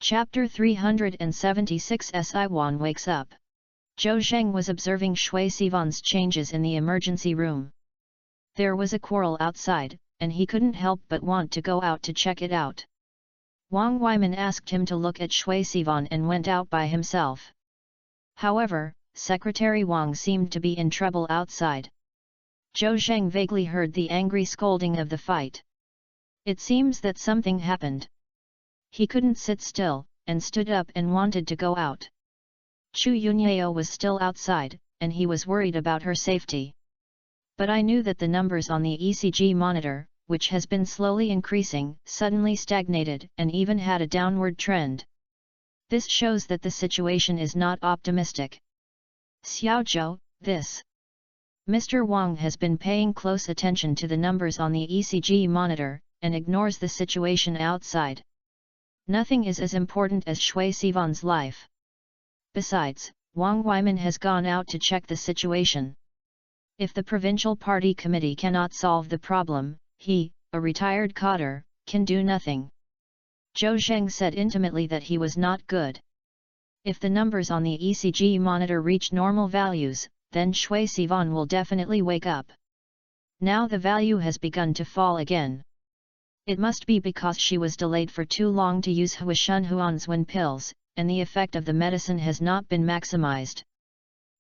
Chapter 376 Si-Wan wakes up. Zhou Zheng was observing Shui Sivan's changes in the emergency room. There was a quarrel outside, and he couldn't help but want to go out to check it out. Wang Weiman asked him to look at Shui Sivan and went out by himself. However, Secretary Wang seemed to be in trouble outside. Zhou Zheng vaguely heard the angry scolding of the fight. It seems that something happened. He couldn't sit still, and stood up and wanted to go out. Chu Yunyao was still outside, and he was worried about her safety. But I knew that the numbers on the ECG monitor, which has been slowly increasing, suddenly stagnated and even had a downward trend. This shows that the situation is not optimistic. Xiaozhou, this. Mr. Wang has been paying close attention to the numbers on the ECG monitor, and ignores the situation outside. Nothing is as important as Shui Sivan's life. Besides, Wang Weiman has gone out to check the situation. If the provincial party committee cannot solve the problem, he, a retired cadre, can do nothing. Zhou Zheng said intimately that he was not good. If the numbers on the ECG monitor reach normal values, then Shui Sivan will definitely wake up. Now the value has begun to fall again. It must be because she was delayed for too long to use Huishun Huanzwen pills, and the effect of the medicine has not been maximized.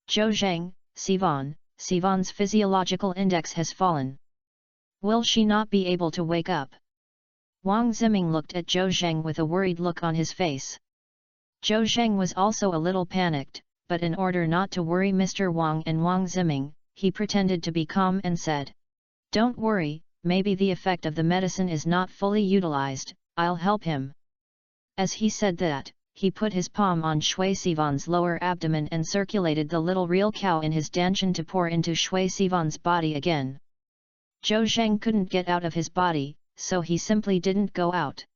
Zhou Zheng, Sivan's physiological index has fallen. Will she not be able to wake up? Wang Ziming looked at Zhou Zheng with a worried look on his face. Zhou Zheng was also a little panicked, but in order not to worry Mr. Wang and Wang Ziming, he pretended to be calm and said, "Don't worry, maybe the effect of the medicine is not fully utilized, I'll help him." As he said that, he put his palm on Shui Sivan's lower abdomen and circulated the little real cow in his danshan to pour into Shui Sivan's body again. Zhou Zheng couldn't get out of his body, so he simply didn't go out.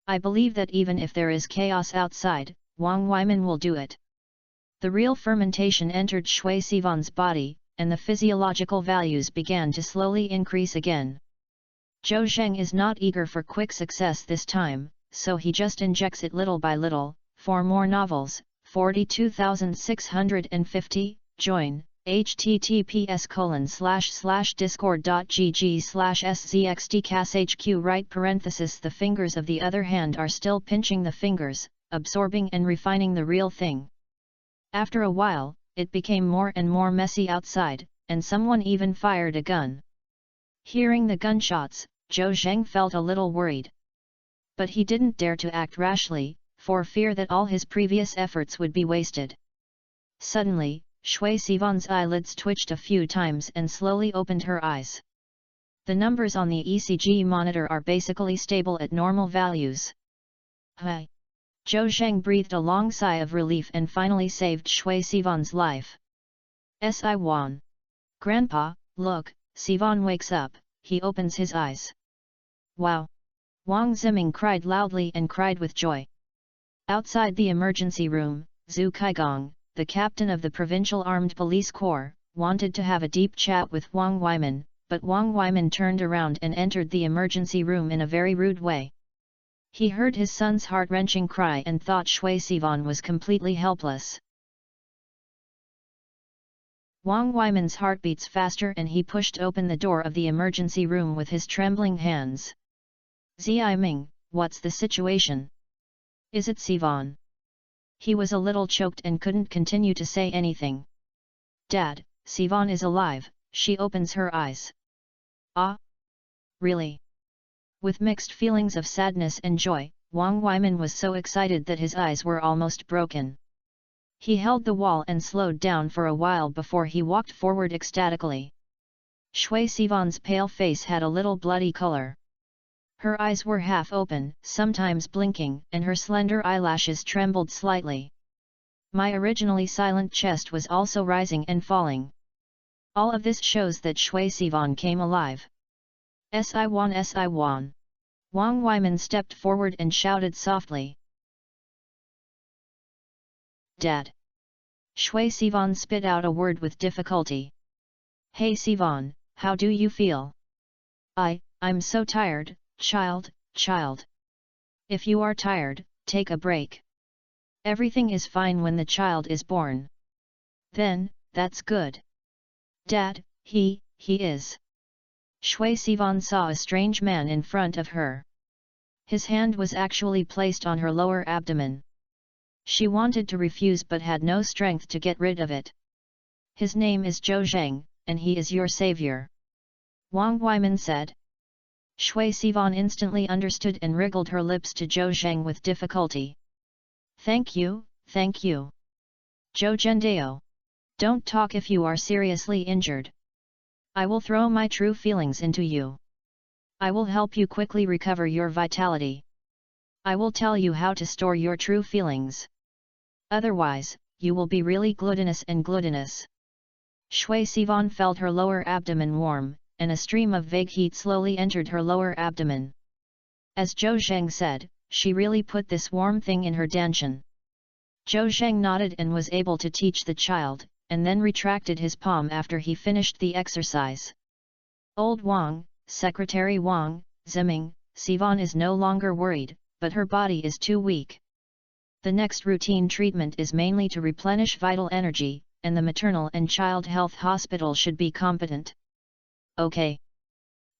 I believe that even if there is chaos outside, Wang Weiman will do it. The real fermentation entered Shui Sivan's body, and the physiological values began to slowly increase again. Zhou Zheng is not eager for quick success this time, so he just injects it little by little. For more novels, 42650, join, https://discord.gg/szxdcashq right parenthesis. The fingers of the other hand are still pinching the fingers, absorbing and refining the real thing. After a while, it became more and more messy outside, and someone even fired a gun. Hearing the gunshots, Zhou Zheng felt a little worried. But he didn't dare to act rashly, for fear that all his previous efforts would be wasted. Suddenly, Shui Sivan's eyelids twitched a few times and slowly opened her eyes. The numbers on the ECG monitor are basically stable at normal values. Hi! Zhou Zheng breathed a long sigh of relief and finally saved Shui Sivan's life. Si-Wan. Grandpa, look, Sivan wakes up, he opens his eyes. Wow! Wang Ziming cried loudly and cried with joy. Outside the emergency room, Zhu Kaigong, the captain of the Provincial Armed Police Corps, wanted to have a deep chat with Wang Weiman, but Wang Weiman turned around and entered the emergency room in a very rude way. He heard his son's heart-wrenching cry and thought Shui Sivan was completely helpless. Wang Weiman's heart beats faster and he pushed open the door of the emergency room with his trembling hands. Zai Ming, what's the situation? Is it Sivan? He was a little choked and couldn't continue to say anything. Dad, Sivan is alive, she opens her eyes. Ah? Really? With mixed feelings of sadness and joy, Wang Weiman was so excited that his eyes were almost broken. He held the wall and slowed down for a while before he walked forward ecstatically. Shui Sivan's pale face had a little bloody color. Her eyes were half open, sometimes blinking, and her slender eyelashes trembled slightly. My originally silent chest was also rising and falling. All of this shows that Shui Sivan came alive. Si-Wan, Si-Wan. Wang Weiman stepped forward and shouted softly. Dad. Shui Sivan spit out a word with difficulty. Hey Sivan, how do you feel? I'm so tired, child. If you are tired, take a break. Everything is fine when the child is born. Then, that's good. Dad, he is. Shui Sivan saw a strange man in front of her. His hand was actually placed on her lower abdomen. She wanted to refuse but had no strength to get rid of it. His name is Zhou Zheng, and he is your savior. Wang Weiman said. Shui Sivan instantly understood and wriggled her lips to Zhou Zheng with difficulty. Thank you, thank you. Zhou Zhendao. Don't talk if you are seriously injured. I will throw my true feelings into you. I will help you quickly recover your vitality. I will tell you how to store your true feelings. Otherwise, you will be really gluttonous and glutinous. Shui Sivan felt her lower abdomen warm, and a stream of vague heat slowly entered her lower abdomen. As Zhou Zheng said, she really put this warm thing in her danshan. Zhou Zheng nodded and was able to teach the child, and then retracted his palm after he finished the exercise. Old Wang, Secretary Wang, Ziming, Sivan is no longer worried, but her body is too weak. The next routine treatment is mainly to replenish vital energy, and the maternal and child health hospital should be competent. Okay.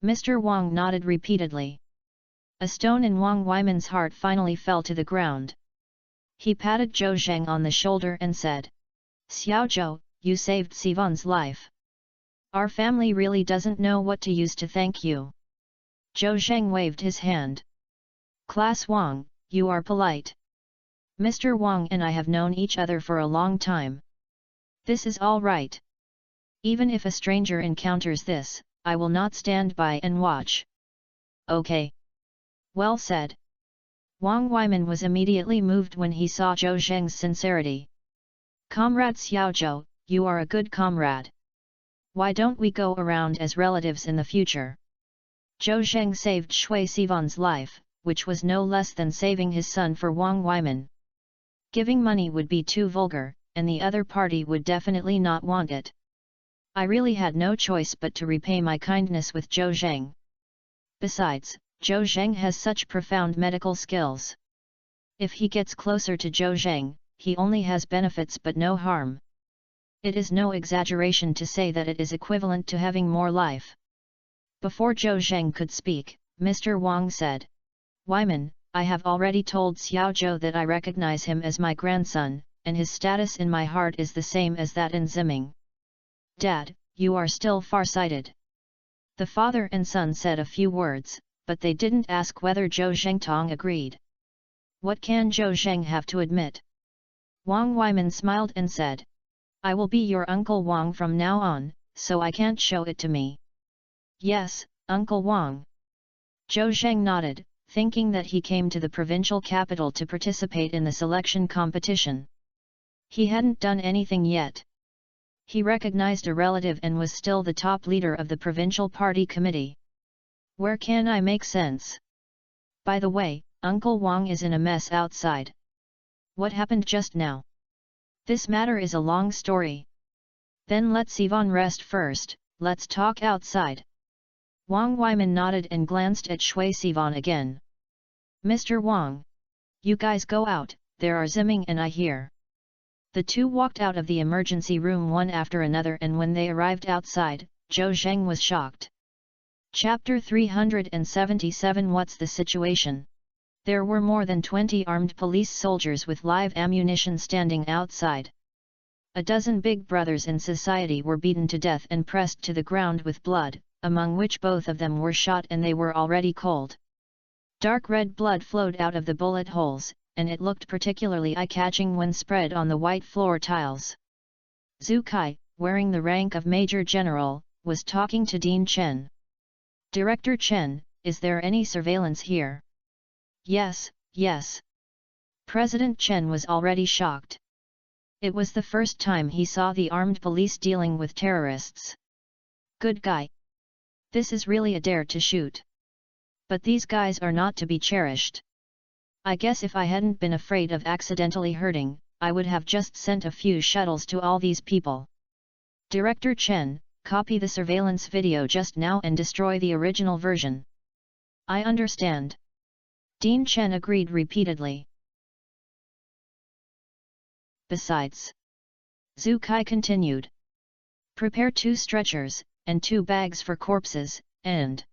Mr. Wang nodded repeatedly. A stone in Wang Weiman's heart finally fell to the ground. He patted Zhou Zheng on the shoulder and said, Xiao Zhou, you saved Sivan's life. Our family really doesn't know what to use to thank you. Zhou Zheng waved his hand. Class Wang, you are polite. Mr. Wang and I have known each other for a long time. This is all right. Even if a stranger encounters this, I will not stand by and watch. Okay. Well said. Wang Weiman was immediately moved when he saw Zhou Zheng's sincerity. Comrade Xiao Zhou, you are a good comrade. Why don't we go around as relatives in the future? Zhou Zheng saved Shui Sivan's life, which was no less than saving his son for Wang Weiman. Giving money would be too vulgar, and the other party would definitely not want it. I really had no choice but to repay my kindness with Zhou Zheng. Besides, Zhou Zheng has such profound medical skills. If he gets closer to Zhou Zheng, he only has benefits but no harm. It is no exaggeration to say that it is equivalent to having more life. Before Zhou Zheng could speak, Mr. Wang said, Weiman, I have already told Xiao Zhou that I recognize him as my grandson, and his status in my heart is the same as that in Ziming. Dad, you are still far-sighted. The father and son said a few words, but they didn't ask whether Zhou Zhengtong agreed. What can Zhou Zheng have to admit? Wang Weiman smiled and said, I will be your Uncle Wang from now on, so I can't show it to me. Yes, Uncle Wang. Zhou Zheng nodded, thinking that he came to the provincial capital to participate in the selection competition. He hadn't done anything yet. He recognized a relative and was still the top leader of the provincial party committee. Where can I make sense? By the way, Uncle Wang is in a mess outside. What happened just now? This matter is a long story. Then let Sivan rest first, let's talk outside. Wang Weiman nodded and glanced at Shui Sivan again. Mr. Wang. You guys go out, there are Ziming and I here. The two walked out of the emergency room one after another, and when they arrived outside, Zhou Zheng was shocked. Chapter 377 What's the situation? There were more than 20 armed police soldiers with live ammunition standing outside. A dozen big brothers in society were beaten to death and pressed to the ground with blood, among which both of them were shot and they were already cold. Dark red blood flowed out of the bullet holes, and it looked particularly eye-catching when spread on the white floor tiles. Zhu Kai, wearing the rank of Major General, was talking to Dean Chen. Director Chen, is there any surveillance here? Yes, yes. President Chen was already shocked. It was the first time he saw the armed police dealing with terrorists. Good guy. This is really a dare to shoot. But these guys are not to be cherished. I guess if I hadn't been afraid of accidentally hurting, I would have just sent a few shuttles to all these people. Director Chen, copy the surveillance video just now and destroy the original version. I understand. Dean Chen agreed repeatedly. Besides, Zhu Kai continued, prepare 2 stretchers, and 2 bags for corpses, and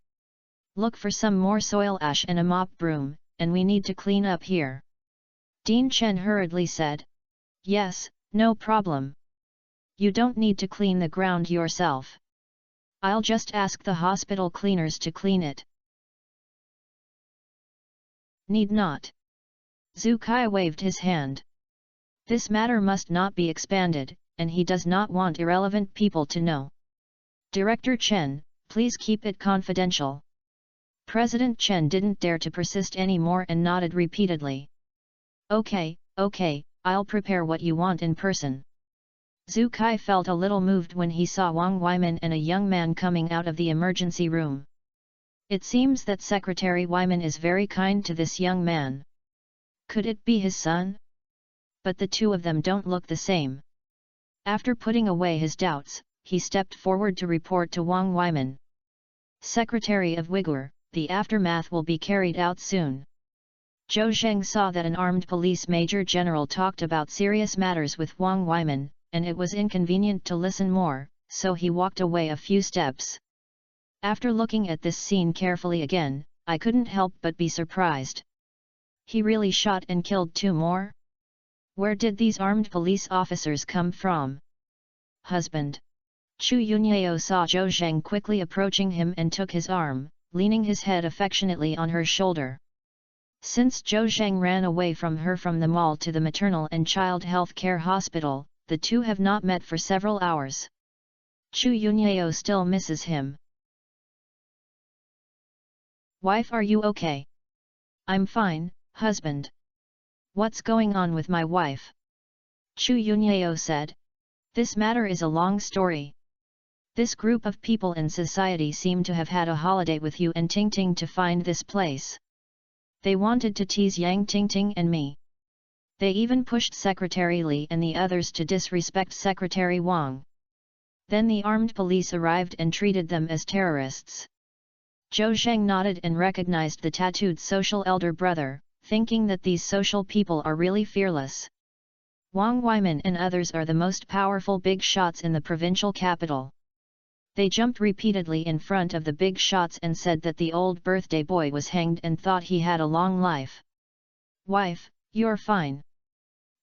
look for some more soil ash and a mop broom, and we need to clean up here. Dean Chen hurriedly said, yes, no problem. You don't need to clean the ground yourself. I'll just ask the hospital cleaners to clean it. Need not. Zhu Kai waved his hand. This matter must not be expanded, and he does not want irrelevant people to know. Director Chen, please keep it confidential. President Chen didn't dare to persist anymore and nodded repeatedly. Okay, I'll prepare what you want in person. Zhu Kai felt a little moved when he saw Wang Weiman and a young man coming out of the emergency room. It seems that Secretary Weiman is very kind to this young man. Could it be his son? But the 2 of them don't look the same. After putting away his doubts, he stepped forward to report to Wang Weiman. Secretary of Uyghur, the aftermath will be carried out soon. Zhou Zheng saw that an armed police major general talked about serious matters with Wang Weiman, and it was inconvenient to listen more, so he walked away a few steps. After looking at this scene carefully again, I couldn't help but be surprised. He really shot and killed 2 more? Where did these armed police officers come from? Husband. Chu Yunyao saw Zhou Zheng quickly approaching him and took his arm, leaning his head affectionately on her shoulder. Since Zhou Zheng ran away from her from the mall to the maternal and child health care hospital, the 2 have not met for several hours. Chu Yunyao still misses him. Wife, are you okay? I'm fine, husband. What's going on with my wife? Chu Yunyao said. This matter is a long story. This group of people in society seem to have had a holiday with you and Tingting to find this place. They wanted to tease Yang Tingting and me. They even pushed Secretary Li and the others to disrespect Secretary Wang. Then the armed police arrived and treated them as terrorists. Zhou Zheng nodded and recognized the tattooed social elder brother, thinking that these social people are really fearless. Wang Weiman and others are the most powerful big shots in the provincial capital. They jumped repeatedly in front of the big shots and said that the old birthday boy was hanged and thought he had a long life. Wife, you're fine.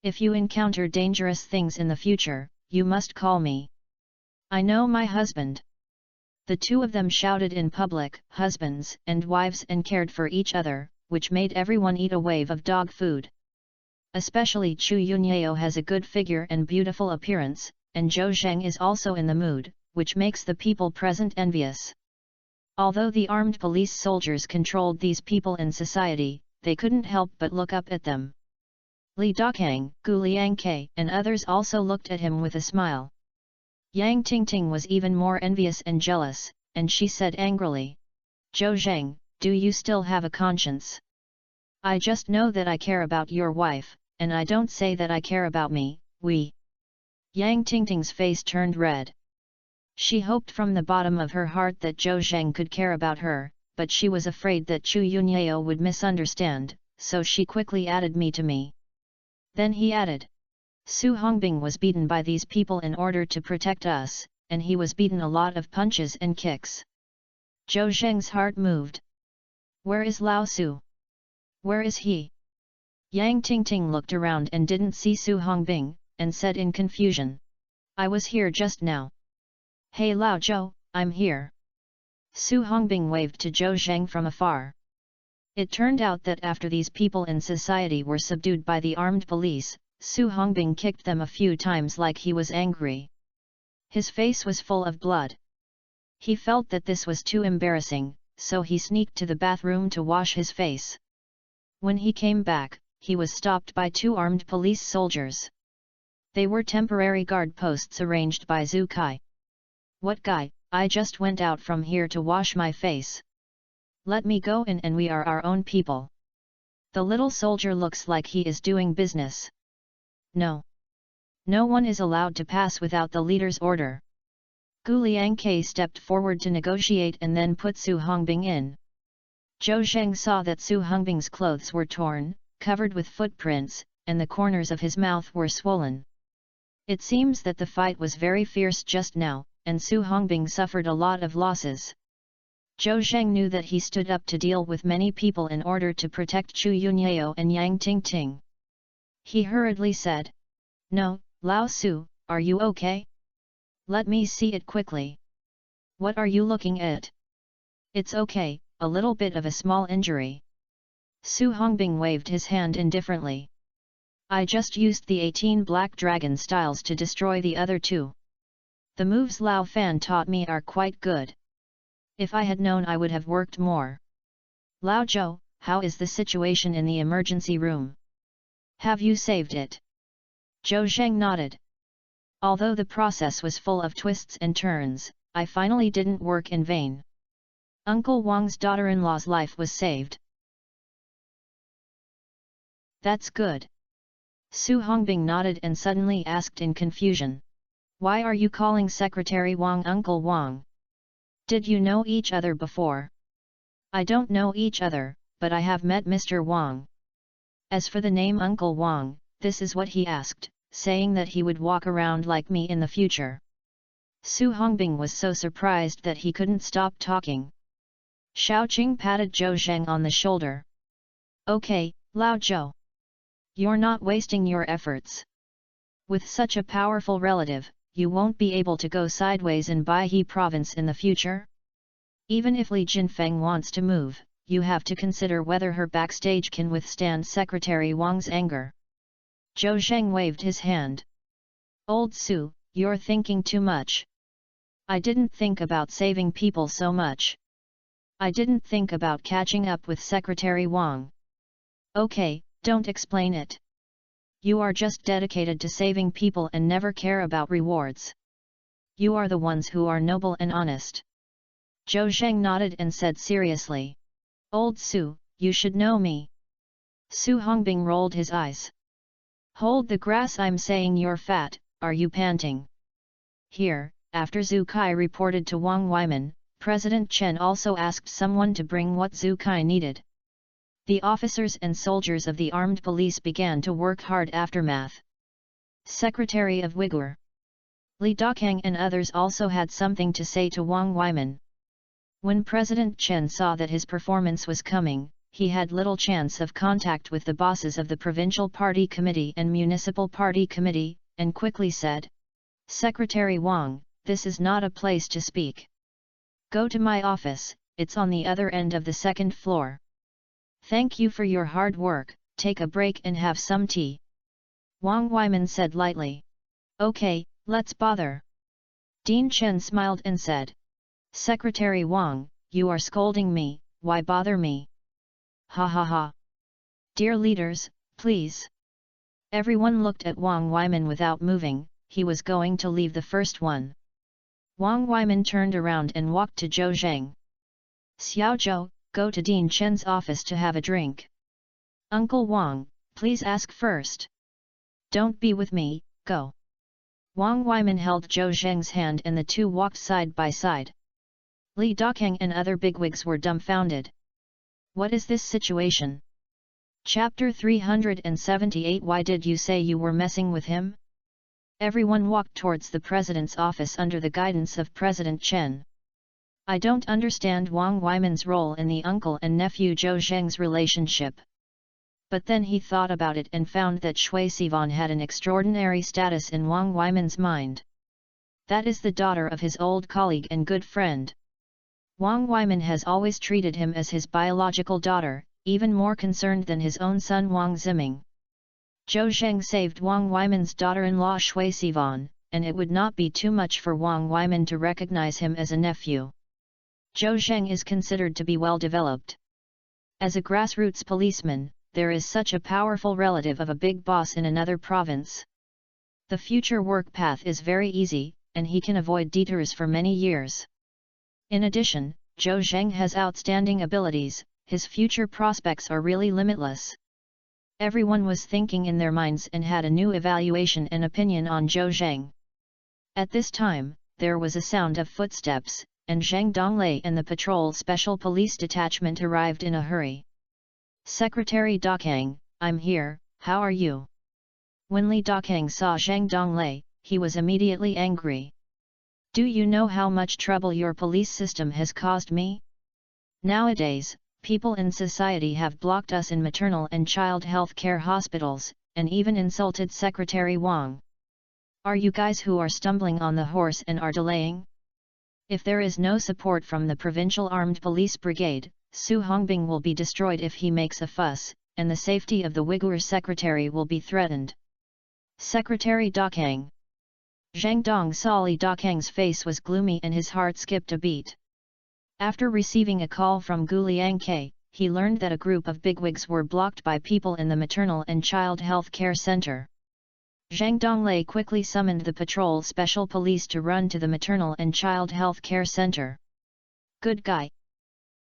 If you encounter dangerous things in the future, you must call me. I know my husband. The 2 of them shouted in public, husbands and wives, and cared for each other, which made everyone eat a wave of dog food. Especially Chu Yunyao has a good figure and beautiful appearance, and Zhou Zheng is also in the mood, which makes the people present envious. Although the armed police soldiers controlled these people in society, they couldn't help but look up at them. Li Dakang, Gu Liangke, and others also looked at him with a smile. Yang Tingting was even more envious and jealous, and she said angrily, Zhou Zheng, do you still have a conscience? I just know that I care about your wife, and I don't say that I care about me, we. Yang Tingting's face turned red. She hoped from the bottom of her heart that Zhou Zheng could care about her, but she was afraid that Chu Yunyao would misunderstand, so she quickly added me to me. Then he added, Su Hongbing was beaten by these people in order to protect us, and he was beaten a lot of punches and kicks. Zhou Zheng's heart moved. Where is Lao Su? Where is he? Yang Tingting looked around and didn't see Su Hongbing, and said in confusion, I was here just now. Hey Lao Zhou, I'm here. Su Hongbing waved to Zhou Zheng from afar. It turned out that after these people in society were subdued by the armed police, Su Hongbing kicked them a few times like he was angry. His face was full of blood. He felt that this was too embarrassing, so he sneaked to the bathroom to wash his face. When he came back, he was stopped by 2 armed police soldiers. They were temporary guard posts arranged by Zhu Kai. What guy, I just went out from here to wash my face. Let me go in and we are our own people. The little soldier looks like he is doing business. No. No one is allowed to pass without the leader's order. Gu Liangke stepped forward to negotiate and then put Su Hongbing in. Zhou Zheng saw that Su Hongbing's clothes were torn, covered with footprints, and the corners of his mouth were swollen. It seems that the fight was very fierce just now, and Su Hongbing suffered a lot of losses. Zhou Zheng knew that he stood up to deal with many people in order to protect Chu Yunyao and Yang Tingting. He hurriedly said, "No, Lao Su, are you okay? Let me see it quickly. What are you looking at?" "It's okay, a little bit of a small injury." Su Hongbing waved his hand indifferently. "I just used the 18 Black Dragon styles to destroy the other two. The moves Lao Fan taught me are quite good. If I had known I would have worked more." "Lao Zhou, how is the situation in the emergency room? Have you saved it?" Zhou Zheng nodded. "Although the process was full of twists and turns, I finally didn't work in vain. Uncle Wang's daughter-in-law's life was saved." "That's good." Su Hongbing nodded and suddenly asked in confusion, "Why are you calling Secretary Wang Uncle Wang? Did you know each other before?" "I don't know each other, but I have met Mr. Wang. As for the name Uncle Wang, this is what he asked, saying that he would walk around like me in the future." Su Hongbing was so surprised that he couldn't stop talking. Xiaoqing patted Zhou Zheng on the shoulder. "Okay, Lao Zhou. You're not wasting your efforts. With such a powerful relative, you won't be able to go sideways in Baihe province in the future? Even if Li Jinfeng wants to move, you have to consider whether her backstage can withstand Secretary Wang's anger." Zhou Zheng waved his hand. "Old Su, you're thinking too much. I didn't think about saving people so much. I didn't think about catching up with Secretary Wang." "Okay, don't explain it. You are just dedicated to saving people and never care about rewards. You are the ones who are noble and honest." Zhou Zheng nodded and said seriously, "Old Su, you should know me." Su Hongbing rolled his eyes. "Hold the grass, I'm saying you're fat, are you panting?" Here, after Zhu Kai reported to Wang Weiman, President Chen also asked someone to bring what Zhu Kai needed. The officers and soldiers of the armed police began to work hard. Aftermath. Secretary of Uyghur Li Dakang and others also had something to say to Wang Weiman. When President Chen saw that his performance was coming, he had little chance of contact with the bosses of the Provincial Party Committee and Municipal Party Committee, and quickly said, "Secretary Wang, this is not a place to speak. Go to my office, it's on the other end of the second floor. Thank you for your hard work, take a break and have some tea." Wang Weiman said lightly. "Okay, let's bother." Dean Chen smiled and said, "Secretary Wang, you are scolding me, why bother me?" "Ha ha ha. Dear leaders, please." Everyone looked at Wang Weiman without moving, he was going to leave the first one. Wang Weiman turned around and walked to Zhou Zheng. "Xiao Zhou, go to Dean Chen's office to have a drink." "Uncle Wang, please ask first." "Don't be with me, go." Wang Weiman held Zhou Zheng's hand and the two walked side by side. Li Dakang and other bigwigs were dumbfounded. What is this situation? Chapter 378. Why did you say you were messing with him? Everyone walked towards the president's office under the guidance of President Chen. I don't understand Wang Weiman's role in the uncle and nephew Zhou Zheng's relationship. But then he thought about it and found that Shui Sivan had an extraordinary status in Wang Weiman's mind. That is the daughter of his old colleague and good friend. Wang Weiman has always treated him as his biological daughter, even more concerned than his own son Wang Ziming. Zhou Zheng saved Wang Weiman's daughter-in-law Shui Sivan, and it would not be too much for Wang Weiman to recognize him as a nephew. Zhou Zheng is considered to be well developed. As a grassroots policeman, there is such a powerful relative of a big boss in another province. The future work path is very easy, and he can avoid detours for many years. In addition, Zhou Zheng has outstanding abilities, his future prospects are really limitless. Everyone was thinking in their minds and had a new evaluation and opinion on Zhou Zheng. At this time, there was a sound of footsteps, and Zheng Donglei and the patrol special police detachment arrived in a hurry. "Secretary Dakang, I'm here, how are you?" When Li Dakang saw Zheng Donglei, he was immediately angry. Do you know how much trouble your police system has caused me? Nowadays, people in society have blocked us in maternal and child health care hospitals, and even insulted Secretary Wang. Are you guys who are stumbling on the horse and are delaying? If there is no support from the Provincial Armed Police Brigade, Su Hongbing will be destroyed if he makes a fuss, and the safety of the Uyghur secretary will be threatened. Secretary Dakang. Zhang Dong saw Li Dakang's face was gloomy and his heart skipped a beat. After receiving a call from Gu Liangke, he learned that a group of bigwigs were blocked by people in the maternal and child health care center. Zhang Donglei quickly summoned the patrol special police to run to the maternal and child health care center. Good guy.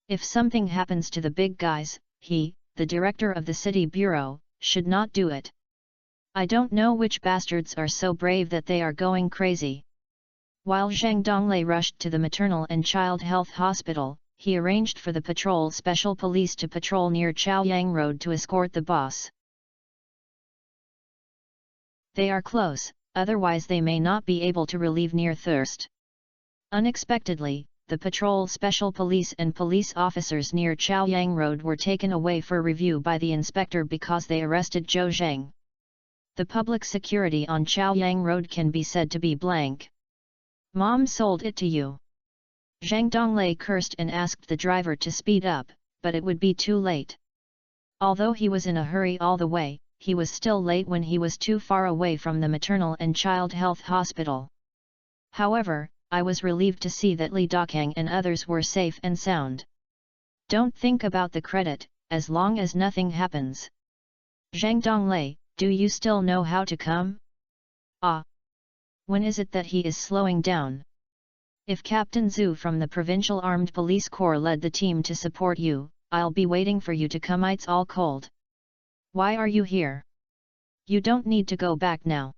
If something happens to the big guys, he, the director of the city bureau, should not do it. I don't know which bastards are so brave that they are going crazy. While Zhang Donglei rushed to the maternal and child health hospital, he arranged for the patrol special police to patrol near Chaoyang Road to escort the boss. They are close, otherwise they may not be able to relieve near thirst. Unexpectedly, the patrol special police and police officers near Chaoyang Road were taken away for review by the inspector because they arrested Zhou Zheng. The public security on Chaoyang Road can be said to be blank. Mom sold it to you. Zhang Donglei cursed and asked the driver to speed up, but it would be too late. Although he was in a hurry all the way, he was still late when he was too far away from the maternal and child health hospital. However, I was relieved to see that Li Dakang and others were safe and sound. Don't think about the credit, as long as nothing happens. Zhang Donglei, do you still know how to come? Ah! When is it that he is slowing down? If Captain Zhu from the Provincial Armed Police Corps led the team to support you, I'll be waiting for you to come. It's all cold. Why are you here? You don't need to go back now.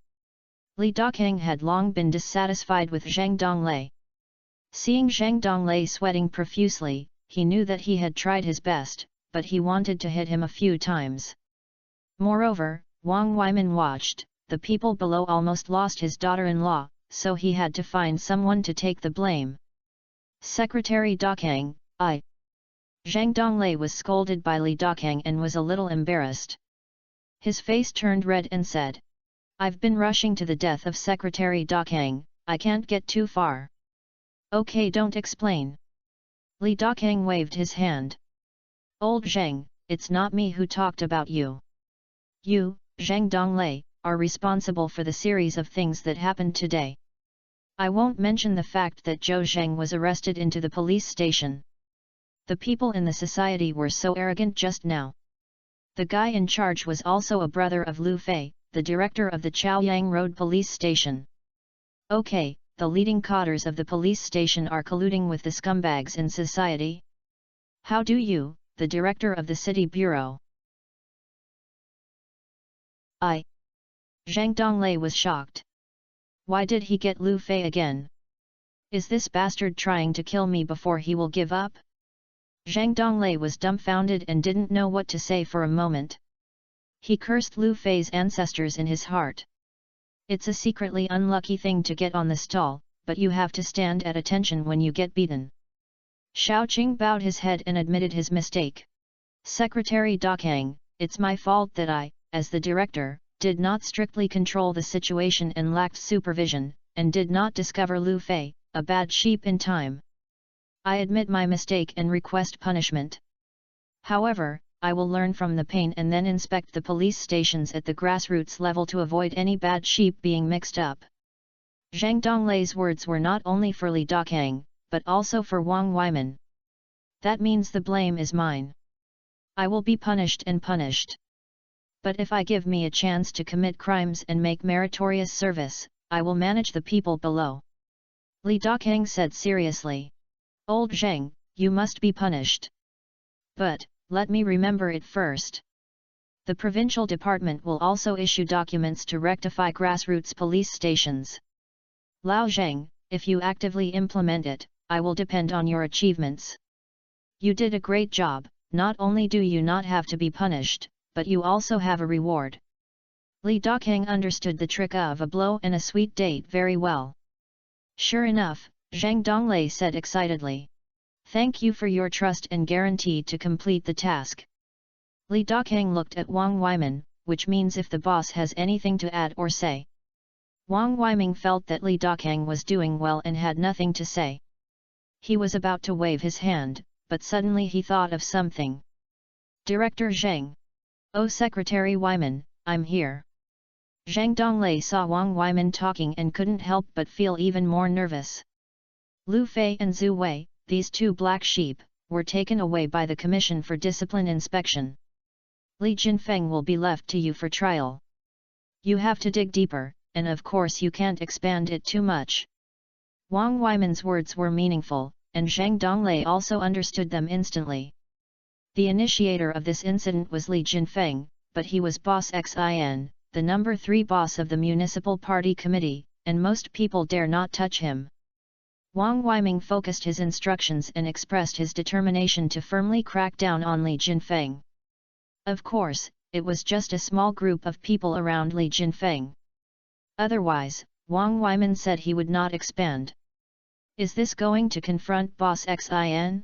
Li Dakang had long been dissatisfied with Zhang Donglei. Seeing Zhang Donglei sweating profusely, he knew that he had tried his best, but he wanted to hit him a few times. Moreover, Wang Weiman watched, the people below almost lost his daughter-in-law, so he had to find someone to take the blame. Secretary Dakang, I. Zhang Donglei was scolded by Li Dakang and was a little embarrassed. His face turned red and said, I've been rushing to the death of Secretary Dakang, I can't get too far. Okay, don't explain. Li Dakang waved his hand. Old Zhang, it's not me who talked about you. You, Zhang Donglei, are responsible for the series of things that happened today. I won't mention the fact that Zhou Zheng was arrested into the police station. The people in the society were so arrogant just now. The guy in charge was also a brother of Lu Fei, the director of the Chaoyang Road police station. Okay, the leading cadres of the police station are colluding with the scumbags in society. How do you, the director of the city bureau? Zhang Donglei was shocked. Why did he get Lu Fei again? Is this bastard trying to kill me before he will give up? Zhang Donglei was dumbfounded and didn't know what to say for a moment. He cursed Lu Fei's ancestors in his heart. It's a secretly unlucky thing to get on the stall, but you have to stand at attention when you get beaten. Xiaoqing bowed his head and admitted his mistake. Secretary Dakang, it's my fault that I, as the director, did not strictly control the situation and lacked supervision, and did not discover Lu Fei, a bad sheep in time. I admit my mistake and request punishment. However, I will learn from the pain and then inspect the police stations at the grassroots level to avoid any bad sheep being mixed up. Zhang Donglei's words were not only for Li Dakang, but also for Wang Weiman. That means the blame is mine. I will be punished and punished. But if I give me a chance to commit crimes and make meritorious service, I will manage the people below. Li Dakang said seriously. Old Zheng, you must be punished. But, let me remember it first. The provincial department will also issue documents to rectify grassroots police stations. Lao Zheng, if you actively implement it, I will depend on your achievements. You did a great job, not only do you not have to be punished, but you also have a reward. Li Dakang understood the trick of a blow and a sweet date very well. Sure enough, Zhang Donglei said excitedly. Thank you for your trust and guarantee to complete the task. Li Dakang looked at Wang Weimin, which means if the boss has anything to add or say. Wang Weiming felt that Li Dakang was doing well and had nothing to say. He was about to wave his hand, but suddenly he thought of something. Director Zhang. Oh Secretary Weimin, I'm here. Zhang Donglei saw Wang Weimin talking and couldn't help but feel even more nervous. Lu Fei and Zhu Wei, these two black sheep, were taken away by the Commission for Discipline Inspection. Li Jinfeng will be left to you for trial. You have to dig deeper, and of course you can't expand it too much. Wang Weimin's words were meaningful, and Zhang Donglei also understood them instantly. The initiator of this incident was Li Jinfeng, but he was Boss Xin, the number 3 boss of the Municipal Party Committee, and most people dare not touch him. Wang Weiming focused his instructions and expressed his determination to firmly crack down on Li Jinfeng. Of course, it was just a small group of people around Li Jinfeng. Otherwise, Wang Weimin said he would not expand. Is this going to confront Boss Xin?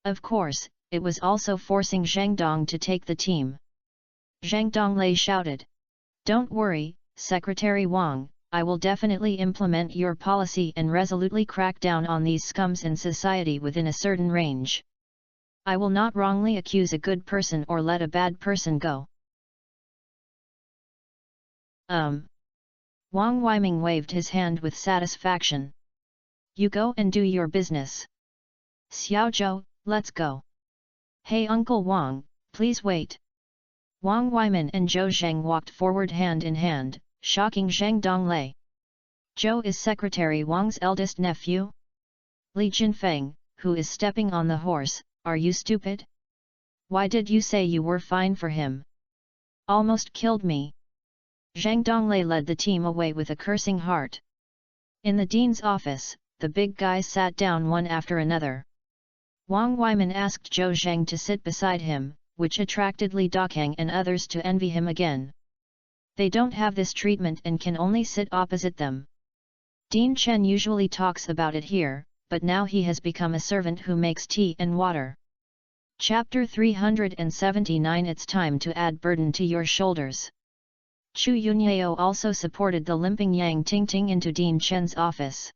Of course, it was also forcing Zhang Dong to take the team. Zhang Donglei shouted. Don't worry, Secretary Wang, I will definitely implement your policy and resolutely crack down on these scums in society within a certain range. I will not wrongly accuse a good person or let a bad person go. Wang Weiming waved his hand with satisfaction. You go and do your business. Xiaozhou, let's go. Hey Uncle Wang, please wait. Wang Weimin and Zhou Zheng walked forward hand in hand, shocking Zhang Donglei. Zhou is Secretary Wang's eldest nephew? Li Jinfeng, who is stepping on the horse, are you stupid? Why did you say you were fine for him? Almost killed me. Zhang Donglei led the team away with a cursing heart. In the dean's office, the big guys sat down one after another. Wang Weimin asked Zhou Zheng to sit beside him, which attracted Li Dakang and others to envy him again. They don't have this treatment and can only sit opposite them. Dean Chen usually talks about it here, but now he has become a servant who makes tea and water. Chapter 379 It's time to add burden to your shoulders. Chu Yunyao also supported the limping Yang Tingting into Dean Chen's office.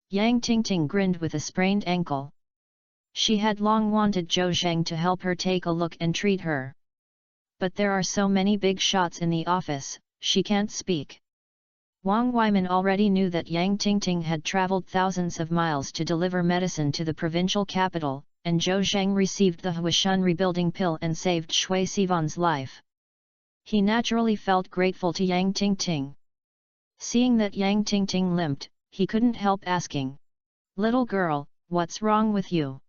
Yang Tingting grinned with a sprained ankle. She had long wanted Zhou Zheng to help her take a look and treat her. But there are so many big shots in the office, she can't speak. Wang Weimin already knew that Yang Tingting had traveled thousands of miles to deliver medicine to the provincial capital, and Zhou Zheng received the Huishun rebuilding pill and saved Shui Sivan's life. He naturally felt grateful to Yang Tingting. Seeing that Yang Tingting limped, he couldn't help asking. Little girl, what's wrong with you?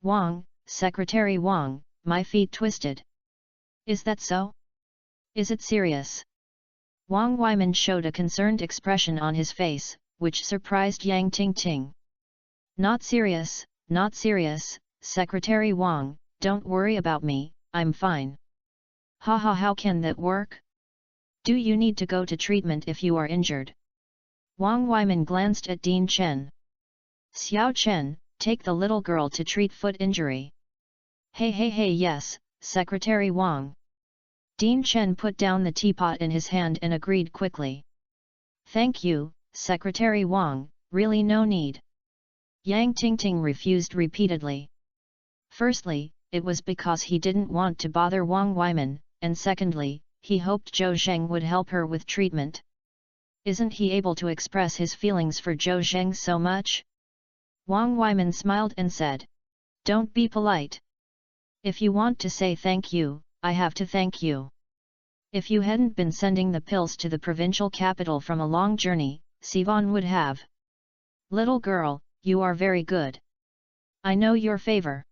Wang, Secretary Wang, my feet twisted. Is that so? Is it serious? Wang Weimin showed a concerned expression on his face, which surprised Yang Tingting. Not serious, Secretary Wang, don't worry about me, I'm fine. Haha, how can that work? Do you need to go to treatment if you are injured? Wang Weimin glanced at Dean Chen. Xiao Chen, take the little girl to treat foot injury. Hey yes, Secretary Wang. Dean Chen put down the teapot in his hand and agreed quickly. Thank you, Secretary Wang, really no need. Yang Tingting refused repeatedly. Firstly, it was because he didn't want to bother Wang Weimin, and secondly, he hoped Zhou Zheng would help her with treatment. Isn't he able to express his feelings for Zhou Zheng so much? Wang Weimin smiled and said. Don't be polite. If you want to say thank you, I have to thank you. If you hadn't been sending the pills to the provincial capital from a long journey, Sivan would have. Little girl, you are very good. I know your favor.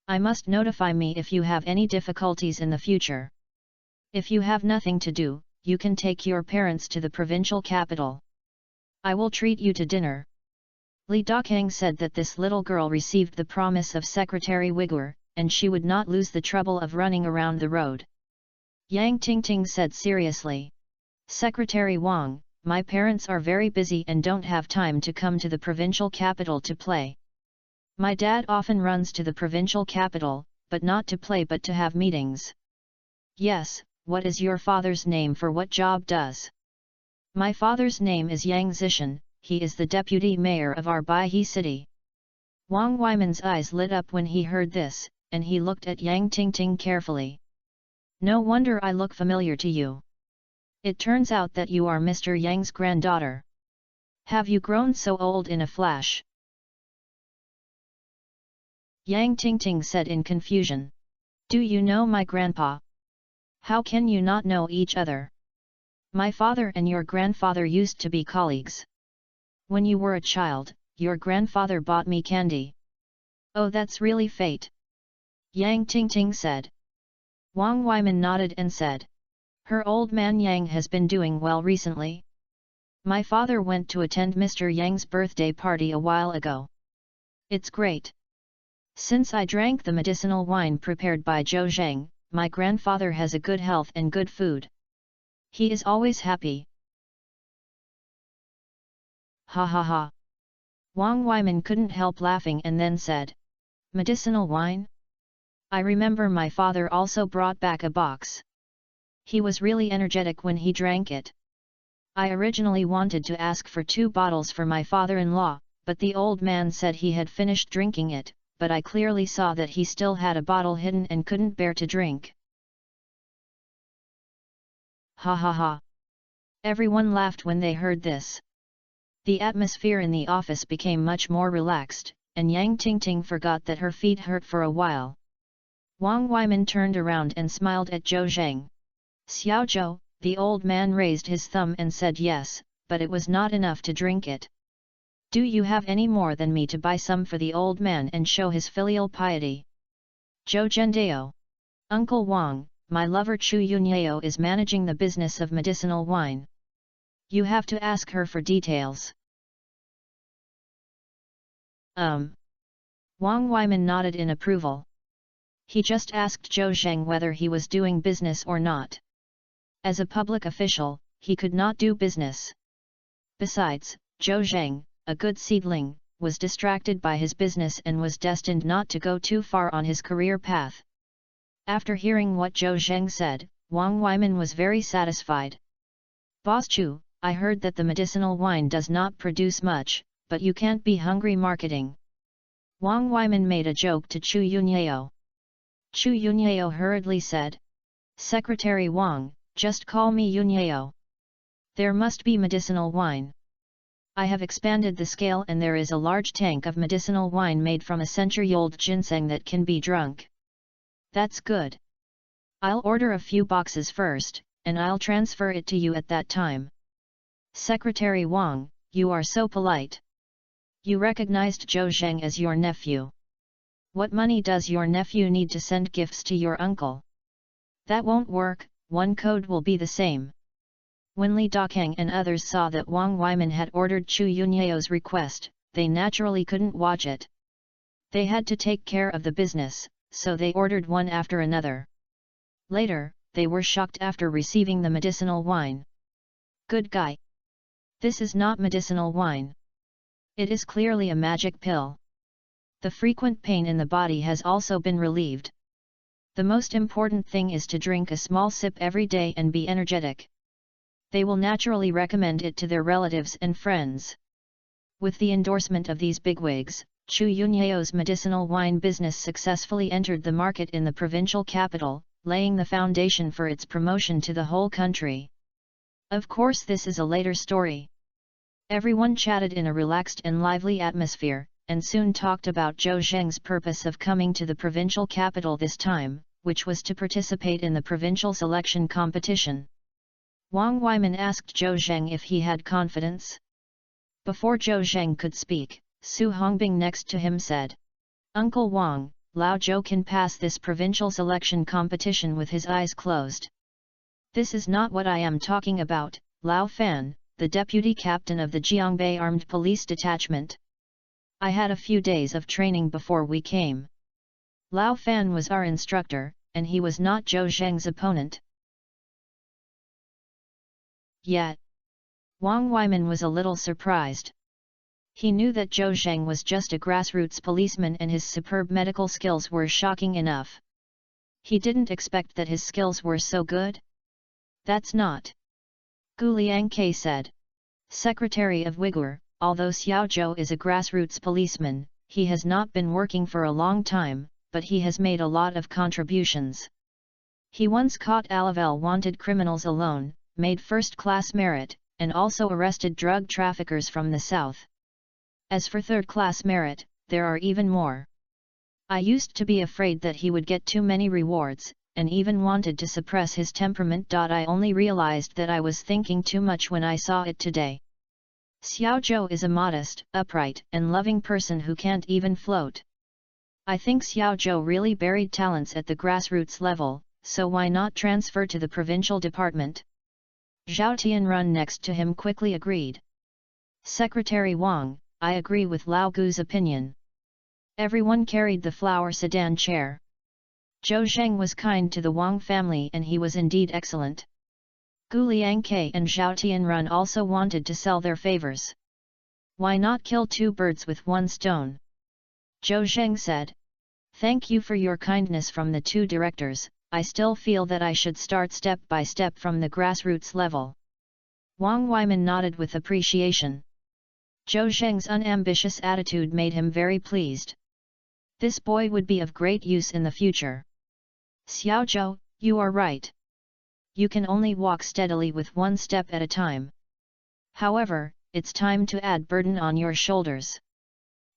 I must notify me if you have any difficulties in the future. If you have nothing to do, you can take your parents to the provincial capital. I will treat you to dinner. Li Dakang said that this little girl received the promise of Secretary Uyghur, and she would not lose the trouble of running around the road. Yang Tingting said seriously. Secretary Wang, my parents are very busy and don't have time to come to the provincial capital to play. My dad often runs to the provincial capital, but not to play but to have meetings. Yes, what is your father's name for what job does? My father's name is Yang Zishan, he is the deputy mayor of our Baihe city. Wang Weiman's eyes lit up when he heard this, and he looked at Yang Tingting carefully. No wonder I look familiar to you. It turns out that you are Mr. Yang's granddaughter. Have you grown so old in a flash? Yang Tingting said in confusion. Do you know my grandpa? How can you not know each other? My father and your grandfather used to be colleagues. When you were a child, your grandfather bought me candy. Oh, that's really fate. Yang Tingting said. Wang Weiman nodded and said. Her old man Yang has been doing well recently. My father went to attend Mr. Yang's birthday party a while ago. It's great. Since I drank the medicinal wine prepared by Zhou Zheng, my grandfather has a good health and good food. He is always happy. Ha ha ha. Wang Weiman couldn't help laughing and then said. Medicinal wine? I remember my father also brought back a box. He was really energetic when he drank it. I originally wanted to ask for 2 bottles for my father-in-law, but the old man said he had finished drinking it, but I clearly saw that he still had a bottle hidden and couldn't bear to drink. Ha ha ha. Everyone laughed when they heard this. The atmosphere in the office became much more relaxed, and Yang Tingting forgot that her feet hurt for a while. Wang Weiman turned around and smiled at Zhou Zheng. Xiao Zhou, the old man raised his thumb and said yes, but it was not enough to drink it. Do you have any more than me to buy some for the old man and show his filial piety? Zhou Zhendao. Uncle Wang, my lover Chu Yunyao is managing the business of medicinal wine. You have to ask her for details. Wang Weiman nodded in approval. He just asked Zhou Zheng whether he was doing business or not. As a public official, he could not do business. Besides, Zhou Zheng, a good seedling, was distracted by his business and was destined not to go too far on his career path. After hearing what Zhou Zheng said, Wang Weiman was very satisfied. Boss Chu, I heard that the medicinal wine does not produce much, but you can't be hungry marketing. Wang Weiman made a joke to Chu Yunyao. Chu Yunyao hurriedly said. Secretary Wang, just call me Yunyao. There must be medicinal wine. I have expanded the scale and there is a large tank of medicinal wine made from a century-old ginseng that can be drunk. That's good. I'll order a few boxes first, and I'll transfer it to you at that time. Secretary Wang, you are so polite. You recognized Zhou Zheng as your nephew. What money does your nephew need to send gifts to your uncle? That won't work, one code will be the same. When Li Dakang and others saw that Wang Weiman had ordered Chu Yunyao's request, they naturally couldn't watch it. They had to take care of the business, so they ordered one after another. Later, they were shocked after receiving the medicinal wine. Good guy. This is not medicinal wine. It is clearly a magic pill. The frequent pain in the body has also been relieved. The most important thing is to drink a small sip every day and be energetic. They will naturally recommend it to their relatives and friends. With the endorsement of these bigwigs, Chu Yunyao's medicinal wine business successfully entered the market in the provincial capital, laying the foundation for its promotion to the whole country. Of course, this is a later story. Everyone chatted in a relaxed and lively atmosphere, and soon talked about Zhou Zheng's purpose of coming to the provincial capital this time, which was to participate in the provincial selection competition. Wang Weiman asked Zhou Zheng if he had confidence. Before Zhou Zheng could speak, Su Hongbing next to him said, Uncle Wang, Lao Zhou can pass this provincial selection competition with his eyes closed. This is not what I am talking about, Lao Fan, the deputy captain of the Jiangbei Armed Police Detachment. I had a few days of training before we came. Lao Fan was our instructor, and he was not Zhou Zheng's opponent. yet. Wang Weiman was a little surprised. He knew that Zhou Zheng was just a grassroots policeman and his superb medical skills were shocking enough. He didn't expect that his skills were so good. That's not. Gu Liangke said. Secretary of Uyghur, although Xiao Zhou is a grassroots policeman, he has not been working for a long time, but he has made a lot of contributions. He once caught Alavel wanted criminals alone, made first-class merit, and also arrested drug traffickers from the south. As for third-class merit, there are even more. I used to be afraid that he would get too many rewards, and even wanted to suppress his temperament. I only realized that I was thinking too much when I saw it today. Xiao Zhou is a modest, upright, and loving person who can't even float. I think Xiao Zhou really buried talents at the grassroots level, so why not transfer to the provincial department? Zhao Tianrun next to him quickly agreed. Secretary Wang, I agree with Lao Gu's opinion. Everyone carried the flower sedan chair. Zhou Zheng was kind to the Wang family and he was indeed excellent. Gu Liangke and Zhao Tianrun also wanted to sell their favors. Why not kill two birds with one stone? Zhou Zheng said. Thank you for your kindness from the two directors, I still feel that I should start step by step from the grassroots level. Wang Weiman nodded with appreciation. Zhou Zheng's unambitious attitude made him very pleased. This boy would be of great use in the future. Xiao Zhou, you are right. You can only walk steadily with one step at a time. However, it's time to add burden on your shoulders.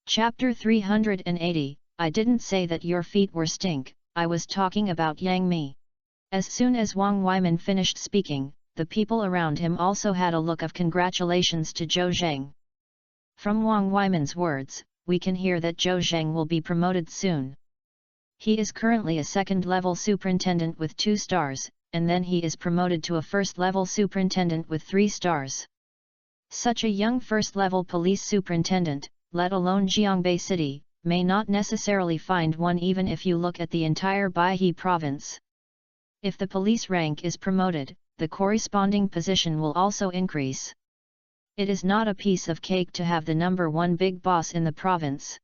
Chapter 380, I didn't say that your feet were stink, I was talking about Yang Mi. As soon as Wang Weiman finished speaking, the people around him also had a look of congratulations to Zhou Zheng. From Wang Weiman's words, we can hear that Zhou Zheng will be promoted soon. He is currently a second-level superintendent with 2 stars, and then he is promoted to a first-level superintendent with 3 stars. Such a young first-level police superintendent, let alone Jiangbei City, may not necessarily find one even if you look at the entire Baihe province. If the police rank is promoted, the corresponding position will also increase. It is not a piece of cake to have the number 1 big boss in the province.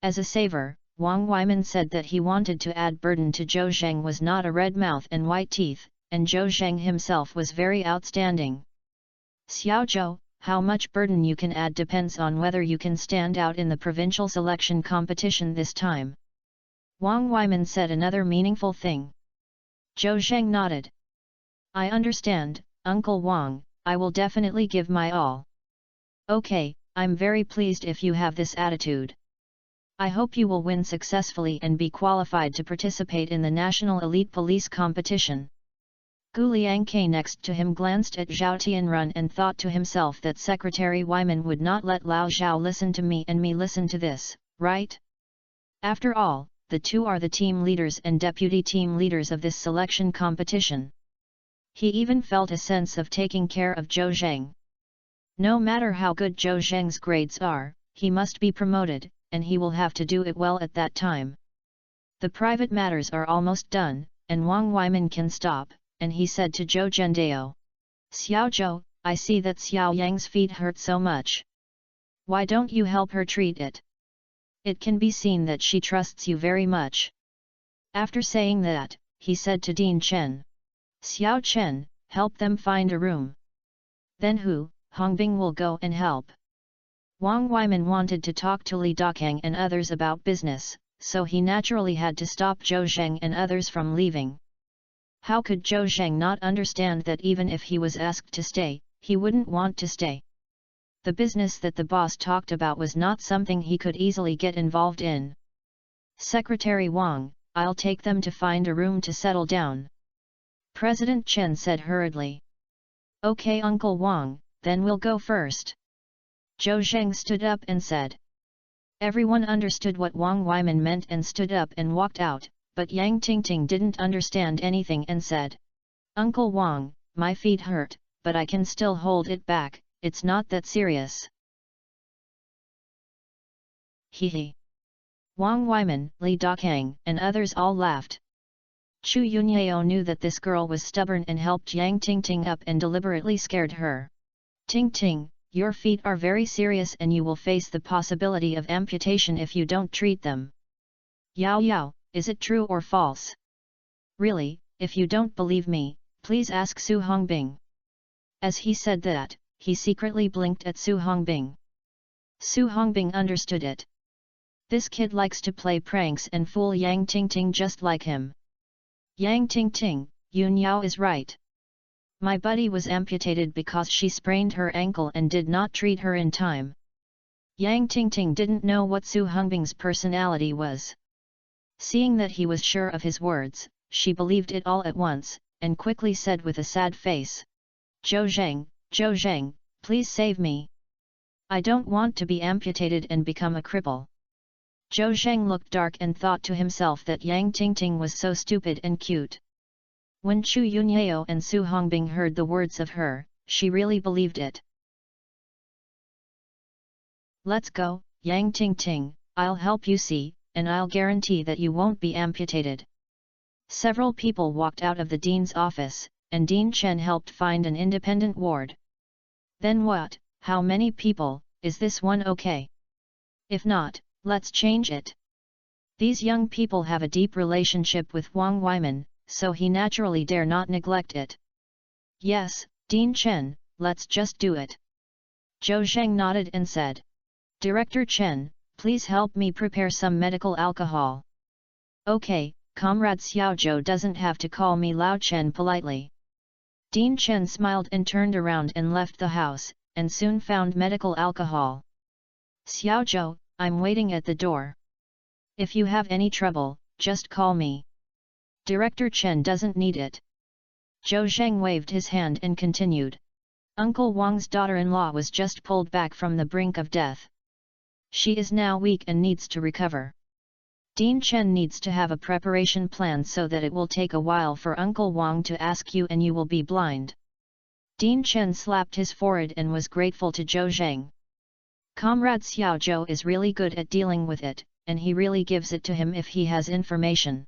As a saver, Wang Weiman said that he wanted to add burden to Zhou Zheng was not a red mouth and white teeth, and Zhou Zheng himself was very outstanding. Xiao Zhou, how much burden you can add depends on whether you can stand out in the provincial selection competition this time. Wang Weiman said another meaningful thing. Zhou Zheng nodded. I understand, Uncle Wang, I will definitely give my all. Okay, I'm very pleased if you have this attitude. I hope you will win successfully and be qualified to participate in the National Elite Police Competition. Gu Liangke next to him glanced at Zhao Tianrun and thought to himself that Secretary Weiman would not let Lao Zhao listen to me and me listen to this, right? After all, the two are the team leaders and deputy team leaders of this selection competition. He even felt a sense of taking care of Zhou Zheng. No matter how good Zhou Zheng's grades are, he must be promoted, and he will have to do it well at that time. The private matters are almost done, and Wang Weiman can stop, and he said to Zhou Zhendao. Xiao Zhou, I see that Xiao Yang's feet hurt so much. Why don't you help her treat it? It can be seen that she trusts you very much. After saying that, he said to Dean Chen. Xiao Chen, help them find a room. Then who, Hongbing will go and help. Wang Weiman wanted to talk to Li Dakang and others about business, so he naturally had to stop Zhou Zheng and others from leaving. How could Zhou Zheng not understand that even if he was asked to stay, he wouldn't want to stay? The business that the boss talked about was not something he could easily get involved in. Secretary Wang, I'll take them to find a room to settle down. President Chen said hurriedly. Okay Uncle Wang, then we'll go first. Zhou Zheng stood up and said. Everyone understood what Wang Weiman meant and stood up and walked out, but Yang Tingting didn't understand anything and said. Uncle Wang, my feet hurt, but I can still hold it back, it's not that serious. Hee hee. Wang Weiman, Li Dakang, and others all laughed. Chu Yunyao knew that this girl was stubborn and helped Yang Tingting up and deliberately scared her. Ting, your feet are very serious and you will face the possibility of amputation if you don't treat them. Yao, is it true or false? Really, if you don't believe me, please ask Su Hongbing. As he said that, he secretly blinked at Su Hongbing. Su Hongbing understood it. This kid likes to play pranks and fool Yang Tingting just like him. Yang Tingting, Yun Yao is right. My buddy was amputated because she sprained her ankle and did not treat her in time. Yang Tingting didn't know what Su Hongbing's personality was. Seeing that he was sure of his words, she believed it all at once, and quickly said with a sad face. Zhou Zheng, please save me. I don't want to be amputated and become a cripple. Zhou Zheng looked dark and thought to himself that Yang Tingting was so stupid and cute. When Chu Yunyao and Su Hongbing heard the words of her, she really believed it. Let's go, Yang Tingting, I'll help you see, and I'll guarantee that you won't be amputated. Several people walked out of the dean's office, and Dean Chen helped find an independent ward. Then what? How many people? Is this one okay? If not, let's change it. These young people have a deep relationship with Wang Weiman, so he naturally dare not neglect it. Yes, Dean Chen, let's just do it. Zhou Zheng nodded and said. Director Chen, please help me prepare some medical alcohol. Okay, Comrade Xiaozhou doesn't have to call me Lao Chen politely. Dean Chen smiled and turned around and left the house, and soon found medical alcohol. Xiaozhou, I'm waiting at the door. If you have any trouble, just call me. Director Chen doesn't need it. Zhou Zheng waved his hand and continued. Uncle Wang's daughter-in-law was just pulled back from the brink of death. She is now weak and needs to recover. Dean Chen needs to have a preparation plan so that it will take a while for Uncle Wang to ask you and you will be blind. Dean Chen slapped his forehead and was grateful to Zhou Zheng. Comrade Xiaozhou is really good at dealing with it, and he really gives it to him if he has information.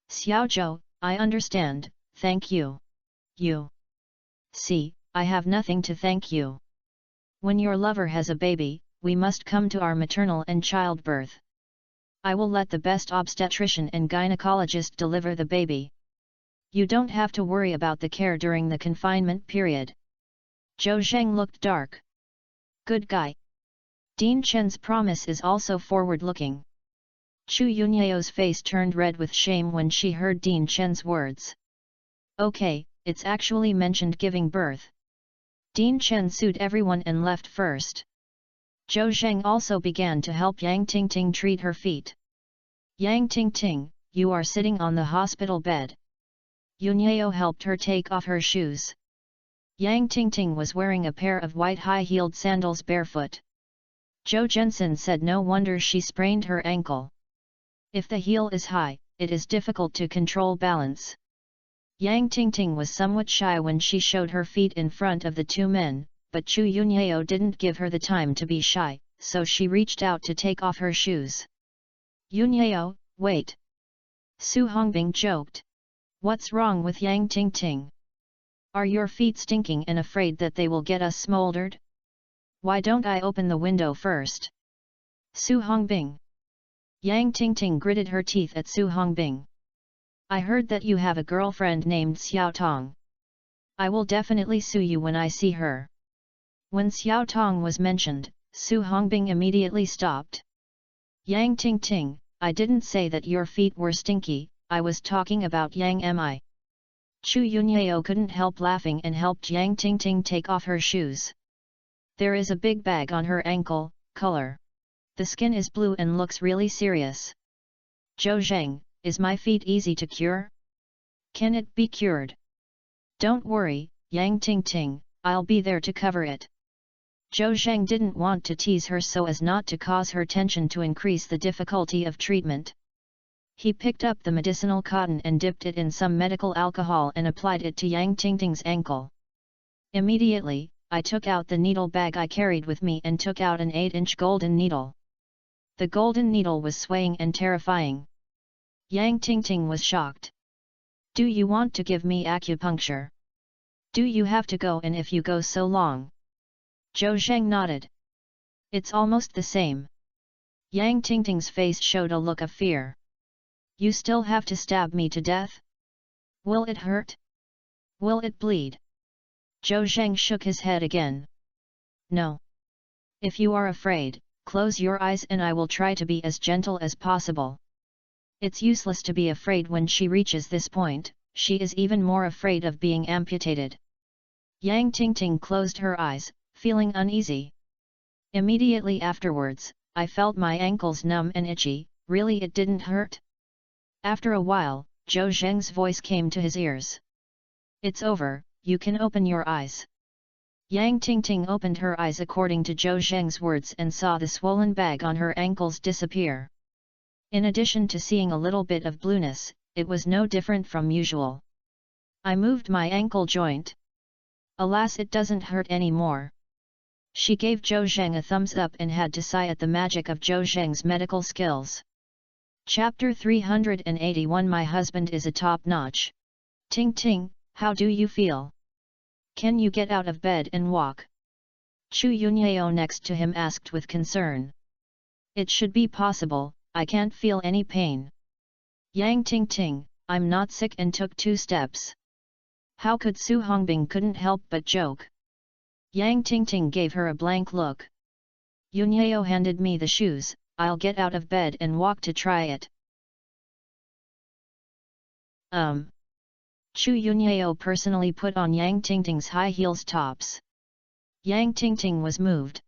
Xiaozhou, I understand, thank you. You. See, I have nothing to thank you. When your lover has a baby, we must come to our maternal and childbirth. I will let the best obstetrician and gynecologist deliver the baby. You don't have to worry about the care during the confinement period. Zhou Zheng looked dark. Good guy. Dean Chen's promise is also forward-looking. Chu Yunyao's face turned red with shame when she heard Dean Chen's words. Okay, it's actually mentioned giving birth. Dean Chen sued everyone and left first. Zhou Zheng also began to help Yang Tingting treat her feet. Yang Tingting, you are sitting on the hospital bed. Yunyao helped her take off her shoes. Yang Tingting was wearing a pair of white high-heeled sandals barefoot. Zhou Zhensen said no wonder she sprained her ankle. If the heel is high, it is difficult to control balance. Yang Tingting was somewhat shy when she showed her feet in front of the two men, but Chu Yunyao didn't give her the time to be shy, so she reached out to take off her shoes. Yunyao, wait! Su Hongbing joked. What's wrong with Yang Tingting? Are your feet stinking and afraid that they will get us smoldered? Why don't I open the window first? Su Hongbing. Yang Tingting gritted her teeth at Su Hongbing. I heard that you have a girlfriend named Xiao Tong. I will definitely sue you when I see her. When Xiao Tong was mentioned, Su Hongbing immediately stopped. Yang Tingting, I didn't say that your feet were stinky, I was talking about Yang Mi. Chu Yunyao couldn't help laughing and helped Yang Tingting take off her shoes. There is a big bag on her ankle, color. The skin is blue and looks really serious. Zhou Zheng, is my feet easy to cure? Can it be cured? Don't worry, Yang Tingting, I'll be there to cover it. Zhou Zheng didn't want to tease her so as not to cause her tension to increase the difficulty of treatment. He picked up the medicinal cotton and dipped it in some medical alcohol and applied it to Yang Tingting's ankle. Immediately, I took out the needle bag I carried with me and took out an 8-inch golden needle. The golden needle was swaying and terrifying. Yang Tingting was shocked. Do you want to give me acupuncture? Do you have to go, and if you go so long? Zhou Zheng nodded. It's almost the same. Yang Tingting's face showed a look of fear. You still have to stab me to death? Will it hurt? Will it bleed? Zhou Zheng shook his head again. No. If you are afraid, close your eyes and I will try to be as gentle as possible. It's useless to be afraid when she reaches this point, she is even more afraid of being amputated. Yang Tingting closed her eyes, feeling uneasy. Immediately afterwards, I felt my ankles numb and itchy. Really, it didn't hurt? After a while, Zhou Zheng's voice came to his ears. It's over, you can open your eyes. Yang Tingting opened her eyes according to Zhou Zheng's words and saw the swollen bag on her ankles disappear. In addition to seeing a little bit of blueness, it was no different from usual. I moved my ankle joint. Alas, it doesn't hurt anymore. She gave Zhou Zheng a thumbs up and had to sigh at the magic of Zhou Zheng's medical skills. Chapter 381 My husband is a top-notch. Ting Ting, how do you feel? Can you get out of bed and walk? Chu Yunyao next to him asked with concern. It should be possible, I can't feel any pain. Yang Tingting, I'm not sick, and took 2 steps. How could Su Hongbing couldn't help but joke. Yang Tingting gave her a blank look. Yunyao handed me the shoes, I'll get out of bed and walk to try it. Chu Yunyao personally put on Yang Tingting's high heels tops. Yang Tingting was moved.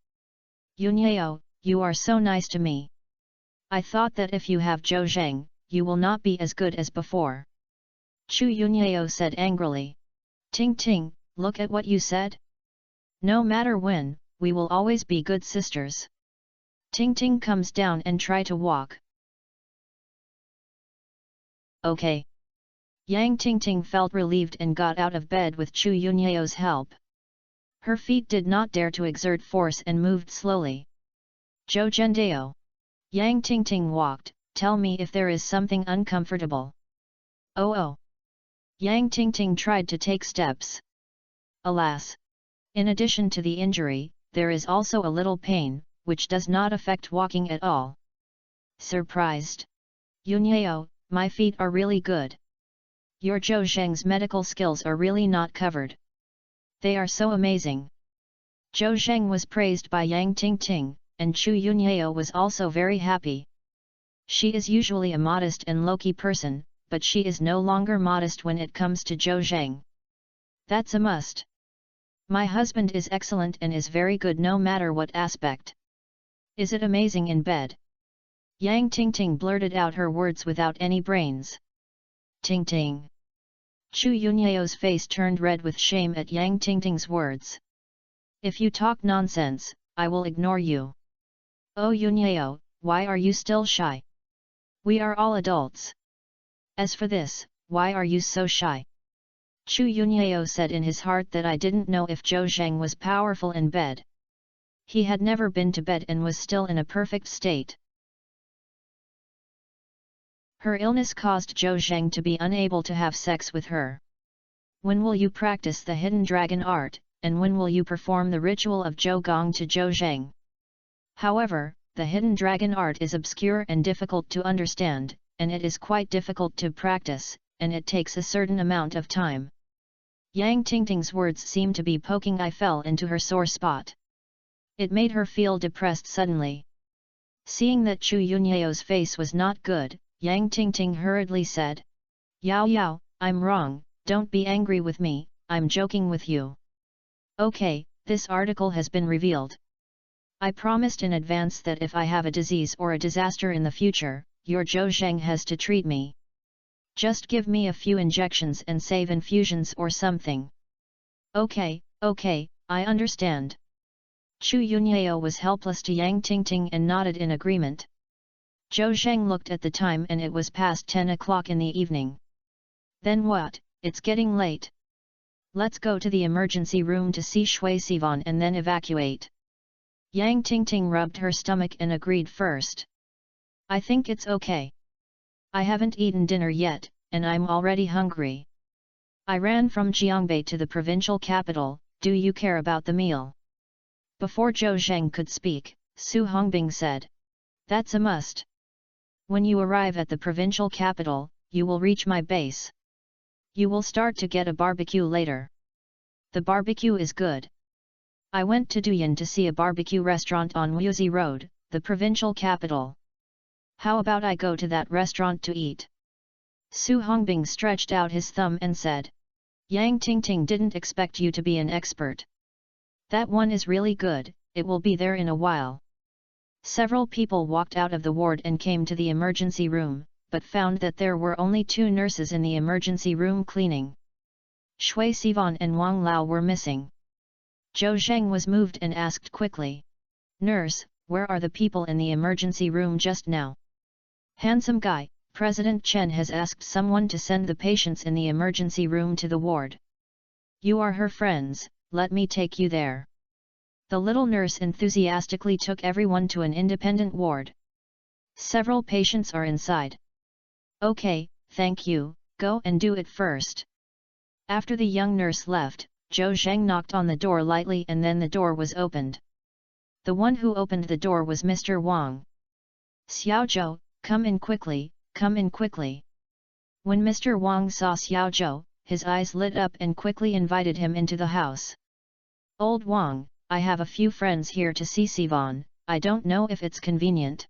Yunyao, you are so nice to me. I thought that if you have Zhou Zheng, you will not be as good as before. Chu Yunyao said angrily. Ting Ting, look at what you said. No matter when, we will always be good sisters. Ting Ting comes down and try to walk. Okay. Yang Tingting felt relieved and got out of bed with Chu Yunyao's help. Her feet did not dare to exert force and moved slowly. Zhou Zhendao. Yang Tingting walked, tell me if there is something uncomfortable. Oh. Yang Tingting tried to take steps. Alas! In addition to the injury, there is also a little pain, which does not affect walking at all. Surprised. Yunyao, my feet are really good. Your Zhou Zheng's medical skills are really not covered. They are so amazing. Zhou Zheng was praised by Yang Tingting, and Chu Yunyao was also very happy. She is usually a modest and low-key person, but she is no longer modest when it comes to Zhou Zheng. That's a must. My husband is excellent and is very good no matter what aspect. Is it amazing in bed? Yang Tingting blurted out her words without any brains. Ting Ting. Chu Yunyao's face turned red with shame at Yang Tingting's words. If you talk nonsense, I will ignore you. Oh Yunyao, why are you still shy? We are all adults. As for this, why are you so shy? Chu Yunyao said in his heart that I didn't know if Zhou Zheng was powerful in bed. He had never been to bed and was still in a perfect state. Her illness caused Zhou Zheng to be unable to have sex with her. When will you practice the hidden dragon art, and when will you perform the ritual of Zhou Gong to Zhou Zheng? However, the hidden dragon art is obscure and difficult to understand, and it is quite difficult to practice, and it takes a certain amount of time. Yang Tingting's words seemed to be poking I fell into her sore spot. It made her feel depressed suddenly. Seeing that Chu Yunyao's face was not good, Yang Tingting hurriedly said. Yao, I'm wrong, don't be angry with me, I'm joking with you. Okay, this article has been revealed. I promised in advance that if I have a disease or a disaster in the future, your Zhou Zheng has to treat me. Just give me a few injections and save infusions or something. Okay, I understand. Chu Yunyao was helpless to Yang Tingting and nodded in agreement. Zhou Zheng looked at the time and it was past 10 o'clock in the evening. Then what, it's getting late. Let's go to the emergency room to see Shui Sivan and then evacuate. Yang Tingting rubbed her stomach and agreed first. I think it's okay. I haven't eaten dinner yet, and I'm already hungry. I ran from Jiangbei to the provincial capital, do you care about the meal? Before Zhou Zheng could speak, Su Hongbing said. That's a must. When you arrive at the provincial capital, you will reach my base. You will start to get a barbecue later. The barbecue is good. I went to Duyan to see a barbecue restaurant on Wuzi Road, the provincial capital. How about I go to that restaurant to eat? Su Hongbing stretched out his thumb and said. Yang Tingting didn't expect you to be an expert. That one is really good, it will be there in a while. Several people walked out of the ward and came to the emergency room, but found that there were only 2 nurses in the emergency room cleaning. Shui Sivan and Wang Lao were missing. Zhou Zheng was moved and asked quickly. Nurse, where are the people in the emergency room just now? Handsome guy, President Chen has asked someone to send the patients in the emergency room to the ward. You are her friends, let me take you there. The little nurse enthusiastically took everyone to an independent ward. Several patients are inside. Okay, thank you, go and do it first. After the young nurse left, Zhou Zheng knocked on the door lightly and then the door was opened. The one who opened the door was Mr. Wang. Xiao Zhou, come in quickly, come in quickly. When Mr. Wang saw Xiao Zhou, his eyes lit up and quickly invited him into the house. Old Wang, I have a few friends here to see Sivan, I don't know if it's convenient.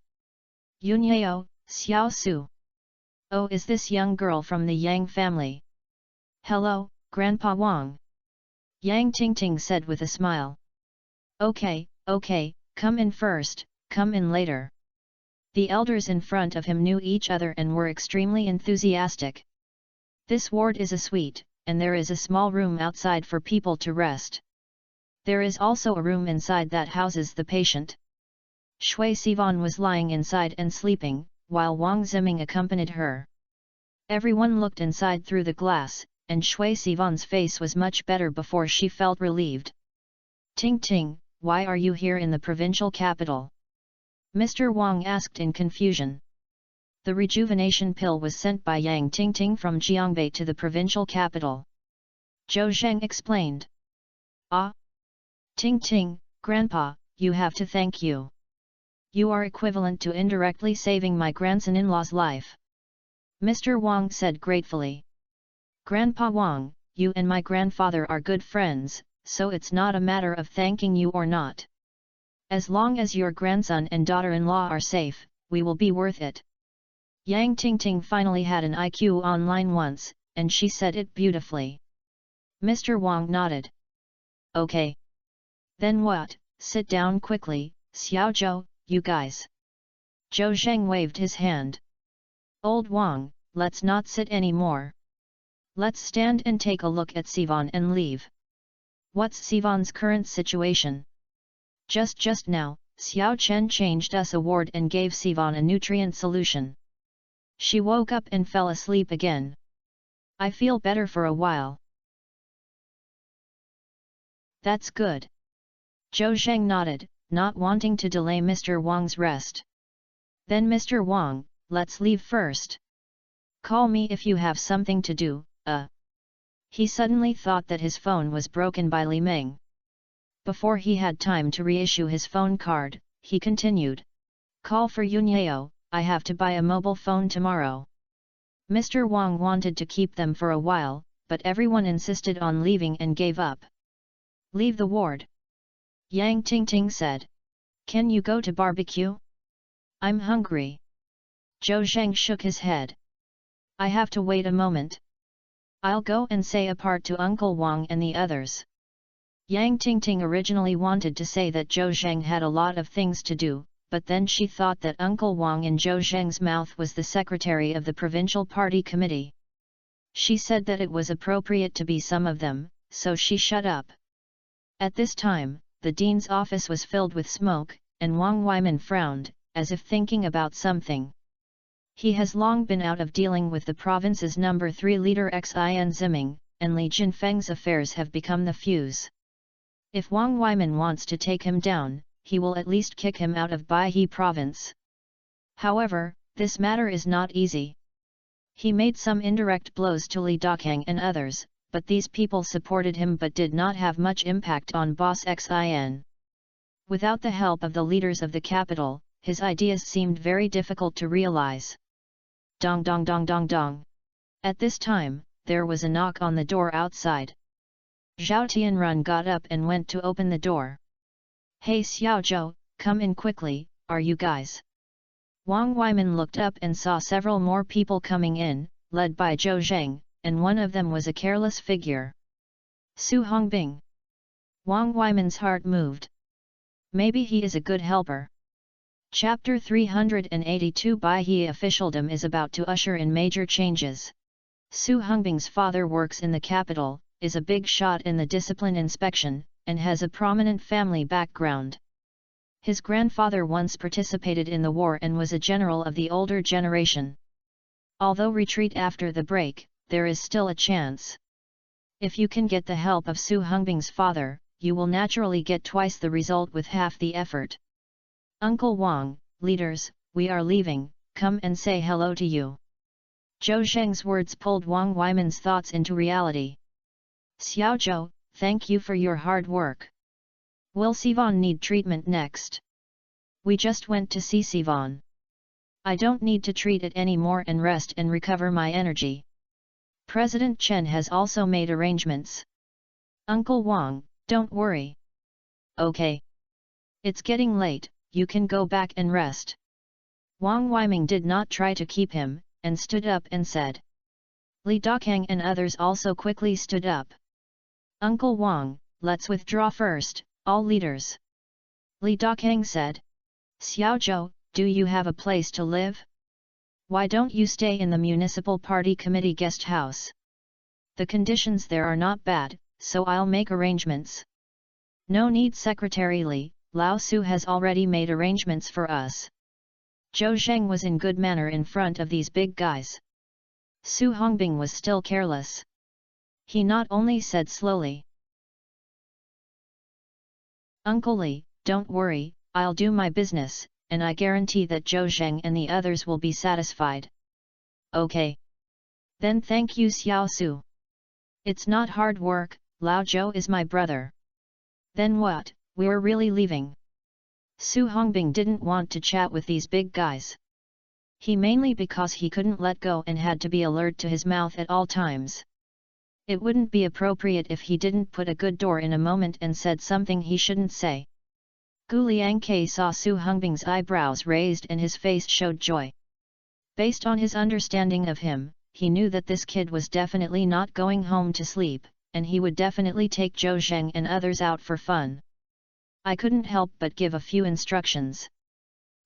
Yunyao, Xiao Su. Oh, is this young girl from the Yang family? Hello, Grandpa Wang. Yang Tingting said with a smile. Okay, come in first, come in later. The elders in front of him knew each other and were extremely enthusiastic. This ward is a suite, and there is a small room outside for people to rest. There is also a room inside that houses the patient. Shui Sivan was lying inside and sleeping, while Wang Ziming accompanied her. Everyone looked inside through the glass, and Shui Sivan's face was much better before she felt relieved. Ting Ting, why are you here in the provincial capital? Mr. Wang asked in confusion. The rejuvenation pill was sent by Yang Tingting from Jiangbei to the provincial capital. Zhou Zheng explained. Ah! Ting Ting, Grandpa, you have to thank you. You are equivalent to indirectly saving my grandson-in-law's life. Mr. Wang said gratefully. Grandpa Wang, you and my grandfather are good friends, so it's not a matter of thanking you or not. As long as your grandson and daughter-in-law are safe, we will be worth it. Yang Tingting finally had an IQ online once, and she said it beautifully. Mr. Wang nodded. Okay. Then what, sit down quickly, Xiao Zhou, you guys. Zhou Zheng waved his hand. Old Wang, let's not sit anymore. Let's stand and take a look at Sivan and leave. What's Sivan's current situation? Just now, Xiao Chen changed us a ward and gave Sivan a nutrient solution. She woke up and fell asleep again. I feel better for a while. That's good. Zhou Zheng nodded, not wanting to delay Mr. Wang's rest. Then Mr. Wang, let's leave first. Call me if you have something to do, He suddenly thought that his phone was broken by Li Meng. Before he had time to reissue his phone card, he continued. Call for Yunyao, I have to buy a mobile phone tomorrow. Mr. Wang wanted to keep them for a while, but everyone insisted on leaving and gave up. Leave the ward. Yang Tingting said. Can you go to barbecue? I'm hungry. Zhou Zheng shook his head. I have to wait a moment. I'll go and say a part to Uncle Wang and the others. Yang Tingting originally wanted to say that Zhou Zheng had a lot of things to do, but then she thought that Uncle Wang in Zhou Zheng's mouth was the secretary of the provincial party committee. She said that it was appropriate to be some of them, so she shut up. At this time, the dean's office was filled with smoke, and Wang Weiman frowned, as if thinking about something. He has long been out of dealing with the province's number 3 leader Xin Ziming, and Li Jinfeng's affairs have become the fuse. If Wang Weiman wants to take him down, he will at least kick him out of Baihe province. However, this matter is not easy. He made some indirect blows to Li Daqiang and others, but these people supported him but did not have much impact on Boss Xin. Without the help of the leaders of the capital, his ideas seemed very difficult to realize. Dong dong dong dong dong. At this time, there was a knock on the door outside. Zhao Tianrun got up and went to open the door. Hey Xiaozhou, come in quickly, are you guys? Wang Weimin looked up and saw several more people coming in, led by Zhou Zheng, and one of them was a careless figure. Su Hongbing. Wang Weimin's heart moved. Maybe he is a good helper. Chapter 382 Bai He officialdom is about to usher in major changes. Su Hongbing's father works in the capital, is a big shot in the discipline inspection, and has a prominent family background. His grandfather once participated in the war and was a general of the older generation. Although retreat after the break, there is still a chance. If you can get the help of Su Hongbing's father, you will naturally get twice the result with half the effort. Uncle Wang, leaders, we are leaving, come and say hello to you. Zhou Zheng's words pulled Wang Weimin's thoughts into reality. Xiaozhou, thank you for your hard work. Will Sivan need treatment next? We just went to see Sivan. I don't need to treat it anymore and rest and recover my energy. President Chen has also made arrangements. Uncle Wang, don't worry. Okay. It's getting late, you can go back and rest. Wang Weiming did not try to keep him, and stood up and said. Li Daqiang and others also quickly stood up. Uncle Wang, let's withdraw first, all leaders. Li Daqiang said. Xiaozhou, do you have a place to live? Why don't you stay in the municipal party committee guest house? The conditions there are not bad, so I'll make arrangements. No need Secretary Li, Lao Su has already made arrangements for us. Zhou Zheng was in good manner in front of these big guys. Su Hongbing was still careless. He not only said slowly. Uncle Li, don't worry, I'll do my business, and I guarantee that Zhou Zheng and the others will be satisfied. Okay. Then thank you Xiao Su. It's not hard work, Lao Zhou is my brother. Then what, we're really leaving? Su Hongbing didn't want to chat with these big guys. He mainly because he couldn't let go and had to be alert to his mouth at all times. It wouldn't be appropriate if he didn't put a good door in a moment and said something he shouldn't say. Gu Liangke saw Su Hongbing's eyebrows raised and his face showed joy. Based on his understanding of him, he knew that this kid was definitely not going home to sleep, and he would definitely take Zhou Zheng and others out for fun. I couldn't help but give a few instructions.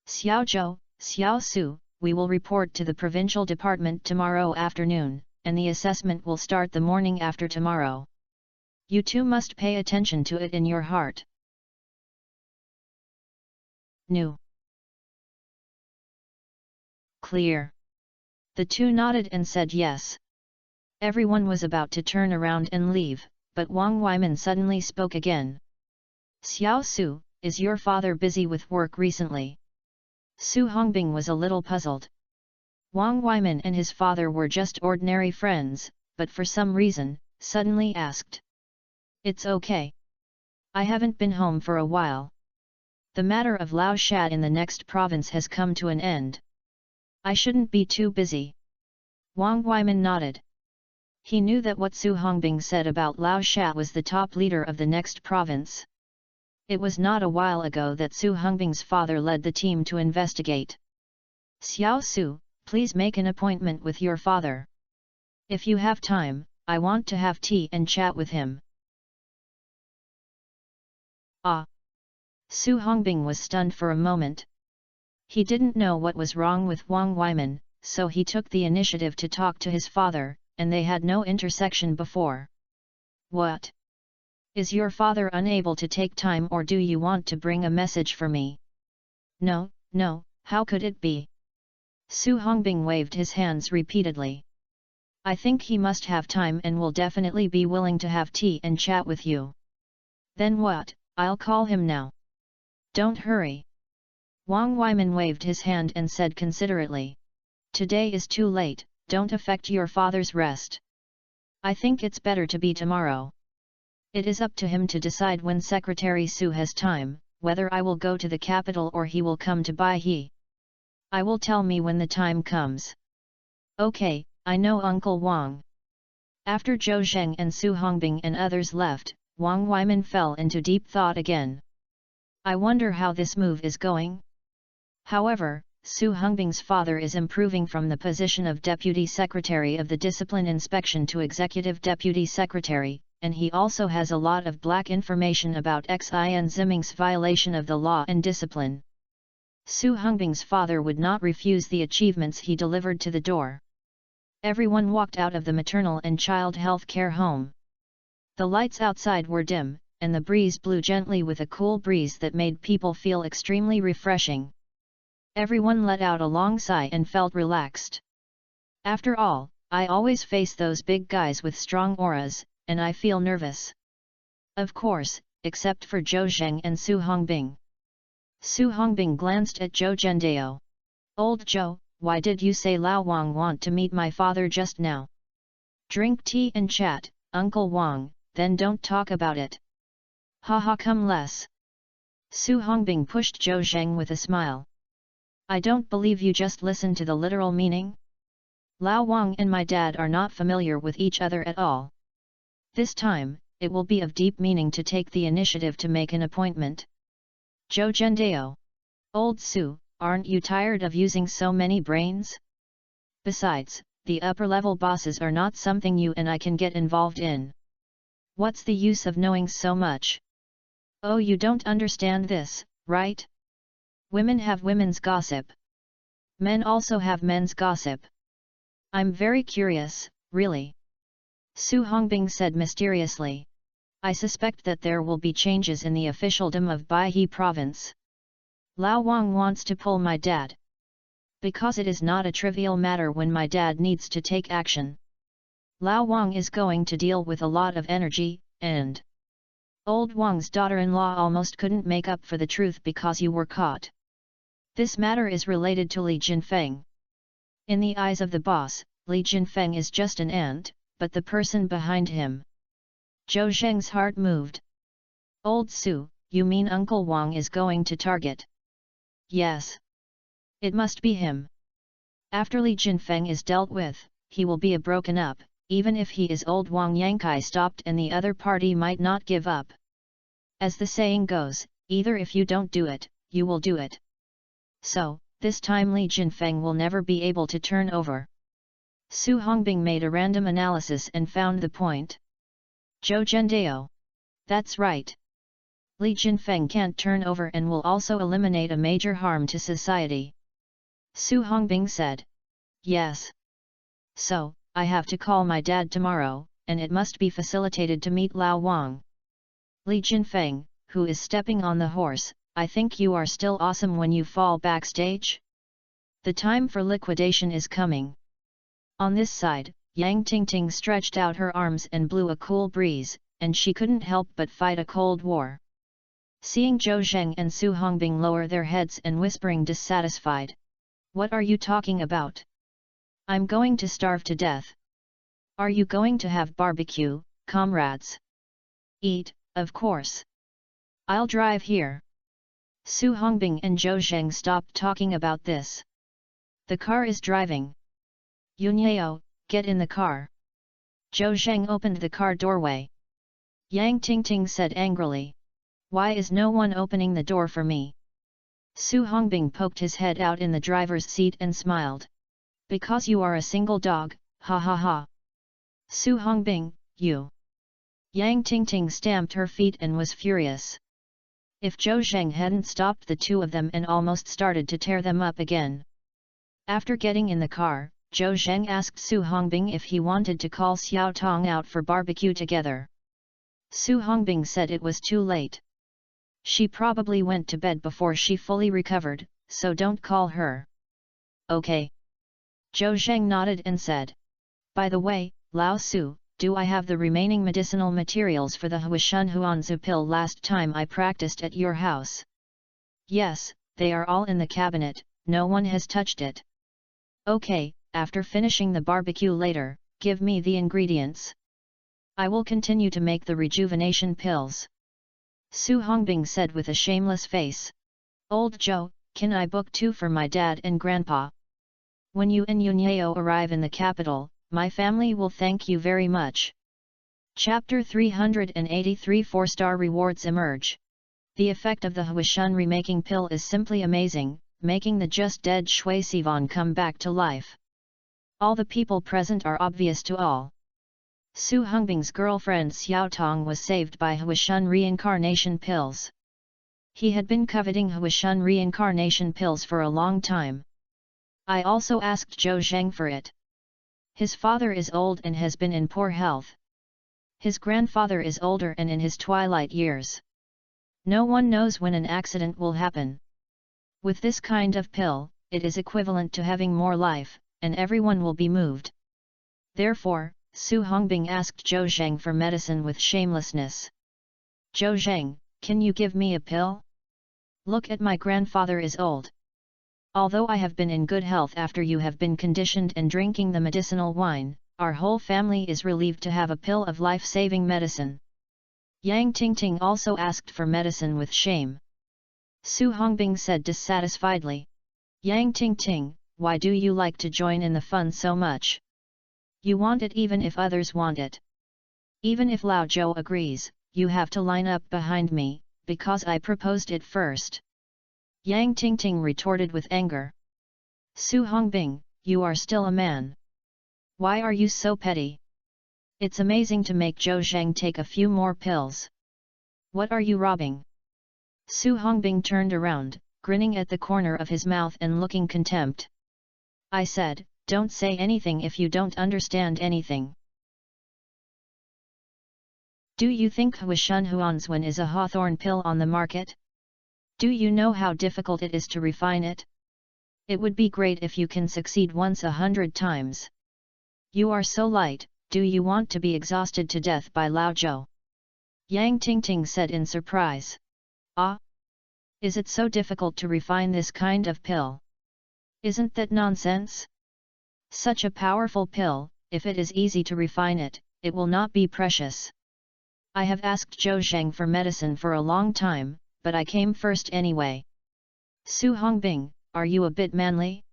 Xiaozhou, Xiao Su, we will report to the provincial department tomorrow afternoon, and the assessment will start the morning after tomorrow. You too must pay attention to it in your heart. Nu. Clear. The two nodded and said yes. Everyone was about to turn around and leave, but Wang Weimin suddenly spoke again. Xiao Su, is your father busy with work recently? Su Hongbing was a little puzzled. Wang Weimin and his father were just ordinary friends, but for some reason, suddenly asked. It's okay. I haven't been home for a while. The matter of Lao Shat in the next province has come to an end. I shouldn't be too busy. Wang Weimin nodded. He knew that what Su Hongbing said about Lao Shat was the top leader of the next province. It was not a while ago that Su Hongbing's father led the team to investigate. Xiao Su, please make an appointment with your father. If you have time, I want to have tea and chat with him. Ah! Su Hongbing was stunned for a moment. He didn't know what was wrong with Wang Weimin, so he took the initiative to talk to his father, and they had no intersection before. What? Is your father unable to take time or do you want to bring a message for me? No, no, how could it be? Su Hongbing waved his hands repeatedly. I think he must have time and will definitely be willing to have tea and chat with you. Then what, I'll call him now. Don't hurry. Wang Weimin waved his hand and said considerately. Today is too late, don't affect your father's rest. I think it's better to be tomorrow. It is up to him to decide when Secretary Su has time, whether I will go to the capital or he will come to Baihe. I will tell me when the time comes. Okay, I know Uncle Wang. After Zhou Zheng and Su Hongbing and others left, Wang Weiman fell into deep thought again. I wonder how this move is going? However, Su Hongbing's father is improving from the position of Deputy Secretary of the Discipline Inspection to Executive Deputy Secretary, and he also has a lot of black information about Xin Ziming's violation of the law and discipline. Su Hongbing's father would not refuse the achievements he delivered to the door. Everyone walked out of the maternal and child health care home. The lights outside were dim, and the breeze blew gently with a cool breeze that made people feel extremely refreshing. Everyone let out a long sigh and felt relaxed. After all, I always face those big guys with strong auras, and I feel nervous. Of course, except for Zhou Zheng and Su Hongbing. Su Hongbing glanced at Zhou Zhendao. Old Zhou, why did you say Lao Wang want to meet my father just now? Drink tea and chat, Uncle Wang, then don't talk about it. Haha, come less. Su Hongbing pushed Zhou Zheng with a smile. I don't believe you just listened to the literal meaning. Lao Wang and my dad are not familiar with each other at all. This time, it will be of deep meaning to take the initiative to make an appointment. Zhou Zhendao. Old Su, aren't you tired of using so many brains? Besides, the upper-level bosses are not something you and I can get involved in. What's the use of knowing so much? Oh, you don't understand this, right? Women have women's gossip. Men also have men's gossip. I'm very curious, really. Su Hongbing said mysteriously. I suspect that there will be changes in the officialdom of Baihe province. Lao Wang wants to pull my dad. Because it is not a trivial matter when my dad needs to take action. Lao Wang is going to deal with a lot of energy, and old Wang's daughter-in-law almost couldn't make up for the truth because you were caught. This matter is related to Li Jinfeng. In the eyes of the boss, Li Jinfeng is just an ant, but the person behind him. Zhou Zheng's heart moved. Old Su, you mean Uncle Wang is going to target? Yes. It must be him. After Li Jinfeng is dealt with, he will be broken up, even if he is old Wang Yankai stopped and the other party might not give up. As the saying goes, either if you don't do it, you will do it. So, this time Li Jinfeng will never be able to turn over. Su Hongbing made a random analysis and found the point. Zhou Zhendao. That's right. Li Jinfeng can't turn over and will also eliminate a major harm to society. Su Hongbing said. Yes. So, I have to call my dad tomorrow, and it must be facilitated to meet Lao Wang. Li Jinfeng, who is stepping on the horse, I think you are still awesome when you fall backstage? The time for liquidation is coming. On this side, Yang Tingting stretched out her arms and blew a cool breeze, and she couldn't help but fight a cold war. Seeing Zhou Zheng and Su Hongbing lower their heads and whispering dissatisfied. What are you talking about? I'm going to starve to death. Are you going to have barbecue, comrades? Eat, of course. I'll drive here. Su Hongbing and Zhou Zheng stopped talking about this. The car is driving. Yunyao, get in the car. Zhou Zheng opened the car doorway. Yang Tingting said angrily. Why is no one opening the door for me? Su Hongbing poked his head out in the driver's seat and smiled. Because you are a single dog, ha ha ha. Su Hongbing, you. Yang Tingting stamped her feet and was furious. If Zhou Zheng hadn't stopped the two of them and almost started to tear them up again. After getting in the car, Zhou Zheng asked Su Hongbing if he wanted to call Xiao Tong out for barbecue together. Su Hongbing said it was too late. She probably went to bed before she fully recovered, so don't call her. Okay. Zhou Zheng nodded and said. By the way, Lao Su, do I have the remaining medicinal materials for the Huishun Huanzi pill last time I practiced at your house? Yes, they are all in the cabinet, no one has touched it. Okay, after finishing the barbecue later, give me the ingredients. I will continue to make the rejuvenation pills. Su Hongbing said with a shameless face. Old Joe, can I book 2 for my dad and grandpa? When you and Yunhao arrive in the capital, my family will thank you very much. Chapter 383 4-star rewards emerge. The effect of the Huishan remaking pill is simply amazing, making the just dead Shui Sivan come back to life. All the people present are obvious to all. Su Hongbing's girlfriend Xiao Tong was saved by Huishan reincarnation pills. He had been coveting Huishan reincarnation pills for a long time. I also asked Zhou Zheng for it. His father is old and has been in poor health. His grandfather is older and in his twilight years. No one knows when an accident will happen. With this kind of pill, it is equivalent to having more life, and everyone will be moved. Therefore, Su Hongbing asked Zhou Zheng for medicine with shamelessness. Zhou Zheng, can you give me a pill? Look at my grandfather is old. Although I have been in good health after you have been conditioned and drinking the medicinal wine, our whole family is relieved to have a pill of life-saving medicine. Yang Tingting also asked for medicine with shame. Su Hongbing said dissatisfiedly. Yang Tingting, why do you like to join in the fun so much? You want it even if others want it. Even if Lao Zhou agrees, you have to line up behind me, because I proposed it first. Yang Tingting retorted with anger. Su Hongbing, you are still a man. Why are you so petty? It's amazing to make Zhou Zheng take a few more pills. What are you robbing? Su Hongbing turned around, grinning at the corner of his mouth and looking contempt. I said, don't say anything if you don't understand anything. Do you think Huishan Huanzwen is a hawthorn pill on the market? Do you know how difficult it is to refine it? It would be great if you can succeed once 100 times. You are so light, do you want to be exhausted to death by Lao Zhou? Yang Tingting said in surprise. Ah? Is it so difficult to refine this kind of pill? Isn't that nonsense? Such a powerful pill, if it is easy to refine it, it will not be precious. I have asked Zhou Zheng for medicine for a long time, but I came first anyway. Su Hongbing, are you a bit manly?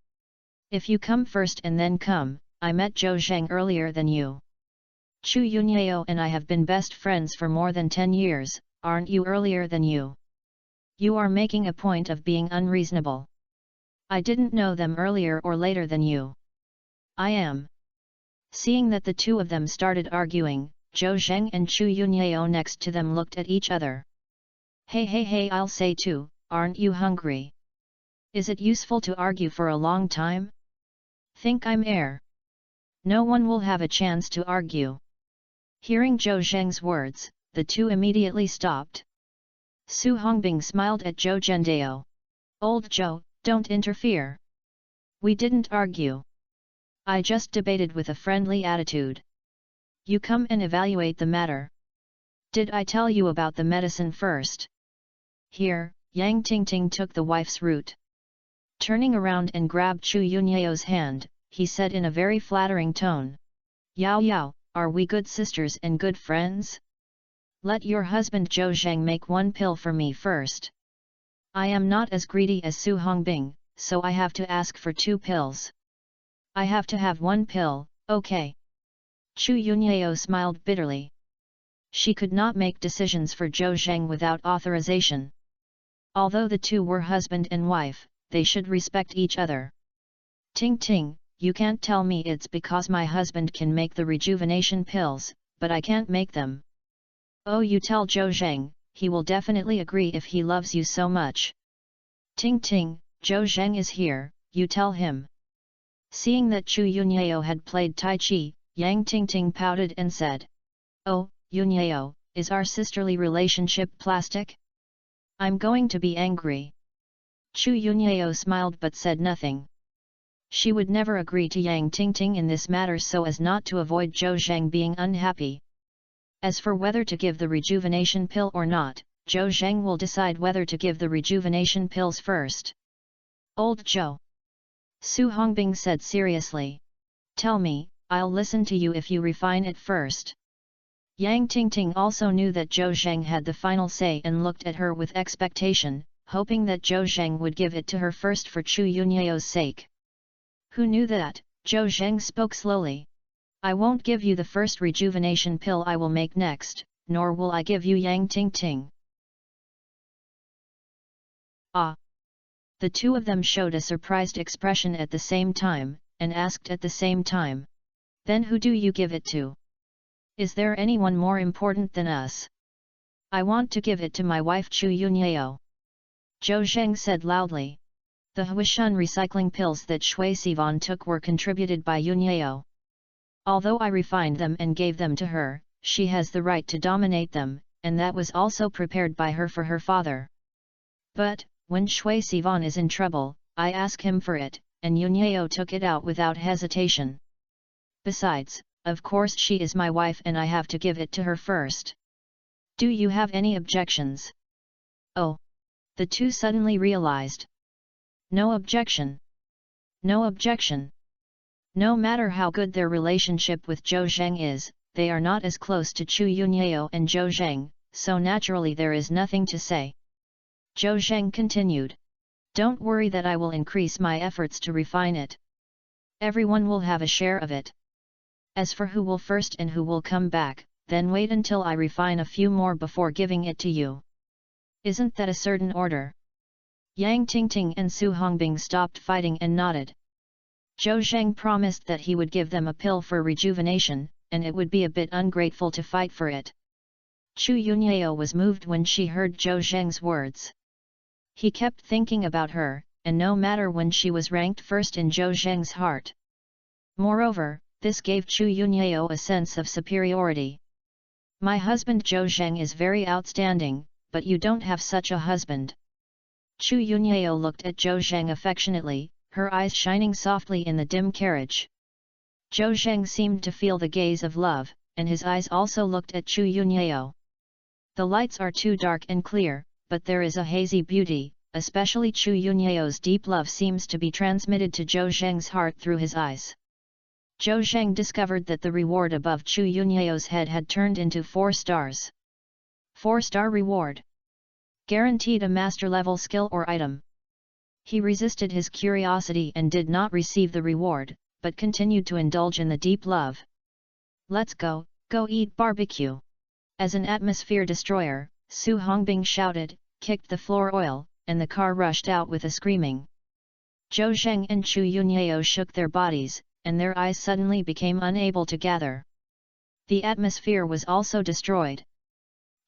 If you come first and then come, I met Zhou Zheng earlier than you. Chu Yunhao and I have been best friends for more than 10 years, aren't you earlier than you? You are making a point of being unreasonable. I didn't know them earlier or later than you. I am. Seeing that the two of them started arguing, Zhou Zheng and Chu Yunhao next to them looked at each other. Hey, I'll say too, aren't you hungry? Is it useful to argue for a long time? Think I'm air. No one will have a chance to argue. Hearing Zhou Zheng's words, the two immediately stopped. Su Hongbing smiled at Zhou Zhendao. Old Zhou, don't interfere. We didn't argue. I just debated with a friendly attitude. You come and evaluate the matter. Did I tell you about the medicine first? Here, Yang Tingting took the wife's route. Turning around and grabbed Chu Yunyao's hand, he said in a very flattering tone. Yao, are we good sisters and good friends? Let your husband Zhou Zheng make 1 pill for me first. I am not as greedy as Su Hongbing, so I have to ask for 2 pills. I have to have 1 pill, okay. Chu Yunhao smiled bitterly. She could not make decisions for Zhou Zheng without authorization. Although the two were husband and wife, they should respect each other. Ting, you can't tell me it's because my husband can make the rejuvenation pills, but I can't make them. Oh, you tell Zhou Zheng, he will definitely agree if he loves you so much. Ting, Zhou Zheng is here, you tell him. Seeing that Chu Yunhao had played Tai Chi, Yang Tingting pouted and said. Oh, Yunhao, is our sisterly relationship plastic? I'm going to be angry. Chu Yunhao smiled but said nothing. She would never agree to Yang Tingting in this matter so as not to avoid Zhou Zheng being unhappy. As for whether to give the rejuvenation pill or not, Zhou Zheng will decide whether to give the rejuvenation pills first. Old Zhou. Su Hongbing said seriously. Tell me, I'll listen to you if you refine it first. Yang Tingting also knew that Zhou Zheng had the final say and looked at her with expectation, hoping that Zhou Zheng would give it to her first for Chu Yunyao's sake. Who knew that? Zhou Zheng spoke slowly. I won't give you the first rejuvenation pill I will make next, nor will I give you Yang Tingting. Ah! The two of them showed a surprised expression at the same time, and asked at the same time. Then who do you give it to? Is there anyone more important than us? I want to give it to my wife Chu Yunyao. Zhou Zheng said loudly. The Huishun recycling pills that Shui Sivan took were contributed by Yunyao. Although I refined them and gave them to her, she has the right to dominate them, and that was also prepared by her for her father. But, when Shui Sivan is in trouble, I ask him for it, and Yunyao took it out without hesitation. Besides, of course she is my wife and I have to give it to her first. Do you have any objections? Oh! The two suddenly realized. No objection. No objection. No matter how good their relationship with Zhou Zheng is, they are not as close to Chu Yunyao and Zhou Zheng, so naturally there is nothing to say. Zhou Zheng continued. Don't worry that I will increase my efforts to refine it. Everyone will have a share of it. As for who will first and who will come back, then wait until I refine a few more before giving it to you. Isn't that a certain order? Yang Tingting and Su Hongbing stopped fighting and nodded. Zhou Zheng promised that he would give them a pill for rejuvenation, and it would be a bit ungrateful to fight for it. Chu Yunyao was moved when she heard Zhou Zheng's words. He kept thinking about her, and no matter when she was ranked first in Zhou Zheng's heart. Moreover, this gave Chu Yunyao a sense of superiority. My husband Zhou Zheng is very outstanding, but you don't have such a husband. Chu Yunyao looked at Zhou Zheng affectionately, her eyes shining softly in the dim carriage. Zhou Zheng seemed to feel the gaze of love, and his eyes also looked at Chu Yunyao. The lights are too dark and clear, but there is a hazy beauty, especially Chu Yunyao's deep love seems to be transmitted to Zhou Zheng's heart through his eyes. Zhou Zheng discovered that the reward above Chu Yunyao's head had turned into 4 stars. 4-star reward. Guaranteed a master-level skill or item. He resisted his curiosity and did not receive the reward, but continued to indulge in the deep love. Let's go eat barbecue. As an atmosphere destroyer, Su Hongbing shouted, kicked the floor oil, and the car rushed out with a screaming. Zhou Zheng and Chu Yunyao shook their bodies, and their eyes suddenly became unable to gather. The atmosphere was also destroyed.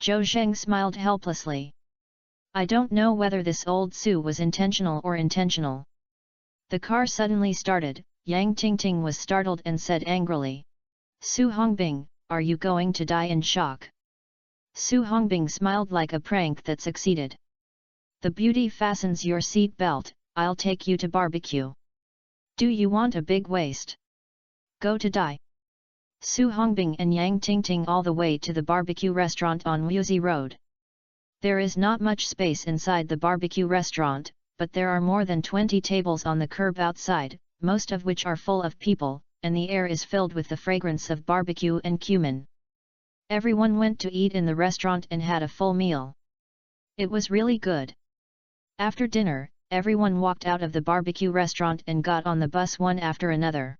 Zhou Zheng smiled helplessly. I don't know whether this old Su was intentional or intentional. The car suddenly started. Yang Tingting was startled and said angrily. Su Hongbing, are you going to die in shock? Su Hongbing smiled like a prank that succeeded. The beauty fastens your seat belt, I'll take you to barbecue. Do you want a big waist? Go to die. Su Hongbing and Yang Tingting all the way to the barbecue restaurant on Wuzi Road. There is not much space inside the barbecue restaurant, but there are more than 20 tables on the curb outside, most of which are full of people, and the air is filled with the fragrance of barbecue and cumin. Everyone went to eat in the restaurant and had a full meal. It was really good. After dinner, everyone walked out of the barbecue restaurant and got on the bus one after another.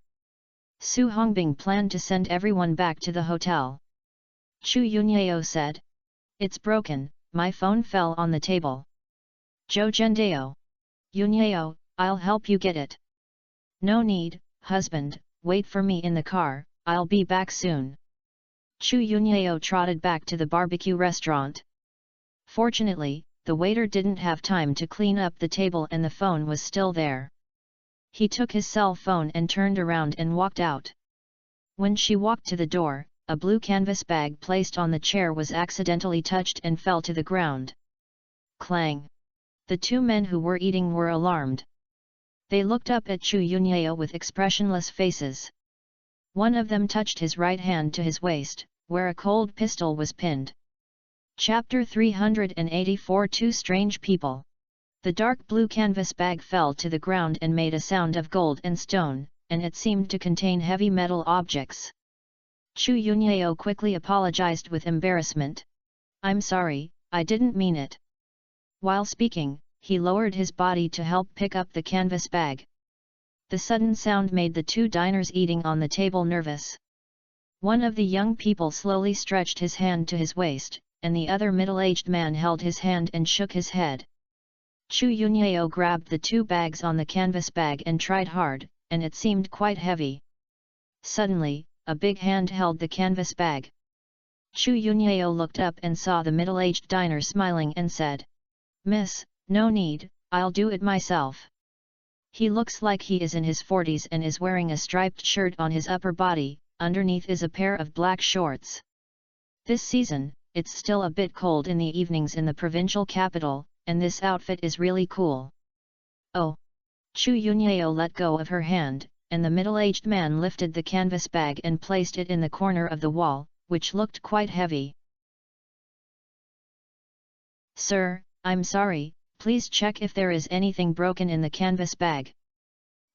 Su Hongbing planned to send everyone back to the hotel. Chu Yunyao said. It's broken, my phone fell on the table. Zhou Zhendao. Yunyao, I'll help you get it. No need, husband, wait for me in the car, I'll be back soon. Chu Yunyao trotted back to the barbecue restaurant. Fortunately, the waiter didn't have time to clean up the table and the phone was still there. He took his cell phone and turned around and walked out. When she walked to the door, a blue canvas bag placed on the chair was accidentally touched and fell to the ground. Clang! The two men who were eating were alarmed. They looked up at Chu Yunyao with expressionless faces. One of them touched his right hand to his waist, where a cold pistol was pinned. Chapter 384 Two Strange People. The dark blue canvas bag fell to the ground and made a sound of gold and stone, and it seemed to contain heavy metal objects. Chu Yunyeo quickly apologized with embarrassment. "I'm sorry, I didn't mean it." While speaking, he lowered his body to help pick up the canvas bag. The sudden sound made the two diners eating on the table nervous. One of the young people slowly stretched his hand to his waist, and the other middle-aged man held his hand and shook his head. Chu Yunyeo grabbed the two bags on the canvas bag and tried hard, and it seemed quite heavy. Suddenly, a big hand held the canvas bag. Chu Yunyeo looked up and saw the middle-aged diner smiling and said, "Miss, no need, I'll do it myself." He looks like he is in his 40s and is wearing a striped shirt on his upper body, underneath is a pair of black shorts. This season, it's still a bit cold in the evenings in the provincial capital, and this outfit is really cool. "Oh!" Chu Yunyeo let go of her hand, and the middle-aged man lifted the canvas bag and placed it in the corner of the wall, which looked quite heavy. "Sir, I'm sorry, please check if there is anything broken in the canvas bag.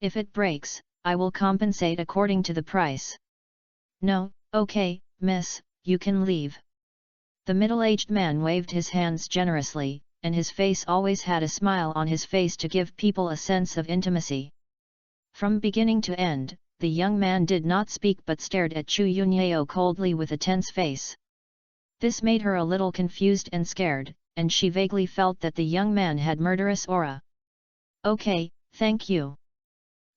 If it breaks, I will compensate according to the price." "No, okay, miss, you can leave." The middle-aged man waved his hands generously, and his face always had a smile on his face to give people a sense of intimacy. From beginning to end, the young man did not speak but stared at Chu Yunyeo coldly with a tense face. This made her a little confused and scared, and she vaguely felt that the young man had murderous aura. "Okay, thank you."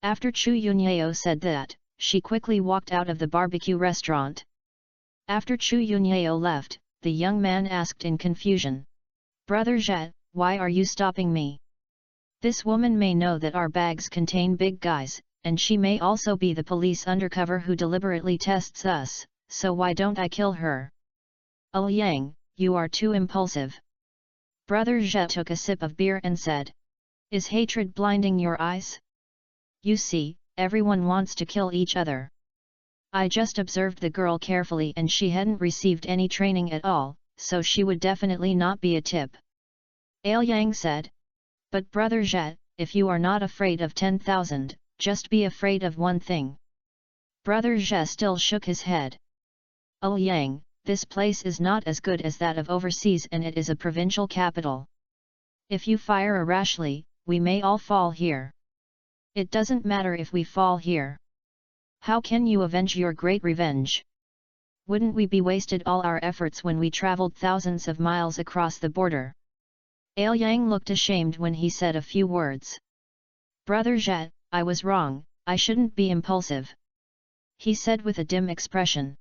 After Chu Yunyeo said that, she quickly walked out of the barbecue restaurant. After Chu Yunyeo left, the young man asked in confusion, "Brother Jet, why are you stopping me? This woman may know that our bags contain big guys, and she may also be the police undercover who deliberately tests us, so why don't I kill her?" "Oh Yang, you are too impulsive." Brother Jet took a sip of beer and said, "Is hatred blinding your eyes? You see, everyone wants to kill each other. I just observed the girl carefully and she hadn't received any training at all, so she would definitely not be a tip." Ale Yang said. "But Brother Jet, if you are not afraid of 10,000, just be afraid of one thing." Brother Jet still shook his head. "Oh Yang, this place is not as good as that of overseas and it is a provincial capital. If you fire rashly, we may all fall here. It doesn't matter if we fall here. How can you avenge your great revenge? Wouldn't we be wasted all our efforts when we traveled thousands of miles across the border?" Ale Yang looked ashamed when he said a few words. "Brother Jet, I was wrong, I shouldn't be impulsive," he said with a dim expression.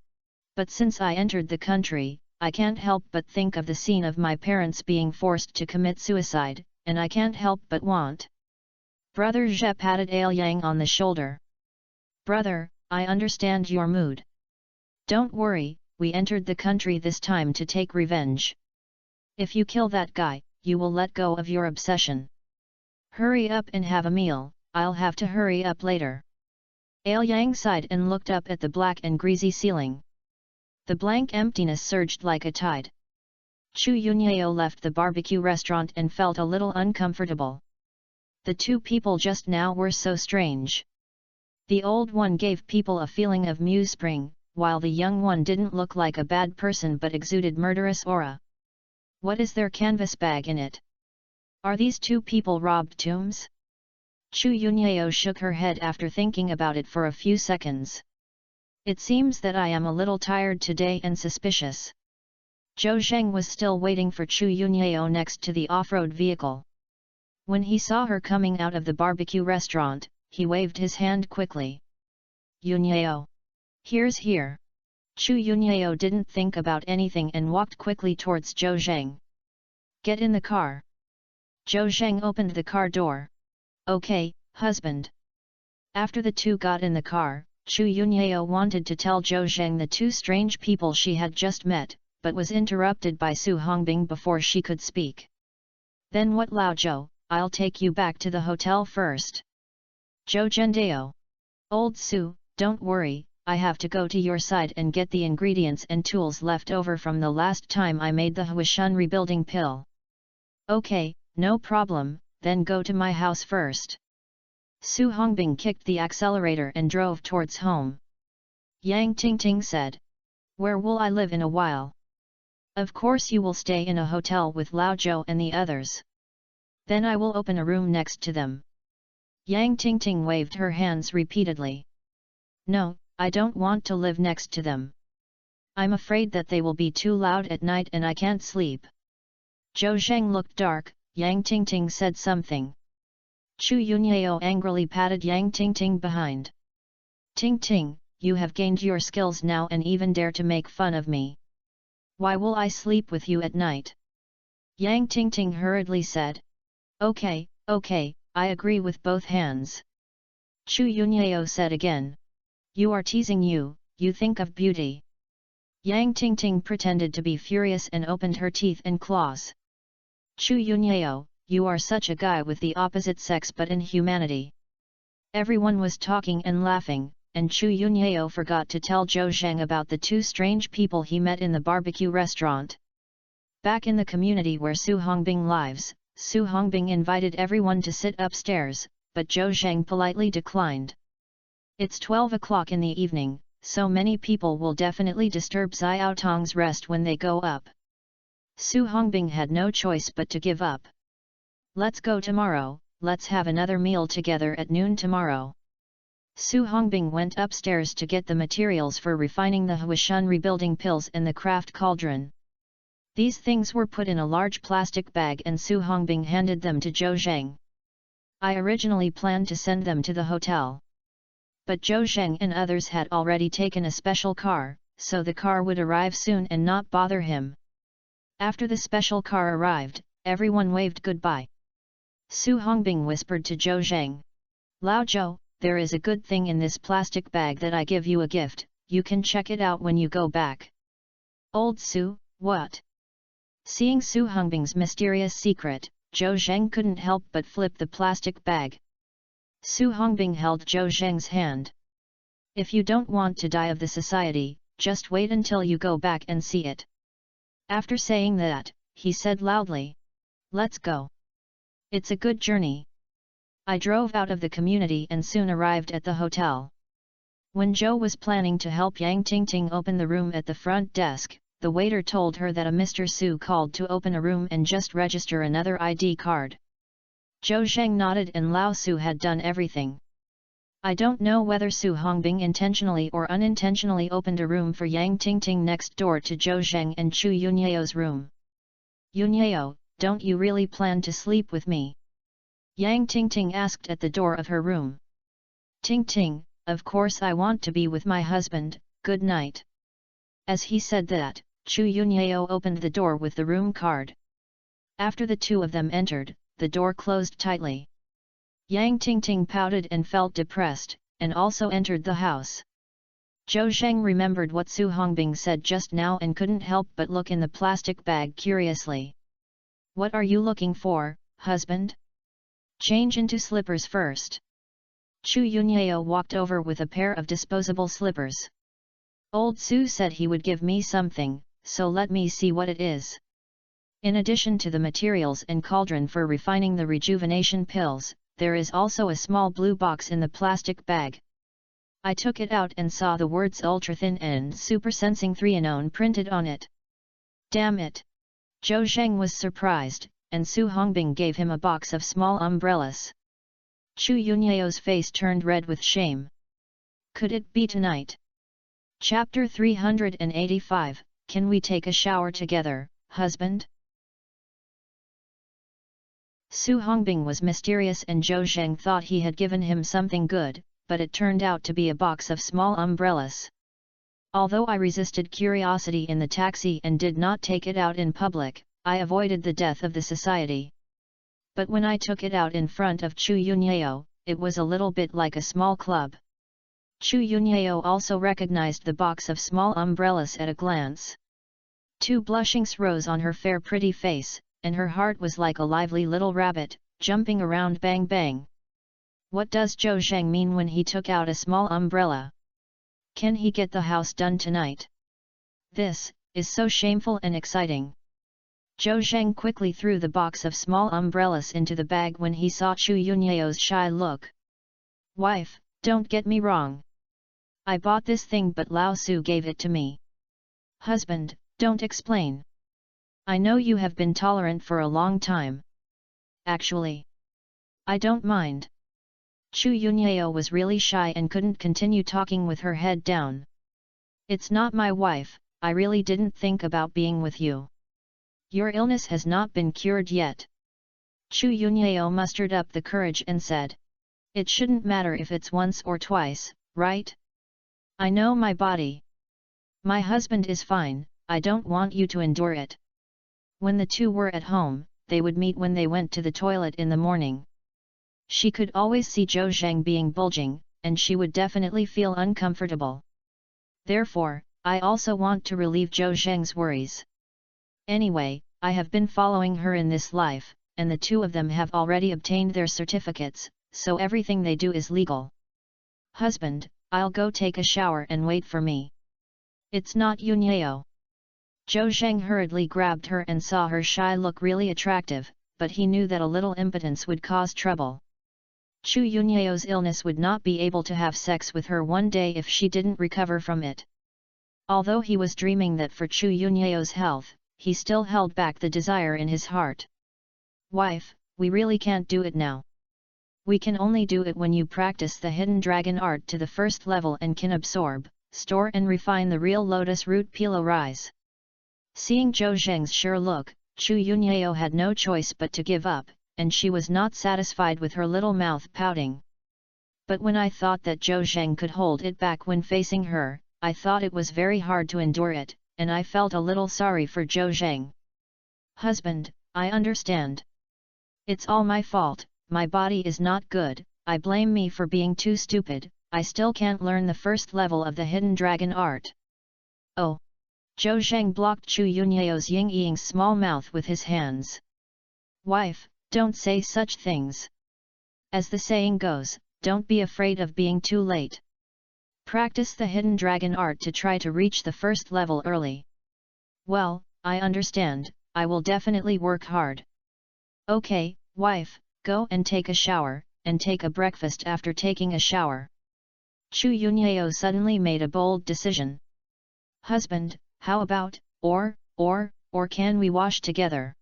"But since I entered the country, I can't help but think of the scene of my parents being forced to commit suicide, and I can't help but want." Brother Jet patted Ale Yang on the shoulder. "Brother, I understand your mood. Don't worry, we entered the country this time to take revenge. If you kill that guy, you will let go of your obsession. Hurry up and have a meal, I'll have to hurry up later." Ale Yang sighed and looked up at the black and greasy ceiling. The blank emptiness surged like a tide. Chu Yunyeo left the barbecue restaurant and felt a little uncomfortable. The two people just now were so strange. The old one gave people a feeling of muse-spring, while the young one didn't look like a bad person but exuded murderous aura. What is their canvas bag in it? Are these two people robbed tombs? Chu Yunyeo shook her head after thinking about it for a few seconds. "It seems that I am a little tired today and suspicious." Zhou Zheng was still waiting for Chu Yunyeo next to the off-road vehicle. When he saw her coming out of the barbecue restaurant, he waved his hand quickly. "Yunyeo! Here's here!" Chu Yunyeo didn't think about anything and walked quickly towards Zhou Zheng. "Get in the car." Zhou Zheng opened the car door. "Okay, husband." After the two got in the car, Chu Yunyeo wanted to tell Zhou Zheng the two strange people she had just met, but was interrupted by Su Hongbing before she could speak. "Then what, Lao Zhou? I'll take you back to the hotel first." "Zhou Zhendao. Old Su, don't worry, I have to go to your side and get the ingredients and tools left over from the last time I made the Huishun rebuilding pill." "Okay, no problem, then go to my house first." Su Hongbing kicked the accelerator and drove towards home. Yang Tingting said, "Where will I live in a while?" "Of course you will stay in a hotel with Lao Zhou and the others. Then I will open a room next to them." Yang Tingting waved her hands repeatedly. "No, I don't want to live next to them. I'm afraid that they will be too loud at night and I can't sleep." Zhou Zheng looked dark. Yang Tingting said something. Chu Yunyao angrily patted Yang Tingting behind. "Tingting, you have gained your skills now and even dare to make fun of me. Why will I sleep with you at night?" Yang Tingting hurriedly said. Okay, I agree with both hands." Chu Yunyao said again. "You are teasing you think of beauty." Yang Tingting pretended to be furious and opened her teeth and claws. "Chu Yunyao, you are such a guy with the opposite sex but in humanity." Everyone was talking and laughing, and Chu Yunyao forgot to tell Zhou Zheng about the two strange people he met in the barbecue restaurant. Back in the community where Su Hongbing lives, Su Hongbing invited everyone to sit upstairs, but Zhou Zheng politely declined. "It's 12 o'clock in the evening, so many people will definitely disturb Xiao Tong's rest when they go up." Su Hongbing had no choice but to give up. "Let's go tomorrow, let's have another meal together at noon tomorrow." Su Hongbing went upstairs to get the materials for refining the Huishun rebuilding pills and the craft cauldron. These things were put in a large plastic bag and Su Hongbing handed them to Zhou Zheng. "I originally planned to send them to the hotel. But Zhou Zheng and others had already taken a special car, so the car would arrive soon and not bother him." After the special car arrived, everyone waved goodbye. Su Hongbing whispered to Zhou Zheng. "Lao Zhou, there is a good thing in this plastic bag that I give you a gift, you can check it out when you go back." "Old Su, what?" Seeing Su Hongbing's mysterious secret, Zhou Zheng couldn't help but flip the plastic bag. Su Hongbing held Zhou Zheng's hand. "If you don't want to die of the society, just wait until you go back and see it." After saying that, he said loudly, "Let's go. It's a good journey." I drove out of the community and soon arrived at the hotel. When Zhou was planning to help Yang Tingting open the room at the front desk, the waiter told her that a Mr. Su called to open a room and just register another ID card. Zhou Zheng nodded and Lao Su had done everything. I don't know whether Su Hongbing intentionally or unintentionally opened a room for Yang Tingting next door to Zhou Zheng and Chu Yunyao's room. "Yunyao, don't you really plan to sleep with me?" Yang Tingting asked at the door of her room. "Tingting, of course I want to be with my husband, good night." As he said that, Chu Yunyao opened the door with the room card. After the two of them entered, the door closed tightly. Yang Tingting pouted and felt depressed, and also entered the house. Zhou Zheng remembered what Su Hongbing said just now and couldn't help but look in the plastic bag curiously. "What are you looking for, husband? Change into slippers first." Chu Yunyao walked over with a pair of disposable slippers. "Old Su said he would give me something, so let me see what it is." In addition to the materials and cauldron for refining the rejuvenation pills, there is also a small blue box in the plastic bag. I took it out and saw the words ultra-thin and super-sensing 3-enone printed on it. "Damn it!" Zhou Zheng was surprised, and Su Hongbing gave him a box of small umbrellas. Chu Yunyao's face turned red with shame. Could it be tonight? Chapter 385, Can we take a shower together, husband? Su Hongbing was mysterious and Zhou Zheng thought he had given him something good, but it turned out to be a box of small umbrellas. Although I resisted curiosity in the taxi and did not take it out in public, I avoided the death of the society. But when I took it out in front of Chu Yunyao, it was a little bit like a small club. Chu Yunyao also recognized the box of small umbrellas at a glance. Two blushings rose on her fair pretty face, and her heart was like a lively little rabbit, jumping around bang bang. What does Zhou Zheng mean when he took out a small umbrella? Can he get the house done tonight? This is so shameful and exciting. Zhou Zheng quickly threw the box of small umbrellas into the bag when he saw Chu Yunyao's shy look. Wife, don't get me wrong. I bought this thing but Lao Su gave it to me. Husband, don't explain. I know you have been tolerant for a long time. Actually, I don't mind. Chu Yunyao was really shy and couldn't continue talking with her head down. It's not my wife, I really didn't think about being with you. Your illness has not been cured yet. Chu Yunyao mustered up the courage and said. It shouldn't matter if it's once or twice, right? I know my body. My husband is fine, I don't want you to endure it. When the two were at home, they would meet when they went to the toilet in the morning. She could always see Zhou Zheng being bulging, and she would definitely feel uncomfortable. Therefore, I also want to relieve Zhou Zheng's worries. Anyway, I have been following her in this life, and the two of them have already obtained their certificates, so everything they do is legal. Husband, I'll go take a shower and wait for me. It's not Yunyao. Zhou Zheng hurriedly grabbed her and saw her shy look really attractive, but he knew that a little impotence would cause trouble. Chu Yunyao's illness would not be able to have sex with her one day if she didn't recover from it. Although he was dreaming that for Chu Yunyao's health, he still held back the desire in his heart. Wife, we really can't do it now. We can only do it when you practice the hidden dragon art to the first level and can absorb, store and refine the real lotus root pilo rise. Seeing Zhou Zheng's sure look, Chu Yunyao had no choice but to give up, and she was not satisfied with her little mouth pouting. But when I thought that Zhou Zheng could hold it back when facing her, I thought it was very hard to endure it, and I felt a little sorry for Zhou Zheng. Husband, I understand. It's all my fault, my body is not good, I blame me for being too stupid, I still can't learn the first level of the hidden dragon art. Oh! Zhou Zheng blocked Chu Yunyao's Ying-Ying's small mouth with his hands. Wife, don't say such things. As the saying goes, don't be afraid of being too late. Practice the hidden dragon art to try to reach the first level early. Well, I understand, I will definitely work hard. Okay, wife, go and take a shower, and take a breakfast after taking a shower. Chu Yunyao suddenly made a bold decision. Husband, how about, or can we wash together?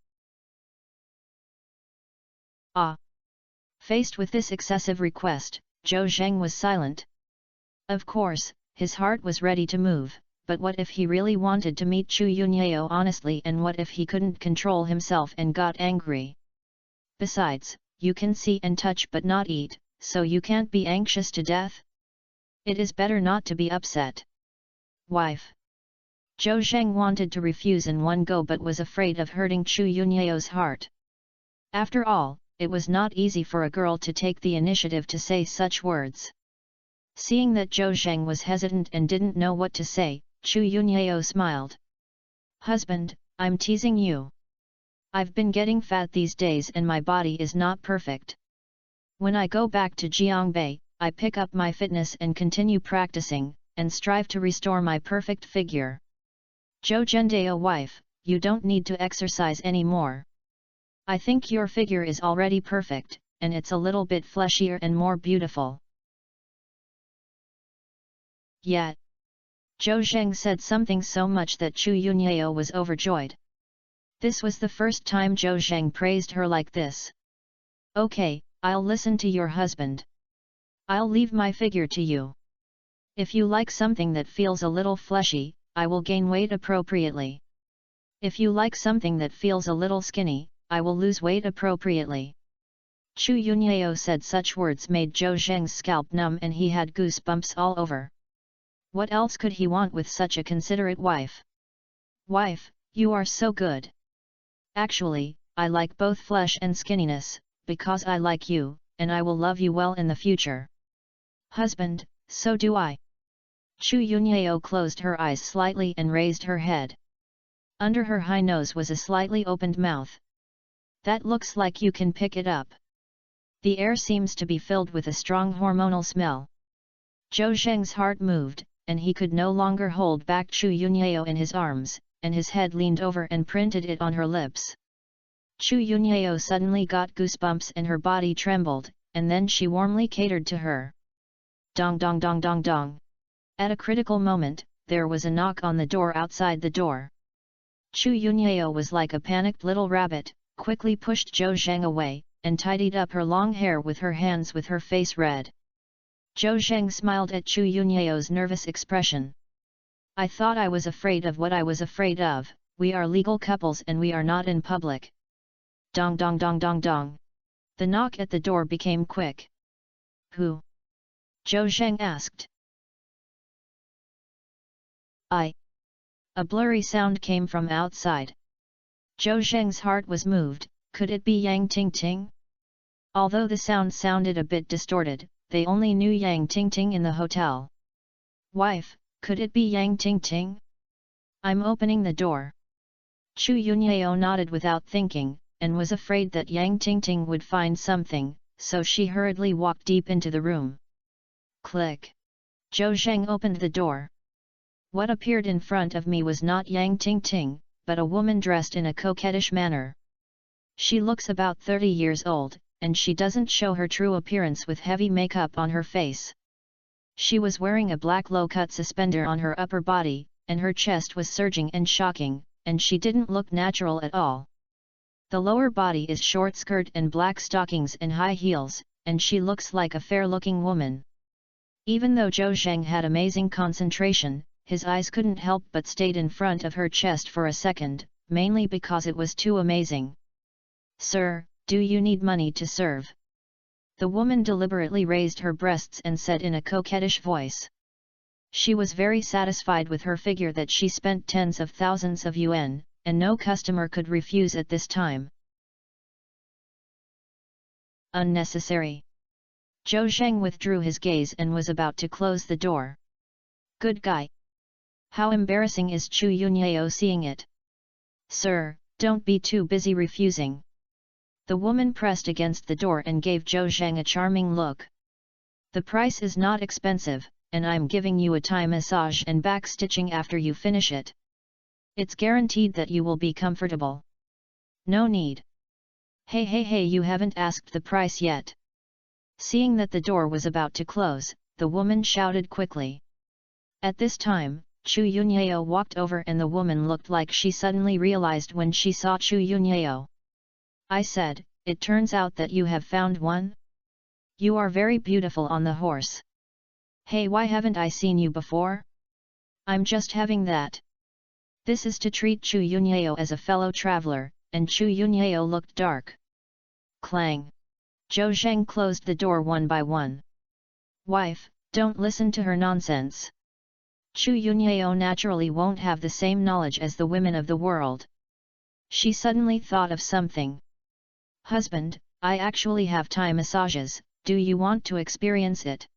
Ah! Faced with this excessive request, Zhou Zheng was silent. Of course, his heart was ready to move, but what if he really wanted to meet Chu Yunyao honestly, and what if he couldn't control himself and got angry? Besides, you can see and touch but not eat, so you can't be anxious to death? It is better not to be upset. Wife. Zhou Zheng wanted to refuse in one go but was afraid of hurting Chu Yunyao's heart. After all, it was not easy for a girl to take the initiative to say such words. Seeing that Zhou Zheng was hesitant and didn't know what to say, Chu Yunyao smiled. Husband, I'm teasing you. I've been getting fat these days and my body is not perfect. When I go back to Jiangbei, I pick up my fitness and continue practicing, and strive to restore my perfect figure. Zhou Zhendao wife, you don't need to exercise anymore. I think your figure is already perfect, and it's a little bit fleshier and more beautiful. Yet, Zhou Zheng said something so much that Chu Yunyao was overjoyed. This was the first time Zhou Zheng praised her like this. Okay, I'll listen to your husband. I'll leave my figure to you. If you like something that feels a little fleshy, I will gain weight appropriately. If you like something that feels a little skinny, I will lose weight appropriately. Chu Yunyao said such words made Zhou Zheng's scalp numb and he had goosebumps all over. What else could he want with such a considerate wife? Wife, you are so good. Actually, I like both flesh and skinniness, because I like you, and I will love you well in the future. Husband, so do I. Chu Yunyao closed her eyes slightly and raised her head. Under her high nose was a slightly opened mouth. That looks like you can pick it up. The air seems to be filled with a strong hormonal smell. Zhou Zheng's heart moved, and he could no longer hold back Chu Yunyao in his arms, and his head leaned over and printed it on her lips. Chu Yunyao suddenly got goosebumps and her body trembled, and then she warmly catered to her. Dong dong dong dong dong. At a critical moment, there was a knock on the door outside the door. Chu Yunyao was like a panicked little rabbit, quickly pushed Zhou Zheng away, and tidied up her long hair with her hands with her face red. Zhou Zheng smiled at Chu Yunyao's nervous expression. I thought I was afraid of what I was afraid of, we are legal couples and we are not in public. Dong dong dong dong dong. The knock at the door became quick. Who? Zhou Zheng asked. I. A blurry sound came from outside. Zhou Zheng's heart was moved, could it be Yang Tingting? Although the sound sounded a bit distorted, they only knew Yang Tingting in the hotel. Wife, could it be Yang Tingting? I'm opening the door. Chu Yunyao nodded without thinking, and was afraid that Yang Tingting would find something, so she hurriedly walked deep into the room. Click. Zhou Zheng opened the door. What appeared in front of me was not Yang Tingting, but a woman dressed in a coquettish manner. She looks about 30 years old, and she doesn't show her true appearance with heavy makeup on her face. She was wearing a black low-cut suspender on her upper body, and her chest was surging and shocking, and she didn't look natural at all. The lower body is short skirt and black stockings and high heels, and she looks like a fair-looking woman. Even though Zhou Zheng had amazing concentration, his eyes couldn't help but stayed in front of her chest for a second, mainly because it was too amazing. Sir, do you need money to serve? The woman deliberately raised her breasts and said in a coquettish voice. She was very satisfied with her figure that she spent tens of thousands of yuan, and no customer could refuse at this time. Unnecessary. Zhou Zheng withdrew his gaze and was about to close the door. Good guy. How embarrassing is Chu Yunyao seeing it? Sir, don't be too busy refusing. The woman pressed against the door and gave Zhou Zheng a charming look. The price is not expensive, and I'm giving you a Thai massage and back stitching after you finish it. It's guaranteed that you will be comfortable. No need. Hey, you haven't asked the price yet. Seeing that the door was about to close, the woman shouted quickly. At this time, Chu Yunyao walked over and the woman looked like she suddenly realized when she saw Chu Yunyao. I said, it turns out that you have found one? You are very beautiful on the horse. Hey, why haven't I seen you before? I'm just having that. This is to treat Chu Yunyao as a fellow traveler, and Chu Yunyao looked dark. Clang. Zhou Zheng closed the door one by one. Wife, don't listen to her nonsense. Chu Yunyao naturally won't have the same knowledge as the women of the world. She suddenly thought of something. Husband, I actually have Thai massages, do you want to experience it?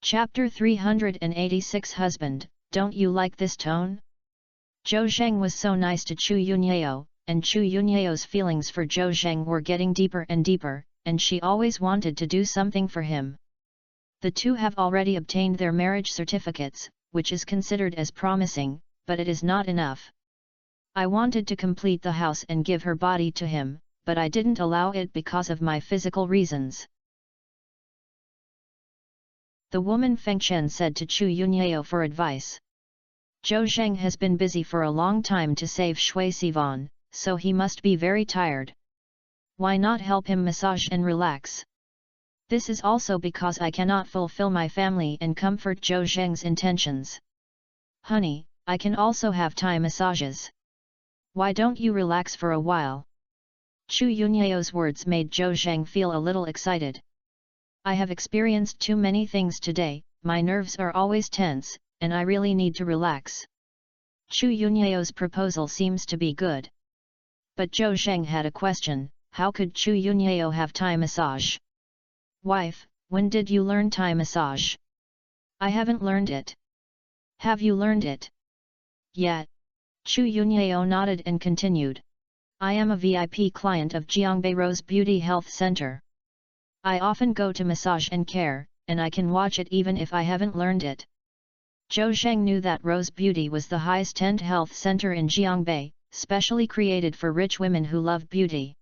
Chapter 386 Husband, don't you like this tone? Zhou Zheng was so nice to Chu Yunyao, and Chu Yunyao's feelings for Zhou Zheng were getting deeper and deeper, and she always wanted to do something for him. The two have already obtained their marriage certificates, which is considered as promising, but it is not enough. I wanted to complete the house and give her body to him, but I didn't allow it because of my physical reasons. The woman Feng Chen said to Chu Yunyao for advice. Zhou Zheng has been busy for a long time to save Shui Sivan, so he must be very tired. Why not help him massage and relax? This is also because I cannot fulfill my family and comfort Zhou Zheng's intentions. Honey, I can also have Thai massages. Why don't you relax for a while? Chu Yunyao's words made Zhou Zheng feel a little excited. I have experienced too many things today, my nerves are always tense, and I really need to relax. Chu Yunyao's proposal seems to be good. But Zhou Zheng had a question, how could Chu Yunyao have Thai massage? Wife, when did you learn Thai massage? I haven't learned it. Have you learned it? Yet. Chu Yunyao nodded and continued. I am a VIP client of Jiangbei Rose Beauty Health Center. I often go to massage and care, and I can watch it even if I haven't learned it. Zhou Zheng knew that Rose Beauty was the highest-end health center in Jiangbei, specially created for rich women who love beauty.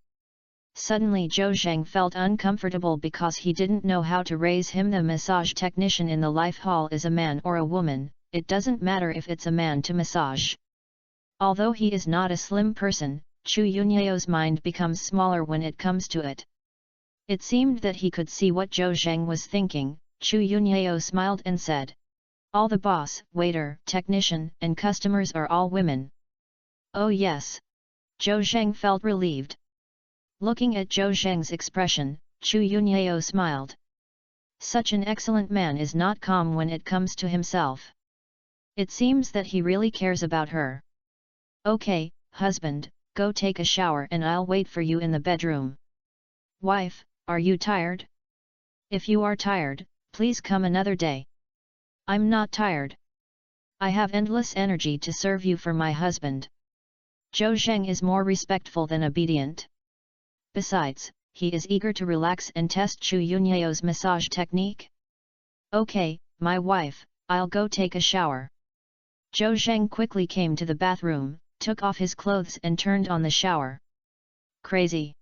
Suddenly Zhou Zheng felt uncomfortable because he didn't know how to raise him. The massage technician in the life hall is a man or a woman, it doesn't matter if it's a man to massage. Although he is not a slim person, Chu Yunyao's mind becomes smaller when it comes to it. It seemed that he could see what Zhou Zheng was thinking. Chu Yunyao smiled and said, "All the boss, waiter, technician, and customers are all women." "Oh yes." Zhou Zheng felt relieved. Looking at Zhou Zheng's expression, Chu Yunyao smiled. Such an excellent man is not calm when it comes to himself. It seems that he really cares about her. "Okay, husband, go take a shower and I'll wait for you in the bedroom." "Wife, are you tired? If you are tired, please come another day." "I'm not tired. I have endless energy to serve you for my husband." Zhou Zheng is more respectful than obedient. Besides, he is eager to relax and test Chu Yunyao's massage technique. "Okay, my wife, I'll go take a shower." Zhou Zheng quickly came to the bathroom, took off his clothes and turned on the shower. Crazy!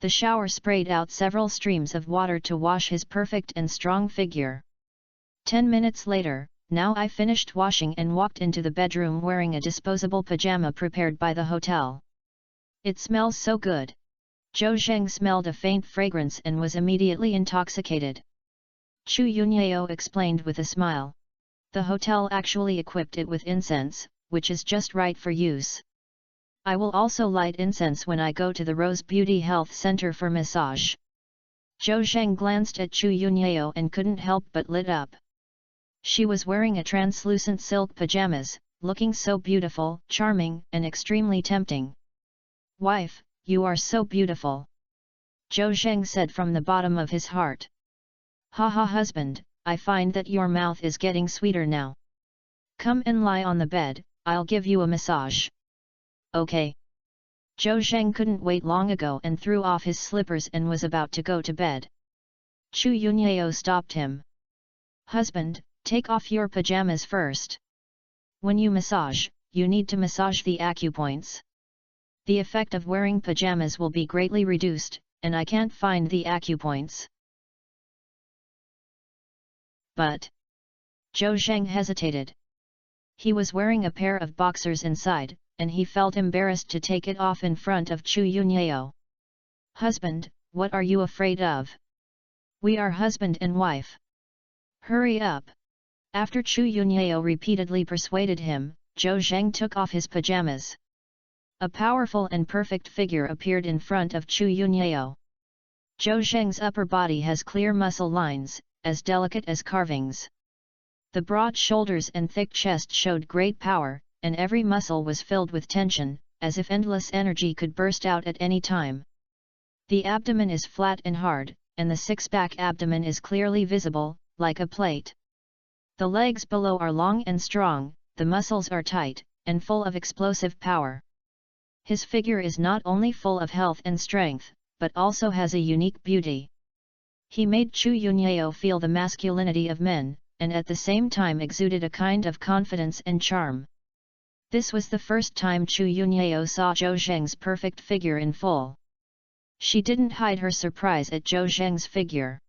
The shower sprayed out several streams of water to wash his perfect and strong figure. 10 minutes later, now I finished washing and walked into the bedroom wearing a disposable pajama prepared by the hotel. It smells so good. Zhou Zheng smelled a faint fragrance and was immediately intoxicated. Chu Yunyao explained with a smile. The hotel actually equipped it with incense, which is just right for use. I will also light incense when I go to the Rose Beauty Health Center for massage. Zhou Zheng glanced at Chu Yunyao and couldn't help but lit up. She was wearing a translucent silk pajamas, looking so beautiful, charming, and extremely tempting. "Wife, you are so beautiful," Zhou Zheng said from the bottom of his heart. "Ha ha husband, I find that your mouth is getting sweeter now. Come and lie on the bed, I'll give you a massage." "Okay." Zhou Zheng couldn't wait long ago and threw off his slippers and was about to go to bed. Chu Yunyao stopped him. "Husband, take off your pajamas first. When you massage, you need to massage the acupoints. The effect of wearing pajamas will be greatly reduced, and I can't find the acupoints." "But..." Zhou Zheng hesitated. He was wearing a pair of boxers inside, and he felt embarrassed to take it off in front of Chu Yunyao. "Husband, what are you afraid of? We are husband and wife. Hurry up." After Chu Yunyao repeatedly persuaded him, Zhou Zheng took off his pajamas. A powerful and perfect figure appeared in front of Chu Yunyao. Zhou Zheng's upper body has clear muscle lines, as delicate as carvings. The broad shoulders and thick chest showed great power, and every muscle was filled with tension, as if endless energy could burst out at any time. The abdomen is flat and hard, and the six-pack abdomen is clearly visible, like a plate. The legs below are long and strong, the muscles are tight, and full of explosive power. His figure is not only full of health and strength, but also has a unique beauty. He made Chu Yunyao feel the masculinity of men, and at the same time exuded a kind of confidence and charm. This was the first time Chu Yunyao saw Zhou Zheng's perfect figure in full. She didn't hide her surprise at Zhou Zheng's figure.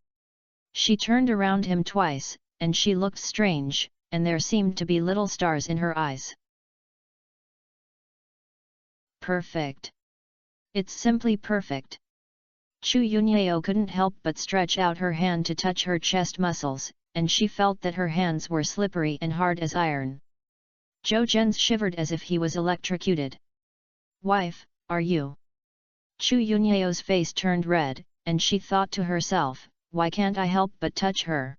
She turned around him twice, and she looked strange, and there seemed to be little stars in her eyes. Perfect. It's simply perfect. Chu Yunyao couldn't help but stretch out her hand to touch her chest muscles, and she felt that her hands were slippery and hard as iron. Zhou Zheng shivered as if he was electrocuted. "Wife, are you?" Chu Yunyao's face turned red, and she thought to herself, "Why can't I help but touch her?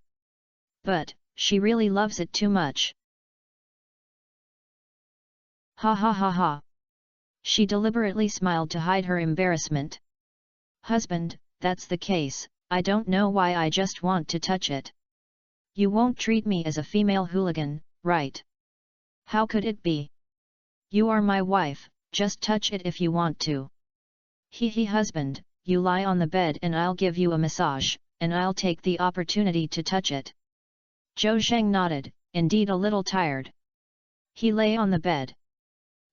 But, she really loves it too much." Ha ha ha ha. She deliberately smiled to hide her embarrassment. "Husband, that's the case, I don't know why I just want to touch it. You won't treat me as a female hooligan, right? How could it be? You are my wife, just touch it if you want to." He husband, you lie on the bed and I'll give you a massage, and I'll take the opportunity to touch it. Zhou Zheng nodded, indeed a little tired. He lay on the bed.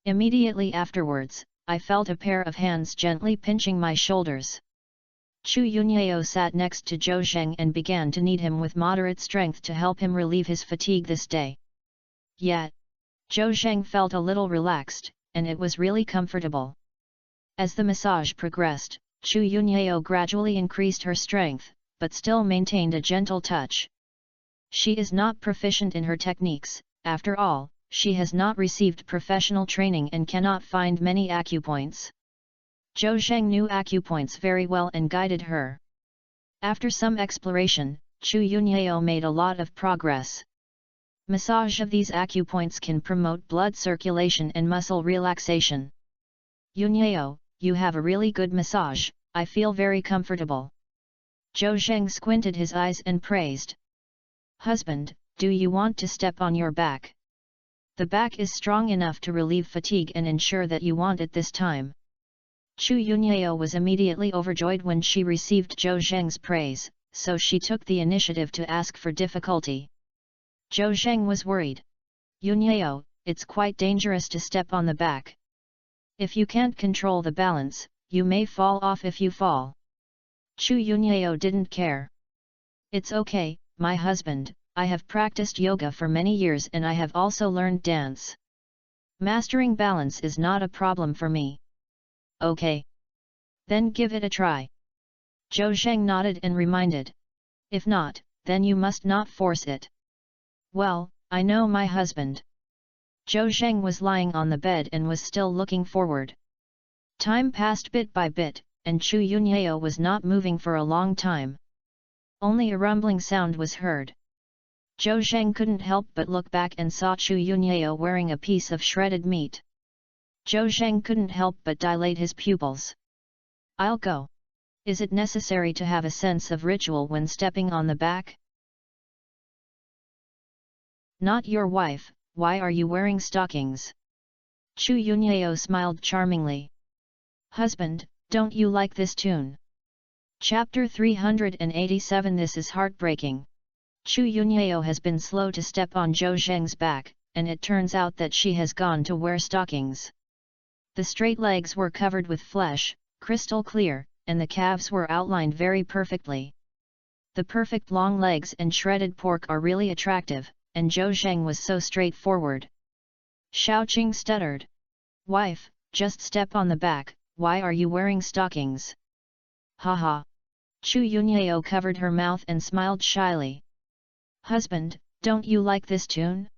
Immediately afterwards, I felt a pair of hands gently pinching my shoulders. Chu Yunyao sat next to Zhou Zheng and began to knead him with moderate strength to help him relieve his fatigue this day. Yet, Zhou Zheng felt a little relaxed, and it was really comfortable. As the massage progressed, Chu Yunyao gradually increased her strength, but still maintained a gentle touch. She is not proficient in her techniques, after all, she has not received professional training and cannot find many acupoints. Zhou Zheng knew acupoints very well and guided her. After some exploration, Chu Yunyao made a lot of progress. Massage of these acupoints can promote blood circulation and muscle relaxation. Yunyao, you have a really good massage, I feel very comfortable. Zhou Zheng squinted his eyes and praised. Husband, do you want to step on your back? The back is strong enough to relieve fatigue and ensure that you want it this time. Chu Yunyao was immediately overjoyed when she received Zhou Zheng's praise, so she took the initiative to ask for difficulty. Zhou Zheng was worried. Yunyao, it's quite dangerous to step on the back. If you can't control the balance, you may fall off if you fall. Chu Yunyao didn't care. It's okay, my husband, I have practiced yoga for many years and I have also learned dance. Mastering balance is not a problem for me. Okay. Then give it a try. Zhou Zheng nodded and reminded. If not, then you must not force it. Well, I know my husband. Zhou Zheng was lying on the bed and was still looking forward. Time passed bit by bit, and Chu Yunyao was not moving for a long time. Only a rumbling sound was heard. Zhou Zheng couldn't help but look back and saw Chu Yunyao wearing a piece of shredded meat. Zhou Zheng couldn't help but dilate his pupils. I'll go. Is it necessary to have a sense of ritual when stepping on the back? Not your wife, why are you wearing stockings? Chu Yunyao smiled charmingly. Husband, don't you like this tune? Chapter 387 This is heartbreaking. Chu Yunyao has been slow to step on Zhou Zheng's back, and it turns out that she has gone to wear stockings. The straight legs were covered with flesh, crystal clear, and the calves were outlined very perfectly. The perfect long legs and shredded pork are really attractive, and Zhou Zheng was so straightforward. Xiaoqing stuttered. Wife, just step on the back, why are you wearing stockings? Haha. Chu Yunyao covered her mouth and smiled shyly. Husband, don't you like this tune?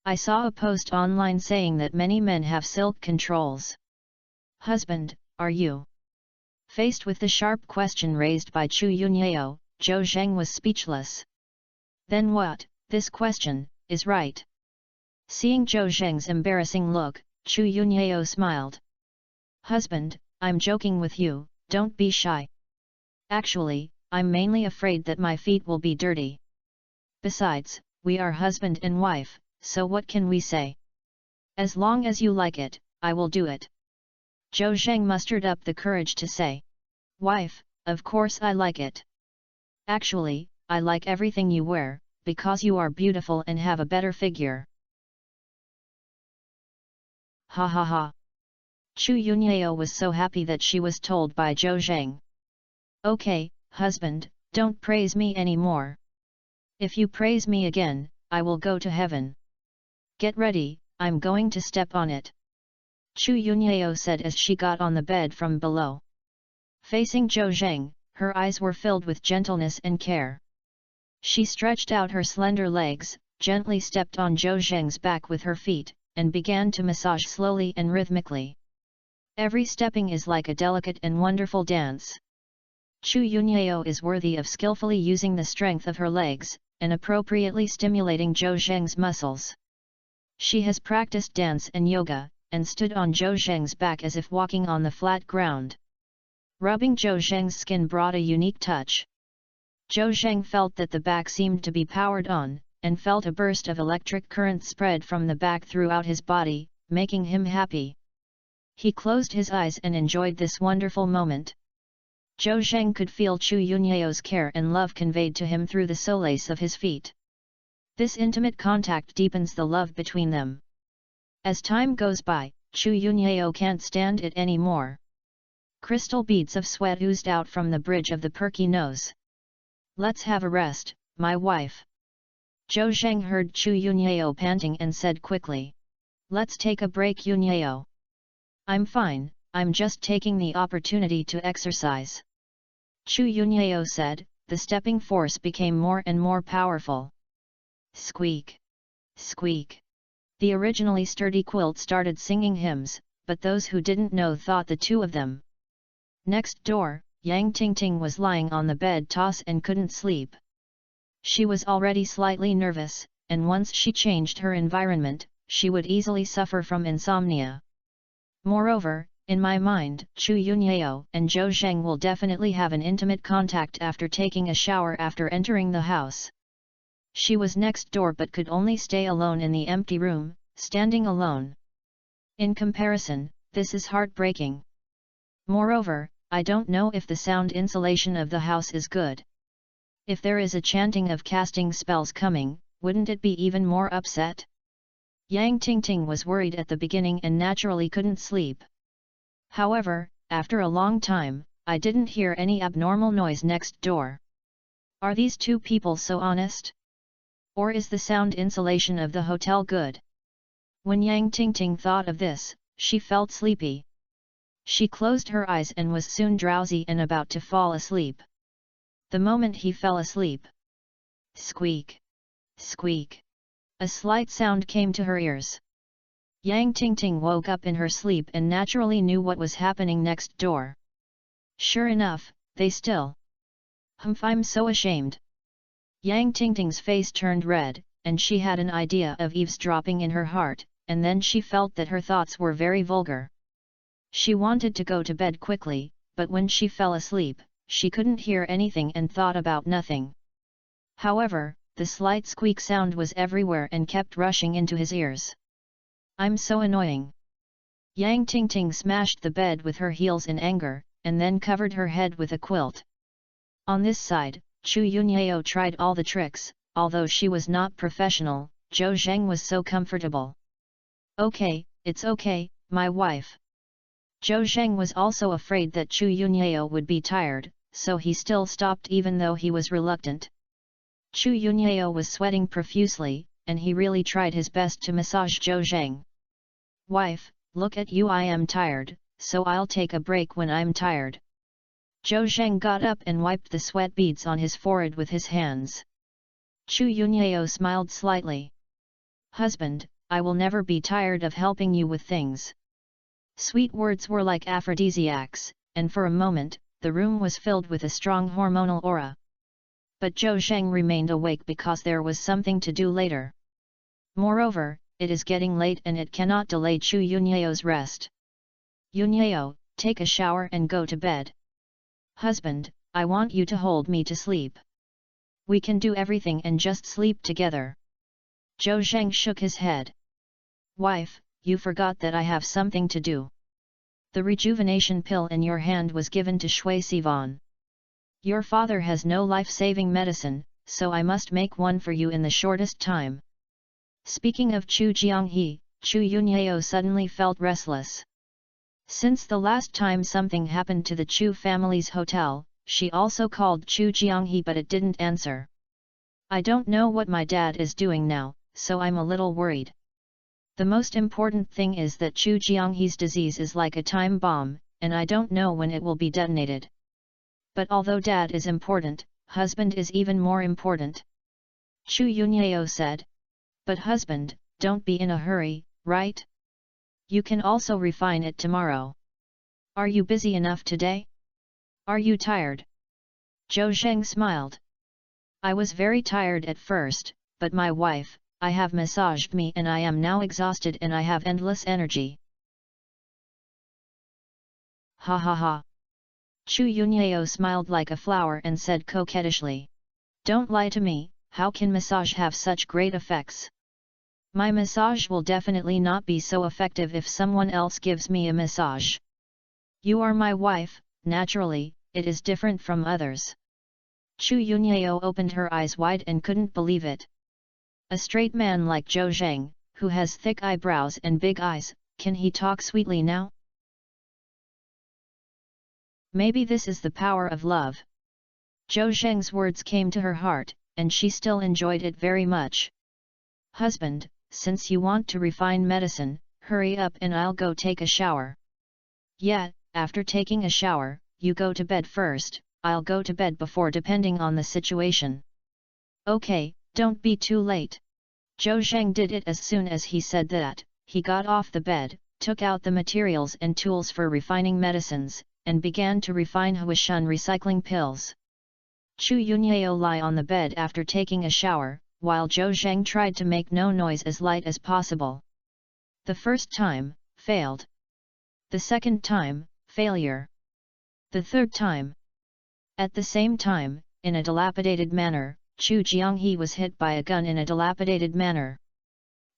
I saw a post online saying that many men have silk controls. Husband, are you? Faced with the sharp question raised by Chu Yunyao, Zhou Zheng was speechless. Then what, this question, is right. Seeing Zhou Zheng's embarrassing look, Chu Yunyao smiled. Husband, I'm joking with you, don't be shy. Actually, I'm mainly afraid that my feet will be dirty. Besides, we are husband and wife, so what can we say? As long as you like it, I will do it. Zhou Zheng mustered up the courage to say. Wife, of course I like it. Actually, I like everything you wear, because you are beautiful and have a better figure. Ha ha ha. Chu Yunyao was so happy that she was told by Zhou Zheng. Okay, husband, don't praise me anymore. If you praise me again, I will go to heaven. Get ready, I'm going to step on it. Chu Yunyao said as she got on the bed from below. Facing Zhou Zheng, her eyes were filled with gentleness and care. She stretched out her slender legs, gently stepped on Zhou Zheng's back with her feet, and began to massage slowly and rhythmically. Every stepping is like a delicate and wonderful dance. Chu Yunyao is worthy of skillfully using the strength of her legs, and appropriately stimulating Zhou Zheng's muscles. She has practiced dance and yoga, and stood on Zhou Zheng's back as if walking on the flat ground. Rubbing Zhou Zheng's skin brought a unique touch. Zhou Zheng felt that the back seemed to be powered on, and felt a burst of electric current spread from the back throughout his body, making him happy. He closed his eyes and enjoyed this wonderful moment. Zhou Zheng could feel Chu Yunyao's care and love conveyed to him through the solace of his feet. This intimate contact deepens the love between them. As time goes by, Chu Yunyao can't stand it anymore. Crystal beads of sweat oozed out from the bridge of the perky nose. "Let's have a rest, my wife." Zhou Zheng heard Chu Yunyao panting and said quickly. "Let's take a break, Yunyao." "I'm fine, I'm just taking the opportunity to exercise." Chu Yunyao said. The stepping force became more and more powerful. Squeak! Squeak! The originally sturdy quilt started singing hymns, but those who didn't know thought the two of them. Next door, Yang Tingting was lying on the bed toss and couldn't sleep. She was already slightly nervous, and once she changed her environment, she would easily suffer from insomnia. Moreover, in my mind, Chu Yunyao and Zhou Zheng will definitely have an intimate contact after taking a shower after entering the house. She was next door but could only stay alone in the empty room, standing alone. In comparison, this is heartbreaking. Moreover, I don't know if the sound insulation of the house is good. If there is a chanting of casting spells coming, wouldn't it be even more upset? Yang Tingting was worried at the beginning and naturally couldn't sleep. However, after a long time, I didn't hear any abnormal noise next door. Are these two people so honest? Or is the sound insulation of the hotel good? When Yang Tingting thought of this, she felt sleepy. She closed her eyes and was soon drowsy and about to fall asleep. The moment he fell asleep. Squeak! Squeak! A slight sound came to her ears. Yang Tingting woke up in her sleep and naturally knew what was happening next door. Sure enough, they still. Humph, I'm so ashamed. Yang Tingting's face turned red, and she had an idea of eavesdropping in her heart, and then she felt that her thoughts were very vulgar. She wanted to go to bed quickly, but when she fell asleep, she couldn't hear anything and thought about nothing. However, the slight squeak sound was everywhere and kept rushing into his ears. I'm so annoying. Yang Tingting smashed the bed with her heels in anger, and then covered her head with a quilt. On this side, Chu Yunyao tried all the tricks, although she was not professional, Zhou Zheng was so comfortable. Okay, it's okay, my wife. Zhou Zheng was also afraid that Chu Yunyao would be tired, so he still stopped even though he was reluctant. Chu Yunyao was sweating profusely, and he really tried his best to massage Zhou Zheng. Wife, look at you, I am tired, so I'll take a break when I'm tired. Zhou Zheng got up and wiped the sweat beads on his forehead with his hands. Chu Yunyao smiled slightly. Husband, I will never be tired of helping you with things. Sweet words were like aphrodisiacs, and for a moment, the room was filled with a strong hormonal aura. But Zhou Zheng remained awake because there was something to do later. Moreover, it is getting late and it cannot delay Chu Yunyao's rest. Yunyao, take a shower and go to bed. Husband, I want you to hold me to sleep. We can do everything and just sleep together. Zhou Zheng shook his head. Wife, you forgot that I have something to do. The rejuvenation pill in your hand was given to Shui Sivan. Your father has no life-saving medicine, so I must make one for you in the shortest time. Speaking of Chu Jianghe, Chu Yunyao suddenly felt restless. Since the last time something happened to the Chu family's hotel, she also called Chu Jianghe but it didn't answer. I don't know what my dad is doing now, so I'm a little worried. The most important thing is that Chu Jianghe's disease is like a time bomb, and I don't know when it will be detonated. But although dad is important, husband is even more important. Chu Yunyao said. But husband, don't be in a hurry, right? You can also refine it tomorrow. Are you busy enough today? Are you tired? Zhou Zheng smiled. I was very tired at first, but my wife, I have massaged me and I am now exhausted and I have endless energy. Ha ha ha. Chu Yunyao smiled like a flower and said coquettishly. Don't lie to me, how can massage have such great effects? My massage will definitely not be so effective if someone else gives me a massage. You are my wife, naturally, it is different from others. Chu Yunyao opened her eyes wide and couldn't believe it. A straight man like Zhou Zheng, who has thick eyebrows and big eyes, can he talk sweetly now? Maybe this is the power of love. Zhou Zheng's words came to her heart, and she still enjoyed it very much. Husband, since you want to refine medicine, hurry up and I'll go take a shower. Yeah, after taking a shower, you go to bed first, I'll go to bed before depending on the situation. Okay, don't be too late. Zhou Zheng did it as soon as he said that. He got off the bed, took out the materials and tools for refining medicines, and began to refine Huishun recycling pills. Chu Yunyao lay on the bed after taking a shower, while Zhou Zheng tried to make no noise as light as possible. The first time, failed. The second time, failure. The third time. At the same time, in a dilapidated manner, Chu Jianghe was hit by a gun in a dilapidated manner.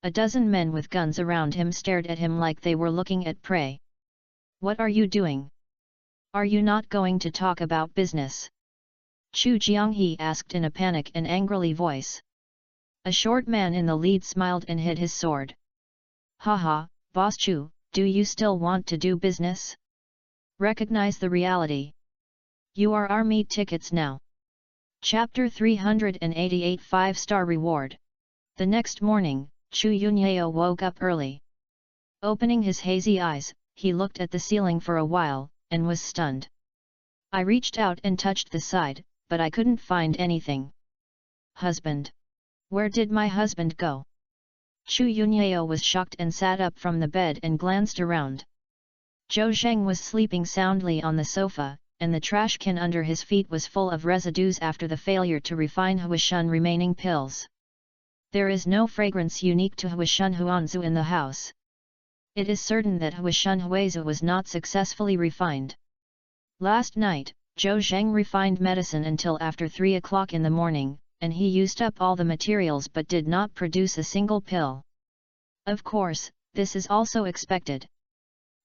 A dozen men with guns around him stared at him like they were looking at prey. What are you doing? Are you not going to talk about business? Chu Jianghe asked in a panic and angrily voice. A short man in the lead smiled and hid his sword. Haha, Boss Chu, do you still want to do business? Recognize the reality. You are our meat tickets now. Chapter 388 5-star reward. The next morning, Chu Yunyao woke up early. Opening his hazy eyes, he looked at the ceiling for a while, and was stunned. I reached out and touched the side, but I couldn't find anything. Husband. Where did my husband go? Chu Yunyao was shocked and sat up from the bed and glanced around. Zhou Zheng was sleeping soundly on the sofa, and the trash can under his feet was full of residues after the failure to refine Huishun remaining pills. There is no fragrance unique to Huishun Huanzu in the house. It is certain that Huishun Huizu was not successfully refined. Last night, Zhou Zheng refined medicine until after 3 o'clock in the morning, and he used up all the materials but did not produce a single pill. Of course, this is also expected.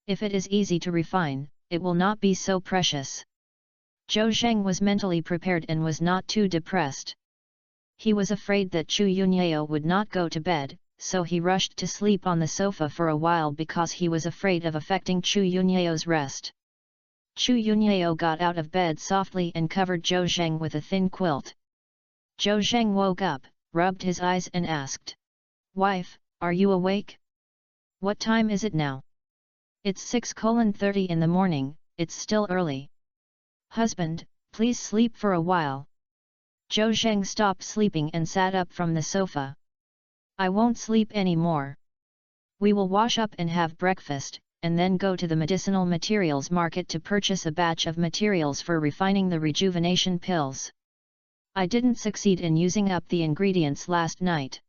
If it is easy to refine, it will not be so precious. Zhou Zheng was mentally prepared and was not too depressed. He was afraid that Chu Yunyao would not go to bed, so he rushed to sleep on the sofa for a while because he was afraid of affecting Chu Yunyao's rest. Chu Yunyao got out of bed softly and covered Zhou Zheng with a thin quilt. Zhou Zheng woke up, rubbed his eyes and asked, "Wife, are you awake? What time is it now?" "It's 6:30 in the morning, it's still early." "Husband, please sleep for a while." Zhou Zheng stopped sleeping and sat up from the sofa. "I won't sleep anymore. We will wash up and have breakfast, and then go to the medicinal materials market to purchase a batch of materials for refining the rejuvenation pills. I didn't succeed in using up the ingredients last night.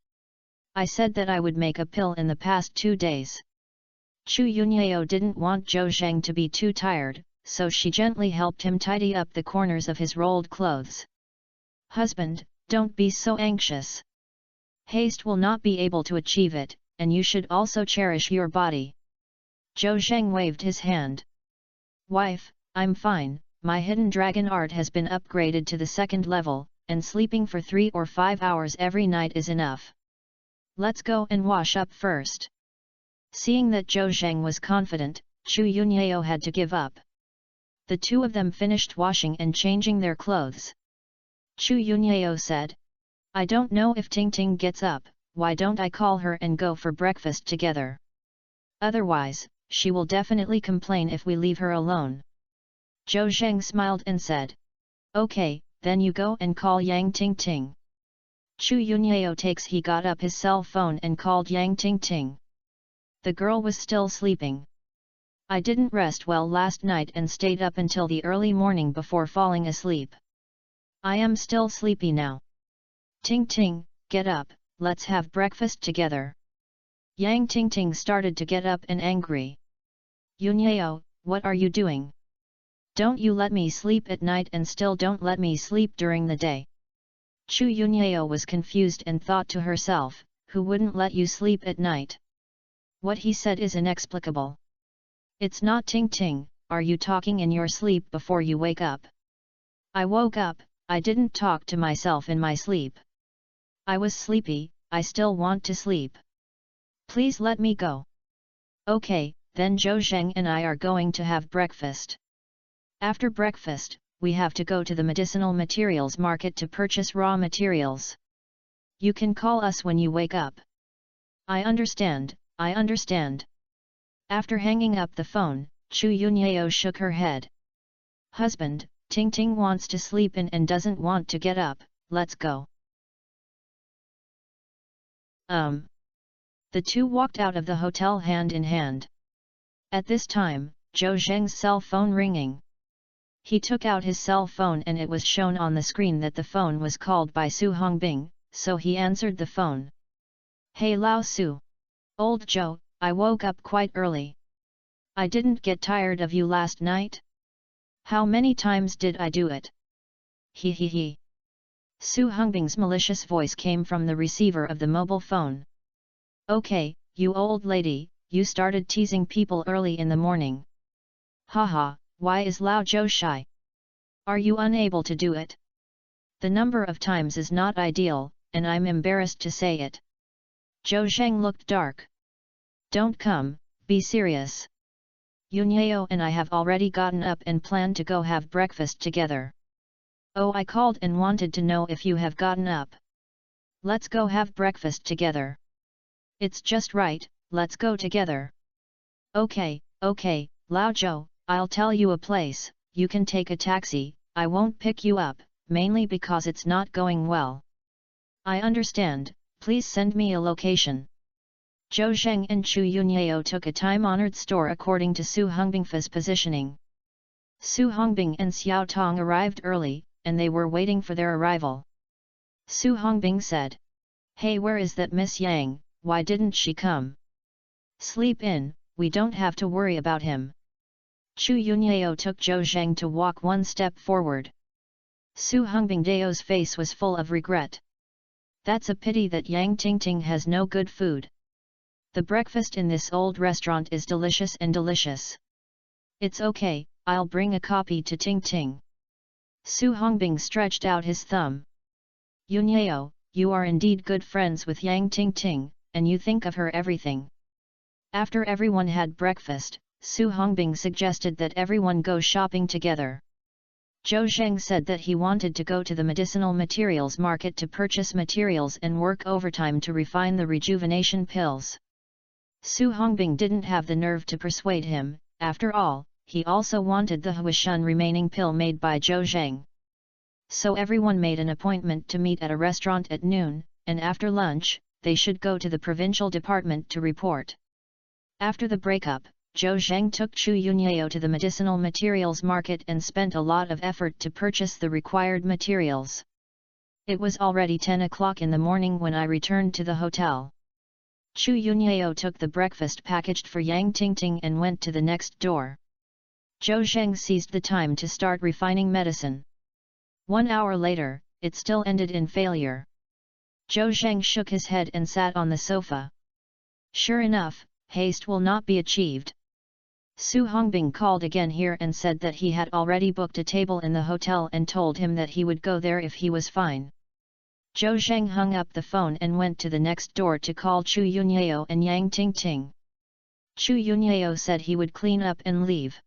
I said that I would make a pill in the past 2 days." Chu Yunyao didn't want Zhou Zheng to be too tired, so she gently helped him tidy up the corners of his rolled clothes. "Husband, don't be so anxious. Haste will not be able to achieve it, and you should also cherish your body." Zhou Zheng waved his hand. "Wife, I'm fine, my hidden dragon art has been upgraded to the 2nd level, and sleeping for 3 or 5 hours every night is enough. Let's go and wash up first." Seeing that Zhou Zheng was confident, Chu Yunyao had to give up. The two of them finished washing and changing their clothes. Chu Yunyao said, "I don't know if Ting Ting gets up, why don't I call her and go for breakfast together? Otherwise, she will definitely complain if we leave her alone." Zhou Zheng smiled and said, "Okay, then you go and call Yang Ting Ting." Chu Yunyao he got up his cell phone and called Yang Ting Ting. The girl was still sleeping. "I didn't rest well last night and stayed up until the early morning before falling asleep. I am still sleepy now. Ting Ting, get up, let's have breakfast together." Yang Ting Ting started to get up and angry. "Yunyao, what are you doing? Don't you let me sleep at night and still don't let me sleep during the day." Chu Yunyao was confused and thought to herself, who wouldn't let you sleep at night? What he said is inexplicable. "It's not Ting Ting, are you talking in your sleep before you wake up?" "I woke up, I didn't talk to myself in my sleep. I was sleepy, I still want to sleep. Please let me go." "Okay, then Zhou Zheng and I are going to have breakfast." After breakfast, we have to go to the medicinal materials market to purchase raw materials. You can call us when you wake up. I understand, I understand. After hanging up the phone, Chu Yunyeo shook her head. Husband, Ting Ting wants to sleep in and doesn't want to get up, let's go. The two walked out of the hotel hand in hand. At this time, Zhou Zheng's cell phone ringing. He took out his cell phone and it was shown on the screen that the phone was called by Su Hongbing, so he answered the phone. Hey Lao Su. Old Zhou, I woke up quite early. I didn't get tired of you last night? How many times did I do it? He he he. Su Hongbing's malicious voice came from the receiver of the mobile phone. Okay, you old lady, you started teasing people early in the morning. Haha, why is Lao Zhou shy? Are you unable to do it? The number of times is not ideal, and I'm embarrassed to say it. Zhou Zheng looked dark. Don't come, be serious. Yunyeo and I have already gotten up and planned to go have breakfast together. Oh, I called and wanted to know if you have gotten up. Let's go have breakfast together. It's just right, let's go together. Okay, okay, Lao Zhou, I'll tell you a place, you can take a taxi, I won't pick you up, mainly because it's not going well. I understand, please send me a location. Zhou Zheng and Chu Yunyeo took a time-honored store according to Su Hongbing's positioning. Su Hongbing and Xiao Tong arrived early, and they were waiting for their arrival. Su Hongbing said, Hey, where is that Miss Yang, why didn't she come? Sleep in, we don't have to worry about him. Chu Yunyeo took Zhou Zheng to walk one step forward. Su Hongbing Dao's face was full of regret. That's a pity that Yang Tingting has no good food. The breakfast in this old restaurant is delicious and delicious. It's okay, I'll bring a copy to Ting Ting. Su Hongbing stretched out his thumb. Yunyeo, you are indeed good friends with Yang Tingting, and you think of her everything. After everyone had breakfast, Su Hongbing suggested that everyone go shopping together. Zhou Zheng said that he wanted to go to the medicinal materials market to purchase materials and work overtime to refine the rejuvenation pills. Su Hongbing didn't have the nerve to persuade him, after all, he also wanted the Huishun remaining pill made by Zhou Zheng. So everyone made an appointment to meet at a restaurant at noon, and after lunch, they should go to the provincial department to report. After the breakup, Zhou Zheng took Chu Yunyeo to the medicinal materials market and spent a lot of effort to purchase the required materials. It was already 10 o'clock in the morning when I returned to the hotel. Chu Yunyeo took the breakfast packaged for Yang Tingting and went to the next door. Zhou Zheng seized the time to start refining medicine. 1 hour later, it still ended in failure. Zhou Zheng shook his head and sat on the sofa. Sure enough, haste will not be achieved. Su Hongbing called again here and said that he had already booked a table in the hotel and told him that he would go there if he was fine. Zhou Zheng hung up the phone and went to the next door to call Chu Yunyeo and Yang Tingting. Chu Yunyeo said he would clean up and leave.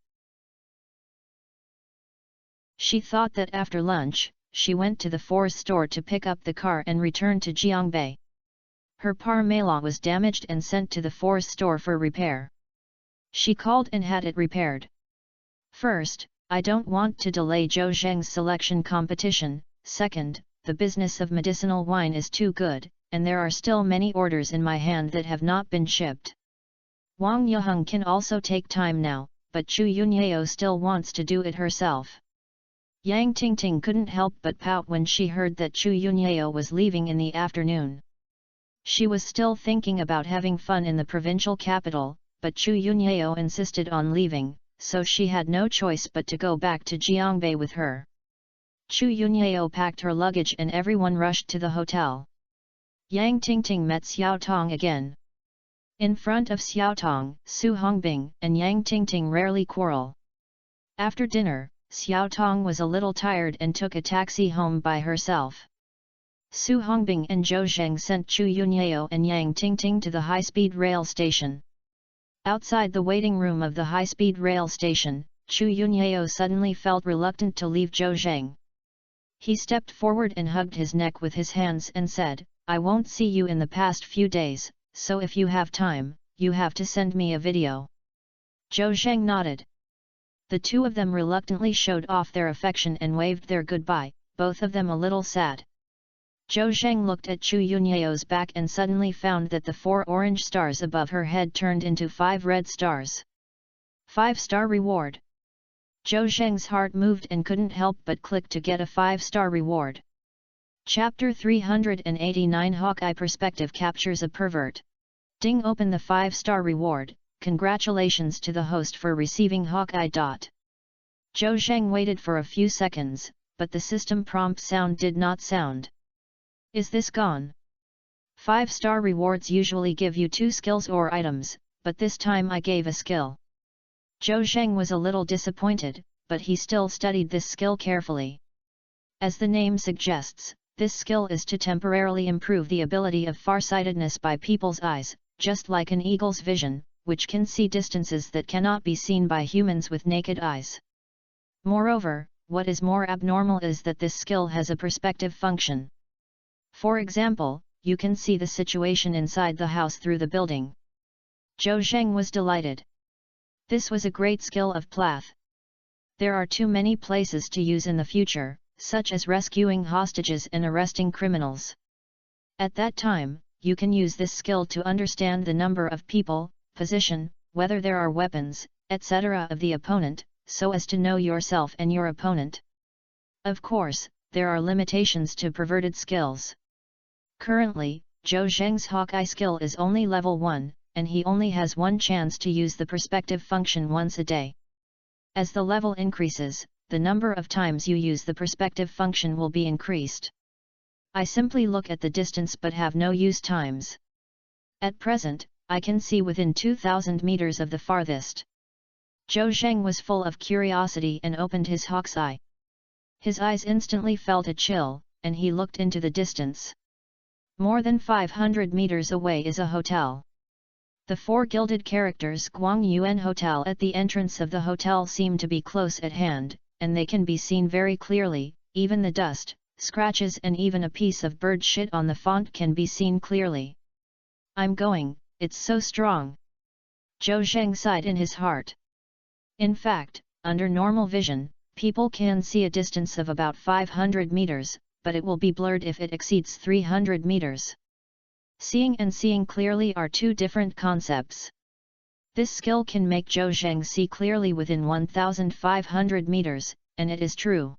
She thought that after lunch, she went to the forest store to pick up the car and returned to Jiangbei. Her Parmela was damaged and sent to the forest store for repair. She called and had it repaired. First, I don't want to delay Zhou Zheng's selection competition. Second, the business of medicinal wine is too good, and there are still many orders in my hand that have not been shipped. Wang Yeheng can also take time now, but Chu Yunyeo still wants to do it herself. Yang Tingting couldn't help but pout when she heard that Chu Yunyeo was leaving in the afternoon. She was still thinking about having fun in the provincial capital, but Chu Yunyeo insisted on leaving, so she had no choice but to go back to Jiangbei with her. Chu Yunyeo packed her luggage and everyone rushed to the hotel. Yang Tingting met Xiao Tong again. In front of Xiao Tong, Su Hongbing and Yang Tingting rarely quarrel. After dinner, Xiao Tong was a little tired and took a taxi home by herself. Su Hongbing and Zhou Zheng sent Chu Yunyeo and Yang Tingting to the high-speed rail station. Outside the waiting room of the high-speed rail station, Chu Yunyao suddenly felt reluctant to leave Zhou Zheng. He stepped forward and hugged his neck with his hands and said, "I won't see you in the past few days, so if you have time, you have to send me a video." Zhou Zheng nodded. The two of them reluctantly showed off their affection and waved their goodbye, both of them a little sad. Zhou Zheng looked at Chu Yunyao's back and suddenly found that the 4 orange stars above her head turned into 5 red stars. 5-star reward. Zhou Zheng's heart moved and couldn't help but click to get a 5-star reward. Chapter 389 Hawkeye Perspective Captures a Pervert. Ding, open the 5-star reward. Congratulations to the host for receiving Hawkeye. Zhou Zheng waited for a few seconds, but the system prompt sound did not sound. Is this gone? 5-star rewards usually give you 2 skills or items, but this time I gave a skill. Zhou Zheng was a little disappointed, but he still studied this skill carefully. As the name suggests, this skill is to temporarily improve the ability of farsightedness by people's eyes, just like an eagle's vision, which can see distances that cannot be seen by humans with naked eyes. Moreover, what is more abnormal is that this skill has a perspective function. For example, you can see the situation inside the house through the building. Zhou Zheng was delighted. This was a great skill of Plath. There are too many places to use in the future, such as rescuing hostages and arresting criminals. At that time, you can use this skill to understand the number of people, position, whether there are weapons, etc. of the opponent, so as to know yourself and your opponent. Of course, there are limitations to perverted skills. Currently, Zhou Zheng's Hawkeye skill is only level 1, and he only has one chance to use the perspective function once a day. As the level increases, the number of times you use the perspective function will be increased. I simply look at the distance but have no use times. At present, I can see within 2,000 meters of the farthest. Zhou Zheng was full of curiosity and opened his hawk's eye. His eyes instantly felt a chill, and he looked into the distance. More than 500 meters away is a hotel. The 4 gilded characters Guang Yuan Hotel at the entrance of the hotel seem to be close at hand, and they can be seen very clearly. Even the dust, scratches and even a piece of bird shit on the font can be seen clearly. I'm going, it's so strong. Zhou Zheng sighed in his heart. In fact, under normal vision, people can see a distance of about 500 meters, but it will be blurred if it exceeds 300 meters. Seeing and seeing clearly are 2 different concepts. This skill can make Zhou Zheng see clearly within 1,500 meters, and it is true.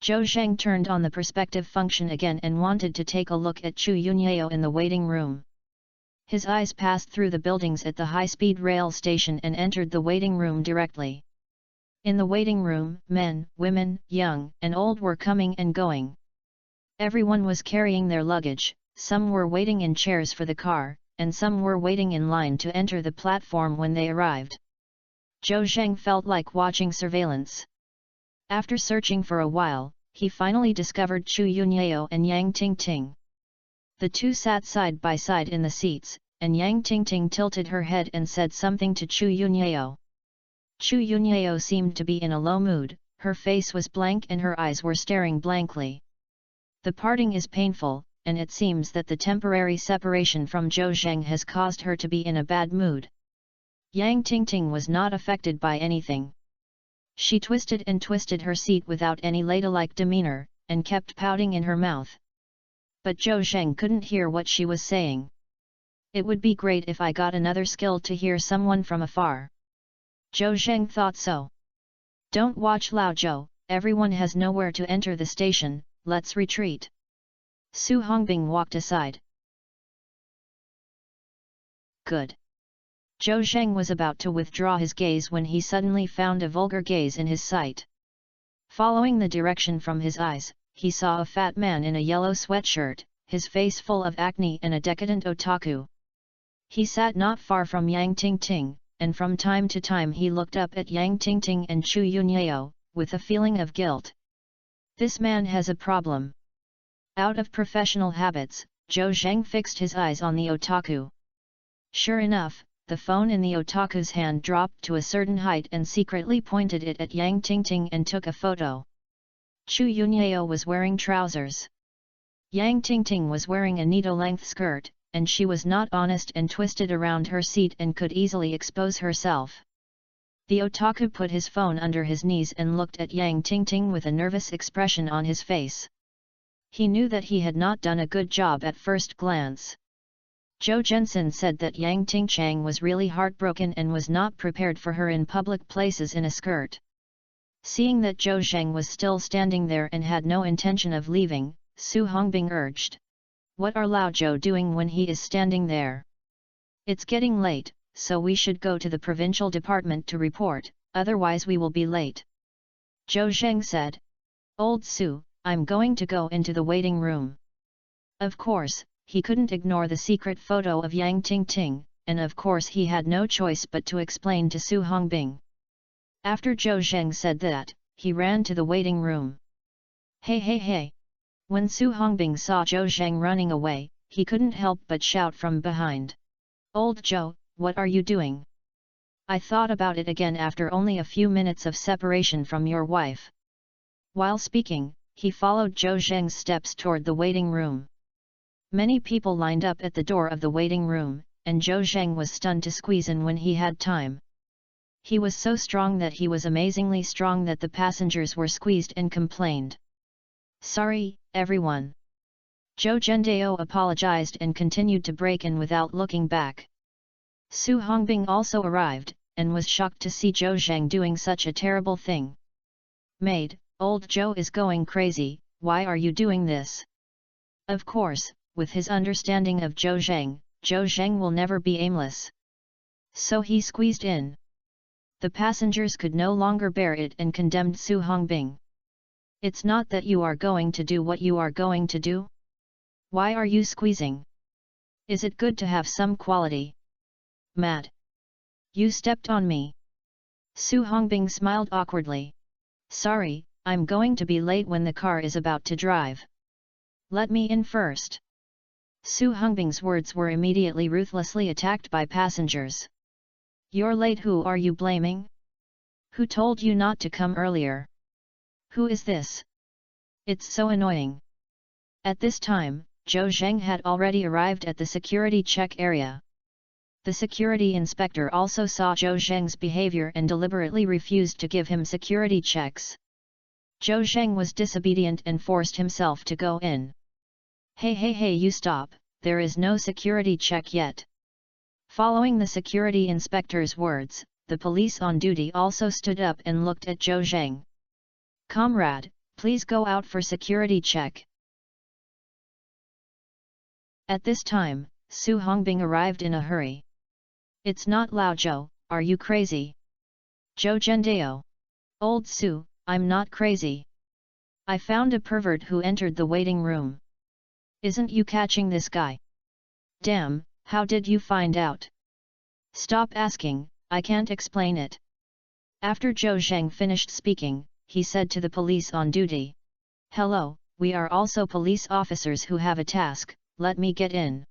Zhou Zheng turned on the perspective function again and wanted to take a look at Chu Yunyao in the waiting room. His eyes passed through the buildings at the high-speed rail station and entered the waiting room directly. In the waiting room, men, women, young and old were coming and going. Everyone was carrying their luggage, some were waiting in chairs for the car, and some were waiting in line to enter the platform when they arrived. Zhou Zheng felt like watching surveillance. After searching for a while, he finally discovered Chu Yunyao and Yang Tingting. The two sat side by side in the seats, and Yang Tingting tilted her head and said something to Chu Yunyao. Chu Yunyao seemed to be in a low mood, her face was blank and her eyes were staring blankly. The parting is painful, and it seems that the temporary separation from Zhou Zheng has caused her to be in a bad mood. Yang Tingting was not affected by anything. She twisted and twisted her seat without any ladylike demeanor, and kept pouting in her mouth. But Zhou Zheng couldn't hear what she was saying. It would be great if I got another skill to hear someone from afar. Zhou Zheng thought so. Don't watch Lao Zhou, everyone has nowhere to enter the station, let's retreat. Su Hongbing walked aside. Good. Zhou Zheng was about to withdraw his gaze when he suddenly found a vulgar gaze in his sight. Following the direction from his eyes, he saw a fat man in a yellow sweatshirt, his face full of acne and a decadent otaku. He sat not far from Yang Tingting, and from time to time he looked up at Yang Tingting and Chu Yunyao, with a feeling of guilt. This man has a problem. Out of professional habits, Zhou Zheng fixed his eyes on the otaku. Sure enough, the phone in the otaku's hand dropped to a certain height and secretly pointed it at Yang Tingting and took a photo. Chu Yunyeo was wearing trousers. Yang Tingting was wearing a needle-length skirt, and she was not honest and twisted around her seat and could easily expose herself. The otaku put his phone under his knees and looked at Yang Tingting with a nervous expression on his face. He knew that he had not done a good job at first glance. Zhou Jensen said that Yang Tingchang was really heartbroken and was not prepared for her in public places in a skirt. Seeing that Zhou Zheng was still standing there and had no intention of leaving, Su Hongbing urged. What are Lao Zhou doing when he is standing there? It's getting late, so we should go to the provincial department to report, otherwise we will be late. Zhou Zheng said. Old Su, I'm going to go into the waiting room. Of course, he couldn't ignore the secret photo of Yang Tingting, and of course he had no choice but to explain to Su Hongbing. After Zhou Zheng said that, he ran to the waiting room. Hey hey hey! When Su Hongbing saw Zhou Zheng running away, he couldn't help but shout from behind. Old Zhou, what are you doing? I thought about it again after only a few minutes of separation from your wife. While speaking, he followed Zhou Zheng's steps toward the waiting room. Many people lined up at the door of the waiting room, and Zhou Zheng was stunned to squeeze in when he had time. He was so strong that he was amazingly strong that the passengers were squeezed and complained. Sorry, everyone. Zhou Zhendao apologized and continued to break in without looking back. Su Hongbing also arrived, and was shocked to see Zhou Zheng doing such a terrible thing. Maid, old Zhou is going crazy, why are you doing this? Of course, with his understanding of Zhou Zheng will never be aimless. So he squeezed in. The passengers could no longer bear it and condemned Su Hongbing. It's not that you are going to do what you are going to do? Why are you squeezing? Is it good to have some quality? Mad. You stepped on me. Su Hongbing smiled awkwardly. Sorry, I'm going to be late when the car is about to drive. Let me in first. Su Hongbing's words were immediately ruthlessly attacked by passengers. You're late, who are you blaming? Who told you not to come earlier? Who is this? It's so annoying. At this time, Zhou Zheng had already arrived at the security check area. The security inspector also saw Zhou Zheng's behavior and deliberately refused to give him security checks. Zhou Zheng was disobedient and forced himself to go in. Hey hey hey, you stop, there is no security check yet. Following the security inspector's words, the police on duty also stood up and looked at Zhou Zheng. Comrade, please go out for security check. At this time, Su Hongbing arrived in a hurry. It's not Lao Zhou, are you crazy? Zhou Zhendao. Old Su, I'm not crazy. I found a pervert who entered the waiting room. Isn't you catching this guy? Damn, how did you find out? Stop asking, I can't explain it. After Zhou Zheng finished speaking, he said to the police on duty. Hello, we are also police officers who have a task, let me get in.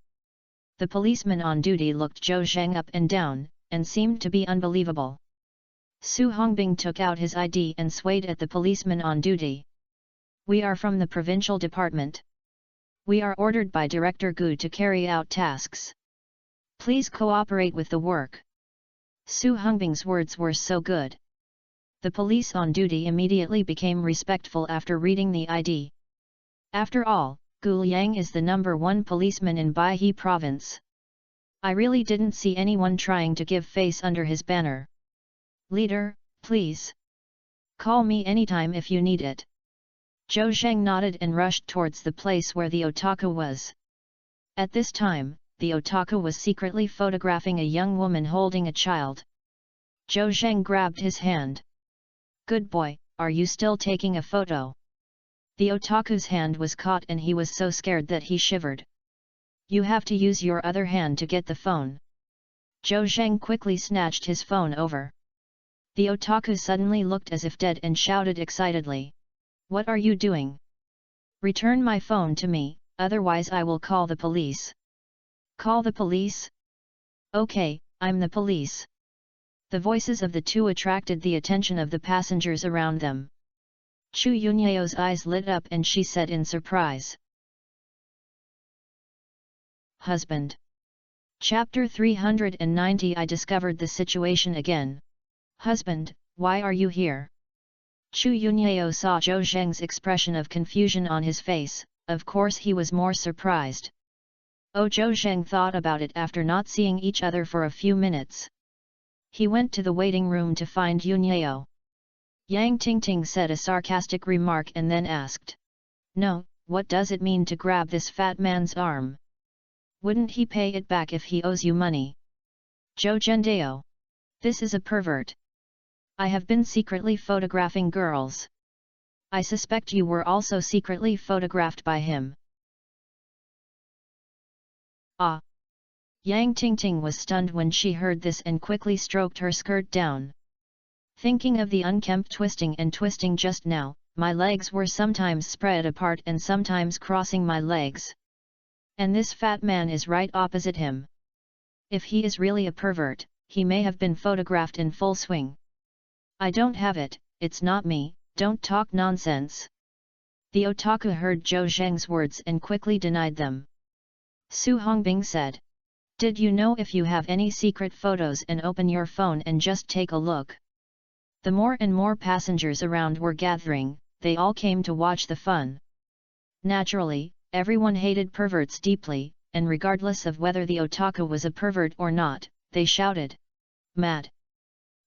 The policeman on duty looked Zhou Zheng up and down, and seemed to be unbelievable. Su Hongbing took out his ID and swayed at the policeman on duty. We are from the provincial department. We are ordered by Director Gu to carry out tasks. Please cooperate with the work. Su Hongbing's words were so good. The police on duty immediately became respectful after reading the ID. After all, Gu Liang is the #1 policeman in Baihe province. I really didn't see anyone trying to give face under his banner. Leader, please. Call me anytime if you need it. Zhou Zheng nodded and rushed towards the place where the otaku was. At this time, the otaku was secretly photographing a young woman holding a child. Zhou Zheng grabbed his hand. Good boy, are you still taking a photo? The otaku's hand was caught and he was so scared that he shivered. You have to use your other hand to get the phone. Zhou Zheng quickly snatched his phone over. The otaku suddenly looked as if dead and shouted excitedly. What are you doing? Return my phone to me, otherwise I will call the police. Call the police? Okay, I'm the police. The voices of the two attracted the attention of the passengers around them. Chu Yunyao's eyes lit up and she said in surprise. Husband. Chapter 390. I discovered the situation again. Husband, why are you here? Chu Yunyao saw Zhou Zheng's expression of confusion on his face. Of course he was more surprised. Zhou Zheng thought about it after not seeing each other for a few minutes. He went to the waiting room to find Yunyao. Yang Tingting said a sarcastic remark and then asked. No, what does it mean to grab this fat man's arm? Wouldn't he pay it back if he owes you money? Zhou Zhendao. This is a pervert. I have been secretly photographing girls. I suspect you were also secretly photographed by him. Ah! Yang Tingting was stunned when she heard this and quickly stroked her skirt down. Thinking of the unkempt twisting and twisting just now, my legs were sometimes spread apart and sometimes crossing my legs. And this fat man is right opposite him. If he is really a pervert, he may have been photographed in full swing. I don't have it, it's not me, don't talk nonsense. The otaku heard Zhou Zheng's words and quickly denied them. Su Hongbing said. Did you know if you have any secret photos and open your phone and just take a look? The more and more passengers around were gathering, they all came to watch the fun. Naturally, everyone hated perverts deeply, and regardless of whether the otaku was a pervert or not, they shouted. Mad!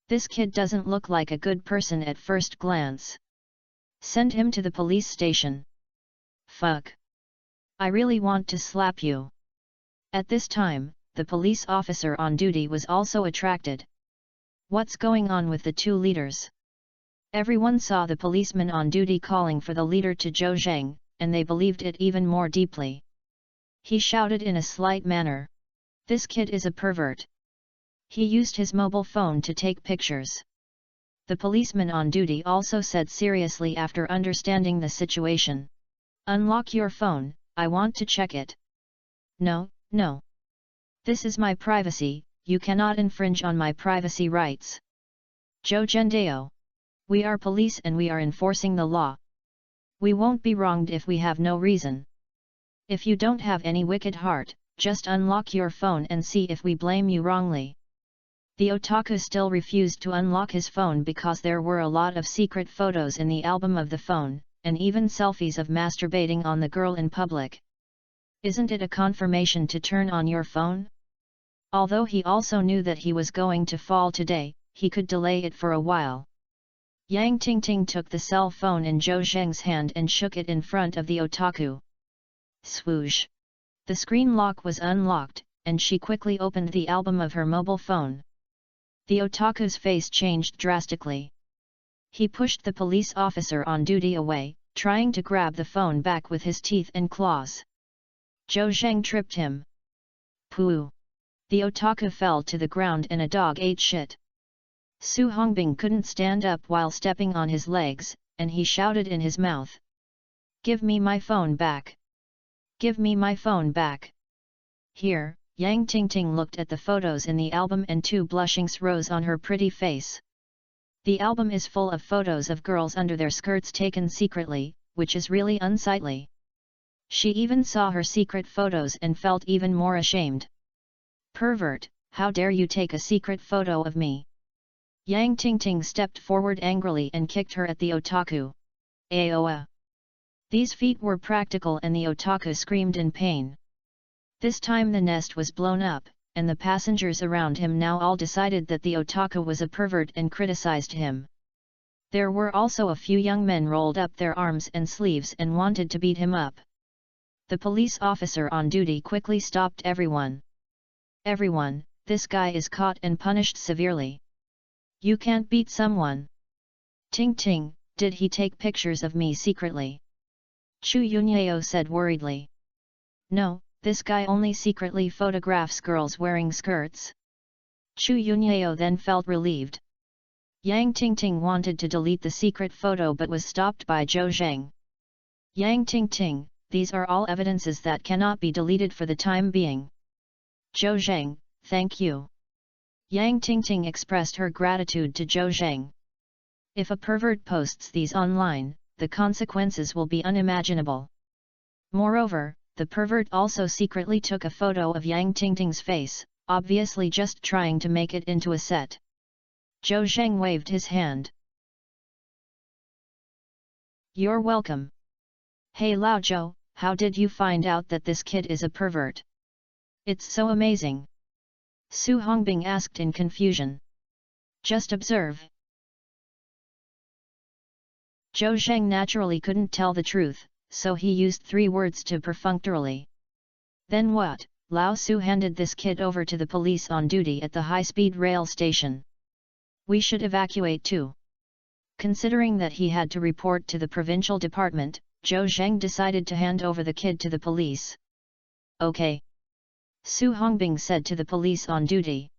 This kid doesn't look like a good person at first glance. Send him to the police station. Fuck! I really want to slap you. At this time, the police officer on duty was also attracted. What's going on with the two leaders? Everyone saw the policeman on duty calling for the leader to Zhou Zheng, and they believed it even more deeply. He shouted in a slight manner. This kid is a pervert. He used his mobile phone to take pictures. The policeman on duty also said seriously after understanding the situation. Unlock your phone, I want to check it. No, no. This is my privacy, you cannot infringe on my privacy rights. Zhou Zhendao. We are police and we are enforcing the law. We won't be wronged if we have no reason. If you don't have any wicked heart, just unlock your phone and see if we blame you wrongly. The otaku still refused to unlock his phone because there were a lot of secret photos in the album of the phone, and even selfies of masturbating on the girl in public. Isn't it a confirmation to turn on your phone? Although he also knew that he was going to fall today, he could delay it for a while. Yang Tingting took the cell phone in Zhou Zheng's hand and shook it in front of the otaku. Swoosh! The screen lock was unlocked, and she quickly opened the album of her mobile phone. The otaku's face changed drastically. He pushed the police officer on duty away, trying to grab the phone back with his teeth and claws. Zhou Zheng tripped him. Pooh! The otaku fell to the ground and a dog ate shit. Su Hongbing couldn't stand up while stepping on his legs, and he shouted in his mouth. Give me my phone back! Give me my phone back! Here, Yang Tingting looked at the photos in the album and two blushings rose on her pretty face. The album is full of photos of girls under their skirts taken secretly, which is really unsightly. She even saw her secret photos and felt even more ashamed. Pervert, how dare you take a secret photo of me? Yang Tingting stepped forward angrily and kicked her at the otaku. Aoa! These feet were practical and the otaku screamed in pain. This time the nest was blown up, and the passengers around him now all decided that the otaku was a pervert and criticized him. There were also a few young men rolled up their arms and sleeves and wanted to beat him up. The police officer on duty quickly stopped everyone. Everyone, this guy is caught and punished severely. You can't beat someone. Ting Ting, did he take pictures of me secretly? Chu Yunyao said worriedly. No, this guy only secretly photographs girls wearing skirts. Chu Yunyao then felt relieved. Yang Tingting wanted to delete the secret photo but was stopped by Zhou Zheng. Yang Tingting, these are all evidences that cannot be deleted for the time being. Zhou Zheng, thank you. Yang Tingting expressed her gratitude to Zhou Zheng. If a pervert posts these online, the consequences will be unimaginable. Moreover, the pervert also secretly took a photo of Yang Tingting's face, obviously just trying to make it into a set. Zhou Zheng waved his hand. You're welcome. Hey Lao Zhou, how did you find out that this kid is a pervert? It's so amazing. Su Hongbing asked in confusion. Just observe. Zhou Zheng naturally couldn't tell the truth, so he used 3 words to perfunctorily. Then what? Lao Su handed this kid over to the police on duty at the high-speed rail station. We should evacuate too. Considering that he had to report to the provincial department, Zhou Zheng decided to hand over the kid to the police. Okay. Su Hongbing said to the police on duty.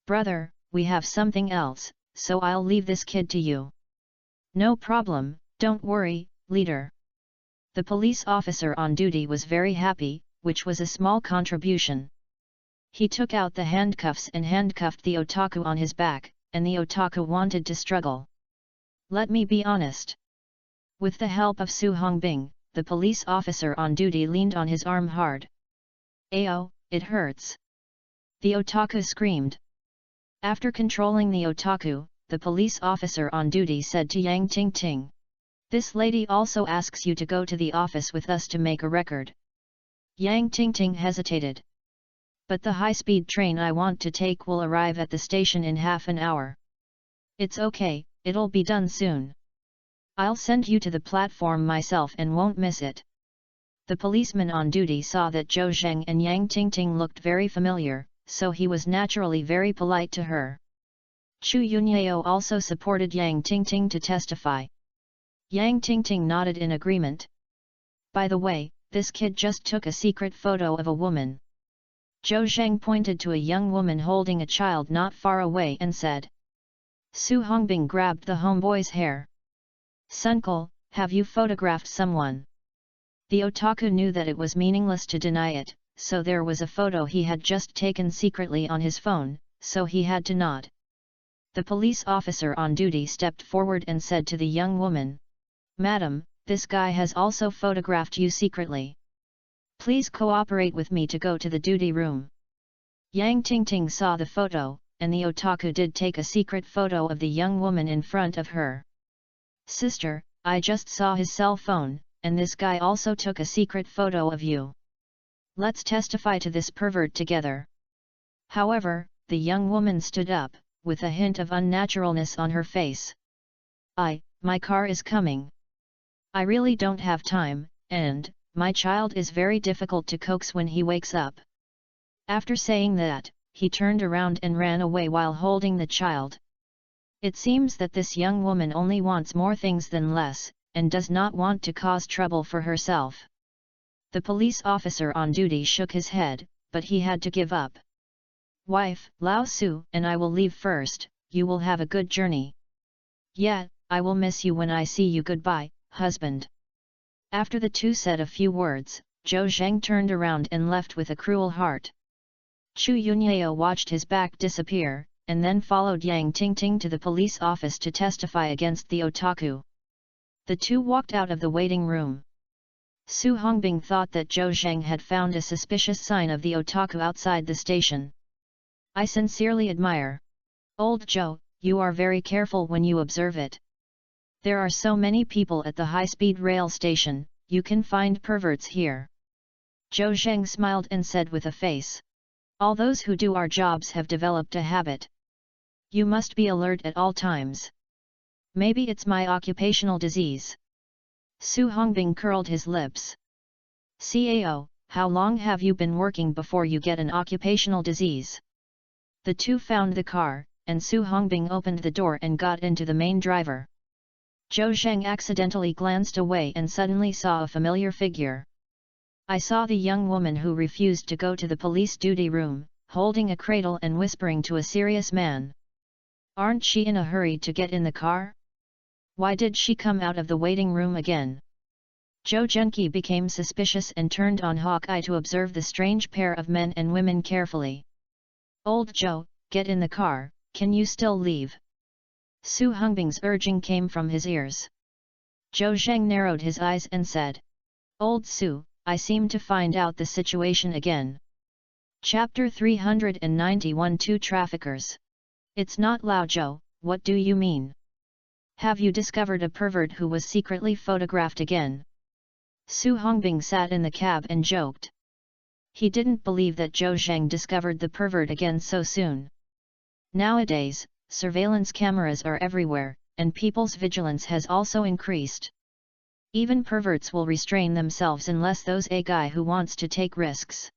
Brother, we have something else, so I'll leave this kid to you. No problem, don't worry, leader. The police officer on duty was very happy, which was a small contribution. He took out the handcuffs and handcuffed the otaku on his back, and the otaku wanted to struggle. Let me be honest. With the help of Su Hongbing, the police officer on duty leaned on his arm hard. Ayo, it hurts. The otaku screamed. After controlling the otaku, the police officer on duty said to Yang Tingting. This lady also asks you to go to the office with us to make a record. Yang Tingting hesitated. But the high-speed train I want to take will arrive at the station in half an hour. It's okay, it'll be done soon. I'll send you to the platform myself and won't miss it. The policeman on duty saw that Zhou Zheng and Yang Tingting looked very familiar, so he was naturally very polite to her. Chu Yunyao also supported Yang Tingting to testify. Yang Tingting nodded in agreement. By the way, this kid just took a secret photo of a woman. Zhou Zheng pointed to a young woman holding a child not far away and said. Su Hongbing grabbed the homeboy's hair. Sunkel, have you photographed someone? The otaku knew that it was meaningless to deny it, so there was a photo he had just taken secretly on his phone, so he had to nod. The police officer on duty stepped forward and said to the young woman. Madam, this guy has also photographed you secretly. Please cooperate with me to go to the duty room. Yang Tingting saw the photo, and the otaku did take a secret photo of the young woman in front of her. Sister, I just saw his cell phone, and this guy also took a secret photo of you. Let's testify to this pervert together. However, the young woman stood up, with a hint of unnaturalness on her face. My car is coming. I really don't have time, and, my child is very difficult to coax when he wakes up. After saying that, he turned around and ran away while holding the child. It seems that this young woman only wants more things than less, and does not want to cause trouble for herself. The police officer on duty shook his head, but he had to give up. Wife, Lao Su and I will leave first, you will have a good journey. Yeah, I will miss you when I see you. Goodbye, husband. After the two said a few words, Zhou Zheng turned around and left with a cruel heart. Chu Yunyao watched his back disappear, and then followed Yang Tingting to the police office to testify against the otaku. The two walked out of the waiting room. Su Hongbing thought that Zhou Zheng had found a suspicious sign of the otaku outside the station. I sincerely admire. Old Zhou, you are very careful when you observe it. There are so many people at the high-speed rail station, you can find perverts here. Zhou Zheng smiled and said with a face. All those who do our jobs have developed a habit. You must be alert at all times. Maybe it's my occupational disease. Su Hongbing curled his lips. Cao, how long have you been working before you get an occupational disease? The two found the car, and Su Hongbing opened the door and got into the main driver. Zhou Zheng accidentally glanced away and suddenly saw a familiar figure. I saw the young woman who refused to go to the police duty room, holding a cradle and whispering to a serious man. Aren't she in a hurry to get in the car? Why did she come out of the waiting room again? Zhou Zhenqi became suspicious and turned on Hawkeye to observe the strange pair of men and women carefully. Old Zhou, get in the car, can you still leave? Su Hongbing's urging came from his ears. Zhou Zheng narrowed his eyes and said, Old Su, I seem to find out the situation again. Chapter 391 Two Traffickers. It's not Lao Zhou, what do you mean? Have you discovered a pervert who was secretly photographed again? Su Hongbing sat in the cab and joked. He didn't believe that Zhou Zheng discovered the pervert again so soon. Nowadays, surveillance cameras are everywhere, and people's vigilance has also increased. Even perverts will restrain themselves unless there's a guy who wants to take risks.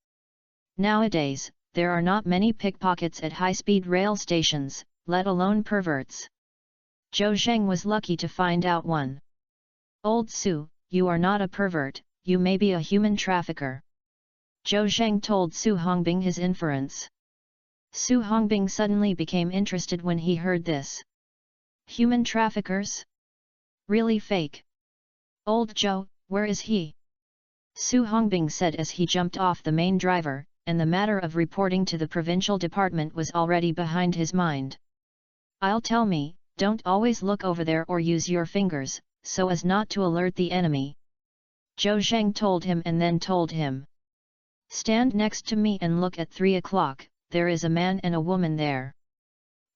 Nowadays, there are not many pickpockets at high-speed rail stations, let alone perverts. Zhou Zheng was lucky to find out one. Old Su, you are not a pervert, you may be a human trafficker. Zhou Zheng told Su Hongbing his inference. Su Hongbing suddenly became interested when he heard this. Human traffickers? Really fake? Old Zhou, where is he? Su Hongbing said as he jumped off the main driver, and the matter of reporting to the provincial department was already behind his mind. I'll tell me, don't always look over there or use your fingers, so as not to alert the enemy. Zhou Zheng told him and then told him. Stand next to me and look at 3 o'clock, there is a man and a woman there.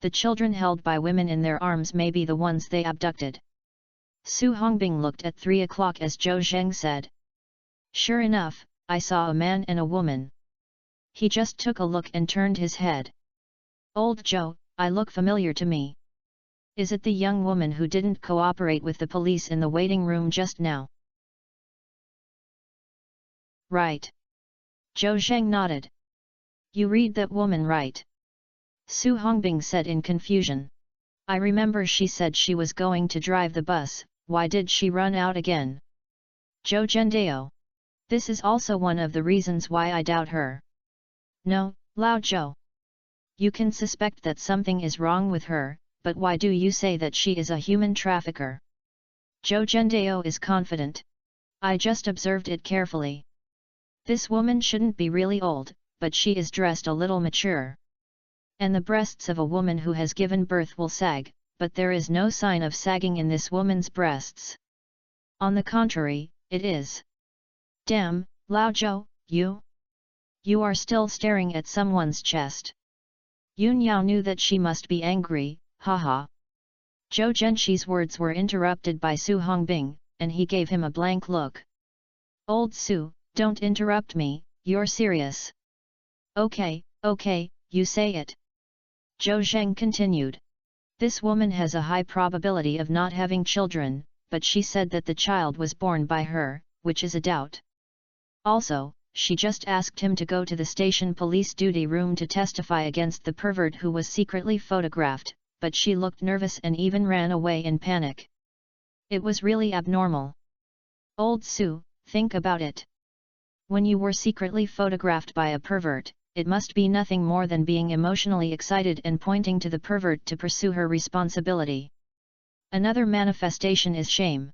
The children held by women in their arms may be the ones they abducted. Su Hongbing looked at 3 o'clock as Zhou Zheng said. Sure enough, I saw a man and a woman. He just took a look and turned his head. Old Zhou, I look familiar to me. Is it the young woman who didn't cooperate with the police in the waiting room just now? Right. Zhou Zheng nodded. You read that woman right? Su Hongbing said in confusion. I remember she said she was going to drive the bus, why did she run out again? Zhou Zhendao. This is also one of the reasons why I doubt her. No, Lao Zhou. You can suspect that something is wrong with her, but why do you say that she is a human trafficker? Zhou Zhendao is confident. I just observed it carefully. This woman shouldn't be really old, but she is dressed a little mature. And the breasts of a woman who has given birth will sag, but there is no sign of sagging in this woman's breasts. On the contrary, it is. Damn, Lao Zhou, you are still staring at someone's chest. Yun Yao knew that she must be angry, haha. Zhou Zhenxi's words were interrupted by Su Hongbing, and he gave him a blank look. Old Su, don't interrupt me, you're serious. Okay, you say it. Zhou Zheng continued. This woman has a high probability of not having children, but she said that the child was born by her, which is a doubt. Also, she just asked him to go to the station police duty room to testify against the pervert who was secretly photographed, but she looked nervous and even ran away in panic. It was really abnormal. Old Su, think about it. When you were secretly photographed by a pervert, it must be nothing more than being emotionally excited and pointing to the pervert to pursue her responsibility. Another manifestation is shame.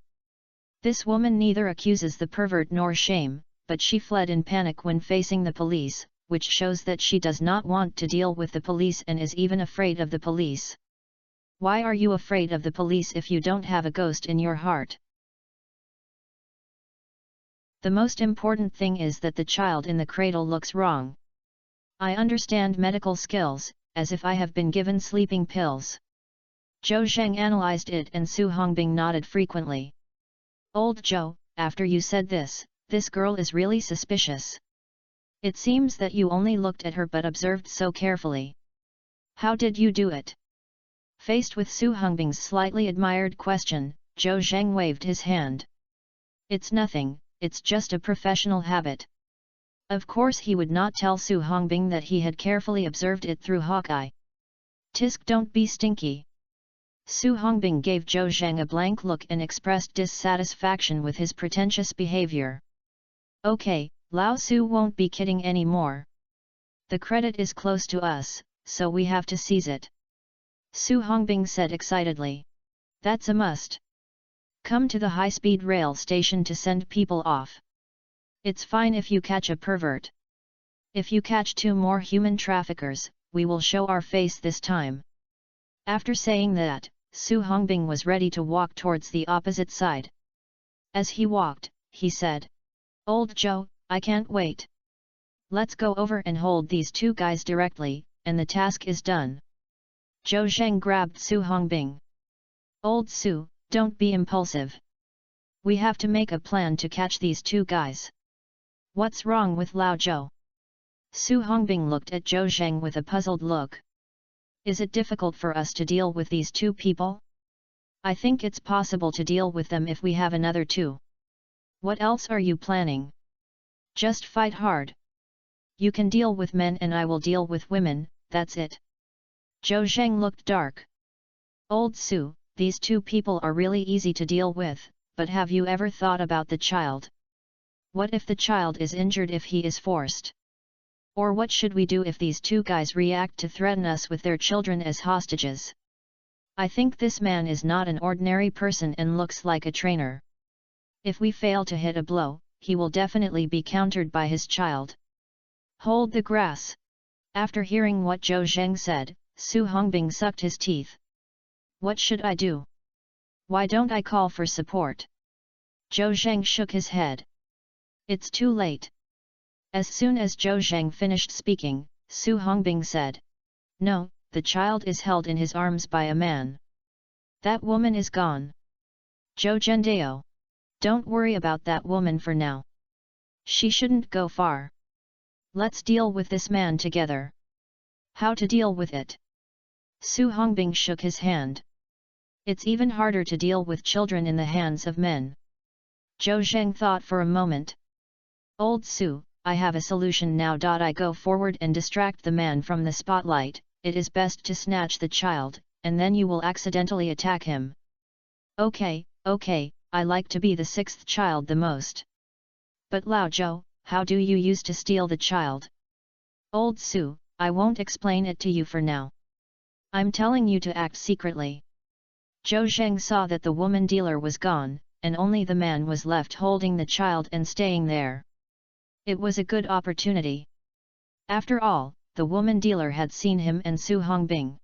This woman neither accuses the pervert nor shame, but she fled in panic when facing the police, which shows that she does not want to deal with the police and is even afraid of the police. Why are you afraid of the police if you don't have a ghost in your heart? The most important thing is that the child in the cradle looks wrong. I understand medical skills, as if I have been given sleeping pills. Zhou Zheng analyzed it and Su Hongbing nodded frequently. Old Zhou, after you said this girl is really suspicious. It seems that you only looked at her but observed so carefully. How did you do it? Faced with Su Hongbing's slightly admired question, Zhou Zheng waved his hand. It's nothing, it's just a professional habit. Of course he would not tell Su Hongbing that he had carefully observed it through hawkeye. Tisk, don't be stinky. Su Hongbing gave Zhou Zheng a blank look and expressed dissatisfaction with his pretentious behavior. Okay, Lao Su won't be kidding anymore. The credit is close to us, so we have to seize it. Su Hongbing said excitedly. That's a must. Come to the high-speed rail station to send people off. It's fine if you catch a pervert. If you catch 2 more human traffickers, we will show our face this time. After saying that, Su Hongbing was ready to walk towards the opposite side. As he walked, he said, "Old Joe, I can't wait. Let's go over and hold these two guys directly, and the task is done." Zhou Zheng grabbed Su Hongbing. "Old Su, don't be impulsive. We have to make a plan to catch these two guys." "What's wrong with Lao Zhou?" Su Hongbing looked at Zhou Zheng with a puzzled look. "Is it difficult for us to deal with these two people? I think it's possible to deal with them if we have another two. What else are you planning? Just fight hard. You can deal with men and I will deal with women, that's it." Zhou Zheng looked dark. "Old Su, these two people are really easy to deal with, but have you ever thought about the child? What if the child is injured if he is forced? Or what should we do if these two guys react to threaten us with their children as hostages? I think this man is not an ordinary person and looks like a trainer. If we fail to hit a blow, he will definitely be countered by his child." "Hold the grass." After hearing what Zhou Zheng said, Su Hongbing sucked his teeth. "What should I do? Why don't I call for support?" Zhou Zheng shook his head. "It's too late." As soon as Zhou Zheng finished speaking, Su Hongbing said, "No, the child is held in his arms by a man. That woman is gone. Zhou Zhendao. Don't worry about that woman for now. She shouldn't go far. Let's deal with this man together." "How to deal with it?" Su Hongbing shook his hand. "It's even harder to deal with children in the hands of men." Zhou Zheng thought for a moment. "Old Su, I have a solution now. I go forward and distract the man from the spotlight. It is best to snatch the child, and then you will accidentally attack him." Okay, I like to be the sixth child the most. But Lao Zhou, how do you use to steal the child?" "Old Su, I won't explain it to you for now. I'm telling you to act secretly." Zhou Zheng saw that the woman dealer was gone, and only the man was left holding the child and staying there. It was a good opportunity. After all, the woman dealer had seen him and Su Hongbing.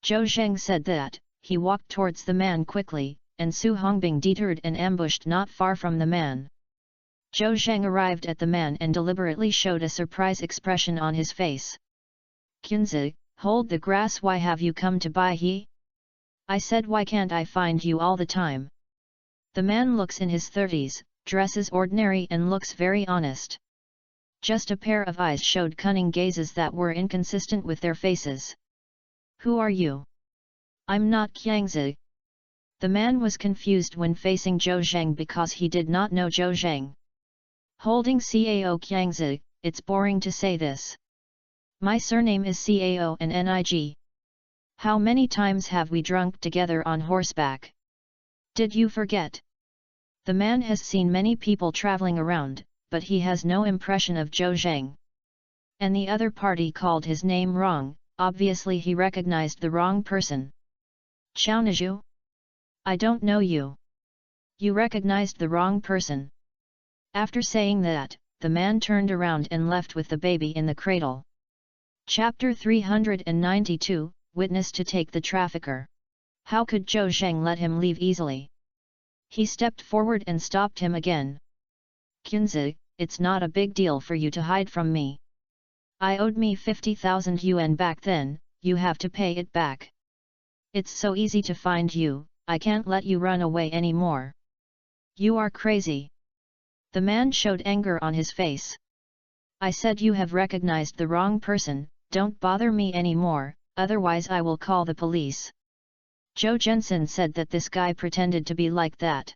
Zhou Zheng said that, he walked towards the man quickly, and Su Hongbing deterred and ambushed not far from the man. Zhou Zheng arrived at the man and deliberately showed a surprise expression on his face. "Qinzi, hold the grass. Why have you come to buy he? I said why can't I find you all the time?" The man looks in his 30s, dresses ordinary and looks very honest. Just a pair of eyes showed cunning gazes that were inconsistent with their faces. "Who are you?" "I'm not Qiangzi." The man was confused when facing Zhou Zheng because he did not know Zhou Zheng. "Holding Cao Qiangzi, it's boring to say this. My surname is Cao and Nig. How many times have we drunk together on horseback? Did you forget?" The man has seen many people traveling around, but he has no impression of Zhou Zheng. And the other party called his name wrong, obviously he recognized the wrong person. "Chao Niju? I don't know you. You recognized the wrong person." After saying that, the man turned around and left with the baby in the cradle. Chapter 392, Witness to take the trafficker. How could Zhou Zheng let him leave easily? He stepped forward and stopped him again. "Qinzi, it's not a big deal for you to hide from me. I owed me 50,000 yuan back then, you have to pay it back. It's so easy to find you, I can't let you run away anymore. You are crazy." The man showed anger on his face. "I said you have recognized the wrong person, don't bother me anymore, otherwise I will call the police." Zhou Zhensen said that this guy pretended to be like that.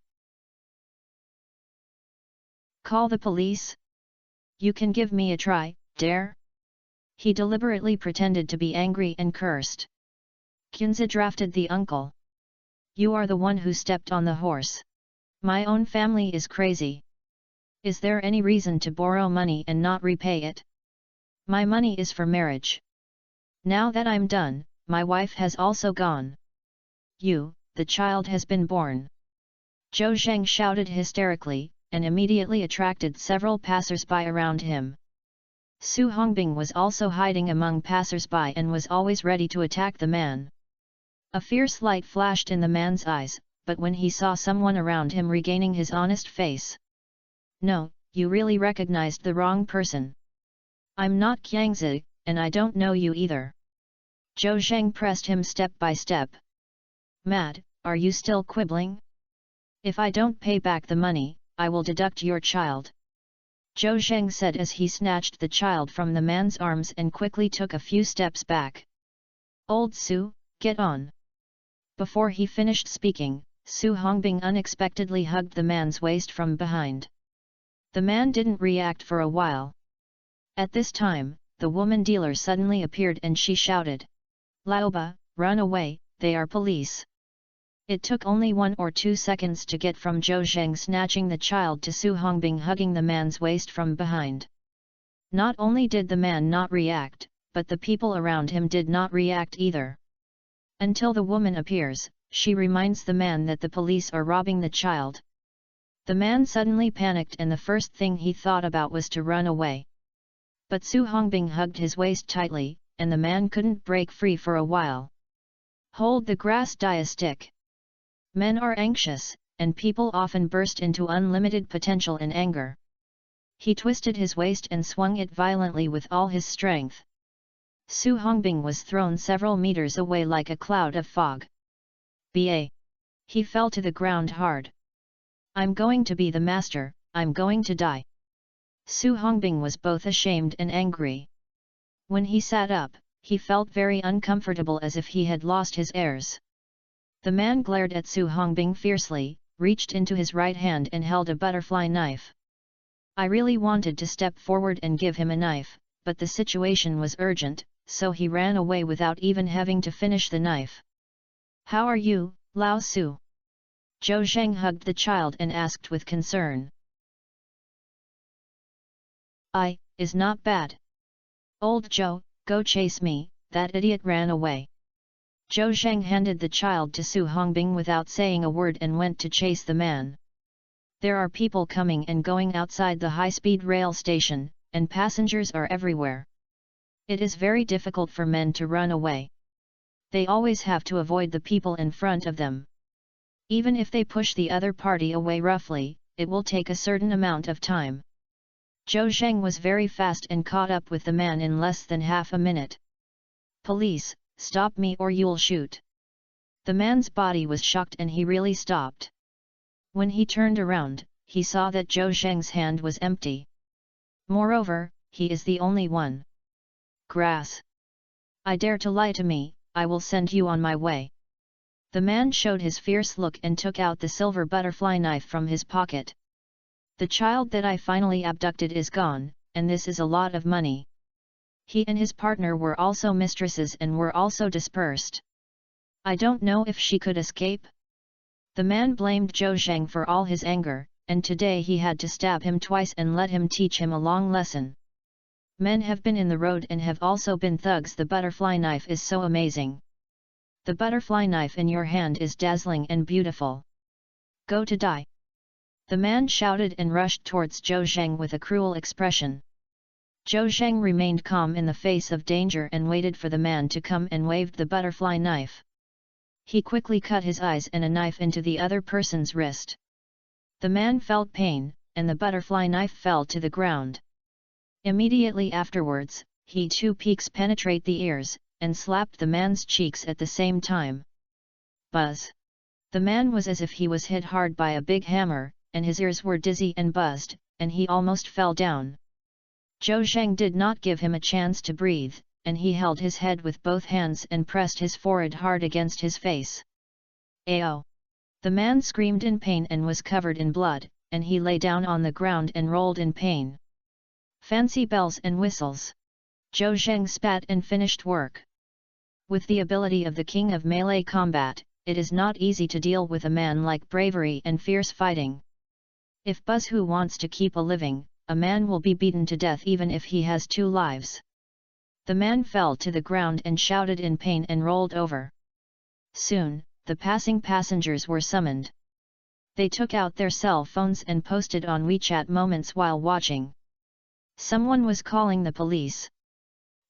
"Call the police? You can give me a try, dare?" He deliberately pretended to be angry and cursed. "Qinzi drafted the uncle. You are the one who stepped on the horse. My own family is crazy. Is there any reason to borrow money and not repay it? My money is for marriage. Now that I'm done, my wife has also gone. The child has been born." Zhou Zheng shouted hysterically, and immediately attracted several passers-by around him. Su Hongbing was also hiding among passers-by and was always ready to attack the man. A fierce light flashed in the man's eyes, but when he saw someone around him regaining his honest face. "No, you really recognized the wrong person. I'm not Qiangzi, and I don't know you either." Zhou Zheng pressed him step by step. "Mad, are you still quibbling? If I don't pay back the money, I will deduct your child," Zhou Zheng said as he snatched the child from the man's arms and quickly took a few steps back. "Old Su, get on." Before he finished speaking, Su Hongbing unexpectedly hugged the man's waist from behind. The man didn't react for a while. At this time, the woman dealer suddenly appeared and she shouted, "Laoba, run away, they are police." It took only 1 or 2 seconds to get from Zhou Zheng snatching the child to Su Hongbing hugging the man's waist from behind. Not only did the man not react, but the people around him did not react either. Until the woman appears, she reminds the man that the police are robbing the child. The man suddenly panicked and the first thing he thought about was to run away. But Su Hongbing hugged his waist tightly, and the man couldn't break free for a while. Hold the grass stick. Men are anxious, and people often burst into unlimited potential in anger. He twisted his waist and swung it violently with all his strength. Su Hongbing was thrown several meters away like a cloud of fog. Ba! He fell to the ground hard. "I'm going to be the master, I'm going to die." Su Hongbing was both ashamed and angry. When he sat up, he felt very uncomfortable as if he had lost his airs. The man glared at Su Hongbing fiercely, reached into his right hand and held a butterfly knife. I really wanted to step forward and give him a knife, but the situation was urgent, so he ran away without even having to finish the knife. "How are you, Lao Su?" Zhou Zheng hugged the child and asked with concern. Is not bad." "Old Zhou, go chase me, that idiot ran away." Zhou Zheng handed the child to Su Hongbing without saying a word and went to chase the man. There are people coming and going outside the high-speed rail station, and passengers are everywhere. It is very difficult for men to run away. They always have to avoid the people in front of them. Even if they push the other party away roughly, it will take a certain amount of time. Zhou Zheng was very fast and caught up with the man in less than half a minute. "Police, stop me or you'll shoot." The man's body was shocked and he really stopped. When he turned around, he saw that Zhou Zheng's hand was empty. Moreover, he is the only one. "Grass! I dare to lie to me, I will send you on my way." The man showed his fierce look and took out the silver butterfly knife from his pocket. "The child that I finally abducted is gone, and this is a lot of money." He and his partner were also mistresses and were also dispersed. "I don't know if she could escape." The man blamed Zhou Zheng for all his anger, and today he had to stab him twice and let him teach him a long lesson. Men have been in the road and have also been thugs. The butterfly knife is so amazing. The butterfly knife in your hand is dazzling and beautiful. Go to die. The man shouted and rushed towards Zhou Zheng with a cruel expression. Zhou Zheng remained calm in the face of danger and waited for the man to come and waved the butterfly knife. He quickly cut his eyes and a knife into the other person's wrist. The man felt pain, and the butterfly knife fell to the ground. Immediately afterwards, he two peaks penetrate the ears, and slapped the man's cheeks at the same time. Buzz! The man was as if he was hit hard by a big hammer, and his ears were dizzy and buzzed, and he almost fell down. Zhou Zheng did not give him a chance to breathe, and he held his head with both hands and pressed his forehead hard against his face. "Ayo!" The man screamed in pain and was covered in blood, and he lay down on the ground and rolled in pain. Fancy bells and whistles! Zhou Zheng spat and finished work. With the ability of the king of melee combat, it is not easy to deal with a man like bravery and fierce fighting. If Buzhu wants to keep a living, a man will be beaten to death even if he has 2 lives. The man fell to the ground and shouted in pain and rolled over. Soon, the passing passengers were summoned. They took out their cell phones and posted on WeChat moments while watching. Someone was calling the police.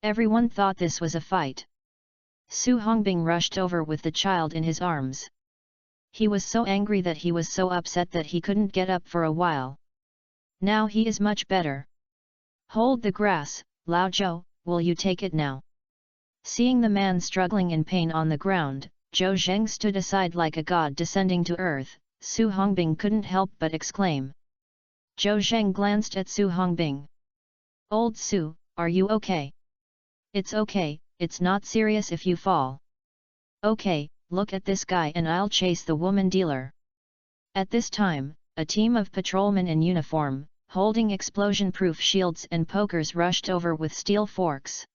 Everyone thought this was a fight. Su Hongbing rushed over with the child in his arms. He was so angry that he was so upset that he couldn't get up for a while. Now he is much better. Hold the grass, Lao Zhou, will you take it now? Seeing the man struggling in pain on the ground, Zhou Zheng stood aside like a god descending to earth. Su Hongbing couldn't help but exclaim. Zhou Zheng glanced at Su Hongbing. Old Su, are you okay? It's okay, it's not serious if you fall. Okay, look at this guy and I'll chase the woman dealer. At this time, a team of patrolmen in uniform, holding explosion-proof shields and pokers rushed over with steel forks.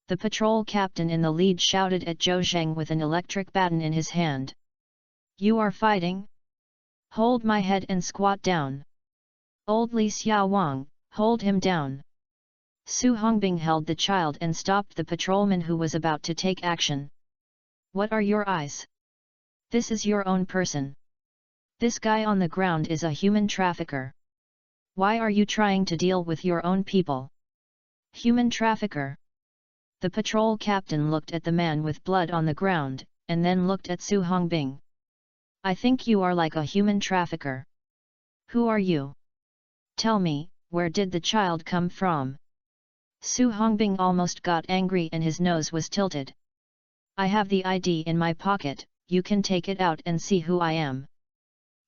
The patrol captain in the lead shouted at Zhou Zheng with an electric baton in his hand. You are fighting? Hold my head and squat down. Old Li Xiaowang, hold him down. Su Hongbing held the child and stopped the patrolman who was about to take action. What are your eyes? This is your own person. This guy on the ground is a human trafficker. Why are you trying to deal with your own people? Human trafficker. The patrol captain looked at the man with blood on the ground, and then looked at Su Hongbing. I think you are like a human trafficker. Who are you? Tell me, where did the child come from? Su Hongbing almost got angry and his nose was tilted. I have the ID in my pocket, you can take it out and see who I am.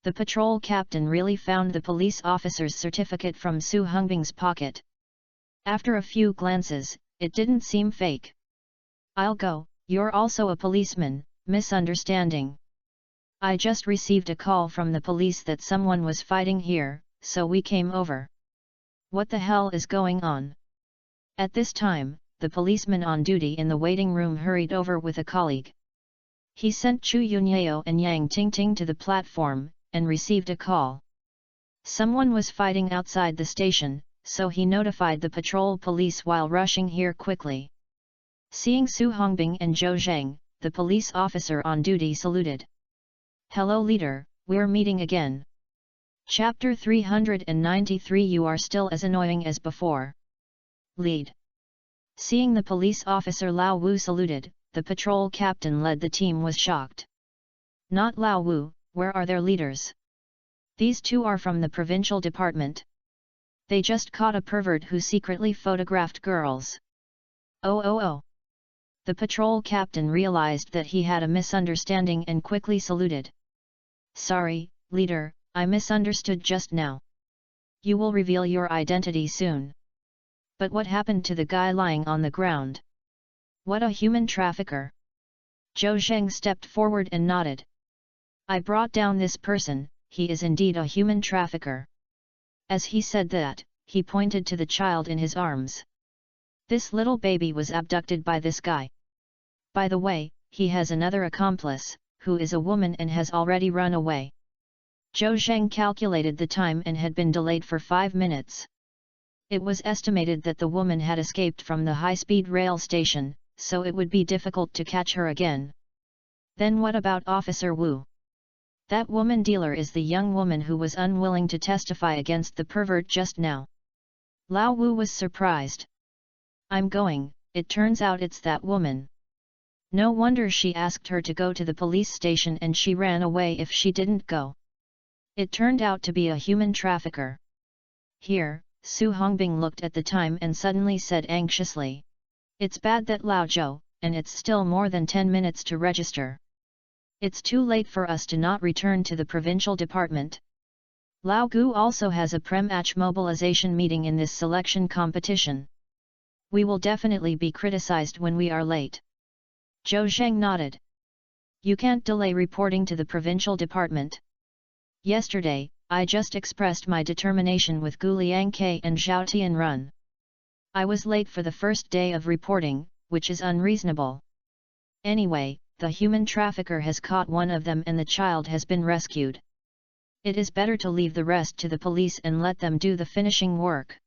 The patrol captain really found the police officer's certificate from Su Hongbing's pocket. After a few glances, it didn't seem fake. I'll go, you're also a policeman, misunderstanding. I just received a call from the police that someone was fighting here, so we came over. What the hell is going on? At this time, the policeman on duty in the waiting room hurried over with a colleague. He sent Chu Yunyao and Yang Tingting to the platform, and received a call. Someone was fighting outside the station, so he notified the patrol police while rushing here quickly. Seeing Su Hongbing and Zhou Zheng, the police officer on duty saluted. Hello leader, we're meeting again. Chapter 393 You are still as annoying as before. Lead. Seeing the police officer Lao Wu saluted, the patrol captain led the team was shocked. Not Lao Wu, where are their leaders? These two are from the provincial department. They just caught a pervert who secretly photographed girls. Oh. The patrol captain realized that he had a misunderstanding and quickly saluted. Sorry, leader, I misunderstood just now. You will reveal your identity soon. But what happened to the guy lying on the ground? What a human trafficker! Zhou Zheng stepped forward and nodded. I brought down this person, he is indeed a human trafficker. As he said that, he pointed to the child in his arms. This little baby was abducted by this guy. By the way, he has another accomplice, who is a woman and has already run away. Zhou Zheng calculated the time and had been delayed for 5 minutes. It was estimated that the woman had escaped from the high-speed rail station, so it would be difficult to catch her again. Then what about Officer Wu? That woman dealer is the young woman who was unwilling to testify against the pervert just now. Lao Wu was surprised. I'm going, it turns out it's that woman. No wonder she asked her to go to the police station and she ran away if she didn't go. It turned out to be a human trafficker. Here, Su Hongbing looked at the time and suddenly said anxiously. It's bad that Lao Zhou, and it's still more than 10 minutes to register. It's too late for us to not return to the provincial department. Lao Gu also has a pre-match mobilization meeting in this selection competition. We will definitely be criticized when we are late. Zhou Zheng nodded. You can't delay reporting to the provincial department. Yesterday, I just expressed my determination with Gu Liangke and Zhao Tianrun. I was late for the first day of reporting, which is unreasonable. Anyway, the human trafficker has caught one of them and the child has been rescued. It is better to leave the rest to the police and let them do the finishing work.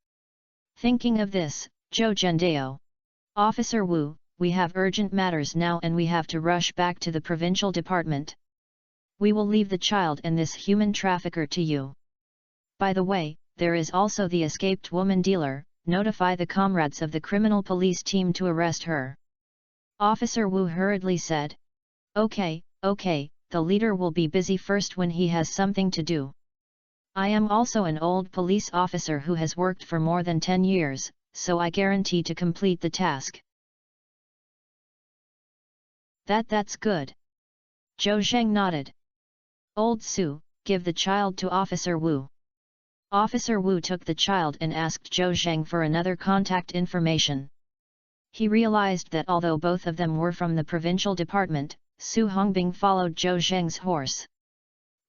Thinking of this, Zhou Zhendao. Officer Wu, we have urgent matters now and we have to rush back to the provincial department. We will leave the child and this human trafficker to you. By the way, there is also the escaped woman dealer, notify the comrades of the criminal police team to arrest her. Officer Wu hurriedly said. Okay, the leader will be busy first when he has something to do. I am also an old police officer who has worked for more than 10 years, so I guarantee to complete the task. That's good. Zhou Zheng nodded. Old Su, give the child to Officer Wu. Officer Wu took the child and asked Zhou Zheng for another contact information. He realized that although both of them were from the provincial department, Su Hongbing followed Zhou Zheng's horse.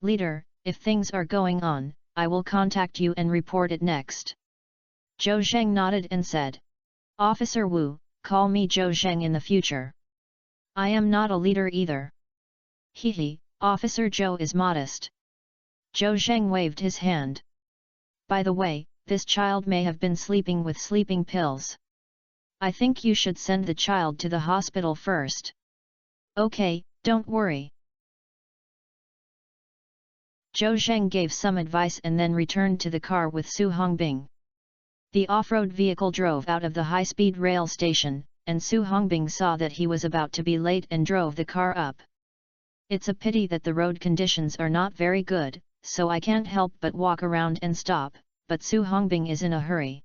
Leader, if things are going on, I will contact you and report it next. Zhou Zheng nodded and said. Officer Wu, call me Zhou Zheng in the future. I am not a leader either. Hehe, Officer Zhou is modest. Zhou Zheng waved his hand. By the way, this child may have been sleeping with sleeping pills. I think you should send the child to the hospital first. Okay, don't worry. Zhou Zheng gave some advice and then returned to the car with Su Hongbing. The off-road vehicle drove out of the high-speed rail station, and Su Hongbing saw that he was about to be late and drove the car up. It's a pity that the road conditions are not very good, so I can't help but walk around and stop, but Su Hongbing is in a hurry.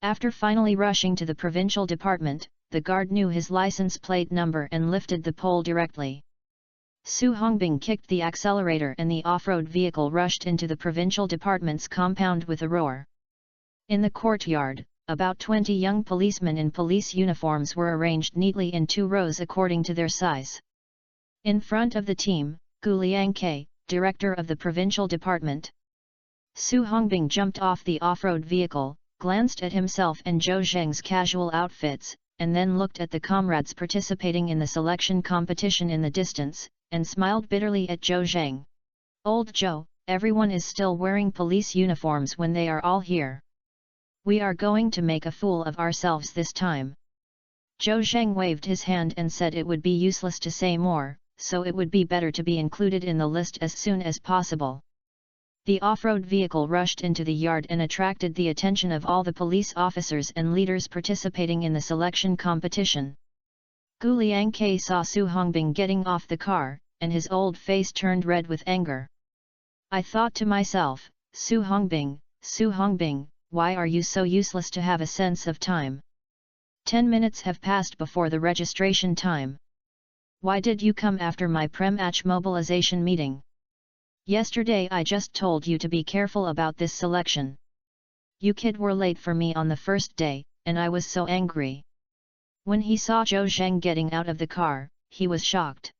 After finally rushing to the provincial department, the guard knew his license plate number and lifted the pole directly. Su Hongbing kicked the accelerator and the off-road vehicle rushed into the provincial department's compound with a roar. In the courtyard, about 20 young policemen in police uniforms were arranged neatly in 2 rows according to their size. In front of the team, Gu Liangke, director of the provincial department. Su Hongbing jumped off the off-road vehicle, glanced at himself and Zhou Zheng's casual outfits, and then looked at the comrades participating in the selection competition in the distance, and smiled bitterly at Zhou Zheng. Old Zhou, everyone is still wearing police uniforms when they are all here. We are going to make a fool of ourselves this time. Zhou Zheng waved his hand and said it would be useless to say more, so it would be better to be included in the list as soon as possible. The off-road vehicle rushed into the yard and attracted the attention of all the police officers and leaders participating in the selection competition. Gu Liangke saw Su Hongbing getting off the car, and his old face turned red with anger. I thought to myself, Su Hongbing, why are you so useless to have a sense of time? 10 minutes have passed before the registration time. Why did you come after my Prem-Ach mobilization meeting? Yesterday I just told you to be careful about this selection. You kid were late for me on the first day, and I was so angry. When he saw Zhou Zheng getting out of the car, he was shocked.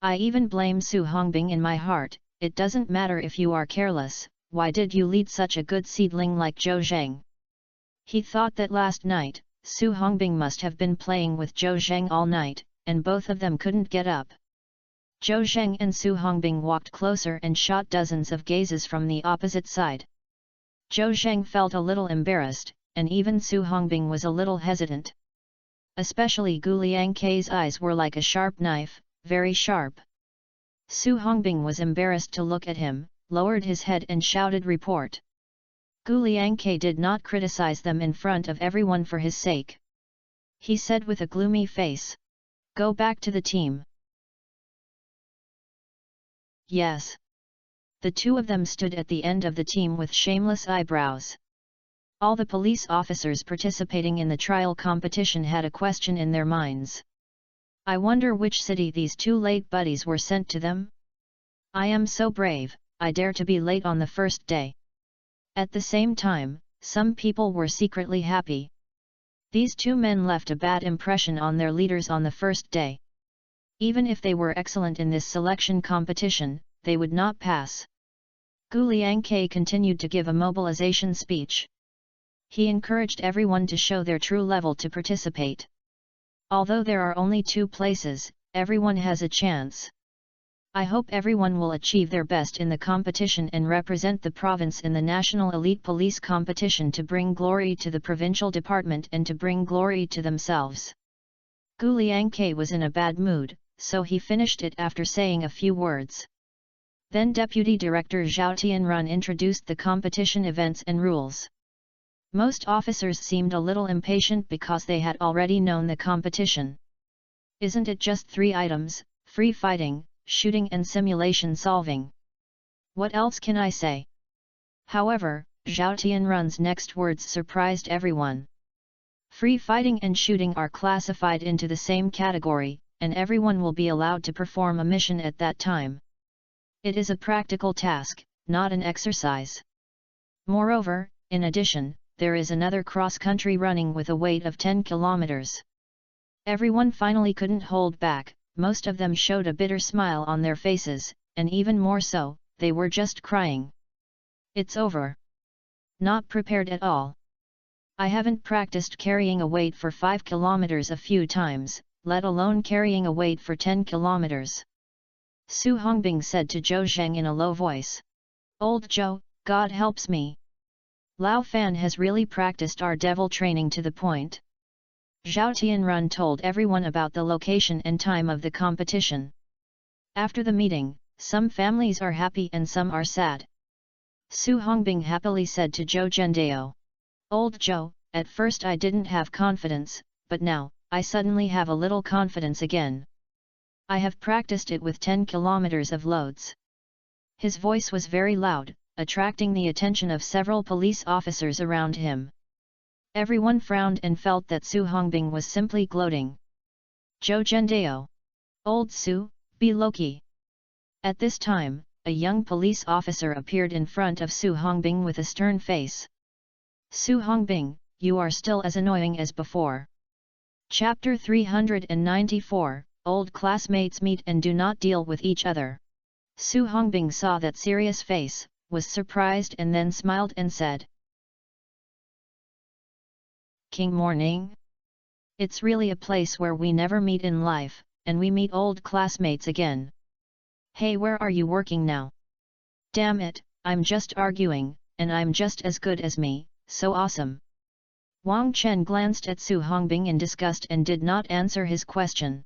I even blame Su Hongbing in my heart. It doesn't matter if you are careless, why did you lead such a good seedling like Zhou Zheng? He thought that last night, Su Hongbing must have been playing with Zhou Zheng all night, and both of them couldn't get up. Zhou Zheng and Su Hongbing walked closer and shot dozens of gazes from the opposite side. Zhou Zheng felt a little embarrassed, and even Su Hongbing was a little hesitant. Especially Gu Liangke's eyes were like a sharp knife, very sharp. Su Hongbing was embarrassed to look at him, lowered his head and shouted report. Gu Liangke did not criticize them in front of everyone for his sake. He said with a gloomy face, "Go back to the team." Yes. The 2 of them stood at the end of the team with shameless eyebrows. All the police officers participating in the trial competition had a question in their minds. I wonder which city these 2 late buddies were sent to them? I am so brave, I dare to be late on the first day. At the same time, some people were secretly happy. These 2 men left a bad impression on their leaders on the first day. Even if they were excellent in this selection competition, they would not pass. Gu Liangke continued to give a mobilization speech. He encouraged everyone to show their true level to participate. Although there are only 2 places, everyone has a chance. I hope everyone will achieve their best in the competition and represent the province in the National Elite Police Competition to bring glory to the provincial department and to bring glory to themselves. Gu Liangke was in a bad mood, so he finished it after saying a few words. Then Deputy Director Zhao Tianrun introduced the competition events and rules. Most officers seemed a little impatient because they had already known the competition. Isn't it just 3 items, free fighting, shooting and simulation solving? What else can I say? However, Zhao Tianrun's next words surprised everyone. Free fighting and shooting are classified into the same category, and everyone will be allowed to perform a mission at that time. It is a practical task, not an exercise. Moreover, in addition, there is another cross-country running with a weight of 10 kilometers. Everyone finally couldn't hold back, most of them showed a bitter smile on their faces, and even more so, they were just crying. It's over. Not prepared at all. I haven't practiced carrying a weight for 5 kilometers a few times, let alone carrying a weight for 10 kilometers. Su Hongbing said to Zhou Zheng in a low voice. Old Zhou, God helps me. Lao Fan has really practiced our devil training to the point. Zhao Tianrun told everyone about the location and time of the competition. After the meeting, some families are happy and some are sad. Su Hongbing happily said to Zhou Zhendao. Old Zhou, at first I didn't have confidence, but now, I suddenly have a little confidence again. I have practiced it with 10 kilometers of loads. His voice was very loud, attracting the attention of several police officers around him. Everyone frowned and felt that Su Hongbing was simply gloating. Zhou Zhendao. Old Su, be Loki. At this time, a young police officer appeared in front of Su Hongbing with a stern face. Su Hongbing, you are still as annoying as before. Chapter 394, Old classmates meet and do not deal with each other. Su Hongbing saw that serious face, was surprised and then smiled and said. King Morning? It's really a place where we never meet in life, and we meet old classmates again. Hey, where are you working now? Damn it, I'm just arguing, and I'm just as good as me, so awesome. Wang Chen glanced at Su Hongbing in disgust and did not answer his question.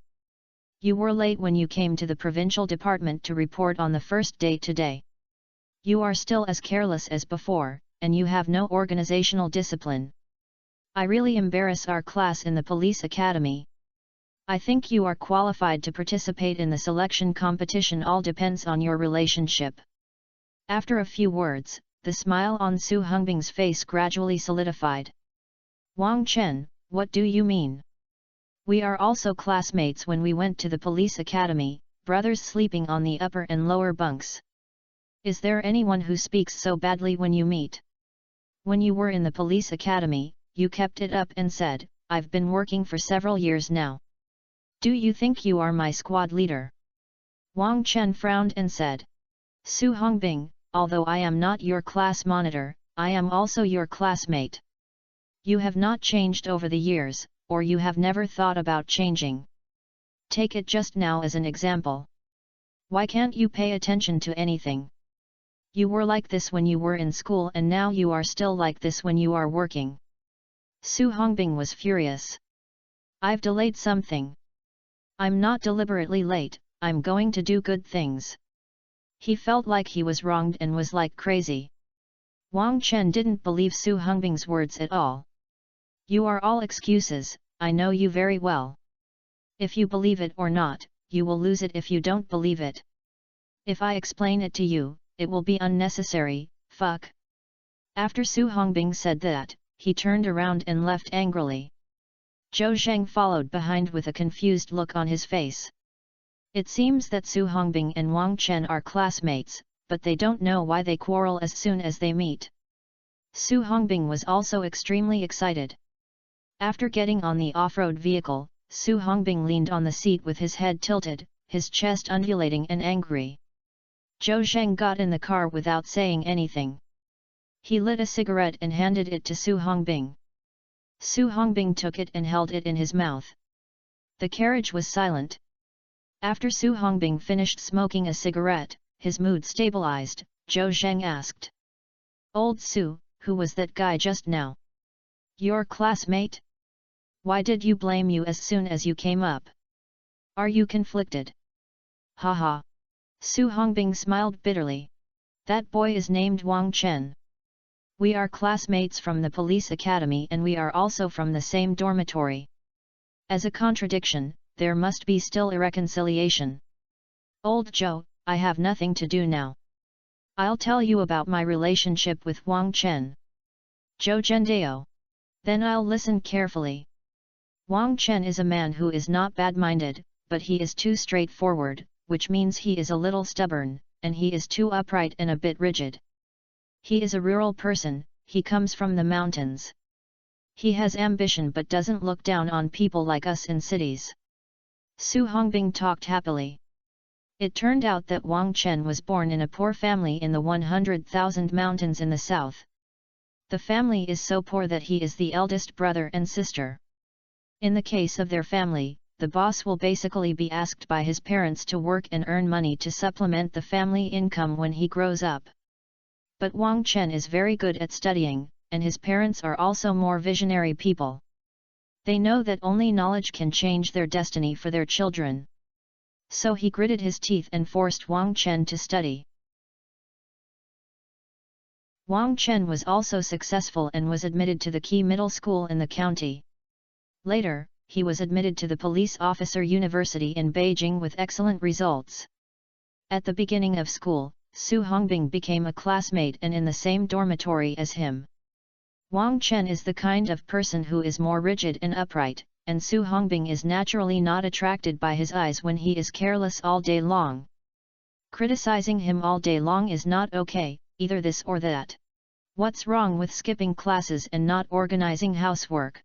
You were late when you came to the provincial department to report on the first day today. You are still as careless as before, and you have no organizational discipline. I really embarrass our class in the police academy. I think you are qualified to participate in the selection competition. All depends on your relationship. After a few words, the smile on Su Hongbing's face gradually solidified. Wang Chen, what do you mean? We are also classmates when we went to the police academy, brothers sleeping on the upper and lower bunks. Is there anyone who speaks so badly when you meet? When you were in the police academy, you kept it up and said, I've been working for several years now. Do you think you are my squad leader? Wang Chen frowned and said. Su Hongbing, although I am not your class monitor, I am also your classmate. You have not changed over the years, or you have never thought about changing. Take it just now as an example. Why can't you pay attention to anything? You were like this when you were in school and now you are still like this when you are working. Su Hongbing was furious. I've delayed something. I'm not deliberately late, I'm going to do good things. He felt like he was wronged and was like crazy. Wang Chen didn't believe Su Hongbing's words at all. You are all excuses, I know you very well. If you believe it or not, you will lose it if you don't believe it. If I explain it to you, it will be unnecessary, fuck. After Su Hongbing said that, he turned around and left angrily. Zhou Zheng followed behind with a confused look on his face. It seems that Su Hongbing and Wang Chen are classmates, but they don't know why they quarrel as soon as they meet. Su Hongbing was also extremely excited. After getting on the off-road vehicle, Su Hongbing leaned on the seat with his head tilted, his chest undulating and angry. Zhou Zheng got in the car without saying anything. He lit a cigarette and handed it to Su Hongbing. Su Hongbing took it and held it in his mouth. The carriage was silent. After Su Hongbing finished smoking a cigarette, his mood stabilized. Zhou Zheng asked. Old Su, who was that guy just now? Your classmate? Why did you blame you as soon as you came up? Are you conflicted? Haha. Su Hongbing smiled bitterly. That boy is named Wang Chen. We are classmates from the police academy and we are also from the same dormitory. As a contradiction, there must be still a reconciliation. Old Joe, I have nothing to do now. I'll tell you about my relationship with Wang Chen. Zhou Zhendao. Then I'll listen carefully. Wang Chen is a man who is not bad-minded, but he is too straightforward, which means he is a little stubborn, and he is too upright and a bit rigid. He is a rural person, he comes from the mountains. He has ambition but doesn't look down on people like us in cities. Su Hongbing talked happily. It turned out that Wang Chen was born in a poor family in the 100,000 mountains in the south. The family is so poor that he is the eldest brother and sister. In the case of their family, the boss will basically be asked by his parents to work and earn money to supplement the family income when he grows up. But Wang Chen is very good at studying, and his parents are also more visionary people. They know that only knowledge can change their destiny for their children. So he gritted his teeth and forced Wang Chen to study. Wang Chen was also successful and was admitted to the key middle school in the county. Later, he was admitted to the police officer university in Beijing with excellent results. At the beginning of school, Su Hongbing became a classmate and in the same dormitory as him. Wang Chen is the kind of person who is more rigid and upright, and Su Hongbing is naturally not attracted by his eyes when he is careless all day long. Criticizing him all day long is not okay, either this or that. What's wrong with skipping classes and not organizing housework?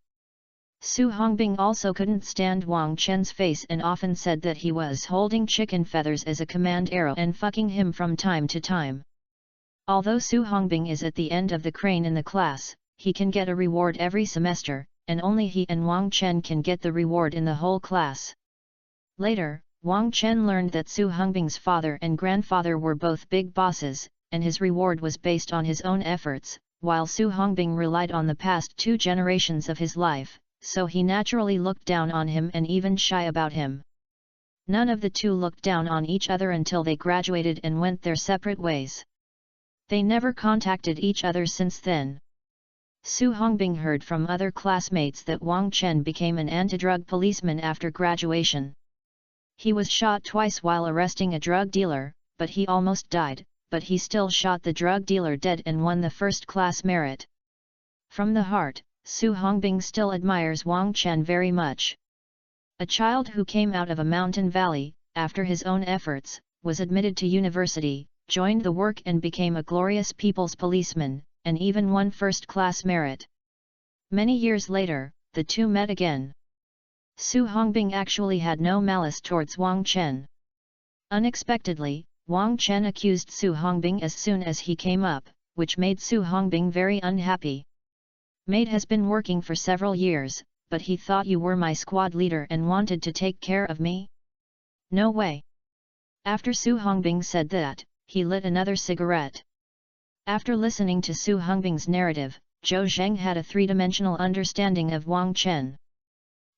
Su Hongbing also couldn't stand Wang Chen's face and often said that he was holding chicken feathers as a command arrow and fucking him from time to time. Although Su Hongbing is at the end of the crane in the class, he can get a reward every semester, and only he and Wang Chen can get the reward in the whole class. Later, Wang Chen learned that Su Hongbing's father and grandfather were both big bosses, and his reward was based on his own efforts, while Su Hongbing relied on the past 2 generations of his life, so he naturally looked down on him and even shy about him. None of the two looked down on each other until they graduated and went their separate ways. They never contacted each other since then. Su Hongbing heard from other classmates that Wang Chen became an anti-drug policeman after graduation. He was shot twice while arresting a drug dealer, but he almost died, but he still shot the drug dealer dead and won the first-class merit. From the heart, Su Hongbing still admires Wang Chen very much. A child who came out of a mountain valley, after his own efforts, was admitted to university, joined the work and became a glorious people's policeman, and even won first-class merit. Many years later, the two met again. Su Hongbing actually had no malice towards Wang Chen. Unexpectedly, Wang Chen accused Su Hongbing as soon as he came up, which made Su Hongbing very unhappy. Maid has been working for several years, but he thought you were my squad leader and wanted to take care of me? No way. After Su Hongbing said that, he lit another cigarette. After listening to Su Hongbing's narrative, Zhou Zheng had a three-dimensional understanding of Wang Chen.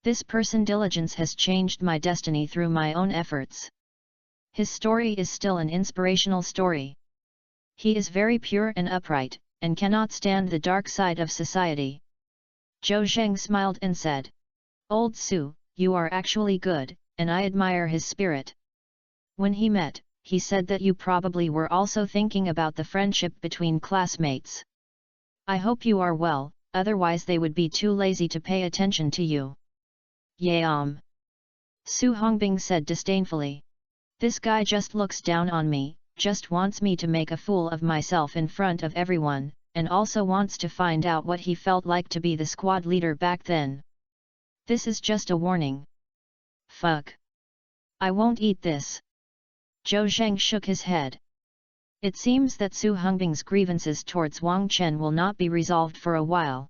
This person diligence has changed my destiny through my own efforts. His story is still an inspirational story. He is very pure and upright, and cannot stand the dark side of society. Zhou Zheng smiled and said, "Old Su, you are actually good, and I admire his spirit." When he met, he said that you probably were also thinking about the friendship between classmates. I hope you are well, otherwise they would be too lazy to pay attention to you. Yam. Su Hongbing said disdainfully. This guy just looks down on me, just wants me to make a fool of myself in front of everyone, and also wants to find out what he felt like to be the squad leader back then. This is just a warning. Fuck. I won't eat this. Zhou Zheng shook his head. It seems that Su Hongbing's grievances towards Wang Chen will not be resolved for a while.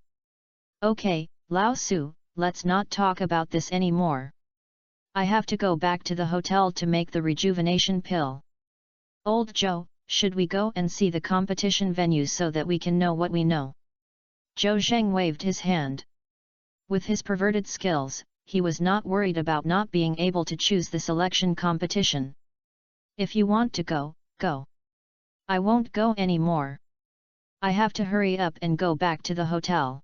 Okay, Lao Su, let's not talk about this anymore. I have to go back to the hotel to make the rejuvenation pill. Old Joe, should we go and see the competition venues so that we can know what we know? Zhou Zheng waved his hand. With his perverted skills, he was not worried about not being able to choose the selection competition. If you want to go, go. I won't go anymore. I have to hurry up and go back to the hotel.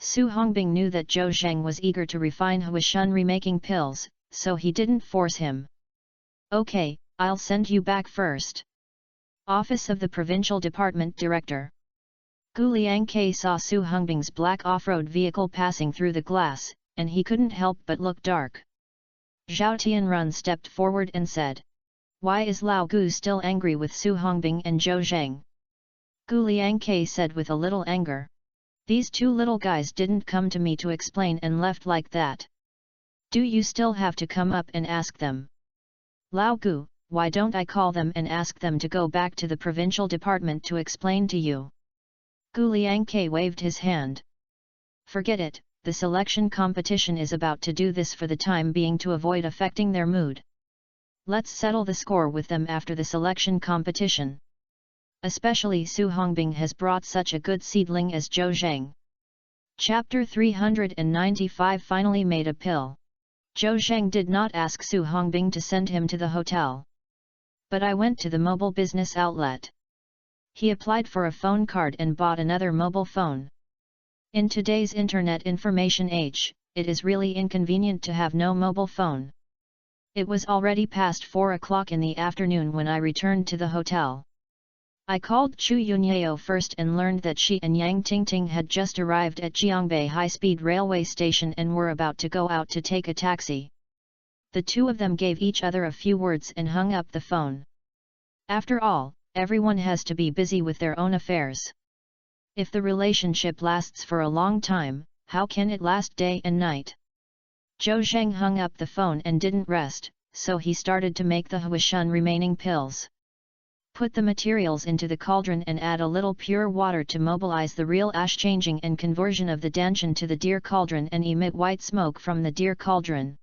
Su Hongbing knew that Zhou Zheng was eager to refine Huishun remaking pills, so he didn't force him. Okay, I'll send you back first. Office of the Provincial Department Director. Gu Liangke saw Su Hongbing's black off-road vehicle passing through the glass, and he couldn't help but look dark. Zhao Tianrun stepped forward and said, "Why is Lao Gu still angry with Su Hongbing and Zhou Zheng?" Gu Liangke said with a little anger. "These two little guys didn't come to me to explain and left like that. Do you still have to come up and ask them? Lao Gu, why don't I call them and ask them to go back to the provincial department to explain to you?" Gu Liangke waved his hand. "Forget it, the selection competition is about to do this for the time being to avoid affecting their mood. Let's settle the score with them after the selection competition. Especially Su Hongbing has brought such a good seedling as Zhou Zheng." Chapter 395 finally made a pill. Zhou Zheng did not ask Su Hongbing to send him to the hotel. "But I went to the mobile business outlet." He applied for a phone card and bought another mobile phone. In today's internet information age, it is really inconvenient to have no mobile phone. It was already past 4 o'clock in the afternoon when I returned to the hotel. I called Chu Yunyao first and learned that she and Yang Tingting had just arrived at Jiangbei High-Speed Railway Station and were about to go out to take a taxi. The two of them gave each other a few words and hung up the phone. After all, everyone has to be busy with their own affairs. If the relationship lasts for a long time, how can it last day and night? Zhou Zheng hung up the phone and didn't rest, so he started to make the Huishun remaining pills. Put the materials into the cauldron and add a little pure water to mobilize the real ash changing and conversion of the danshan to the deer cauldron and emit white smoke from the deer cauldron.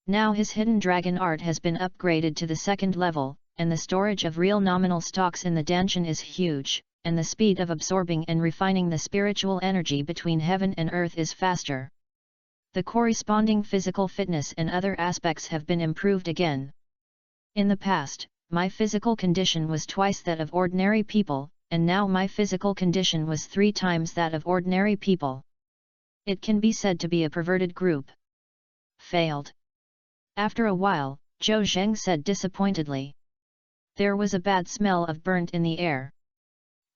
Now his hidden dragon art has been upgraded to the second level, and the storage of real nominal stocks in the danshan is huge, and the speed of absorbing and refining the spiritual energy between heaven and earth is faster. The corresponding physical fitness and other aspects have been improved again. In the past, my physical condition was twice that of ordinary people, and now my physical condition was 3 times that of ordinary people. It can be said to be a perverted group. Failed. After a while, Zhou Zheng said disappointedly. There was a bad smell of burnt in the air.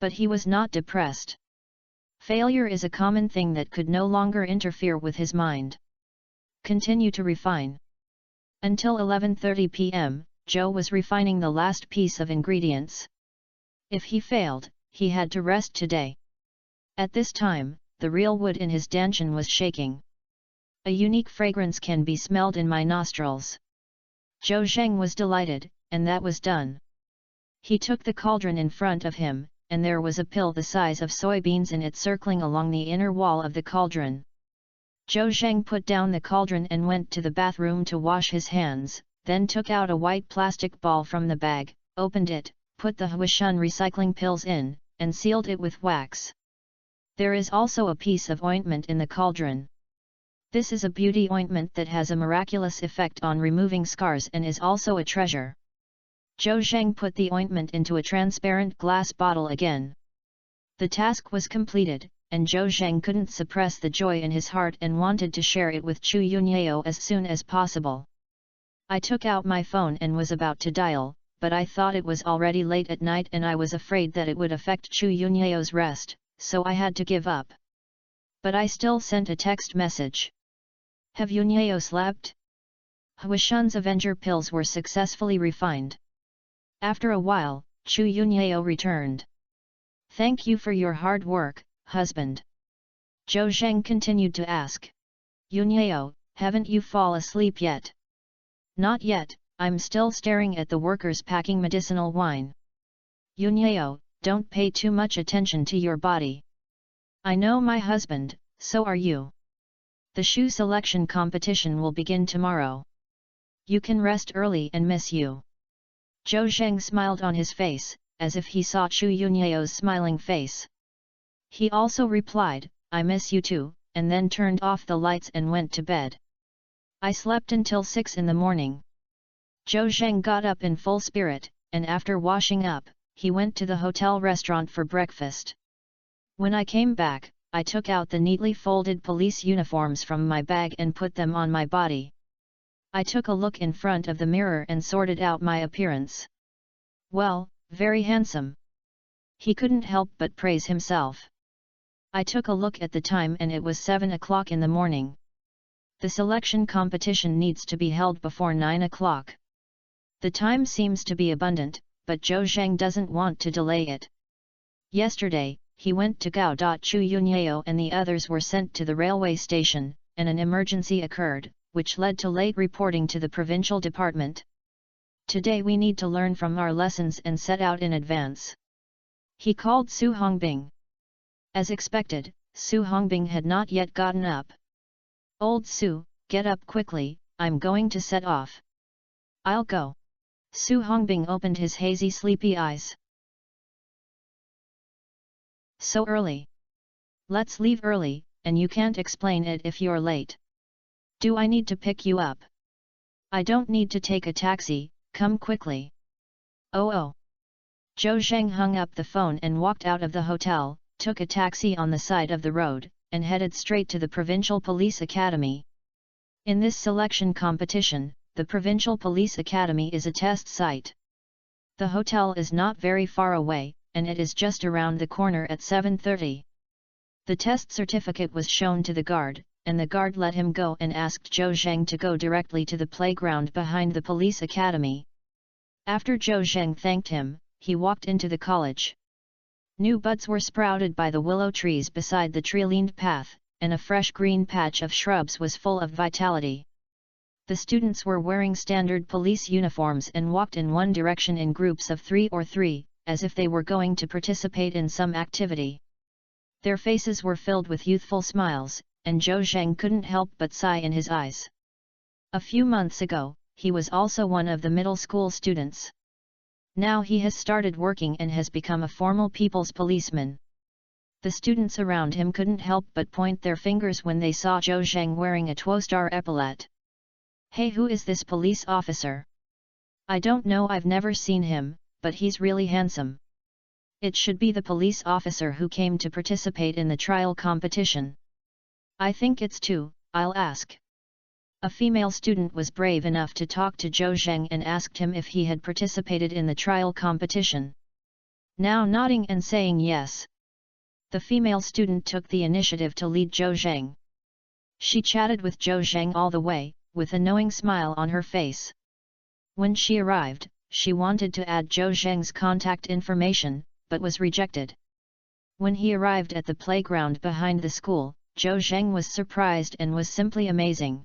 But he was not depressed. Failure is a common thing that could no longer interfere with his mind. Continue to refine. Until 11:30 p.m., Zhou was refining the last piece of ingredients. If he failed, he had to rest today. At this time, the real wood in his danshan was shaking. A unique fragrance can be smelled in my nostrils. Zhou Zheng was delighted, and that was done. He took the cauldron in front of him, and there was a pill the size of soybeans in it circling along the inner wall of the cauldron. Zhou Zheng put down the cauldron and went to the bathroom to wash his hands, then took out a white plastic ball from the bag, opened it, put the Huishun recycling pills in, and sealed it with wax. There is also a piece of ointment in the cauldron. This is a beauty ointment that has a miraculous effect on removing scars and is also a treasure. Zhou Zheng put the ointment into a transparent glass bottle again. The task was completed, and Zhou Zheng couldn't suppress the joy in his heart and wanted to share it with Chu Yunyao as soon as possible. I took out my phone and was about to dial, but I thought it was already late at night and I was afraid that it would affect Chu Yunyao's rest, so I had to give up. But I still sent a text message. Have Yunyao slept? Huishun's Avenger pills were successfully refined. After a while, Chu Yunyao returned. Thank you for your hard work, husband. Zhou Zheng continued to ask. Yunyao, haven't you fall asleep yet? Not yet, I'm still staring at the workers packing medicinal wine. Yunyao, don't pay too much attention to your body. I know my husband, so are you. The shoe selection competition will begin tomorrow. You can rest early and miss you. Zhou Zheng smiled on his face, as if he saw Chu Yunyao's smiling face. He also replied, I miss you too, and then turned off the lights and went to bed. I slept until 6 in the morning. Zhou Zheng got up in full spirit, and after washing up, he went to the hotel restaurant for breakfast. When I came back, I took out the neatly folded police uniforms from my bag and put them on my body. I took a look in front of the mirror and sorted out my appearance. Well, very handsome. He couldn't help but praise himself. I took a look at the time and it was 7 o'clock in the morning. The selection competition needs to be held before 9 o'clock. The time seems to be abundant, but Zhou Zheng doesn't want to delay it. Yesterday, he went to Gao Chu Yunyao and the others were sent to the railway station, and an emergency occurred, which led to late reporting to the provincial department. Today we need to learn from our lessons and set out in advance. He called Su Hongbing. As expected, Su Hongbing had not yet gotten up. Old Su, get up quickly, I'm going to set off. I'll go. Su Hongbing opened his hazy sleepy eyes. So early. Let's leave early, and you can't explain it if you're late. Do I need to pick you up? I don't need to take a taxi, come quickly. Oh. Zhou Zheng hung up the phone and walked out of the hotel, took a taxi on the side of the road, and headed straight to the Provincial Police Academy. In this selection competition, the Provincial Police Academy is a test site. The hotel is not very far away, and it is just around the corner at 7:30. The test certificate was shown to the guard, and the guard let him go and asked Zhou Zheng to go directly to the playground behind the police academy. After Zhou Zheng thanked him, he walked into the college. New buds were sprouted by the willow trees beside the tree-lined path, and a fresh green patch of shrubs was full of vitality. The students were wearing standard police uniforms and walked in one direction in groups of 3 or 3, as if they were going to participate in some activity. Their faces were filled with youthful smiles, and Zhou Zheng couldn't help but sigh in his eyes. A few months ago, he was also one of the middle school students. Now he has started working and has become a formal people's policeman. The students around him couldn't help but point their fingers when they saw Zhou Zheng wearing a two-star epaulet. Hey, who is this police officer? I don't know, I've never seen him, but he's really handsome. It should be the police officer who came to participate in the trial competition. I think it's two, I'll ask. A female student was brave enough to talk to Zhou Zheng and asked him if he had participated in the trial competition. Now nodding and saying yes. The female student took the initiative to lead Zhou Zheng. She chatted with Zhou Zheng all the way, with a knowing smile on her face. When she arrived, she wanted to add Zhou Zheng's contact information, but was rejected. When he arrived at the playground behind the school, Zhou Zheng was surprised and was simply amazing.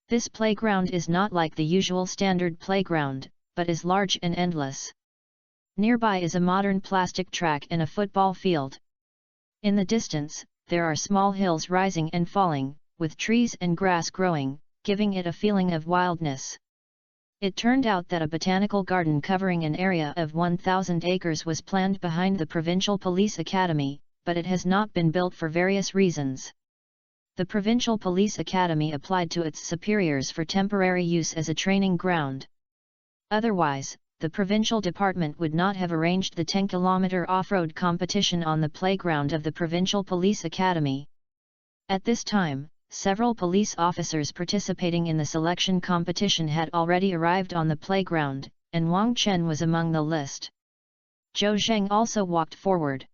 This playground is not like the usual standard playground, but is large and endless. Nearby is a modern plastic track and a football field. In the distance, there are small hills rising and falling, with trees and grass growing, giving it a feeling of wildness. It turned out that a botanical garden covering an area of 1,000 acres was planned behind the Provincial Police Academy, but it has not been built for various reasons. The Provincial Police Academy applied to its superiors for temporary use as a training ground. Otherwise, the provincial department would not have arranged the 10-kilometer off-road competition on the playground of the Provincial Police Academy. At this time, several police officers participating in the selection competition had already arrived on the playground, and Wang Chen was among the list. Zhou Zheng also walked forward.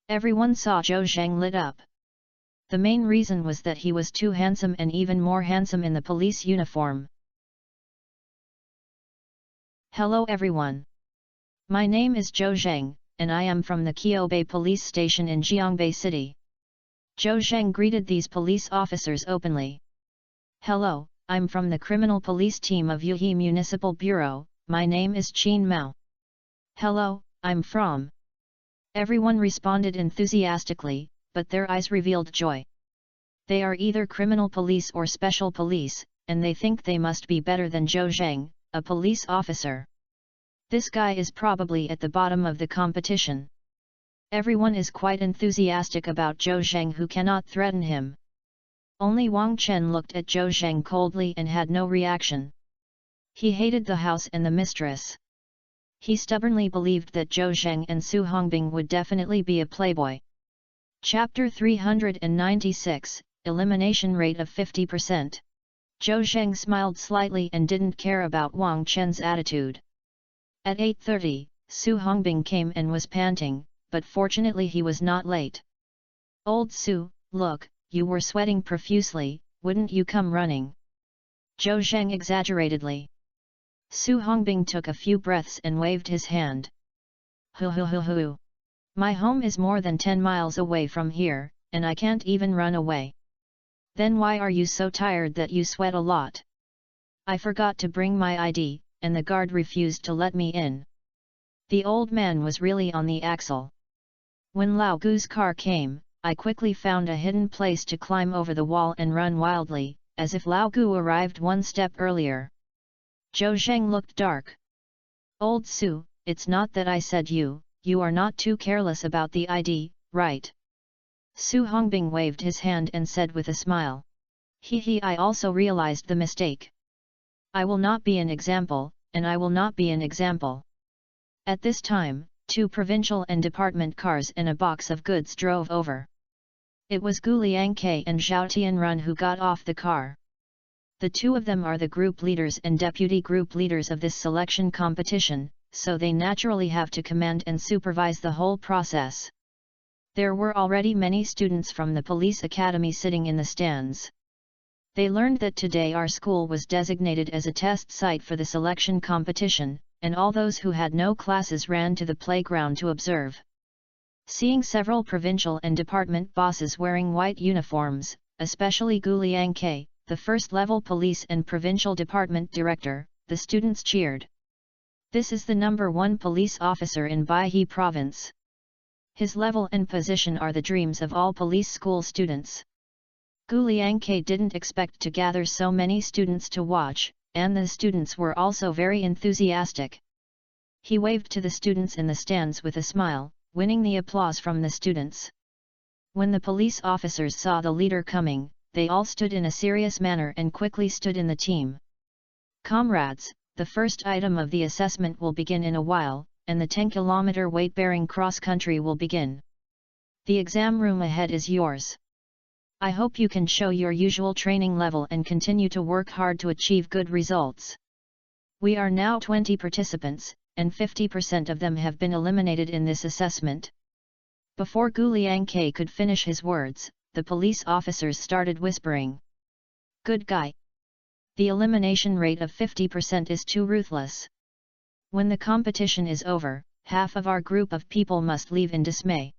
Everyone saw Zhou Zheng lit up. The main reason was that he was too handsome, and even more handsome in the police uniform. Hello everyone. My name is Zhou Zheng, and I am from the Qiubei police station in Jiangbei City. Zhou Zheng greeted these police officers openly. Hello, I'm from the criminal police team of Yuhe Municipal Bureau, my name is Qin Mao. Hello, I'm from. Everyone responded enthusiastically, but their eyes revealed joy. They are either criminal police or special police, and they think they must be better than Zhou Zheng, a police officer. This guy is probably at the bottom of the competition. Everyone is quite enthusiastic about Zhou Zheng, who cannot threaten him. Only Wang Chen looked at Zhou Zheng coldly and had no reaction. He hated the house and the mistress. He stubbornly believed that Zhou Zheng and Su Hongbing would definitely be a playboy. Chapter 396, Elimination Rate of 50%. Zhou Zheng smiled slightly and didn't care about Wang Chen's attitude. At 8:30, Su Hongbing came and was panting, but fortunately he was not late. "Old Su, look, you were sweating profusely, wouldn't you come running?" Zhou Zheng exaggeratedly. Su Hongbing took a few breaths and waved his hand. "Hu. My home is more than 10 miles away from here, and I can't even run away." "Then why are you so tired that you sweat a lot?" "I forgot to bring my ID, and the guard refused to let me in." The old man was really on the axle. "When Lao Gu's car came, I quickly found a hidden place to climb over the wall and run wildly, as if Lao Gu arrived one step earlier." Zhou Zheng looked dark. "Old Su, it's not that I said you are not too careless about the ID, right?" Su Hongbing waved his hand and said with a smile. I also realized the mistake. I will not be an example, and I will not be an example." At this time, 2 provincial and department cars and a box of goods drove over. It was Gu Liangke and Zhao Tianrun who got off the car. The 2 of them are the group leaders and deputy group leaders of this selection competition, so they naturally have to command and supervise the whole process. There were already many students from the police academy sitting in the stands. They learned that today our school was designated as a test site for the selection competition, and all those who had no classes ran to the playground to observe. Seeing several provincial and department bosses wearing white uniforms, especially Gu Liangke, the first-level police and provincial department director, the students cheered. This is the number 1 police officer in Baihe province. His level and position are the dreams of all police school students. Gu Liangke didn't expect to gather so many students to watch, and the students were also very enthusiastic. He waved to the students in the stands with a smile, winning the applause from the students. When the police officers saw the leader coming, they all stood in a serious manner and quickly stood in the team. "Comrades, the first item of the assessment will begin in a while, and the 10-kilometer weight-bearing cross-country will begin. The exam room ahead is yours. I hope you can show your usual training level and continue to work hard to achieve good results. We are now 20 participants, and 50% of them have been eliminated in this assessment." Before Gu Liangke could finish his words, the police officers started whispering. "Good guy. The elimination rate of 50% is too ruthless. When the competition is over, half of our group of people must leave in dismay."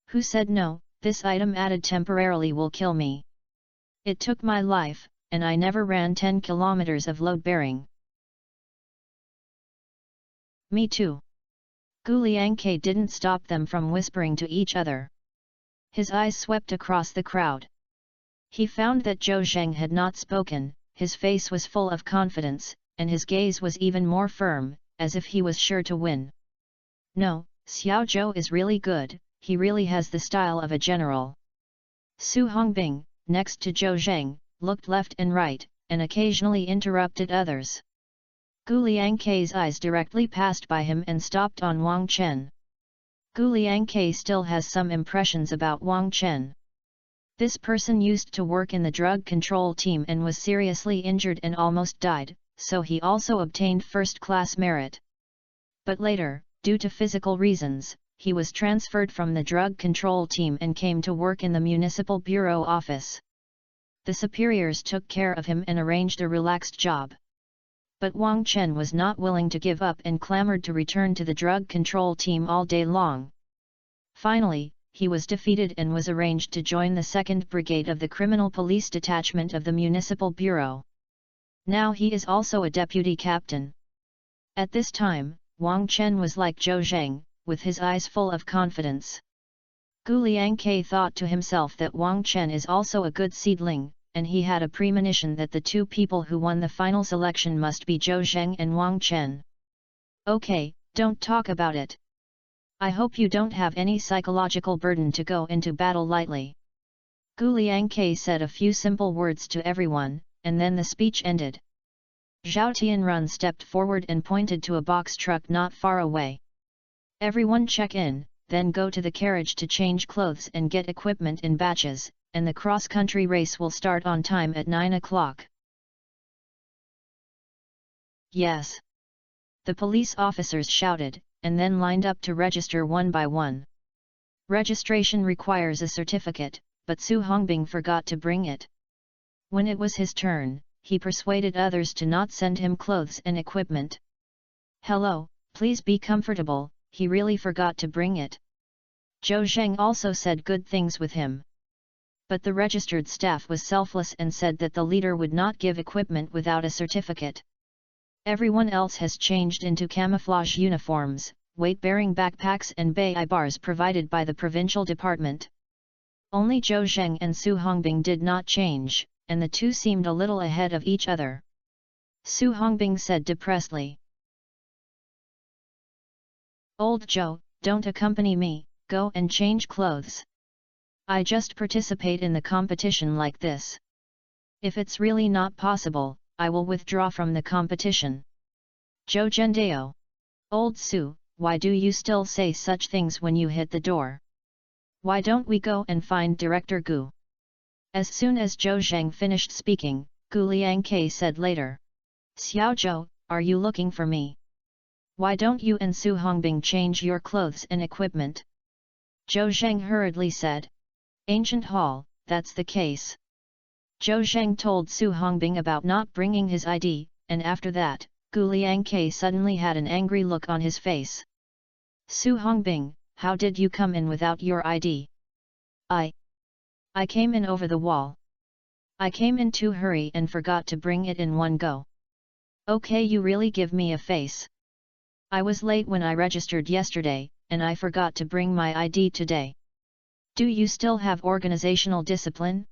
"Who said no? This item added temporarily will kill me. It took my life, and I never ran 10 kilometers of load-bearing." "Me too." Gu Liangke didn't stop them from whispering to each other. His eyes swept across the crowd. He found that Zhou Zheng had not spoken, his face was full of confidence, and his gaze was even more firm, as if he was sure to win. "No, Xiao Zhou is really good, he really has the style of a general." Su Hongbing, next to Zhou Zheng, looked left and right, and occasionally interrupted others. Gu Liangke's eyes directly passed by him and stopped on Wang Chen. Gu Liangke still has some impressions about Wang Chen. This person used to work in the drug control team and was seriously injured and almost died, so he also obtained first-class merit. But later, due to physical reasons, he was transferred from the drug control team and came to work in the municipal bureau office. The superiors took care of him and arranged a relaxed job. But Wang Chen was not willing to give up and clamored to return to the drug control team all day long. Finally, he was defeated and was arranged to join the 2nd Brigade of the Criminal Police Detachment of the Municipal Bureau. Now he is also a deputy captain. At this time, Wang Chen was like Zhou Zheng, with his eyes full of confidence. Gu Liangke thought to himself that Wang Chen is also a good seedling, and he had a premonition that the 2 people who won the final selection must be Zhou Zheng and Wang Chen. "Okay, don't talk about it. I hope you don't have any psychological burden to go into battle lightly." Gu Liangke said a few simple words to everyone, and then the speech ended. Zhao Tianrun stepped forward and pointed to a box truck not far away. Everyone check in, then go to the carriage to change clothes and get equipment in batches, and the cross-country race will start on time at 9 o'clock. Yes. The police officers shouted, and then lined up to register one by one. Registration requires a certificate, but Su Hongbing forgot to bring it. When it was his turn, he persuaded others to not send him clothes and equipment. Hello, please be comfortable, he really forgot to bring it. Zhou Zheng also said good things with him. But the registered staff was selfless and said that the leader would not give equipment without a certificate. Everyone else has changed into camouflage uniforms, weight-bearing backpacks and bei bars provided by the provincial department. Only Zhou Zheng and Su Hongbing did not change, and the two seemed a little ahead of each other. Su Hongbing said depressedly. Old Zhou, don't accompany me, go and change clothes. I just participate in the competition like this. If it's really not possible, I will withdraw from the competition. Zhou Zhendao. Old Su, why do you still say such things when you hit the door? Why don't we go and find Director Gu? As soon as Zhou Zheng finished speaking, Gu Liangke said later. Xiao Zhou, are you looking for me? Why don't you and Su Hongbing change your clothes and equipment? Zhou Zheng hurriedly said. Ancient Hall, that's the case. Zhou Zheng told Su Hongbing about not bringing his ID, and after that, Gu Liangke suddenly had an angry look on his face. Su Hongbing, how did you come in without your ID? I came in over the wall. I came in too hurry and forgot to bring it in one go. Okay, you really give me a face. I was late when I registered yesterday, and I forgot to bring my ID today. Do you still have organizational discipline?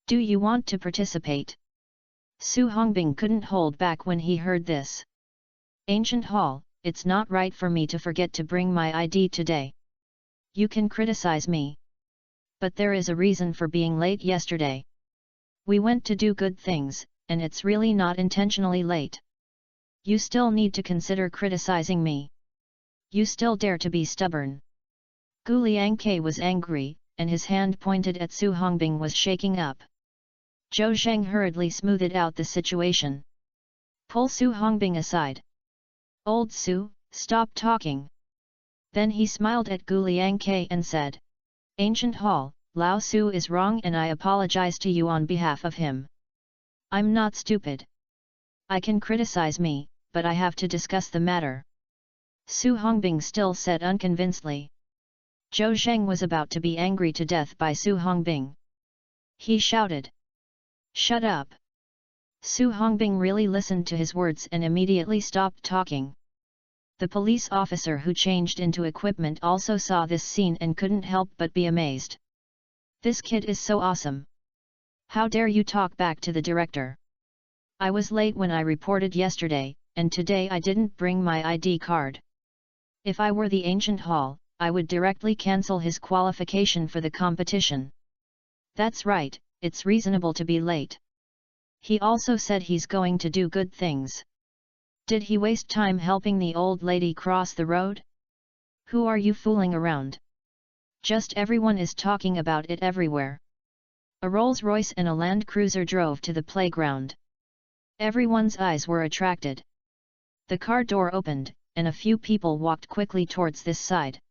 Do you want to participate? Su Hongbing couldn't hold back when he heard this. Ancient Hall, it's not right for me to forget to bring my ID today. You can criticize me. But there is a reason for being late yesterday. We went to do good things, and it's really not intentionally late. You still need to consider criticizing me. You still dare to be stubborn. Gu Liangke was angry, and his hand pointed at Su Hongbing was shaking up. Zhou Zheng hurriedly smoothed out the situation. Pull Su Hongbing aside. Old Su, stop talking. Then he smiled at Gu Liangke and said. Ancient Hall, Lao Su is wrong and I apologize to you on behalf of him. I'm not stupid. I can criticize me, but I have to discuss the matter. Su Hongbing still said unconvincedly. Zhou Zheng was about to be angry to death by Su Hongbing. He shouted. Shut up! Su Hongbing really listened to his words and immediately stopped talking. The police officer who changed into equipment also saw this scene and couldn't help but be amazed. This kid is so awesome. How dare you talk back to the director? I was late when I reported yesterday, and today I didn't bring my ID card. If I were the Ancient Hall, I would directly cancel his qualification for the competition. That's right, it's reasonable to be late. He also said he's going to do good things. Did he waste time helping the old lady cross the road? Who are you fooling around? Just everyone is talking about it everywhere. A Rolls-Royce and a Land Cruiser drove to the playground. Everyone's eyes were attracted. The car door opened, and a few people walked quickly towards this side.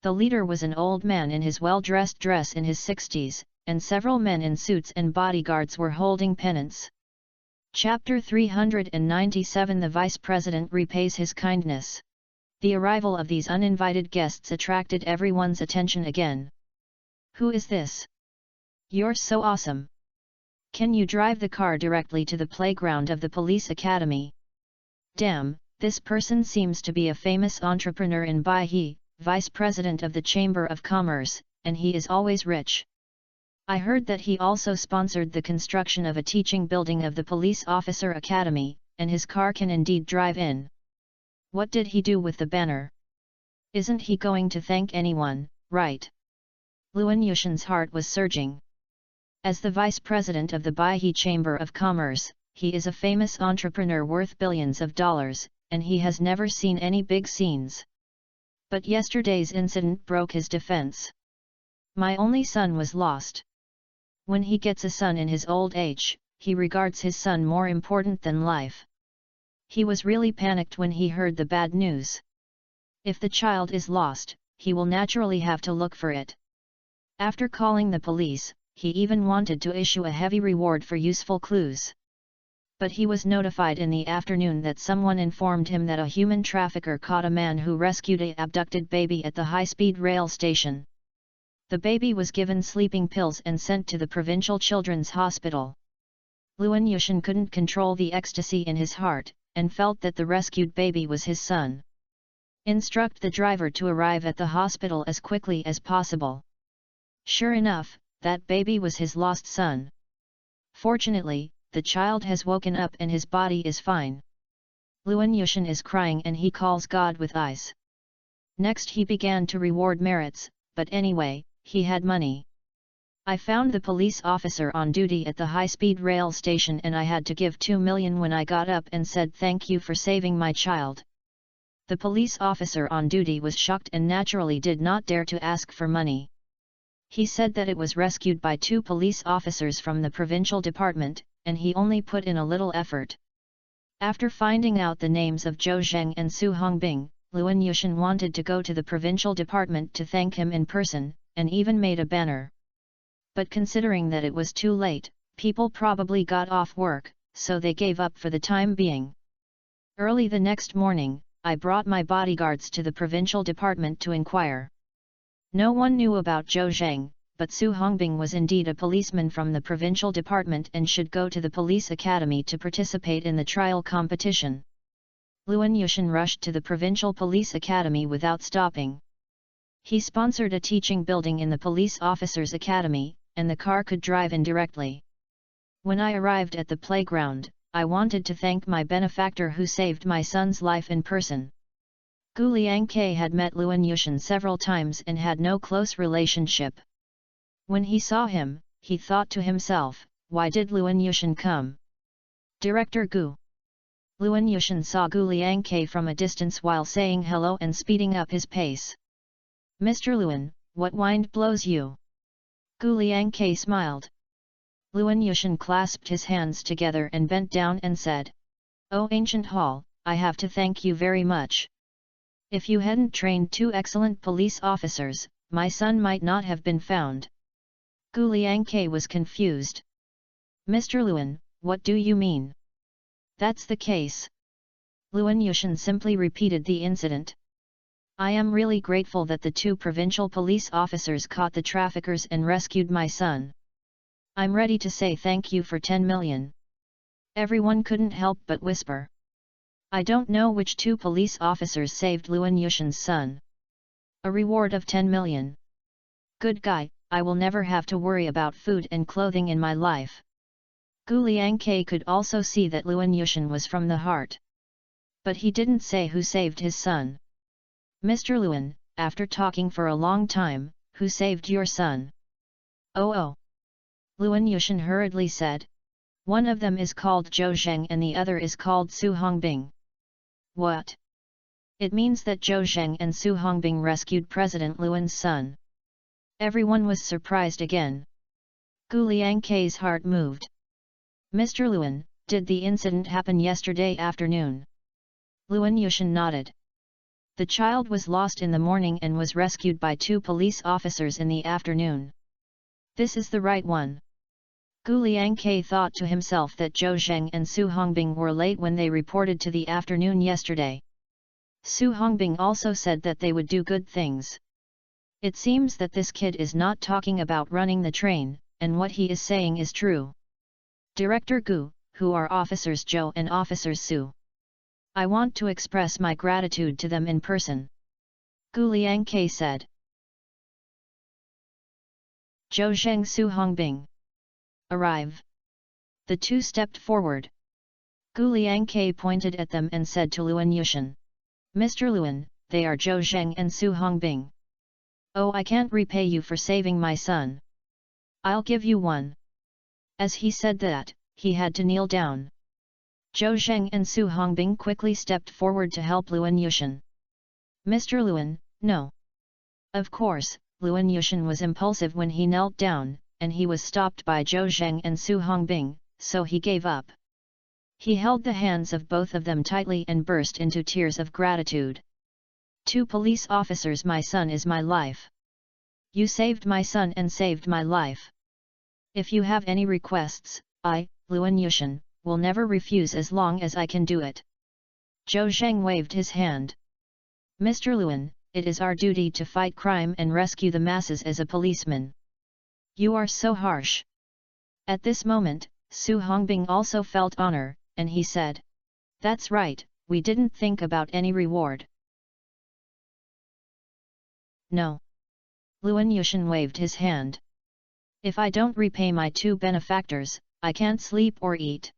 The leader was an old man in his well-dressed dress in his 60s, and several men in suits and bodyguards were holding pennants. Chapter 397 The Vice President repays his kindness. The arrival of these uninvited guests attracted everyone's attention again. Who is this? You're so awesome. Can you drive the car directly to the playground of the police academy? Damn, this person seems to be a famous entrepreneur in Baihe, Vice President of the Chamber of Commerce, and he is always rich. I heard that he also sponsored the construction of a teaching building of the Police Officer Academy, and his car can indeed drive in. What did he do with the banner? Isn't he going to thank anyone, right? Luan Yushan's heart was surging. As the Vice President of the Baihe Chamber of Commerce, he is a famous entrepreneur worth billions of dollars, and he has never seen any big scenes. But yesterday's incident broke his defense. My only son was lost. When he gets a son in his old age, he regards his son more important than life. He was really panicked when he heard the bad news. If the child is lost, he will naturally have to look for it. After calling the police, he even wanted to issue a heavy reward for useful clues. But he was notified in the afternoon that someone informed him that a human trafficker caught a man who rescued an abducted baby at the high-speed rail station. The baby was given sleeping pills and sent to the provincial children's hospital. Luan Yushin couldn't control the ecstasy in his heart, and felt that the rescued baby was his son. Instruct the driver to arrive at the hospital as quickly as possible. Sure enough, that baby was his lost son. Fortunately, the child has woken up and his body is fine. Luan Yushin is crying and he calls God with eyes. Next he began to reward merits, but anyway, he had money. I found the police officer on duty at the high-speed rail station and I had to give 2 million when I got up and said thank you for saving my child. The police officer on duty was shocked and naturally did not dare to ask for money. He said that it was rescued by 2 police officers from the provincial department, and he only put in a little effort. After finding out the names of Zhou Zheng and Su Hongbing, Luan Yushin wanted to go to the provincial department to thank him in person, and even made a banner. But considering that it was too late, people probably got off work, so they gave up for the time being. Early the next morning, I brought my bodyguards to the provincial department to inquire. No one knew about Zhou Zheng, but Su Hongbing was indeed a policeman from the provincial department and should go to the police academy to participate in the trial competition. Luan Yushin rushed to the provincial police academy without stopping. He sponsored a teaching building in the police officers' academy, and the car could drive in directly. When I arrived at the playground, I wanted to thank my benefactor who saved my son's life in person. Gu Liangke had met Luan Yushin several times and had no close relationship. When he saw him, he thought to himself, why did Luan Yushin come? Director Gu. Luan Yushin saw Gu Liangke from a distance while saying hello and speeding up his pace. Mr. Luan, what wind blows you? Gu Liangke smiled. Luan Yushin clasped his hands together and bent down and said, "Oh ancient hall, I have to thank you very much. If you hadn't trained 2 excellent police officers, my son might not have been found." Gu Liangke was confused. Mr. Luan, what do you mean? That's the case. Luan Yushin simply repeated the incident. I am really grateful that the 2 provincial police officers caught the traffickers and rescued my son. I'm ready to say thank you for 10 million. Everyone couldn't help but whisper. I don't know which 2 police officers saved Luan Yushin's son. A reward of 10 million. Good guy, I will never have to worry about food and clothing in my life. Gu Liangke could also see that Luan Yushin was from the heart. But he didn't say who saved his son. Mr. Luan, after talking for a long time, who saved your son? Oh. Luan Yushin hurriedly said. One of them is called Zhou Zheng and the other is called Su Hongbing. What? It means that Zhou Zheng and Su Hongbing rescued President Luan's son. Everyone was surprised again. Gu Liangke's heart moved. Mr. Luan, did the incident happen yesterday afternoon? Luan Yushin nodded. The child was lost in the morning and was rescued by 2 police officers in the afternoon. This is the right one. Gu Liangke thought to himself that Zhou Zheng and Su Hongbing were late when they reported to the afternoon yesterday. Su Hongbing also said that they would do good things. It seems that this kid is not talking about running the train, and what he is saying is true. Director Gu, who are Officers Zhou and Officers Su? I want to express my gratitude to them in person. Gu Liangke said. Zhou Zheng Su Hongbing. Arrive. The 2 stepped forward. Gu Liangke pointed at them and said to Luan Yushin. Mr. Luan, they are Zhou Zheng and Su Hongbing. Oh, I can't repay you for saving my son. I'll give you 1. As he said that, he had to kneel down. Zhou Zheng and Su Hongbing quickly stepped forward to help Luan Yushan. Mr. Luan, no. Of course, Luan Yushan was impulsive when he knelt down, and he was stopped by Zhou Zheng and Su Hongbing, so he gave up. He held the hands of both of them tightly and burst into tears of gratitude. "Two police officers, my son is my life. You saved my son and saved my life. If you have any requests, I, Luan Yushan, will never refuse as long as I can do it." Zhou Zheng waved his hand. "Mr. Luan, it is our duty to fight crime and rescue the masses as a policeman. You are so harsh." At this moment, Su Hongbing also felt honor, and he said, "That's right, we didn't think about any reward." "No." Luan Yushan waved his hand. "If I don't repay my two benefactors, I can't sleep or eat.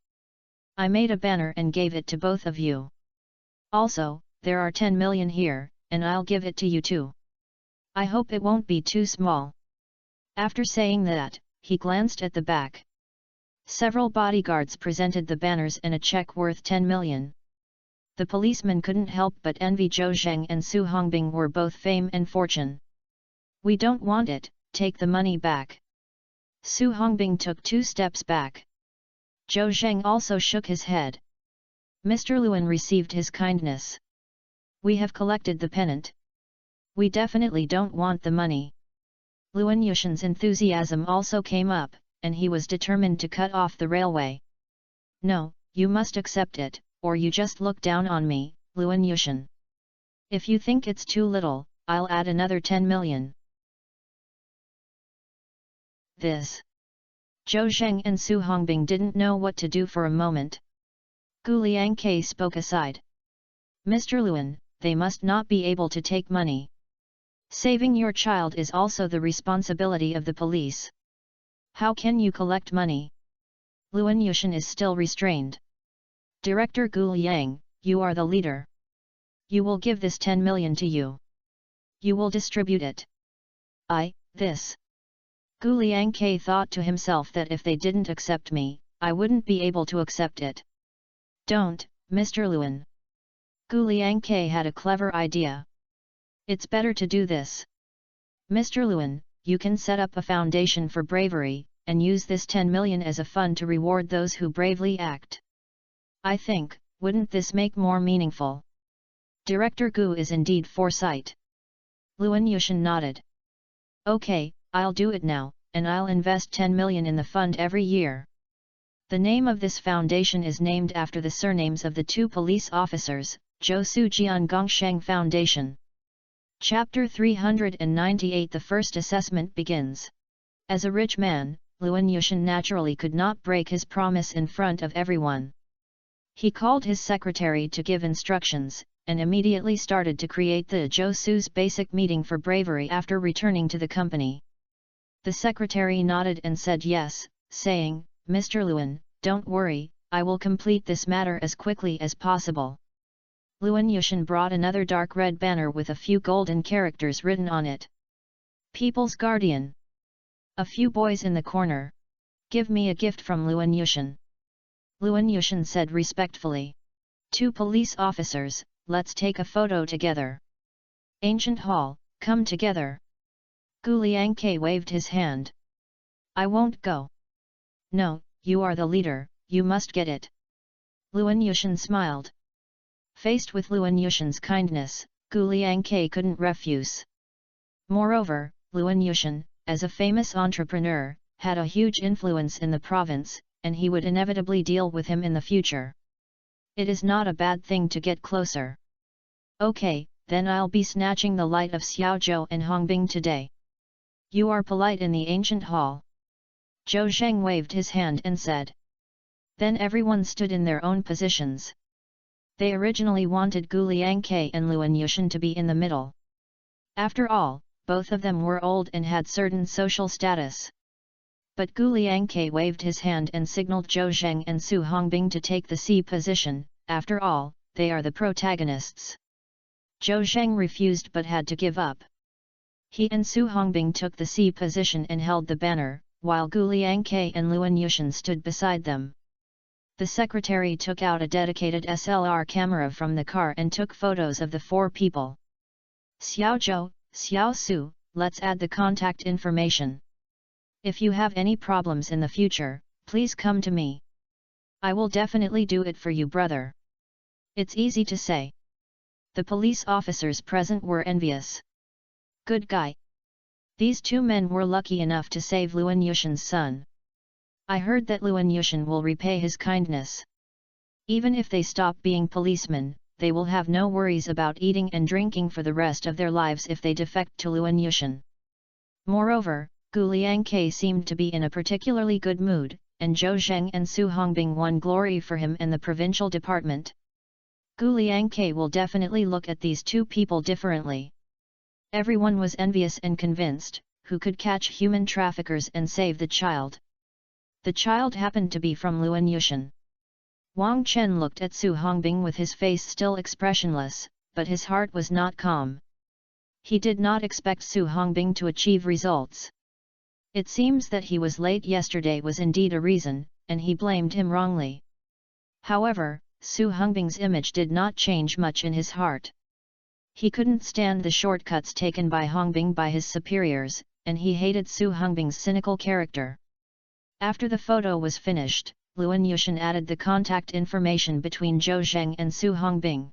I made a banner and gave it to both of you. Also, there are 10 million here, and I'll give it to you too. I hope it won't be too small." After saying that, he glanced at the back. Several bodyguards presented the banners and a check worth 10 million. The policeman couldn't help but envy Zhou Zheng and Su Hongbing were both fame and fortune. "We don't want it, take the money back." Su Hongbing took 2 steps back. Zhou Zheng also shook his head. Mr. Luan received his kindness. "We have collected the pennant. We definitely don't want the money." Luan Yushan's enthusiasm also came up, and he was determined to cut off the railway. "No, you must accept it, or you just look down on me, Luan Yushan. If you think it's too little, I'll add another 10 million. This. Zhou Zheng and Su Hongbing didn't know what to do for a moment. Gu Liangke spoke aside. "Mr. Luan, they must not be able to take money. Saving your child is also the responsibility of the police. How can you collect money?" Luan Yushan is still restrained. "Director Gu Liang, you are the leader. You will give this 10 million to you. You will distribute it." This. Gu Liangke thought to himself that if they didn't accept me, I wouldn't be able to accept it. "Don't, Mr. Luan." Gu Liangke had a clever idea. "It's better to do this. Mr. Luan, you can set up a foundation for bravery, and use this 10 million as a fund to reward those who bravely act. I think, wouldn't this make more meaningful?" Director Gu is indeed foresight. Luan Yushan nodded. "Okay, I'll do it now, and I'll invest 10 million in the fund every year." The name of this foundation is named after the surnames of the 2 police officers, Zhou Sujian Gongsheng Foundation. Chapter 398. The first assessment begins. As a rich man, Luan Yushan naturally could not break his promise in front of everyone. He called his secretary to give instructions, and immediately started to create the Zhou Su's basic meeting for bravery after returning to the company. The secretary nodded and said yes, saying, "Mr. Luan, don't worry, I will complete this matter as quickly as possible." Luan Yushan brought another dark red banner with a few golden characters written on it. "People's Guardian." A few boys in the corner. "Give me a gift from Luan Yushan." Luan Yushan said respectfully. "2 police officers, let's take a photo together." "Ancient Hall, come together." Gu Liangke waved his hand. "I won't go." "No, you are the leader, you must get it." Luan Yushan smiled. Faced with Luan Yushan's kindness, Gu Liangke couldn't refuse. Moreover, Luan Yushan, as a famous entrepreneur, had a huge influence in the province, and he would inevitably deal with him in the future. It is not a bad thing to get closer. "Okay, then I'll be snatching the light of Xiaozhou and Hongbing today. You are polite in the ancient hall." Zhou Zheng waved his hand and said. Then everyone stood in their own positions. They originally wanted Gu Liangke and Luan Yushan to be in the middle. After all, both of them were old and had certain social status. But Gu Liangke waved his hand and signaled Zhou Zheng and Su Hongbing to take the C position. After all, they are the protagonists. Zhou Zheng refused but had to give up. He and Su Hongbing took the C position and held the banner, while Gu Liangke and Luan Yushan stood beside them. The secretary took out a dedicated SLR camera from the car and took photos of the 4 people. Xiao Zhou, Xiao Su, let's add the contact information. If you have any problems in the future, please come to me. I will definitely do it for you, brother. It's easy to say. The police officers present were envious. Good guy. These 2 men were lucky enough to save Luan Yushan's son. I heard that Luan Yushan will repay his kindness. Even if they stop being policemen, they will have no worries about eating and drinking for the rest of their lives if they defect to Luan Yushan. Moreover, Gu Liangke seemed to be in a particularly good mood, and Zhou Zheng and Su Hongbing won glory for him and the provincial department. Gu Liangke will definitely look at these 2 people differently. Everyone was envious and convinced, who could catch human traffickers and save the child. The child happened to be from Luan Yushan. Wang Chen looked at Su Hongbing with his face still expressionless, but his heart was not calm. He did not expect Su Hongbing to achieve results. It seems that he was late yesterday was indeed a reason, and he blamed him wrongly. However, Su Hongbing's image did not change much in his heart. He couldn't stand the shortcuts taken by Hongbing by his superiors, and he hated Su Hongbing's cynical character. After the photo was finished, Luan Yushan added the contact information between Zhou Zheng and Su Hongbing.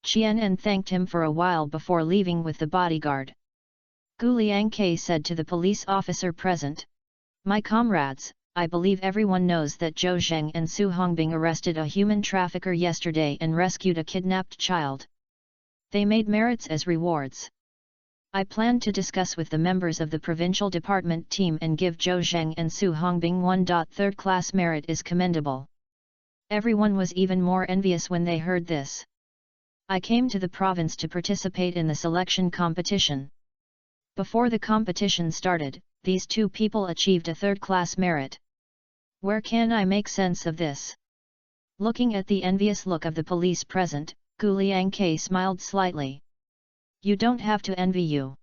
Qianan thanked him for a while before leaving with the bodyguard. Gu Liangke said to the police officer present, "My comrades, I believe everyone knows that Zhou Zheng and Su Hongbing arrested a human trafficker yesterday and rescued a kidnapped child. They made merits as rewards. I plan to discuss with the members of the provincial department team and give Zhou Zheng and Su Hongbing 1. Third-class merit is commendable." Everyone was even more envious when they heard this. I came to the province to participate in the selection competition. Before the competition started, these 2 people achieved a 3rd-class merit. Where can I make sense of this? Looking at the envious look of the police present, Gu Liangke smiled slightly. You don't have to envy you.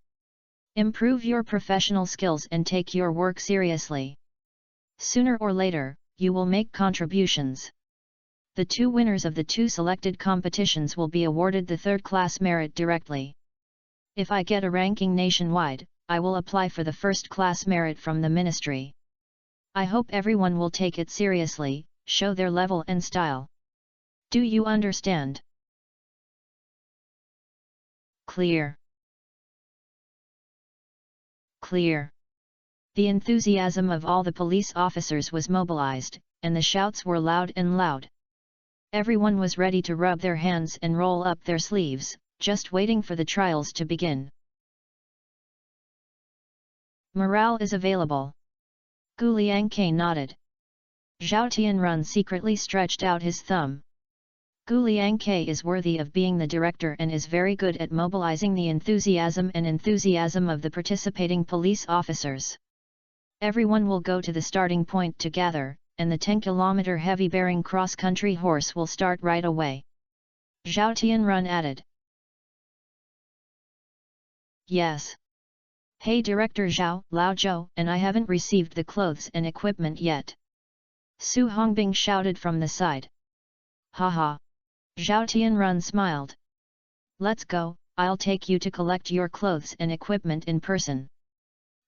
Improve your professional skills and take your work seriously. Sooner or later, you will make contributions. The 2 winners of the 2 selected competitions will be awarded the 3rd-class merit directly. If I get a ranking nationwide, I will apply for the 1st-class merit from the ministry. I hope everyone will take it seriously, show their level and style. Do you understand? Clear. Clear. The enthusiasm of all the police officers was mobilized, and the shouts were loud and loud. Everyone was ready to rub their hands and roll up their sleeves, just waiting for the trials to begin. Morale is available. Gu Liangke nodded. Zhao Tianrun secretly stretched out his thumb. Gu Liangke is worthy of being the director and is very good at mobilizing the enthusiasm of the participating police officers. Everyone will go to the starting point together, and the 10-kilometer heavy-bearing cross-country horse will start right away. Zhao Tianrun added. Yes. Hey Director Zhao, Lao Zhou, and I haven't received the clothes and equipment yet. Su Hongbing shouted from the side. Haha. Zhao Tianrun smiled. Let's go, I'll take you to collect your clothes and equipment in person.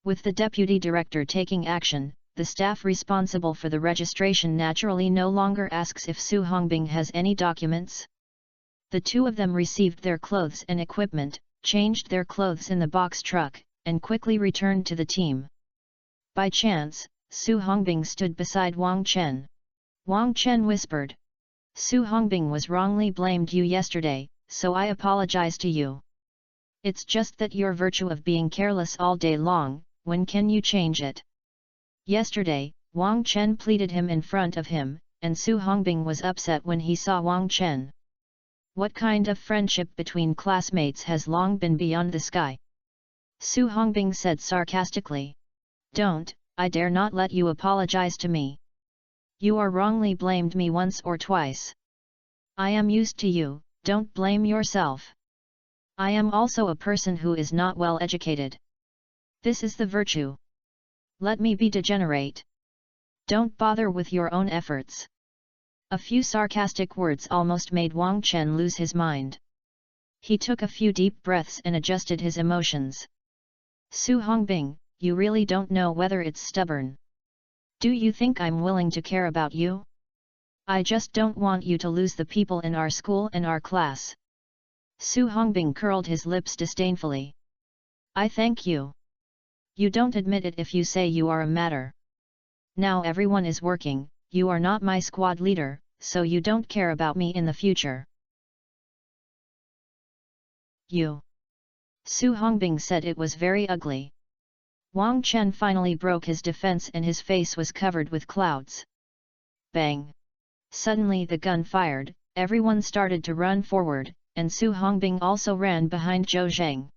With the deputy director taking action, the staff responsible for the registration naturally no longer asks if Su Hongbing has any documents. The 2 of them received their clothes and equipment, changed their clothes in the box truck, and quickly returned to the team. By chance, Su Hongbing stood beside Wang Chen. Wang Chen whispered. Su Hongbing was wrongly blamed you yesterday, so I apologize to you. It's just that your virtue of being careless all day long, when can you change it? Yesterday, Wang Chen pleaded him in front of him, and Su Hongbing was upset when he saw Wang Chen. What kind of friendship between classmates has long been beyond the sky? Su Hongbing said sarcastically. Don't, I dare not let you apologize to me. You are wrongly blamed me once or twice. I am used to you, don't blame yourself. I am also a person who is not well educated. This is the virtue. Let me be degenerate. Don't bother with your own efforts. A few sarcastic words almost made Wang Chen lose his mind. He took a few deep breaths and adjusted his emotions. Su Hongbing, you really don't know whether it's stubborn. Do you think I'm willing to care about you? I just don't want you to lose the people in our school and our class. Su Hongbing curled his lips disdainfully. I thank you. You don't admit it if you say you are a matter. Now everyone is working, you are not my squad leader, so you don't care about me in the future. You. Su Hongbing said it was very ugly. Wang Chen finally broke his defense and his face was covered with clouds. Bang! Suddenly the gun fired, everyone started to run forward, and Su Hongbing also ran behind Zhou Zheng.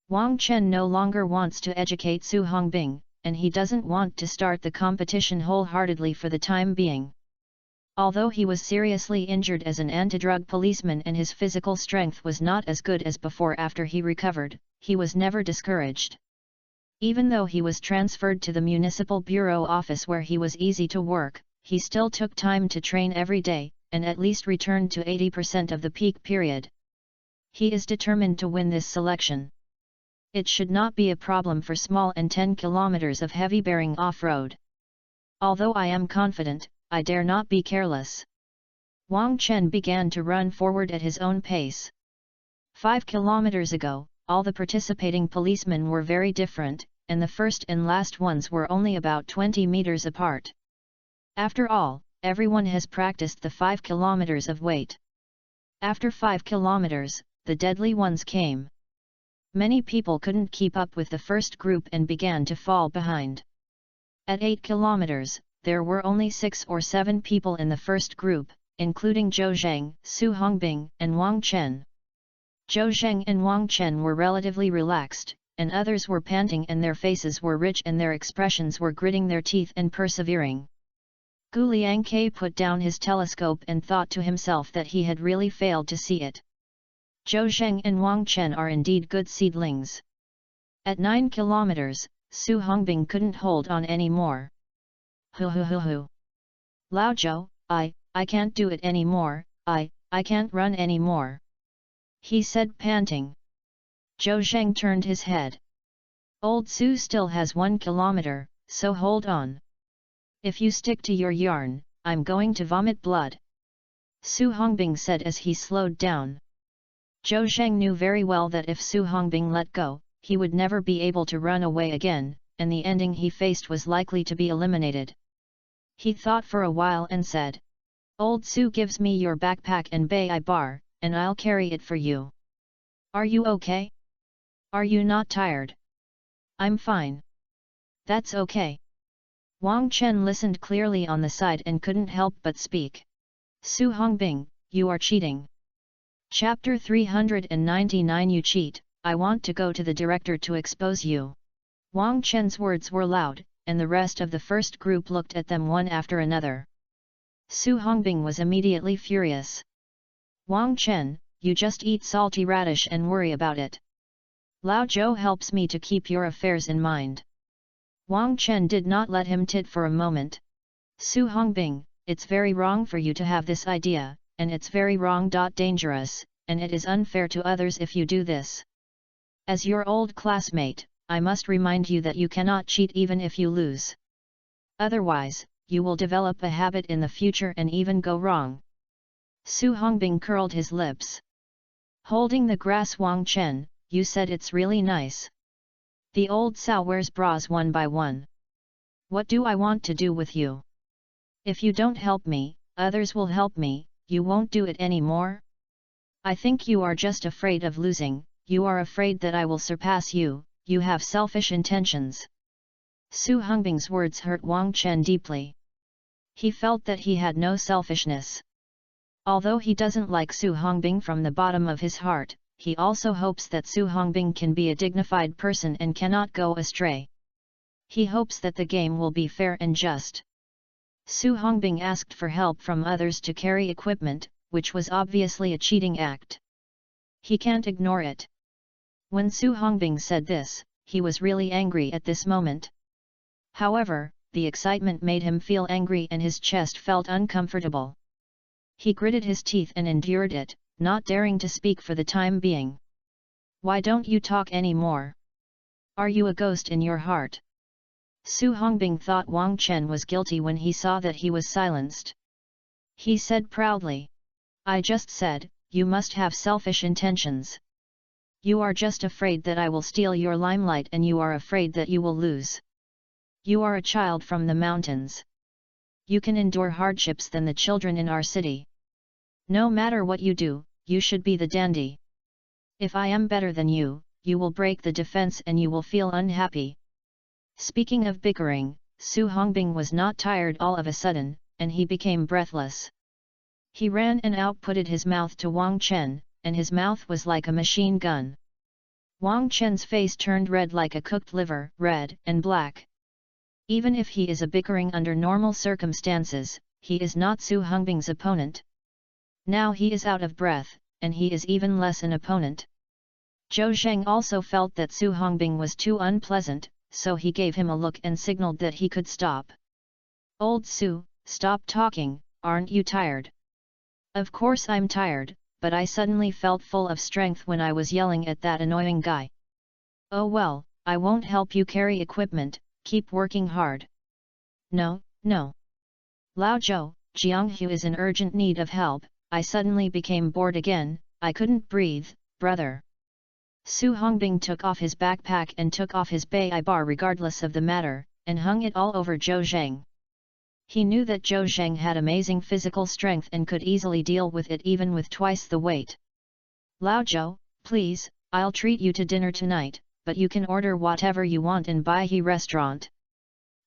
Wang Chen no longer wants to educate Su Hongbing, and he doesn't want to start the competition wholeheartedly for the time being. Although he was seriously injured as an anti-drug policeman and his physical strength was not as good as before after he recovered, he was never discouraged. Even though he was transferred to the municipal bureau office where he was easy to work, he still took time to train every day, and at least returned to 80% of the peak period. He is determined to win this selection. It should not be a problem for small and 10 kilometers of heavy-bearing off-road. Although I am confident, I dare not be careless. Wang Chen began to run forward at his own pace. 5 kilometers ago, all the participating policemen were very different, and the first and last ones were only about 20 meters apart. After all, everyone has practiced the 5 kilometers of weight. After 5 kilometers, the deadly ones came. Many people couldn't keep up with the first group and began to fall behind. At 8 kilometers, there were only 6 or 7 people in the first group, including Zhou Zheng, Su Hongbing, and Wang Chen. Zhou Zheng and Wang Chen were relatively relaxed, and others were panting and their faces were rich and their expressions were gritting their teeth and persevering. Gu Liangke put down his telescope and thought to himself that he had really failed to see it. Zhou Zheng and Wang Chen are indeed good seedlings. At 9 kilometers, Su Hongbing couldn't hold on anymore. Hu. Lao Zhou, I can't do it anymore, I can't run anymore. He said panting. Zhou Zheng turned his head. Old Su still has 1 kilometer, so hold on. If you stick to your yarn, I'm going to vomit blood. Su Hongbing said as he slowed down. Zhou Zheng knew very well that if Su Hongbing let go, he would never be able to run away again, and the ending he faced was likely to be eliminated. He thought for a while and said, Old Su gives me your backpack and Bai bar, and I'll carry it for you. Are you okay? Are you not tired? I'm fine. That's okay. Wang Chen listened clearly on the side and couldn't help but speak. Su Hongbing, you are cheating. Chapter 399 You cheat, I want to go to the director to expose you. Wang Chen's words were loud, and the rest of the first group looked at them one after another. Su Hongbing was immediately furious. Wang Chen, you just eat salty radish and worry about it. Lao Zhou helps me to keep your affairs in mind. Wang Chen did not let him tit for a moment. Su Hongbing, it's very wrong for you to have this idea, and it's very wrong. Dangerous, and it is unfair to others if you do this. As your old classmate, I must remind you that you cannot cheat even if you lose. Otherwise, you will develop a habit in the future and even go wrong. Su Hongbing curled his lips. Holding the grass. Wang Chen, you said it's really nice. The old sow wears bras one by one. What do I want to do with you? If you don't help me, others will help me, you won't do it anymore? I think you are just afraid of losing, you are afraid that I will surpass you, you have selfish intentions. Su Hongbing's words hurt Wang Chen deeply. He felt that he had no selfishness. Although he doesn't like Su Hongbing from the bottom of his heart, he also hopes that Su Hongbing can be a dignified person and cannot go astray. He hopes that the game will be fair and just. Su Hongbing asked for help from others to carry equipment, which was obviously a cheating act. He can't ignore it. When Su Hongbing said this, he was really angry at this moment. However, the excitement made him feel angry and his chest felt uncomfortable. He gritted his teeth and endured it, not daring to speak for the time being. Why don't you talk any more? Are you a ghost in your heart? Su Hongbing thought Wang Chen was guilty when he saw that he was silenced. He said proudly. I just said, you must have selfish intentions. You are just afraid that I will steal your limelight and you are afraid that you will lose. You are a child from the mountains. You can endure hardships than the children in our city. No matter what you do, you should be the dandy. If I am better than you, you will break the defense and you will feel unhappy. Speaking of bickering, Su Hongbing was not tired all of a sudden, and he became breathless. He ran and outputted his mouth to Wang Chen, and his mouth was like a machine gun. Wang Chen's face turned red like a cooked liver, red and black. Even if he is a bickering under normal circumstances, he is not Su Hongbing's opponent. Now he is out of breath, and he is even less an opponent. Zhou Zheng also felt that Su Hongbing was too unpleasant, so he gave him a look and signaled that he could stop. Old Su, stop talking, aren't you tired? Of course I'm tired, but I suddenly felt full of strength when I was yelling at that annoying guy. Oh well, I won't help you carry equipment, keep working hard. No, no. Lao Zhou, Jianghu is in urgent need of help. I suddenly became bored again, I couldn't breathe, brother. Su Hongbing took off his backpack and took off his Bai bar regardless of the matter, and hung it all over Zhou Zheng. He knew that Zhou Zheng had amazing physical strength and could easily deal with it even with twice the weight. Lao Zhou, please, I'll treat you to dinner tonight, but you can order whatever you want in Baihe restaurant.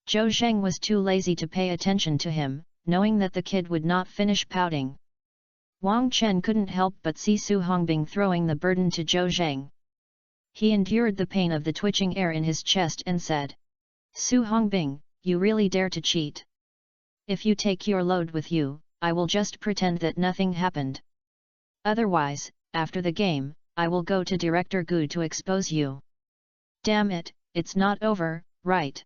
Zhou Zheng was too lazy to pay attention to him, knowing that the kid would not finish pouting. Wang Chen couldn't help but see Su Hongbing throwing the burden to Zhou Zheng. He endured the pain of the twitching air in his chest and said, Su Hongbing, you really dare to cheat. If you take your load with you, I will just pretend that nothing happened. Otherwise, after the game, I will go to Director Gu to expose you. Damn it, it's not over, right?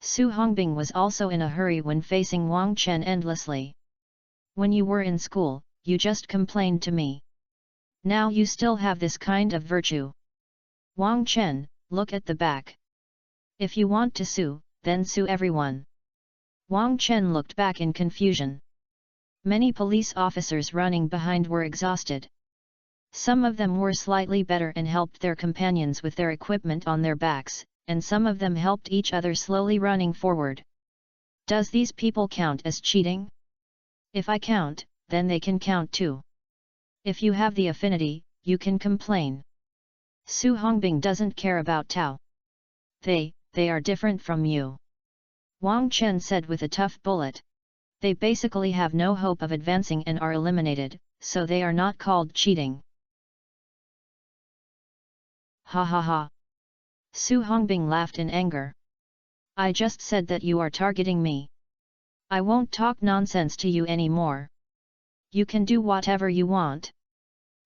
Su Hongbing was also in a hurry when facing Wang Chen endlessly. When you were in school, you just complained to me. Now you still have this kind of virtue. Wang Chen, look at the back. If you want to sue, then sue everyone. Wang Chen looked back in confusion. Many police officers running behind were exhausted. Some of them were slightly better and helped their companions with their equipment on their backs, and some of them helped each other slowly running forward. Does these people count as cheating? If I count, then they can count too. If you have the affinity, you can complain. Su Hongbing doesn't care about Tao. They are different from you. Wang Chen said with a tough bullet. They basically have no hope of advancing and are eliminated, so they are not called cheating. Ha ha ha. Su Hongbing laughed in anger. I just said that you are targeting me. I won't talk nonsense to you anymore. You can do whatever you want.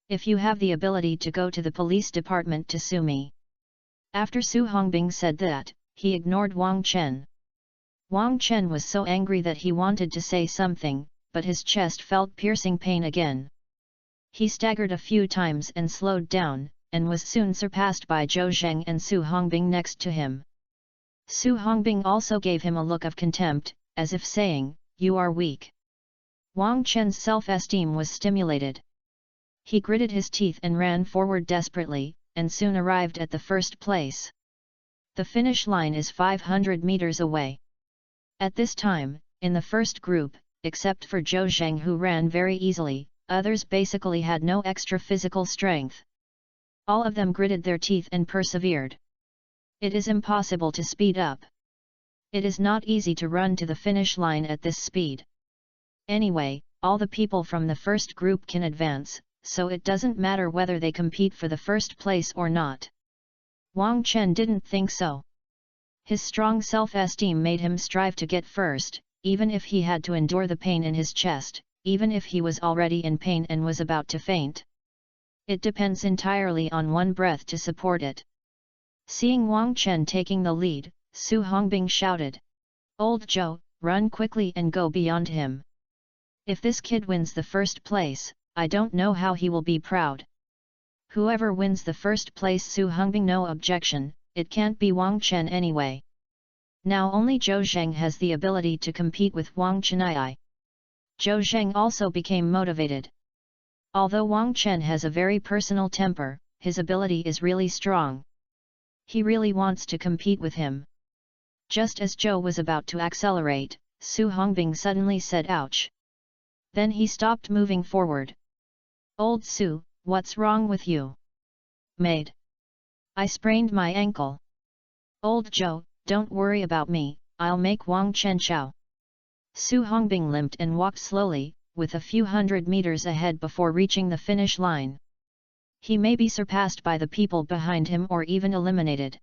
If you have the ability to go to the police department to sue me. After Su Hongbing said that, he ignored Wang Chen. Wang Chen was so angry that he wanted to say something, but his chest felt piercing pain again. He staggered a few times and slowed down, and was soon surpassed by Zhou Zheng and Su Hongbing next to him. Su Hongbing also gave him a look of contempt, as if saying, you are weak. Wang Chen's self-esteem was stimulated. He gritted his teeth and ran forward desperately, and soon arrived at the first place. The finish line is 500 meters away. At this time, in the first group, except for Zhou Zheng who ran very easily, others basically had no extra physical strength. All of them gritted their teeth and persevered. It is impossible to speed up. It is not easy to run to the finish line at this speed. Anyway, all the people from the first group can advance, so it doesn't matter whether they compete for the first place or not. Wang Chen didn't think so. His strong self-esteem made him strive to get first, even if he had to endure the pain in his chest, even if he was already in pain and was about to faint. It depends entirely on one breath to support it. Seeing Wang Chen taking the lead, Su Hongbing shouted, Old Zhou, run quickly and go beyond him. If this kid wins the first place, I don't know how he will be proud. Whoever wins the first place, Su Hongbing, no objection, it can't be Wang Chen anyway. Now only Zhou Zheng has the ability to compete with Wang Chenai. Zhou Zheng also became motivated. Although Wang Chen has a very personal temper, his ability is really strong. He really wants to compete with him. Just as Zhou was about to accelerate, Su Hongbing suddenly said ouch. Then he stopped moving forward. Old Su, what's wrong with you? Maid. I sprained my ankle. Old Zhou, don't worry about me, I'll make Wang Chen chow. Su Hongbing limped and walked slowly, with a few hundred meters ahead before reaching the finish line. He may be surpassed by the people behind him or even eliminated.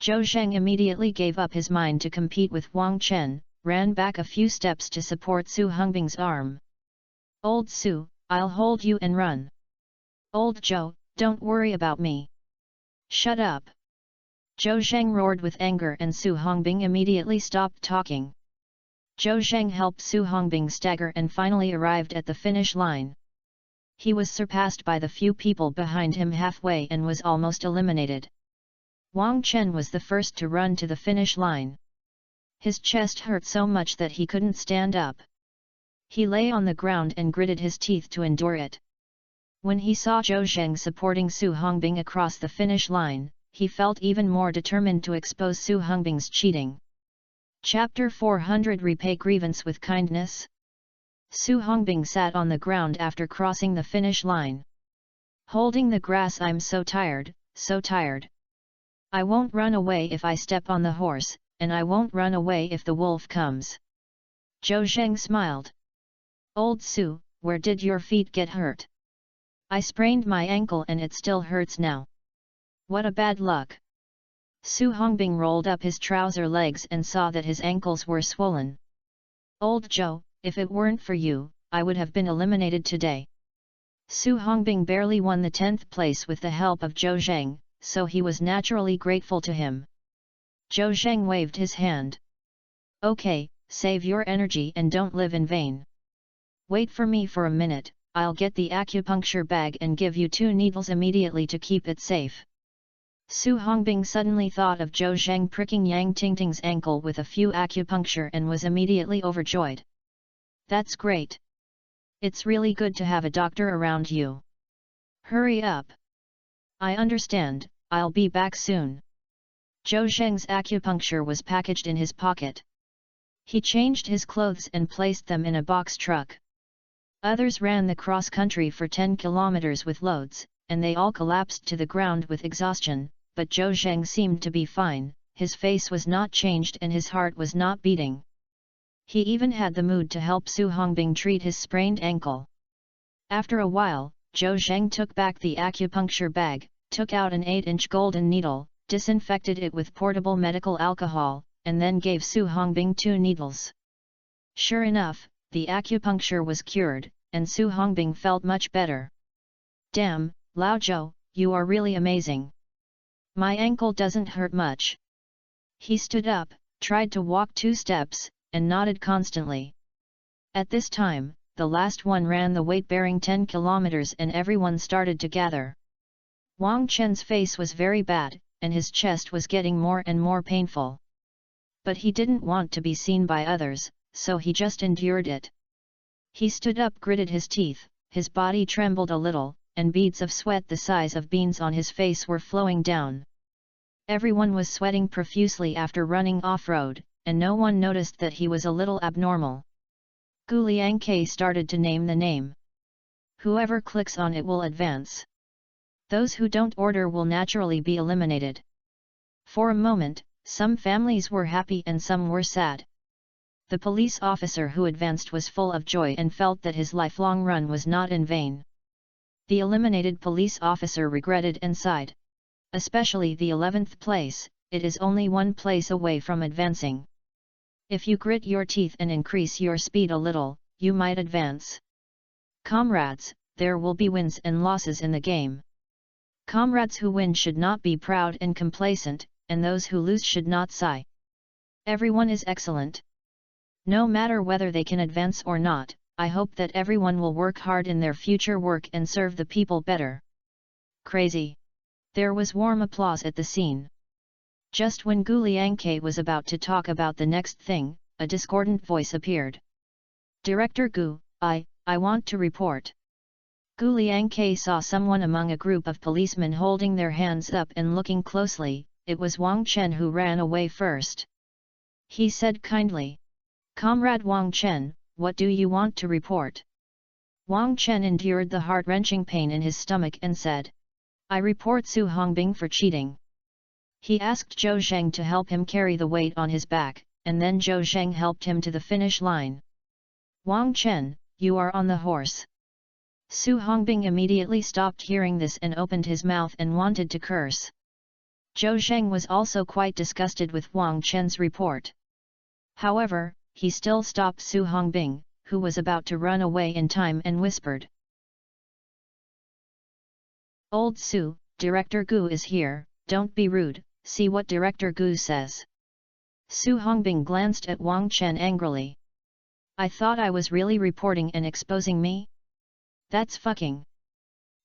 Zhou Zheng immediately gave up his mind to compete with Wang Chen, ran back a few steps to support Su Hongbing's arm. Old Su, I'll hold you and run. Old Zhou, don't worry about me. Shut up. Zhou Zheng roared with anger and Su Hongbing immediately stopped talking. Zhou Zheng helped Su Hongbing stagger and finally arrived at the finish line. He was surpassed by the few people behind him halfway and was almost eliminated. Wang Chen was the first to run to the finish line. His chest hurt so much that he couldn't stand up. He lay on the ground and gritted his teeth to endure it. When he saw Zhou Zheng supporting Su Hongbing across the finish line, he felt even more determined to expose Su Hongbing's cheating. Chapter 400 Repay Grievance with Kindness. Su Hongbing sat on the ground after crossing the finish line. Holding the grass, I'm so tired, so tired. I won't run away if I step on the horse, and I won't run away if the wolf comes. Zhou Zheng smiled. Old Su, where did your feet get hurt? I sprained my ankle and it still hurts now. What a bad luck. Su Hongbing rolled up his trouser legs and saw that his ankles were swollen. Old Zhou, if it weren't for you, I would have been eliminated today. Su Hongbing barely won the 10th place with the help of Zhou Zheng, so he was naturally grateful to him. Zhou Zheng waved his hand. Okay, save your energy and don't live in vain. Wait for me for a minute, I'll get the acupuncture bag and give you 2 needles immediately to keep it safe. Su Hongbing suddenly thought of Zhou Zheng pricking Yang Tingting's ankle with a few acupuncture and was immediately overjoyed. That's great. It's really good to have a doctor around you. Hurry up. I understand, I'll be back soon. Zhou Zheng's acupuncture was packaged in his pocket. He changed his clothes and placed them in a box truck. Others ran the cross-country for 10 kilometers with loads, and they all collapsed to the ground with exhaustion, but Zhou Zheng seemed to be fine, his face was not changed and his heart was not beating. He even had the mood to help Su Hongbing treat his sprained ankle. After a while, Zhou Zheng took back the acupuncture bag, took out an 8-inch golden needle, disinfected it with portable medical alcohol, and then gave Su Hongbing 2 needles. Sure enough, the acupuncture was cured, and Su Hongbing felt much better. Damn, Lao Zhou, you are really amazing. My ankle doesn't hurt much. He stood up, tried to walk 2 steps, and nodded constantly. At this time, the last one ran the weight-bearing 10 kilometers and everyone started to gather. Wang Chen's face was very bad, and his chest was getting more and more painful. But he didn't want to be seen by others, so he just endured it. He stood up, gritted his teeth, his body trembled a little, and beads of sweat the size of beans on his face were flowing down. Everyone was sweating profusely after running off-road, and no one noticed that he was a little abnormal. Gu Liangke started to name the name. Whoever clicks on it will advance. Those who don't order will naturally be eliminated. For a moment, some families were happy and some were sad. The police officer who advanced was full of joy and felt that his lifelong run was not in vain. The eliminated police officer regretted and sighed. Especially the 11th place, it is only 1 place away from advancing. If you grit your teeth and increase your speed a little, you might advance. Comrades, there will be wins and losses in the game. Comrades who win should not be proud and complacent, and those who lose should not sigh. Everyone is excellent. No matter whether they can advance or not, I hope that everyone will work hard in their future work and serve the people better. Crazy. There was warm applause at the scene. Just when Gu Liangke was about to talk about the next thing, a discordant voice appeared. Director Gu, I want to report. Gu Liangke saw someone among a group of policemen holding their hands up and looking closely. It was Wang Chen who ran away first. He said kindly, "Comrade Wang Chen, what do you want to report?" Wang Chen endured the heart-wrenching pain in his stomach and said, "I report Su Hongbing for cheating." He asked Zhou Zheng to help him carry the weight on his back, and then Zhou Zheng helped him to the finish line. "Wang Chen, you are on the horse." Su Hongbing immediately stopped hearing this and opened his mouth and wanted to curse. Zhou Zheng was also quite disgusted with Wang Chen's report. However, he still stopped Su Hongbing, who was about to run away in time, and whispered, "Old Su, Director Gu is here, don't be rude, see what Director Gu says." Su Hongbing glanced at Wang Chen angrily. "I thought I was really reporting and exposing me? That's fucking.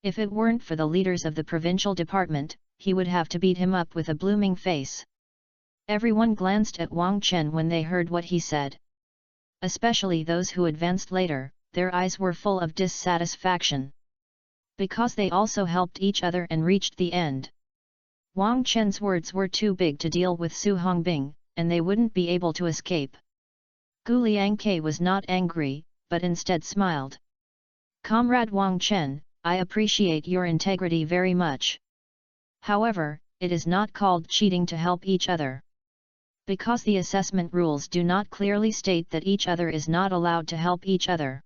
If it weren't for the leaders of the provincial department, he would have to beat him up with a blooming face." Everyone glanced at Wang Chen when they heard what he said. Especially those who advanced later, their eyes were full of dissatisfaction. Because they also helped each other and reached the end. Wang Chen's words were too big to deal with Su Hongbing, and they wouldn't be able to escape. Gu Liangke was not angry, but instead smiled. "Comrade Wang Chen, I appreciate your integrity very much. However, it is not called cheating to help each other. Because the assessment rules do not clearly state that each other is not allowed to help each other.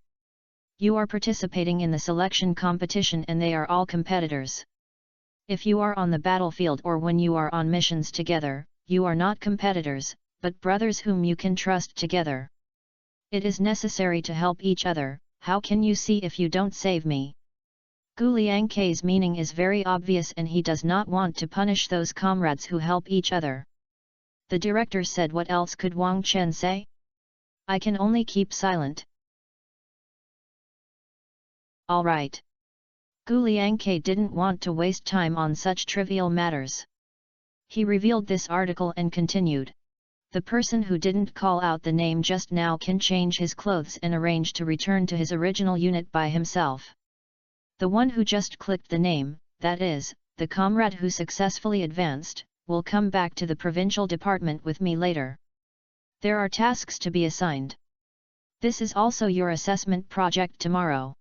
You are participating in the selection competition and they are all competitors. If you are on the battlefield or when you are on missions together, you are not competitors, but brothers whom you can trust together. It is necessary to help each other. How can you see if you don't save me?" Gu Liangke's meaning is very obvious and he does not want to punish those comrades who help each other. The director said, "What else could Wang Chen say? I can only keep silent." Alright. Gu Liangke didn't want to waste time on such trivial matters. He revealed this article and continued. The person who didn't call out the name just now can change his clothes and arrange to return to his original unit by himself. The one who just clicked the name, that is, the comrade who successfully advanced, will come back to the provincial department with me later. There are tasks to be assigned. This is also your assessment project tomorrow.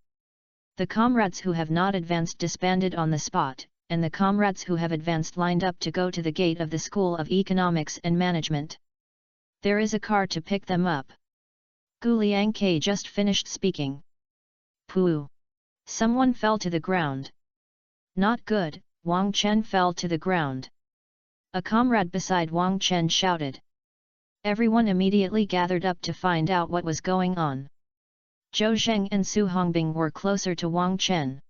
The comrades who have not advanced disbanded on the spot, and the comrades who have advanced lined up to go to the gate of the School of Economics and Management. There is a car to pick them up." Gu Liangke just finished speaking. Pooh! Someone fell to the ground. Not good, Wang Chen fell to the ground. A comrade beside Wang Chen shouted. Everyone immediately gathered up to find out what was going on. Zhou Zheng and Su Hongbing were closer to Wang Chen.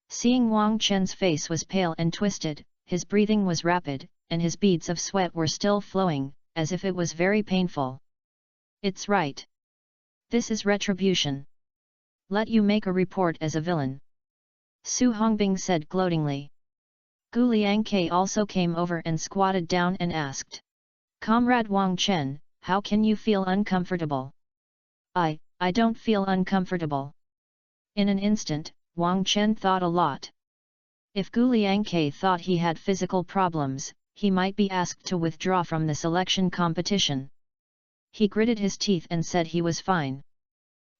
Seeing Wang Chen's face was pale and twisted, his breathing was rapid, and his beads of sweat were still flowing, as if it was very painful. "It's right. This is retribution. Let you make a report as a villain," Su Hongbing said gloatingly. Gu Liangke also came over and squatted down and asked. "Comrade Wang Chen, how can you feel uncomfortable?" I don't feel uncomfortable." In an instant, Wang Chen thought a lot. If Gu Liangke thought he had physical problems, he might be asked to withdraw from the selection competition. He gritted his teeth and said he was fine.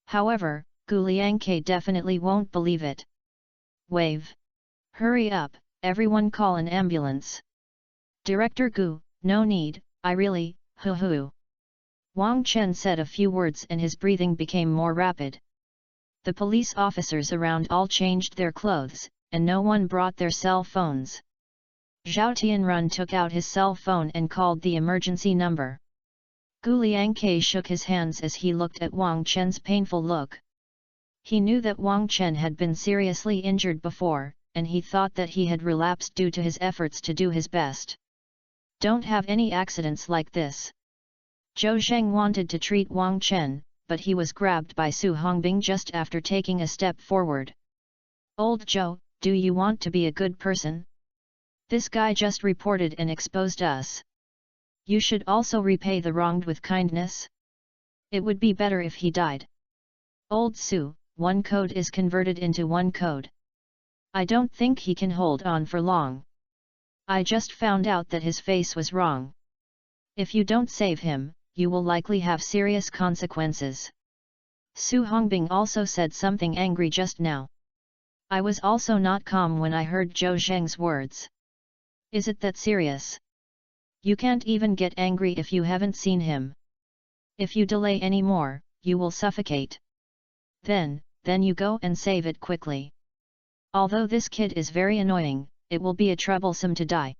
However, Gu Liangke definitely won't believe it. "Wave! Hurry up, everyone call an ambulance." "Director Gu, no need, I really, hoo-hoo." Wang Chen said a few words and his breathing became more rapid. The police officers around all changed their clothes, and no one brought their cell phones. Zhao Tianrun took out his cell phone and called the emergency number. Gu Liangke shook his hands as he looked at Wang Chen's painful look. He knew that Wang Chen had been seriously injured before, and he thought that he had relapsed due to his efforts to do his best. "Don't have any accidents like this. Zhou Zheng wanted to treat Wang Chen, but he was grabbed by Su Hongbing just after taking a step forward. Old Zhou, do you want to be a good person? This guy just reported and exposed us. You should also repay the wronged with kindness. It would be better if he died. Old Su, one code is converted into one code. I don't think he can hold on for long. I just found out that his face was wrong. If you don't save him, you will likely have serious consequences. Su Hongbing also said something angry just now. I was also not calm when I heard Zhou Zheng's words. Is it that serious? You can't even get angry if you haven't seen him. If you delay any more, you will suffocate. Then you go and save it quickly. Although this kid is very annoying, it will be a troublesome to die.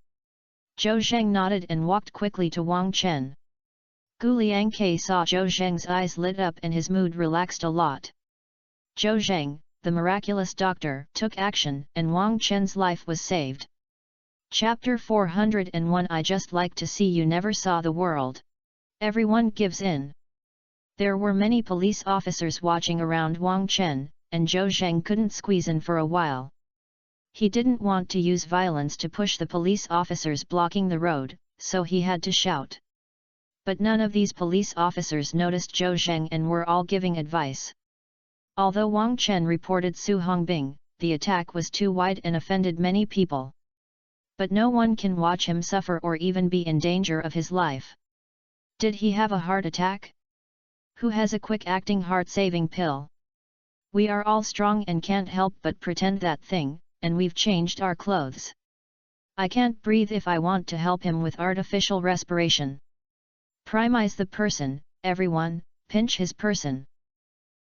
Zhou Zheng nodded and walked quickly to Wang Chen. Gu Liangke saw Zhou Zheng's eyes lit up and his mood relaxed a lot. Zhou Zheng, the miraculous doctor, took action and Wang Chen's life was saved. Chapter 401 I just like to see you never saw the world. Everyone gives in. There were many police officers watching around Wang Chen, and Zhou Zheng couldn't squeeze in for a while. He didn't want to use violence to push the police officers blocking the road, so he had to shout. But none of these police officers noticed Zhou Zheng and were all giving advice. Although Wang Chen reported Su Hongbing, the attack was too wide and offended many people. But no one can watch him suffer or even be in danger of his life. Did he have a heart attack? Who has a quick-acting heart-saving pill? We are all strong and can't help but pretend that thing, and we've changed our clothes. I can't breathe if I want to help him with artificial respiration. Primize the person, everyone, pinch his person.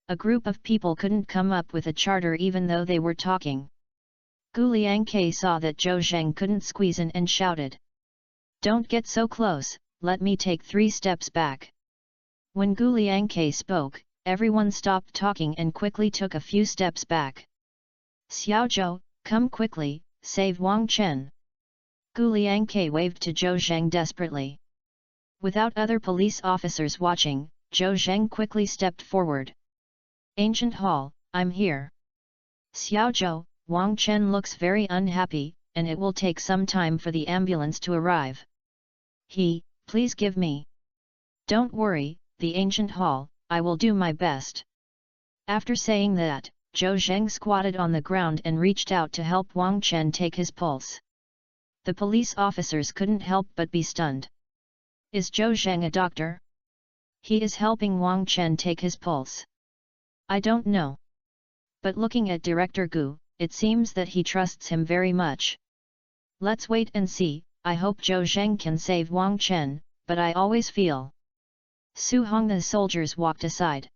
A group of people couldn't come up with a charter even though they were talking. Gu Liangke saw that Zhou Zheng couldn't squeeze in and shouted. Don't get so close, let me take 3 steps back. When Gu Liangke spoke, everyone stopped talking and quickly took a few steps back. Xiao Zhou, come quickly, save Wang Chen. Gu Liangke waved to Zhou Zheng desperately. Without other police officers watching, Zhou Zheng quickly stepped forward. Ancient Hall, I'm here. Xiao Zhou, Wang Chen looks very unhappy, and it will take some time for the ambulance to arrive. Please give me. Don't worry, the Ancient Hall, I will do my best. After saying that, Zhou Zheng squatted on the ground and reached out to help Wang Chen take his pulse. The police officers couldn't help but be stunned. Is Zhou Zheng a doctor? He is helping Wang Chen take his pulse. I don't know. But looking at Director Gu, it seems that he trusts him very much. Let's wait and see. I hope Zhou Zheng can save Wang Chen, but I always feel. Su Hong the soldiers walked aside.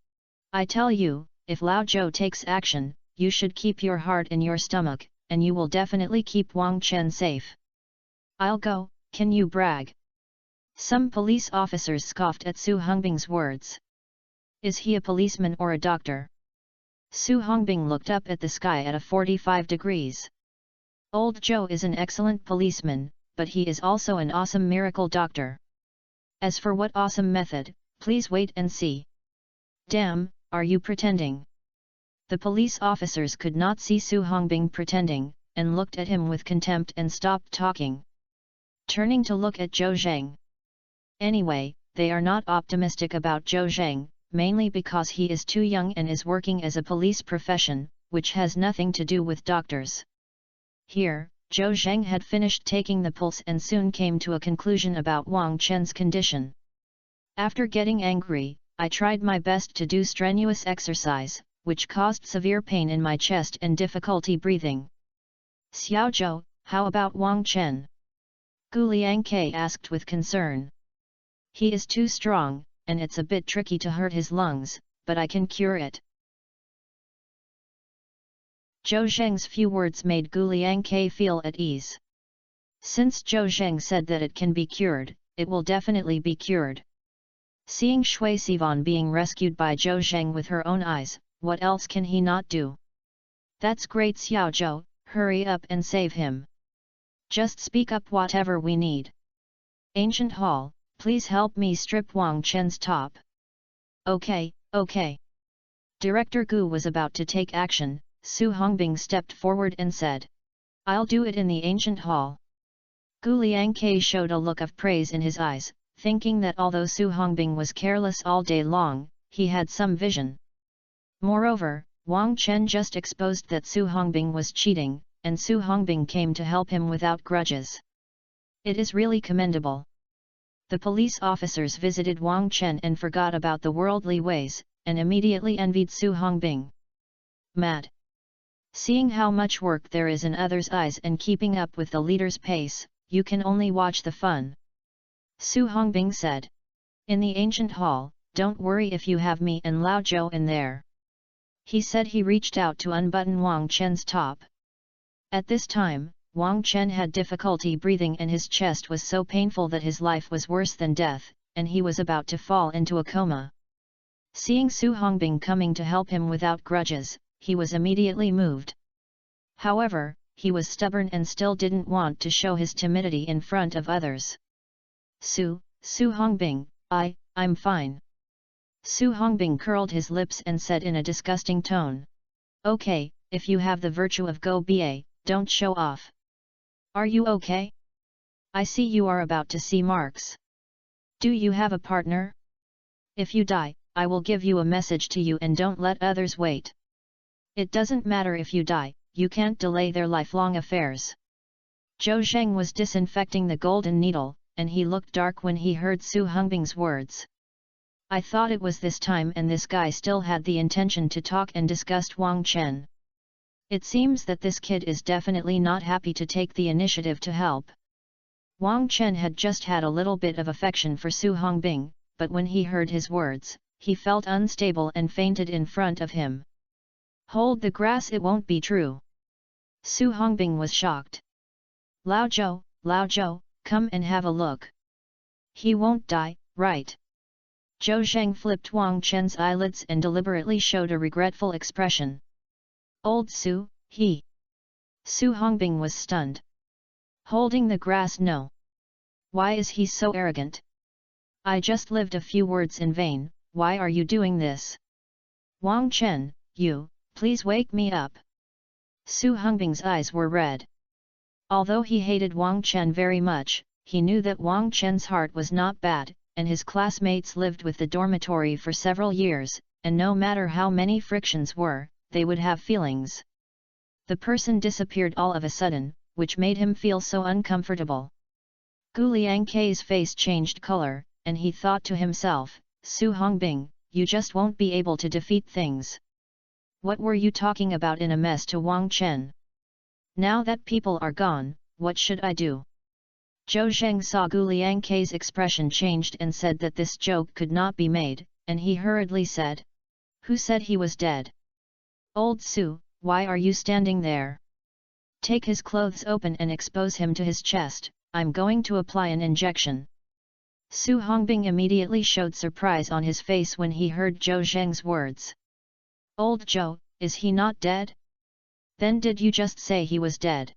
I tell you, if Lao Zhou takes action, you should keep your heart in your stomach, and you will definitely keep Wang Chen safe. I'll go, can you brag? Some police officers scoffed at Su Hongbing's words. Is he a policeman or a doctor? Su Hongbing looked up at the sky at a 45 degrees. Old Zhou is an excellent policeman, but he is also an awesome miracle doctor. As for what awesome method, please wait and see. Damn, are you pretending? The police officers could not see Su Hongbing pretending, and looked at him with contempt and stopped talking. Turning to look at Zhou Zheng. Anyway, they are not optimistic about Zhou Zheng, mainly because he is too young and is working as a police profession, which has nothing to do with doctors. Here, Zhou Zheng had finished taking the pulse and soon came to a conclusion about Wang Chen's condition. After getting angry, I tried my best to do strenuous exercise, which caused severe pain in my chest and difficulty breathing. Xiao Zhou, how about Wang Chen? Gu Liangke asked with concern. He is too strong, and it's a bit tricky to hurt his lungs, but I can cure it. Zhou Zheng's few words made Gu Liangke feel at ease. Since Zhou Zheng said that it can be cured, it will definitely be cured. Seeing Shui Sivan being rescued by Zhou Zheng with her own eyes, what else can he not do? That's great, Xiao Zhou, hurry up and save him. Just speak up whatever we need. Ancient Hall, Please help me strip Wang Chen's top. Okay, okay. Director Gu was about to take action. Su Hongbing stepped forward and said, I'll do it in the ancient hall. Gu Liangke showed a look of praise in his eyes, thinking that although Su Hongbing was careless all day long, he had some vision. Moreover, Wang Chen just exposed that Su Hongbing was cheating, and Su Hongbing came to help him without grudges. It is really commendable. The police officers visited Wang Chen and forgot about the worldly ways, and immediately envied Su Hongbing. Mad. Seeing how much work there is in others' eyes and keeping up with the leader's pace, you can only watch the fun. Su Hongbing said. In the ancient hall, don't worry if you have me and Lao Zhou in there. He said. He reached out to unbutton Wang Chen's top. At this time, Wang Chen had difficulty breathing and his chest was so painful that his life was worse than death, and he was about to fall into a coma. Seeing Su Hongbing coming to help him without grudges, he was immediately moved. However, he was stubborn and still didn't want to show his timidity in front of others. Su Hongbing, I'm fine. Su Hongbing curled his lips and said in a disgusting tone. Okay, if you have the virtue of Go Ba, don't show off. Are you okay? I see you are about to see marks. Do you have a partner? If you die, I will give you a message to you and don't let others wait. It doesn't matter if you die, you can't delay their lifelong affairs. Zhou Zheng was disinfecting the golden needle, and he looked dark when he heard Su Hongbing's words. I thought it was this time and this guy still had the intention to talk and disgust Wang Chen. It seems that this kid is definitely not happy to take the initiative to help. Wang Chen had just had a little bit of affection for Su Hongbing, but when he heard his words, he felt unstable and fainted in front of him. Hold the grass, it won't be true. Su Hongbing was shocked. Lao Zhou, come and have a look. He won't die, right? Zhou Zheng flipped Wang Chen's eyelids and deliberately showed a regretful expression. Old Su, he. Su Hongbing was stunned. Holding the grass, no. Why is he so arrogant? I just lived a few words in vain, why are you doing this? Wang Chen, you, please wake me up. Su Hongbing's eyes were red. Although he hated Wang Chen very much, he knew that Wang Chen's heart was not bad, and his classmates lived with the dormitory for several years, and no matter how many frictions were, they would have feelings. The person disappeared all of a sudden, which made him feel so uncomfortable. Gu Liangke's face changed color, and he thought to himself, Su Hongbing, you just won't be able to defeat things. What were you talking about in a mess to Wang Chen? Now that people are gone, what should I do? Zhou Zheng saw Gu Liangke's expression changed and said that this joke could not be made, and he hurriedly said. Who said he was dead? Old Su, why are you standing there? Take his clothes open and expose him to his chest, I'm going to apply an injection. Su Hongbing immediately showed surprise on his face when he heard Zhou Zheng's words. Old Zhou, is he not dead? Then did you just say he was dead?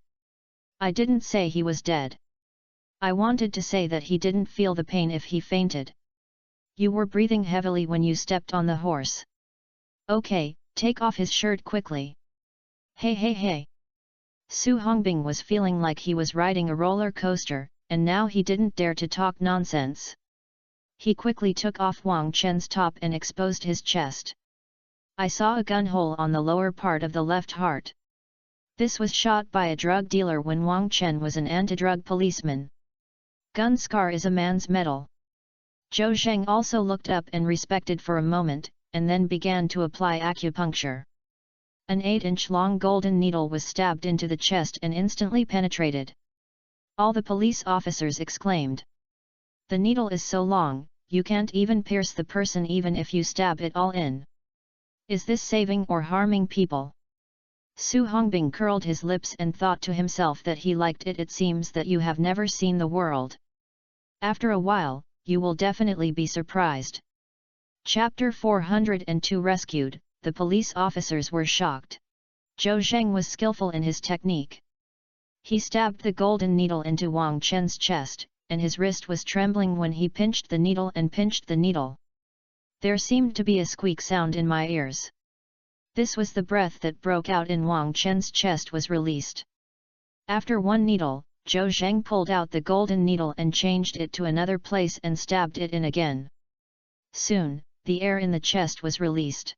I didn't say he was dead. I wanted to say that he didn't feel the pain if he fainted. You were breathing heavily when you stepped on the horse. Okay, take off his shirt quickly. Hey. Su Hongbing was feeling like he was riding a roller coaster, and now he didn't dare to talk nonsense. He quickly took off Wang Chen's top and exposed his chest. I saw a gun hole on the lower part of the left heart. This was shot by a drug dealer when Wang Chen was an anti-drug policeman. Gun scar is a man's medal. Zhou Zheng also looked up and respected for a moment, and then began to apply acupuncture. An 8-inch long golden needle was stabbed into the chest and instantly penetrated. All the police officers exclaimed. The needle is so long, you can't even pierce the person even if you stab it all in. Is this saving or harming people? Su Hongbing curled his lips and thought to himself that he liked it. It seems that you have never seen the world. After a while, you will definitely be surprised. Chapter 402 Rescued. The police officers were shocked. Zhou Zheng was skillful in his technique. He stabbed the golden needle into Wang Chen's chest, and his wrist was trembling when he pinched the needle and pinched the needle. There seemed to be a squeak sound in my ears. This was the breath that broke out in Wang Chen's chest was released. After one needle, Zhou Zheng pulled out the golden needle and changed it to another place and stabbed it in again. Soon, the air in the chest was released.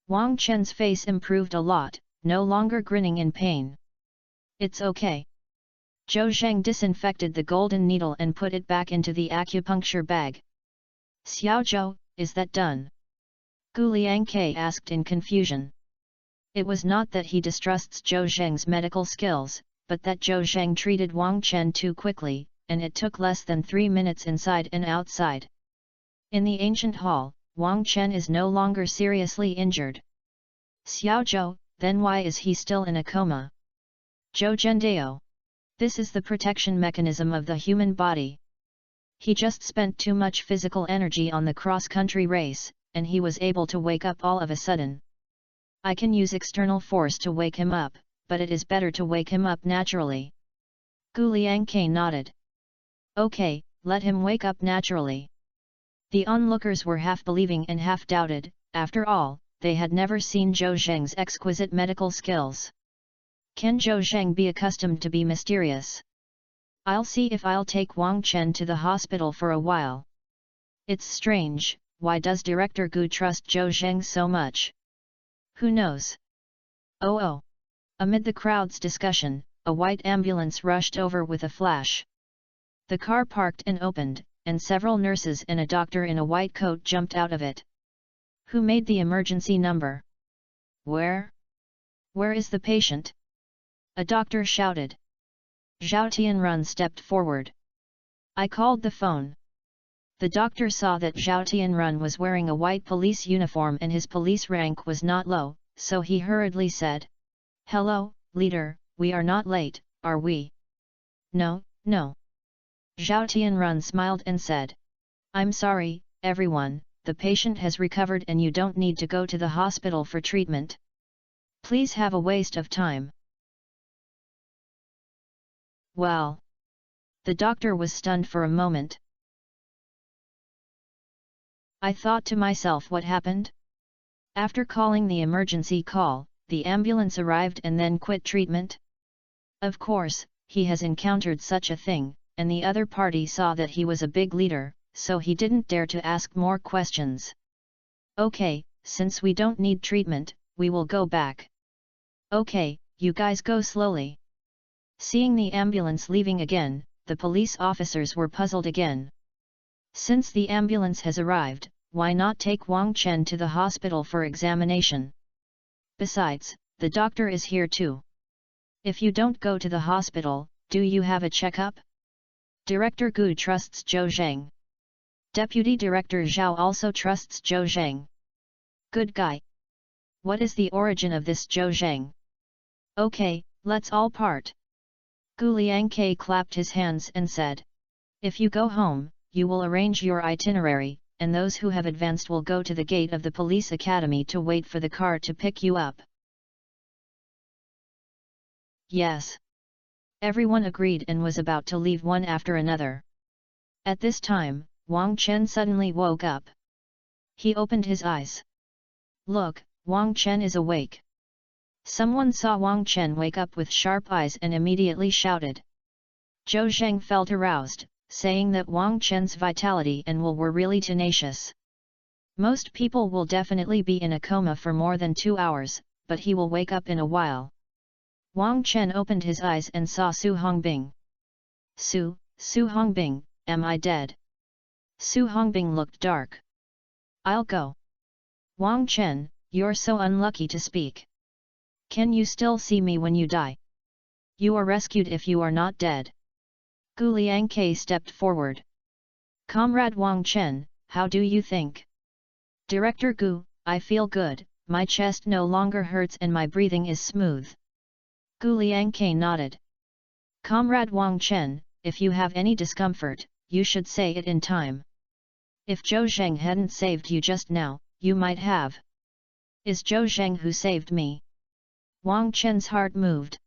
Wang Chen's face improved a lot, no longer grinning in pain. It's okay. Zhou Zheng disinfected the golden needle and put it back into the acupuncture bag. Xiaozhou, is that done? Gu Liangke asked in confusion. It was not that he distrusts Zhou Zheng's medical skills, but that Zhou Zheng treated Wang Chen too quickly, and it took less than 3 minutes inside and outside. In the ancient hall, Wang Chen is no longer seriously injured. Xiaozhou, then why is he still in a coma? Zhou Zhendao. This is the protection mechanism of the human body. He just spent too much physical energy on the cross-country race, and he was able to wake up all of a sudden. I can use external force to wake him up, but it is better to wake him up naturally. Gu Liangke nodded. Okay, let him wake up naturally. The onlookers were half believing and half doubted. After all, they had never seen Zhou Zheng's exquisite medical skills. Can Zhou Zheng be accustomed to be mysterious? I'll see if I'll take Wang Chen to the hospital for a while. It's strange, why does Director Gu trust Zhou Zheng so much? Who knows? Oh! Amid the crowd's discussion, a white ambulance rushed over with a flash. The car parked and opened, and several nurses and a doctor in a white coat jumped out of it. Who made the emergency number? Where? Where is the patient? A doctor shouted. Zhao Tianrun stepped forward. I called the phone. The doctor saw that Zhao Tianrun was wearing a white police uniform and his police rank was not low, so he hurriedly said, Hello, leader, we are not late, are we? No. Zhao Tianrun smiled and said, I'm sorry, everyone, the patient has recovered and you don't need to go to the hospital for treatment. Please have a waste of time. Well. The doctor was stunned for a moment. I thought to myself what happened? After calling the emergency call, the ambulance arrived and then quit treatment? Of course, he has encountered such a thing, and the other party saw that he was a big leader, so he didn't dare to ask more questions. Okay, since we don't need treatment, we will go back. Okay, you guys go slowly. Seeing the ambulance leaving again, the police officers were puzzled again. Since the ambulance has arrived, why not take Wang Chen to the hospital for examination? Besides, the doctor is here too. If you don't go to the hospital, do you have a checkup? Director Gu trusts Zhou Zheng. Deputy Director Zhao also trusts Zhou Zheng. Good guy. What is the origin of this Zhou Zheng? Okay, let's all part. Gu Liangke clapped his hands and said, if you go home, you will arrange your itinerary, and those who have advanced will go to the gate of the police academy to wait for the car to pick you up. Yes. Everyone agreed and was about to leave one after another. At this time, Wang Chen suddenly woke up. He opened his eyes. Look, Wang Chen is awake. Someone saw Wang Chen wake up with sharp eyes and immediately shouted. Zhou Zheng felt aroused, saying that Wang Chen's vitality and will were really tenacious. Most people will definitely be in a coma for more than 2 hours, but he will wake up in a while. Wang Chen opened his eyes and saw Su Hongbing. Su Hongbing, am I dead? Su Hongbing looked dark. I'll go. Wang Chen, you're so unlucky to speak. Can you still see me when you die? You are rescued if you are not dead. Gu Liangke stepped forward. Comrade Wang Chen, how do you think? Director Gu, I feel good, my chest no longer hurts and my breathing is smooth. Gu Liangke nodded. Comrade Wang Chen, if you have any discomfort, you should say it in time. If Zhou Zheng hadn't saved you just now, you might have. Is Zhou Zheng who saved me? Wang Chen's heart moved.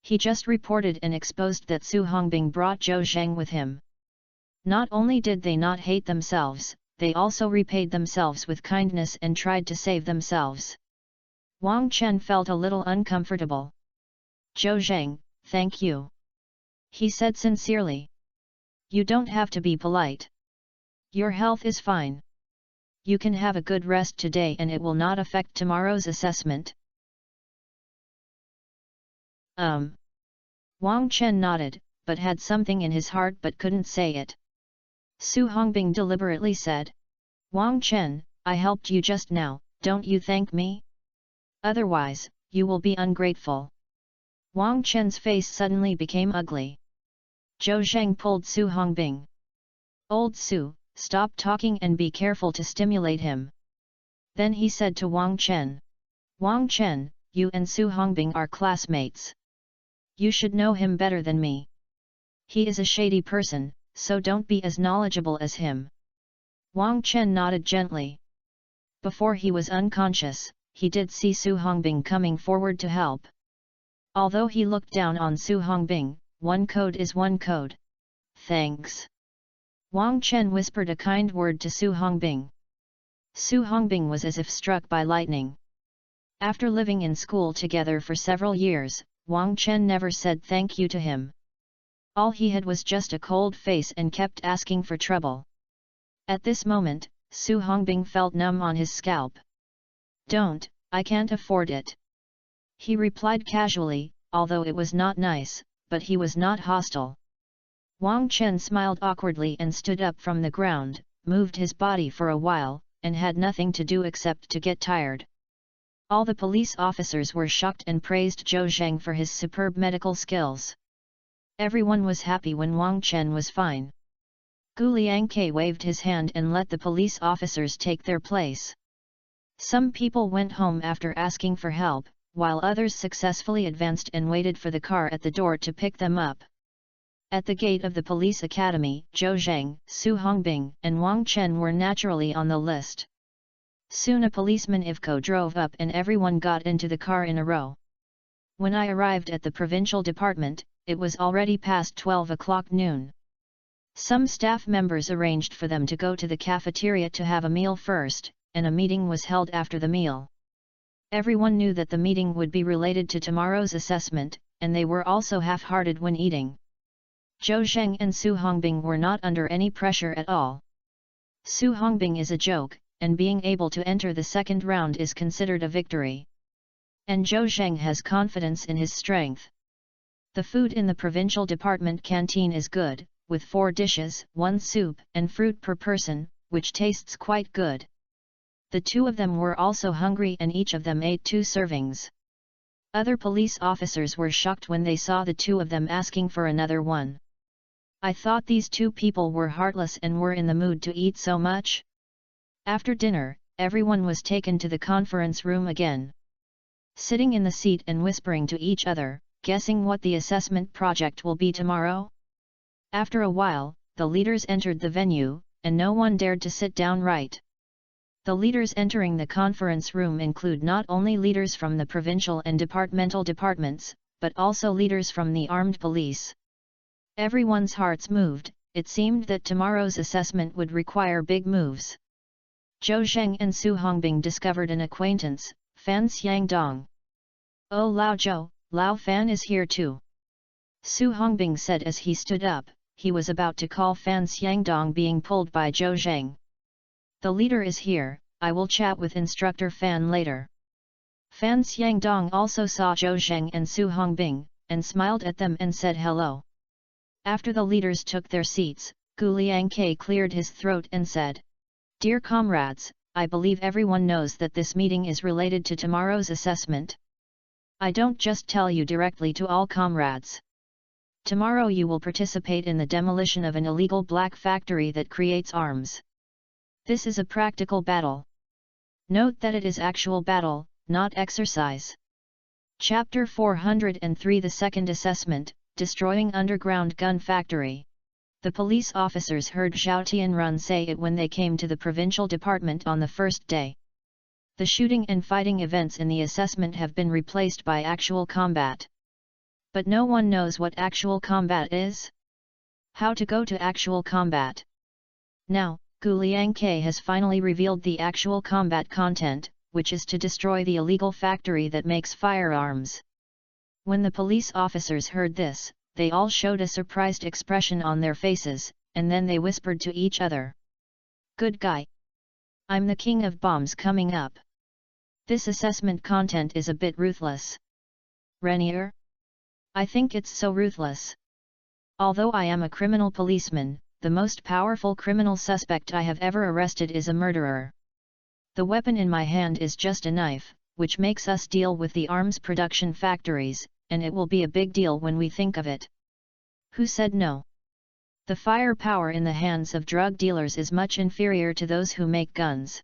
He just reported and exposed that Su Hongbing brought Zhou Zheng with him. Not only did they not hate themselves, they also repaid themselves with kindness and tried to save themselves. Wang Chen felt a little uncomfortable. "Zhou Zheng, thank you," he said sincerely. "You don't have to be polite. Your health is fine. You can have a good rest today and it will not affect tomorrow's assessment." Wang Chen nodded, but had something in his heart but couldn't say it. Su Hongbing deliberately said, "Wang Chen, I helped you just now, don't you thank me? Otherwise, you will be ungrateful." Wang Chen's face suddenly became ugly. Zhou Zheng pulled Su Hongbing. "Old Su, stop talking and be careful to stimulate him." Then he said to Wang Chen, "Wang Chen, you and Su Hongbing are classmates. You should know him better than me. He is a shady person, so don't be as knowledgeable as him." Wang Chen nodded gently. Before he was unconscious, he did see Su Hongbing coming forward to help. Although he looked down on Su Hongbing, one code is one code. "Thanks." Wang Chen whispered a kind word to Su Hongbing. Su Hongbing was as if struck by lightning. After living in school together for several years, Wang Chen never said thank you to him. All he had was just a cold face and kept asking for trouble. At this moment, Su Hongbing felt numb on his scalp. "Don't, I can't afford it," he replied casually, although it was not nice, but he was not hostile. Wang Chen smiled awkwardly and stood up from the ground, moved his body for a while, and had nothing to do except to get tired. All the police officers were shocked and praised Zhou Zheng for his superb medical skills. Everyone was happy when Wang Chen was fine. Gu Liangke waved his hand and let the police officers take their place. Some people went home after asking for help, while others successfully advanced and waited for the car at the door to pick them up. At the gate of the police academy, Zhou Zheng, Su Hongbing, and Wang Chen were naturally on the list. Soon a policeman Ivko drove up and everyone got into the car in a row. When I arrived at the provincial department, it was already past 12 o'clock noon. Some staff members arranged for them to go to the cafeteria to have a meal first, and a meeting was held after the meal. Everyone knew that the meeting would be related to tomorrow's assessment, and they were also half-hearted when eating. Zhou Zheng and Su Hongbing were not under any pressure at all. Su Hongbing is a joke, and being able to enter the second round is considered a victory. And Zhou Zheng has confidence in his strength. The food in the provincial department canteen is good, with 4 dishes, 1 soup and fruit per person, which tastes quite good. The two of them were also hungry and each of them ate 2 servings. Other police officers were shocked when they saw the two of them asking for another one. "I thought these two people were heartless and were in the mood to eat so much." After dinner, everyone was taken to the conference room again. Sitting in the seat and whispering to each other, guessing what the assessment project will be tomorrow. After a while, the leaders entered the venue, and no one dared to sit down right. The leaders entering the conference room include not only leaders from the provincial and departmental departments, but also leaders from the armed police. Everyone's hearts moved. It seemed that tomorrow's assessment would require big moves. Zhou Zheng and Su Hongbing discovered an acquaintance, Fan Xiangdong. "Oh Lao Zhou, Lao Fan is here too," Su Hongbing said as he stood up. He was about to call Fan Xiangdong being pulled by Zhou Zheng. "The leader is here, I will chat with instructor Fan later." Fan Xiangdong also saw Zhou Zheng and Su Hongbing, and smiled at them and said hello. After the leaders took their seats, Gu Liangke cleared his throat and said, "Dear comrades, I believe everyone knows that this meeting is related to tomorrow's assessment. I don't just tell you directly to all comrades. Tomorrow you will participate in the demolition of an illegal black factory that creates arms. This is a practical battle. Note that it is actual battle, not exercise." Chapter 403 The Second Assessment, Destroying Underground Gun Factory. The police officers heard Zhao Tianrun say it when they came to the provincial department on the first day. The shooting and fighting events in the assessment have been replaced by actual combat. But no one knows what actual combat is. How to go to actual combat. Now, Gu Liangke has finally revealed the actual combat content, which is to destroy the illegal factory that makes firearms. When the police officers heard this, they all showed a surprised expression on their faces, and then they whispered to each other. Good guy. I'm the king of bombs coming up. This assessment content is a bit ruthless. Renier? I think it's so ruthless. Although I am a criminal policeman, the most powerful criminal suspect I have ever arrested is a murderer. The weapon in my hand is just a knife, which makes us deal with the arms production factories, and it will be a big deal when we think of it. Who said no? The firepower in the hands of drug dealers is much inferior to those who make guns.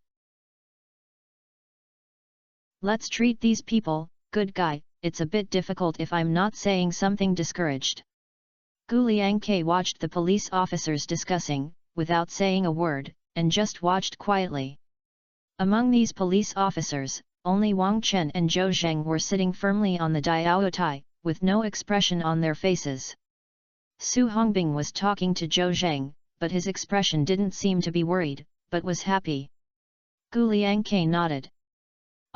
Let's treat these people, good guy. It's a bit difficult if I'm not saying something discouraged. Gu Liangke watched the police officers discussing, without saying a word, and just watched quietly. Among these police officers, only Wang Chen and Zhou Zheng were sitting firmly on the Diaotai, with no expression on their faces. Su Hongbing was talking to Zhou Zheng, but his expression didn't seem to be worried, but was happy. Gu Liangke nodded.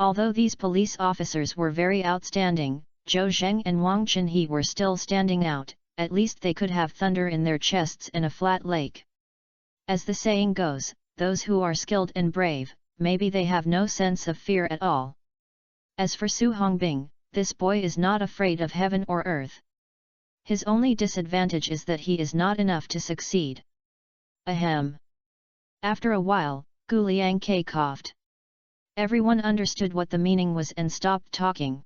Although these police officers were very outstanding, Zhou Zheng and Wang Chenhe were still standing out. At least they could have thunder in their chests and a flat lake. As the saying goes, those who are skilled and brave, maybe they have no sense of fear at all. As for Su Hongbing, this boy is not afraid of heaven or earth. His only disadvantage is that he is not enough to succeed. Ahem. After a while, Gu Liangke coughed. Everyone understood what the meaning was and stopped talking.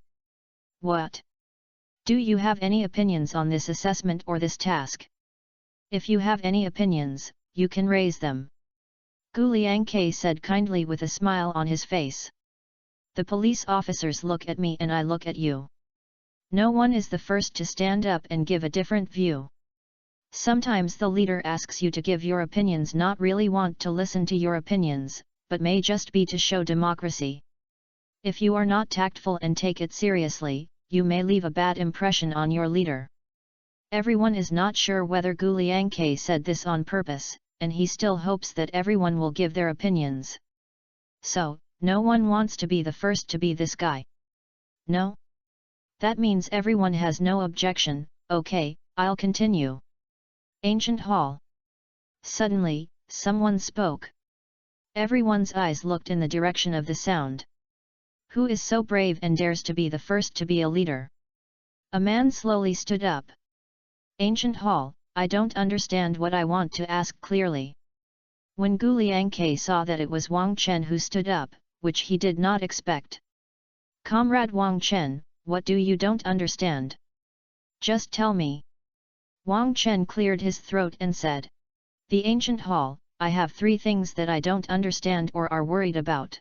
What? Do you have any opinions on this assessment or this task? If you have any opinions, you can raise them. Gu Liangke said kindly with a smile on his face. The police officers look at me and I look at you. No one is the first to stand up and give a different view. Sometimes the leader asks you to give your opinions, not really want to listen to your opinions, but may just be to show democracy. If you are not tactful and take it seriously, you may leave a bad impression on your leader. Everyone is not sure whether Gu Liangke said this on purpose, and he still hopes that everyone will give their opinions. So, no one wants to be the first to be this guy. No? That means everyone has no objection. Okay, I'll continue. Ancient Hall. Suddenly, someone spoke. Everyone's eyes looked in the direction of the sound. Who is so brave and dares to be the first to be a leader? A man slowly stood up. Ancient Hall, I don't understand what I want to ask clearly. When Gu Liangke saw that it was Wang Chen who stood up, which he did not expect. Comrade Wang Chen, what do you don't understand? Just tell me. Wang Chen cleared his throat and said. The Ancient Hall, I have 3 things that I don't understand or are worried about.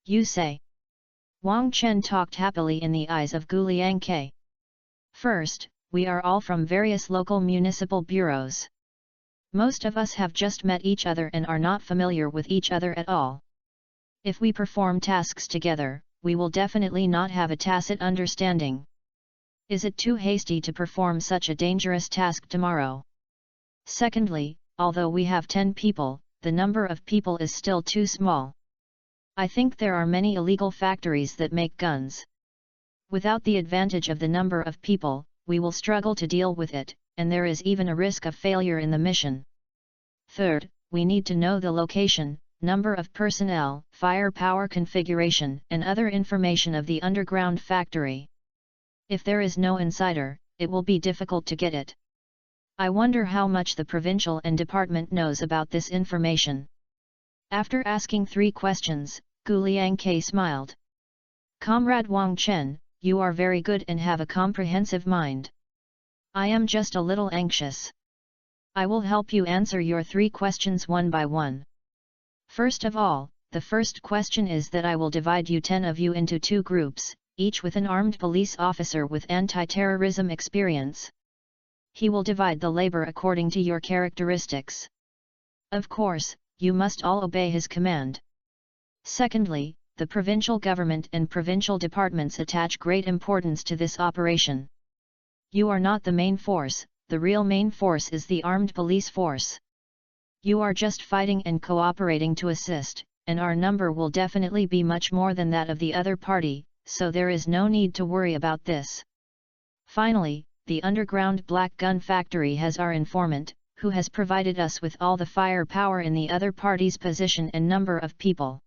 You say. Wang Chen talked happily in the eyes of Gu Liangke. First, we are all from various local municipal bureaus. Most of us have just met each other and are not familiar with each other at all. If we perform tasks together, we will definitely not have a tacit understanding. Is it too hasty to perform such a dangerous task tomorrow? Secondly, although we have 10 people, the number of people is still too small. I think there are many illegal factories that make guns. Without the advantage of the number of people, we will struggle to deal with it, and there is even a risk of failure in the mission. Third, we need to know the location, number of personnel, firepower configuration, and other information of the underground factory. If there is no insider, it will be difficult to get it. I wonder how much the provincial and department knows about this information. After asking 3 questions, Gu Liangke smiled. Comrade Wang Chen, you are very good and have a comprehensive mind. I am just a little anxious. I will help you answer your 3 questions one by one. First of all, the first question is that I will divide you 10 of you into 2 groups, each with an armed police officer with anti-terrorism experience. He will divide the labor according to your characteristics. Of course, you must all obey his command. Secondly, the provincial government and provincial departments attach great importance to this operation. You are not the main force, the real main force is the armed police force. You are just fighting and cooperating to assist, and our number will definitely be much more than that of the other party, so there is no need to worry about this. Finally, the underground black gun factory has our informant, who has provided us with all the firepower in the other party's position and number of people.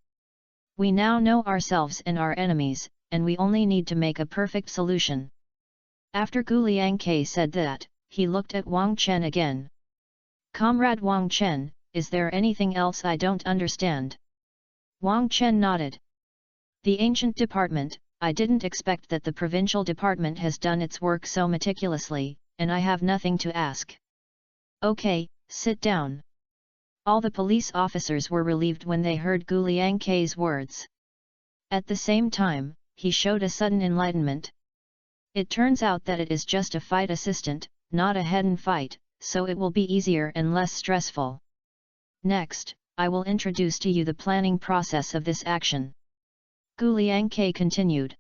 We now know ourselves and our enemies, and we only need to make a perfect solution. After Gu Liangke said that, he looked at Wang Chen again. Comrade Wang Chen, is there anything else I don't understand? Wang Chen nodded. The ancient department, I didn't expect that the provincial department has done its work so meticulously, and I have nothing to ask. Okay, sit down. All the police officers were relieved when they heard Gu Liangke's words. At the same time, he showed a sudden enlightenment. It turns out that it is just a fight assistant, not a hidden fight, so it will be easier and less stressful. Next, I will introduce to you the planning process of this action. Gu Liangke continued.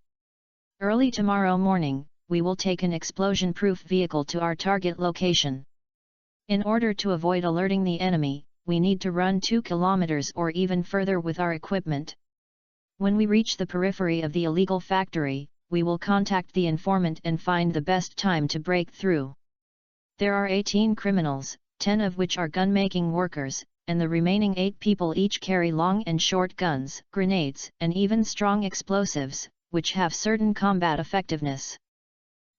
Early tomorrow morning, we will take an explosion-proof vehicle to our target location. In order to avoid alerting the enemy, we need to run 2 kilometers or even further with our equipment. When we reach the periphery of the illegal factory, we will contact the informant and find the best time to break through. There are 18 criminals, 10 of which are gun-making workers, and the remaining 8 people each carry long and short guns, grenades, and even strong explosives, which have certain combat effectiveness.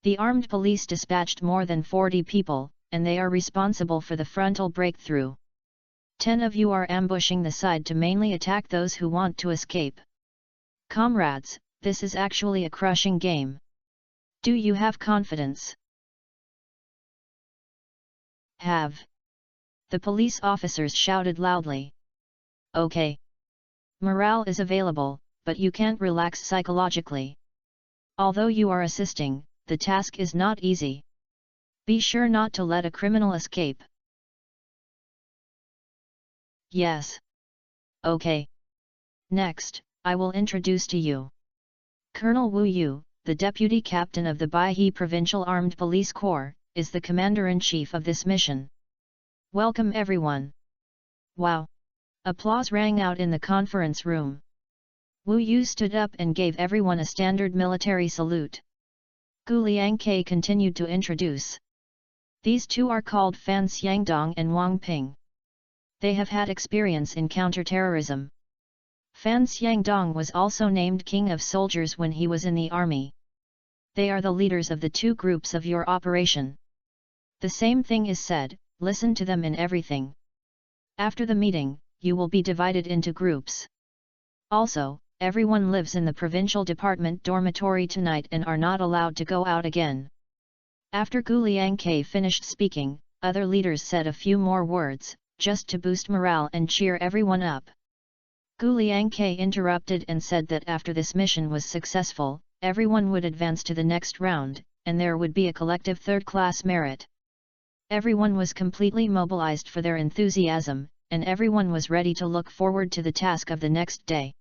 The armed police dispatched more than 40 people, and they are responsible for the frontal breakthrough. 10 of you are ambushing the side to mainly attack those who want to escape. Comrades, this is actually a crushing game. Do you have confidence? Have. The police officers shouted loudly. Okay. Morale is available, but you can't relax psychologically. Although you are assisting, the task is not easy. Be sure not to let a criminal escape. Yes. Okay. Next, I will introduce to you Colonel Wu Yu, the deputy captain of the Baihe Provincial Armed Police Corps, is the commander-in-chief of this mission. Welcome everyone. Wow! Applause rang out in the conference room. Wu Yu stood up and gave everyone a standard military salute. Gu Liangke continued to introduce. These two are called Fan Xiangdong and Wang Ping. They have had experience in counterterrorism. Fan Xiangdong was also named King of Soldiers when he was in the army. They are the leaders of the 2 groups of your operation. The same thing is said, listen to them in everything. After the meeting, you will be divided into groups. Also, everyone lives in the provincial department dormitory tonight and are not allowed to go out again. After Gu Liangke finished speaking, other leaders said a few more words, just to boost morale and cheer everyone up. Gu Liangke interrupted and said that after this mission was successful, everyone would advance to the next round, and there would be a collective third-class merit. Everyone was completely mobilized for their enthusiasm, and everyone was ready to look forward to the task of the next day.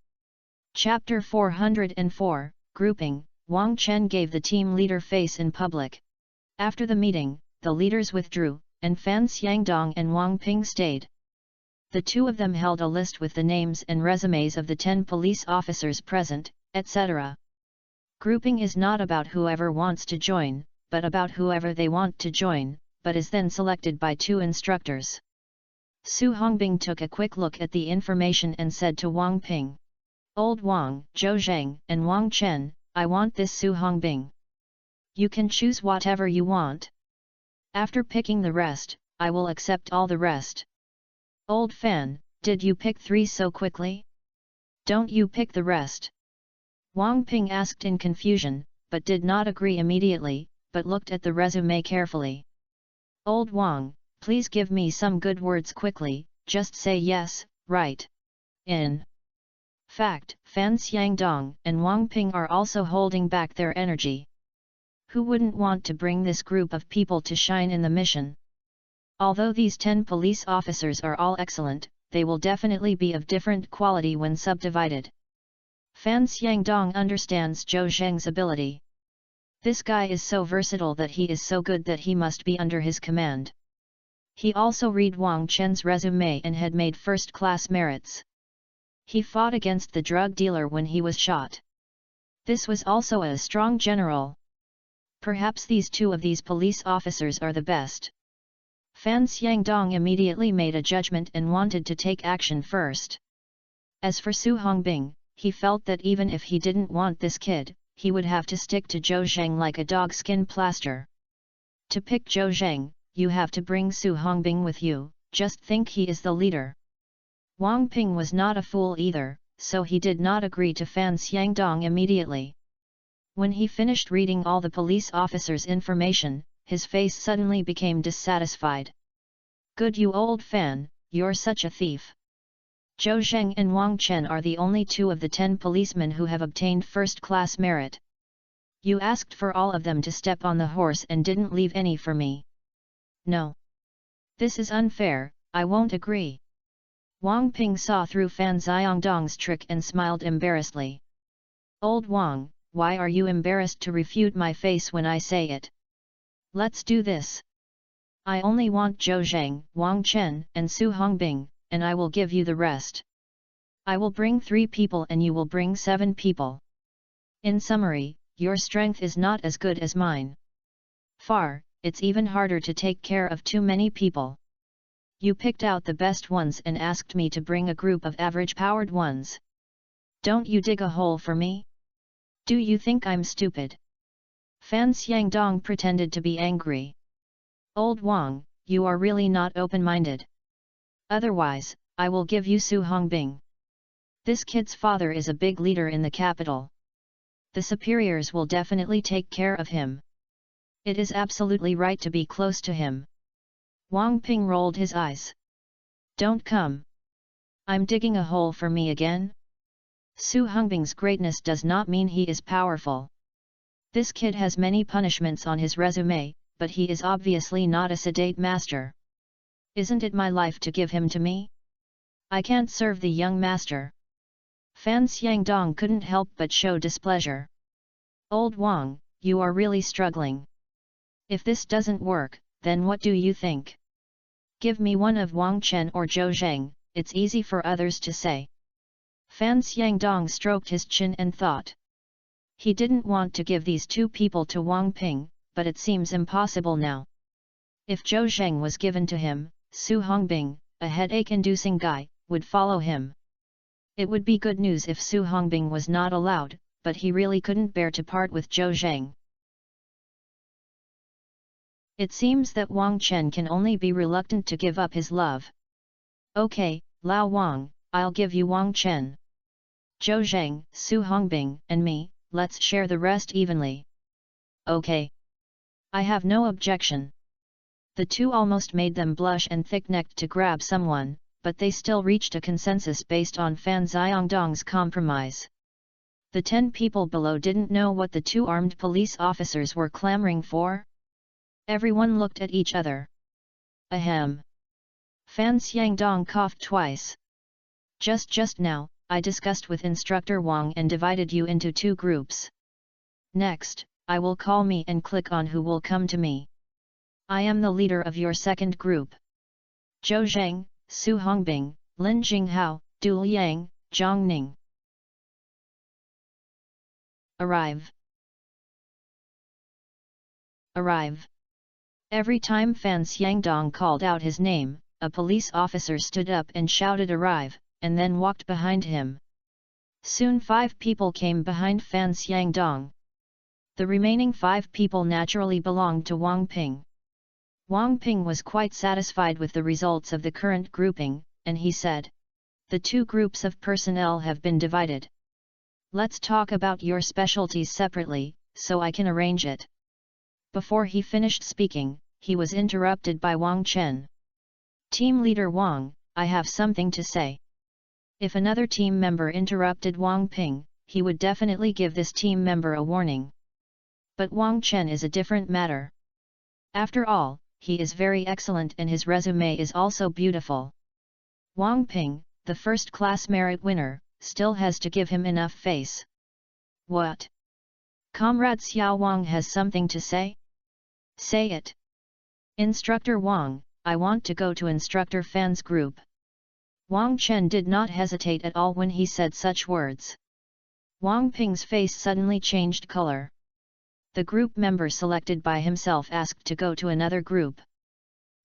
Chapter 404, Grouping. Wang Chen gave the team leader face in public. After the meeting, the leaders withdrew, and Fan Xiangdong and Wang Ping stayed. The 2 of them held a list with the names and resumes of the 10 police officers present, etc. Grouping is not about whoever wants to join, but about whoever they want to join, but is then selected by 2 instructors. Su Hongbing took a quick look at the information and said to Wang Ping. Old Wang, Zhou Zheng, and Wang Chen, I want this Su Hongbing. You can choose whatever you want. After picking the rest, I will accept all the rest. Old Fan, did you pick 3 so quickly? Don't you pick the rest? Wang Ping asked in confusion, but did not agree immediately, but looked at the resume carefully. Old Wang, please give me some good words quickly, just say yes, right. In fact, Fan Xiangdong and Wang Ping are also holding back their energy. Who wouldn't want to bring this group of people to shine in the mission? Although these 10 police officers are all excellent, they will definitely be of different quality when subdivided. Fan Xiangdong understands Zhou Zheng's ability. This guy is so versatile that he is so good that he must be under his command. He also read Wang Chen's resume and had made first-class merits. He fought against the drug dealer when he was shot. This was also a strong general. Perhaps two of these police officers are the best. Fan Xiangdong immediately made a judgment and wanted to take action first. As for Su Hongbing, he felt that even if he didn't want this kid, he would have to stick to Zhou Zheng like a dog-skin plaster. To pick Zhou Zheng, you have to bring Su Hongbing with you, just think he is the leader. Wang Ping was not a fool either, so he did not agree to Fan Xiangdong immediately. When he finished reading all the police officers' information, his face suddenly became dissatisfied. Good you old Fan, you're such a thief. Zhou Zheng and Wang Chen are the only 2 of the 10 policemen who have obtained first-class merit. You asked for all of them to step on the horse and didn't leave any for me. No. This is unfair, I won't agree. Wang Ping saw through Fan Xiangdong's trick and smiled embarrassedly. Old Wang, why are you embarrassed to refute my face when I say it? Let's do this. I only want Zhou Zheng, Wang Chen and Su Hongbing, and I will give you the rest. I will bring 3 people and you will bring 7 people. In summary, your strength is not as good as mine. It's even harder to take care of too many people. You picked out the best ones and asked me to bring a group of average-powered ones. Don't you dig a hole for me? Do you think I'm stupid? Fan Xiangdong pretended to be angry. Old Wang, you are really not open-minded. Otherwise, I will give you Su Hongbing. This kid's father is a big leader in the capital. The superiors will definitely take care of him. It is absolutely right to be close to him. Wang Ping rolled his eyes. Don't come. I'm digging a hole for me again? Su Hongbing's greatness does not mean he is powerful. This kid has many punishments on his resume, but he is obviously not a sedate master. Isn't it my life to give him to me? I can't serve the young master. Fan Xiangdong couldn't help but show displeasure. Old Wang, you are really struggling. If this doesn't work, then what do you think? Give me one of Wang Chen or Zhou Zheng, it's easy for others to say. Fan Xiangdong stroked his chin and thought. He didn't want to give these 2 people to Wang Ping, but it seems impossible now. If Zhou Zheng was given to him, Su Hongbing, a headache-inducing guy, would follow him. It would be good news if Su Hongbing was not allowed, but he really couldn't bear to part with Zhou Zheng. It seems that Wang Chen can only be reluctant to give up his love. Okay, Lao Wang, I'll give you Wang Chen. Zhou Zheng, Su Hongbing and me, let's share the rest evenly. Okay. I have no objection. The 2 almost made them blush and thick-necked to grab someone, but they still reached a consensus based on Fan Xiangdong's compromise. The 10 people below didn't know what the 2 armed police officers were clamoring for. Everyone looked at each other. Ahem. Fan Xiangdong coughed twice. Just now, I discussed with Instructor Wang and divided you into 2 groups. Next, I will call me and click on who will come to me. I am the leader of your second group. Zhou Zheng, Su Hongbing, Lin Jinghao, Du Liang, Zhang Ning. Arrive. Arrive. Every time Fan Xiangdong called out his name, a police officer stood up and shouted arrive, and then walked behind him. Soon 5 people came behind Fan Xiangdong. The remaining 5 people naturally belonged to Wang Ping. Wang Ping was quite satisfied with the results of the current grouping, and he said, the 2 groups of personnel have been divided. Let's talk about your specialties separately, so I can arrange it. Before he finished speaking, he was interrupted by Wang Chen. Team leader Wang, I have something to say. If another team member interrupted Wang Ping, he would definitely give this team member a warning. But Wang Chen is a different matter. After all, he is very excellent and his resume is also beautiful. Wang Ping, the first-class merit winner, still has to give him enough face. What? Comrade Xiao Wang has something to say? Say it. Instructor Wang, I want to go to Instructor Fan's group. Wang Chen did not hesitate at all when he said such words. Wang Ping's face suddenly changed color. The group member selected by himself asked to go to another group.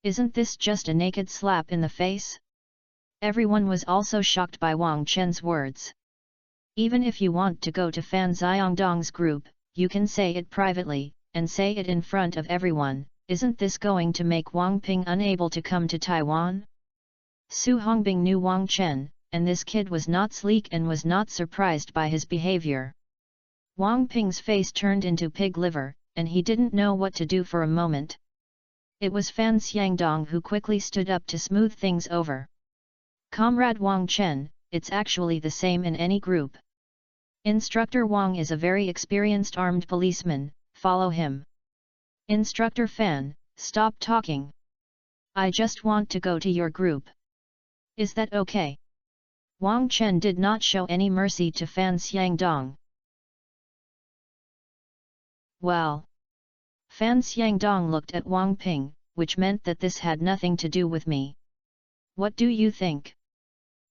Isn't this just a naked slap in the face? Everyone was also shocked by Wang Chen's words. Even if you want to go to Fan Xiangdong's group, you can say it privately, and say it in front of everyone. Isn't this going to make Wang Ping unable to come to Taiwan? Su Hongbing knew Wang Chen, and this kid was not sleek and was not surprised by his behavior. Wang Ping's face turned into pig liver, and he didn't know what to do for a moment. It was Fan Xiangdong who quickly stood up to smooth things over. Comrade Wang Chen, it's actually the same in any group. Instructor Wang is a very experienced armed policeman, follow him. Instructor Fan, stop talking. I just want to go to your group. Is that okay? Wang Chen did not show any mercy to Fan Xiangdong. Well. Fan Xiangdong looked at Wang Ping, which meant that this had nothing to do with me. What do you think?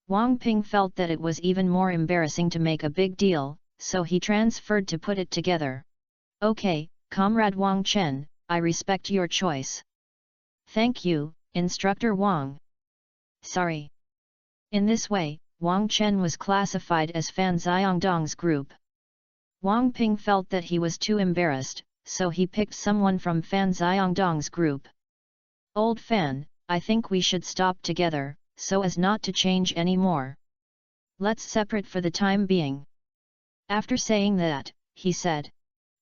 Wang Ping felt that it was even more embarrassing to make a big deal, so he transferred to put it together. Okay, Comrade Wang Chen, I respect your choice. Thank you, Instructor Wang. Sorry. In this way, Wang Chen was classified as Fan Xiangdong's group. Wang Ping felt that he was too embarrassed, so he picked someone from Fan Xiangdong's group. Old Fan, I think we should stop together, so as not to change any more. Let's separate for the time being. After saying that, he said,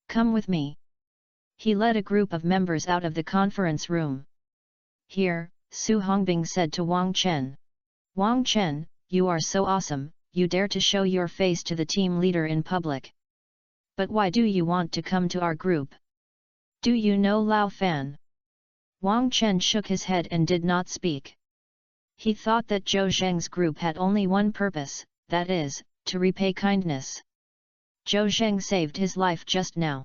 come with me. He led a group of members out of the conference room. Here, Su Hongbing said to Wang Chen. Wang Chen, you are so awesome, you dare to show your face to the team leader in public. But why do you want to come to our group? Do you know Lao Fan? Wang Chen shook his head and did not speak. He thought that Zhou Zheng's group had only one purpose, that is, to repay kindness. Zhou Zheng saved his life just now.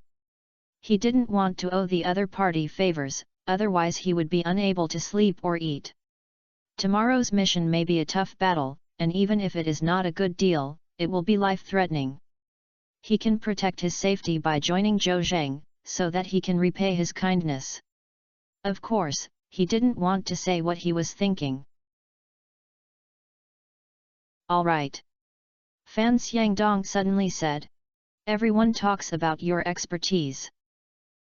He didn't want to owe the other party favors, otherwise he would be unable to sleep or eat. Tomorrow's mission may be a tough battle, and even if it is not a good deal, it will be life-threatening. He can protect his safety by joining Zhou Zheng, so that he can repay his kindness. Of course, he didn't want to say what he was thinking. All right. Fan Xiangdong suddenly said. Everyone talks about your expertise.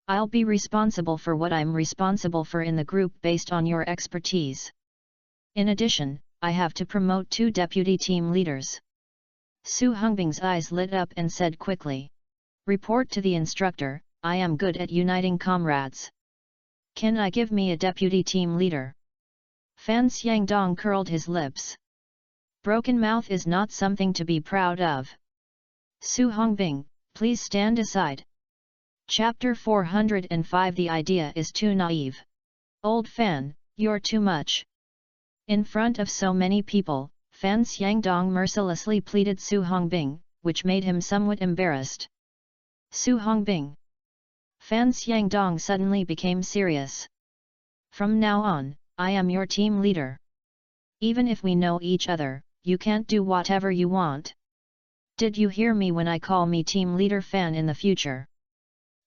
I'll be responsible for what I'm responsible for in the group based on your expertise. In addition, I have to promote 2 deputy team leaders. Su Hongbing's eyes lit up and said quickly. Report to the instructor, I am good at uniting comrades. Can I give me a deputy team leader? Fan Xiangdong curled his lips. Broken mouth is not something to be proud of. Su Hongbing, please stand aside. Chapter 405 The idea is too naive. Old Fan, you're too much. In front of so many people, Fan Xiangdong mercilessly pleaded Su Hongbing, which made him somewhat embarrassed. Su Hongbing. Fan Xiangdong suddenly became serious. From now on, I am your team leader. Even if we know each other, you can't do whatever you want. Did you hear me when I call me team leader Fan in the future?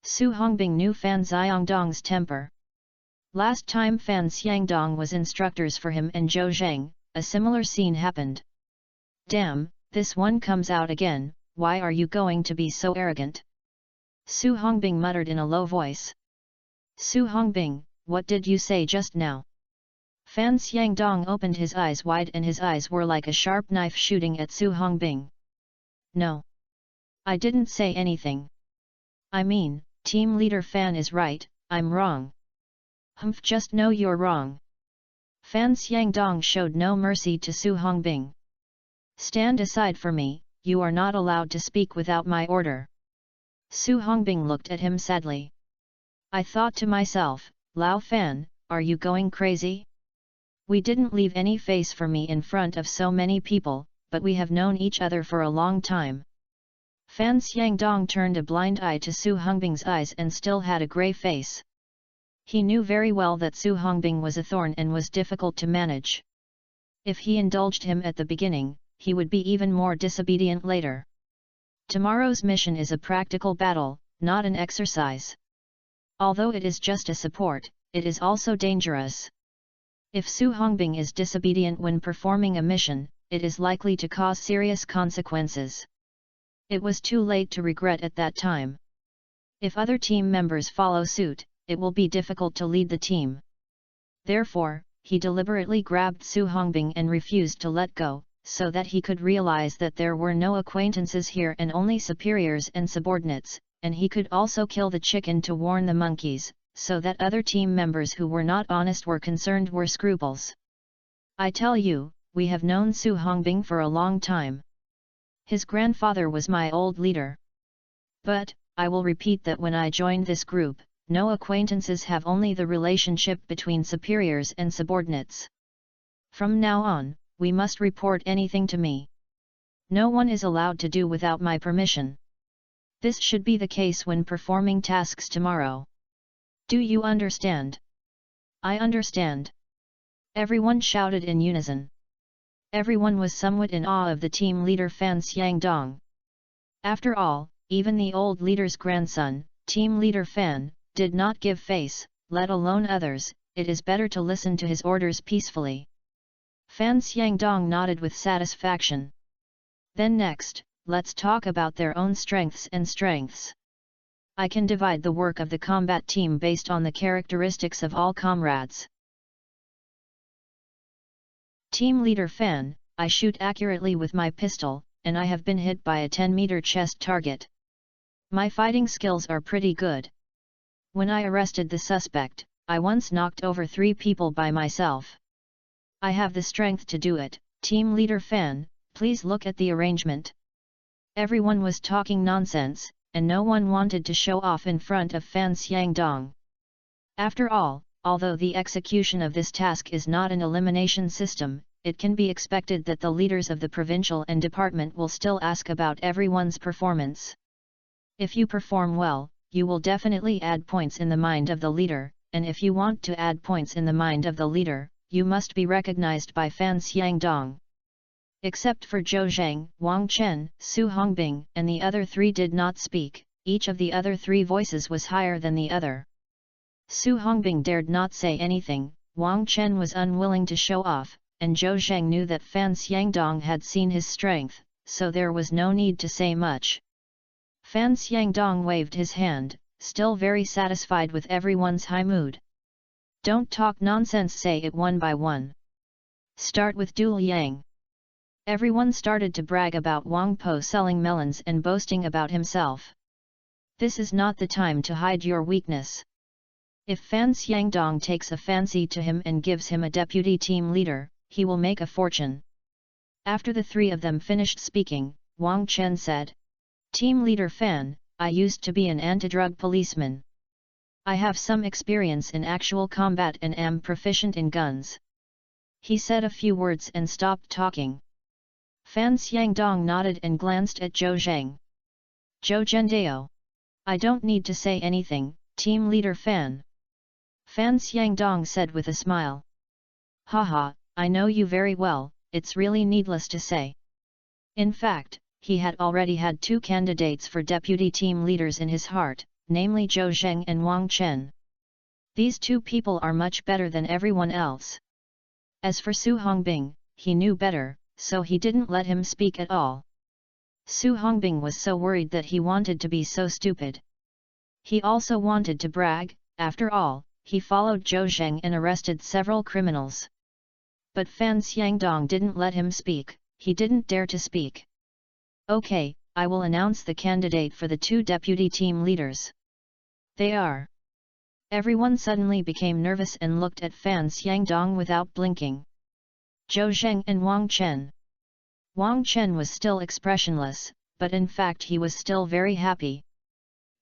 Su Hongbing knew Fan Xiangdong's temper. Last time Fan Xiangdong was instructors for him and Zhou Zheng, a similar scene happened. Damn, this one comes out again, why are you going to be so arrogant? Su Hongbing muttered in a low voice. Su Hongbing, what did you say just now? Fan Xiangdong opened his eyes wide and his eyes were like a sharp knife shooting at Su Hongbing. No. I didn't say anything. I mean, team leader Fan is right, I'm wrong. Humph, just know you're wrong. Fan Xiangdong showed no mercy to Su Hongbing. Stand aside for me, you are not allowed to speak without my order. Su Hongbing looked at him sadly. I thought to myself, Lao Fan, are you going crazy? We didn't leave any face for me in front of so many people, but we have known each other for a long time. Fan Xiangdong turned a blind eye to Su Hongbing's eyes and still had a grey face. He knew very well that Su Hongbing was a thorn and was difficult to manage. If he indulged him at the beginning, he would be even more disobedient later. Tomorrow's mission is a practical battle, not an exercise. Although it is just a support, it is also dangerous. If Su Hongbing is disobedient when performing a mission, it is likely to cause serious consequences. It was too late to regret at that time. If other team members follow suit, it will be difficult to lead the team. Therefore, he deliberately grabbed Su Hongbing and refused to let go, so that he could realize that there were no acquaintances here and only superiors and subordinates, and he could also kill the chicken to warn the monkeys, so that other team members who were not honest were concerned were scruples. I tell you, we have known Su Hongbing for a long time. His grandfather was my old leader. But, I will repeat that when I joined this group, no acquaintances have only the relationship between superiors and subordinates. From now on, we must report anything to me. No one is allowed to do without my permission. This should be the case when performing tasks tomorrow. Do you understand? I understand. Everyone shouted in unison. Everyone was somewhat in awe of the team leader Fan Xiangdong. After all, even the old leader's grandson, team leader Fan, did not give face, let alone others. It is better to listen to his orders peacefully. Fan Xiangdong nodded with satisfaction. Then next, let's talk about their own strengths and strengths. I can divide the work of the combat team based on the characteristics of all comrades. Team leader Fan, I shoot accurately with my pistol, and I have been hit by a 10-meter chest target. My fighting skills are pretty good. When I arrested the suspect, I once knocked over 3 people by myself. I have the strength to do it. Team leader Fan, please look at the arrangement. Everyone was talking nonsense, and no one wanted to show off in front of Fan Xiangdong. After all, although the execution of this task is not an elimination system, it can be expected that the leaders of the provincial and department will still ask about everyone's performance. If you perform well, you will definitely add points in the mind of the leader, and if you want to add points in the mind of the leader, you must be recognized by Fan Xiangdong. Except for Zhou Zheng, Wang Chen, Su Hongbing, and the other 3 did not speak, each of the other 3 voices was higher than the other. Su Hongbing dared not say anything, Wang Chen was unwilling to show off, and Zhou Zheng knew that Fan Xiangdong had seen his strength, so there was no need to say much. Fan Xiangdong waved his hand, still very satisfied with everyone's high mood. Don't talk nonsense, say it one by one. Start with Du Liang. Everyone started to brag about Wang Po selling melons and boasting about himself. This is not the time to hide your weakness. If Fan Xiangdong takes a fancy to him and gives him a deputy team leader, he will make a fortune. After the 3 of them finished speaking, Wang Chen said, Team leader Fan, I used to be an anti-drug policeman. I have some experience in actual combat and am proficient in guns. He said a few words and stopped talking. Fan Xiangdong nodded and glanced at Zhou Zheng. Zhou Zhendao. I don't need to say anything, team leader Fan. Fan Xiangdong said with a smile. Haha, I know you very well, it's really needless to say. In fact, he had already had 2 candidates for deputy team leaders in his heart, namely Zhou Zheng and Wang Chen. These 2 people are much better than everyone else. As for Su Hongbing, he knew better, so he didn't let him speak at all. Su Hongbing was so worried that he wanted to be so stupid. He also wanted to brag. After all, he followed Zhou Zheng and arrested several criminals. But Fan Xiangdong didn't let him speak, he didn't dare to speak. Okay, I will announce the candidate for the 2 deputy team leaders. They are. Everyone suddenly became nervous and looked at Fan Xiangdong without blinking. Zhou Zheng and Wang Chen. Wang Chen was still expressionless, but in fact he was still very happy.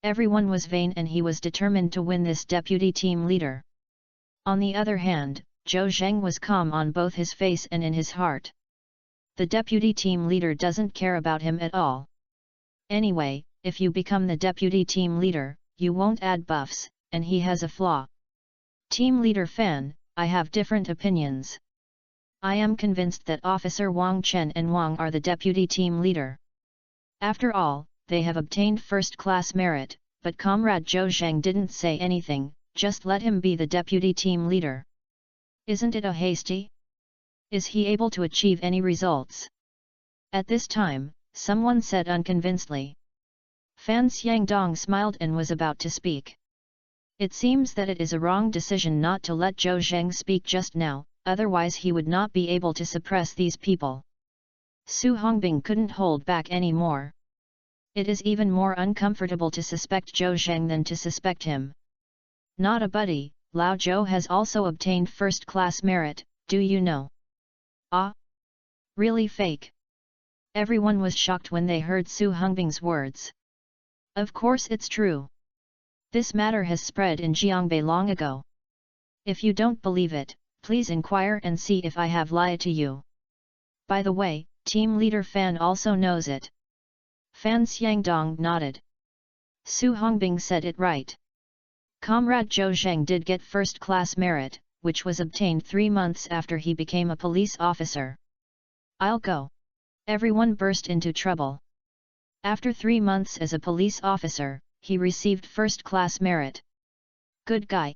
Everyone was vain and he was determined to win this deputy team leader. On the other hand, Zhou Zheng was calm on both his face and in his heart. The deputy team leader doesn't care about him at all. Anyway, if you become the deputy team leader, you won't add buffs, and he has a flaw. Team leader Fan, I have different opinions. I am convinced that Officer Wang Chen and Wang are the deputy team leader. After all, they have obtained first-class merit, but Comrade Zhou Zhang didn't say anything, just let him be the deputy team leader. Isn't it a hasty? Is he able to achieve any results? At this time, someone said unconvincedly. Fan Xiangdong smiled and was about to speak. It seems that it is a wrong decision not to let Zhou Zhang speak just now, otherwise he would not be able to suppress these people. Su Hongbing couldn't hold back any more. It is even more uncomfortable to suspect Zhou Zhang than to suspect him. Not a buddy, Lao Zhou has also obtained first-class merit, do you know? Ah? Really fake? Everyone was shocked when they heard Su Hongbing's words. Of course it's true. This matter has spread in Jiangbei long ago. If you don't believe it, please inquire and see if I have lied to you. By the way, team leader Fan also knows it. Fan Xiangdong nodded. Su Hongbing said it right. Comrade Zhou Zhang did get first-class merit, which was obtained 3 months after he became a police officer. I'll go. Everyone burst into trouble. After 3 months as a police officer, he received first-class merit. Good guy.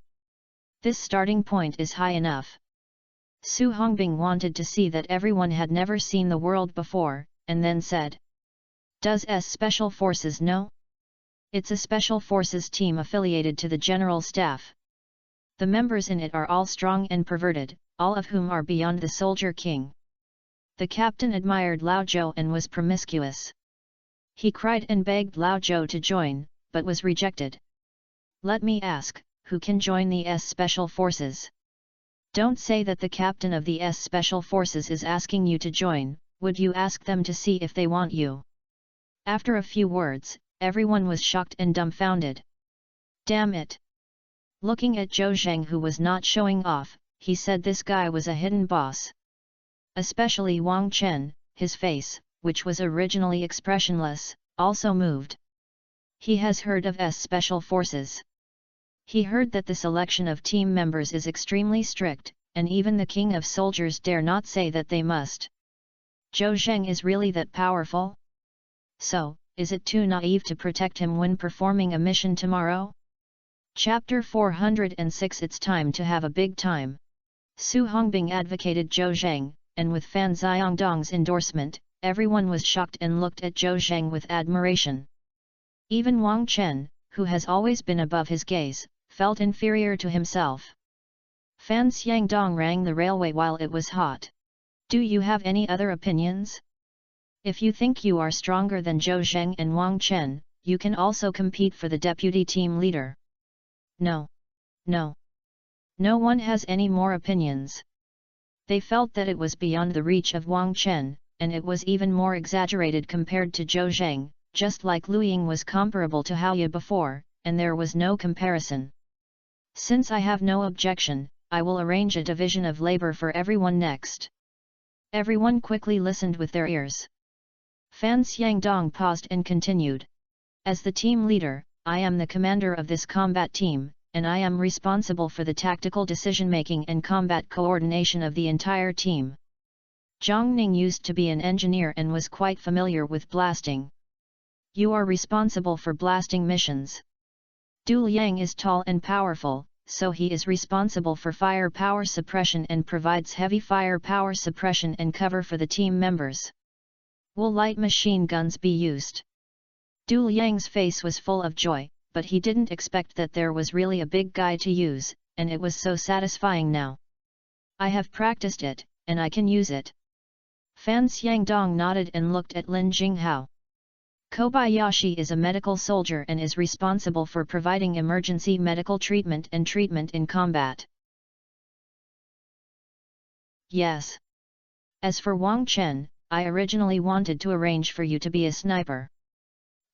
This starting point is high enough. Su Hongbing wanted to see that everyone had never seen the world before, and then said. Does S Special Forces know? It's a Special Forces team affiliated to the General Staff. The members in it are all strong and perverted, all of whom are beyond the Soldier King. The captain admired Lao Zhou and was promiscuous. He cried and begged Lao Zhou to join, but was rejected. Let me ask, who can join the S Special Forces? Don't say that the captain of the S Special Forces is asking you to join, would you ask them to see if they want you? After a few words, everyone was shocked and dumbfounded. Damn it! Looking at Zhou Zhang who was not showing off, he said this guy was a hidden boss. Especially Wang Chen, his face, which was originally expressionless, also moved. He has heard of S Special Forces. He heard that the selection of team members is extremely strict, and even the king of soldiers dare not say that they must. Zhou Zhang is really that powerful? So, is it too naive to protect him when performing a mission tomorrow? Chapter 406 It's time to have a big time. Su Hongbing advocated Zhou Zhang, and with Fan Xiangdong's endorsement, everyone was shocked and looked at Zhou Zhang with admiration. Even Wang Chen, who has always been above his gaze, felt inferior to himself. Fan Xiangdong rang the railway while it was hot. Do you have any other opinions? If you think you are stronger than Zhou Zhang and Wang Chen, you can also compete for the deputy team leader. No. No. No one has any more opinions. They felt that it was beyond the reach of Wang Chen, and it was even more exaggerated compared to Zhou Zhang, just like Lu Ying was comparable to Hao Ye before, and there was no comparison. Since I have no objection, I will arrange a division of labor for everyone next. Everyone quickly listened with their ears. Fan Xiangdong paused and continued. As the team leader, I am the commander of this combat team, and I am responsible for the tactical decision-making and combat coordination of the entire team. Zhang Ning used to be an engineer and was quite familiar with blasting. You are responsible for blasting missions. Du Liang is tall and powerful, so he is responsible for fire power suppression and provides heavy fire power suppression and cover for the team members. Will light machine guns be used? Du Liang's face was full of joy, but he didn't expect that there was really a big guy to use, and it was so satisfying now. I have practiced it, and I can use it. Fan Xiangdong nodded and looked at Lin Jinghao. Kobayashi is a medical soldier and is responsible for providing emergency medical treatment and treatment in combat. Yes. As for Wang Chen, I originally wanted to arrange for you to be a sniper.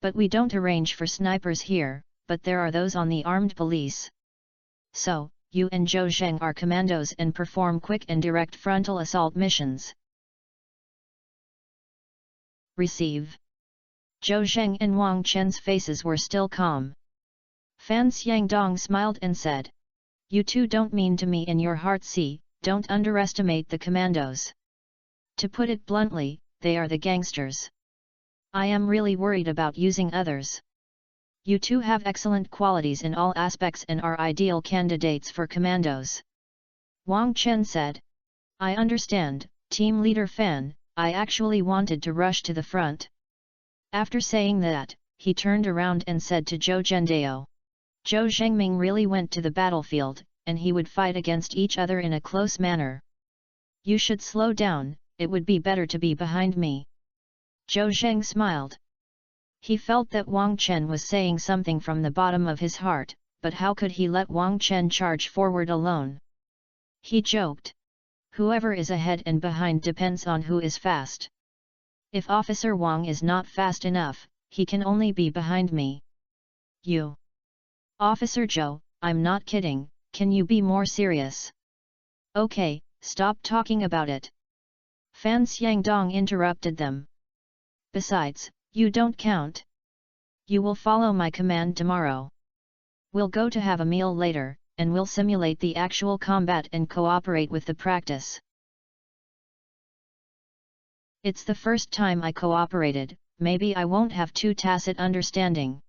But we don't arrange for snipers here, but there are those on the armed police. So, you and Zhou Zhang are commandos and perform quick and direct frontal assault missions. Receive. Zhou Zheng and Wang Chen's faces were still calm. Fan Xiangdong smiled and said, "You two don't mean to me in your heart. See, don't underestimate the commandos. To put it bluntly, they are the gangsters. I am really worried about using others. You two have excellent qualities in all aspects and are ideal candidates for commandos." Wang Chen said, "I understand, Team Leader Fan, I actually wanted to rush to the front." After saying that, he turned around and said to Zhou Zhendao, "Zhou Zhengming really went to the battlefield, and he would fight against each other in a close manner. You should slow down, it would be better to be behind me." Zhou Zheng smiled. He felt that Wang Chen was saying something from the bottom of his heart, but how could he let Wang Chen charge forward alone? He joked, "Whoever is ahead and behind depends on who is fast. If Officer Wang is not fast enough, he can only be behind me." "You, Officer Zhou, I'm not kidding, can you be more serious?" "Okay, stop talking about it." Fan Xiangdong interrupted them. "Besides, you don't count. You will follow my command tomorrow. We'll go to have a meal later, and we'll simulate the actual combat and cooperate with the practice." "It's the first time I cooperated, maybe I won't have too tacit understanding.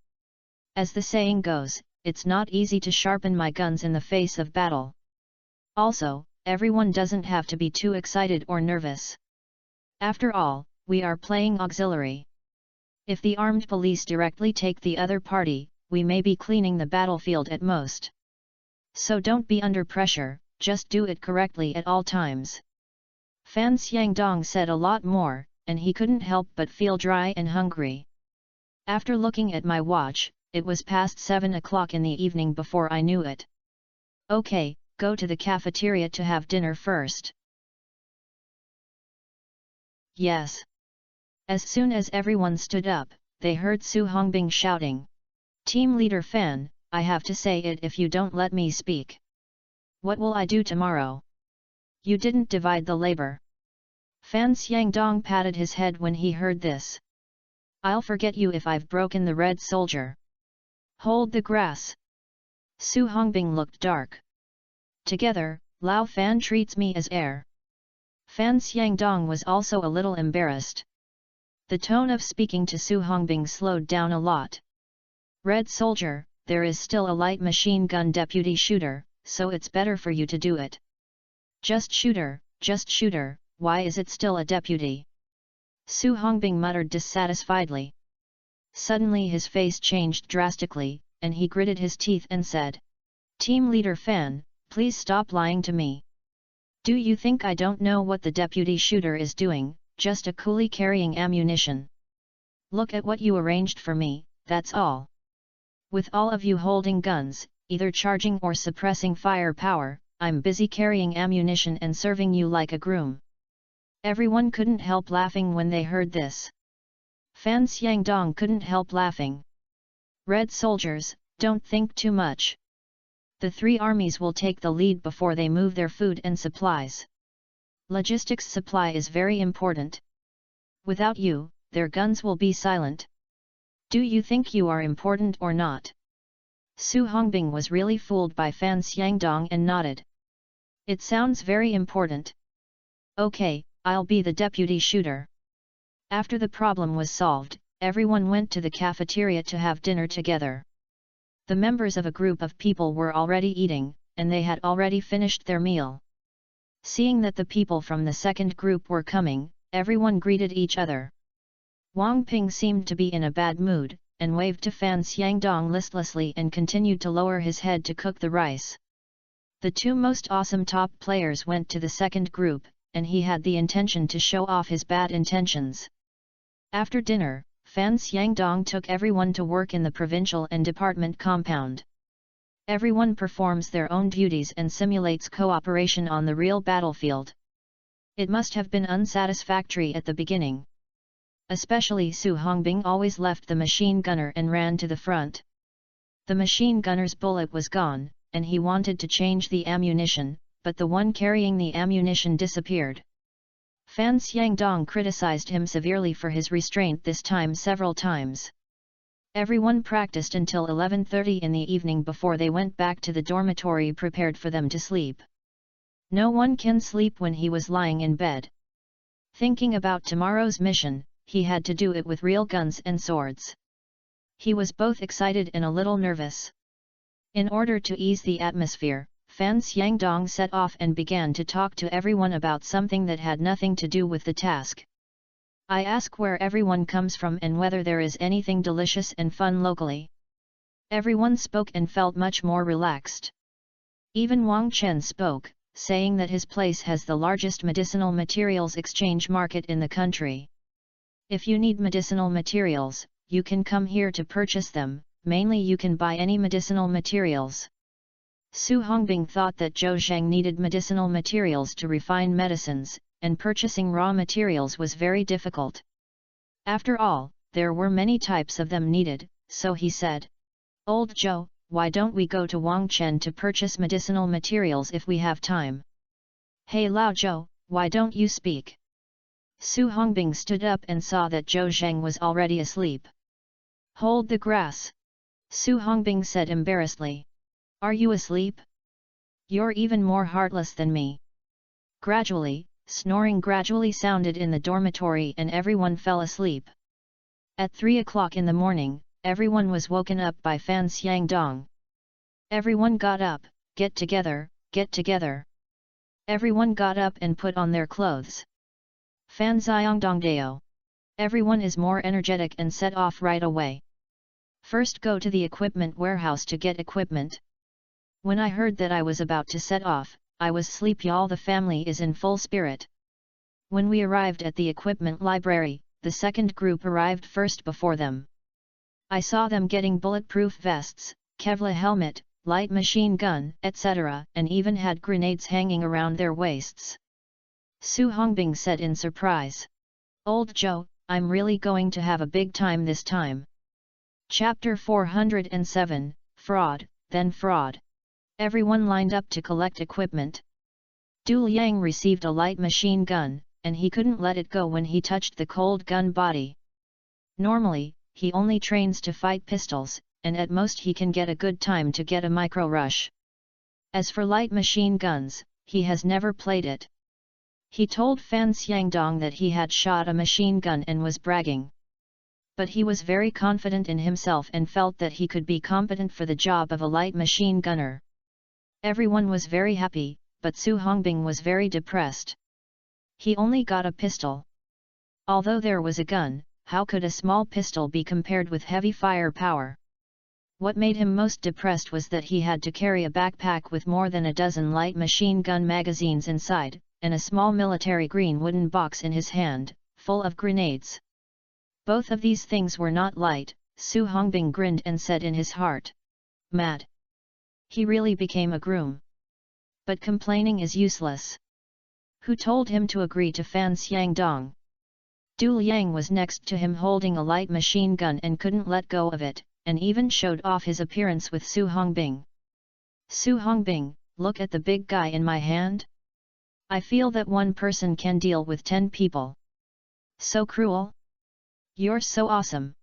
As the saying goes, it's not easy to sharpen my guns in the face of battle. Also, everyone doesn't have to be too excited or nervous. After all, we are playing auxiliary. If the armed police directly take the other party, we may be cleaning the battlefield at most. So don't be under pressure, just do it correctly at all times." Fan Xiangdong said a lot more, and he couldn't help but feel dry and hungry. "After looking at my watch, it was past 7 o'clock in the evening before I knew it. Okay, go to the cafeteria to have dinner first." "Yes." As soon as everyone stood up, they heard Su Hongbing shouting, "Team Leader Fan, I have to say it if you don't let me speak. What will I do tomorrow? You didn't divide the labor." Fan Xiangdong patted his head when he heard this. "I'll forget you if I've broken the red soldier. Hold the grass." Su Hongbing looked dark. "Together, Lao Fan treats me as heir." Fan Xiangdong was also a little embarrassed. The tone of speaking to Su Hongbing slowed down a lot. "Red soldier, there is still a light machine gun deputy shooter, so it's better for you to do it." Just shooter, why is it still a deputy?" Su Hongbing muttered dissatisfiedly. Suddenly his face changed drastically, and he gritted his teeth and said, "Team Leader Fan, please stop lying to me. Do you think I don't know what the deputy shooter is doing, just a coolie carrying ammunition? Look at what you arranged for me, that's all. With all of you holding guns, either charging or suppressing firepower, I'm busy carrying ammunition and serving you like a groom." Everyone couldn't help laughing when they heard this. Fan Xiangdong couldn't help laughing. "Red soldiers, don't think too much. The three armies will take the lead before they move their food and supplies. Logistics supply is very important. Without you, their guns will be silent. Do you think you are important or not?" Su Hongbing was really fooled by Fan Xiangdong and nodded. "It sounds very important. Okay, I'll be the deputy shooter." After the problem was solved, everyone went to the cafeteria to have dinner together. The members of a group of people were already eating, and they had already finished their meal. Seeing that the people from the second group were coming, everyone greeted each other. Wang Ping seemed to be in a bad mood, and waved to Fan Xiangdong listlessly and continued to lower his head to cook the rice. The two most awesome top players went to the second group, and he had the intention to show off his bad intentions. After dinner, Fan Xiangdong took everyone to work in the provincial and department compound. Everyone performs their own duties and simulates cooperation on the real battlefield. It must have been unsatisfactory at the beginning. Especially Su Hongbing always left the machine gunner and ran to the front. The machine gunner's bullet was gone, and he wanted to change the ammunition, but the one carrying the ammunition disappeared. Fan Xiangdong criticized him severely for his restraint this time several times. Everyone practiced until 11:30 in the evening before they went back to the dormitory prepared for them to sleep. No one can sleep when he was lying in bed. Thinking about tomorrow's mission, he had to do it with real guns and swords. He was both excited and a little nervous. In order to ease the atmosphere, Fan Xiangdong set off and began to talk to everyone about something that had nothing to do with the task. I ask where everyone comes from and whether there is anything delicious and fun locally. Everyone spoke and felt much more relaxed. Even Wang Chen spoke, saying that his place has the largest medicinal materials exchange market in the country. If you need medicinal materials, you can come here to purchase them, mainly you can buy any medicinal materials. Su Hongbing thought that Zhou Zheng needed medicinal materials to refine medicines, and purchasing raw materials was very difficult. After all, there were many types of them needed, so he said, "Old Zhou, why don't we go to Wangchen to purchase medicinal materials if we have time? Hey Lao Zhou, why don't you speak?" Su Hongbing stood up and saw that Zhou Zheng was already asleep. "Hold the grass," Su Hongbing said embarrassedly. "Are you asleep? You're even more heartless than me." Gradually, snoring gradually sounded in the dormitory and everyone fell asleep. At 3 o'clock in the morning, everyone was woken up by Fan Xiangdong. Everyone got up, get together, get together. Everyone got up and put on their clothes. Fan Xiangdongdao. Everyone is more energetic and set off right away. First go to the equipment warehouse to get equipment. When I heard that I was about to set off, I was sleepy. All the family is in full spirit. When we arrived at the equipment library, the second group arrived first before them. I saw them getting bulletproof vests, Kevlar helmet, light machine gun, etc., and even had grenades hanging around their waists. Su Hongbing said in surprise, "Old Zhou, I'm really going to have a big time this time." Chapter 407, Fraud, then Fraud. Everyone lined up to collect equipment. Du Liang received a light machine gun, and he couldn't let it go when he touched the cold gun body. Normally, he only trains to fight pistols, and at most he can get a good time to get a micro-rush. As for light machine guns, he has never played it. He told Fan Xiangdong that he had shot a machine gun and was bragging. But he was very confident in himself and felt that he could be competent for the job of a light machine gunner. Everyone was very happy, but Su Hongbing was very depressed. He only got a pistol. Although there was a gun, how could a small pistol be compared with heavy firepower? What made him most depressed was that he had to carry a backpack with more than a dozen light machine gun magazines inside, and a small military green wooden box in his hand, full of grenades. Both of these things were not light. Su Hongbing grinned and said in his heart, "Mad." He really became a groom. But complaining is useless. Who told him to agree to Fan Xiangdong? Du Liang was next to him holding a light machine gun and couldn't let go of it, and even showed off his appearance with Su Hongbing. "Su Hongbing, look at the big guy in my hand. I feel that one person can deal with 10 people. So cruel? You're so awesome."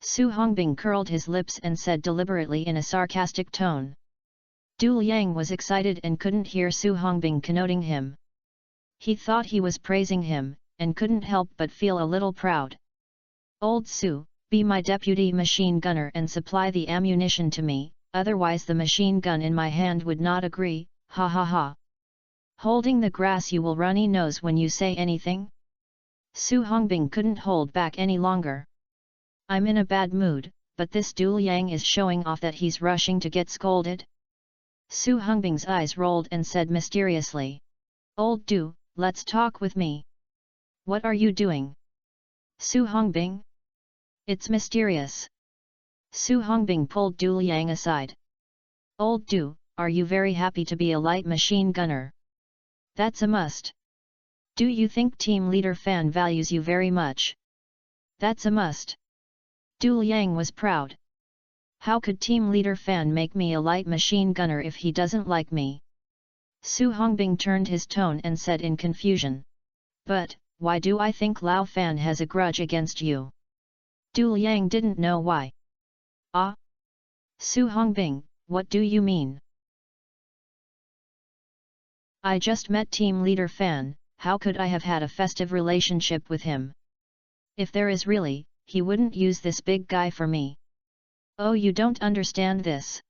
Su Hongbing curled his lips and said deliberately in a sarcastic tone. Du Liang was excited and couldn't hear Su Hongbing connoting him. He thought he was praising him, and couldn't help but feel a little proud. "Old Su, be my deputy machine gunner and supply the ammunition to me, otherwise the machine gun in my hand would not agree, ha ha ha. Holding the grass, you will runny nose when you say anything?" Su Hongbing couldn't hold back any longer. "I'm in a bad mood, but this Du Liang is showing off that he's rushing to get scolded." Su Hongbing's eyes rolled and said mysteriously, "Old Du, let's talk with me. What are you doing?" "Su Hongbing? It's mysterious." Su Hongbing pulled Du Liang aside. "Old Du, are you very happy to be a light machine gunner? That's a must. Do you think team leader Fan values you very much? That's a must." Du Liang was proud. How could team leader Fan make me a light machine gunner if he doesn't like me? Su Hongbing turned his tone and said in confusion. But, why do I think Lao Fan has a grudge against you? Du Liang didn't know why. Ah? Su Hongbing, what do you mean? I just met team leader Fan, how could I have had a festive relationship with him? If there is really, he wouldn't use this big guy for me. Oh, you don't understand this.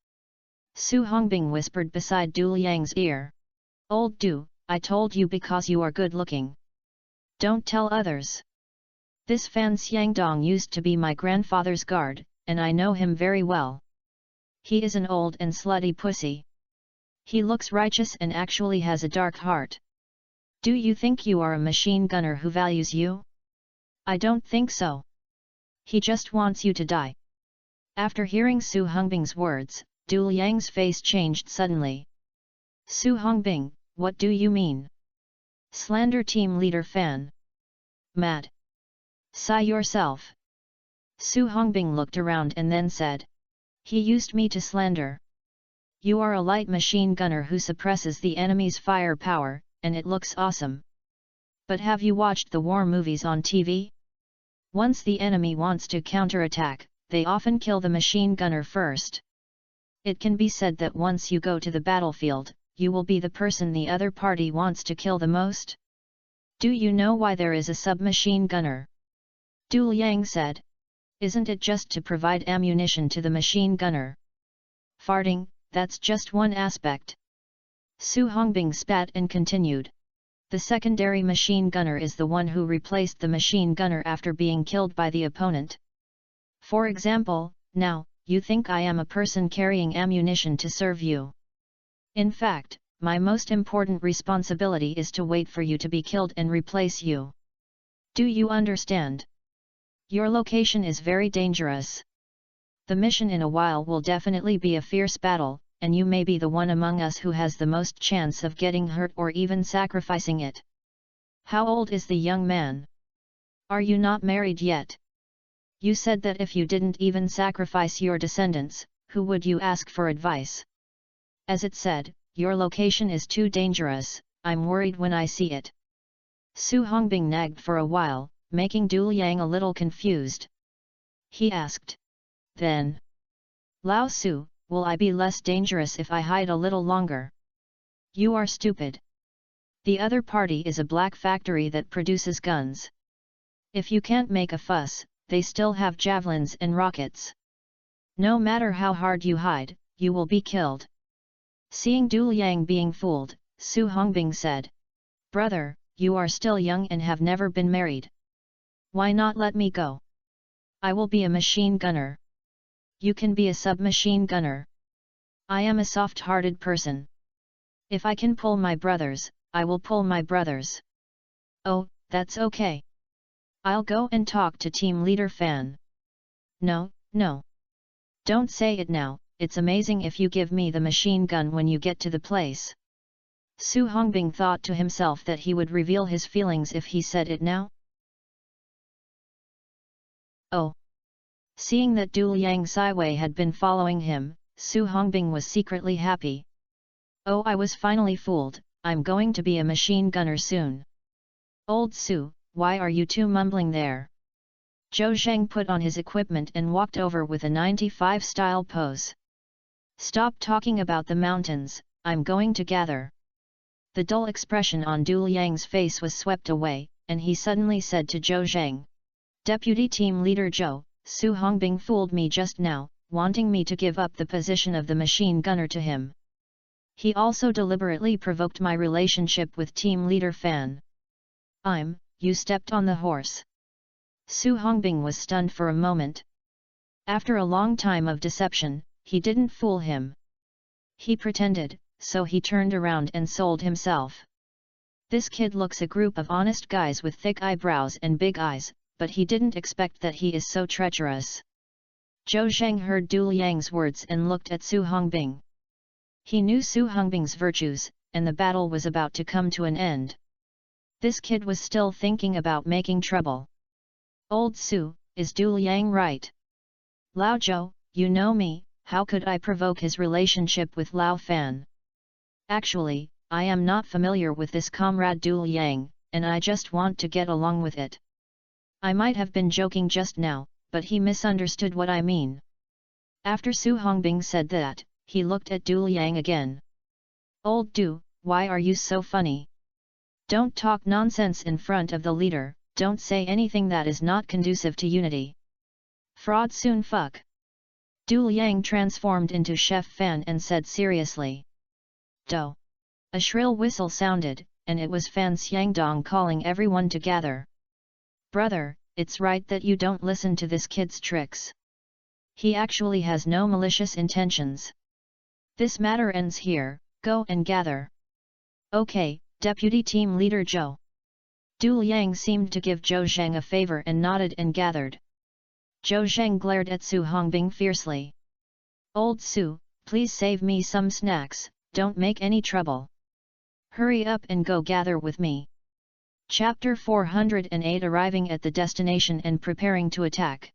Su Hongbing whispered beside Du Liang's ear. Old Du, I told you because you are good looking. Don't tell others. This Fan Xiangdong used to be my grandfather's guard, and I know him very well. He is an old and slutty pussy. He looks righteous and actually has a dark heart. Do you think you are a machine gunner who values you? I don't think so. He just wants you to die. After hearing Su Hongbing's words, Du Liang's face changed suddenly. Su Hongbing, what do you mean? Slander team leader Fan. Mad. Sigh yourself. Su Hongbing looked around and then said. He used me to slander. You are a light machine gunner who suppresses the enemy's firepower, and it looks awesome. But have you watched the war movies on TV? Once the enemy wants to counterattack, they often kill the machine gunner first. It can be said that once you go to the battlefield, you will be the person the other party wants to kill the most. Do you know why there is a submachine gunner? Du Liang said. Isn't it just to provide ammunition to the machine gunner? Farting, that's just one aspect. Su Hongbing spat and continued. The secondary machine gunner is the one who replaced the machine gunner after being killed by the opponent. For example, now, you think I am a person carrying ammunition to serve you. In fact, my most important responsibility is to wait for you to be killed and replace you. Do you understand? Your location is very dangerous. The mission in a while will definitely be a fierce battle, and you may be the one among us who has the most chance of getting hurt or even sacrificing it. How old is the young man? Are you not married yet? You said that if you didn't even sacrifice your descendants, who would you ask for advice? As it said, your location is too dangerous, I'm worried when I see it. Su Hongbing nagged for a while, making Du Liang a little confused. He asked. Then, Lao Su, will I be less dangerous if I hide a little longer? You are stupid. The other party is a black factory that produces guns. If you can't make a fuss, they still have javelins and rockets. No matter how hard you hide, you will be killed. Seeing Du Liang being fooled, Su Hongbing said. Brother, you are still young and have never been married. Why not let me go? I will be a machine gunner. You can be a submachine gunner. I am a soft-hearted person. If I can pull my brothers, I will pull my brothers. Oh, that's okay. I'll go and talk to team leader Fan. No, no. Don't say it now, it's amazing if you give me the machine gun when you get to the place. Su Hongbing thought to himself that he would reveal his feelings if he said it now. Oh. Seeing that Du Liang Siwei had been following him, Su Hongbing was secretly happy. Oh, I was finally fooled, I'm going to be a machine gunner soon. Old Su, why are you two mumbling there? Zhou Zheng put on his equipment and walked over with a 95 style pose. Stop talking about the mountains, I'm going to gather. The dull expression on Du Liang's face was swept away, and he suddenly said to Zhou Zheng. Deputy Team Leader Zhou, Su Hongbing fooled me just now, wanting me to give up the position of the machine gunner to him. He also deliberately provoked my relationship with Team Leader Fan. You stepped on the horse. Su Hongbing was stunned for a moment. After a long time of deception, he didn't fool him. He pretended, so he turned around and sold himself. This kid looks a group of honest guys with thick eyebrows and big eyes, but he didn't expect that he is so treacherous. Zhou Zheng heard Du Liang's words and looked at Su Hongbing. He knew Su Hongbing's virtues, and the battle was about to come to an end. This kid was still thinking about making trouble. Old Su, is Du Liang right? Lao Zhou, you know me, how could I provoke his relationship with Lao Fan? Actually, I am not familiar with this comrade Du Liang, and I just want to get along with it. I might have been joking just now, but he misunderstood what I mean. After Su Hongbing said that, he looked at Du Liang again. Old Du, why are you so funny? Don't talk nonsense in front of the leader, don't say anything that is not conducive to unity. Fraud soon fuck. Du Liang transformed into Chef Fan and said seriously. Do. A shrill whistle sounded, and it was Fan Xiangdong calling everyone to gather. Brother, it's right that you don't listen to this kid's tricks. He actually has no malicious intentions. This matter ends here, go and gather. Okay, Deputy Team Leader Zhou. Du Liang seemed to give Zhou Zheng a favor and nodded and gathered. Zhou Zheng glared at Su Hongbing fiercely. Old Su, please save me some snacks, don't make any trouble. Hurry up and go gather with me. Chapter 408 Arriving at the destination and preparing to attack.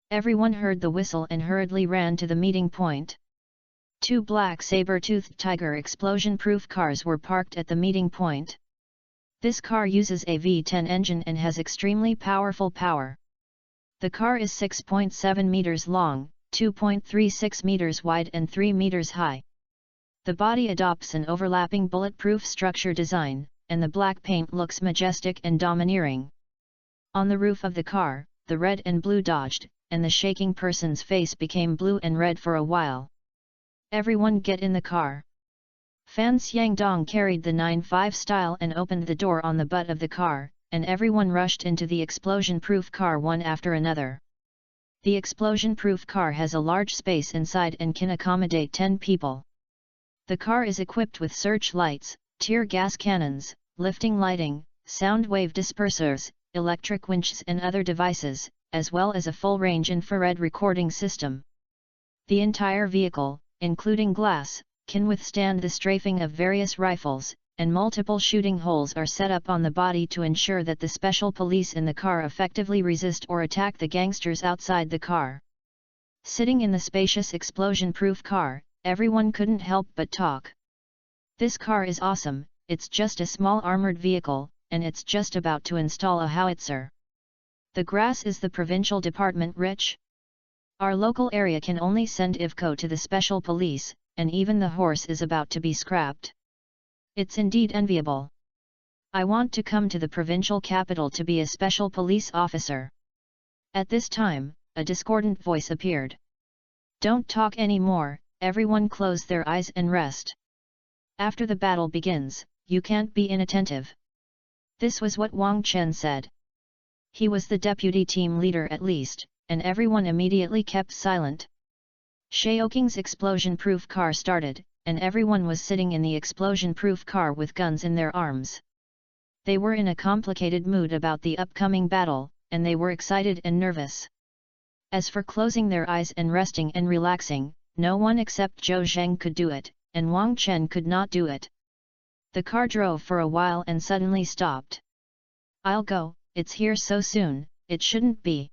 Everyone heard the whistle and hurriedly ran to the meeting point. 2 black saber-toothed tiger explosion-proof cars were parked at the meeting point. This car uses a V10 engine and has extremely powerful power. The car is 6.7 meters long, 2.36 meters wide and 3 meters high. The body adopts an overlapping bulletproof structure design, and the black paint looks majestic and domineering. On the roof of the car, the red and blue dodged, and the shaking person's face became blue and red for a while. Everyone get in the car. Fan Xiangdong carried the 9-5 style and opened the door on the butt of the car, and everyone rushed into the explosion-proof car one after another. The explosion-proof car has a large space inside and can accommodate 10 people. The car is equipped with searchlights, tear gas cannons, lifting lighting, sound wave dispersers, electric winches and other devices, as well as a full-range infrared recording system. The entire vehicle, including glass, can withstand the strafing of various rifles, and multiple shooting holes are set up on the body to ensure that the special police in the car effectively resist or attack the gangsters outside the car. Sitting in the spacious explosion-proof car, everyone couldn't help but talk. This car is awesome, it's just a small armored vehicle, and it's just about to install a howitzer. The grass is the provincial department rich? Our local area can only send IVCO to the special police, and even the horse is about to be scrapped. It's indeed enviable. I want to come to the provincial capital to be a special police officer. At this time, a discordant voice appeared. Don't talk anymore, everyone close their eyes and rest. After the battle begins, you can't be inattentive. This was what Wang Chen said. He was the deputy team leader at least, and everyone immediately kept silent. Shaoking's explosion-proof car started, and everyone was sitting in the explosion-proof car with guns in their arms. They were in a complicated mood about the upcoming battle, and they were excited and nervous. As for closing their eyes and resting and relaxing, no one except Zhou Zheng could do it, and Wang Chen could not do it. The car drove for a while and suddenly stopped. I'll go, it's here so soon, it shouldn't be.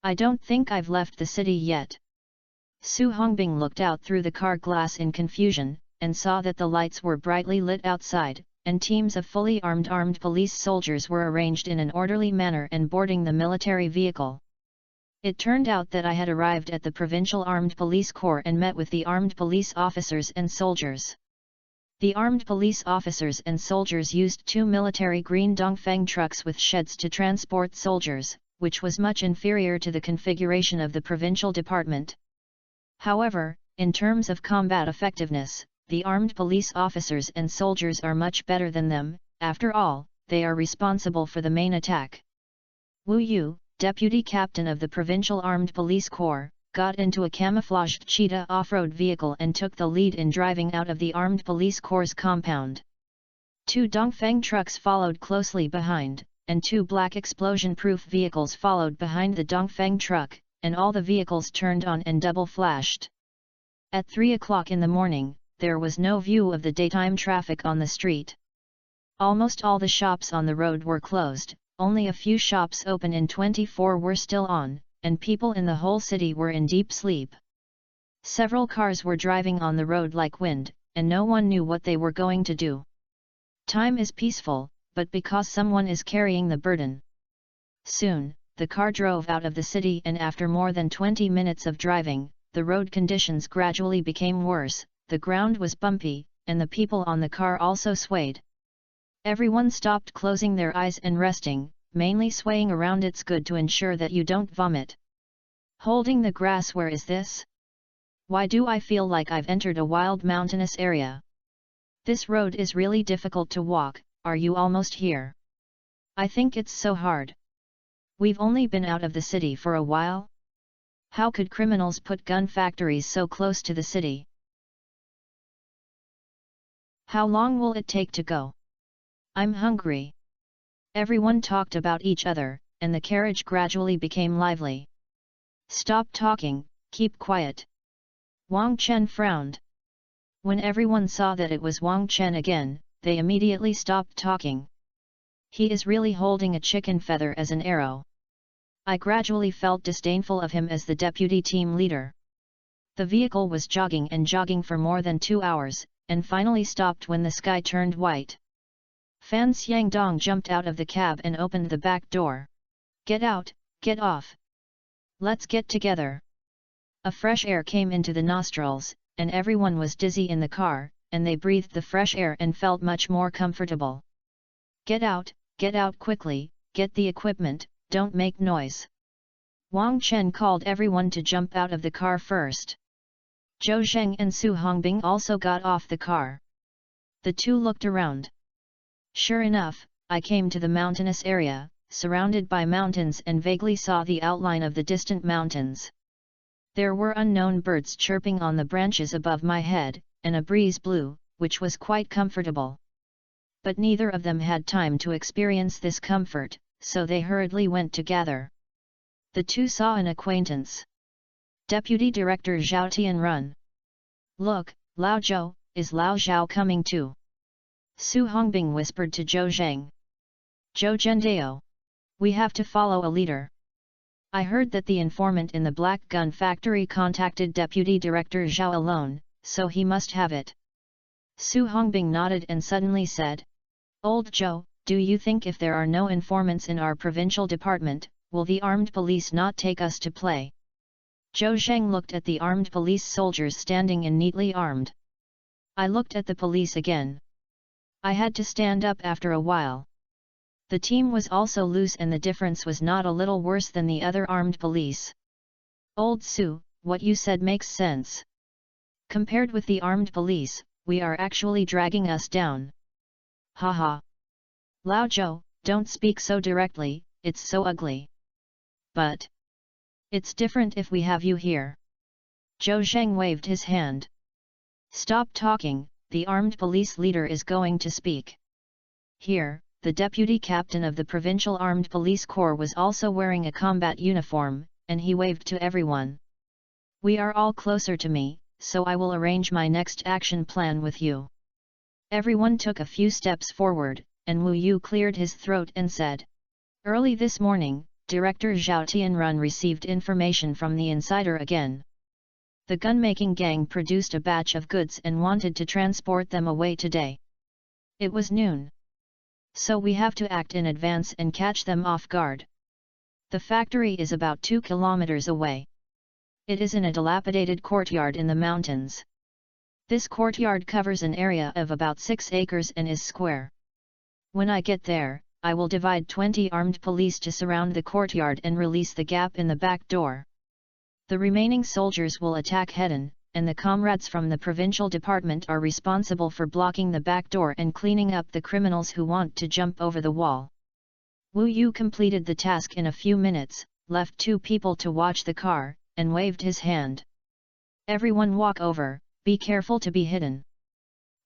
I don't think I've left the city yet. Su Hongbing looked out through the car glass in confusion, and saw that the lights were brightly lit outside, and teams of fully armed police soldiers were arranged in an orderly manner and boarding the military vehicle. It turned out that I had arrived at the Provincial Armed Police Corps and met with the armed police officers and soldiers. The armed police officers and soldiers used 2 military green Dongfeng trucks with sheds to transport soldiers, which was much inferior to the configuration of the provincial department. However, in terms of combat effectiveness, the armed police officers and soldiers are much better than them. After all, they are responsible for the main attack. Wu Yu, deputy captain of the Provincial Armed Police Corps, got into a camouflaged cheetah off-road vehicle and took the lead in driving out of the Armed Police Corps' compound. 2 Dongfeng trucks followed closely behind, and 2 black explosion-proof vehicles followed behind the Dongfeng truck, and all the vehicles turned on and double-flashed. At 3 o'clock in the morning, there was no view of the daytime traffic on the street. Almost all the shops on the road were closed, only a few shops open in 24 were still on, and people in the whole city were in deep sleep. Several cars were driving on the road like wind, and no one knew what they were going to do. Time is peaceful, but because someone is carrying the burden. Soon, the car drove out of the city, and after more than 20 minutes of driving, the road conditions gradually became worse, the ground was bumpy, and the people on the car also swayed. Everyone stopped closing their eyes and resting, mainly swaying around. It's good to ensure that you don't vomit. Holding the grass. Where is this? Why do I feel like I've entered a wild mountainous area? This road is really difficult to walk. Are you almost here? I think it's so hard. We've only been out of the city for a while. How could criminals put gun factories so close to the city? How long will it take to go? I'm hungry. Everyone talked about each other, and the carriage gradually became lively. Stop talking, keep quiet. Wang Chen frowned. When everyone saw that it was Wang Chen again, they immediately stopped talking. He is really holding a chicken feather as an arrow. I gradually felt disdainful of him as the deputy team leader. The vehicle was jogging and jogging for more than 2 hours, and finally stopped when the sky turned white. Fan Xiangdong jumped out of the cab and opened the back door. Get out, get off. Let's get together. A fresh air came into the nostrils, and everyone was dizzy in the car, and they breathed the fresh air and felt much more comfortable. Get out quickly, get the equipment, don't make noise. Wang Chen called everyone to jump out of the car first. Zhou Zheng and Su Hongbing also got off the car. The two looked around. Sure enough, I came to the mountainous area, surrounded by mountains, and vaguely saw the outline of the distant mountains. There were unknown birds chirping on the branches above my head, and a breeze blew, which was quite comfortable. But neither of them had time to experience this comfort, so they hurriedly went to gather. The two saw an acquaintance. Deputy Director Zhao Tianrun. Look, Lao Zhou, is Lao Zhao coming too? Su Hongbing whispered to Zhou Zheng. Zhou Zhendao. We have to follow a leader. I heard that the informant in the Black Gun Factory contacted Deputy Director Zhao alone, so he must have it. Su Hongbing nodded and suddenly said, Old Zhou, do you think if there are no informants in our provincial department, will the armed police not take us to play? Zhou Zheng looked at the armed police soldiers standing in neatly armed. I looked at the police again. I had to stand up after a while. The team was also loose, and the difference was not a little worse than the other armed police. Old Su, what you said makes sense. Compared with the armed police, we are actually dragging us down. Haha. Lao Zhou, don't speak so directly, it's so ugly. But it's different if we have you here. Zhou Zheng waved his hand. Stop talking, the armed police leader is going to speak. Here, the deputy captain of the Provincial Armed Police Corps was also wearing a combat uniform, and he waved to everyone. We are all closer to me, so I will arrange my next action plan with you. Everyone took a few steps forward, and Wu Yu cleared his throat and said, Early this morning, Director Zhao Tianrun received information from the insider again. The gun-making gang produced a batch of goods and wanted to transport them away today. It was noon. So we have to act in advance and catch them off guard. The factory is about 2 kilometers away. It is in a dilapidated courtyard in the mountains. This courtyard covers an area of about 6 acres and is square. When I get there, I will divide 20 armed police to surround the courtyard and release the gap in the back door. The remaining soldiers will attack head-on, and the comrades from the provincial department are responsible for blocking the back door and cleaning up the criminals who want to jump over the wall. Wu Yu completed the task in a few minutes, left 2 people to watch the car, and waved his hand. Everyone walk over, be careful to be hidden.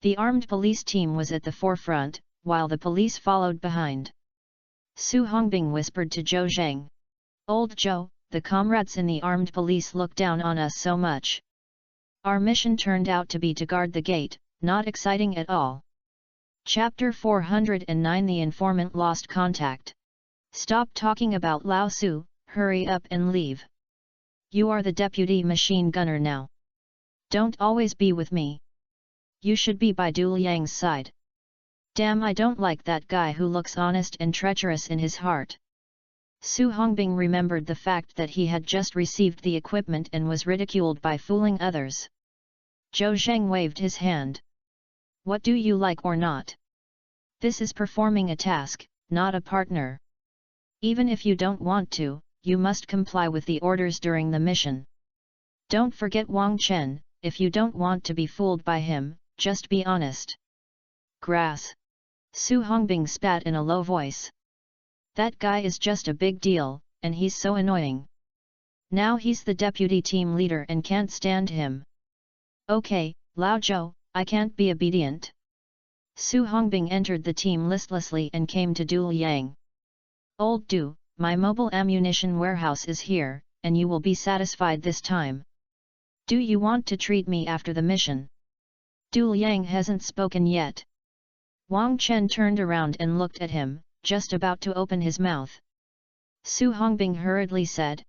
The armed police team was at the forefront, while the police followed behind. Su Hongbing whispered to Zhou Zheng. Old Zhou, the comrades in the armed police look down on us so much. Our mission turned out to be to guard the gate, not exciting at all. Chapter 409 The informant lost contact. Stop talking about Lao Su, hurry up and leave. You are the deputy machine gunner now. Don't always be with me. You should be by Du Liang's side. Damn, I don't like that guy who looks honest and treacherous in his heart. Su Hongbing remembered the fact that he had just received the equipment and was ridiculed by fooling others. Zhou Zheng waved his hand. What do you like or not? This is performing a task, not a partner. Even if you don't want to, you must comply with the orders during the mission. Don't forget Wang Chen, if you don't want to be fooled by him, just be honest. Grass. Su Hongbing spat in a low voice. That guy is just a big deal, and he's so annoying. Now he's the deputy team leader and can't stand him. Okay, Lao Zhou, I can't be obedient. Su Hongbing entered the team listlessly and came to Du Liang. Old Du, my mobile ammunition warehouse is here, and you will be satisfied this time. Do you want to treat me after the mission? Du Liang hasn't spoken yet. Wang Chen turned around and looked at him, just about to open his mouth. Su Hongbing hurriedly said.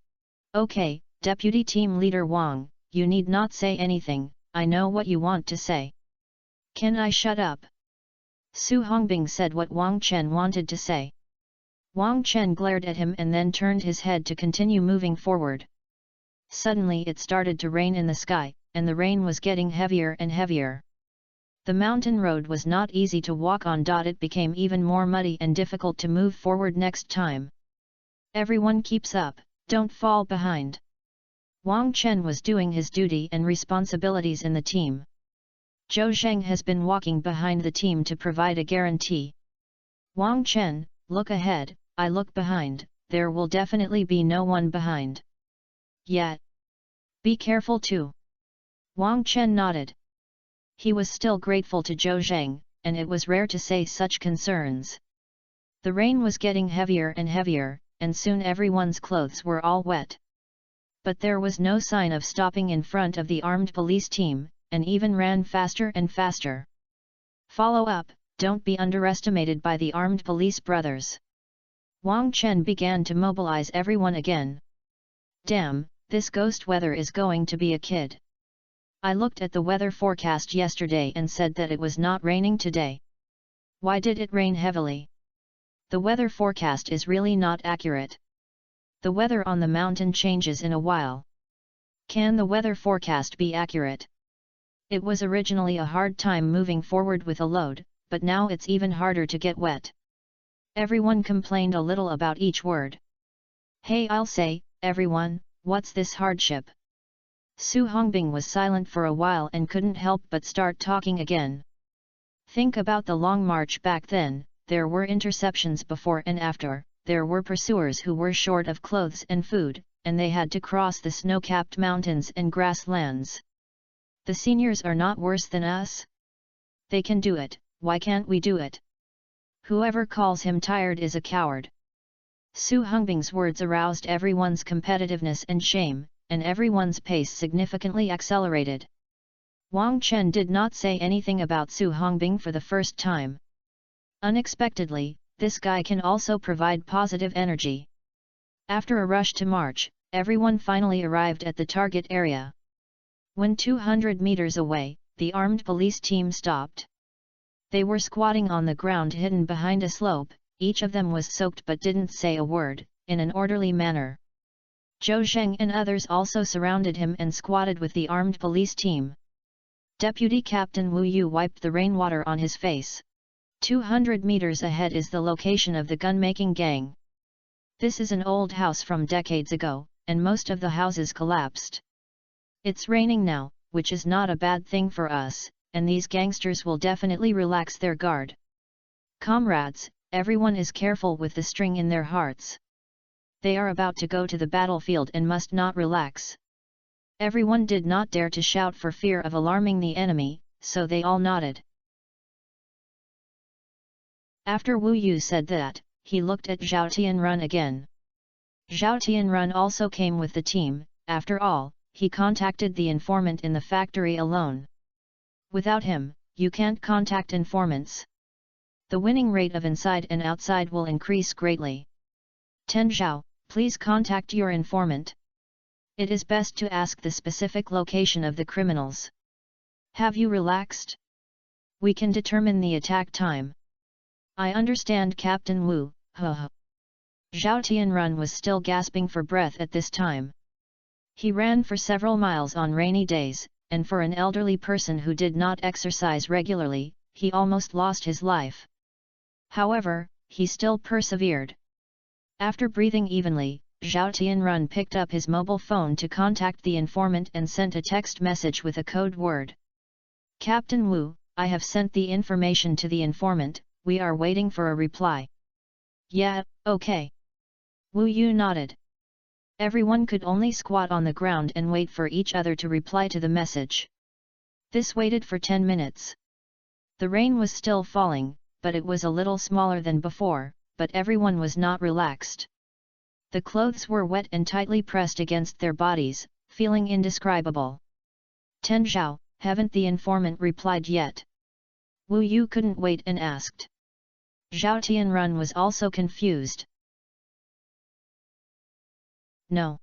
Okay, Deputy Team Leader Wang, you need not say anything, I know what you want to say. Can I shut up? Su Hongbing said what Wang Chen wanted to say. Wang Chen glared at him and then turned his head to continue moving forward. Suddenly it started to rain in the sky, and the rain was getting heavier and heavier. The mountain road was not easy to walk on. It became even more muddy and difficult to move forward next time. Everyone keeps up, don't fall behind. Wang Chen was doing his duty and responsibilities in the team. Zhou Zheng has been walking behind the team to provide a guarantee. Wang Chen, look ahead, I look behind, there will definitely be no one behind. Yeah. Be careful too. Wang Chen nodded. He was still grateful to Zhou Zheng, and it was rare to say such concerns. The rain was getting heavier and heavier, and soon everyone's clothes were all wet. But there was no sign of stopping in front of the armed police team, and even ran faster and faster. Follow up, don't be underestimated by the armed police brothers. Wang Chen began to mobilize everyone again. Damn, this ghost weather is going to be a kid. I looked at the weather forecast yesterday and said that it was not raining today. Why did it rain heavily? The weather forecast is really not accurate. The weather on the mountain changes in a while. Can the weather forecast be accurate? It was originally a hard time moving forward with a load, but now it's even harder to get wet. Everyone complained a little about each word. Hey, I'll say, everyone, what's this hardship? Su Hongbing was silent for a while and couldn't help but start talking again. Think about the long march back then, there were interceptions before and after, there were pursuers who were short of clothes and food, and they had to cross the snow-capped mountains and grasslands. The seniors are not worse than us? They can do it, why can't we do it? Whoever calls him tired is a coward. Su Hongbing's words aroused everyone's competitiveness and shame, and everyone's pace significantly accelerated. Wang Chen did not say anything about Su Hongbing for the first time. Unexpectedly, this guy can also provide positive energy. After a rush to march, everyone finally arrived at the target area. When 200 meters away, the armed police team stopped. They were squatting on the ground hidden behind a slope, each of them was soaked but didn't say a word, in an orderly manner. Zhou Zheng and others also surrounded him and squatted with the armed police team. Deputy Captain Wu Yu wiped the rainwater on his face. 200 meters ahead is the location of the gun-making gang. This is an old house from decades ago, and most of the houses collapsed. It's raining now, which is not a bad thing for us, and these gangsters will definitely relax their guard. Comrades, everyone is careful with the string in their hearts. They are about to go to the battlefield and must not relax. Everyone did not dare to shout for fear of alarming the enemy, so they all nodded. After Wu Yu said that, he looked at Zhao Tianrun again. Zhao Tianrun also came with the team, after all, he contacted the informant in the factory alone. Without him, you can't contact informants. The winning rate of inside and outside will increase greatly. Ten Zhao, please contact your informant. It is best to ask the specific location of the criminals. Have you relaxed? We can determine the attack time. I understand, Captain Wu, huh. Zhao Tianrun was still gasping for breath at this time. He ran for several miles on rainy days, and for an elderly person who did not exercise regularly, he almost lost his life. However, he still persevered. After breathing evenly, Zhao Tianrun picked up his mobile phone to contact the informant and sent a text message with a code word. Captain Wu, I have sent the information to the informant, we are waiting for a reply. Yeah, okay. Wu Yu nodded. Everyone could only squat on the ground and wait for each other to reply to the message. This waited for 10 minutes. The rain was still falling, but it was a little smaller than before, but everyone was not relaxed. The clothes were wet and tightly pressed against their bodies, feeling indescribable. Ten Zhao, haven't the informant replied yet? Wu Yu couldn't wait and asked. Zhao Tianrun was also confused. No.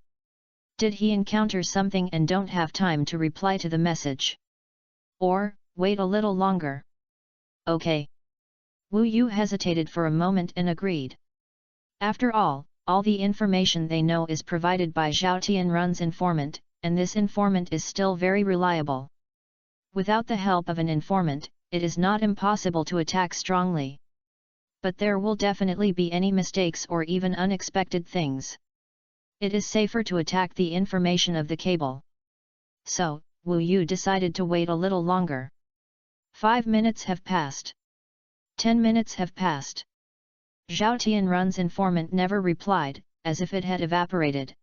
Did he encounter something and don't have time to reply to the message? Or, wait a little longer? Okay. Wu Yu hesitated for a moment and agreed. After all the information they know is provided by Zhao Tianrun's informant, and this informant is still very reliable. Without the help of an informant, it is not impossible to attack strongly. But there will definitely be any mistakes or even unexpected things. It is safer to attack the information of the cable. So, Wu Yu decided to wait a little longer. 5 minutes have passed. 10 minutes have passed. Zhao Tianrun's informant never replied, as if it had evaporated.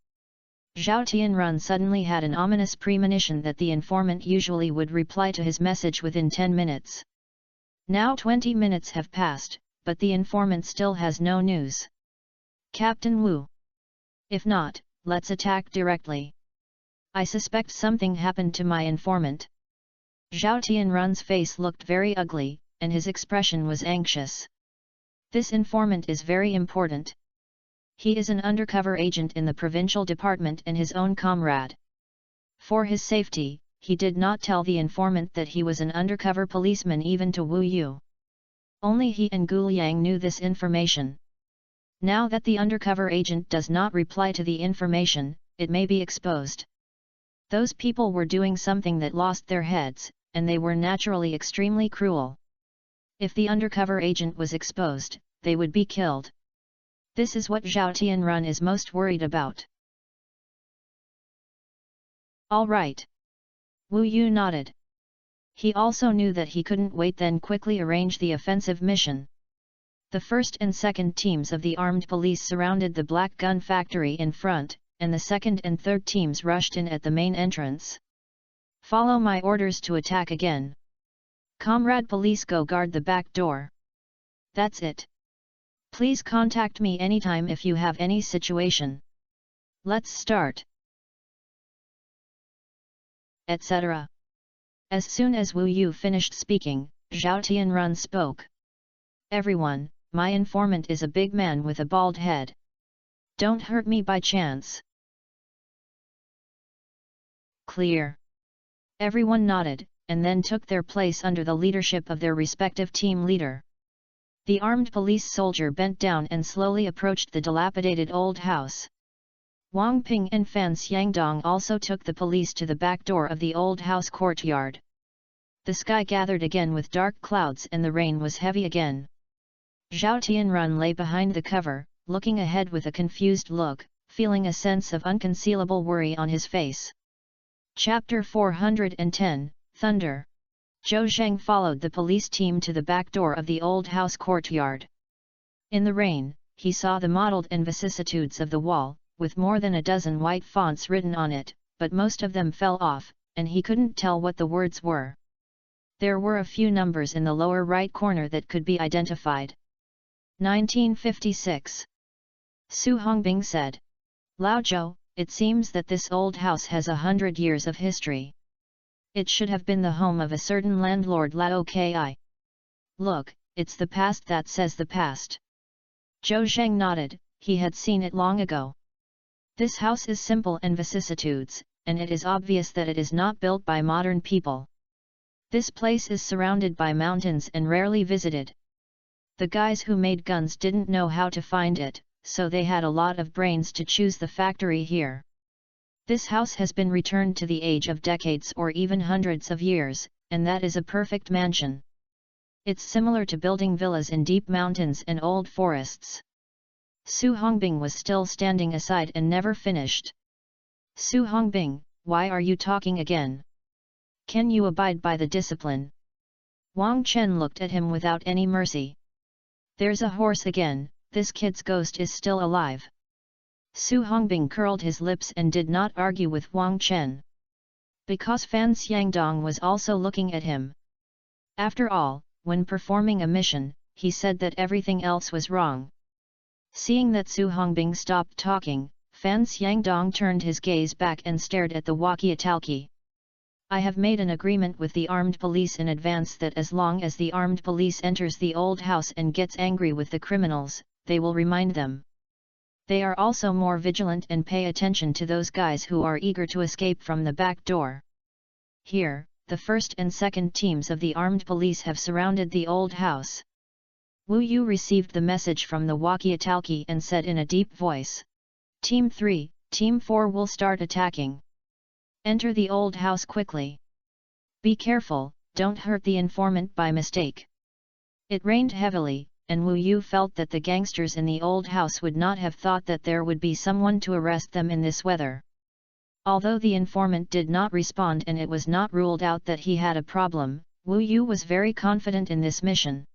Zhao Tianrun suddenly had an ominous premonition that the informant usually would reply to his message within 10 minutes. Now 20 minutes have passed, but the informant still has no news. Captain Wu. If not, let's attack directly. I suspect something happened to my informant. Zhao Tianrun's face looked very ugly, and his expression was anxious. This informant is very important. He is an undercover agent in the provincial department and his own comrade. For his safety, he did not tell the informant that he was an undercover policeman even to Wu Yu. Only he and Gu Liang knew this information. Now that the undercover agent does not reply to the information, it may be exposed. Those people were doing something that lost their heads, and they were naturally extremely cruel. If the undercover agent was exposed, they would be killed. This is what Zhao Tianrun is most worried about. All right. Wu Yu nodded. He also knew that he couldn't wait, then quickly arrange the offensive mission. The first and second teams of the armed police surrounded the black gun factory in front, and the second and third teams rushed in at the main entrance. Follow my orders to attack again. Comrade police, go guard the back door. That's it. Please contact me anytime if you have any situation. Let's start. Etc. As soon as Wu Yu finished speaking, Zhao Tianrun spoke. Everyone, my informant is a big man with a bald head. Don't hurt me by chance. Clear. Everyone nodded, and then took their place under the leadership of their respective team leader. The armed police soldier bent down and slowly approached the dilapidated old house. Wang Ping and Fan Xiangdong also took the police to the back door of the old house courtyard. The sky gathered again with dark clouds and the rain was heavy again. Zhao Tianrun lay behind the cover, looking ahead with a confused look, feeling a sense of unconcealable worry on his face. Chapter 410, Thunder. Zhou Zheng followed the police team to the back door of the old house courtyard. In the rain, he saw the mottled and vicissitudes of the wall, with more than a dozen white fonts written on it, but most of them fell off, and he couldn't tell what the words were. There were a few numbers in the lower right corner that could be identified. 1956. Su Hongbing said. Lao Zhou, it seems that this old house has 100 years of history. It should have been the home of a certain landlord Lao Ki. Look, it's the past that says the past. Zhou Zheng nodded, he had seen it long ago. This house is simple and vicissitudes, and it is obvious that it is not built by modern people. This place is surrounded by mountains and rarely visited. The guys who made guns didn't know how to find it, so they had a lot of brains to choose the factory here. This house has been returned to the age of decades or even hundreds of years, and that is a perfect mansion. It's similar to building villas in deep mountains and old forests. Su Hongbing was still standing aside and never finished. Su Hongbing, why are you talking again? Can you abide by the discipline? Wang Chen looked at him without any mercy. There's a horse again, this kid's ghost is still alive. Su Hongbing curled his lips and did not argue with Wang Chen. Because Fan Xiangdong was also looking at him. After all, when performing a mission, he said that everything else was wrong. Seeing that Su Hongbing stopped talking, Fan Xiangdong turned his gaze back and stared at the walkie-talkie. I have made an agreement with the armed police in advance that as long as the armed police enters the old house and gets angry with the criminals, they will remind them. They are also more vigilant and pay attention to those guys who are eager to escape from the back door. Here, the first and second teams of the armed police have surrounded the old house. Wu Yu received the message from the walkie-talkie and said in a deep voice, Team 3, Team 4 will start attacking. Enter the old house quickly. Be careful, don't hurt the informant by mistake. It rained heavily, and Wu Yu felt that the gangsters in the old house would not have thought that there would be someone to arrest them in this weather. Although the informant did not respond and it was not ruled out that he had a problem, Wu Yu was very confident in this mission.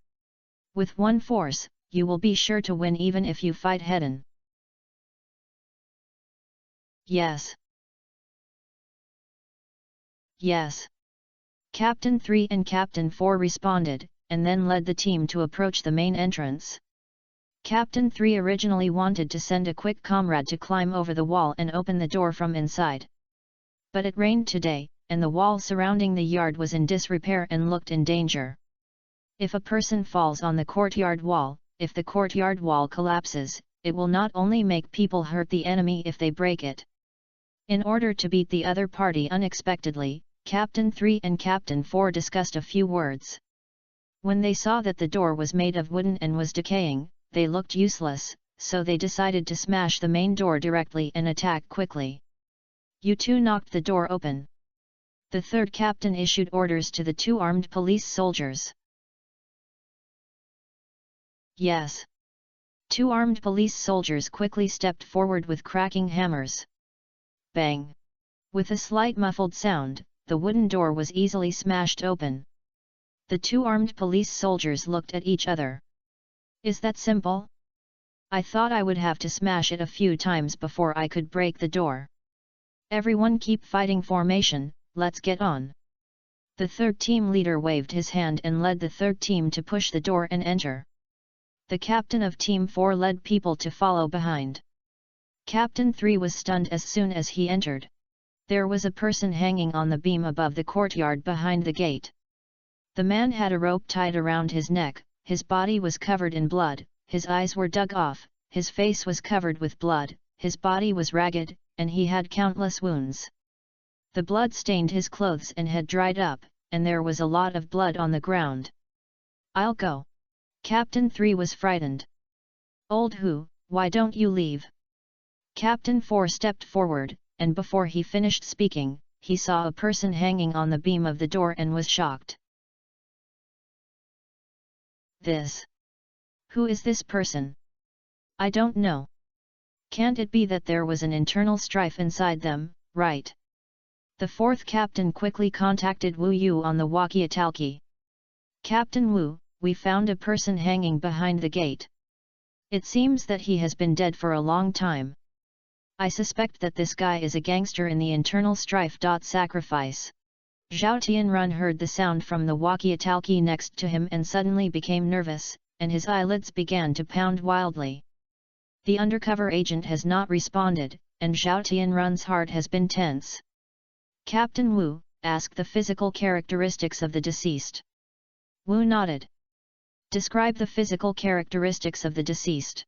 With one force, you will be sure to win even if you fight head-on. Yes. Yes. Captain 3 and Captain 4 responded, and then led the team to approach the main entrance. Captain 3 originally wanted to send a quick comrade to climb over the wall and open the door from inside. But it rained today, and the wall surrounding the yard was in disrepair and looked in danger. If a person falls on the courtyard wall, if the courtyard wall collapses, it will not only make people hurt the enemy if they break it. In order to beat the other party unexpectedly, Captain 3 and Captain 4 discussed a few words. When they saw that the door was made of wooden and was decaying, they looked useless, so they decided to smash the main door directly and attack quickly. You two knocked the door open. The third captain issued orders to the two armed police soldiers. Yes. Two armed police soldiers quickly stepped forward with cracking hammers. Bang! With a slight muffled sound, the wooden door was easily smashed open. The two armed police soldiers looked at each other. Is that simple? I thought I would have to smash it a few times before I could break the door. Everyone keep fighting formation, let's get on. The third team leader waved his hand and led the third team to push the door and enter. The captain of Team 4 led people to follow behind. Captain 3 was stunned as soon as he entered. There was a person hanging on the beam above the courtyard behind the gate. The man had a rope tied around his neck, his body was covered in blood, his eyes were dug off, his face was covered with blood, his body was ragged, and he had countless wounds. The blood stained his clothes and had dried up, and there was a lot of blood on the ground. I'll go. Captain 3 was frightened. Old Hu, why don't you leave? Captain 4 stepped forward, and before he finished speaking, he saw a person hanging on the beam of the door and was shocked. Who is this person? I don't know. Can't it be that there was an internal strife inside them, right? The fourth captain quickly contacted Wu Yu on the walkie-talkie. Captain Wu, we found a person hanging behind the gate. It seems that he has been dead for a long time. I suspect that this guy is a gangster in the internal strife. Sacrifice. Zhao Tianrun heard the sound from the walkie-talkie next to him and suddenly became nervous, and his eyelids began to pound wildly. The undercover agent has not responded, and Zhao Tianrun's heart has been tense. Captain Wu, ask the physical characteristics of the deceased. Wu nodded. Describe the physical characteristics of the deceased.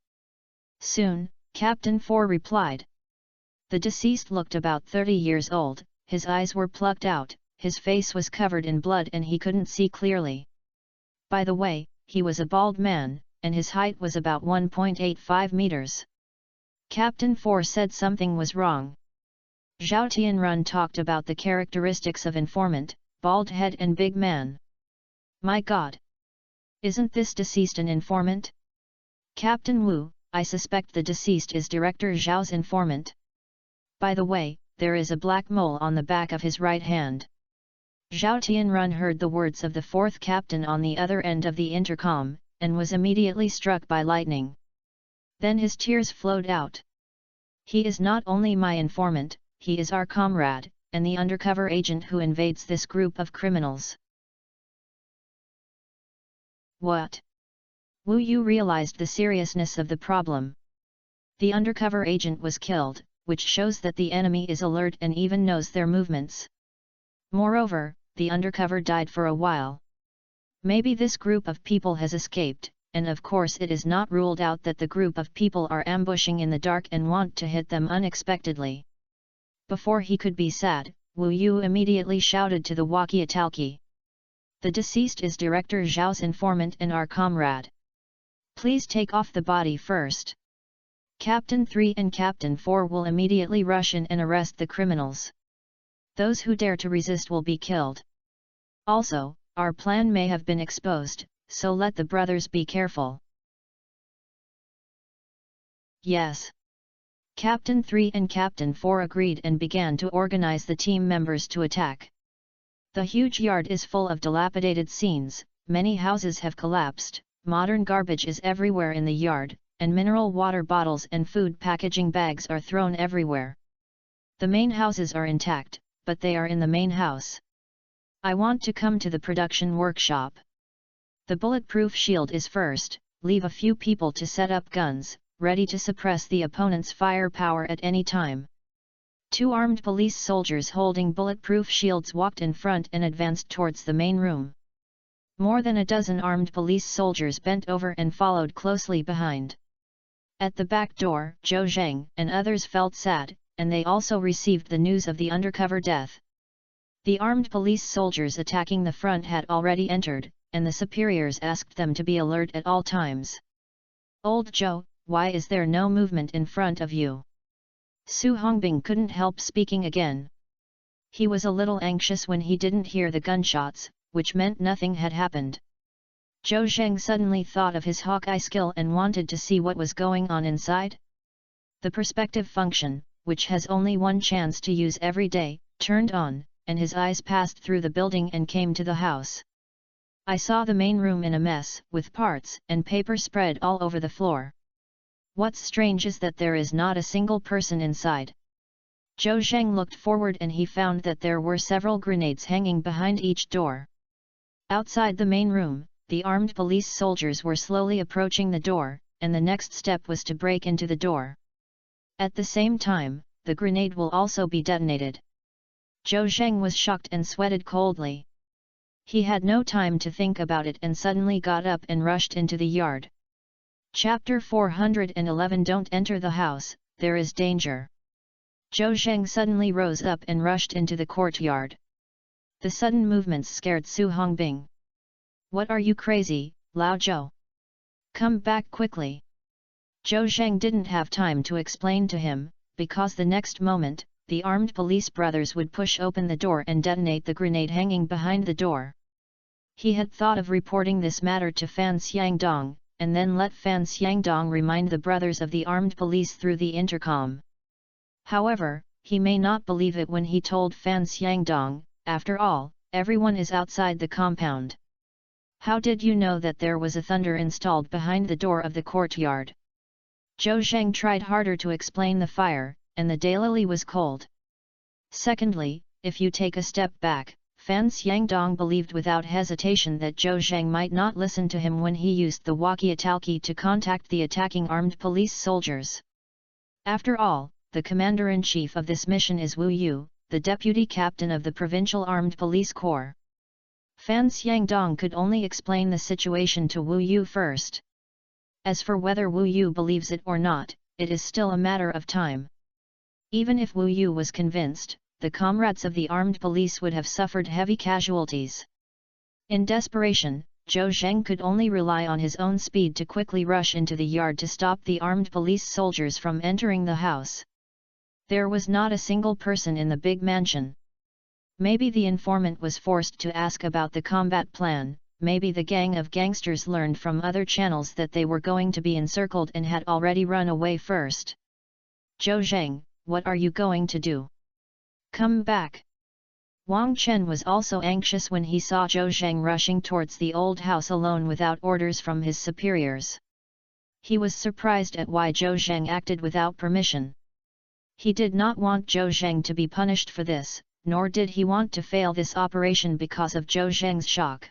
Soon, Captain 4 replied. The deceased looked about 30 years old, his eyes were plucked out, his face was covered in blood and he couldn't see clearly. By the way, he was a bald man, and his height was about 1.85 meters. Captain 4 said something was wrong. Zhao Tianrun talked about the characteristics of informant, bald head and big man. My God! Isn't this deceased an informant? Captain Wu, I suspect the deceased is Director Zhao's informant. By the way, there is a black mole on the back of his right hand. Zhao Tianrun heard the words of the fourth captain on the other end of the intercom, and was immediately struck by lightning. Then his tears flowed out. He is not only my informant, he is our comrade, and the undercover agent who invades this group of criminals. What? Wu Yu realized the seriousness of the problem. The undercover agent was killed, which shows that the enemy is alert and even knows their movements. Moreover, the undercover died for a while. Maybe this group of people has escaped, and of course it is not ruled out that the group of people are ambushing in the dark and want to hit them unexpectedly. Before he could be sad, Wu Yu immediately shouted to the walkie-talkie. The deceased is Director Zhao's informant and our comrade. Please take off the body first. Captain 3 and Captain 4 will immediately rush in and arrest the criminals. Those who dare to resist will be killed. Also, our plan may have been exposed, so let the brothers be careful. Yes. Captain 3 and Captain 4 agreed and began to organize the team members to attack. The huge yard is full of dilapidated scenes, many houses have collapsed, modern garbage is everywhere in the yard, and mineral water bottles and food packaging bags are thrown everywhere. The main houses are intact, but they are in the main house. I want to come to the production workshop. The bulletproof shield is first, leave a few people to set up guns, ready to suppress the opponent's firepower at any time. 2 armed police soldiers holding bulletproof shields walked in front and advanced towards the main room. More than a dozen armed police soldiers bent over and followed closely behind. At the back door, Zhou Zheng and others felt sad, and they also received the news of the undercover death. The armed police soldiers attacking the front had already entered, and the superiors asked them to be alert at all times. Old Zhou, why is there no movement in front of you? Su Hongbing couldn't help speaking again. He was a little anxious when he didn't hear the gunshots, which meant nothing had happened. Zhou Zheng suddenly thought of his Hawkeye skill and wanted to see what was going on inside. The perspective function, which has only one chance to use every day, turned on, and his eyes passed through the building and came to the house. I saw the main room in a mess, with parts and paper spread all over the floor. What's strange is that there is not a single person inside. Zhou Zheng looked forward and he found that there were several grenades hanging behind each door. Outside the main room, the armed police soldiers were slowly approaching the door, and the next step was to break into the door. At the same time, the grenade will also be detonated. Zhou Zheng was shocked and sweated coldly. He had no time to think about it and suddenly got up and rushed into the yard. Chapter 411 Don't enter the house, there is danger. Zhou Zheng suddenly rose up and rushed into the courtyard. The sudden movements scared Su Hongbing. What are you crazy, Lao Zhou? Come back quickly. Zhou Zheng didn't have time to explain to him, because the next moment, the armed police brothers would push open the door and detonate the grenade hanging behind the door. He had thought of reporting this matter to Fan Xiangdong, and then let Fan Xiangdong remind the brothers of the armed police through the intercom. However, he may not believe it when he told Fan Xiangdong, after all, everyone is outside the compound. How did you know that there was a thunder installed behind the door of the courtyard? Zhou Zheng tried harder to explain the fire, and the daylily was cold. Secondly, if you take a step back, Fan Xiangdong believed without hesitation that Zhou Zheng might not listen to him when he used the walkie-talkie to contact the attacking armed police soldiers. After all, the commander-in-chief of this mission is Wu Yu, the deputy captain of the Provincial Armed Police Corps. Fan Xiangdong could only explain the situation to Wu Yu first. As for whether Wu Yu believes it or not, it is still a matter of time. Even if Wu Yu was convinced, the comrades of the armed police would have suffered heavy casualties. In desperation, Zhou Zheng could only rely on his own speed to quickly rush into the yard to stop the armed police soldiers from entering the house. There was not a single person in the big mansion. Maybe the informant was forced to ask about the combat plan, maybe the gang of gangsters learned from other channels that they were going to be encircled and had already run away first. Zhou Zheng, what are you going to do? Come back! Wang Chen was also anxious when he saw Zhou Zheng rushing towards the old house alone without orders from his superiors. He was surprised at why Zhou Zheng acted without permission. He did not want Zhou Zheng to be punished for this, nor did he want to fail this operation because of Zhou Zheng's shock.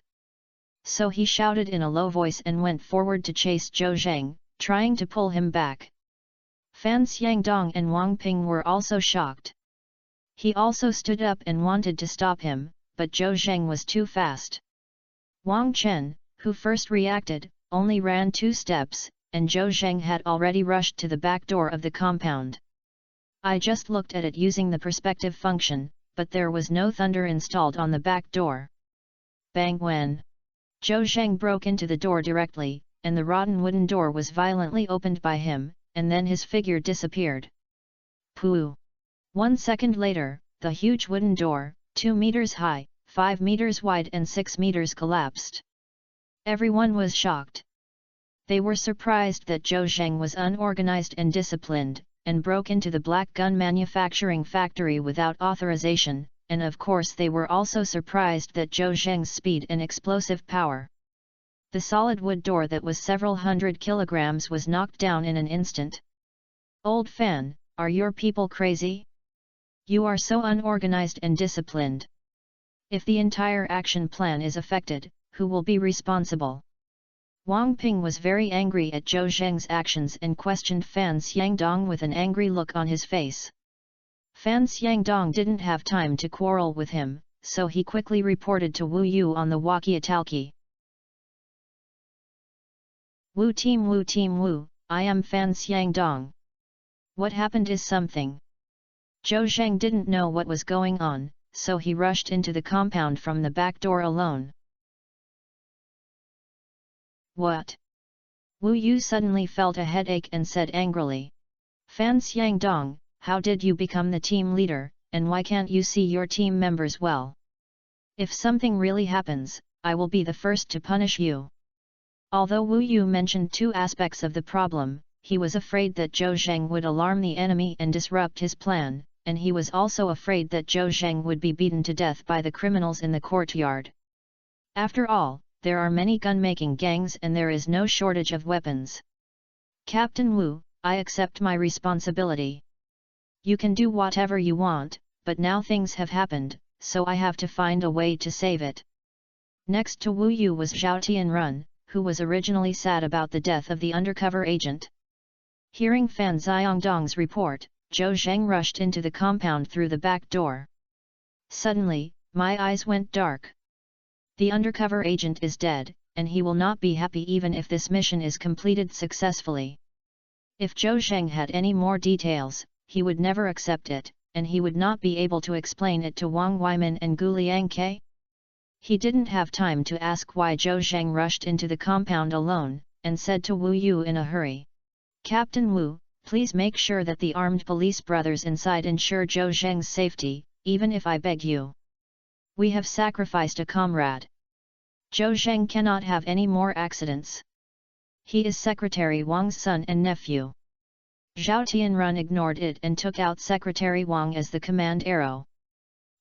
So he shouted in a low voice and went forward to chase Zhou Zheng, trying to pull him back. Fan Xiangdong and Wang Ping were also shocked. He also stood up and wanted to stop him, but Zhou Zheng was too fast. Wang Chen, who first reacted, only ran 2 steps, and Zhou Zheng had already rushed to the back door of the compound. I just looked at it using the perspective function, but there was no thunder installed on the back door. Bang when Zhou Zheng broke into the door directly, and the rotten wooden door was violently opened by him, and then his figure disappeared. Pooh! 1 second later, the huge wooden door, 2 meters high, 5 meters wide and 6 meters collapsed. Everyone was shocked. They were surprised that Zhou Zheng was unorganized and disciplined, and broke into the black gun manufacturing factory without authorization, and of course they were also surprised that Zhou Zheng's speed and explosive power. The solid wood door that was several hundred kilograms was knocked down in an instant. Old Fan, are your people crazy? You are so unorganized and disciplined. If the entire action plan is affected, who will be responsible? Wang Ping was very angry at Zhou Zheng's actions and questioned Fan Xiangdong with an angry look on his face. Fan Xiangdong didn't have time to quarrel with him, so he quickly reported to Wu Yu on the walkie-talkie. Wu, I am Fan Xiangdong. What happened is something. Zhou Zheng didn't know what was going on, so he rushed into the compound from the back door alone. What? Wu Yu suddenly felt a headache and said angrily. Fan Xiangdong, how did you become the team leader, and why can't you see your team members well? If something really happens, I will be the first to punish you. Although Wu Yu mentioned 2 aspects of the problem, he was afraid that Zhou Zheng would alarm the enemy and disrupt his plan, and he was also afraid that Zhou Zheng would be beaten to death by the criminals in the courtyard. After all, there are many gun-making gangs and there is no shortage of weapons. Captain Wu, I accept my responsibility. You can do whatever you want, but now things have happened, so I have to find a way to save it. Next to Wu Yu was Zhao Tianrun, who was originally sad about the death of the undercover agent. Hearing Fan Xiangdong's report, Zhou Zheng rushed into the compound through the back door. Suddenly, my eyes went dark. The undercover agent is dead, and he will not be happy even if this mission is completed successfully. If Zhou Zheng had any more details, he would never accept it, and he would not be able to explain it to Wang Weimin and Gu Liangke. He didn't have time to ask why Zhou Zheng rushed into the compound alone, and said to Wu Yu in a hurry. Captain Wu, please make sure that the armed police brothers inside ensure Zhou Zheng's safety, even if I beg you. We have sacrificed a comrade. Zhou Zheng cannot have any more accidents. He is Secretary Wang's son and nephew. Zhao Tianrun ignored it and took out Secretary Wang as the command arrow.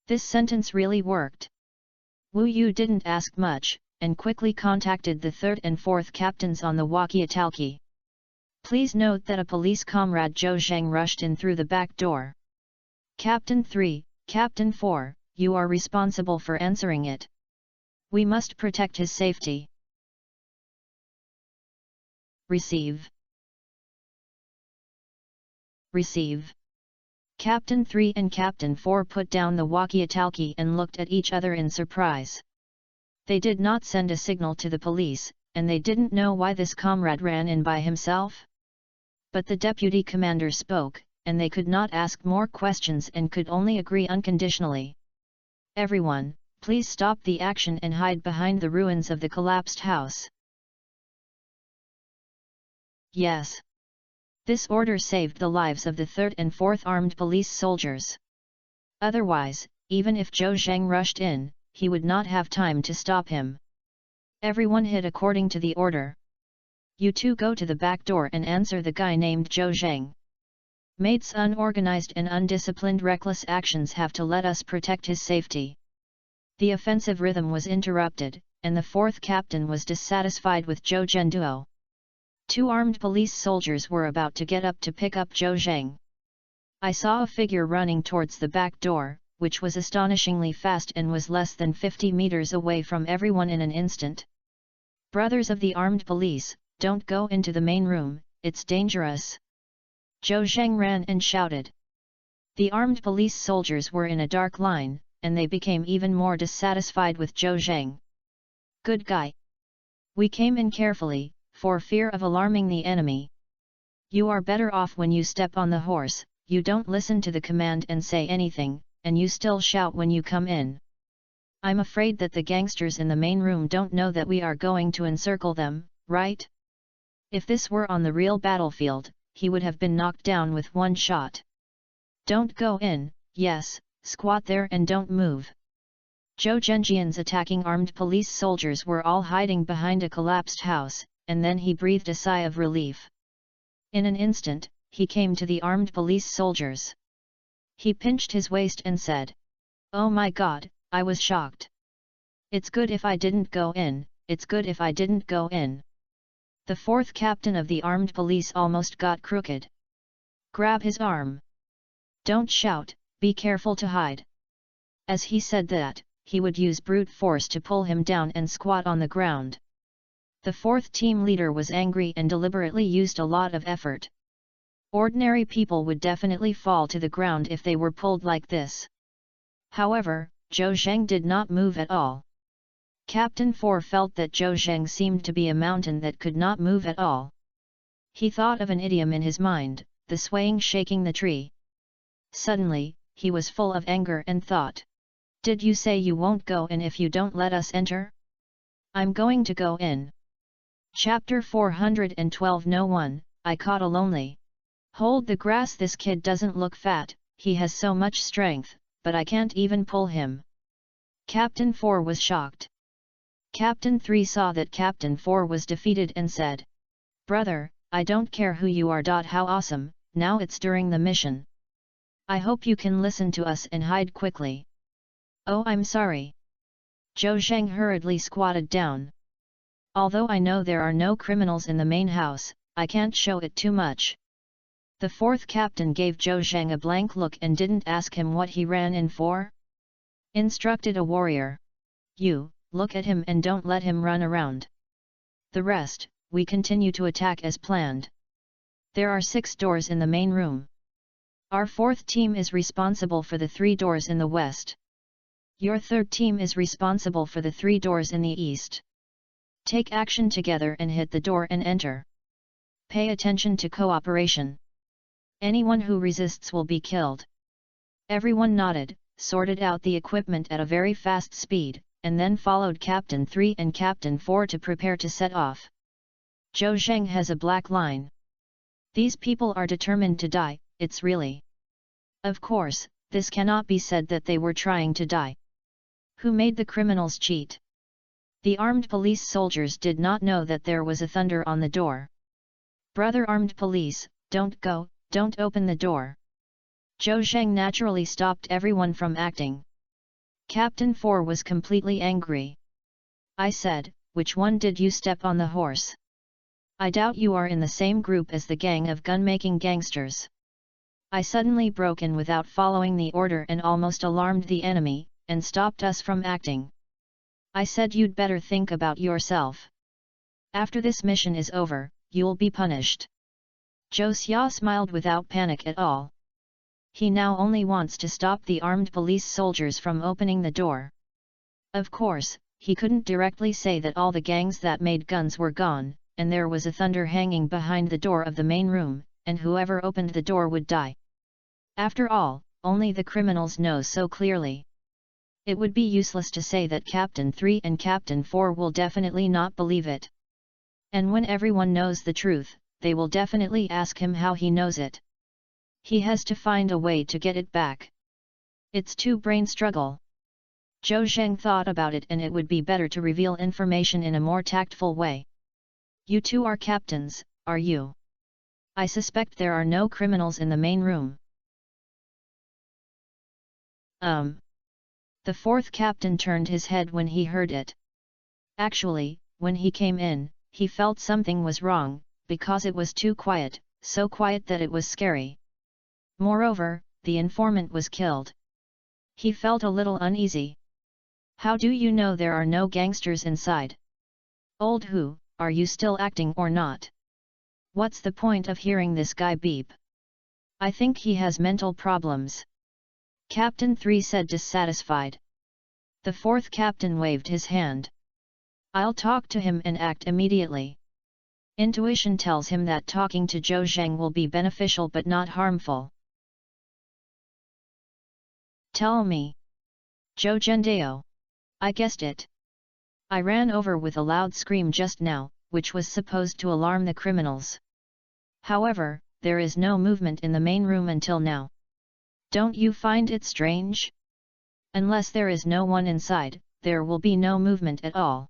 This sentence really worked. Wu Yu didn't ask much, and quickly contacted the 3rd and 4th captains on the walkie-talkie. Please note that a police comrade Zhou Zheng rushed in through the back door. Captain 3, Captain 4, you are responsible for answering it. We must protect his safety. Receive. Receive. Captain 3 and Captain 4 put down the walkie-talkie and looked at each other in surprise. They did not send a signal to the police, and they didn't know why this comrade ran in by himself. But the deputy commander spoke, and they could not ask more questions and could only agree unconditionally. Everyone, Please stop the action and hide behind the ruins of the collapsed house. Yes. This order saved the lives of the 3rd and 4th armed police soldiers. Otherwise, even if Zhou Zheng rushed in, he would not have time to stop him. Everyone hid according to the order. You two go to the back door and answer the guy named Zhou Zheng. Mate's unorganized and undisciplined reckless actions have to let us protect his safety. The offensive rhythm was interrupted, and the 4th captain was dissatisfied with Zhou Zhenduo. 2 armed police soldiers were about to get up to pick up Zhou Zheng. I saw a figure running towards the back door, which was astonishingly fast and was less than 50 meters away from everyone in an instant. Brothers of the armed police, don't go into the main room, it's dangerous. Zhou Zheng ran and shouted. The armed police soldiers were in a dark line, and they became even more dissatisfied with Zhou Zheng. Good guy. We came in carefully, for fear of alarming the enemy. You are better off when you step on the horse, you don't listen to the command and say anything, and you still shout when you come in. I'm afraid that the gangsters in the main room don't know that we are going to encircle them, right? If this were on the real battlefield, he would have been knocked down with one shot. Don't go in, yes, squat there and don't move. Zhou Zhenjian's attacking armed police soldiers were all hiding behind a collapsed house, and then he breathed a sigh of relief. In an instant, he came to the armed police soldiers. He pinched his waist and said, "Oh my God, I was shocked. It's good if I didn't go in, it's good if I didn't go in." The 4th captain of the armed police almost got crooked. Grab his arm. Don't shout, be careful to hide. As he said that, he would use brute force to pull him down and squat on the ground. The 4th team leader was angry and deliberately used a lot of effort. Ordinary people would definitely fall to the ground if they were pulled like this. However, Zhou Zheng did not move at all. Captain 4 felt that Zhou Zheng seemed to be a mountain that could not move at all. He thought of an idiom in his mind, the swaying shaking the tree. Suddenly, he was full of anger and thought. Did you say you won't go in if you don't let us enter? I'm going to go in. Chapter 412 No one, I caught a lonely. Hold the grass. This kid doesn't look fat, he has so much strength, but I can't even pull him. Captain 4 was shocked. Captain 3 saw that Captain 4 was defeated and said, "Brother, I don't care who you are. How awesome, now it's during the mission. I hope you can listen to us and hide quickly." "Oh, I'm sorry." Zhou Zheng hurriedly squatted down. "Although I know there are no criminals in the main house, I can't show it too much." The 4th captain gave Zhou Zheng a blank look and didn't ask him what he ran in for. Instructed a warrior. "You, look at him and don't let him run around. The rest, we continue to attack as planned. There are 6 doors in the main room. Our 4th team is responsible for the 3 doors in the west. Your 3rd team is responsible for the 3 doors in the east. Take action together and hit the door and enter. Pay attention to cooperation. Anyone who resists will be killed." Everyone nodded, sorted out the equipment at a very fast speed, and then followed Captain 3 and Captain 4 to prepare to set off. Zhou Zheng has a black line. These people are determined to die, it's really. Of course, this cannot be said that they were trying to die. Who made the criminals cheat? The armed police soldiers did not know that there was a thunder on the door. "Brother armed police, don't go, don't open the door." Zhou Zheng naturally stopped everyone from acting. Captain 4 was completely angry. "I said, which one did you step on the horse? I doubt you are in the same group as the gang of gun-making gangsters." I suddenly broke in without following the order and almost alarmed the enemy, and stopped us from acting. I said you'd better think about yourself. After this mission is over, you'll be punished. Zhou Xia smiled without panic at all. He now only wants to stop the armed police soldiers from opening the door. Of course, he couldn't directly say that all the gangs that made guns were gone, and there was a thunder hanging behind the door of the main room, and whoever opened the door would die. After all, only the criminals know so clearly. It would be useless to say that Captain 3 and Captain 4 will definitely not believe it. And when everyone knows the truth, they will definitely ask him how he knows it. He has to find a way to get it back. It's too brain struggle. Zhou Zheng thought about it, and it would be better to reveal information in a more tactful way. You two are captains, are you? I suspect there are no criminals in the main room. The fourth captain turned his head when he heard it. Actually, when he came in, he felt something was wrong, because it was too quiet, so quiet that it was scary. Moreover, the informant was killed. He felt a little uneasy. How do you know there are no gangsters inside? Old Hu, are you still acting or not? What's the point of hearing this guy beep? I think he has mental problems. Captain 3 said, dissatisfied. The fourth captain waved his hand. I'll talk to him and act immediately. Intuition tells him that talking to Zhou Zheng will be beneficial but not harmful. Tell me. Zhou Zhendao. I guessed it. I ran over with a loud scream just now, which was supposed to alarm the criminals. However, there is no movement in the main room until now. Don't you find it strange? Unless there is no one inside, there will be no movement at all.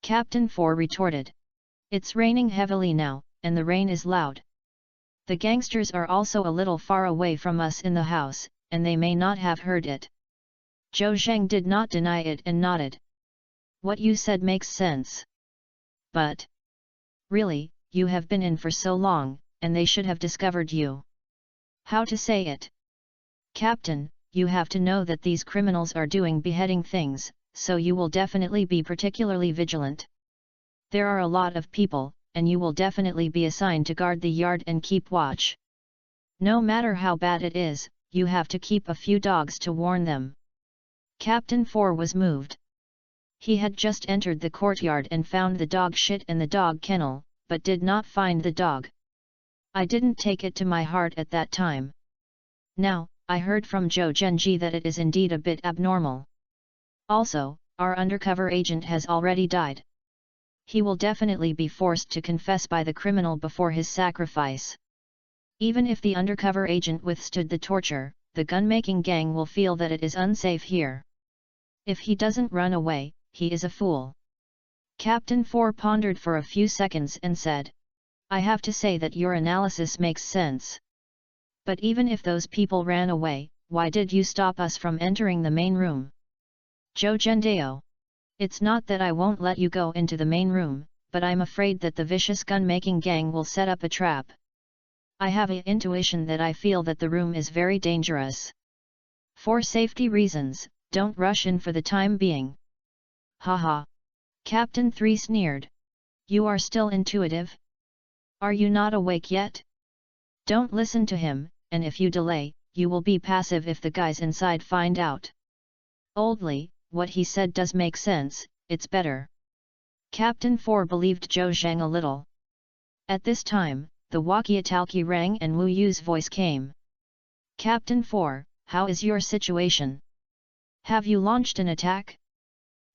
Captain 4 retorted. It's raining heavily now, and the rain is loud. The gangsters are also a little far away from us in the house, and they may not have heard it. Zhou Zheng did not deny it and nodded. What you said makes sense. But really, you have been in for so long, and they should have discovered you. How to say it? Captain, you have to know that these criminals are doing beheading things, so you will definitely be particularly vigilant. There are a lot of people, and you will definitely be assigned to guard the yard and keep watch. No matter how bad it is, you have to keep a few dogs to warn them. Captain 4 was moved. He had just entered the courtyard and found the dog shit and the dog kennel, but did not find the dog. I didn't take it to my heart at that time. Now, I heard from Zhou Zhenji that it is indeed a bit abnormal. Also, our undercover agent has already died. He will definitely be forced to confess by the criminal before his sacrifice. Even if the undercover agent withstood the torture, the gun-making gang will feel that it is unsafe here. If he doesn't run away, he is a fool. Captain 4 pondered for a few seconds and said, I have to say that your analysis makes sense. But even if those people ran away, why did you stop us from entering the main room? Zhou Zhendao. It's not that I won't let you go into the main room, but I'm afraid that the vicious gun-making gang will set up a trap. I have an intuition that I feel that the room is very dangerous. For safety reasons, don't rush in for the time being. Haha. Captain 3 sneered. You are still intuitive? Are you not awake yet? Don't listen to him, and if you delay, you will be passive if the guys inside find out. Oldly, what he said does make sense, it's better. Captain 4 believed Zhou Zheng a little. At this time, the walkie-talkie rang and Wu Yu's voice came. Captain 4, how is your situation? Have you launched an attack?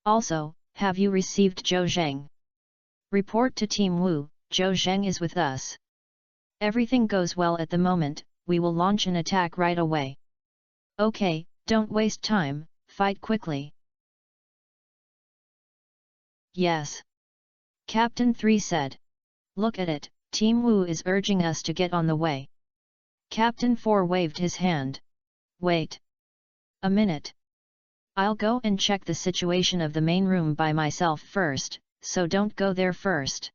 Also, have you received Zhou Zheng? Report to Team Wu, Zhou Zheng is with us. Everything goes well at the moment, we will launch an attack right away. Okay, don't waste time, fight quickly. Yes. Captain 3 said. Look at it, Team Wu is urging us to get on the way. Captain 4 waved his hand. Wait. A minute. I'll go and check the situation of the main room by myself first, so don't go there first.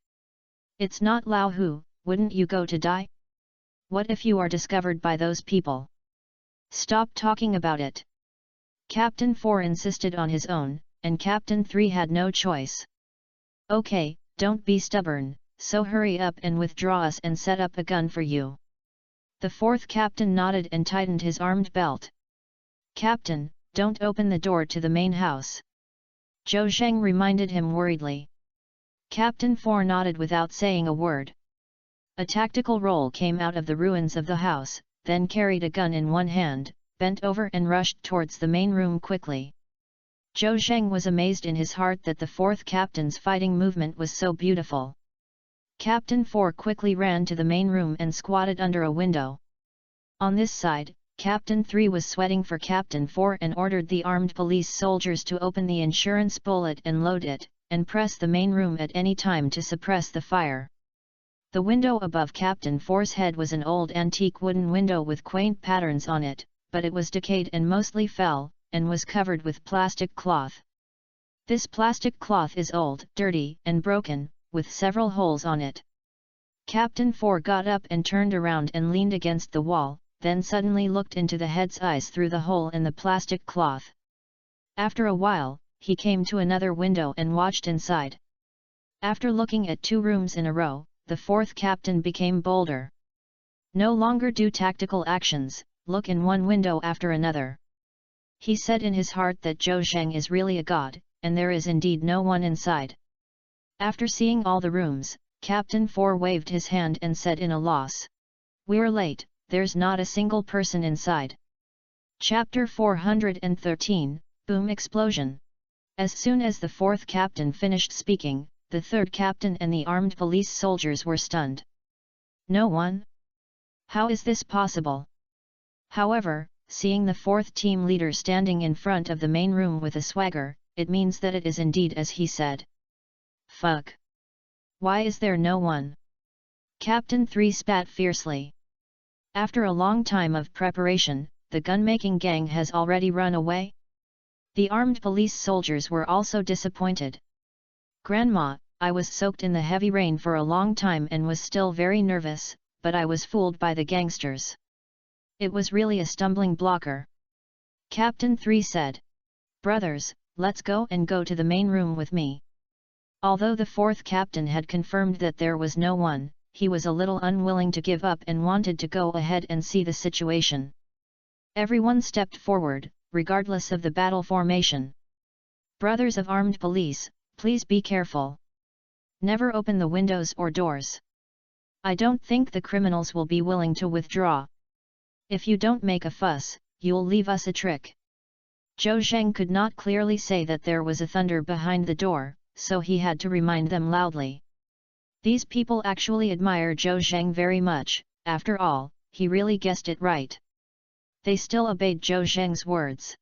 It's not Lao Hu, wouldn't you go to die? What if you are discovered by those people? Stop talking about it. Captain 4 insisted on his own, and Captain 3 had no choice. Okay, don't be stubborn, so hurry up and withdraw us and set up a gun for you. The fourth captain nodded and tightened his armed belt. Captain, don't open the door to the main house. Zhou Zheng reminded him worriedly. Captain 4 nodded without saying a word. A tactical roll came out of the ruins of the house, then carried a gun in one hand, bent over and rushed towards the main room quickly. Zhou Zheng was amazed in his heart that the fourth captain's fighting movement was so beautiful. Captain 4 quickly ran to the main room and squatted under a window. On this side, Captain 3 was sweating for Captain 4 and ordered the armed police soldiers to open the insurance bullet and load it, and press the main room at any time to suppress the fire. The window above Captain 4's head was an old antique wooden window with quaint patterns on it, but it was decayed and mostly fell, and was covered with plastic cloth. This plastic cloth is old, dirty, and broken, with several holes on it. Captain 4 got up and turned around and leaned against the wall, then suddenly looked into the head's eyes through the hole in the plastic cloth. After a while, he came to another window and watched inside. After looking at 2 rooms in a row, the fourth captain became bolder. No longer do tactical actions, look in one window after another. He said in his heart that Zhou Zheng is really a god, and there is indeed no one inside. After seeing all the rooms, Captain 4 waved his hand and said in a loss, "We're late, there's not a single person inside." Chapter 413, Boom Explosion. As soon as the fourth captain finished speaking, the third captain and the armed police soldiers were stunned. No one? How is this possible? However, seeing the fourth team leader standing in front of the main room with a swagger, it means that it is indeed as he said. Fuck! Why is there no one? Captain 3 spat fiercely. After a long time of preparation, the gun-making gang has already run away? The armed police soldiers were also disappointed. Grandma, I was soaked in the heavy rain for a long time and was still very nervous, but I was fooled by the gangsters. It was really a stumbling blocker. Captain 3 said. Brothers, let's go to the main room with me. Although the fourth captain had confirmed that there was no one, he was a little unwilling to give up and wanted to go ahead and see the situation. Everyone stepped forward, regardless of the battle formation. Brothers of armed police, please be careful. Never open the windows or doors. I don't think the criminals will be willing to withdraw. If you don't make a fuss, you'll leave us a trick. Zhou Zheng could not clearly say that there was a thunder behind the door, so he had to remind them loudly. These people actually admire Zhou Zheng very much, after all, he really guessed it right. They still obeyed Zhou Zheng's words.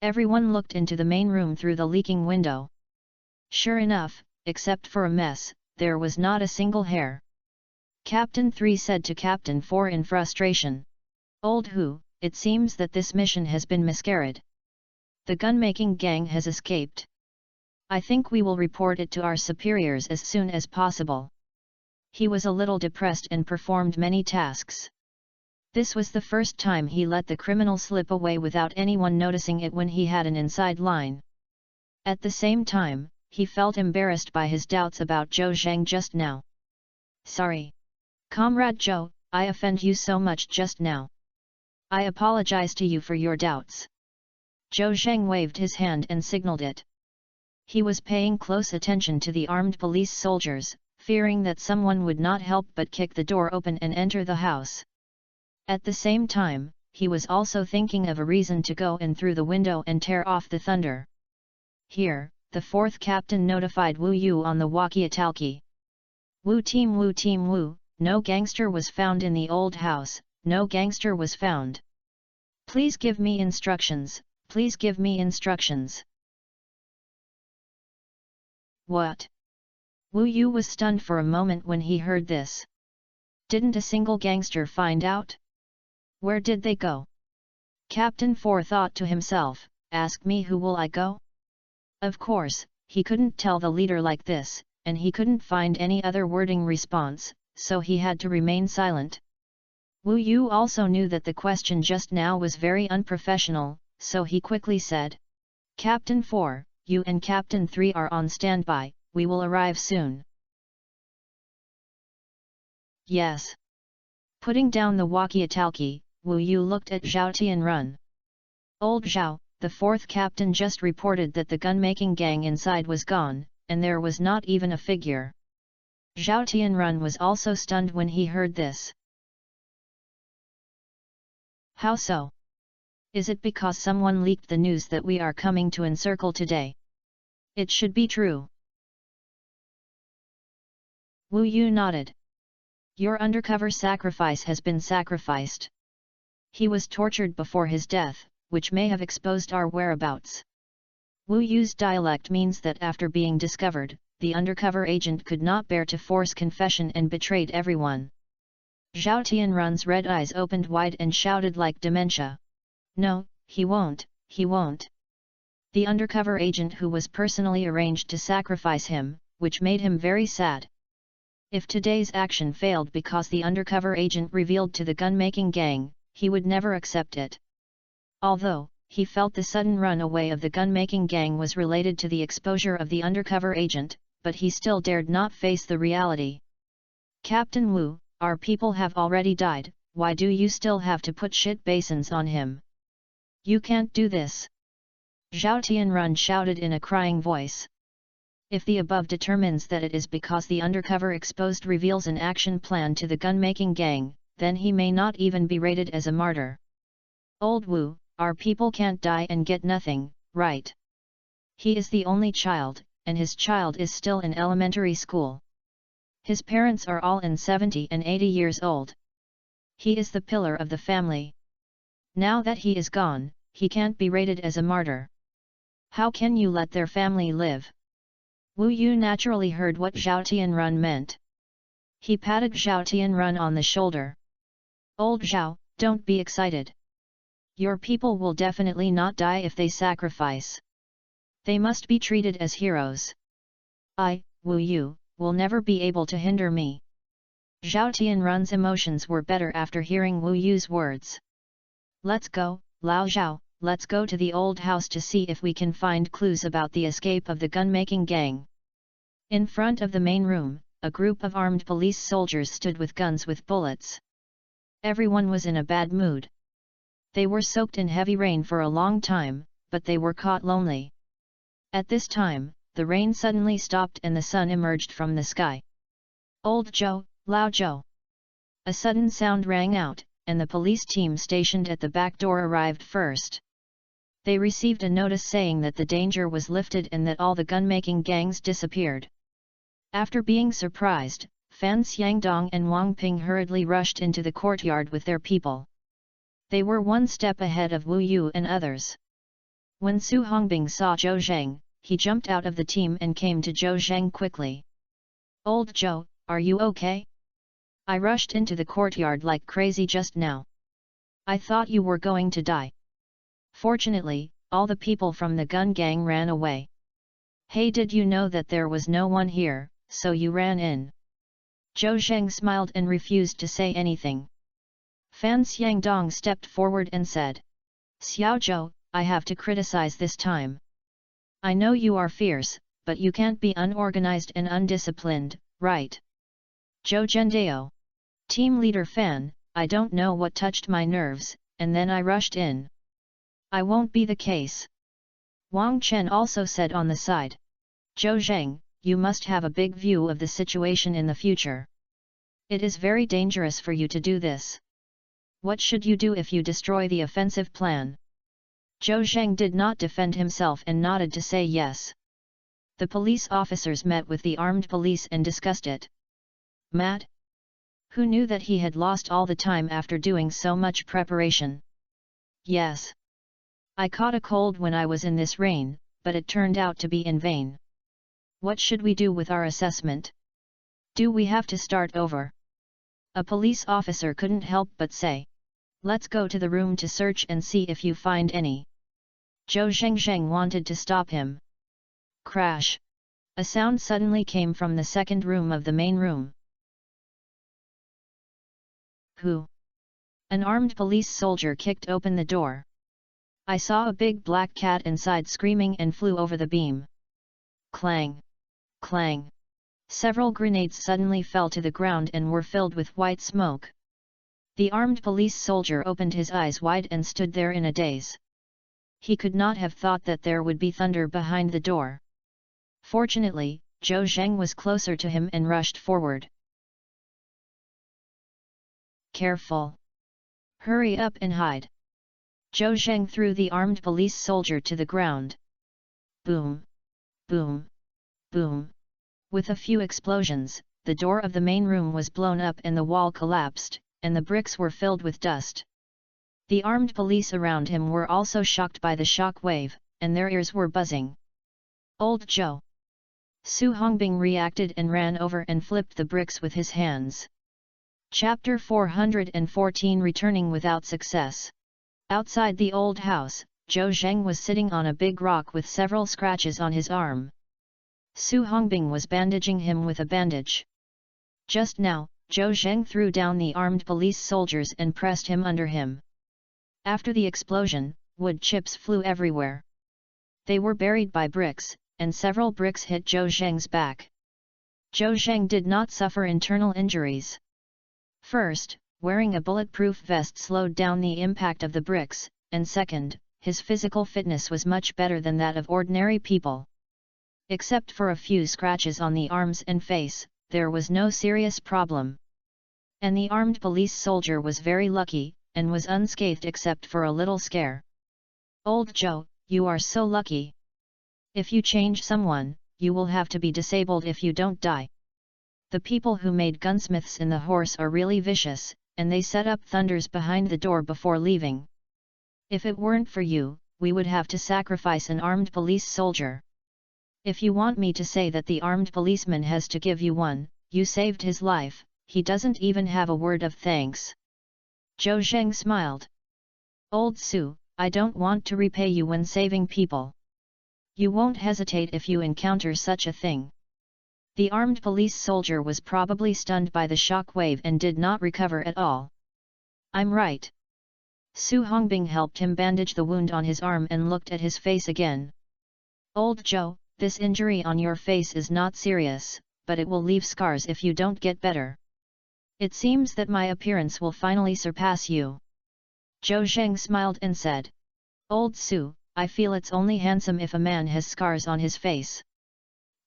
Everyone looked into the main room through the leaking window. Sure enough, except for a mess, there was not a single hair. Captain 3 said to Captain 4 in frustration. Old Hu, it seems that this mission has been miscarried. The gun-making gang has escaped. I think we will report it to our superiors as soon as possible. He was a little depressed and performed many tasks. This was the first time he let the criminal slip away without anyone noticing it when he had an inside line. At the same time, he felt embarrassed by his doubts about Zhou Zheng just now. Sorry. Comrade Zhou, I offend you so much just now. I apologize to you for your doubts. Zhou Zheng waved his hand and signaled it. He was paying close attention to the armed police soldiers, fearing that someone would not help but kick the door open and enter the house. At the same time, he was also thinking of a reason to go in through the window and tear off the thunder. Here, the fourth captain notified Wu Yu on the walkie-talkie. Wu team Wu, no gangster was found in the old house, no gangster was found. Please give me instructions, please give me instructions. What? Wu Yu was stunned for a moment when he heard this. Didn't a single gangster find out? Where did they go? Captain 4 thought to himself, ask me who will I go? Of course, he couldn't tell the leader like this, and he couldn't find any other wording response, so he had to remain silent. Wu Yu also knew that the question just now was very unprofessional, so he quickly said, Captain 4, you and Captain 3 are on standby, we will arrive soon. Yes. Putting down the walkie-talkie, Wu Yu looked at Zhao Tianrun. Old Zhao, the fourth captain just reported that the gun-making gang inside was gone, and there was not even a figure. Zhao Tianrun was also stunned when he heard this. How so? Is it because someone leaked the news that we are coming to encircle today? It should be true. Wu Yu nodded. Your undercover sacrifice has been sacrificed. He was tortured before his death, which may have exposed our whereabouts. Wu Yu's dialect means that after being discovered, the undercover agent could not bear to force confession and betrayed everyone. Zhao Tianrun's red eyes opened wide and shouted like dementia. No, he won't, he won't. The undercover agent who was personally arranged to sacrifice him, which made him very sad. If today's action failed because the undercover agent revealed to the gun-making gang, he would never accept it. Although, he felt the sudden run-away of the gun-making gang was related to the exposure of the undercover agent, but he still dared not face the reality. Captain Wu, our people have already died, why do you still have to put shit basins on him? You can't do this. Zhao Tianrun shouted in a crying voice. If the above determines that it is because the undercover exposed reveals an action plan to the gun-making gang, then he may not even be rated as a martyr. Old Wu, our people can't die and get nothing, right? He is the only child, and his child is still in elementary school. His parents are all in 70 and 80 years old. He is the pillar of the family. Now that he is gone, he can't be rated as a martyr. How can you let their family live? Wu Yu naturally heard what Zhao Tianrun meant. He patted Zhao Tianrun on the shoulder. Old Zhao, don't be excited. Your people will definitely not die if they sacrifice. They must be treated as heroes. I, Wu Yu, will never be able to hinder me. Zhao Tianrun's emotions were better after hearing Wu Yu's words. Let's go, Lao Zhao, let's go to the old house to see if we can find clues about the escape of the gun-making gang. In front of the main room, a group of armed police soldiers stood with guns with bullets. Everyone was in a bad mood. They were soaked in heavy rain for a long time, but they were caught lonely. At this time, the rain suddenly stopped and the sun emerged from the sky. Old Zhou, Lao Zhou. A sudden sound rang out, and the police team stationed at the back door arrived first. They received a notice saying that the danger was lifted and that all the gun-making gangs disappeared. After being surprised, Fan Xiangdong and Wang Ping hurriedly rushed into the courtyard with their people. They were one step ahead of Wu Yu and others. When Su Hongbing saw Zhou Zheng, he jumped out of the team and came to Zhou Zheng quickly. Old Zhou, are you okay? I rushed into the courtyard like crazy just now. I thought you were going to die. Fortunately, all the people from the gun gang ran away. Hey, did you know that there was no one here, so you ran in? Zhou Zheng smiled and refused to say anything. Fan Xiangdong stepped forward and said, Xiao Zhou, I have to criticize this time. I know you are fierce, but you can't be unorganized and undisciplined, right? Zhou Zhendao. Team leader Fan, I don't know what touched my nerves, and then I rushed in. I won't be the case. Wang Chen also said on the side. Zhou Zheng, you must have a big view of the situation in the future. It is very dangerous for you to do this. What should you do if you destroy the offensive plan? Zhou Zheng did not defend himself and nodded to say yes. The police officers met with the armed police and discussed it. Mad? Who knew that he had lost all the time after doing so much preparation? Yes. I caught a cold when I was in this rain, but it turned out to be in vain. What should we do with our assessment? Do we have to start over? A police officer couldn't help but say. Let's go to the room to search and see if you find any. Zhou Zheng wanted to stop him. Crash! A sound suddenly came from the second room of the main room. Who? An armed police soldier kicked open the door. I saw a big black cat inside screaming and flew over the beam. Clang! Clang! Several grenades suddenly fell to the ground and were filled with white smoke. The armed police soldier opened his eyes wide and stood there in a daze. He could not have thought that there would be thunder behind the door. Fortunately, Zhou Zheng was closer to him and rushed forward. Careful! Hurry up and hide! Zhou Zheng threw the armed police soldier to the ground. Boom! Boom! Boom! With a few explosions, the door of the main room was blown up and the wall collapsed, and the bricks were filled with dust. The armed police around him were also shocked by the shock wave, and their ears were buzzing. Old Zhou! Su Hongbing reacted and ran over and flipped the bricks with his hands. Chapter 414 Returning without success. Outside the old house, Zhou Zheng was sitting on a big rock with several scratches on his arm. Su Hongbing was bandaging him with a bandage. Just now, Zhou Zheng threw down the armed police soldiers and pressed him under him. After the explosion, wood chips flew everywhere. They were buried by bricks, and several bricks hit Zhou Zheng's back. Zhou Zheng did not suffer internal injuries. First, wearing a bulletproof vest slowed down the impact of the bricks, and second, his physical fitness was much better than that of ordinary people. Except for a few scratches on the arms and face, there was no serious problem. And the armed police soldier was very lucky, and was unscathed except for a little scare. Old Zhou, you are so lucky. If you change someone, you will have to be disabled if you don't die. The people who made gunsmiths in the horse are really vicious, and they set up thunders behind the door before leaving. If it weren't for you, we would have to sacrifice an armed police soldier. If you want me to say that the armed policeman has to give you one, you saved his life, he doesn't even have a word of thanks. Zhou Zheng smiled. Old Su, I don't want to repay you when saving people. You won't hesitate if you encounter such a thing. The armed police soldier was probably stunned by the shock wave and did not recover at all. I'm right. Su Hongbing helped him bandage the wound on his arm and looked at his face again. Old Zhou, this injury on your face is not serious, but it will leave scars if you don't get better. It seems that my appearance will finally surpass you. Zhou Zheng smiled and said. Old Su, I feel it's only handsome if a man has scars on his face.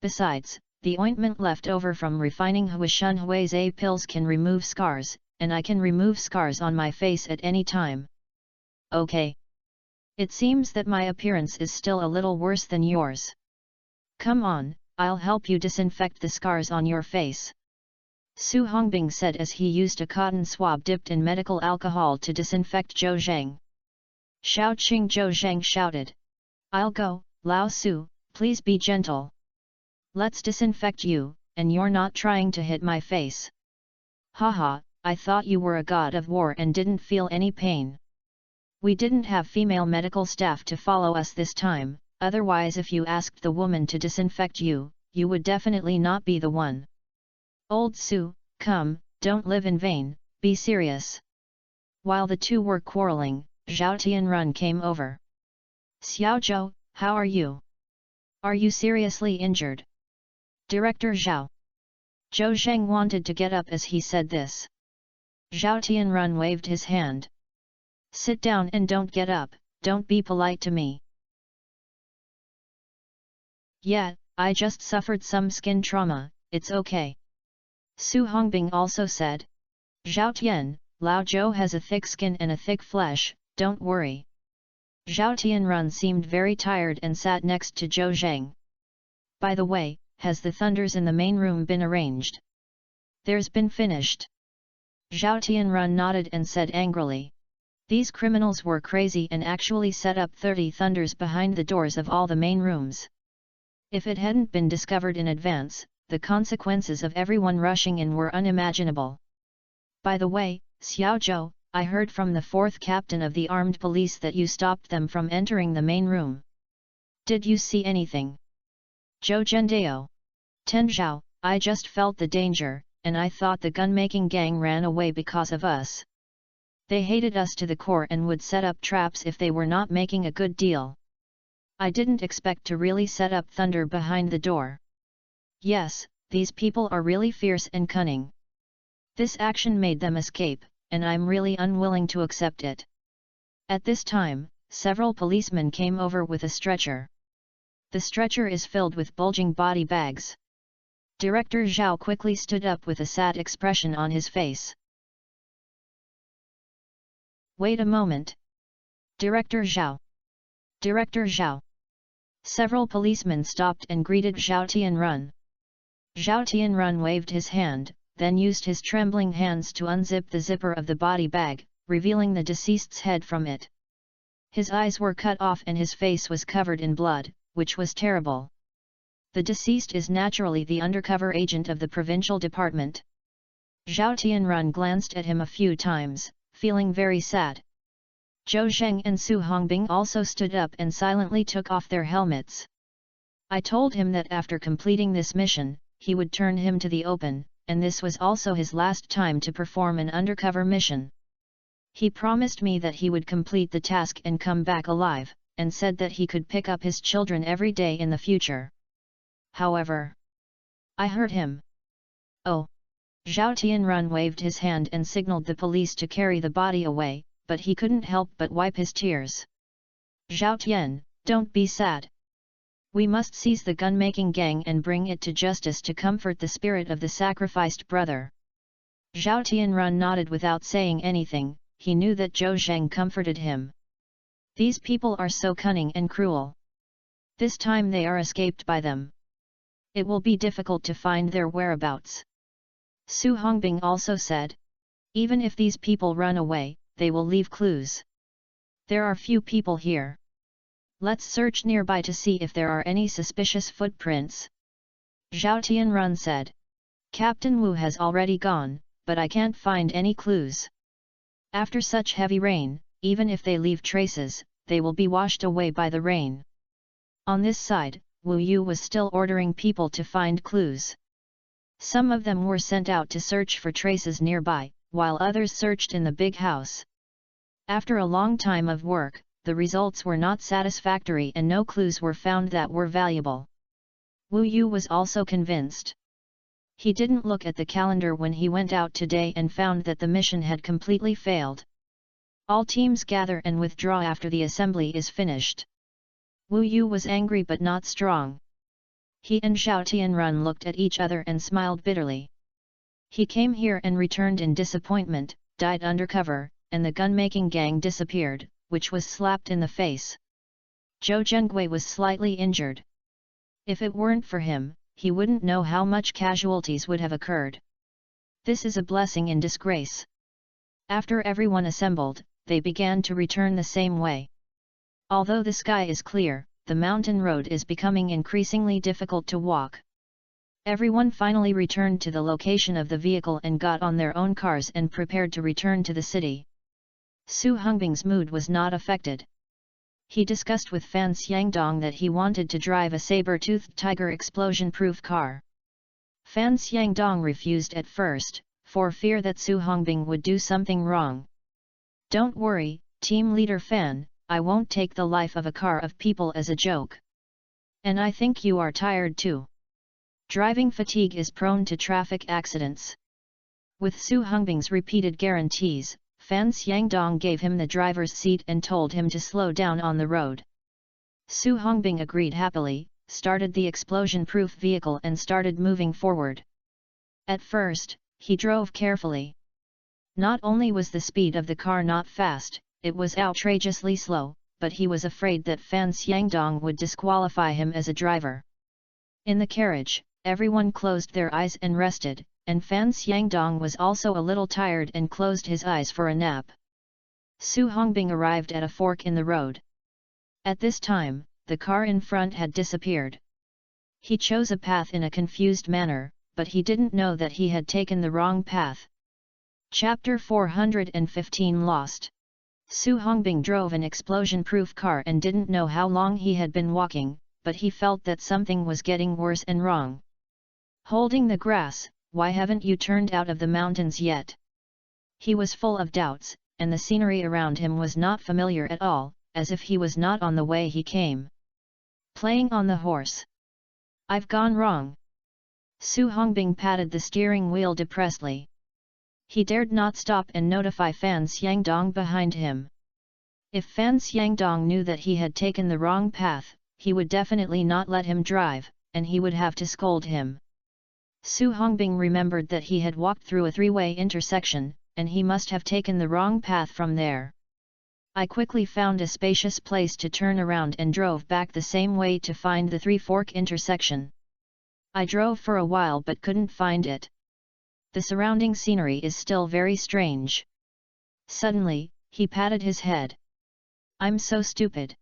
Besides, the ointment left over from refining Huishun Huize pills can remove scars, and I can remove scars on my face at any time. Okay. It seems that my appearance is still a little worse than yours. Come on, I'll help you disinfect the scars on your face. Su Hongbing said as he used a cotton swab dipped in medical alcohol to disinfect Zhou Zheng. Xiao Qing Zhou Zheng shouted. I'll go, Lao Su, please be gentle. Let's disinfect you, and you're not trying to hit my face. Haha, I thought you were a god of war and didn't feel any pain. We didn't have female medical staff to follow us this time, otherwise if you asked the woman to disinfect you, you would definitely not be the one. Old Su, come, don't live in vain, be serious. While the two were quarreling, Zhao Tianrun came over. Xiao Zhou, how are you? Are you seriously injured? Director Zhao. Zhou Zheng wanted to get up as he said this. Zhao Tianrun waved his hand. Sit down and don't get up, don't be polite to me. Yeah, I just suffered some skin trauma, it's okay. Su Hongbing also said. Zhao Tian, Lao Zhou has a thick skin and a thick flesh, don't worry. Zhao Tianrun seemed very tired and sat next to Zhou Zheng. By the way, has the thunders in the main room been arranged? There's been finished. Zhao Tianrun nodded and said angrily. These criminals were crazy and actually set up 30 thunders behind the doors of all the main rooms. If it hadn't been discovered in advance, the consequences of everyone rushing in were unimaginable. By the way, Xiao Zhou, I heard from the 4th captain of the armed police that you stopped them from entering the main room. Did you see anything? Zhou Zhendao. Ten Zhao, I just felt the danger, and I thought the gun-making gang ran away because of us. They hated us to the core and would set up traps if they were not making a good deal. I didn't expect to really set up thunder behind the door. Yes, these people are really fierce and cunning. This action made them escape, and I'm really unwilling to accept it. At this time, several policemen came over with a stretcher. The stretcher is filled with bulging body bags. Director Zhao quickly stood up with a sad expression on his face. Wait a moment. Director Zhao! Director Zhao! Several policemen stopped and greeted Zhao Tianrun. Zhao Tianrun waved his hand, then used his trembling hands to unzip the zipper of the body bag, revealing the deceased's head from it. His eyes were cut off and his face was covered in blood, which was terrible. The deceased is naturally the undercover agent of the provincial department. Zhao Tianrun glanced at him a few times, feeling very sad. Zhou Zheng and Su Hongbing also stood up and silently took off their helmets. I told him that after completing this mission, he would turn him to the open, and this was also his last time to perform an undercover mission. He promised me that he would complete the task and come back alive, and said that he could pick up his children every day in the future. However, I hurt him. Oh! Zhao Tianrun waved his hand and signaled the police to carry the body away, but he couldn't help but wipe his tears. Zhao Tian, don't be sad. We must seize the gun-making gang and bring it to justice to comfort the spirit of the sacrificed brother. Zhao Tianrun nodded without saying anything. He knew that Zhou Zheng comforted him. These people are so cunning and cruel. This time they are escaped by them. It will be difficult to find their whereabouts. Su Hongbing also said. Even if these people run away, they will leave clues. There are few people here. Let's search nearby to see if there are any suspicious footprints. Zhao Tianrun said. Captain Wu has already gone, but I can't find any clues. After such heavy rain, even if they leave traces, they will be washed away by the rain. On this side, Wu Yu was still ordering people to find clues. Some of them were sent out to search for traces nearby, while others searched in the big house. After a long time of work, the results were not satisfactory and no clues were found that were valuable. Wu Yu was also convinced. He didn't look at the calendar when he went out today and found that the mission had completely failed. All teams gather and withdraw after the assembly is finished. Wu Yu was angry but not strong. He and Zhao Tianrun looked at each other and smiled bitterly. He came here and returned in disappointment, died undercover, and the gun-making gang disappeared, which was slapped in the face. Zhou Zhenggui was slightly injured. If it weren't for him, he wouldn't know how much casualties would have occurred. This is a blessing in disgrace. After everyone assembled, they began to return the same way. Although the sky is clear, the mountain road is becoming increasingly difficult to walk. Everyone finally returned to the location of the vehicle and got on their own cars and prepared to return to the city. Su Hongbing's mood was not affected. He discussed with Fan Xiangdong that he wanted to drive a saber-toothed tiger explosion-proof car. Fan Xiangdong refused at first, for fear that Su Hongbing would do something wrong. Don't worry, team leader Fan, I won't take the life of a car of people as a joke. And I think you are tired too. Driving fatigue is prone to traffic accidents. With Su Hongbing's repeated guarantees, Fan Xiangdong gave him the driver's seat and told him to slow down on the road. Su Hongbing agreed happily, started the explosion-proof vehicle and started moving forward. At first, he drove carefully. Not only was the speed of the car not fast, it was outrageously slow, but he was afraid that Fan Xiangdong would disqualify him as a driver. In the carriage, everyone closed their eyes and rested, and Fan Xiangdong was also a little tired and closed his eyes for a nap. Su Hongbing arrived at a fork in the road. At this time, the car in front had disappeared. He chose a path in a confused manner, but he didn't know that he had taken the wrong path. Chapter 415 Lost. Su Hongbing drove an explosion-proof car and didn't know how long he had been walking, but he felt that something was getting worse and wrong. Holding the grass, why haven't you turned out of the mountains yet? He was full of doubts, and the scenery around him was not familiar at all, as if he was not on the way he came. Playing on the horse. I've gone wrong. Su Hongbing patted the steering wheel depressedly. He dared not stop and notify Fan Xiangdong behind him. If Fan Xiangdong knew that he had taken the wrong path, he would definitely not let him drive, and he would have to scold him. Su Hongbing remembered that he had walked through a three-way intersection, and he must have taken the wrong path from there. I quickly found a spacious place to turn around and drove back the same way to find the Three Fork intersection. I drove for a while but couldn't find it. The surrounding scenery is still very strange. Suddenly, he patted his head. I'm so stupid.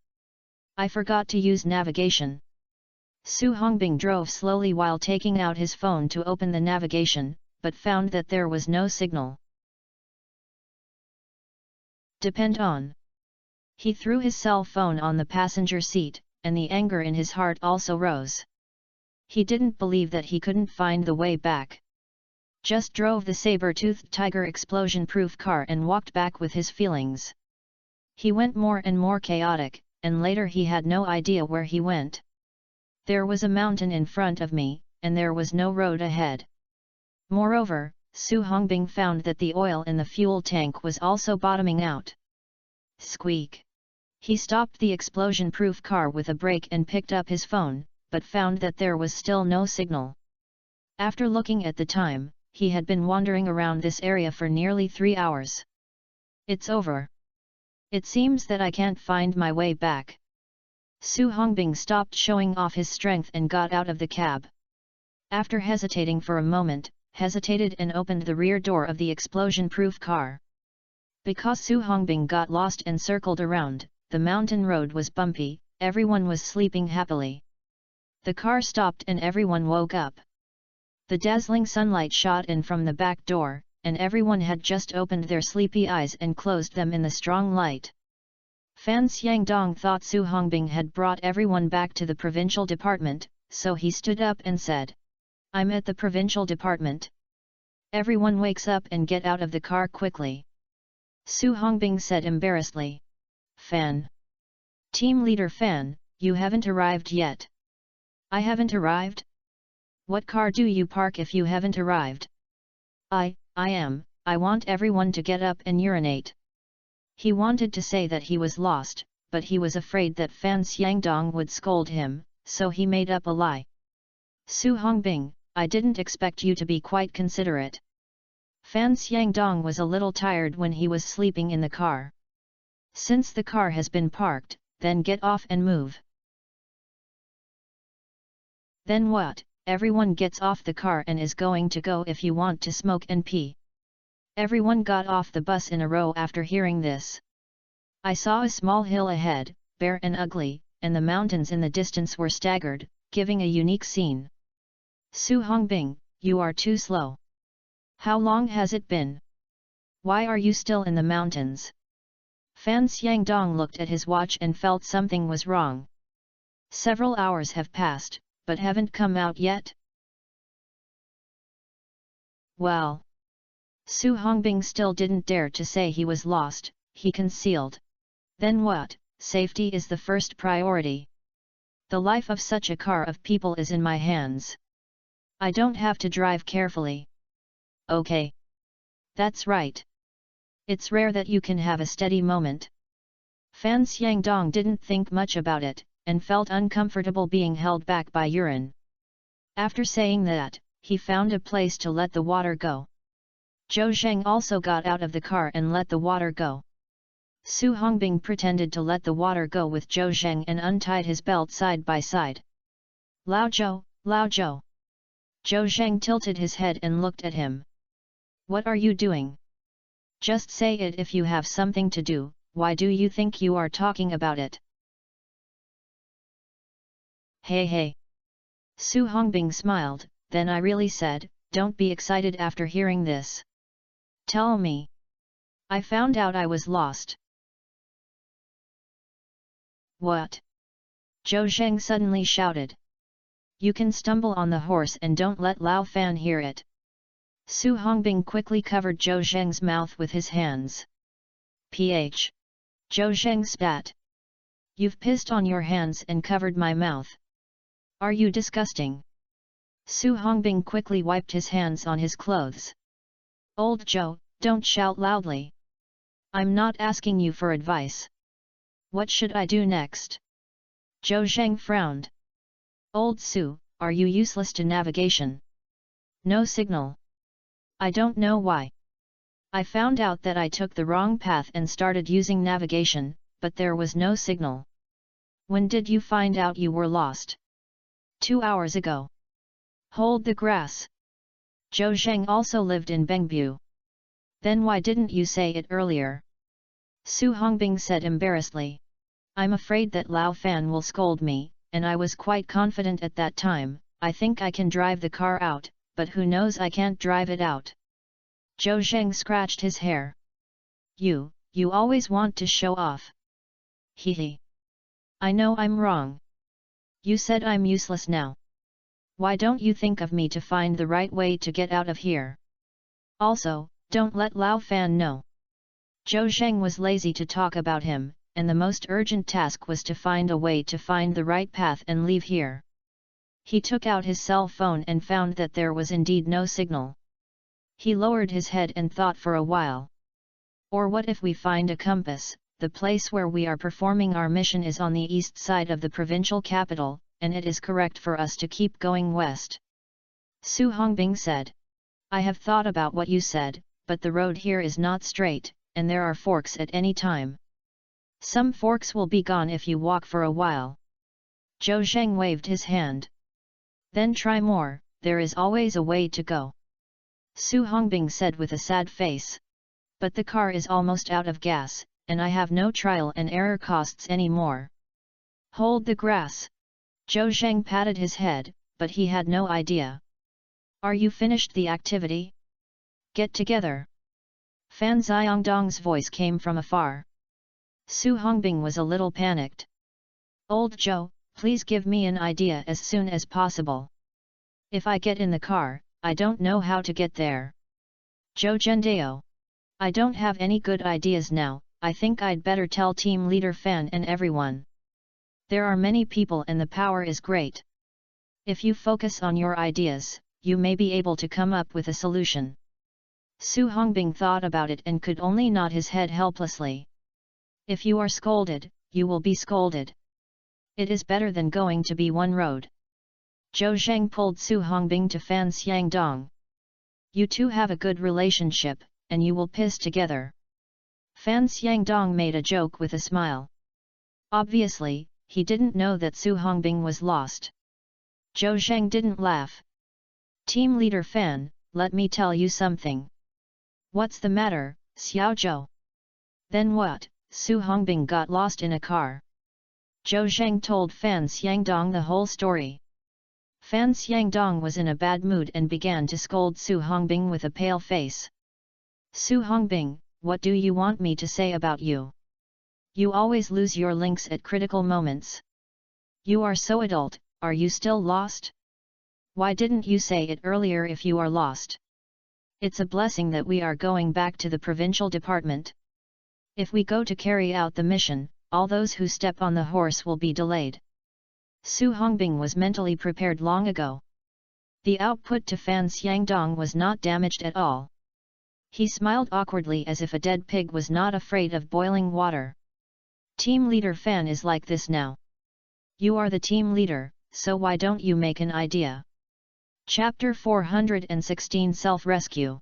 I forgot to use navigation. Su Hongbing drove slowly while taking out his phone to open the navigation, but found that there was no signal. Depend on. He threw his cell phone on the passenger seat, and the anger in his heart also rose. He didn't believe that he couldn't find the way back. Just drove the saber-toothed tiger explosion-proof car and walked back with his feelings. He went more and more chaotic, and later he had no idea where he went. There was a mountain in front of me, and there was no road ahead. Moreover, Su Hongbing found that the oil in the fuel tank was also bottoming out. Squeak! He stopped the explosion-proof car with a brake and picked up his phone, but found that there was still no signal. After looking at the time, he had been wandering around this area for nearly 3 hours. It's over. It seems that I can't find my way back. Su Hongbing stopped showing off his strength and got out of the cab. After hesitating for a moment, hesitated and opened the rear door of the explosion-proof car. Because Su Hongbing got lost and circled around, the mountain road was bumpy, everyone was sleeping happily. The car stopped and everyone woke up. The dazzling sunlight shot in from the back door, and everyone had just opened their sleepy eyes and closed them in the strong light. Fan Xiangdong thought Su Hongbing had brought everyone back to the provincial department, so he stood up and said, "I'm at the provincial department. Everyone wakes up and get out of the car quickly." Su Hongbing said embarrassedly. "Fan. Team leader Fan, you haven't arrived yet." "I haven't arrived? What car do you park if you haven't arrived?" I want everyone to get up and urinate." He wanted to say that he was lost, but he was afraid that Fan Xiangdong would scold him, so he made up a lie. "Su Hongbing, I didn't expect you to be quite considerate." Fan Xiangdong was a little tired when he was sleeping in the car. "Since the car has been parked, then get off and move." "Then what? Everyone gets off the car and is going to go if you want to smoke and pee." Everyone got off the bus in a row after hearing this. I saw a small hill ahead, bare and ugly, and the mountains in the distance were staggered, giving a unique scene. "Su Hongbing, you are too slow. How long has it been? Why are you still in the mountains?" Fan Xiangdong looked at his watch and felt something was wrong. "Several hours have passed, but haven't come out yet?" "Well." Su Hongbing still didn't dare to say he was lost, he concealed. "Then what? Safety is the first priority. The life of such a car of people is in my hands. I don't have to drive carefully." "Okay. That's right. It's rare that you can have a steady moment." Fan Xiangdong didn't think much about it, and felt uncomfortable being held back by urine. After saying that, he found a place to let the water go. Zhou Zheng also got out of the car and let the water go. Su Hongbing pretended to let the water go with Zhou Zheng and untied his belt side by side. Lao Zhou, Lao Zhou." Zhou Zheng tilted his head and looked at him. "What are you doing? Just say it if you have something to do, why do you think you are talking about it?" Hey. Su Hongbing smiled, then I really said, "Don't be excited after hearing this. Tell me. I found out I was lost." "What?" Zhou Zheng suddenly shouted. "You can stumble on the horse and don't let Lao Fan hear it." Su Hongbing quickly covered Zhou Zheng's mouth with his hands. "Ph. Zhou Zheng spat. "You've pissed on your hands and covered my mouth. Are you disgusting?" Su Hongbing quickly wiped his hands on his clothes. "Old Zhou, don't shout loudly. I'm not asking you for advice. What should I do next?" Zhou Zheng frowned. "Old Su, are you useless to navigation? No signal. I don't know why. I found out that I took the wrong path and started using navigation, but there was no signal. When did you find out you were lost? 2 hours ago. Hold the grass. Zhou Zheng also lived in Bengbu. Then why didn't you say it earlier? Su Hongbing said embarrassedly. I'm afraid that Lao Fan will scold me, and I was quite confident at that time. I think I can drive the car out, but who knows, I can't drive it out. Zhou Zheng scratched his hair. You always want to show off. Hee. I know I'm wrong. You said I'm useless now. Why don't you think of me to find the right way to get out of here? Also, don't let Lao Fan know. Zhou Zheng was lazy to talk about him, and the most urgent task was to find a way to find the right path and leave here. He took out his cell phone and found that there was indeed no signal. He lowered his head and thought for a while. Or what if we find a compass? The place where we are performing our mission is on the east side of the provincial capital, and it is correct for us to keep going west. Su Hongbing said. I have thought about what you said, but the road here is not straight, and there are forks at any time. Some forks will be gone if you walk for a while. Zhou Zheng waved his hand. Then try more, there is always a way to go. Su Hongbing said with a sad face. But the car is almost out of gas, and I have no trial and error costs anymore. Hold the grass. Zhou Zheng patted his head, but he had no idea. Are you finished the activity? Get together. Fan Xiangdong's voice came from afar. Su Hongbing was a little panicked. Old Zhou, please give me an idea as soon as possible. If I get in the car, I don't know how to get there. Zhou Zhendao. I don't have any good ideas now, I think I'd better tell team leader Fan and everyone. There are many people and the power is great. If you focus on your ideas, you may be able to come up with a solution. Su Hongbing thought about it and could only nod his head helplessly. If you are scolded, you will be scolded. It is better than going to be one road. Zhou Zheng pulled Su Hongbing to Fan Xiangdong. You two have a good relationship, and you will piss together. Fan Xiangdong made a joke with a smile. Obviously, he didn't know that Su Hongbing was lost. Zhou Zheng didn't laugh. Team leader Fan, let me tell you something. What's the matter, Xiao Zhou? Then what? Su Hongbing got lost in a car. Zhou Zheng told Fan Xiangdong the whole story. Fan Xiangdong was in a bad mood and began to scold Su Hongbing with a pale face. Su Hongbing, what do you want me to say about you? You always lose your links at critical moments. You are so adult, are you still lost? Why didn't you say it earlier if you are lost? It's a blessing that we are going back to the provincial department. If we go to carry out the mission, all those who step on the horse will be delayed. Su Hongbing was mentally prepared long ago. The output to Fan Xiangdong was not damaged at all. He smiled awkwardly as if a dead pig was not afraid of boiling water. Team leader Fan is like this now. You are the team leader, so why don't you make an idea? Chapter 416 Self-Rescue.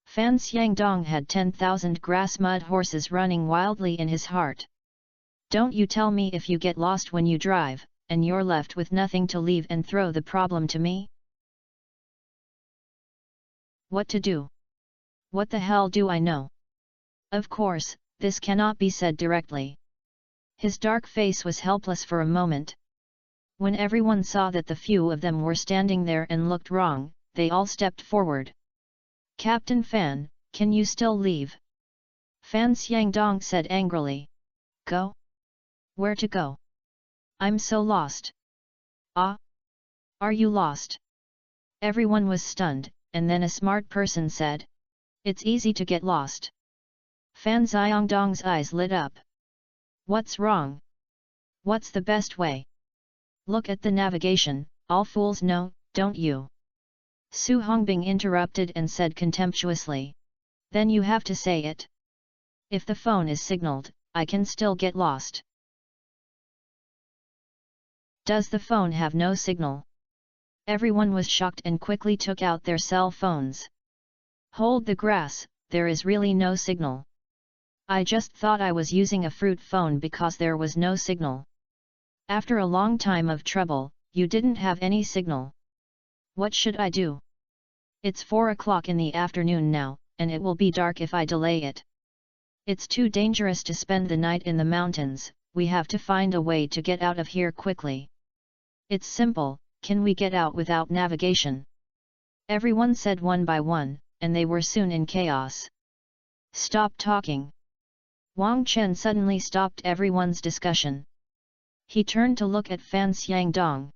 Fan Xiangdong had 10,000 grass mud horses running wildly in his heart. Don't you tell me if you get lost when you drive, and you're left with nothing to leave and throw the problem to me? What to do? What the hell do I know? Of course, this cannot be said directly. His dark face was helpless for a moment. When everyone saw that the few of them were standing there and looked wrong, they all stepped forward. Captain Fan, can you still leave? Fan Xiangdong said angrily. Go? Where to go? I'm so lost. Ah? Are you lost? Everyone was stunned, and then a smart person said. It's easy to get lost. Fan Xiangdong's eyes lit up. What's wrong? What's the best way? Look at the navigation, all fools know, don't you? Su Hongbing interrupted and said contemptuously. Then you have to say it. If the phone is signaled, I can still get lost. Does the phone have no signal? Everyone was shocked and quickly took out their cell phones. Hold the grass, there is really no signal. I just thought I was using a fruit phone because there was no signal. After a long time of trouble, you didn't have any signal. What should I do? It's 4 o'clock in the afternoon now, and it will be dark if I delay it. It's too dangerous to spend the night in the mountains, we have to find a way to get out of here quickly. It's simple, can we get out without navigation? Everyone said one by one, and they were soon in chaos. Stop talking. Wang Chen suddenly stopped everyone's discussion. He turned to look at Fan Xiangdong.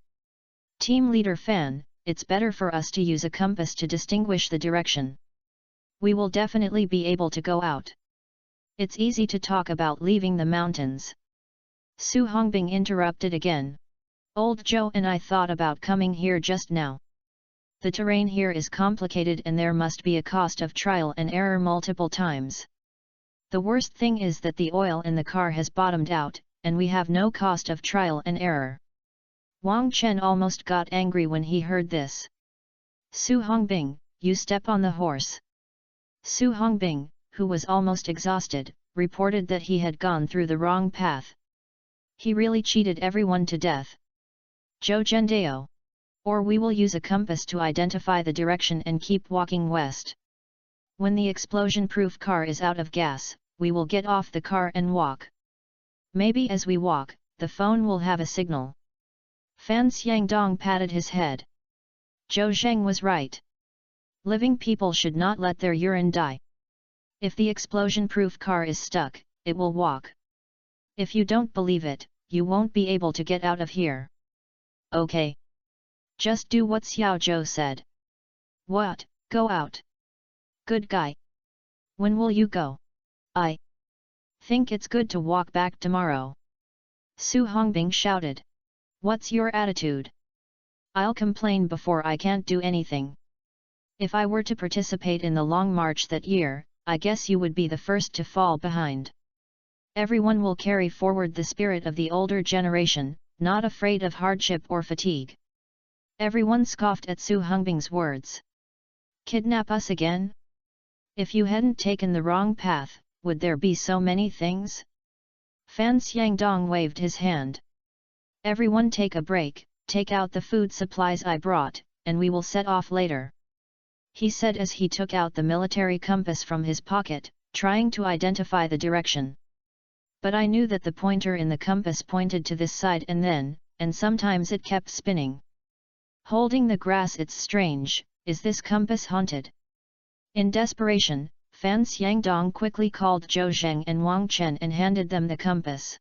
Team leader Fan, it's better for us to use a compass to distinguish the direction. We will definitely be able to go out. It's easy to talk about leaving the mountains. Su Hongbing interrupted again. Old Zhou and I thought about coming here just now. The terrain here is complicated and there must be a cost of trial and error multiple times. The worst thing is that the oil in the car has bottomed out, and we have no cost of trial and error. Wang Chen almost got angry when he heard this. Su Hongbing, you step on the horse. Su Hongbing, who was almost exhausted, reported that he had gone through the wrong path. He really cheated everyone to death. Zhou Zhendao. Or we will use a compass to identify the direction and keep walking west. When the explosion-proof car is out of gas, we will get off the car and walk. Maybe as we walk, the phone will have a signal. Fan Xiangdong patted his head. Zhou Zheng was right. Living people should not let their urine die. If the explosion-proof car is stuck, it will walk. If you don't believe it, you won't be able to get out of here. Okay. Just do what Xiao Zhou said. What, go out? Good guy. When will you go? I think it's good to walk back tomorrow. Su Hongbing shouted. What's your attitude? I'll complain before I can't do anything. If I were to participate in the Long March that year, I guess you would be the first to fall behind. Everyone will carry forward the spirit of the older generation, not afraid of hardship or fatigue. Everyone scoffed at Su Hongbing's words. Kidnap us again? If you hadn't taken the wrong path, would there be so many things? Fan Xiangdong waved his hand. Everyone take a break, take out the food supplies I brought, and we will set off later. He said as he took out the military compass from his pocket, trying to identify the direction. But I knew that the pointer in the compass pointed to this side and sometimes it kept spinning. Holding the grass, it's strange, is this compass haunted? In desperation, Fan Xiangdong quickly called Zhou Zheng and Wang Chen and handed them the compass.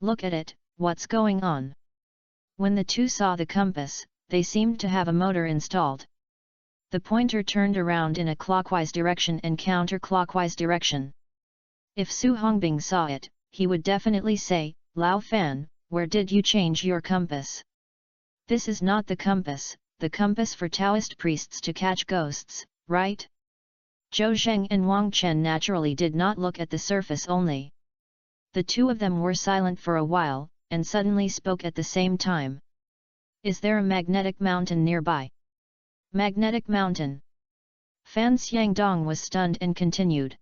Look at it, what's going on? When the two saw the compass, they seemed to have a motor installed. The pointer turned around in a clockwise direction and counterclockwise direction. If Su Hongbing saw it, he would definitely say, Lao Fan, where did you change your compass? This is not the compass for Taoist priests to catch ghosts, right? Zhou Zheng and Wang Chen naturally did not look at the surface only. The two of them were silent for a while, and suddenly spoke at the same time. Is there a magnetic mountain nearby? Magnetic mountain. Fan Xiangdong was stunned and continued.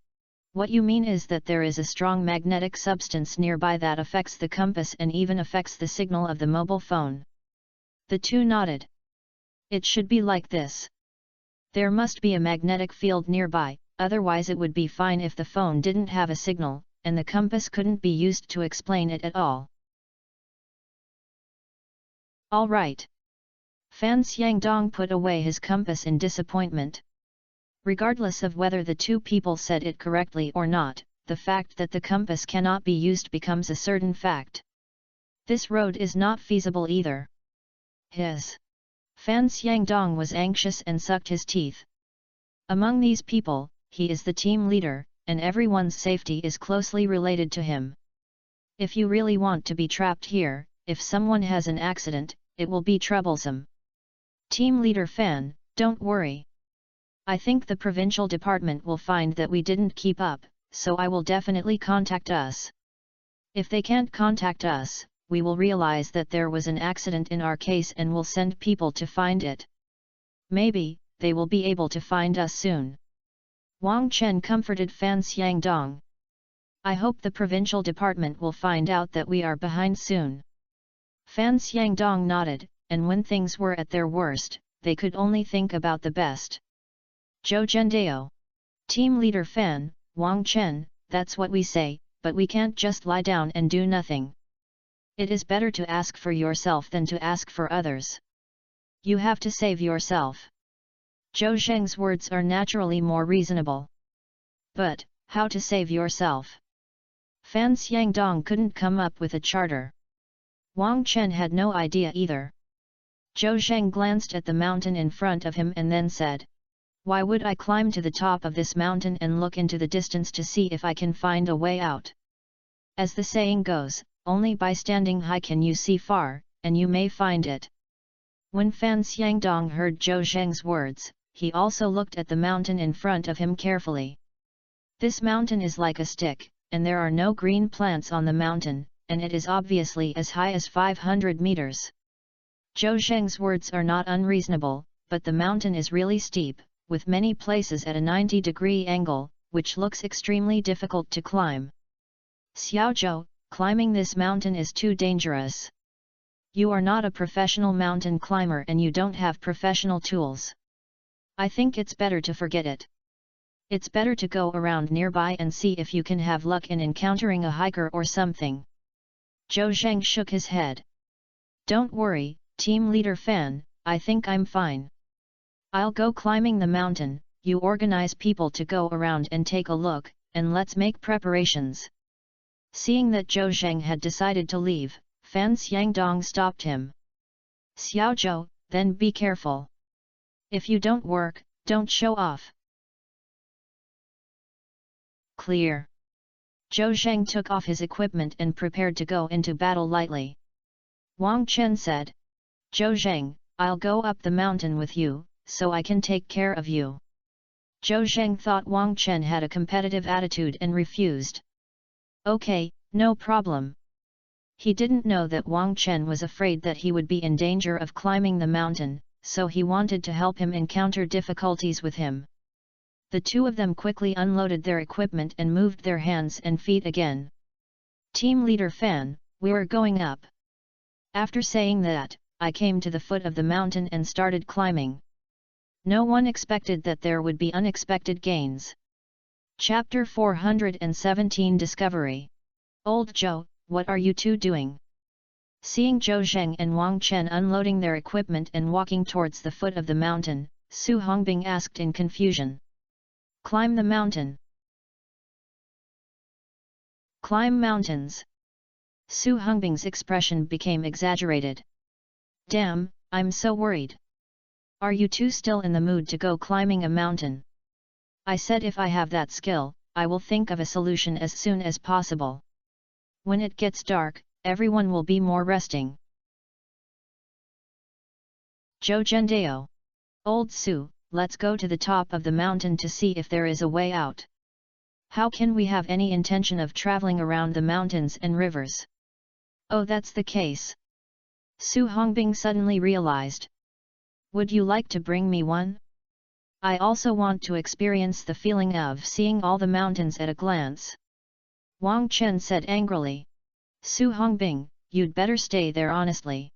What you mean is that there is a strong magnetic substance nearby that affects the compass and even affects the signal of the mobile phone. The two nodded. It should be like this. There must be a magnetic field nearby, otherwise it would be fine if the phone didn't have a signal, and the compass couldn't be used to explain it at all. All right. Fan Xiangdong put away his compass in disappointment. Regardless of whether the two people said it correctly or not, the fact that the compass cannot be used becomes a certain fact. This road is not feasible either. Fan Xiangdong was anxious and sucked his teeth. Among these people, he is the team leader, and everyone's safety is closely related to him. If you really want to be trapped here, if someone has an accident, it will be troublesome. Team leader Fan, don't worry. I think the provincial department will find that we didn't keep up, so I will definitely contact us. If they can't contact us, we will realize that there was an accident in our case and will send people to find it. Maybe, they will be able to find us soon. Wang Chen comforted Fan Xiangdong. I hope the provincial department will find out that we are behind soon. Fan Xiangdong nodded, and when things were at their worst, they could only think about the best. Zhou Zhendao. Team leader Fan, Wang Chen, that's what we say, but we can't just lie down and do nothing. It is better to ask for yourself than to ask for others. You have to save yourself. Zhou Zheng's words are naturally more reasonable. But, how to save yourself? Fan Xiangdong couldn't come up with a charter. Wang Chen had no idea either. Zhou Zheng glanced at the mountain in front of him and then said, "Why would I climb to the top of this mountain and look into the distance to see if I can find a way out? As the saying goes, only by standing high can you see far, and you may find it." When Fan Xiangdong heard Zhou Zheng's words, he also looked at the mountain in front of him carefully. This mountain is like a stick, and there are no green plants on the mountain, and it is obviously as high as 500 meters. Zhou Zheng's words are not unreasonable, but the mountain is really steep, with many places at a 90-degree angle, which looks extremely difficult to climb. Xiaozhou, climbing this mountain is too dangerous. You are not a professional mountain climber and you don't have professional tools. I think it's better to forget it. It's better to go around nearby and see if you can have luck in encountering a hiker or something. Zhou Zheng shook his head. Don't worry, team leader Fan, I think I'm fine. I'll go climbing the mountain, you organize people to go around and take a look, and let's make preparations. Seeing that Zhou Zheng had decided to leave, Fan Xiangdong stopped him. Xiaozhou, then be careful. If you don't work, don't show off. Clear. Zhou Zheng took off his equipment and prepared to go into battle lightly. Wang Chen said, "Zhou Zheng, I'll go up the mountain with you, so I can take care of you." Zhou Zheng thought Wang Chen had a competitive attitude and refused. "Okay, no problem." He didn't know that Wang Chen was afraid that he would be in danger of climbing the mountain, so he wanted to help him encounter difficulties with him. The two of them quickly unloaded their equipment and moved their hands and feet again. Team leader Fan, we're going up. After saying that, I came to the foot of the mountain and started climbing. No one expected that there would be unexpected gains. Chapter 417 Discovery. Old Zhou, what are you two doing? Seeing Zhou Zheng and Wang Chen unloading their equipment and walking towards the foot of the mountain, Su Hongbing asked in confusion. Climb the mountain. Climb mountains. Su Hongbing's expression became exaggerated. Damn, I'm so worried. Are you two still in the mood to go climbing a mountain? I said if I have that skill, I will think of a solution as soon as possible. When it gets dark, everyone will be more resting. Zhou Zhendao. Old Su, let's go to the top of the mountain to see if there is a way out. How can we have any intention of traveling around the mountains and rivers? Oh, that's the case. Su Hongbing suddenly realized. Would you like to bring me one? I also want to experience the feeling of seeing all the mountains at a glance. Wang Chen said angrily. Su Hongbing, you'd better stay there honestly.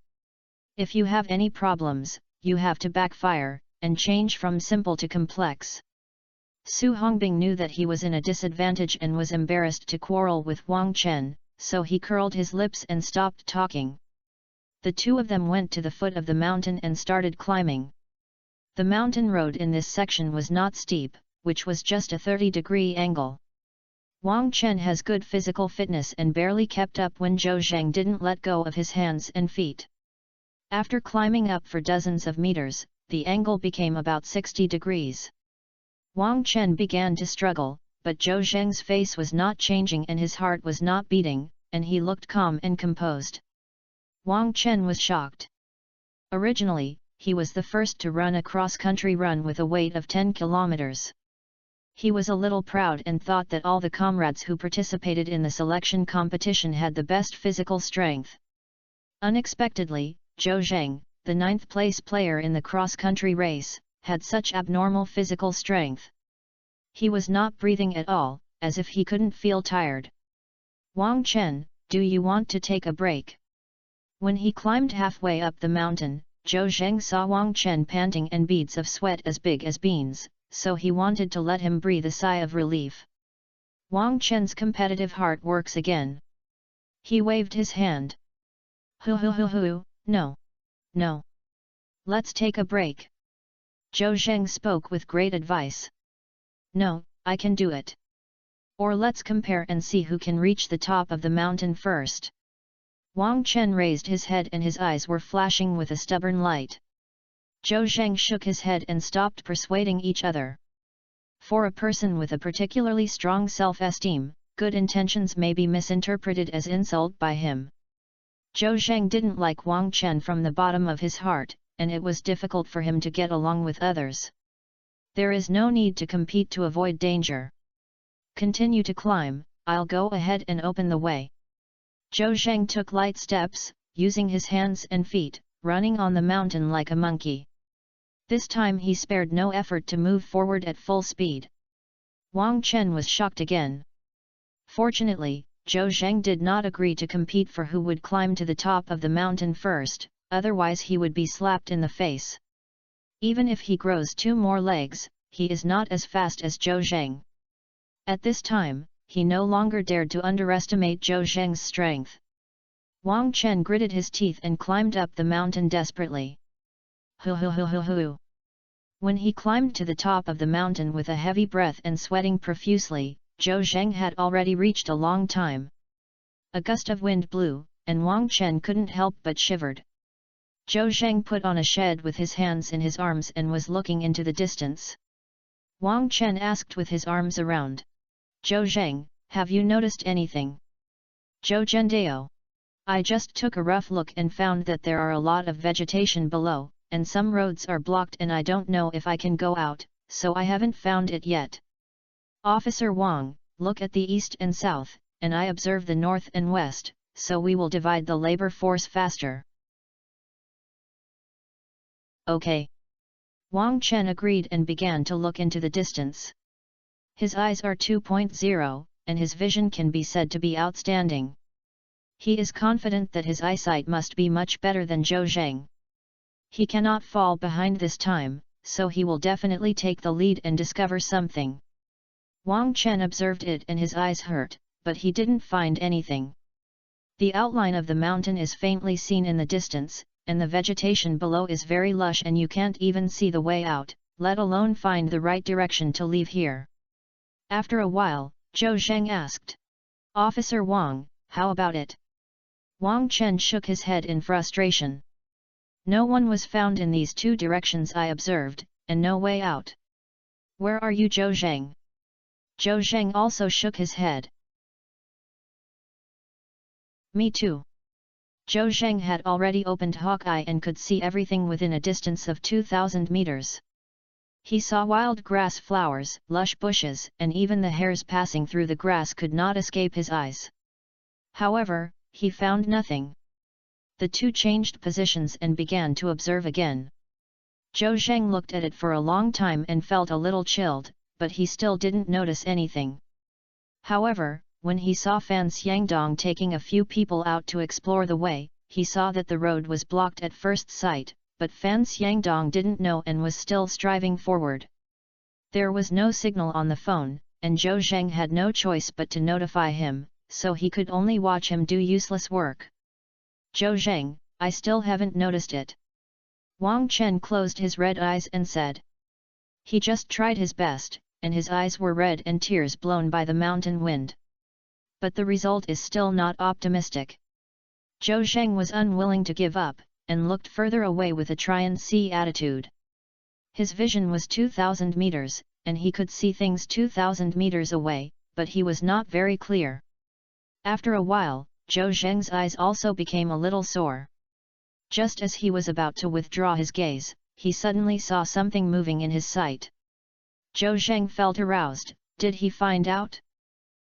If you have any problems, you have to backfire, and change from simple to complex. Su Hongbing knew that he was in a disadvantage and was embarrassed to quarrel with Wang Chen, so he curled his lips and stopped talking. The two of them went to the foot of the mountain and started climbing. The mountain road in this section was not steep, which was just a 30-degree angle. Wang Chen has good physical fitness and barely kept up when Zhou Zheng didn't let go of his hands and feet. After climbing up for dozens of meters, the angle became about 60 degrees. Wang Chen began to struggle, but Zhou Zheng's face was not changing and his heart was not beating, and he looked calm and composed. Wang Chen was shocked. Originally, he was the first to run a cross-country run with a weight of 10 kilometers. He was a little proud and thought that all the comrades who participated in the selection competition had the best physical strength. Unexpectedly, Zhou Zheng, the 9th-place player in the cross-country race, had such abnormal physical strength. He was not breathing at all, as if he couldn't feel tired. Wang Chen, do you want to take a break? When he climbed halfway up the mountain, Zhou Zheng saw Wang Chen panting and beads of sweat as big as beans, so he wanted to let him breathe a sigh of relief. Wang Chen's competitive heart works again. He waved his hand. Hoo, no. No. Let's take a break. Zhou Zheng spoke with great advice. No, I can do it. Or let's compare and see who can reach the top of the mountain first. Wang Chen raised his head and his eyes were flashing with a stubborn light. Zhou Zheng shook his head and stopped persuading each other. For a person with a particularly strong self-esteem, good intentions may be misinterpreted as insult by him. Zhou Zheng didn't like Wang Chen from the bottom of his heart, and it was difficult for him to get along with others. There is no need to compete to avoid danger. Continue to climb, I'll go ahead and open the way. Zhou Zheng took light steps, using his hands and feet, running on the mountain like a monkey. This time he spared no effort to move forward at full speed. Wang Chen was shocked again. Fortunately, Zhou Zheng did not agree to compete for who would climb to the top of the mountain first, otherwise he would be slapped in the face. Even if he grows 2 more legs, he is not as fast as Zhou Zheng. At this time, he no longer dared to underestimate Zhou Zheng's strength. Wang Chen gritted his teeth and climbed up the mountain desperately. Hoo. When he climbed to the top of the mountain with a heavy breath and sweating profusely, Zhou Zheng had already reached a long time. A gust of wind blew, and Wang Chen couldn't help but shivered. Zhou Zheng put on a shed with his hands in his arms and was looking into the distance. Wang Chen asked with his arms around. Zhou Zheng, have you noticed anything? Zhou Zhendao. I just took a rough look and found that there are a lot of vegetation below, and some roads are blocked and I don't know if I can go out, so I haven't found it yet. Officer Wang, look at the east and south, and I observe the north and west, so we will divide the labor force faster. Okay. Wang Chen agreed and began to look into the distance. His eyes are 2.0, and his vision can be said to be outstanding. He is confident that his eyesight must be much better than Zhou Zheng. He cannot fall behind this time, so he will definitely take the lead and discover something. Wang Chen observed it and his eyes hurt, but he didn't find anything. The outline of the mountain is faintly seen in the distance, and the vegetation below is very lush and you can't even see the way out, let alone find the right direction to leave here. After a while, Zhou Zheng asked. Officer Wang, how about it? Wang Chen shook his head in frustration. No one was found in these 2 directions I observed, and no way out. Where are you, Zhou Zheng? Zhou Zheng also shook his head. Me too. Zhou Zheng had already opened Hawkeye and could see everything within a distance of 2,000 meters. He saw wild grass flowers, lush bushes, and even the hares passing through the grass could not escape his eyes. However, he found nothing. The 2 changed positions and began to observe again. Zhou Zheng looked at it for a long time and felt a little chilled, but he still didn't notice anything. However, when he saw Fan Xiangdong taking a few people out to explore the way, he saw that the road was blocked at first sight, but Fan Xiangdong didn't know and was still striving forward. There was no signal on the phone, and Zhou Zheng had no choice but to notify him, so he could only watch him do useless work. Zhou Zheng, I still haven't noticed it. Wang Chen closed his red eyes and said. He just tried his best, and his eyes were red and tears blown by the mountain wind. But the result is still not optimistic. Zhou Zheng was unwilling to give up, and looked further away with a try-and-see attitude. His vision was 2,000 meters, and he could see things 2,000 meters away, but he was not very clear. After a while, Zhou Zheng's eyes also became a little sore. Just as he was about to withdraw his gaze, he suddenly saw something moving in his sight. Zhou Zheng felt aroused. Did he find out?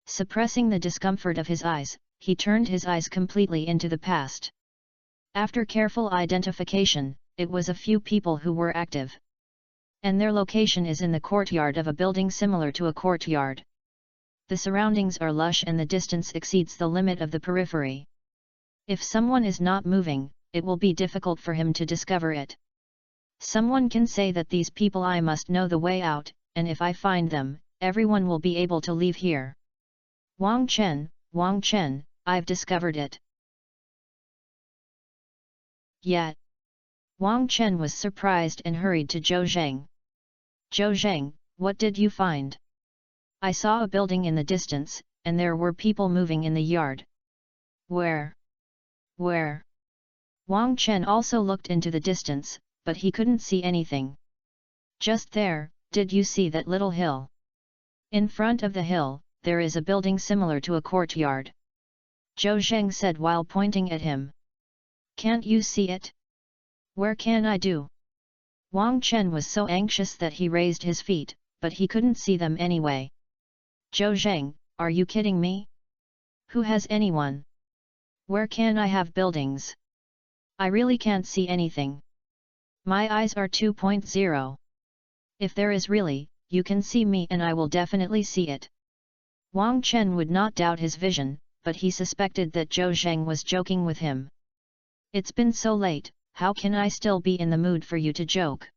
Suppressing the discomfort of his eyes, he turned his eyes completely into the past. After careful identification, it was a few people who were active. And their location is in the courtyard of a building similar to a courtyard. The surroundings are lush and the distance exceeds the limit of the periphery. If someone is not moving, it will be difficult for him to discover it. Someone can say that these people I must know the way out, and if I find them, everyone will be able to leave here. Wang Chen, I've discovered it. Yet, Wang Chen was surprised and hurried to Zhou Zheng. Zhou Zheng, what did you find? I saw a building in the distance, and there were people moving in the yard. Where? Where? Wang Chen also looked into the distance, but he couldn't see anything. Just there, did you see that little hill? In front of the hill, there is a building similar to a courtyard. Zhou Zheng said while pointing at him. Can't you see it? Where can I do? Wang Chen was so anxious that he raised his feet, but he couldn't see them anyway. Zhou Zheng, are you kidding me? Who has anyone? Where can I have buildings? I really can't see anything. My eyes are 2.0. If there is really, you can see me and I will definitely see it. Wang Chen would not doubt his vision, but he suspected that Zhou Zheng was joking with him. It's been so late, how can I still be in the mood for you to joke?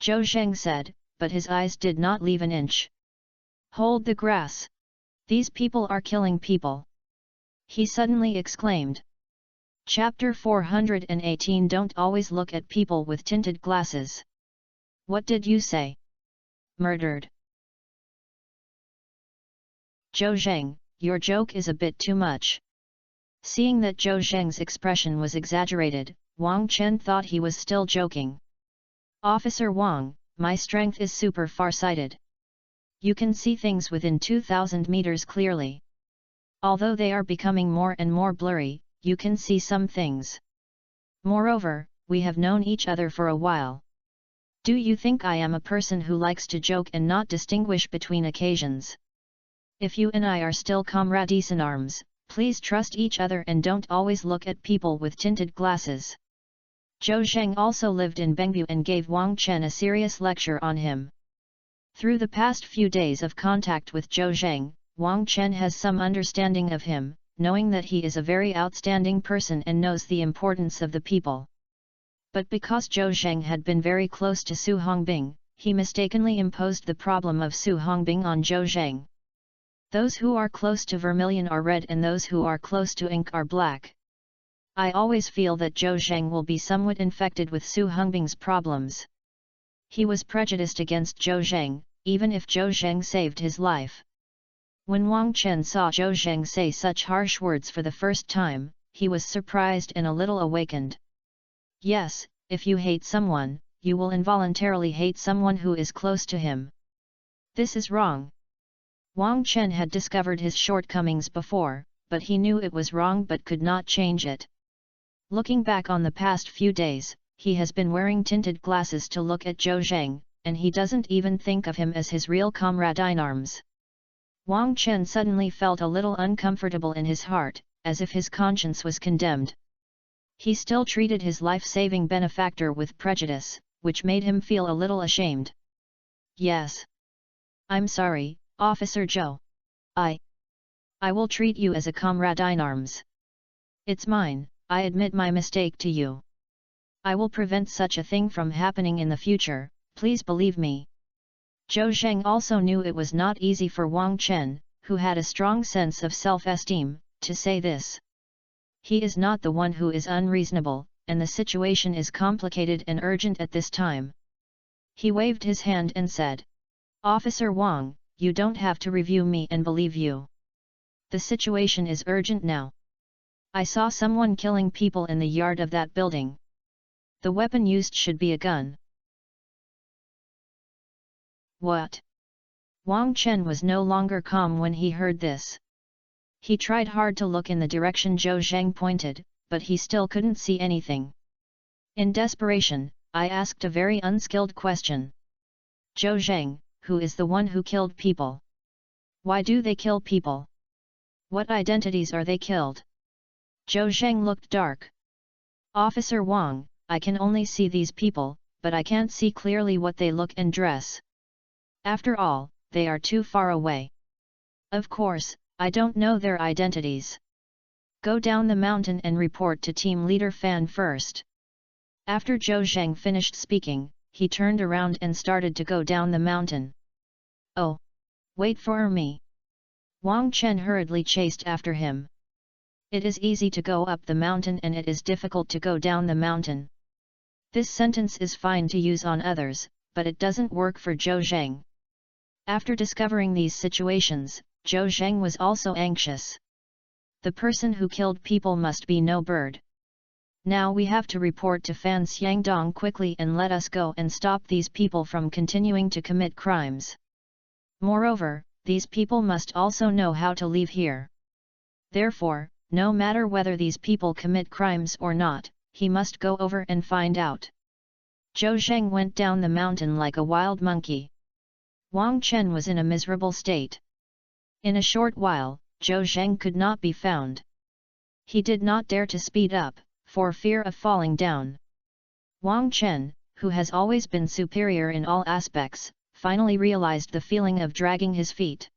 Zhou Zheng said, but his eyes did not leave an inch. Hold the grass! These people are killing people! He suddenly exclaimed. Chapter 418 Don't always look at people with tinted glasses. What did you say? Murdered. Zhou Zheng, your joke is a bit too much. Seeing that Zhou Zheng's expression was exaggerated, Wang Chen thought he was still joking. Officer Wang, my strength is super farsighted. You can see things within 2000 meters clearly. Although they are becoming more and more blurry, you can see some things. Moreover, we have known each other for a while. Do you think I am a person who likes to joke and not distinguish between occasions? If you and I are still comrades in arms, please trust each other and don't always look at people with tinted glasses. Zhou Zheng also lived in Bengbu and gave Wang Chen a serious lecture on him. Through the past few days of contact with Zhou Zheng, Wang Chen has some understanding of him, knowing that he is a very outstanding person and knows the importance of the people. But because Zhou Zheng had been very close to Su Hongbing, he mistakenly imposed the problem of Su Hongbing on Zhou Zheng. Those who are close to vermilion are red and those who are close to ink are black. I always feel that Zhou Zheng will be somewhat infected with Su Hongbing's problems. He was prejudiced against Zhou Zheng, even if Zhou Zheng saved his life. When Wang Chen saw Zhou Zheng say such harsh words for the first time, he was surprised and a little awakened. Yes, if you hate someone, you will involuntarily hate someone who is close to him. This is wrong. Wang Chen had discovered his shortcomings before, but he knew it was wrong but could not change it. Looking back on the past few days, he has been wearing tinted glasses to look at Zhou Zheng, and he doesn't even think of him as his real comrade in arms. Wang Chen suddenly felt a little uncomfortable in his heart, as if his conscience was condemned. He still treated his life-saving benefactor with prejudice, which made him feel a little ashamed. Yes. I'm sorry, Officer Zhou. I will treat you as a comrade in arms. It's mine, I admit my mistake to you. I will prevent such a thing from happening in the future, please believe me. Zhou Zheng also knew it was not easy for Wang Chen, who had a strong sense of self-esteem, to say this. He is not the one who is unreasonable, and the situation is complicated and urgent at this time. He waved his hand and said, Officer Wang, you don't have to review me and believe you. The situation is urgent now. I saw someone killing people in the yard of that building. The weapon used should be a gun. What? Wang Chen was no longer calm when he heard this. He tried hard to look in the direction Zhou Zheng pointed, but he still couldn't see anything. In desperation, I asked a very unskilled question. Zhou Zheng, who is the one who killed people? Why do they kill people? What identities are they killed? Zhou Zheng looked dark. Officer Wang, I can only see these people, but I can't see clearly what they look and dress. After all, they are too far away. Of course, I don't know their identities. Go down the mountain and report to team leader Fan first. After Zhou Zheng finished speaking, he turned around and started to go down the mountain. Oh! Wait for me! Wang Chen hurriedly chased after him. It is easy to go up the mountain and it is difficult to go down the mountain. This sentence is fine to use on others, but it doesn't work for Zhou Zheng. After discovering these situations, Zhou Zheng was also anxious. The person who killed people must be no bird. Now we have to report to Fan Xiangdong quickly and let us go and stop these people from continuing to commit crimes. Moreover, these people must also know how to leave here. Therefore, no matter whether these people commit crimes or not, he must go over and find out. Zhou Zheng went down the mountain like a wild monkey. Wang Chen was in a miserable state. In a short while, Zhou Zheng could not be found. He did not dare to speed up, for fear of falling down. Wang Chen, who has always been superior in all aspects, finally realized the feeling of dragging his feet.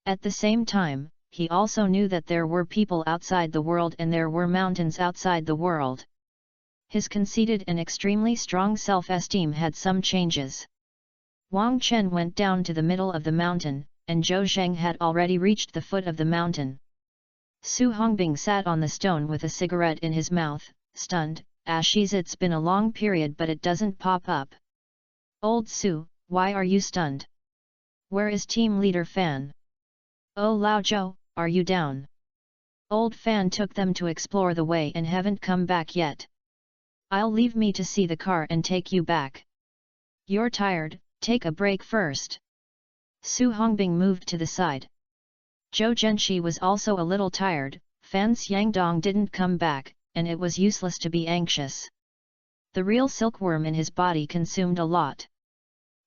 At the same time, he also knew that there were people outside the world and there were mountains outside the world. His conceited and extremely strong self-esteem had some changes. Wang Chen went down to the middle of the mountain, and Zhou Zheng had already reached the foot of the mountain. Su Hongbing sat on the stone with a cigarette in his mouth, stunned. Ashes, it's been a long period but it doesn't pop up. Old Su, why are you stunned? Where is team leader Fan? Oh Lao Zhou, are you down? Old Fan took them to explore the way and haven't come back yet. I'll leave me to see the car and take you back. You're tired, take a break first. Su Hongbing moved to the side. Zhou Zhenshi was also a little tired. Fan Xiangdong didn't come back, and it was useless to be anxious. The real silkworm in his body consumed a lot.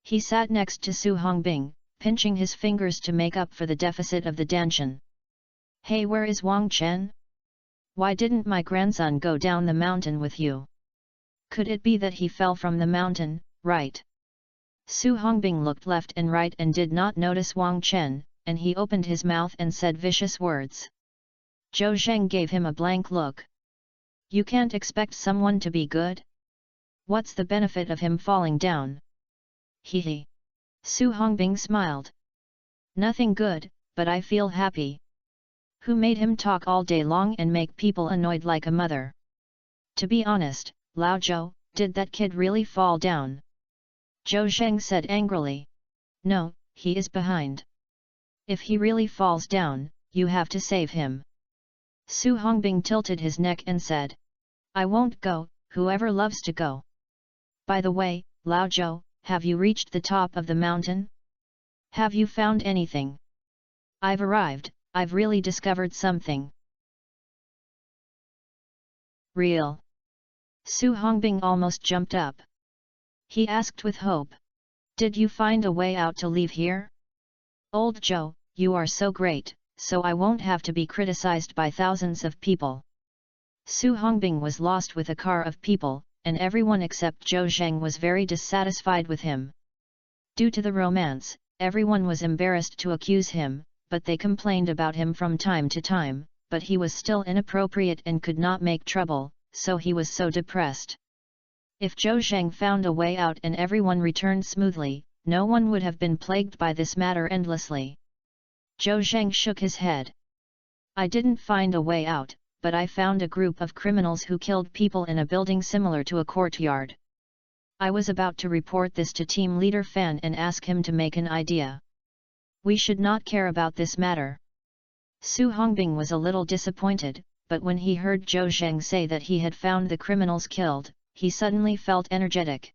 He sat next to Su Hongbing, pinching his fingers to make up for the deficit of the danshan. Hey, where is Wang Chen? Why didn't my grandson go down the mountain with you? Could it be that he fell from the mountain, right? Su Hongbing looked left and right and did not notice Wang Chen, and he opened his mouth and said vicious words. Zhou Zheng gave him a blank look. You can't expect someone to be good? What's the benefit of him falling down? Hee. Su Hongbing smiled. Nothing good, but I feel happy. Who made him talk all day long and make people annoyed like a mother? To be honest, Lao Zhou, did that kid really fall down? Zhou Zheng said angrily. No, he is behind. If he really falls down, you have to save him. Su Hongbing tilted his neck and said. I won't go, whoever loves to go. By the way, Lao Zhou, have you reached the top of the mountain? Have you found anything? I've arrived, I've really discovered something. Real? Su Hongbing almost jumped up. He asked with hope. Did you find a way out to leave here? Old Zhou, you are so great, so I won't have to be criticized by thousands of people. Su Hongbing was lost with a car of people, and everyone except Zhou Zheng was very dissatisfied with him. Due to the romance, everyone was embarrassed to accuse him, but they complained about him from time to time, but he was still inappropriate and could not make trouble, so he was so depressed. If Zhou Zheng found a way out and everyone returned smoothly, no one would have been plagued by this matter endlessly. Zhou Zheng shook his head. I didn't find a way out, but I found a group of criminals who killed people in a building similar to a courtyard. I was about to report this to team leader Fan and ask him to make an idea. We should not care about this matter. Su Hongbing was a little disappointed, but when he heard Zhou Zheng say that he had found the criminals killed, he suddenly felt energetic.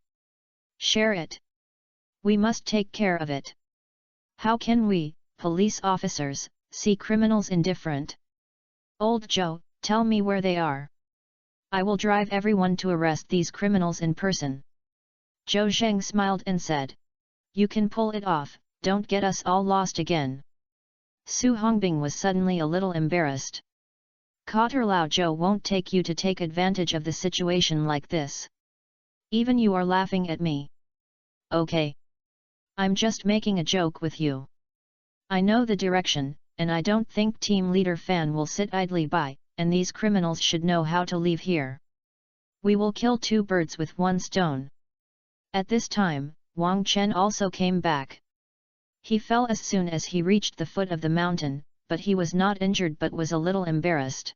Share it. We must take care of it. How can we, police officers, see criminals indifferent? Old Zhou, tell me where they are. I will drive everyone to arrest these criminals in person. Zhou Zheng smiled and said. You can pull it off, don't get us all lost again. Su Hongbing was suddenly a little embarrassed. Cotter Lao Zhou won't take you to take advantage of the situation like this. Even you are laughing at me. Okay. I'm just making a joke with you. I know the direction, and I don't think team leader Fan will sit idly by, and these criminals should know how to leave here. We will kill two birds with one stone. At this time, Wang Chen also came back. He fell as soon as he reached the foot of the mountain, but he was not injured but was a little embarrassed.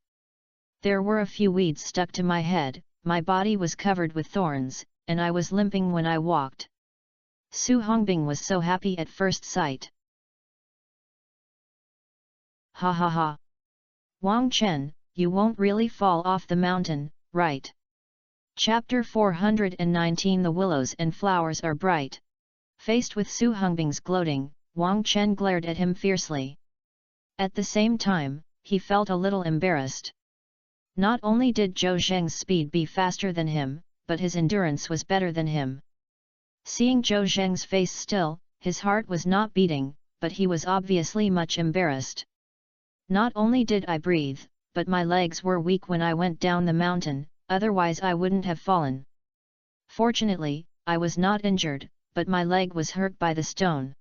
There were a few weeds stuck to my head, my body was covered with thorns, and I was limping when I walked. Su Hongbing was so happy at first sight. Ha ha ha! Wang Chen, you won't really fall off the mountain, right? Chapter 419 The willows and flowers are bright. Faced with Su Hongbing's gloating, Wang Chen glared at him fiercely. At the same time, he felt a little embarrassed. Not only did Zhou Zheng's speed be faster than him, but his endurance was better than him. Seeing Zhou Zheng's face still, his heart was not beating, but he was obviously much embarrassed. Not only did I breathe, but my legs were weak when I went down the mountain, otherwise I wouldn't have fallen. Fortunately, I was not injured, but my leg was hurt by the stone.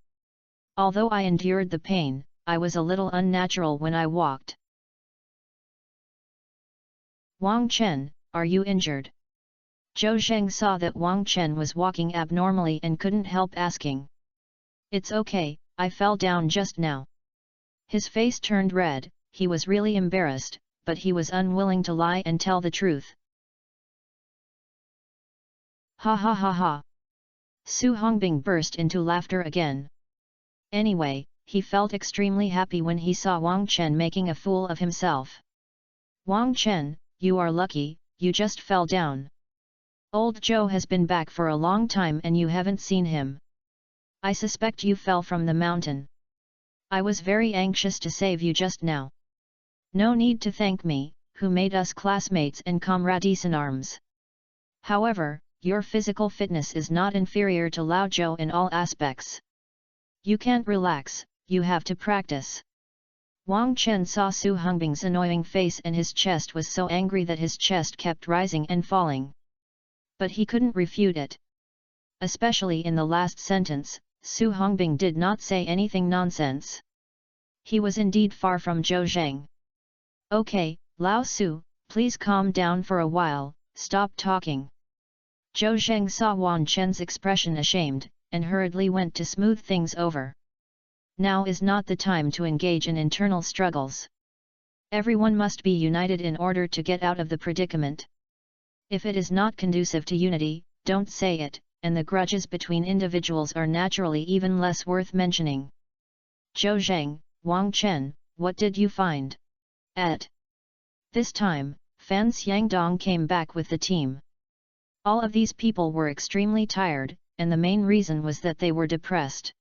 Although I endured the pain, I was a little unnatural when I walked. Wang Chen, are you injured? Zhou Zheng saw that Wang Chen was walking abnormally and couldn't help asking. It's okay, I fell down just now. His face turned red, he was really embarrassed, but he was unwilling to lie and tell the truth. Ha ha ha ha! Su Hongbing burst into laughter again. Anyway, he felt extremely happy when he saw Wang Chen making a fool of himself. Wang Chen, you are lucky, you just fell down. Old Zhou has been back for a long time and you haven't seen him. I suspect you fell from the mountain. I was very anxious to save you just now. No need to thank me, who made us classmates and comrades in arms. However, your physical fitness is not inferior to Lao Zhou in all aspects. You can't relax, you have to practice. Wang Chen saw Su Hongbing's annoying face and his chest was so angry that his chest kept rising and falling. But he couldn't refute it. Especially in the last sentence, Su Hongbing did not say anything nonsense. He was indeed far from Zhou Zheng. Okay, Lao Su, please calm down for a while, stop talking. Zhou Zheng saw Wang Chen's expression ashamed, and hurriedly went to smooth things over. Now is not the time to engage in internal struggles. Everyone must be united in order to get out of the predicament. If it is not conducive to unity, don't say it, and the grudges between individuals are naturally even less worth mentioning. Zhou Zheng, Wang Chen, what did you find? At this time, Fan Xiangdong came back with the team. All of these people were extremely tired, and the main reason was that they were depressed.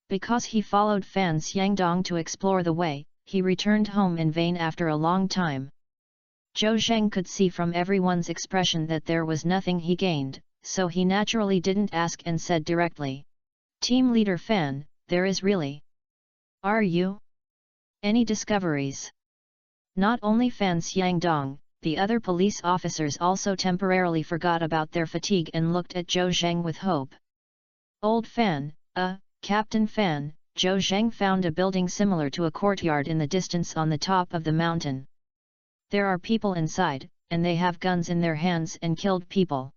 Because he followed Fan Xiangdong to explore the way, he returned home in vain after a long time. Zhou Zheng could see from everyone's expression that there was nothing he gained, so he naturally didn't ask and said directly. Team leader Fan, there is really. Are you? Any discoveries? Not only Fan Xiangdong, the other police officers also temporarily forgot about their fatigue and looked at Zhou Zheng with hope. Old Fan, Captain Fan, Zhou Zheng found a building similar to a courtyard in the distance on the top of the mountain. There are people inside, and they have guns in their hands and killed people.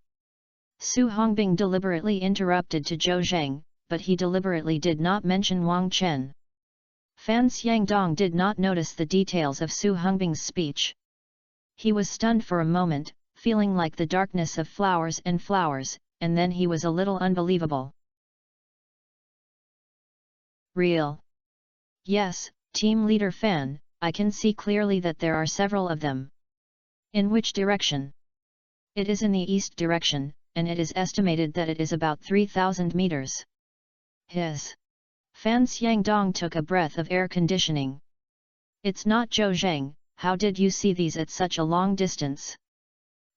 Su Hongbing deliberately interrupted to Zhou Zheng, but he deliberately did not mention Wang Chen. Fan Xiangdong did not notice the details of Su Hongbing's speech. He was stunned for a moment, feeling like the darkness of flowers, and then he was a little unbelievable. Real? Yes, team leader Fan, I can see clearly that there are several of them. In which direction? It is in the east direction, and it is estimated that it is about 3,000 meters. Fan Xiangdong took a breath of air conditioning. It's not Zhou Zheng, how did you see these at such a long distance?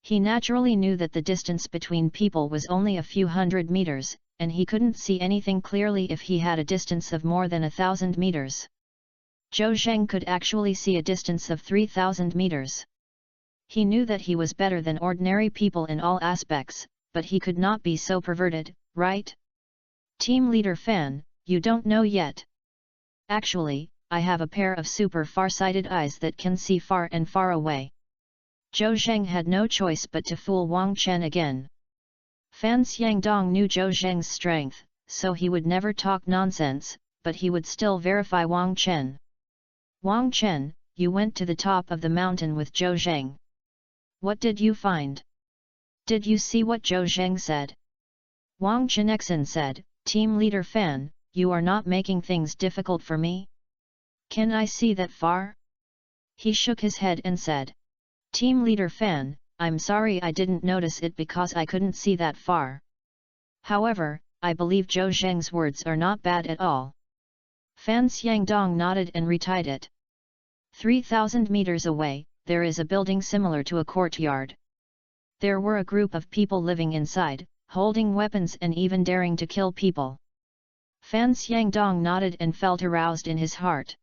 He naturally knew that the distance between people was only a few hundred meters, and he couldn't see anything clearly if he had a distance of more than 1,000 meters. Zhou Zheng could actually see a distance of 3,000 meters. He knew that he was better than ordinary people in all aspects, but he could not be so perverted, right? Team leader Fan, you don't know yet. Actually, I have a pair of super far-sighted eyes that can see far and far away. Zhou Zheng had no choice but to fool Wang Chen again. Fan Xiangdong knew Zhou Zheng's strength, so he would never talk nonsense, but he would still verify Wang Chen. Wang Chen, you went to the top of the mountain with Zhou Zheng. What did you find? Did you see what Zhou Zheng said? Wang Chenexin said, Team leader Fan, you are not making things difficult for me? Can I see that far? He shook his head and said. Team leader Fan, I'm sorry I didn't notice it because I couldn't see that far. However, I believe Zhou Zheng's words are not bad at all. Fan Xiangdong nodded and retied it. 3,000 meters away, there is a building similar to a courtyard. There were a group of people living inside, holding weapons and even daring to kill people. Fan Xiangdong nodded and felt aroused in his heart.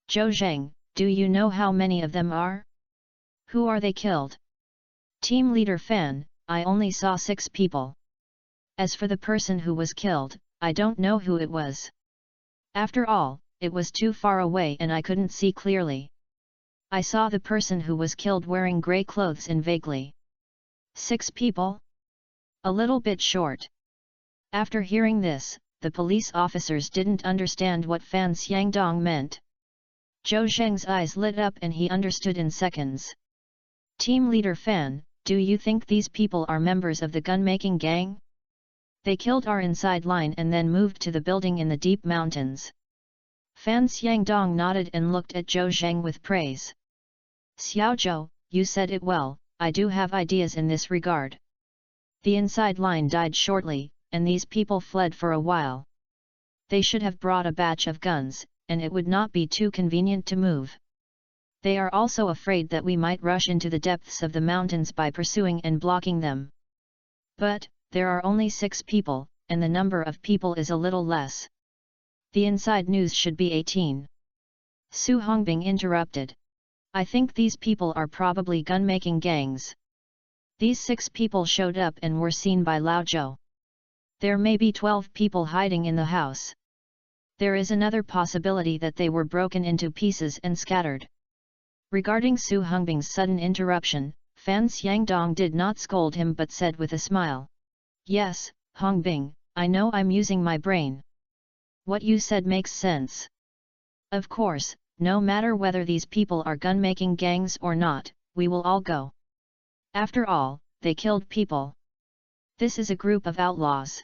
Zhou Zheng, do you know how many of them are? Who are they killed? Team leader Fan, I only saw 6 people. As for the person who was killed, I don't know who it was. After all, it was too far away and I couldn't see clearly. I saw the person who was killed wearing grey clothes and vaguely. 6 people? A little bit short. After hearing this, the police officers didn't understand what Fan Xiangdong meant. Zhou Zheng's eyes lit up and he understood in seconds. Team leader Fan, do you think these people are members of the gun-making gang? They killed our inside line and then moved to the building in the deep mountains. Fan Xiangdong nodded and looked at Zhou Zheng with praise. Xiaozhou, you said it well, I do have ideas in this regard. The inside line died shortly, and these people fled for a while. They should have brought a batch of guns, and it would not be too convenient to move. They are also afraid that we might rush into the depths of the mountains by pursuing and blocking them. But, there are only 6 people, and the number of people is a little less. The inside news should be 18. Su Hongbing interrupted. I think these people are probably gun-making gangs. These 6 people showed up and were seen by Lao Zhou. There may be 12 people hiding in the house. There is another possibility that they were broken into pieces and scattered. Regarding Su Hongbing's sudden interruption, Fan Xiangdong did not scold him but said with a smile. Yes, Hongbing, I know I'm using my brain. What you said makes sense. Of course, no matter whether these people are gun-making gangs or not, we will all go. After all, they killed people. This is a group of outlaws.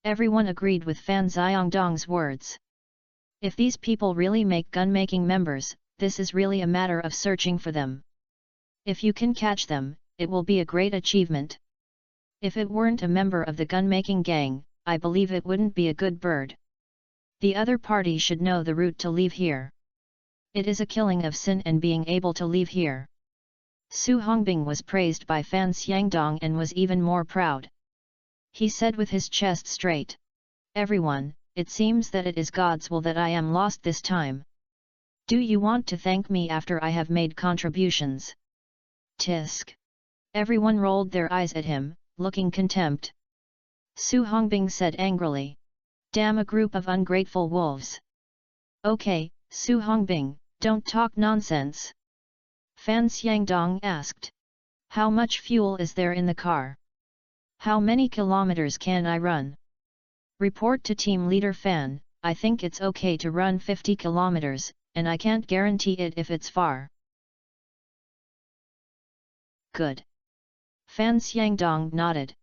Everyone agreed with Fan Xiangdong's words. If these people really make gun-making members, this is really a matter of searching for them. If you can catch them, it will be a great achievement. If it weren't a member of the gun-making gang, I believe it wouldn't be a good bird. The other party should know the route to leave here. It is a killing of sin and being able to leave here. Su Hongbing was praised by Fan Xiangdong and was even more proud. He said with his chest straight. Everyone, it seems that it is God's will that I am lost this time. Do you want to thank me after I have made contributions? Tisk. Everyone rolled their eyes at him, looking contempt. Su Hongbing said angrily. Damn a group of ungrateful wolves. Okay, Su Hongbing, don't talk nonsense. Fan Xiangdong asked. How much fuel is there in the car? How many kilometers can I run? Report to team leader Fan, I think it's okay to run 50 kilometers, and I can't guarantee it if it's far. Good. Fan Xiangdong nodded.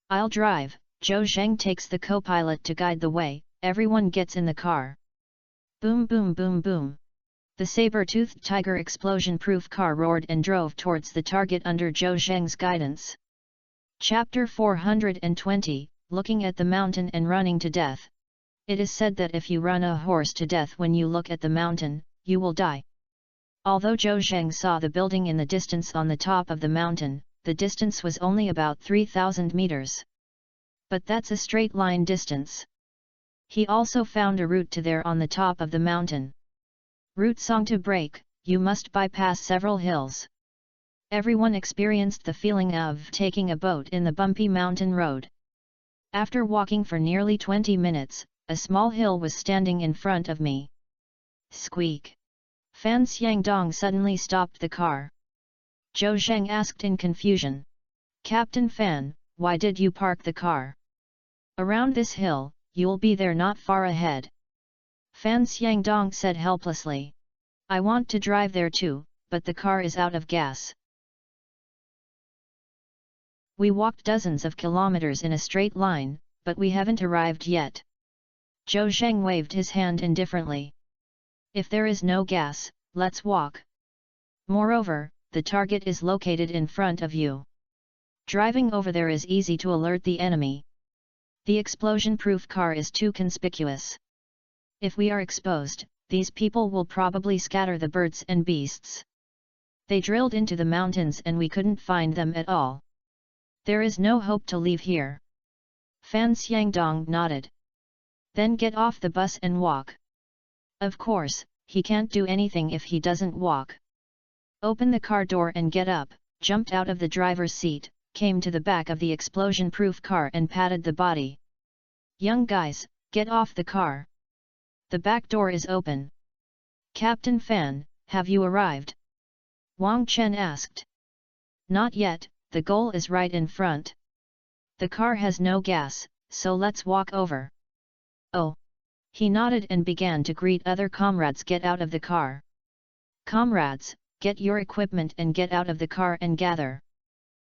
I'll drive, Zhou Zheng takes the co-pilot to guide the way, everyone gets in the car. Boom boom boom boom. The saber-toothed tiger explosion-proof car roared and drove towards the target under Zhou Zheng's guidance. Chapter 420, Looking at the Mountain and Running to Death. It is said that if you run a horse to death when you look at the mountain, you will die. Although Zhou Zheng saw the building in the distance on the top of the mountain, the distance was only about 3,000 meters. But that's a straight line distance. He also found a route to there on the top of the mountain. Route song to break, you must bypass several hills. Everyone experienced the feeling of taking a boat in the bumpy mountain road. After walking for nearly 20 minutes, a small hill was standing in front of me. Squeak! Fan Xiangdong suddenly stopped the car. Zhou Zheng asked in confusion. Captain Fan, why did you park the car? Around this hill, you'll be there not far ahead. Fan Xiangdong said helplessly. I want to drive there too, but the car is out of gas. We walked dozens of kilometers in a straight line, but we haven't arrived yet. Zhou Zheng waved his hand indifferently. If there is no gas, let's walk. Moreover, the target is located in front of you. Driving over there is easy to alert the enemy. The explosion-proof car is too conspicuous. If we are exposed, these people will probably scatter the birds and beasts. They drilled into the mountains and we couldn't find them at all. There is no hope to leave here. Fan Xiangdong nodded. Then get off the bus and walk. Of course, he can't do anything if he doesn't walk. Open the car door and get up, jumped out of the driver's seat, came to the back of the explosion-proof car and patted the body. Young guys, get off the car. The back door is open. Captain Fan, have you arrived? Wang Chen asked. Not yet, the goal is right in front. The car has no gas, so let's walk over. Oh. He nodded and began to greet other comrades. Get out of the car. Comrades, get your equipment and get out of the car and gather.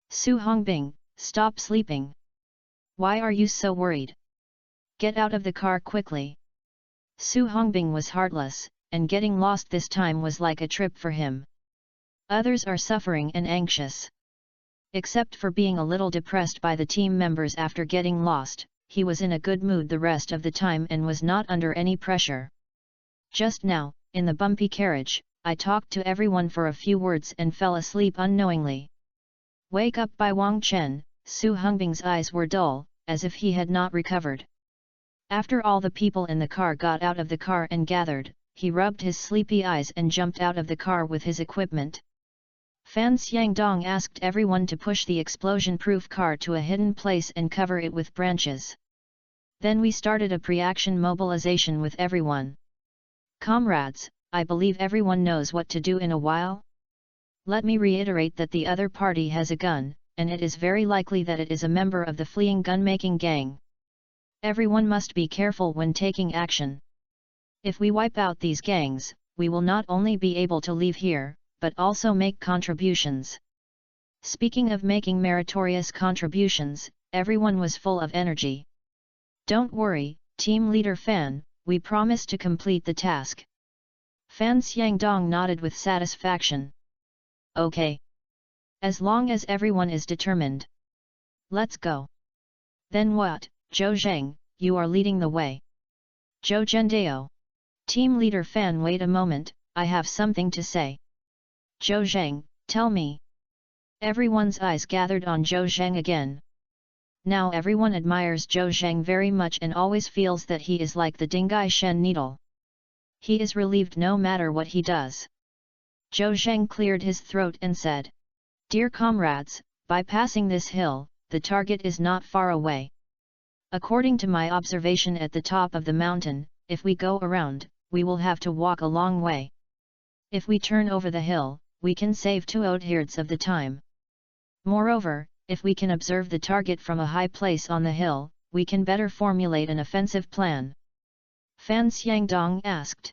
Su Hongbing, stop sleeping. Why are you so worried? Get out of the car quickly. Su Hongbing was heartless, and getting lost this time was like a trip for him. Others are suffering and anxious. Except for being a little depressed by the team members after getting lost, he was in a good mood the rest of the time and was not under any pressure. Just now, in the bumpy carriage, I talked to everyone for a few words and fell asleep unknowingly. Wake up by Wang Chen, Su Hongbing's eyes were dull, as if he had not recovered. After all the people in the car got out of the car and gathered, he rubbed his sleepy eyes and jumped out of the car with his equipment. Fan Xiangdong asked everyone to push the explosion-proof car to a hidden place and cover it with branches. Then we started a pre-action mobilization with everyone. Comrades, I believe everyone knows what to do in a while. Let me reiterate that the other party has a gun, and it is very likely that it is a member of the fleeing gun-making gang. Everyone must be careful when taking action. If we wipe out these gangs, we will not only be able to leave here, but also make contributions. Speaking of making meritorious contributions, everyone was full of energy. Don't worry, team leader Fan, we promise to complete the task. Fan Xiangdong nodded with satisfaction. Okay. As long as everyone is determined. Let's go. Then what, Zhou Zheng, you are leading the way. Zhou Zhendao. Team leader Fan, wait a moment, I have something to say. Zhou Zheng, tell me. Everyone's eyes gathered on Zhou Zheng again. Now everyone admires Zhou Zheng very much and always feels that he is like the Dingai Shen needle. He is relieved no matter what he does. Zhou Zheng cleared his throat and said, Dear comrades, by passing this hill, the target is not far away. According to my observation at the top of the mountain, if we go around, we will have to walk a long way. If we turn over the hill, we can save 2 oudherds of the time. Moreover, if we can observe the target from a high place on the hill, we can better formulate an offensive plan. Fan Xiangdong asked.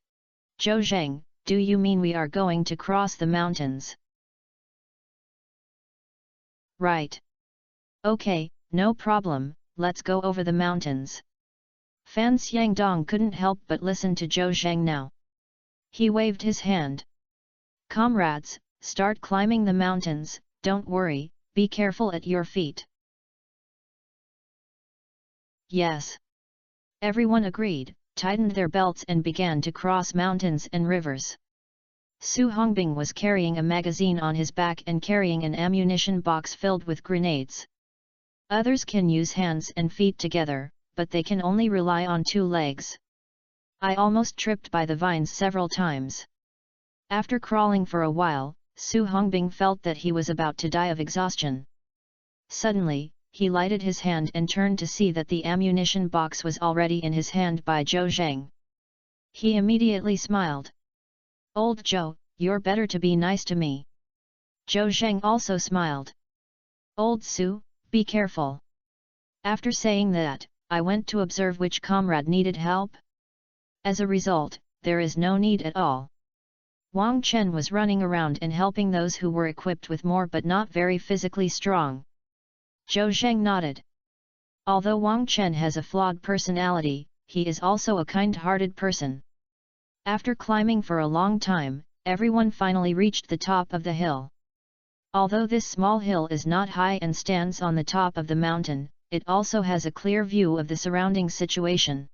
Zhou Zheng, do you mean we are going to cross the mountains? Right. Okay, no problem, let's go over the mountains. Fan Xiangdong couldn't help but listen to Zhou Zheng now. He waved his hand. Comrades, start climbing the mountains, don't worry, be careful at your feet. Yes. Everyone agreed, tightened their belts and began to cross mountains and rivers. Su Hongbing was carrying a magazine on his back and carrying an ammunition box filled with grenades. Others can use hands and feet together, but they can only rely on 2 legs. I almost tripped by the vines several times. After crawling for a while, Su Hongbing felt that he was about to die of exhaustion. Suddenly, he lighted his hand and turned to see that the ammunition box was already in his hand by Zhou Zheng. He immediately smiled. "Old Zhou, you're better to be nice to me." Zhou Zheng also smiled. "Old Su, be careful." After saying that, I went to observe which comrade needed help. As a result, there is no need at all. Wang Chen was running around and helping those who were equipped with more but not very physically strong. Zhou Zheng nodded. Although Wang Chen has a flawed personality, he is also a kind-hearted person. After climbing for a long time, everyone finally reached the top of the hill. Although this small hill is not high and stands on the top of the mountain, it also has a clear view of the surrounding situation.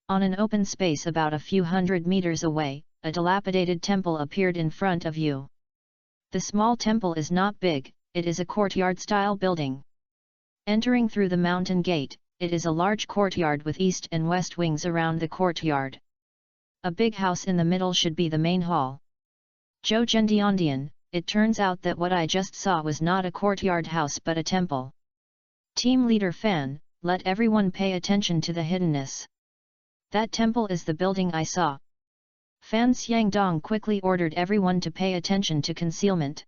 On an open space about a few hundred meters away, a dilapidated temple appeared in front of you. The small temple is not big, it is a courtyard-style building. Entering through the mountain gate, it is a large courtyard with east and west wings around the courtyard. A big house in the middle should be the main hall. Zhou Zhendiandian, it turns out that what I just saw was not a courtyard house but a temple. Team Leader Fan, let everyone pay attention to the hiddenness. That temple is the building I saw. Fan Xiangdong quickly ordered everyone to pay attention to concealment.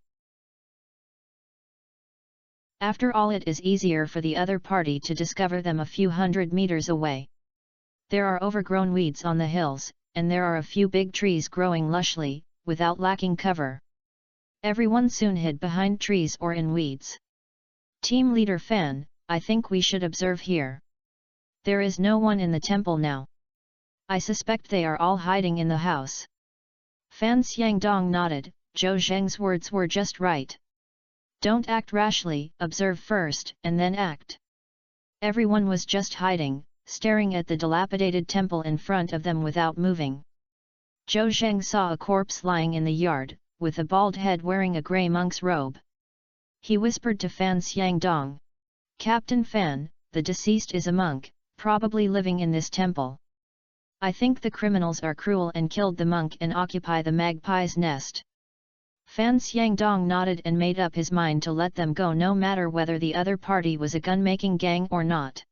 After all, it is easier for the other party to discover them a few hundred meters away. There are overgrown weeds on the hills, and there are a few big trees growing lushly, without lacking cover. Everyone soon hid behind trees or in weeds. Team Leader Fan, I think we should observe here. There is no one in the temple now. I suspect they are all hiding in the house. Fan Xiangdong nodded. Zhou Zheng's words were just right. Don't act rashly, observe first, and then act. Everyone was just hiding, staring at the dilapidated temple in front of them without moving. Zhou Zheng saw a corpse lying in the yard, with a bald head wearing a grey monk's robe. He whispered to Fan Xiangdong. "Captain Fan, the deceased is a monk, probably living in this temple. I think the criminals are cruel and killed the monk and occupy the magpie's nest." Fan Xiangdong nodded and made up his mind to let them go no matter whether the other party was a gun-making gang or not.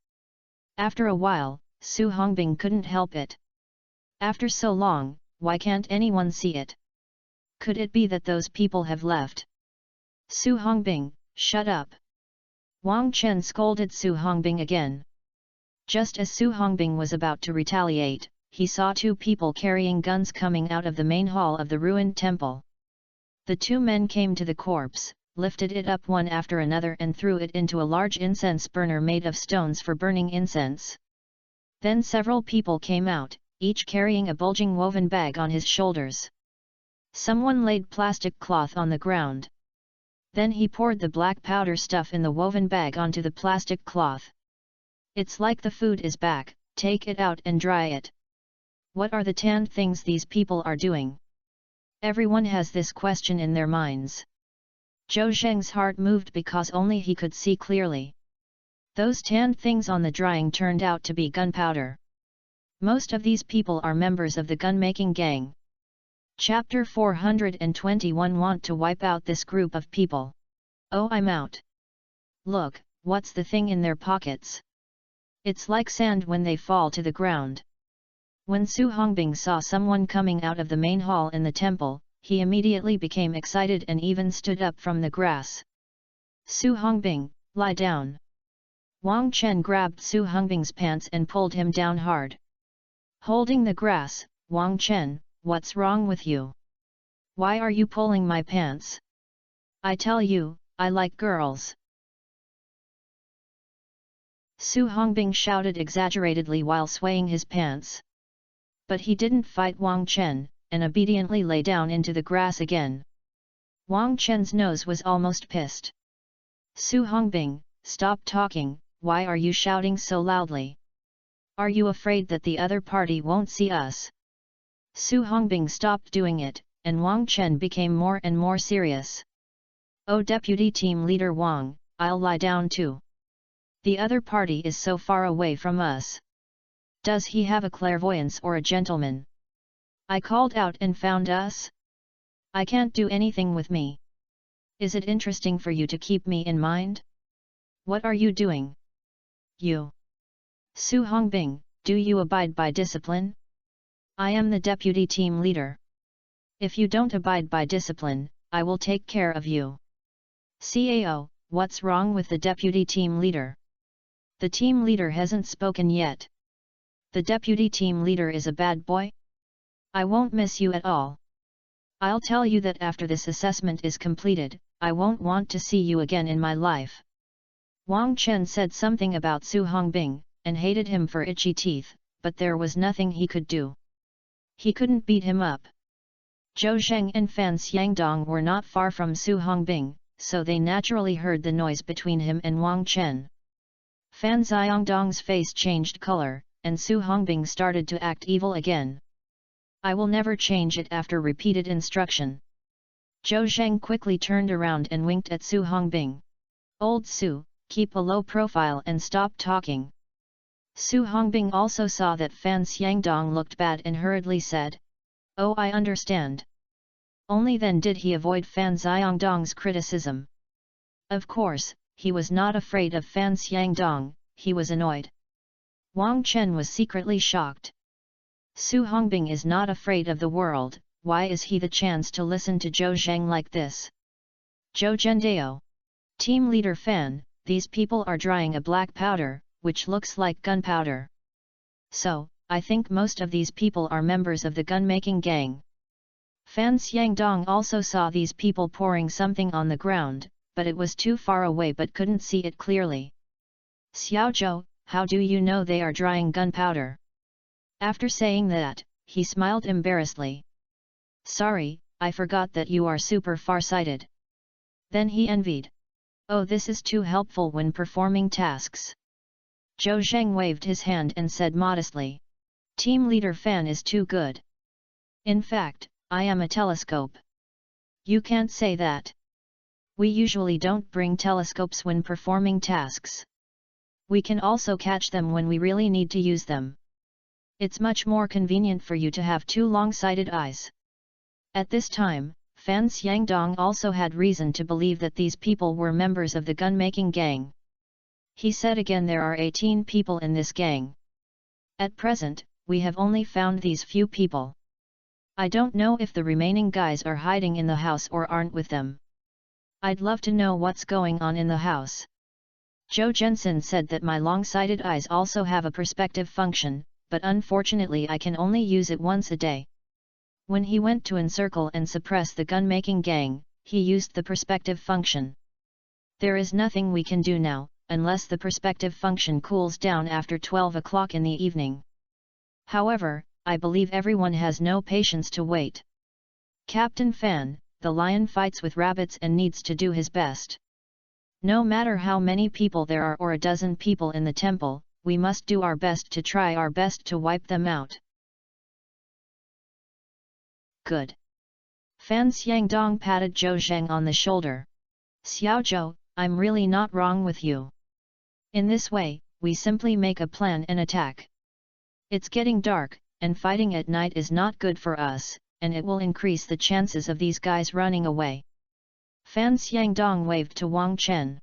After a while, Su Hongbing couldn't help it. After so long, why can't anyone see it? Could it be that those people have left? Su Hongbing, shut up! Wang Chen scolded Su Hongbing again. Just as Su Hongbing was about to retaliate, he saw two people carrying guns coming out of the main hall of the ruined temple. The two men came to the corpse, lifted it up one after another and threw it into a large incense burner made of stones for burning incense. Then several people came out, each carrying a bulging woven bag on his shoulders. Someone laid plastic cloth on the ground. Then he poured the black powder stuff in the woven bag onto the plastic cloth. "It's like the food is back, take it out and dry it." What are the tanned things these people are doing? Everyone has this question in their minds. Zhou Zheng's heart moved because only he could see clearly. Those tanned things on the drying turned out to be gunpowder. Most of these people are members of the gun-making gang. Chapter 421. Want to wipe out this group of people. Oh, I'm out. Look, what's the thing in their pockets? It's like sand when they fall to the ground. When Su Hongbing saw someone coming out of the main hall in the temple, he immediately became excited and even stood up from the grass. "Su Hongbing, lie down." Wang Chen grabbed Su Hongbing's pants and pulled him down hard. Holding the grass, "Wang Chen, what's wrong with you? Why are you pulling my pants? I tell you, I like girls." Su Hongbing shouted exaggeratedly while swaying his pants. But he didn't fight Wang Chen, and obediently lay down into the grass again. Wang Chen's nose was almost pissed. "Su Hongbing, stop talking, why are you shouting so loudly? Are you afraid that the other party won't see us?" Su Hongbing stopped doing it, and Wang Chen became more and more serious. "Oh, Deputy Team Leader Wang, I'll lie down too. The other party is so far away from us. Does he have a clairvoyance or a gentleman? I called out and found us? I can't do anything with me. Is it interesting for you to keep me in mind? What are you doing? You. Su Hongbing, do you abide by discipline? I am the deputy team leader. If you don't abide by discipline, I will take care of you. Cao, what's wrong with the deputy team leader? The team leader hasn't spoken yet. The deputy team leader is a bad boy? I won't miss you at all. I'll tell you that after this assessment is completed, I won't want to see you again in my life. Wang Chen said something about Su Hongbing, and hated him for itchy teeth, but there was nothing he could do. He couldn't beat him up. Zhou Zheng and Fan Xiangdong were not far from Su Hongbing, so they naturally heard the noise between him and Wang Chen. Fan Xiangdong's face changed color, and Su Hongbing started to act evil again. I will never change it after repeated instruction. Zhou Zheng quickly turned around and winked at Su Hongbing. Old Su, keep a low profile and stop talking. Su Hongbing also saw that Fan Xiangdong looked bad and hurriedly said, "Oh, I understand." Only then did he avoid Fan Xiangdong's criticism. Of course, he was not afraid of Fan Xiangdong, he was annoyed. Wang Chen was secretly shocked. Su Hongbing is not afraid of the world, why is he the chance to listen to Zhou Zheng like this? Zhou Zhendao. Team leader Fan, these people are drying a black powder, which looks like gunpowder. So, I think most of these people are members of the gun-making gang. Fan Xiangdong also saw these people pouring something on the ground, but it was too far away but couldn't see it clearly. Xiaozhou, how do you know they are drying gunpowder? After saying that, he smiled embarrassedly. Sorry, I forgot that you are super far-sighted. Then he envied. Oh, this is too helpful when performing tasks. Zhou Zheng waved his hand and said modestly. Team leader Fan is too good. In fact, I am a telescope. You can't say that. We usually don't bring telescopes when performing tasks. We can also catch them when we really need to use them. It's much more convenient for you to have two long-sighted eyes. At this time, Fan Xiangdong also had reason to believe that these people were members of the gun-making gang. He said again, there are 18 people in this gang. At present, we have only found these few people. I don't know if the remaining guys are hiding in the house or aren't with them. I'd love to know what's going on in the house. Zhou Zhensin said that my long-sighted eyes also have a perspective function, but unfortunately I can only use it once a day. When he went to encircle and suppress the gun-making gang, he used the perspective function. There is nothing we can do now, unless the perspective function cools down after 12 o'clock in the evening. However, I believe everyone has no patience to wait. Captain Fan, the lion fights with rabbits and needs to do his best. No matter how many people there are or a dozen people in the temple, we must do our best to try our best to wipe them out. Good. Fan Xiangdong patted Zhou Zheng on the shoulder. Xiaozhou, I'm really not wrong with you. In this way, we simply make a plan and attack. It's getting dark, and fighting at night is not good for us, and it will increase the chances of these guys running away. Fan Xiangdong waved to Wang Chen.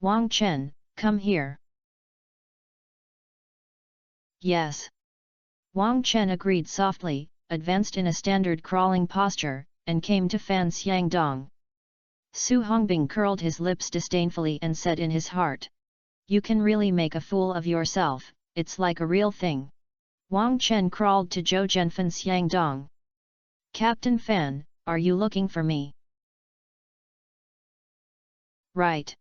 Wang Chen, come here. Yes. Wang Chen agreed softly, advanced in a standard crawling posture, and came to Fan Xiangdong. Su Hongbing curled his lips disdainfully and said in his heart, "You can really make a fool of yourself, it's like a real thing." Wang Chen crawled to Zhou Zhenfan Xiangdong. Captain Fan, are you looking for me? Right.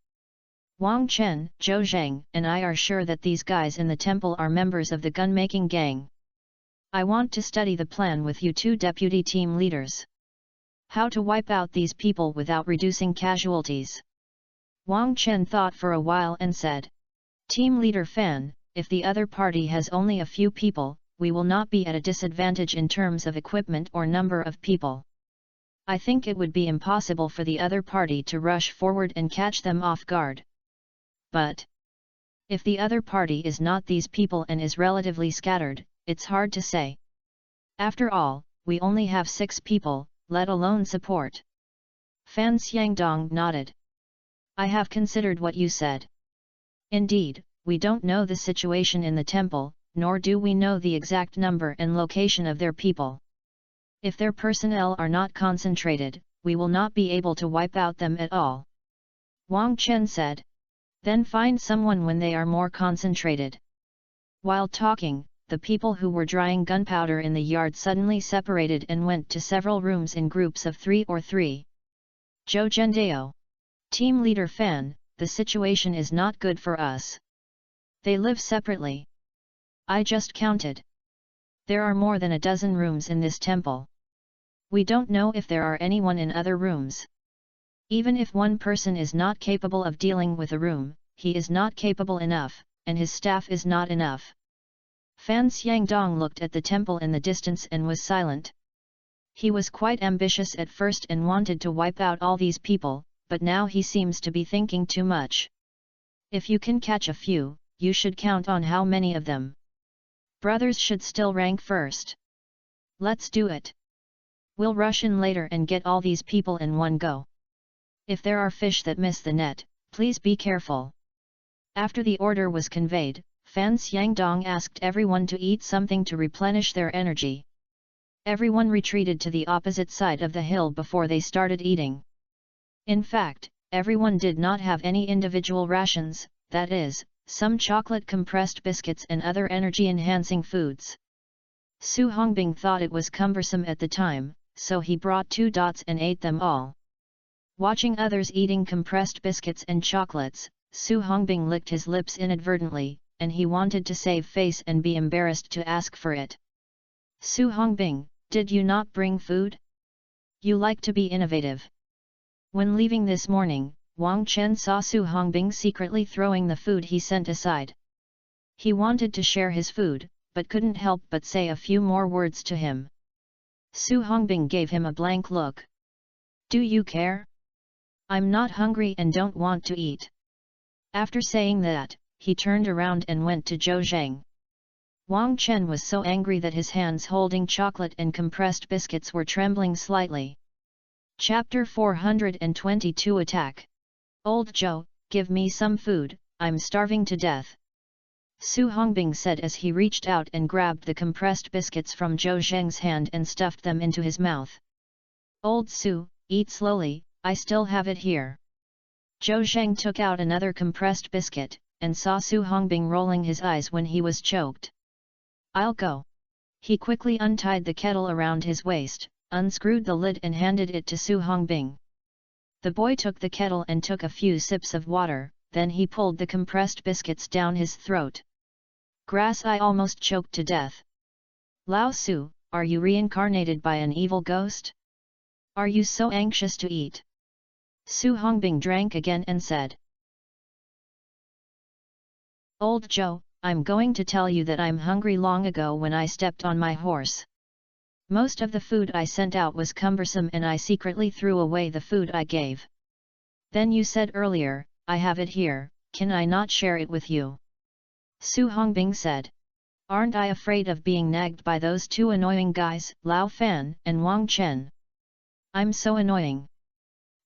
Wang Chen, Zhou Zheng, and I are sure that these guys in the temple are members of the gun-making gang. I want to study the plan with you two deputy team leaders. How to wipe out these people without reducing casualties. Wang Chen thought for a while and said, Team leader Fan, if the other party has only a few people, we will not be at a disadvantage in terms of equipment or number of people. I think it would be impossible for the other party to rush forward and catch them off guard. But if the other party is not these people and is relatively scattered, it's hard to say. After all, we only have 6 people, let alone support. Fan Xiangdong nodded. I have considered what you said. Indeed, we don't know the situation in the temple, nor do we know the exact number and location of their people. If their personnel are not concentrated, we will not be able to wipe out them at all. Wang Chen said. Then find someone when they are more concentrated. While talking, the people who were drying gunpowder in the yard suddenly separated and went to several rooms in groups of 3 or 3. Zhou Zhendao. Team leader Fan, the situation is not good for us. They live separately. I just counted. There are more than a dozen rooms in this temple. We don't know if there are anyone in other rooms. Even if one person is not capable of dealing with a room, he is not capable enough, and his staff is not enough. Fan Xiangdong looked at the temple in the distance and was silent. He was quite ambitious at first and wanted to wipe out all these people, but now he seems to be thinking too much. If you can catch a few, you should count on how many of them. Brothers should still rank first. Let's do it. We'll rush in later and get all these people in one go. If there are fish that miss the net, please be careful. After the order was conveyed, Fan Xiangdong asked everyone to eat something to replenish their energy. Everyone retreated to the opposite side of the hill before they started eating. In fact, everyone did not have any individual rations, that is, some chocolate compressed biscuits and other energy-enhancing foods. Su Hongbing thought it was cumbersome at the time, so he brought 2 dots and ate them all. Watching others eating compressed biscuits and chocolates, Su Hongbing licked his lips inadvertently, and he wanted to save face and be embarrassed to ask for it. Su Hongbing, did you not bring food? You like to be innovative. When leaving this morning, Wang Chen saw Su Hongbing secretly throwing the food he sent aside. He wanted to share his food, but couldn't help but say a few more words to him. Su Hongbing gave him a blank look. Do you care? I'm not hungry and don't want to eat. After saying that, he turned around and went to Zhou Zhang. Wang Chen was so angry that his hands holding chocolate and compressed biscuits were trembling slightly. Chapter 422 Attack. Old Zhou, give me some food, I'm starving to death. Su Hongbing said as he reached out and grabbed the compressed biscuits from Zhou Zhang's hand and stuffed them into his mouth. Old Su, eat slowly, I still have it here. Zhou Zhang took out another compressed biscuit, and saw Su Hongbing rolling his eyes when he was choked. I'll go. He quickly untied the kettle around his waist, unscrewed the lid and handed it to Su Hongbing. The boy took the kettle and took a few sips of water, then he pulled the compressed biscuits down his throat. Grass, I almost choked to death. Lao Su, are you reincarnated by an evil ghost? Are you so anxious to eat? Su Hongbing drank again and said. Old Zhou, I'm going to tell you that I'm hungry long ago when I stepped on my horse. Most of the food I sent out was cumbersome and I secretly threw away the food I gave. Then you said earlier, I have it here, can I not share it with you? Su Hongbing said. Aren't I afraid of being nagged by those 2 annoying guys, Lao Fan and Wang Chen? I'm so annoying.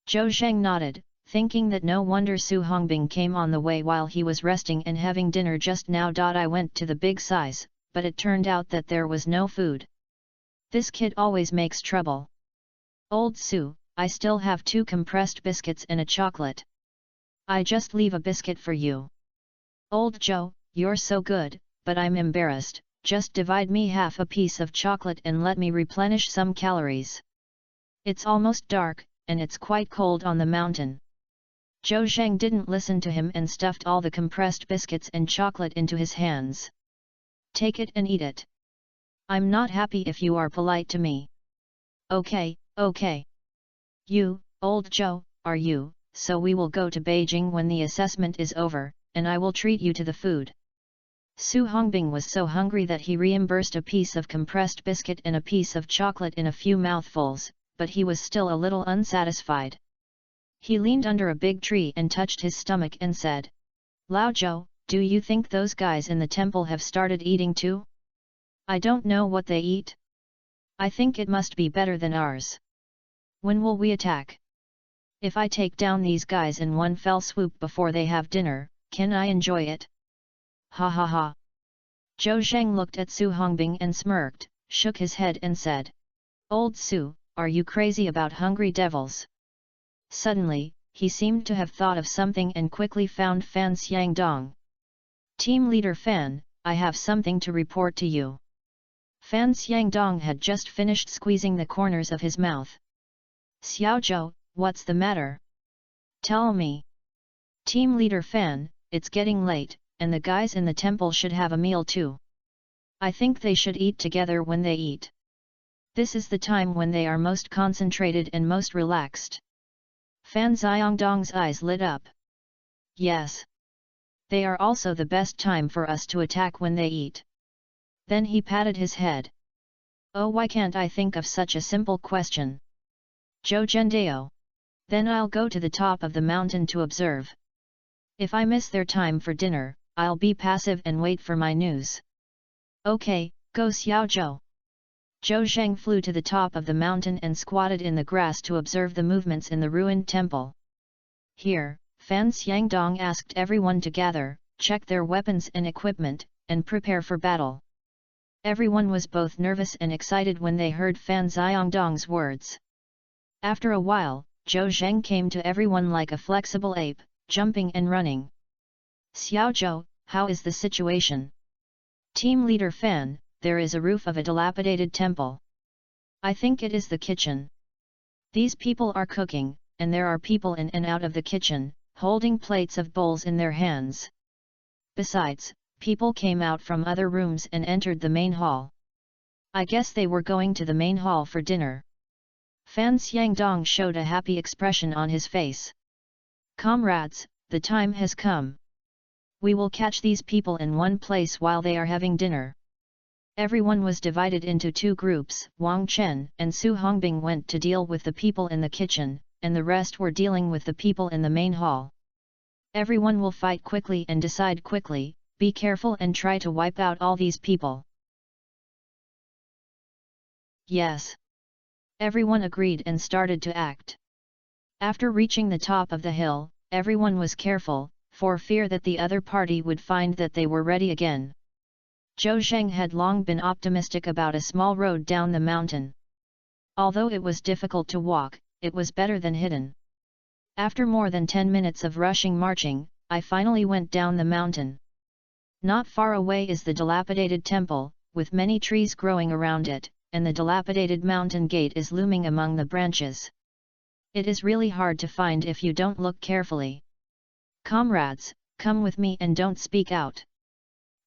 Zhou Zhang nodded, thinking that no wonder Su Hongbing came on the way while he was resting and having dinner just now. I went to the big size, but it turned out that there was no food. This kid always makes trouble. Old Su, I still have 2 compressed biscuits and a chocolate. I just leave a biscuit for you. Old Zhou, you're so good, but I'm embarrassed, just divide me half a piece of chocolate and let me replenish some calories. It's almost dark, and it's quite cold on the mountain. Zhou Zhang didn't listen to him and stuffed all the compressed biscuits and chocolate into his hands. Take it and eat it. I'm not happy if you are polite to me. Okay, okay. You, old Zhou, are you, so we will go to Beijing when the assessment is over, and I will treat you to the food. Su Hongbing was so hungry that he reimbursed a piece of compressed biscuit and a piece of chocolate in a few mouthfuls, but he was still a little unsatisfied. He leaned under a big tree and touched his stomach and said, Lao Zhou, do you think those guys in the temple have started eating too? I don't know what they eat. I think it must be better than ours. When will we attack? If I take down these guys in one fell swoop before they have dinner, can I enjoy it? Ha ha ha. Zhou Zheng looked at Su Hongbing and smirked, shook his head and said, Old Su, are you crazy about hungry devils? Suddenly, he seemed to have thought of something and quickly found Fan Xiangdong. Team Leader Fan, I have something to report to you. Fan Xiangdong had just finished squeezing the corners of his mouth. Xiaozhou, what's the matter? Tell me. Team Leader Fan, it's getting late, and the guys in the temple should have a meal too. I think they should eat together when they eat. This is the time when they are most concentrated and most relaxed. Fan Xiangdong's eyes lit up. Yes. They are also the best time for us to attack when they eat. Then he patted his head. Oh, why can't I think of such a simple question? Zhou Zhendao. Then I'll go to the top of the mountain to observe. If I miss their time for dinner, I'll be passive and wait for my news. Okay, go Xiaozhou. Zhou Zheng flew to the top of the mountain and squatted in the grass to observe the movements in the ruined temple. Here, Fan Xiangdong asked everyone to gather, check their weapons and equipment, and prepare for battle. Everyone was both nervous and excited when they heard Fan Xiangdong's words. After a while, Zhou Zheng came to everyone like a flexible ape, jumping and running. Xiaozhou, how is the situation? Team Leader Fan, there is a roof of a dilapidated temple. I think it is the kitchen. These people are cooking, and there are people in and out of the kitchen, holding plates of bowls in their hands. Besides, people came out from other rooms and entered the main hall. I guess they were going to the main hall for dinner. Fan Xiangdong showed a happy expression on his face. Comrades, the time has come. We will catch these people in one place while they are having dinner. Everyone was divided into two groups. Wang Chen and Su Hongbing went to deal with the people in the kitchen, and the rest were dealing with the people in the main hall. Everyone will fight quickly and decide quickly, be careful and try to wipe out all these people. Yes. Everyone agreed and started to act. After reaching the top of the hill, everyone was careful, for fear that the other party would find that they were ready again. Zhou Zheng had long been optimistic about a small road down the mountain. Although it was difficult to walk, it was better than hidden. After more than 10 minutes of rushing marching, I finally went down the mountain. Not far away is the dilapidated temple, with many trees growing around it, and the dilapidated mountain gate is looming among the branches. It is really hard to find if you don't look carefully. Comrades, come with me and don't speak out.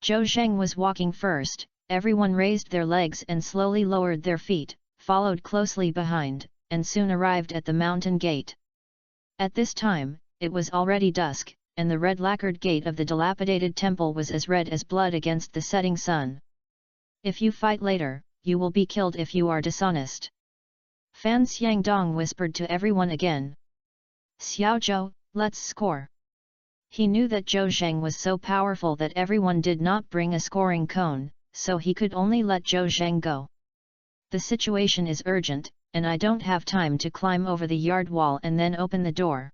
Zhou Zheng was walking first, everyone raised their legs and slowly lowered their feet, followed closely behind, and soon arrived at the mountain gate. At this time, it was already dusk, and the red lacquered gate of the dilapidated temple was as red as blood against the setting sun. If you fight later, you will be killed if you are dishonest. Fan Xiangdong whispered to everyone again. Xiaozhou, let's score. He knew that Zhou Zheng was so powerful that everyone did not bring a scoring cone, so he could only let Zhou Zheng go. The situation is urgent, and I don't have time to climb over the yard wall and then open the door.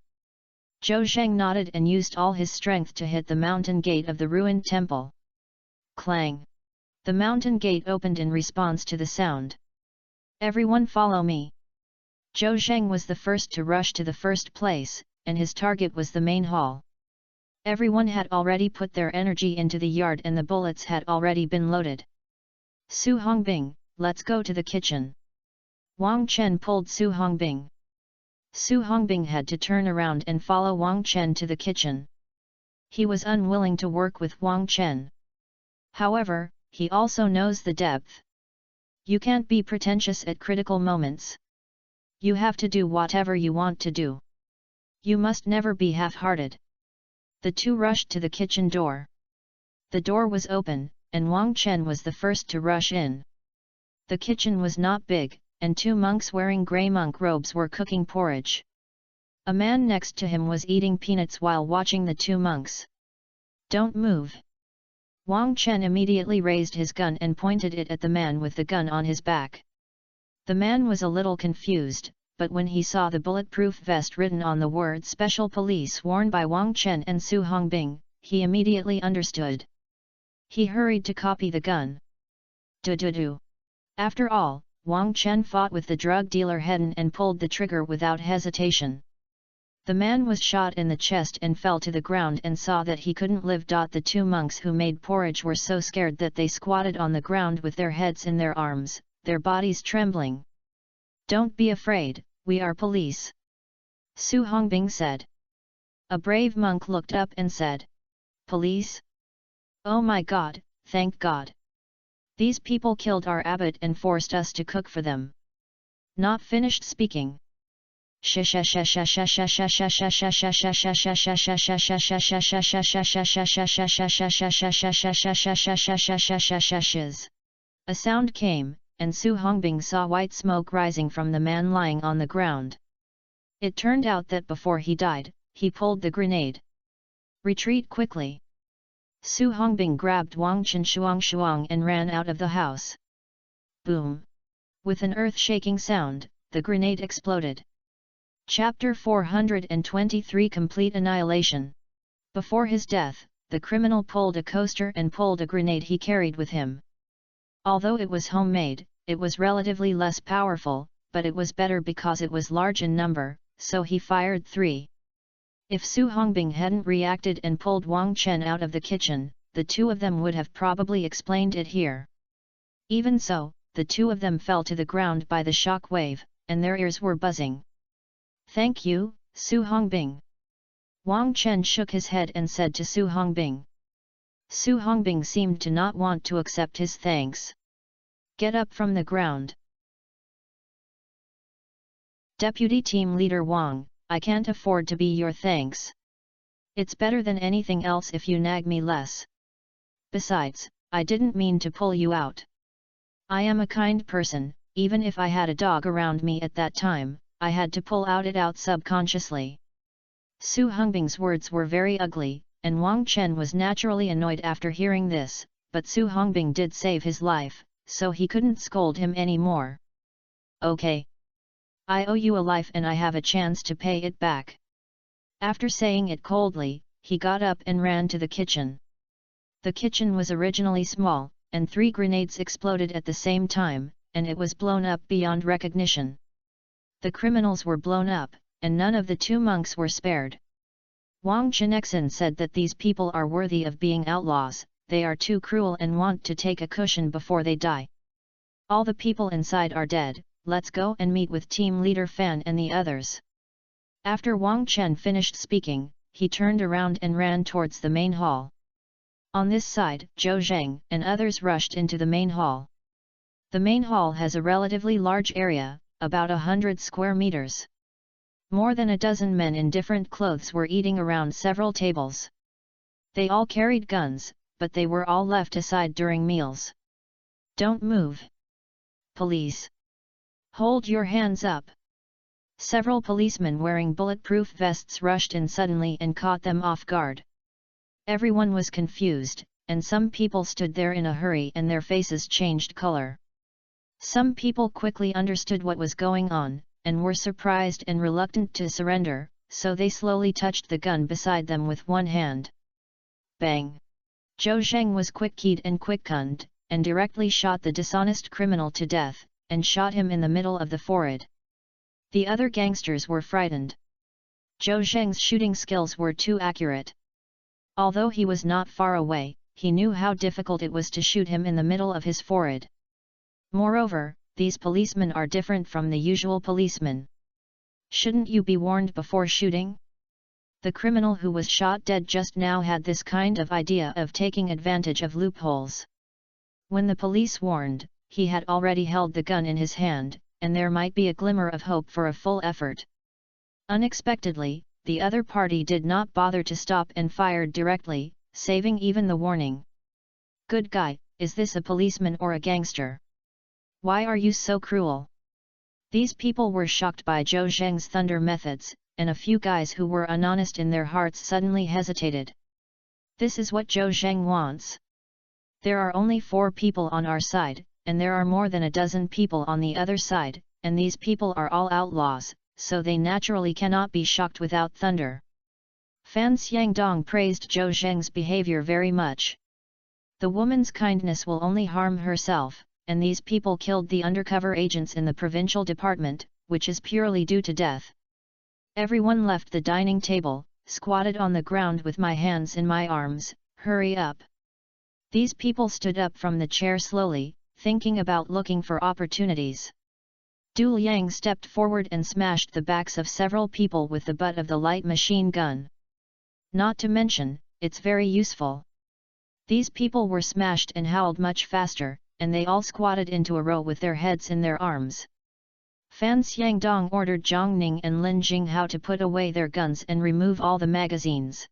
Zhou Zheng nodded and used all his strength to hit the mountain gate of the ruined temple. Clang! The mountain gate opened in response to the sound. Everyone follow me. Zhou Zheng was the first to rush to the first place, and his target was the main hall. Everyone had already put their energy into the yard and the bullets had already been loaded. Su Hongbing, let's go to the kitchen. Wang Chen pulled Su Hongbing. Su Hongbing had to turn around and follow Wang Chen to the kitchen. He was unwilling to work with Wang Chen. However, he also knows the depth. You can't be pretentious at critical moments. You have to do whatever you want to do. You must never be half-hearted. The two rushed to the kitchen door. The door was open, and Wang Chen was the first to rush in. The kitchen was not big, and two monks wearing grey monk robes were cooking porridge. A man next to him was eating peanuts while watching the two monks. Don't move. Wang Chen immediately raised his gun and pointed it at the man with the gun on his back. The man was a little confused, but when he saw the bulletproof vest written on the word Special Police worn by Wang Chen and Su Hongbing, he immediately understood. He hurried to copy the gun. Do. After all, Wang Chen fought with the drug dealer Hedon and pulled the trigger without hesitation. The man was shot in the chest and fell to the ground and saw that he couldn't live. The two monks who made porridge were so scared that they squatted on the ground with their heads in their arms, their bodies trembling. "Don't be afraid, we are police," Su Hongbing said. A brave monk looked up and said, "Police? Oh my God, thank God. These people killed our abbot and forced us to cook for them." Not finished speaking. A sound came, and Su Hongbing saw white smoke rising from the man lying on the ground. It turned out that before he died, he pulled the grenade. "Retreat quickly." Su Hongbing grabbed Wang Chen shuang and ran out of the house. Boom! With an earth-shaking sound, the grenade exploded. Chapter 423 Complete Annihilation. Before his death, the criminal pulled a coaster and pulled a grenade he carried with him. Although it was homemade, it was relatively less powerful, but it was better because it was large in number, so he fired 3. If Su Hongbing hadn't reacted and pulled Wang Chen out of the kitchen, the two of them would have probably explained it here. Even so, the two of them fell to the ground by the shock wave, and their ears were buzzing. "Thank you, Su Hongbing." Wang Chen shook his head and said to Su Hongbing. Su Hongbing seemed to not want to accept his thanks. "Get up from the ground." Deputy Team Leader Wang, "I can't afford to be your thanks. It's better than anything else if you nag me less. Besides, I didn't mean to pull you out. I am a kind person, even if I had a dog around me at that time, I had to pull it out subconsciously." Su Hongbing's words were very ugly, and Wang Chen was naturally annoyed after hearing this, but Su Hongbing did save his life, so he couldn't scold him anymore. "Okay. I owe you a life and I have a chance to pay it back." After saying it coldly, he got up and ran to the kitchen. The kitchen was originally small, and 3 grenades exploded at the same time, and it was blown up beyond recognition. The criminals were blown up, and none of the 2 monks were spared. Wang Chenexin said that these people are worthy of being outlaws, they are too cruel and want to take a cushion before they die. All the people inside are dead, let's go and meet with team leader Fan and the others. After Wang Chen finished speaking, he turned around and ran towards the main hall. On this side, Zhou Zheng and others rushed into the main hall. The main hall has a relatively large area, about 100 square meters. More than a dozen men in different clothes were eating around several tables. They all carried guns, but they were all left aside during meals. "Don't move. Police. Hold your hands up." Several policemen wearing bulletproof vests rushed in suddenly and caught them off guard. Everyone was confused, and some people stood there in a hurry and their faces changed color. Some people quickly understood what was going on, and were surprised and reluctant to surrender, so they slowly touched the gun beside them with one hand. Bang! Zhou Zheng was quick-keyed and quick-gunned, and directly shot the dishonest criminal to death, and shot him in the middle of the forehead. The other gangsters were frightened. Zhou Zheng's shooting skills were too accurate. Although he was not far away, he knew how difficult it was to shoot him in the middle of his forehead. Moreover, these policemen are different from the usual policemen. Shouldn't you be warned before shooting? The criminal who was shot dead just now had this kind of idea of taking advantage of loopholes. When the police warned, he had already held the gun in his hand, and there might be a glimmer of hope for a full effort. Unexpectedly, the other party did not bother to stop and fired directly, saving even the warning. "Good guy, is this a policeman or a gangster? Why are you so cruel?" These people were shocked by Zhou Zheng's thunder methods, and a few guys who were unhonest in their hearts suddenly hesitated. This is what Zhou Zheng wants. There are only 4 people on our side, and there are more than a dozen people on the other side, and these people are all outlaws, so they naturally cannot be shocked without thunder. Fan Xiangdong praised Zhou Zheng's behavior very much. The woman's kindness will only harm herself, and these people killed the undercover agents in the provincial department, which is purely due to death. Everyone left the dining table, squatted on the ground with my hands in my arms. Hurry up! These people stood up from the chair slowly, thinking about looking for opportunities. Du Liang stepped forward and smashed the backs of several people with the butt of the light machine gun. Not to mention, it's very useful. These people were smashed and howled much faster, and they all squatted into a row with their heads in their arms. Fan Xiangdong ordered Zhang Ning and Lin Jinghao to put away their guns and remove all the magazines.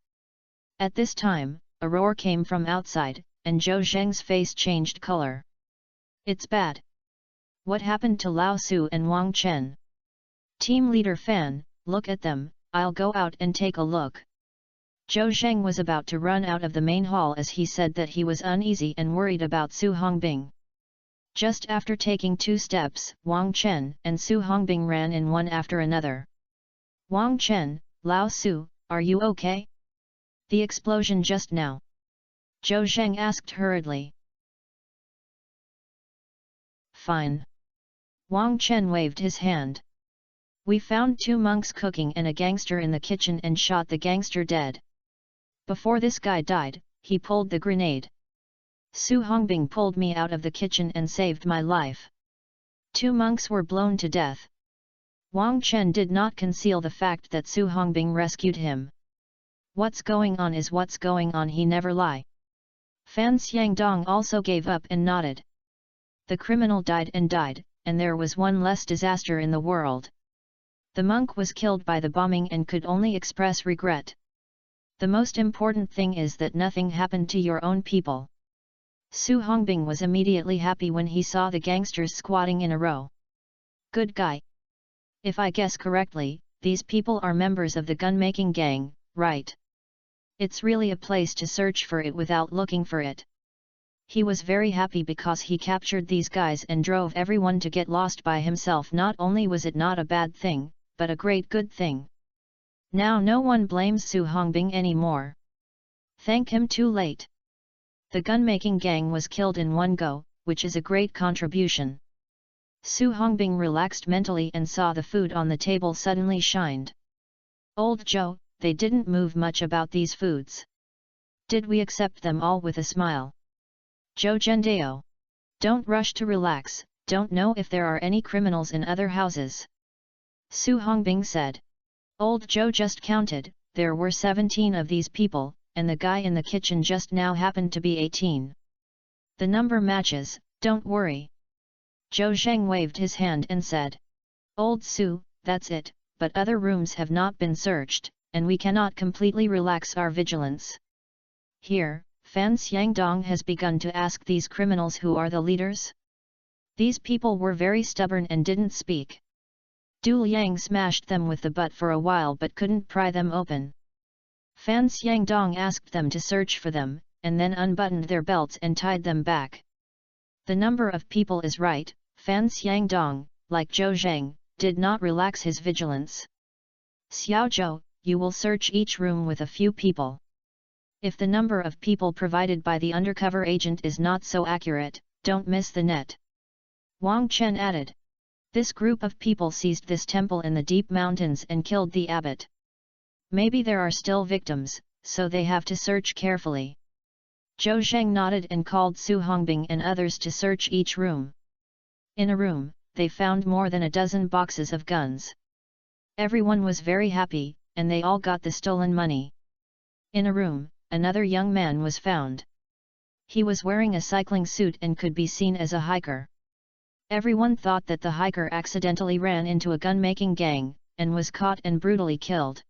At this time, a roar came from outside, and Zhou Zheng's face changed color. It's bad. What happened to Lao Su and Wang Chen? Team leader Fan, look at them, I'll go out and take a look. Zhou Zheng was about to run out of the main hall as he said that he was uneasy and worried about Su Hongbing. Just after taking 2 steps, Wang Chen and Su Hongbing ran in one after another. Wang Chen, Lao Su, are you okay? The explosion just now. Zhou Zheng asked hurriedly. Fine. Wang Chen waved his hand. We found 2 monks cooking and a gangster in the kitchen and shot the gangster dead. Before this guy died, he pulled the grenade. Su Hongbing pulled me out of the kitchen and saved my life. 2 monks were blown to death. Wang Chen did not conceal the fact that Su Hongbing rescued him. What's going on is what's going on, he never lie. Fan Xiangdong also gave up and nodded. The criminal died, and there was one less disaster in the world. The monk was killed by the bombing and could only express regret. The most important thing is that nothing happened to your own people. Su Hongbing was immediately happy when he saw the gangsters squatting in a row. Good guy. If I guess correctly, these people are members of the gun-making gang, right? It's really a place to search for it without looking for it. He was very happy because he captured these guys and drove everyone to get lost by himself. Not only was it not a bad thing, but a great good thing. Now no one blames Su Hongbing anymore. Thank him too late. The gun-making gang was killed in one go, which is a great contribution. Su Hongbing relaxed mentally and saw the food on the table suddenly shined. Old Zhou, they didn't move much about these foods. Did we accept them all with a smile? Zhou Zhendao. Don't rush to relax, don't know if there are any criminals in other houses. Su Hongbing said. Old Zhou just counted, there were 17 of these people, and the guy in the kitchen just now happened to be 18. The number matches, don't worry. Zhou Zheng waved his hand and said. Old Su, that's it, but other rooms have not been searched, and we cannot completely relax our vigilance. Here, Fan Xiangdong has begun to ask these criminals who are the leaders. These people were very stubborn and didn't speak. Du Liang smashed them with the butt for a while but couldn't pry them open. Fan Xiangdong asked them to search for them, and then unbuttoned their belts and tied them back. The number of people is right. Fan Xiangdong, like Zhou Zheng, did not relax his vigilance. Xiao Zhou, you will search each room with a few people. If the number of people provided by the undercover agent is not so accurate, don't miss the net. Wang Chen added. This group of people seized this temple in the deep mountains and killed the abbot. Maybe there are still victims, so they have to search carefully. Zhou Zheng nodded and called Su Hongbing and others to search each room. In a room, they found more than a dozen boxes of guns. Everyone was very happy, and they all got the stolen money. In a room, another young man was found. He was wearing a cycling suit and could be seen as a hiker. Everyone thought that the hiker accidentally ran into a gun-making gang, and was caught and brutally killed.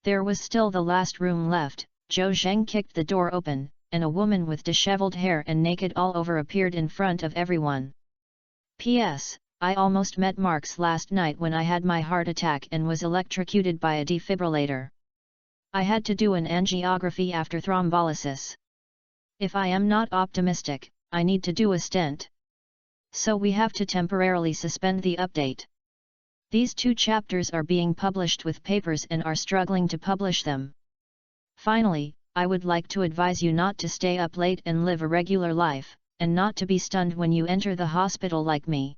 There was still the last room left. Zhou Zheng kicked the door open, and a woman with disheveled hair and naked all over appeared in front of everyone. P.S. I almost met Marx last night when I had my heart attack and was electrocuted by a defibrillator. I had to do an angiography after thrombolysis. If I am not optimistic, I need to do a stent. So we have to temporarily suspend the update. These 2 chapters are being published with papers and are struggling to publish them. Finally, I would like to advise you not to stay up late and live a regular life, and not to be stunned when you enter the hospital like me.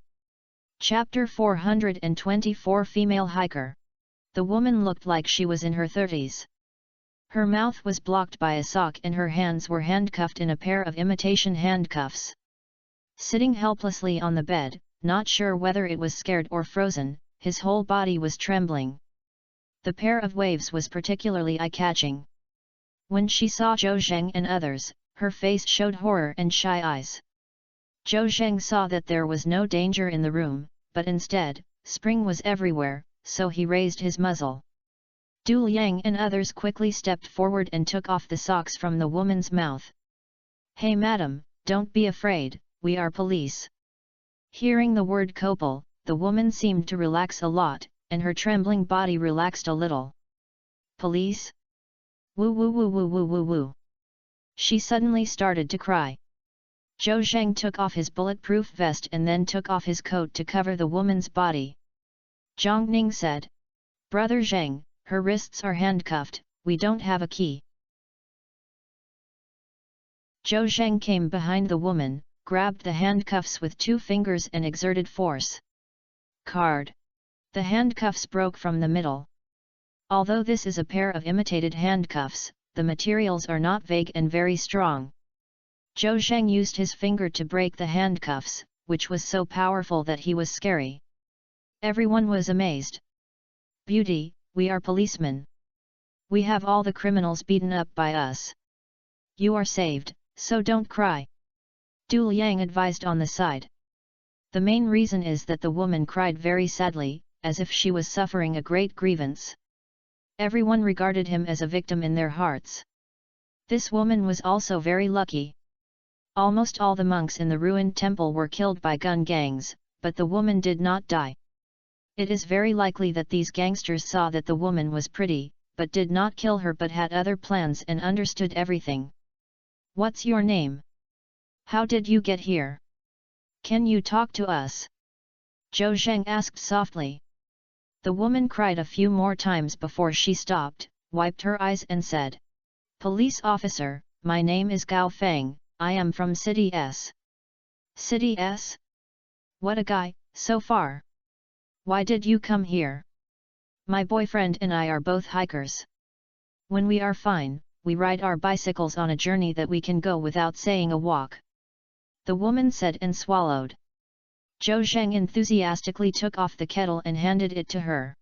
Chapter 424 Female Hiker. The woman looked like she was in her 30s. Her mouth was blocked by a sock and her hands were handcuffed in a pair of imitation handcuffs. Sitting helplessly on the bed, not sure whether it was scared or frozen, his whole body was trembling. The pair of waves was particularly eye-catching. When she saw Zhou Zheng and others, her face showed horror and shy eyes. Zhou Zheng saw that there was no danger in the room, but instead, spring was everywhere, so he raised his muzzle. Du Liang and others quickly stepped forward and took off the socks from the woman's mouth. "Hey madam, don't be afraid, we are police." Hearing the word Kopal, the woman seemed to relax a lot, and her trembling body relaxed a little. "Police? Woo woo woo woo woo woo woo." She suddenly started to cry. Zhou Zheng took off his bulletproof vest and then took off his coat to cover the woman's body. Zhang Ning said, "Brother Zheng, her wrists are handcuffed, we don't have a key." Zhou Zheng came behind the woman, grabbed the handcuffs with 2 fingers and exerted force. Card. The handcuffs broke from the middle. Although this is a pair of imitated handcuffs, the materials are not vague and very strong. Zhou Zheng used his finger to break the handcuffs, which was so powerful that he was scary. Everyone was amazed. "Beauty, we are policemen. We have all the criminals beaten up by us. You are saved, so don't cry," Du Liang advised on the side. The main reason is that the woman cried very sadly, as if she was suffering a great grievance. Everyone regarded him as a victim in their hearts. This woman was also very lucky. Almost all the monks in the ruined temple were killed by gun gangs, but the woman did not die. It is very likely that these gangsters saw that the woman was pretty, but did not kill her but had other plans and understood everything. "What's your name? How did you get here? Can you talk to us?" Zhou Zheng asked softly. The woman cried a few more times before she stopped, wiped her eyes and said, "Police officer, my name is Gao Feng, I am from City S." "City S? What a guy, so far. Why did you come here?" "My boyfriend and I are both hikers. When we are fine, we ride our bicycles on a journey that we can go without saying a walk." The woman said and swallowed. Zhou Zheng enthusiastically took off the kettle and handed it to her.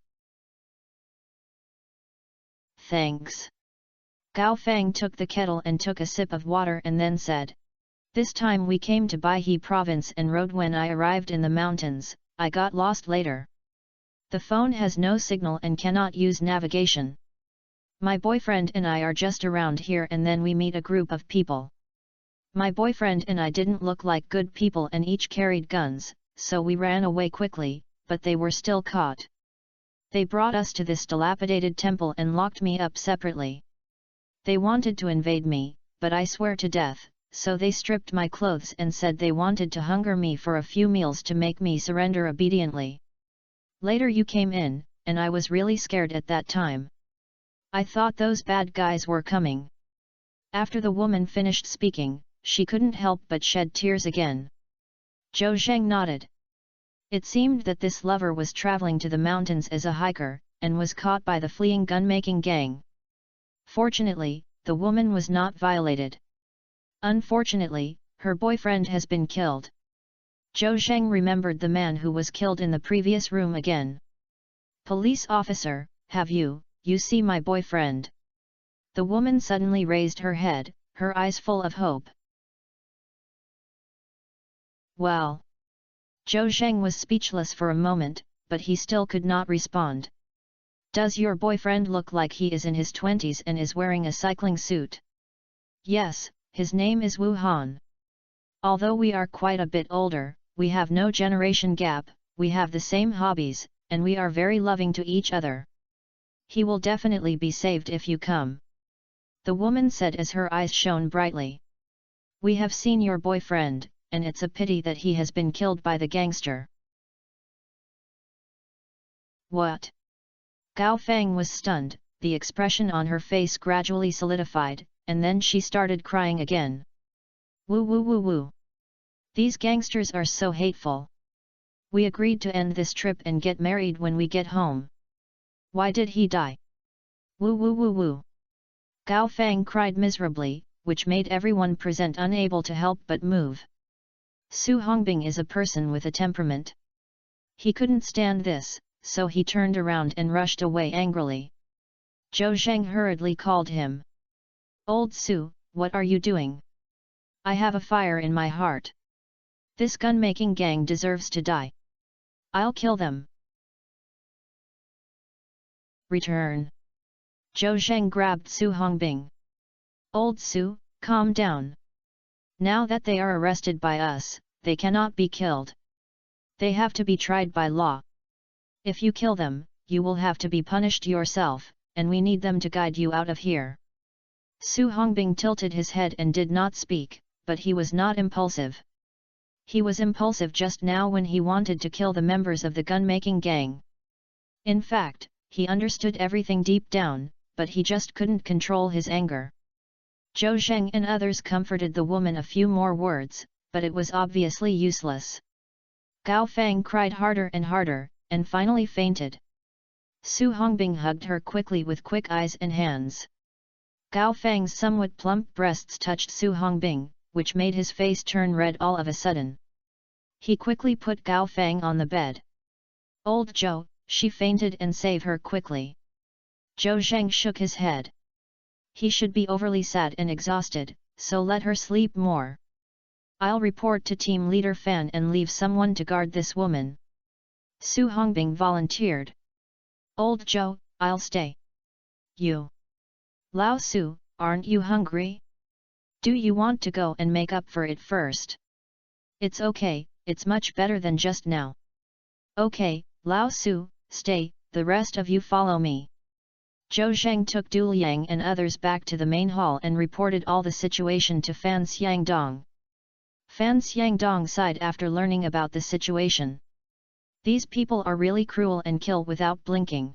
"Thanks." Gao Feng took the kettle and took a sip of water and then said, "This time we came to Baihe province and rode. When I arrived in the mountains, I got lost later. The phone has no signal and cannot use navigation. My boyfriend and I are just around here and then we meet a group of people. My boyfriend and I didn't look like good people and each carried guns, so we ran away quickly, but they were still caught. They brought us to this dilapidated temple and locked me up separately. They wanted to invade me, but I swear to death, so they stripped my clothes and said they wanted to hunger me for a few meals to make me surrender obediently. Later you came in, and I was really scared at that time. I thought those bad guys were coming." After the woman finished speaking, she couldn't help but shed tears again. Zhou Zheng nodded. It seemed that this lover was traveling to the mountains as a hiker, and was caught by the fleeing gun-making gang. Fortunately, the woman was not violated. Unfortunately, her boyfriend has been killed. Zhou Zheng remembered the man who was killed in the previous room again. "Police officer, have you see my boyfriend?" The woman suddenly raised her head, her eyes full of hope. "Well." Zhou Zheng was speechless for a moment, but he still could not respond. "Does your boyfriend look like he is in his 20s and is wearing a cycling suit?" "Yes, his name is Wu Han. Although we are quite a bit older, we have no generation gap, we have the same hobbies, and we are very loving to each other. He will definitely be saved if you come," the woman said as her eyes shone brightly. "We have seen your boyfriend, and it's a pity that he has been killed by the gangster. What? Gao Feng was stunned, the expression on her face gradually solidified, and then she started crying again. Woo woo woo woo. These gangsters are so hateful. We agreed to end this trip and get married when we get home. Why did he die? Woo woo woo woo. Gao Feng cried miserably, which made everyone present unable to help but move. Su Hongbing is a person with a temperament. He couldn't stand this, so he turned around and rushed away angrily. Zhou Zheng hurriedly called him. Old Su, what are you doing? I have a fire in my heart. This gun-making gang deserves to die. I'll kill them. Return. Zhou Zheng grabbed Su Hongbing. Old Su, calm down. Now that they are arrested by us, they cannot be killed. They have to be tried by law. If you kill them, you will have to be punished yourself, and we need them to guide you out of here. Su Hongbing tilted his head and did not speak, but he was not impulsive. He was impulsive just now when he wanted to kill the members of the gun-making gang. In fact, he understood everything deep down, but he just couldn't control his anger. Zhou Zheng and others comforted the woman a few more words, but it was obviously useless. Gao Feng cried harder and harder, and finally fainted. Su Hongbing hugged her quickly with quick eyes and hands. Gao Feng's somewhat plump breasts touched Su Hongbing, which made his face turn red all of a sudden. He quickly put Gao Feng on the bed. Old Zhou, she fainted and save her quickly. Zhou Zheng shook his head. He should be overly sad and exhausted, so let her sleep more. I'll report to team leader Fan and leave someone to guard this woman. Su Hongbing volunteered. Old Zhou, I'll stay. You. Lao Su, aren't you hungry? Do you want to go and make up for it first? It's okay, it's much better than just now. Okay, Lao Su, stay, the rest of you follow me. Zhou Zheng took Du Liang and others back to the main hall and reported all the situation to Fan Xiangdong. Fan Xiangdong sighed after learning about the situation. These people are really cruel and kill without blinking.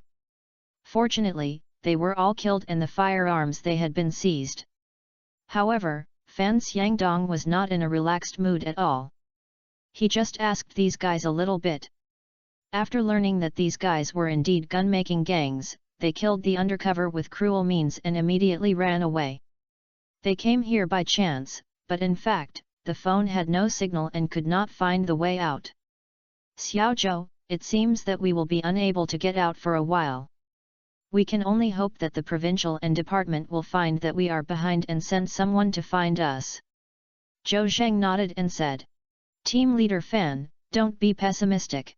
Fortunately, they were all killed and the firearms they had been seized. However, Fan Xiangdong was not in a relaxed mood at all. He just asked these guys a little bit. After learning that these guys were indeed gun-making gangs, they killed the undercover with cruel means and immediately ran away. They came here by chance, but in fact, the phone had no signal and could not find the way out. Xiao Zhou, it seems that we will be unable to get out for a while. We can only hope that the provincial and department will find that we are behind and send someone to find us. Zhou Zheng nodded and said. Team leader Fan, don't be pessimistic.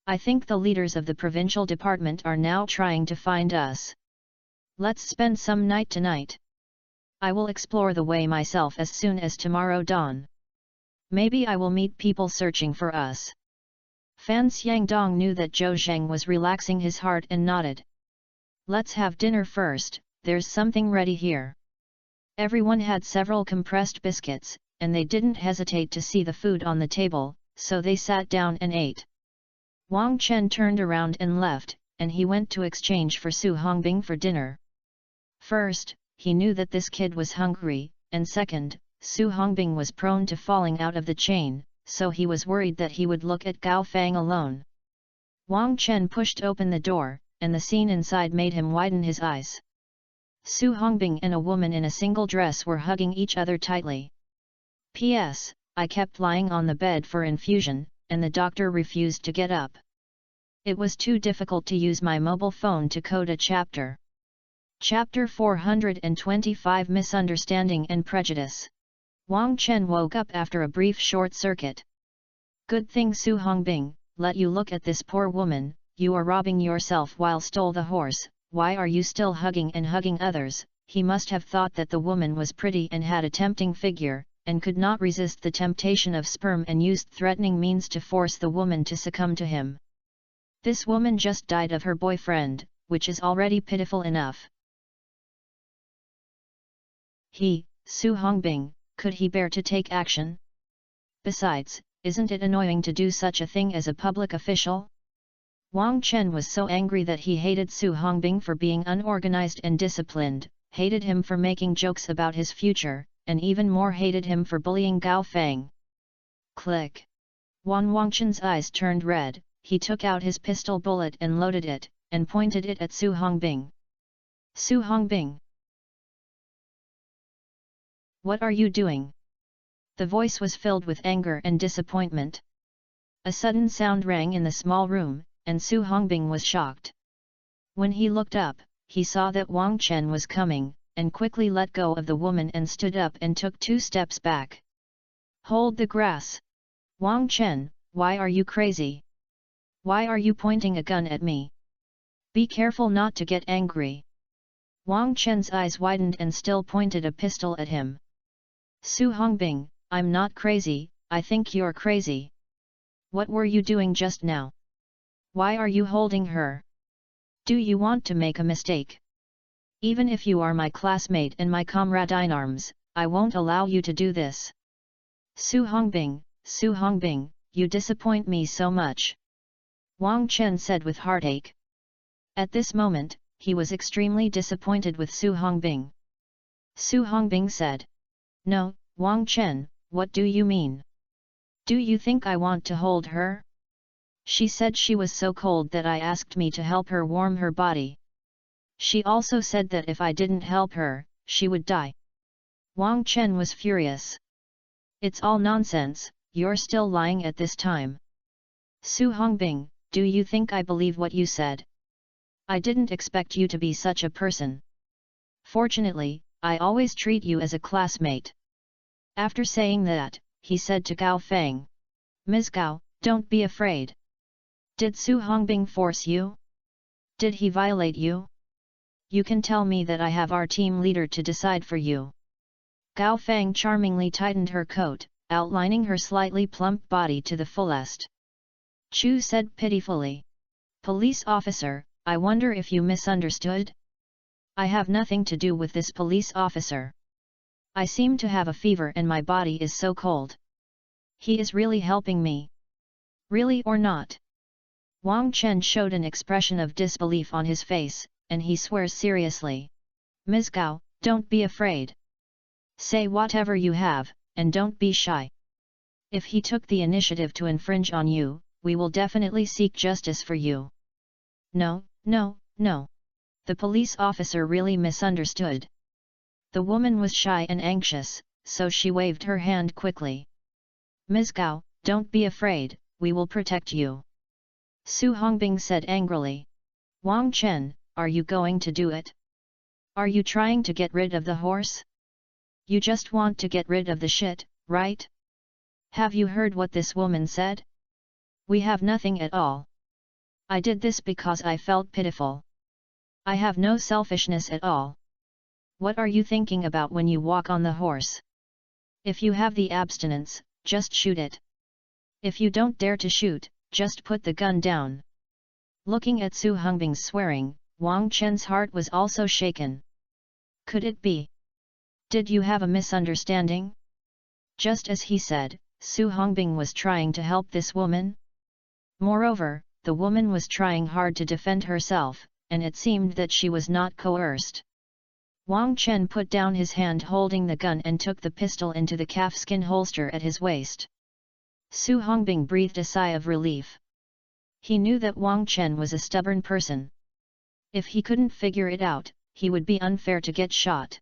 I think the leaders of the provincial department are now trying to find us. Let's spend some night tonight. I will explore the way myself as soon as tomorrow dawn. Maybe I will meet people searching for us. Fan Xiangdong knew that Zhou Zheng was relaxing his heart and nodded. Let's have dinner first, there's something ready here. Everyone had several compressed biscuits, and they didn't hesitate to see the food on the table, so they sat down and ate. Wang Chen turned around and left, and he went to exchange for Su Hongbing for dinner. First, he knew that this kid was hungry, and second, Su Hongbing was prone to falling out of the chain, so he was worried that he would look at Gao Feng alone. Wang Chen pushed open the door, and the scene inside made him widen his eyes. Su Hongbing and a woman in a single dress were hugging each other tightly. P.S. I kept lying on the bed for infusion, and the doctor refused to get up. It was too difficult to use my mobile phone to code a chapter. Chapter 425 Misunderstanding and Prejudice. Wang Chen woke up after a brief short circuit. Good thing Su Hongbing, let you look at this poor woman, you are robbing yourself while stole the horse, why are you still hugging and hugging others? He must have thought that the woman was pretty and had a tempting figure, and could not resist the temptation of sperm and used threatening means to force the woman to succumb to him. This woman just died of her boyfriend, which is already pitiful enough. Su Hongbing, could he bear to take action? Besides, isn't it annoying to do such a thing as a public official? Wang Chen was so angry that he hated Su Hongbing for being unorganized and disciplined, hated him for making jokes about his future, and even more hated him for bullying Gao Feng. Click! Wang Wangchen's eyes turned red, he took out his pistol bullet and loaded it, and pointed it at Su Hongbing. Su Hongbing! What are you doing? The voice was filled with anger and disappointment. A sudden sound rang in the small room, and Su Hongbing was shocked. When he looked up, he saw that Wang Chen was coming, and quickly let go of the woman and stood up and took 2 steps back. Hold the grass! Wang Chen, why are you crazy? Why are you pointing a gun at me? Be careful not to get angry. Wang Chen's eyes widened and still pointed a pistol at him. Su Hongbing, I'm not crazy, I think you're crazy. What were you doing just now? Why are you holding her? Do you want to make a mistake? Even if you are my classmate and my comrade in arms, I won't allow you to do this. Su Hongbing, you disappoint me so much. Wang Chen said with heartache. At this moment, he was extremely disappointed with Su Hongbing. Su Hongbing said. No, Wang Chen, what do you mean? Do you think I want to hold her? She said she was so cold that I asked me to help her warm her body. She also said that if I didn't help her, she would die. Wang Chen was furious. It's all nonsense, you're still lying at this time. Su Hongbing, do you think I believe what you said? I didn't expect you to be such a person. Fortunately, I always treat you as a classmate. After saying that, he said to Gao Feng. Ms. Gao, don't be afraid. Did Su Hongbing force you? Did he violate you? You can tell me that I have our team leader to decide for you. Gao Feng charmingly tightened her coat, outlining her slightly plump body to the fullest. Chu said pitifully. Police officer, I wonder if you misunderstood? I have nothing to do with this police officer. I seem to have a fever and my body is so cold. He is really helping me. Really or not? Wang Chen showed an expression of disbelief on his face, and he swears seriously. Ms. Gao, don't be afraid. Say whatever you have, and don't be shy. If he took the initiative to infringe on you, we will definitely seek justice for you. No. The police officer really misunderstood. The woman was shy and anxious, so she waved her hand quickly. Ms. Gao, don't be afraid, we will protect you. Su Hongbing said angrily. Wang Chen, are you going to do it? Are you trying to get rid of the horse? You just want to get rid of the shit, right? Have you heard what this woman said? We have nothing at all. I did this because I felt pitiful. I have no selfishness at all. What are you thinking about when you walk on the horse? If you have the abstinence, just shoot it. If you don't dare to shoot, just put the gun down. Looking at Su Hongbing's swearing, Wang Chen's heart was also shaken. Could it be? Did you have a misunderstanding? Just as he said, Su Hongbing was trying to help this woman. Moreover, the woman was trying hard to defend herself, and it seemed that she was not coerced. Wang Chen put down his hand holding the gun and took the pistol into the calfskin holster at his waist. Su Hongbing breathed a sigh of relief. He knew that Wang Chen was a stubborn person. If he couldn't figure it out, he would be unfair to get shot.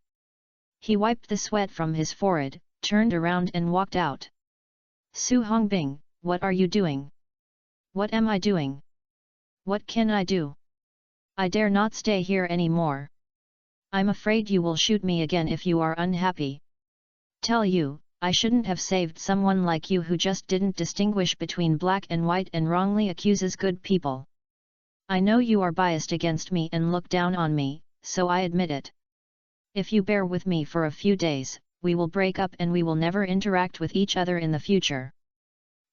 He wiped the sweat from his forehead, turned around and walked out. Su Hongbing, what are you doing? What am I doing? What can I do? I dare not stay here anymore. I'm afraid you will shoot me again if you are unhappy. Tell you, I shouldn't have saved someone like you who just didn't distinguish between black and white and wrongly accuses good people. I know you are biased against me and look down on me, so I admit it. If you bear with me for a few days, we will break up and we will never interact with each other in the future.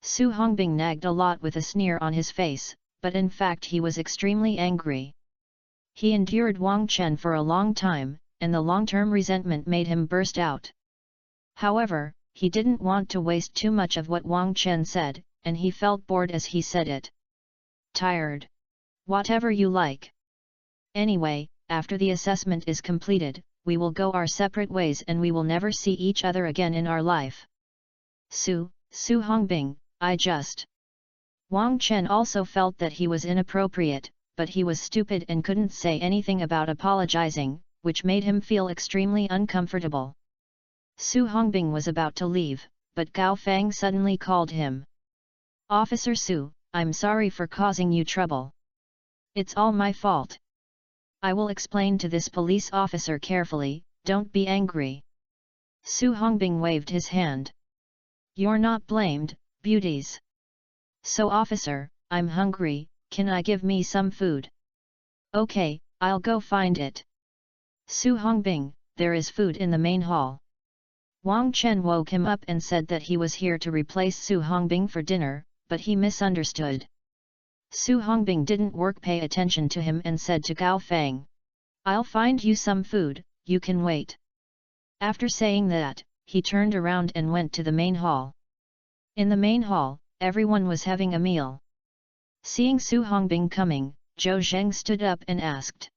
Su Hongbing nagged a lot with a sneer on his face, but in fact he was extremely angry. He endured Wang Chen for a long time, and the long-term resentment made him burst out. However, he didn't want to waste too much of what Wang Chen said, and he felt bored as he said it. Tired. Whatever you like. Anyway, after the assessment is completed, we will go our separate ways and we will never see each other again in our life. Su Hongbing, I just... Wang Chen also felt that he was inappropriate, but he was stupid and couldn't say anything about apologizing, which made him feel extremely uncomfortable. Su Hongbing was about to leave, but Gao Fang suddenly called him. Officer Su, I'm sorry for causing you trouble. It's all my fault. I will explain to this police officer carefully, don't be angry. Su Hongbing waved his hand. You're not blamed, beauties. So officer, I'm hungry, can I give me some food? Okay, I'll go find it. Su Hongbing, there is food in the main hall. Wang Chen woke him up and said that he was here to replace Su Hongbing for dinner, but he misunderstood. Su Hongbing didn't pay attention to him and said to Gao Fang. I'll find you some food, you can wait. After saying that, he turned around and went to the main hall. In the main hall, everyone was having a meal. Seeing Su Hongbing coming, Zhou Zheng stood up and asked.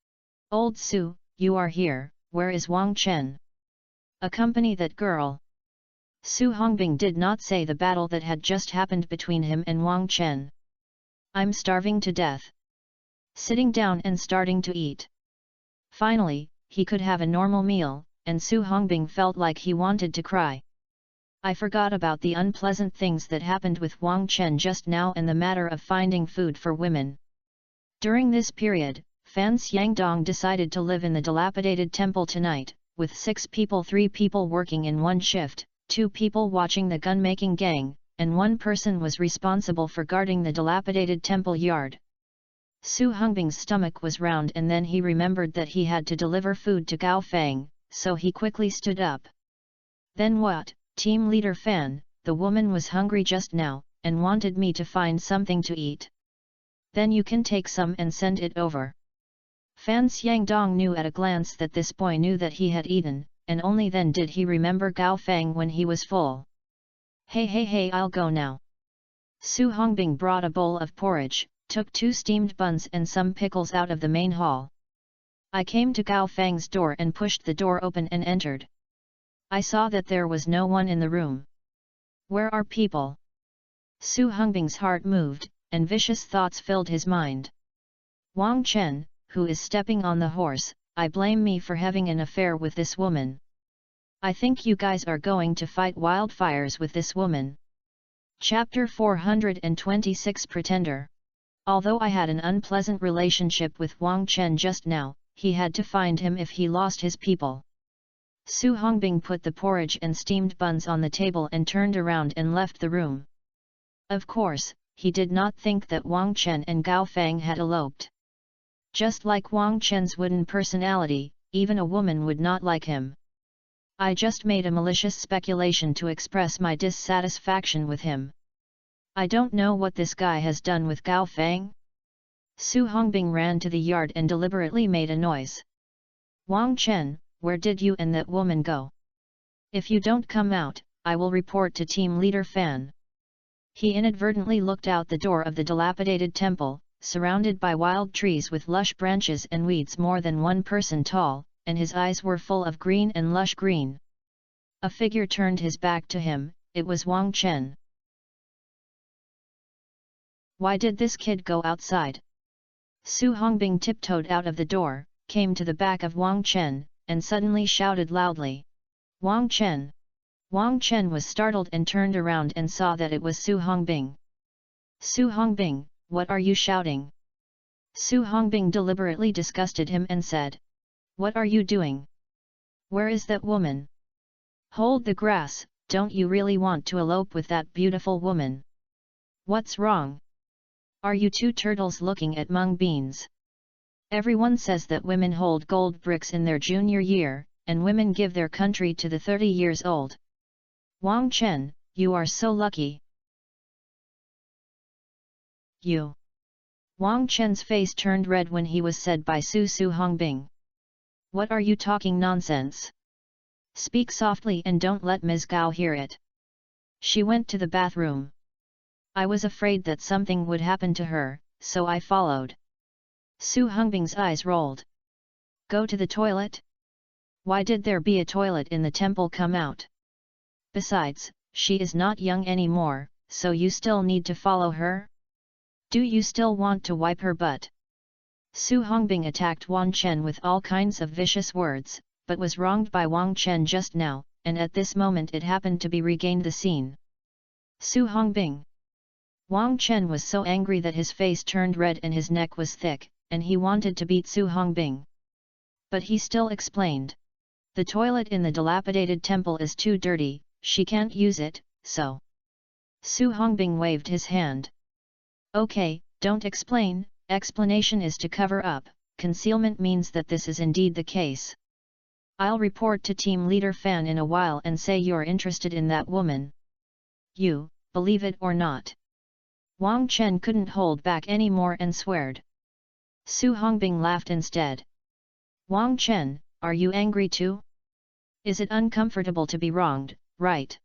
Old Su, you are here, where is Wang Chen? Accompany that girl. Su Hongbing did not say the battle that had just happened between him and Wang Chen. I'm starving to death. Sitting down and starting to eat. Finally, he could have a normal meal, and Su Hongbing felt like he wanted to cry. I forgot about the unpleasant things that happened with Wang Chen just now and the matter of finding food for women. During this period, Fan Xiangdong decided to live in the dilapidated temple tonight, with 6 people, 3 people working in one shift, 2 people watching the gun-making gang, and 1 person was responsible for guarding the dilapidated temple yard. Su Hongbing's stomach was round and then he remembered that he had to deliver food to Gao Fang, so he quickly stood up. Then what, Team Leader Fan, the woman was hungry just now, and wanted me to find something to eat. Then you can take some and send it over. Fan Xiangdong knew at a glance that this boy knew that he had eaten, and only then did he remember Gao Fang when he was full. Hey, I'll go now. Su Hongbing brought a bowl of porridge, took 2 steamed buns and some pickles out of the main hall. I came to Gao Fang's door and pushed the door open and entered. I saw that there was no one in the room. Where are people? Su Hongbing's heart moved, and vicious thoughts filled his mind. Wang Chen, who is stepping on the horse, I blame me for having an affair with this woman. I think you guys are going to fight wildfires with this woman. Chapter 426 Pretender. Although I had an unpleasant relationship with Wang Chen just now, he had to find him if he lost his people. Su Hongbing put the porridge and steamed buns on the table and turned around and left the room. Of course, he did not think that Wang Chen and Gao Fang had eloped. Just like Wang Chen's wooden personality, even a woman would not like him. I just made a malicious speculation to express my dissatisfaction with him. I don't know what this guy has done with Gao Fang. Su Hongbing ran to the yard and deliberately made a noise. Wang Chen, where did you and that woman go? If you don't come out, I will report to Team Leader Fan. He inadvertently looked out the door of the dilapidated temple, surrounded by wild trees with lush branches and weeds more than 1 person tall, and his eyes were full of green and lush green. A figure turned his back to him, it was Wang Chen. Why did this kid go outside? Su Hongbing tiptoed out of the door, came to the back of Wang Chen, and suddenly shouted loudly. Wang Chen! Wang Chen was startled and turned around and saw that it was Su Hongbing. Su Hongbing, what are you shouting? Su Hongbing deliberately disgusted him and said. What are you doing? Where is that woman? Hold the grass, don't you really want to elope with that beautiful woman? What's wrong? Are you 2 turtles looking at mung beans? Everyone says that women hold gold bricks in their junior year, and women give their country to the 30 years old. Wang Chen, you are so lucky. You. Wang Chen's face turned red when he was said by Su Hongbing. What are you talking nonsense? Speak softly and don't let Ms. Gao hear it. She went to the bathroom. I was afraid that something would happen to her, so I followed. Su Hongbing's eyes rolled. Go to the toilet? Why did there be a toilet in the temple come out? Besides, she is not young anymore, so you still need to follow her? Do you still want to wipe her butt? Su Hongbing attacked Wang Chen with all kinds of vicious words, but was wronged by Wang Chen just now, and at this moment it happened to be regained the scene. Su Hongbing! Wang Chen was so angry that his face turned red and his neck was thick, and he wanted to beat Su Hongbing. But he still explained. The toilet in the dilapidated temple is too dirty, she can't use it, so. Su Hongbing waved his hand. Okay, don't explain, explanation is to cover up, concealment means that this is indeed the case. I'll report to team leader Fan in a while and say you're interested in that woman. You, believe it or not. Wang Chen couldn't hold back any more and sweared. Su Hongbing laughed instead. Wang Chen, are you angry too? Is it uncomfortable to be wronged, right?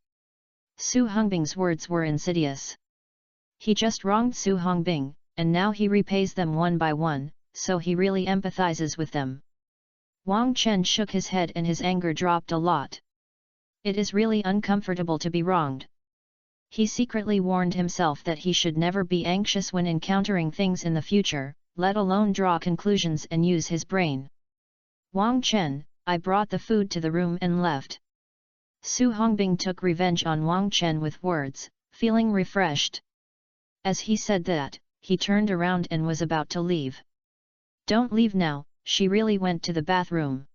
Su Hongbing's words were insidious. He just wronged Su Hongbing, and now he repays them one by one, so he really empathizes with them. Wang Chen shook his head and his anger dropped a lot. It is really uncomfortable to be wronged. He secretly warned himself that he should never be anxious when encountering things in the future, let alone draw conclusions and use his brain. Wang Chen, I brought the food to the room and left. Su Hongbing took revenge on Wang Chen with words, feeling refreshed. As he said that, he turned around and was about to leave. Don't leave now, she really went to the bathroom.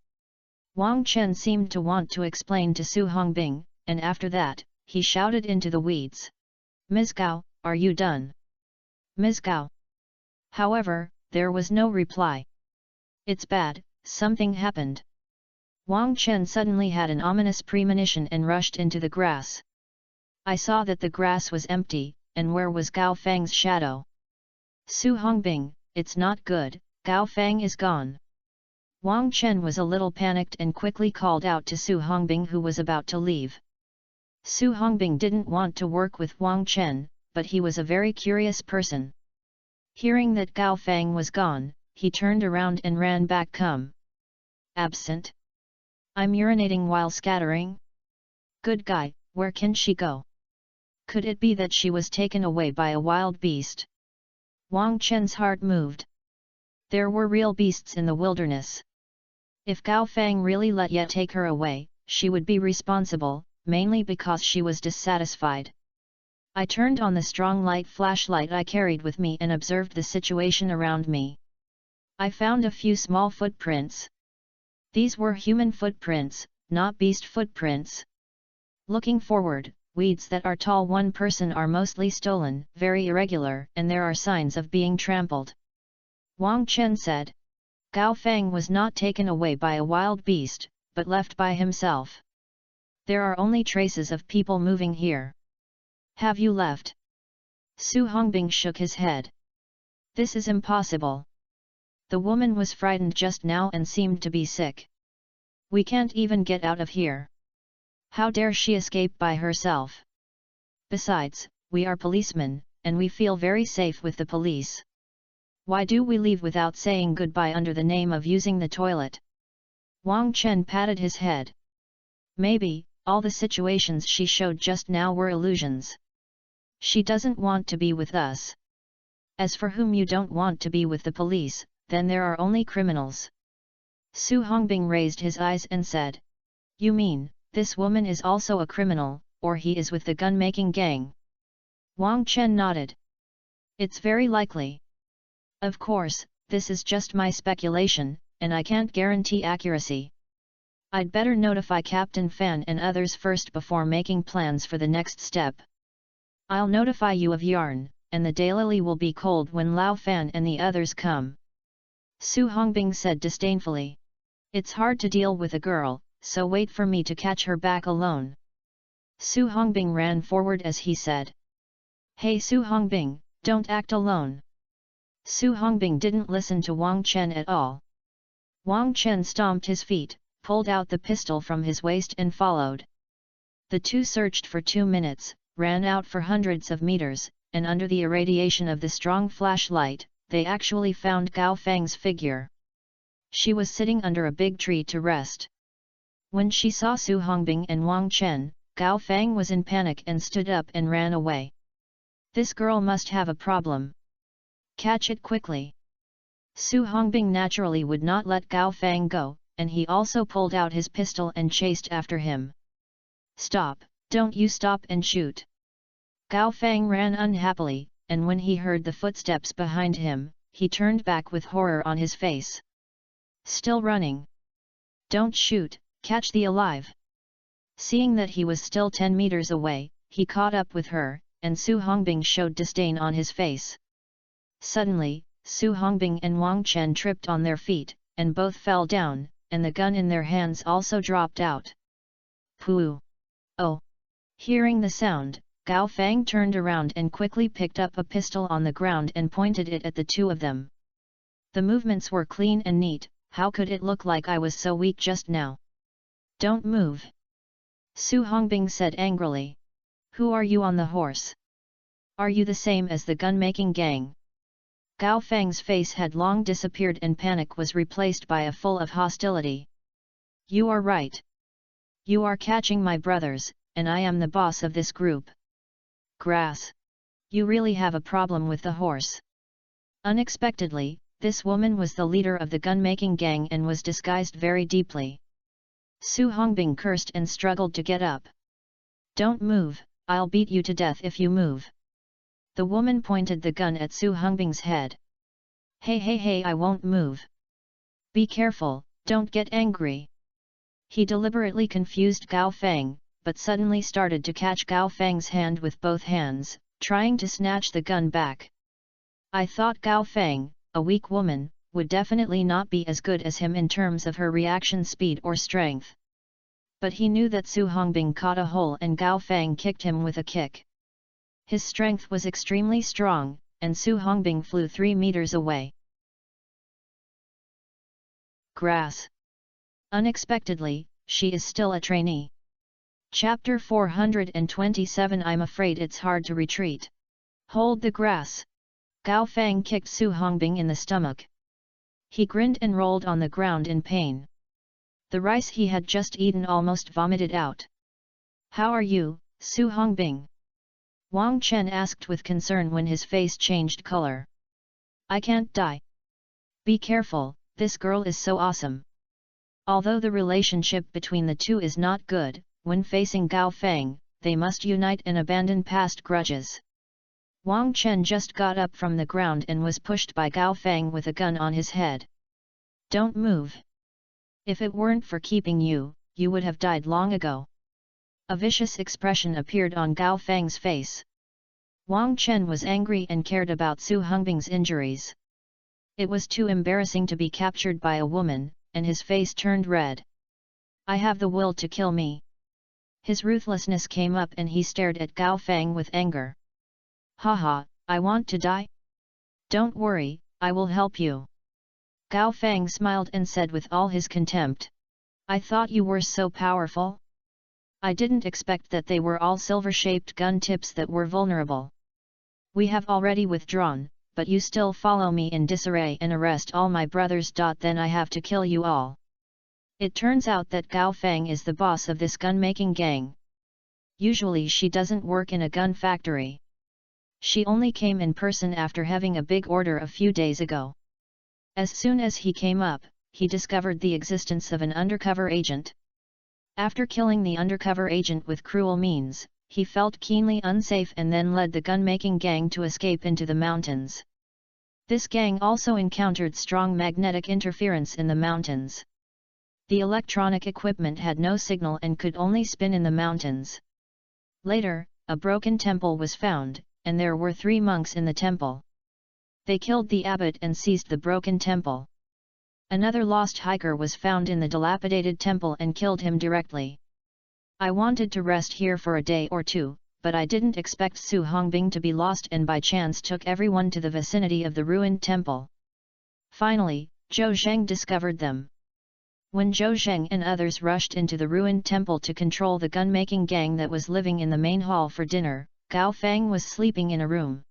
Wang Chen seemed to want to explain to Su Hongbing, and after that, he shouted into the weeds. Ms. Gao, are you done? Ms. Gao. However, there was no reply. It's bad, something happened. Wang Chen suddenly had an ominous premonition and rushed into the grass. I saw that the grass was empty, and where was Gao Fang's shadow? Su Hongbing, it's not good, Gao Fang is gone. Wang Chen was a little panicked and quickly called out to Su Hongbing who was about to leave. Su Hongbing didn't want to work with Wang Chen, but he was a very curious person. Hearing that Gao Fang was gone, he turned around and ran back. Absent? I'm urinating while scattering? Good guy, where can she go? Could it be that she was taken away by a wild beast? Wang Chen's heart moved. There were real beasts in the wilderness. If Gao Fang really let Ye take her away, she would be responsible, mainly because she was dissatisfied. I turned on the strong light flashlight I carried with me and observed the situation around me. I found a few small footprints. These were human footprints, not beast footprints. Looking forward, weeds that are tall one person are mostly stolen, very irregular, and there are signs of being trampled. Wang Chen said. Gao Fang was not taken away by a wild beast, but left by himself. There are only traces of people moving here. Have you left? Su Hongbing shook his head. This is impossible. The woman was frightened just now and seemed to be sick. We can't even get out of here. How dare she escape by herself? Besides, we are policemen, and we feel very safe with the police. Why do we leave without saying goodbye under the name of using the toilet? Wang Chen patted his head. Maybe, all the situations she showed just now were illusions. She doesn't want to be with us. As for whom you don't want to be with the police, then there are only criminals. Su Hongbing raised his eyes and said. You mean, this woman is also a criminal, or he is with the gun-making gang? Wang Chen nodded. It's very likely. Of course, this is just my speculation, and I can't guarantee accuracy. I'd better notify Captain Fan and others first before making plans for the next step. I'll notify you of Yarn, and the daylily will be cold when Lao Fan and the others come. Su Hongbing said disdainfully. It's hard to deal with a girl, so wait for me to catch her back alone. Su Hongbing ran forward as he said. Hey Su Hongbing, don't act alone. Su Hongbing didn't listen to Wang Chen at all. Wang Chen stomped his feet, pulled out the pistol from his waist and followed. The two searched for 2 minutes, ran out for hundreds of meters, and under the irradiation of the strong flashlight, they actually found Gao Feng's figure. She was sitting under a big tree to rest. When she saw Su Hongbing and Wang Chen, Gao Feng was in panic and stood up and ran away. This girl must have a problem. Catch it quickly. Su Hongbing naturally would not let Gao Feng go, and he also pulled out his pistol and chased after him. Stop, don't you stop and shoot. Gao Feng ran unhappily, and when he heard the footsteps behind him, he turned back with horror on his face. Still running. Don't shoot, catch the alive. Seeing that he was still 10 meters away, he caught up with her, and Su Hongbing showed disdain on his face. Suddenly, Su Hongbing and Wang Chen tripped on their feet, and both fell down, and the gun in their hands also dropped out. Pooh! Oh! Hearing the sound, Gao Feng turned around and quickly picked up a pistol on the ground and pointed it at the two of them. The movements were clean and neat. How could it look like I was so weak just now? Don't move! Su Hongbing said angrily. Who are you on the horse? Are you the same as the gun-making gang? Gao Feng's face had long disappeared and panic was replaced by a full of hostility. You are right. You are catching my brothers, and I am the boss of this group. Grass. You really have a problem with the horse. Unexpectedly, this woman was the leader of the gun-making gang and was disguised very deeply. Su Hongbing cursed and struggled to get up. Don't move, I'll beat you to death if you move. The woman pointed the gun at Su Hongbing's head. Hey, I won't move. Be careful, don't get angry. He deliberately confused Gao Feng, but suddenly started to catch Gao Feng's hand with both hands, trying to snatch the gun back. I thought Gao Feng, a weak woman, would definitely not be as good as him in terms of her reaction speed or strength. But he knew that Su Hongbing caught a hole and Gao Feng kicked him with a kick. His strength was extremely strong, and Su Hongbing flew 3 meters away. Grass. Unexpectedly, she is still a trainee. Chapter 427 I'm afraid it's hard to retreat. Hold the grass. Gao Feng kicked Su Hongbing in the stomach. He grinned and rolled on the ground in pain. The rice he had just eaten almost vomited out. How are you, Su Hongbing? Wang Chen asked with concern when his face changed color. I can't die. Be careful, this girl is so awesome. Although the relationship between the two is not good, when facing Gao Feng, they must unite and abandon past grudges. Wang Chen just got up from the ground and was pushed by Gao Feng with a gun on his head. Don't move. If it weren't for keeping you, you would have died long ago. A vicious expression appeared on Gao Feng's face. Wang Chen was angry and cared about Su Hongbing's injuries. It was too embarrassing to be captured by a woman, and his face turned red. I have the will to kill me. His ruthlessness came up and he stared at Gao Feng with anger. Haha, I want to die? Don't worry, I will help you. Gao Feng smiled and said with all his contempt. I thought you were so powerful. I didn't expect that they were all silver-shaped gun tips that were vulnerable. We have already withdrawn, but you still follow me in disarray and arrest all my brothers. Then I have to kill you all. It turns out that Gao Feng is the boss of this gun-making gang. Usually she doesn't work in a gun factory. She only came in person after having a big order a few days ago. As soon as he came up, he discovered the existence of an undercover agent. After killing the undercover agent with cruel means, he felt keenly unsafe and then led the gun-making gang to escape into the mountains. This gang also encountered strong magnetic interference in the mountains. The electronic equipment had no signal and could only spin in the mountains. Later, a broken temple was found, and there were 3 monks in the temple. They killed the abbot and seized the broken temple. Another lost hiker was found in the dilapidated temple and killed him directly. I wanted to rest here for a day or two, but I didn't expect Su Hongbing to be lost and by chance took everyone to the vicinity of the ruined temple. Finally, Zhou Zheng discovered them. When Zhou Zheng and others rushed into the ruined temple to control the gun-making gang that was living in the main hall for dinner, Gao Feng was sleeping in a room.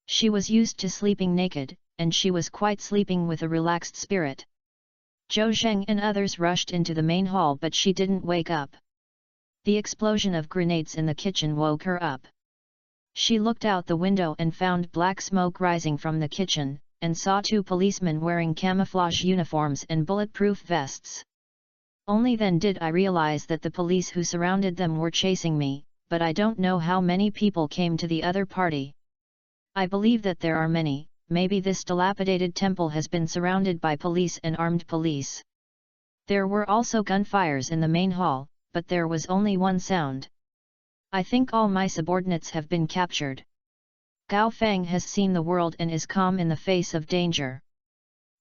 She was used to sleeping naked, and she was quite sleeping with a relaxed spirit. Zhou Zheng and others rushed into the main hall, but she didn't wake up. The explosion of grenades in the kitchen woke her up. She looked out the window and found black smoke rising from the kitchen, and saw two policemen wearing camouflage uniforms and bulletproof vests. Only then did I realize that the police who surrounded them were chasing me, but I don't know how many people came to the other party. I believe that there are many. Maybe this dilapidated temple has been surrounded by police and armed police. There were also gunfires in the main hall, but there was only one sound. I think all my subordinates have been captured. Gao Feng has seen the world and is calm in the face of danger.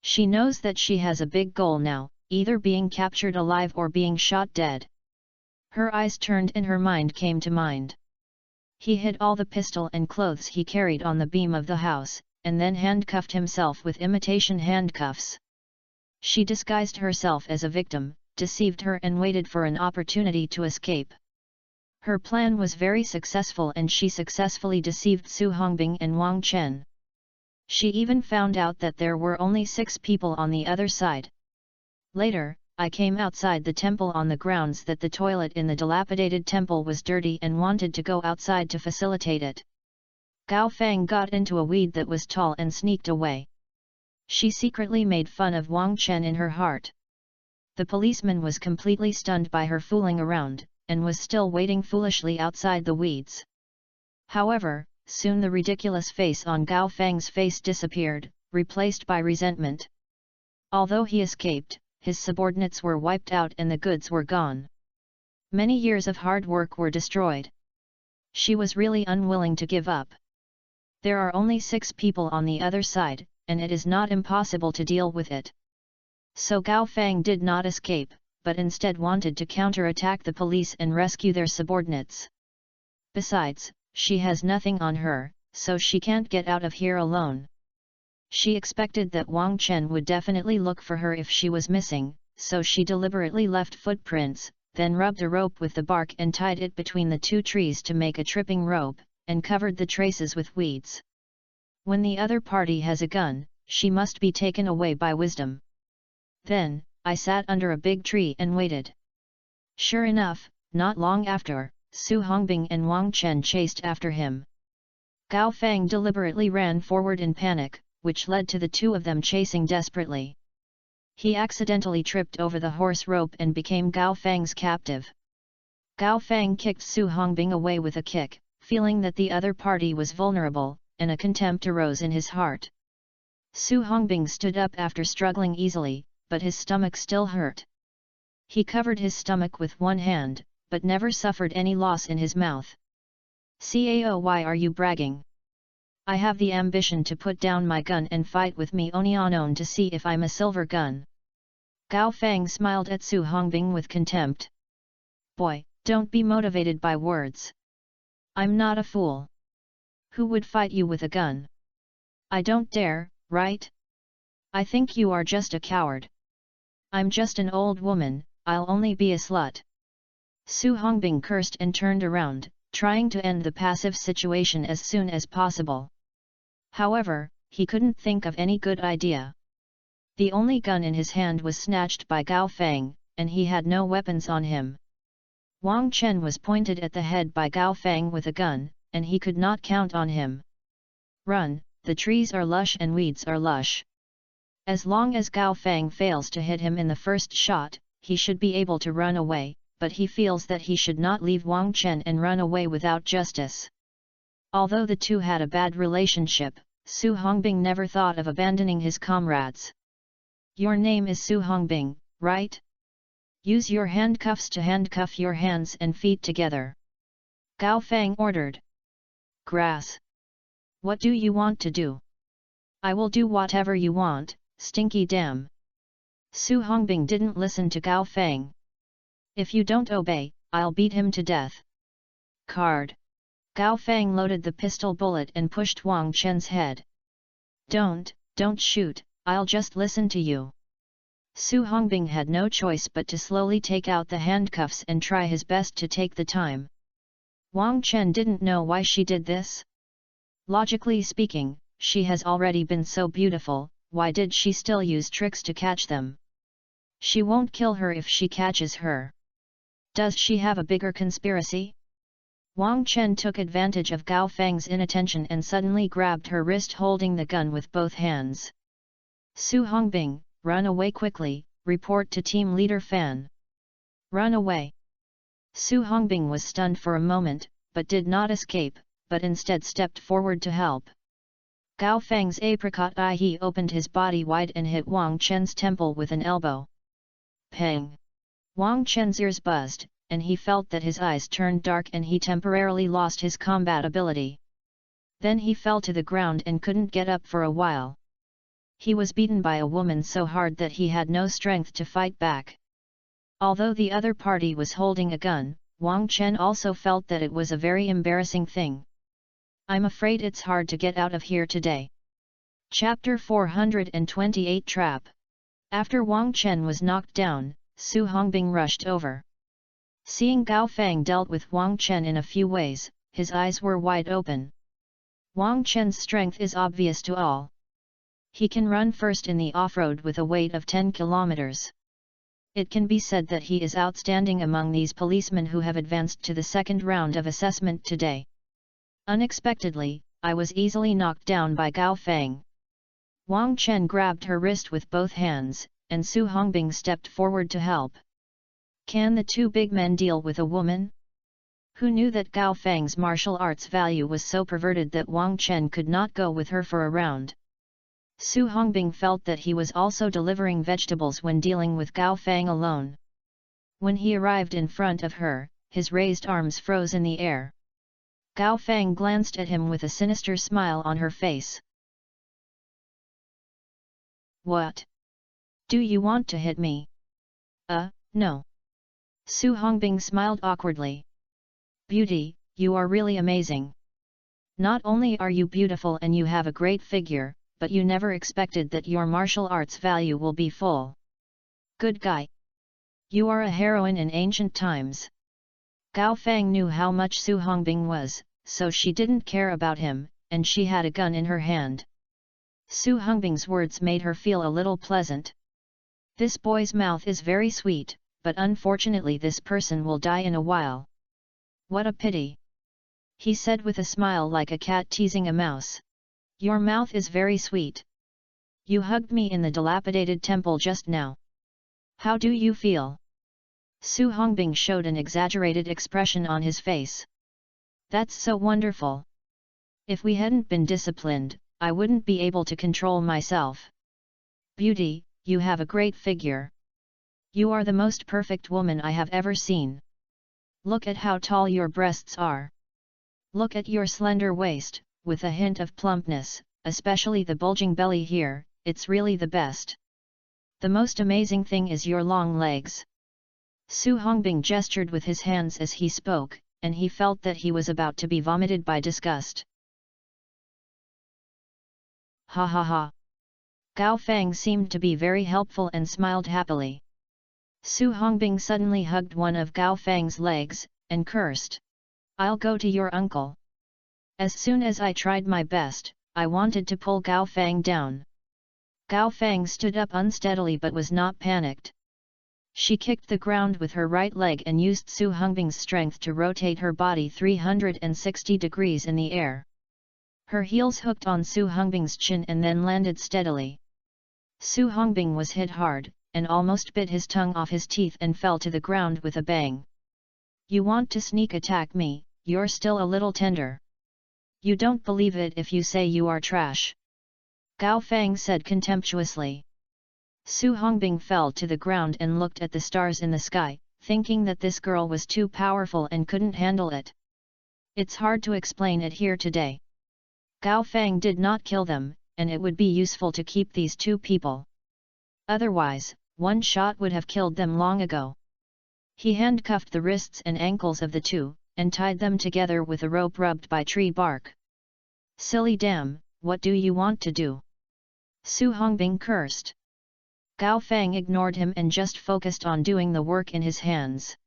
She knows that she has a big goal now, either being captured alive or being shot dead. Her eyes turned and her mind came to mind. He hid all the pistol and clothes he carried on the beam of the house, and then handcuffed himself with imitation handcuffs. She disguised herself as a victim, deceived her and waited for an opportunity to escape. Her plan was very successful and she successfully deceived Su Hongbing and Wang Chen. She even found out that there were only 6 people on the other side. Later, I came outside the temple on the grounds that the toilet in the dilapidated temple was dirty and wanted to go outside to facilitate it. Gao Feng got into a weed that was tall and sneaked away. She secretly made fun of Wang Chen in her heart. The policeman was completely stunned by her fooling around, and was still waiting foolishly outside the weeds. However, soon the ridiculous face on Gao Feng's face disappeared, replaced by resentment. Although he escaped, his subordinates were wiped out and the goods were gone. Many years of hard work were destroyed. She was really unwilling to give up. There are only 6 people on the other side, and it is not impossible to deal with it. So Gao Feng did not escape, but instead wanted to counterattack the police and rescue their subordinates. Besides, she has nothing on her, so she can't get out of here alone. She expected that Wang Chen would definitely look for her if she was missing, so she deliberately left footprints, then rubbed a rope with the bark and tied it between the 2 trees to make a tripping rope, and covered the traces with weeds. When the other party has a gun, she must be taken away by wisdom. Then, I sat under a big tree and waited. Sure enough, not long after, Su Hongbing and Wang Chen chased after him. Gao Feng deliberately ran forward in panic, which led to the 2 of them chasing desperately. He accidentally tripped over the horse rope and became Gao Feng's captive. Gao Feng kicked Su Hongbing away with a kick, feeling that the other party was vulnerable, and a contempt arose in his heart. Su Hongbing stood up after struggling easily, but his stomach still hurt. He covered his stomach with one hand, but never suffered any loss in his mouth. "Cao, why are you bragging? I have the ambition to put down my gun and fight with me Onianon to see if I'm a silver gun." Gao Feng smiled at Su Hongbing with contempt. "Boy, don't be motivated by words. I'm not a fool. Who would fight you with a gun? I don't dare, right? I think you are just a coward. I'm just an old woman, I'll only be a slut." Su Hongbing cursed and turned around, trying to end the passive situation as soon as possible. However, he couldn't think of any good idea. The only gun in his hand was snatched by Gao Feng, and he had no weapons on him. Wang Chen was pointed at the head by Gao Feng with a gun, and he could not count on him. "Run, the trees are lush and weeds are lush." As long as Gao Feng fails to hit him in the first shot, he should be able to run away, but he feels that he should not leave Wang Chen and run away without justice. Although the 2 had a bad relationship, Su Hongbing never thought of abandoning his comrades. "Your name is Su Hongbing, right? Use your handcuffs to handcuff your hands and feet together," Gao Feng ordered. "Grass. What do you want to do?" "I will do whatever you want, stinky damn." Su Hongbing didn't listen to Gao Feng. "If you don't obey, I'll beat him to death." Card. Gao Feng loaded the pistol bullet and pushed Wang Chen's head. Don't shoot, I'll just listen to you." Su Hongbing had no choice but to slowly take out the handcuffs and try his best to take the time. Wang Chen didn't know why she did this. Logically speaking, she has already been so beautiful, why did she still use tricks to catch them? She won't kill her if she catches her. Does she have a bigger conspiracy? Wang Chen took advantage of Gao Feng's inattention and suddenly grabbed her wrist, holding the gun with both hands. Su Hongbing, run away quickly, report to team leader Fan. Run away. Su Hongbing was stunned for a moment, but did not escape, but instead stepped forward to help. Gao Feng's apricot eye, he opened his body wide and hit Wang Chen's temple with an elbow. Pang! Wang Chen's ears buzzed, and he felt that his eyes turned dark and he temporarily lost his combat ability. Then he fell to the ground and couldn't get up for a while. He was beaten by a woman so hard that he had no strength to fight back. Although the other party was holding a gun, Wang Chen also felt that it was a very embarrassing thing. I'm afraid it's hard to get out of here today. Chapter 428 Trap. After Wang Chen was knocked down, Su Hongbing rushed over. Seeing Gao Feng dealt with Wang Chen in a few ways, his eyes were wide open. Wang Chen's strength is obvious to all. He can run first in the off-road with a weight of 10 kilometers. It can be said that he is outstanding among these policemen who have advanced to the second round of assessment today. Unexpectedly, I was easily knocked down by Gao Feng. Wang Chen grabbed her wrist with both hands, and Su Hongbing stepped forward to help. Can the two big men deal with a woman? Who knew that Gao Feng's martial arts value was so perverted that Wang Chen could not go with her for a round? Su Hongbing felt that he was also delivering vegetables when dealing with Gao Feng alone. When he arrived in front of her, his raised arms froze in the air. Gao Feng glanced at him with a sinister smile on her face. What? Do you want to hit me? No. Su Hongbing smiled awkwardly. Beauty, you are really amazing. Not only are you beautiful and you have a great figure, but you never expected that your martial arts value will be full. Good guy. You are a heroine in ancient times. Gao Feng knew how much Su Hongbing was, so she didn't care about him, and she had a gun in her hand. Su Hongbing's words made her feel a little pleasant. This boy's mouth is very sweet, but unfortunately this person will die in a while. What a pity! He said with a smile like a cat teasing a mouse. Your mouth is very sweet. You hugged me in the dilapidated temple just now. How do you feel? Su Hongbing showed an exaggerated expression on his face. That's so wonderful. If we hadn't been disciplined, I wouldn't be able to control myself. Beauty, you have a great figure. You are the most perfect woman I have ever seen. Look at how tall your breasts are. Look at your slender waist, with a hint of plumpness, especially the bulging belly here, it's really the best. The most amazing thing is your long legs. Su Hongbing gestured with his hands as he spoke, and he felt that he was about to be vomited by disgust. Ha ha ha. Gao Feng seemed to be very helpful and smiled happily. Su Hongbing suddenly hugged one of Gao Feng's legs, and cursed. I'll go to your uncle. As soon as I tried my best, I wanted to pull Gao Feng down. Gao Feng stood up unsteadily but was not panicked. She kicked the ground with her right leg and used Su Hongbing's strength to rotate her body 360 degrees in the air. Her heels hooked on Su Hongbing's chin and then landed steadily. Su Hongbing was hit hard, and almost bit his tongue off his teeth and fell to the ground with a bang. You want to sneak attack me, you're still a little tender. You don't believe it if you say you are trash. Gao Feng said contemptuously. Su Hongbing fell to the ground and looked at the stars in the sky, thinking that this girl was too powerful and couldn't handle it. It's hard to explain it here today. Gao Feng did not kill them, and it would be useful to keep these two people. Otherwise, one shot would have killed them long ago. He handcuffed the wrists and ankles of the two, and tied them together with a rope rubbed by tree bark. Silly damn, what do you want to do? Su Hongbing cursed. Gao Feng ignored him and just focused on doing the work in his hands.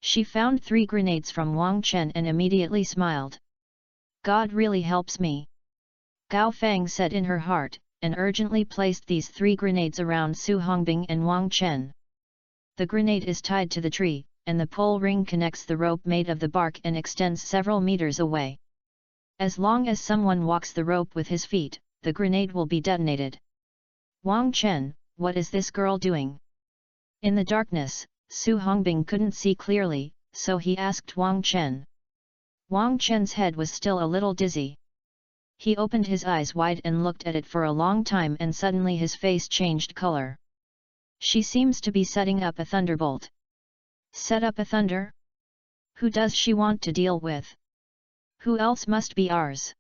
She found 3 grenades from Wang Chen and immediately smiled. God really helps me. Gao Feng said in her heart, and urgently placed these 3 grenades around Su Hongbing and Wang Chen. The grenade is tied to the tree, and the pole ring connects the rope made of the bark and extends several meters away. As long as someone walks the rope with his feet, the grenade will be detonated. Wang Chen, what is this girl doing? In the darkness, Su Hongbing couldn't see clearly, so he asked Wang Chen. Wang Chen's head was still a little dizzy. He opened his eyes wide and looked at it for a long time, and suddenly his face changed color. She seems to be setting up a thunderbolt. Set up a thunder? Who does she want to deal with? Who else must be ours?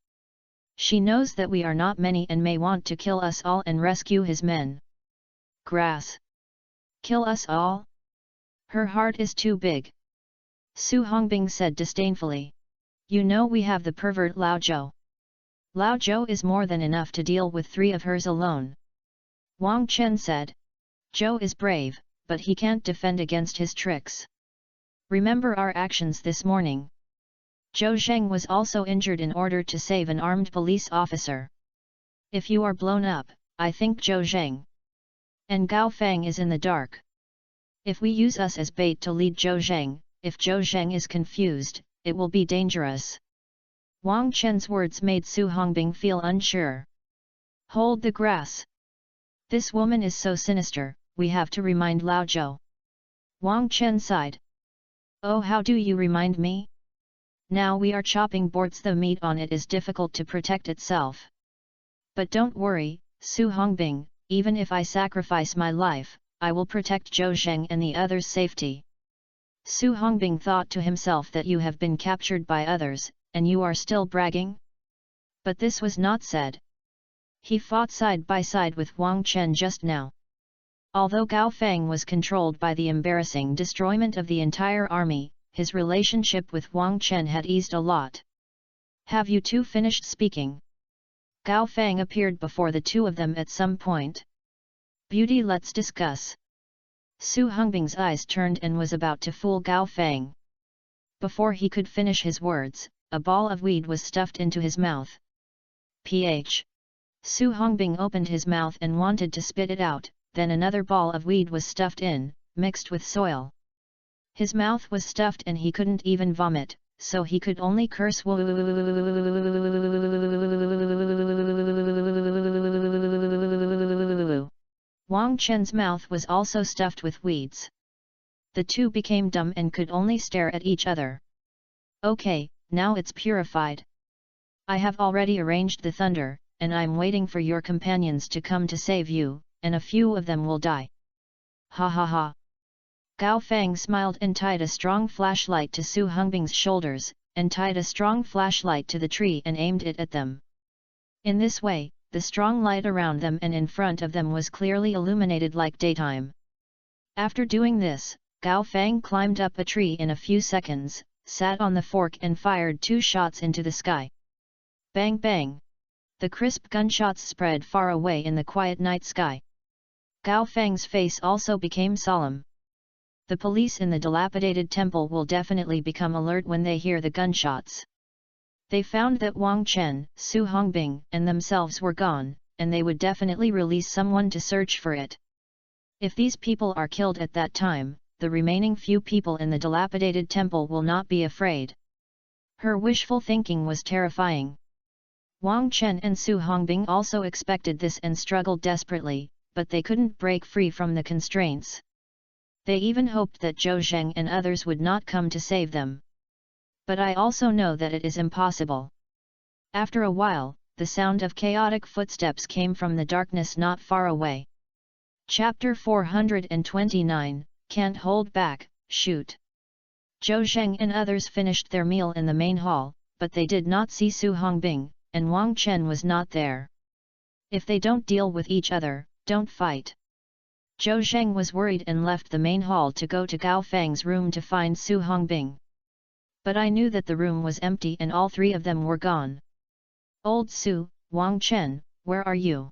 She knows that we are not many and may want to kill us all and rescue his men. Grass. Kill us all? Her heart is too big. Su Hongbing said disdainfully. You know we have the pervert Lao Zhou. Lao Zhou is more than enough to deal with 3 of hers alone. Wang Chen said. Zhou is brave, but he can't defend against his tricks. Remember our actions this morning. Zhou Zheng was also injured in order to save an armed police officer. If you are blown up, I think Zhou Zheng and Gao Feng is in the dark. If we use us as bait to lead Zhou Zheng, if Zhou Zheng is confused, it will be dangerous. Wang Chen's words made Su Hongbing feel unsure. Hold the grass. This woman is so sinister, we have to remind Lao Zhou. Wang Chen sighed. Oh, how do you remind me? Now we are chopping boards, the meat on it is difficult to protect itself. But don't worry, Su Hongbing, even if I sacrifice my life, I will protect Zhou Zheng and the others' safety. Su Hongbing thought to himself that you have been captured by others, and you are still bragging? But this was not said. He fought side by side with Wang Chen just now. Although Gao Feng was controlled by the embarrassing destroyment of the entire army, his relationship with Wang Chen had eased a lot. Have you 2 finished speaking? Gao Feng appeared before the 2 of them at some point. Beauty, let's discuss. Su Hongbing's eyes turned and was about to fool Gao Feng. Before he could finish his words, a ball of weed was stuffed into his mouth. Ph. Su Hongbing opened his mouth and wanted to spit it out, then another ball of weed was stuffed in, mixed with soil. His mouth was stuffed and he couldn't even vomit, so he could only curse. Wang Chen's mouth was also stuffed with weeds. The 2 became dumb and could only stare at each other. Okay, now it's purified. I have already arranged the thunder, and I'm waiting for your companions to come to save you, and a few of them will die. Ha ha ha. Gao Feng smiled and tied a strong flashlight to Su Hongbing's shoulders, and tied a strong flashlight to the tree and aimed it at them. In this way, the strong light around them and in front of them was clearly illuminated like daytime. After doing this, Gao Feng climbed up a tree in a few seconds, sat on the fork and fired 2 shots into the sky. Bang bang! The crisp gunshots spread far away in the quiet night sky. Gao Feng's face also became solemn. The police in the dilapidated temple will definitely become alert when they hear the gunshots. They found that Wang Chen, Su Hongbing, and themselves were gone, and they would definitely release someone to search for it. If these people are killed at that time, the remaining few people in the dilapidated temple will not be afraid. Her wishful thinking was terrifying. Wang Chen and Su Hongbing also expected this and struggled desperately, but they couldn't break free from the constraints. They even hoped that Zhou Zheng and others would not come to save them. But I also know that it is impossible. After a while, the sound of chaotic footsteps came from the darkness not far away. Chapter 429, Can't Hold Back, Shoot. Zhou Zheng and others finished their meal in the main hall, but they did not see Su Hongbing, and Wang Chen was not there. If they don't deal with each other, don't fight. Zhou Zheng was worried and left the main hall to go to Gao Feng's room to find Su Hongbing. But I knew that the room was empty and all 3 of them were gone. Old Su, Wang Chen, where are you?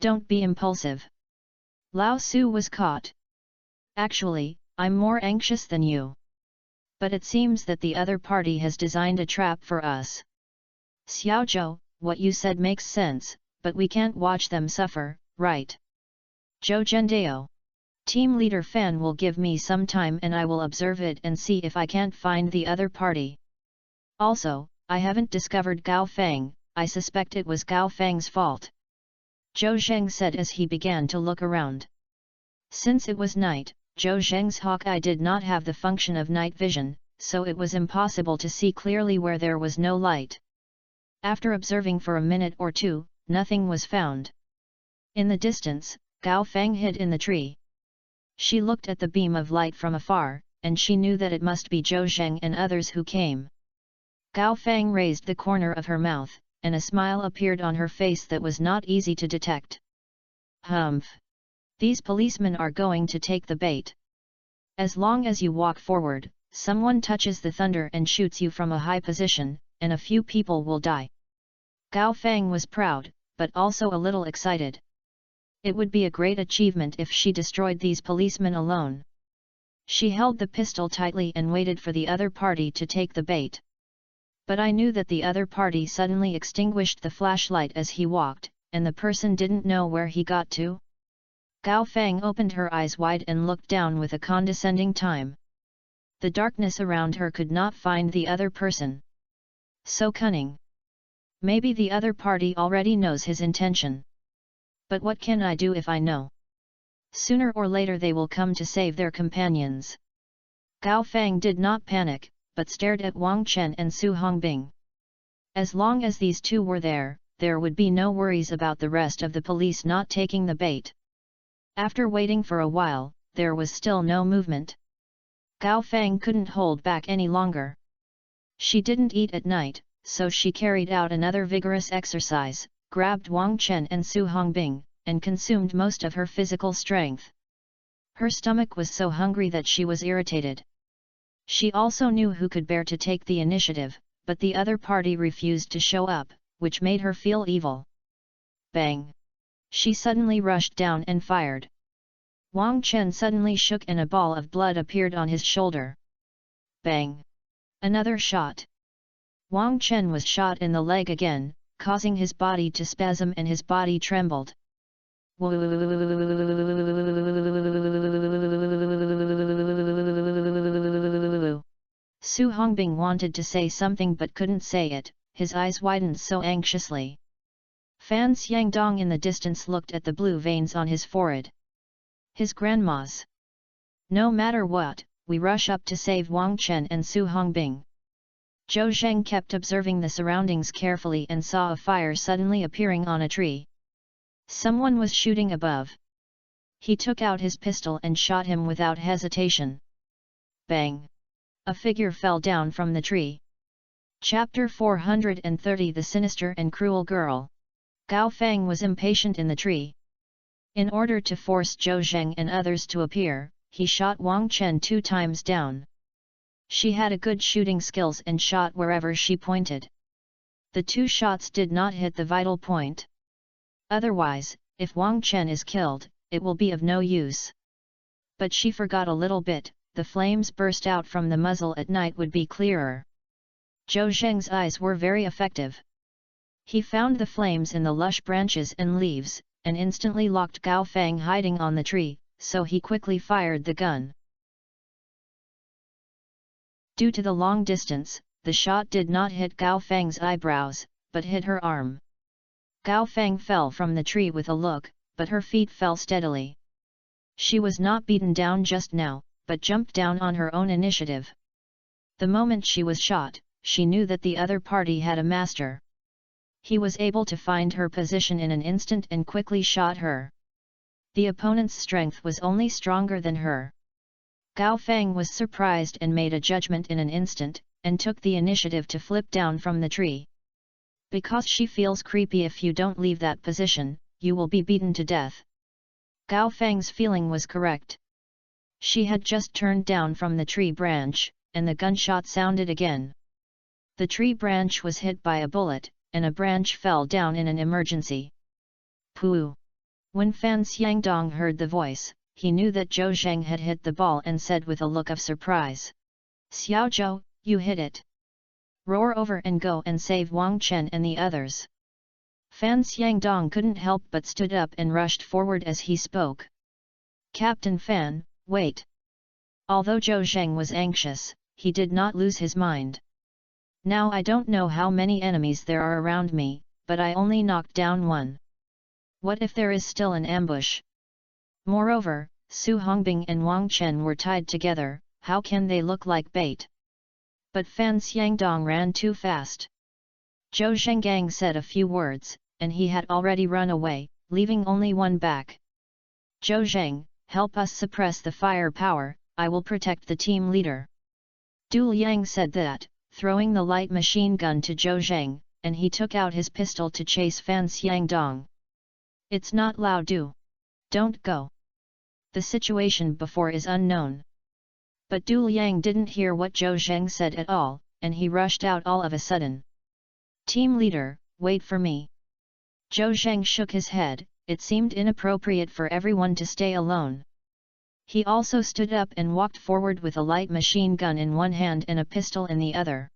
Don't be impulsive. Lao Su was caught. Actually, I'm more anxious than you. But it seems that the other party has designed a trap for us. Xiaozhou, what you said makes sense, but we can't watch them suffer, right? Zhou Zhendao. Team leader Fan will give me some time and I will observe it and see if I can't find the other party. Also, I haven't discovered Gao Feng, I suspect it was Gao Feng's fault. Zhou Zheng said as he began to look around. Since it was night, Zhou Zheng's hawk eye did not have the function of night vision, so it was impossible to see clearly where there was no light. After observing for a minute or two, nothing was found. In the distance, Gao Feng hid in the tree. She looked at the beam of light from afar, and she knew that it must be Zhou Zheng and others who came. Gao Feng raised the corner of her mouth, and a smile appeared on her face that was not easy to detect. Humph! These policemen are going to take the bait. As long as you walk forward, someone touches the thunder and shoots you from a high position, and a few people will die. Gao Feng was proud, but also a little excited. It would be a great achievement if she destroyed these policemen alone. She held the pistol tightly and waited for the other party to take the bait. But I knew that the other party suddenly extinguished the flashlight as he walked, and the person didn't know where he got to. Gao Feng opened her eyes wide and looked down with a condescending time. The darkness around her could not find the other person. So cunning. Maybe the other party already knows his intention. But what can I do if I know? Sooner or later they will come to save their companions. Gao Feng did not panic, but stared at Wang Chen and Su Hongbing. As long as these two were there, there would be no worries about the rest of the police not taking the bait. After waiting for a while, there was still no movement. Gao Feng couldn't hold back any longer. She didn't eat at night, so she carried out another vigorous exercise, grabbed Wang Chen and Su Hongbing, and consumed most of her physical strength. Her stomach was so hungry that she was irritated. She also knew who could bear to take the initiative, but the other party refused to show up, which made her feel evil. Bang! She suddenly rushed down and fired. Wang Chen suddenly shook and a ball of blood appeared on his shoulder. Bang! Another shot. Wang Chen was shot in the leg again, causing his body to spasm and his body trembled. Su Hongbing wanted to say something but couldn't say it, his eyes widened so anxiously. Fan Xiangdong in the distance looked at the blue veins on his forehead. His grandma's. No matter what, we rush up to save Wang Chen and Su Hongbing. Zhou Zheng kept observing the surroundings carefully and saw a fire suddenly appearing on a tree. Someone was shooting above. He took out his pistol and shot him without hesitation. Bang! A figure fell down from the tree. Chapter 430 The Sinister and Cruel Girl. Gao Feng was impatient in the tree. In order to force Zhou Zheng and others to appear, he shot Wang Chen 2 times down. She had a good shooting skills and shot wherever she pointed. The 2 shots did not hit the vital point. Otherwise, if Wang Chen is killed, it will be of no use. But she forgot a little bit, the flames burst out from the muzzle at night would be clearer. Zhou Zheng's eyes were very effective. He found the flames in the lush branches and leaves, and instantly locked Gao Feng hiding on the tree, so he quickly fired the gun. Due to the long distance, the shot did not hit Gao Feng's eyebrows, but hit her arm. Gao Feng fell from the tree with a look, but her feet fell steadily. She was not beaten down just now, but jumped down on her own initiative. The moment she was shot, she knew that the other party had a master. He was able to find her position in an instant and quickly shot her. The opponent's strength was only stronger than her. Gao Feng was surprised and made a judgment in an instant, and took the initiative to flip down from the tree. Because she feels creepy if you don't leave that position, you will be beaten to death. Gao Feng's feeling was correct. She had just turned down from the tree branch, and the gunshot sounded again. The tree branch was hit by a bullet, and a branch fell down in an emergency. Pooh! When Fan Xiangdong heard the voice, he knew that Zhou Zheng had hit the ball and said with a look of surprise, "Xiao Zhou, you hit it! Roar over and go and save Wang Chen and the others." Fan Xiangdong couldn't help but stood up and rushed forward as he spoke. "Captain Fan, wait!" Although Zhou Zheng was anxious, he did not lose his mind. "Now I don't know how many enemies there are around me, but I only knocked down one. What if there is still an ambush? Moreover, Su Hongbing and Wang Chen were tied together, how can they look like bait?" But Fan Xiangdong ran too fast. Zhou Zhenggang said a few words, and he had already run away, leaving only one back. "Zhou Zheng, help us suppress the fire power, I will protect the team leader." Du Liang said that, throwing the light machine gun to Zhou Zheng, and he took out his pistol to chase Fan Xiangdong. "It's not Lao Du. Don't go. The situation before is unknown." But Du Liang didn't hear what Zhou Zheng said at all, and he rushed out all of a sudden. "Team leader, wait for me." Zhou Zheng shook his head, it seemed inappropriate for everyone to stay alone. He also stood up and walked forward with a light machine gun in one hand and a pistol in the other.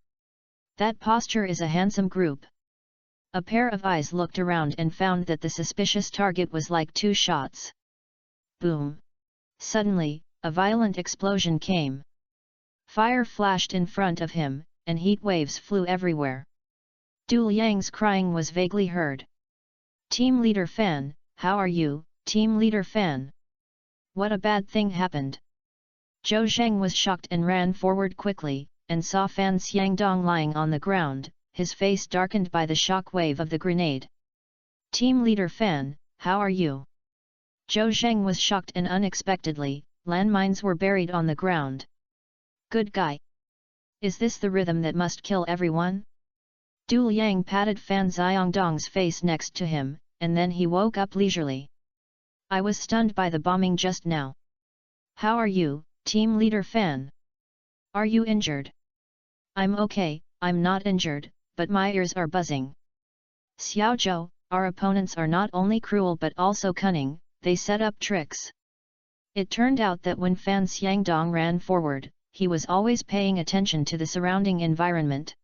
That posture is a handsome group. A pair of eyes looked around and found that the suspicious target was like two shots. Boom! Suddenly, a violent explosion came. Fire flashed in front of him, and heat waves flew everywhere. Du Liang's crying was vaguely heard. "Team leader Fan, how are you, team leader Fan? What a bad thing happened." Zhou Zheng was shocked and ran forward quickly, and saw Fan Xiangdong lying on the ground, his face darkened by the shock wave of the grenade. "Team leader Fan, how are you?" Zhou Zheng was shocked and unexpectedly, landmines were buried on the ground. "Good guy. Is this the rhythm that must kill everyone?" Du Liang patted Fan Xiangdong's face next to him, and then he woke up leisurely. "I was stunned by the bombing just now. How are you, team leader Fan? Are you injured?" "I'm okay, I'm not injured, but my ears are buzzing." "Xiao Zhou, our opponents are not only cruel but also cunning, they set up tricks." It turned out that when Fan Xiangdong ran forward, he was always paying attention to the surrounding environment.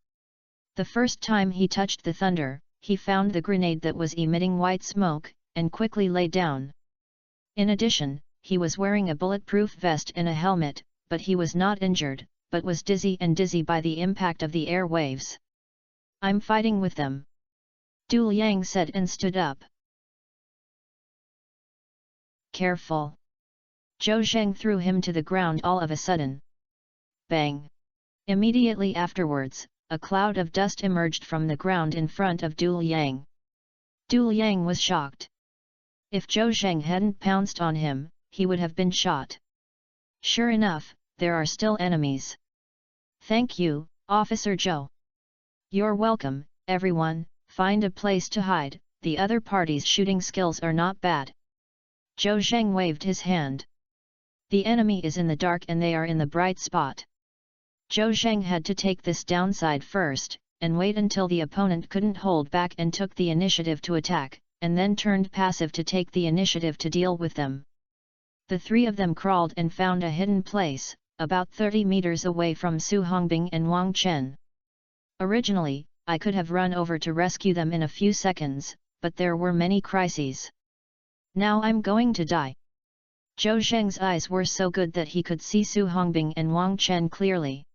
The first time he touched the thunder, he found the grenade that was emitting white smoke, and quickly lay down. In addition, he was wearing a bulletproof vest and a helmet, but he was not injured, but was dizzy by the impact of the air waves. "I'm fighting with them," Du Liang said and stood up. "Careful!" Zhou Zheng threw him to the ground all of a sudden. Bang! Immediately afterwards, a cloud of dust emerged from the ground in front of Du Liang. Du Liang was shocked. If Zhou Zheng hadn't pounced on him, he would have been shot. Sure enough, there are still enemies. "Thank you, Officer Zhou." "You're welcome, everyone, find a place to hide, the other party's shooting skills are not bad." Zhou Zheng waved his hand. "The enemy is in the dark and they are in the bright spot." Zhou Zheng had to take this downside first, and wait until the opponent couldn't hold back and took the initiative to attack, and then turned passive to take the initiative to deal with them. The three of them crawled and found a hidden place, about 30 meters away from Su Hongbing and Wang Chen. "Originally, I could have run over to rescue them in a few seconds, but there were many crises. Now I'm going to die." Zhou Zheng's eyes were so good that he could see Su Hongbing and Wang Chen clearly.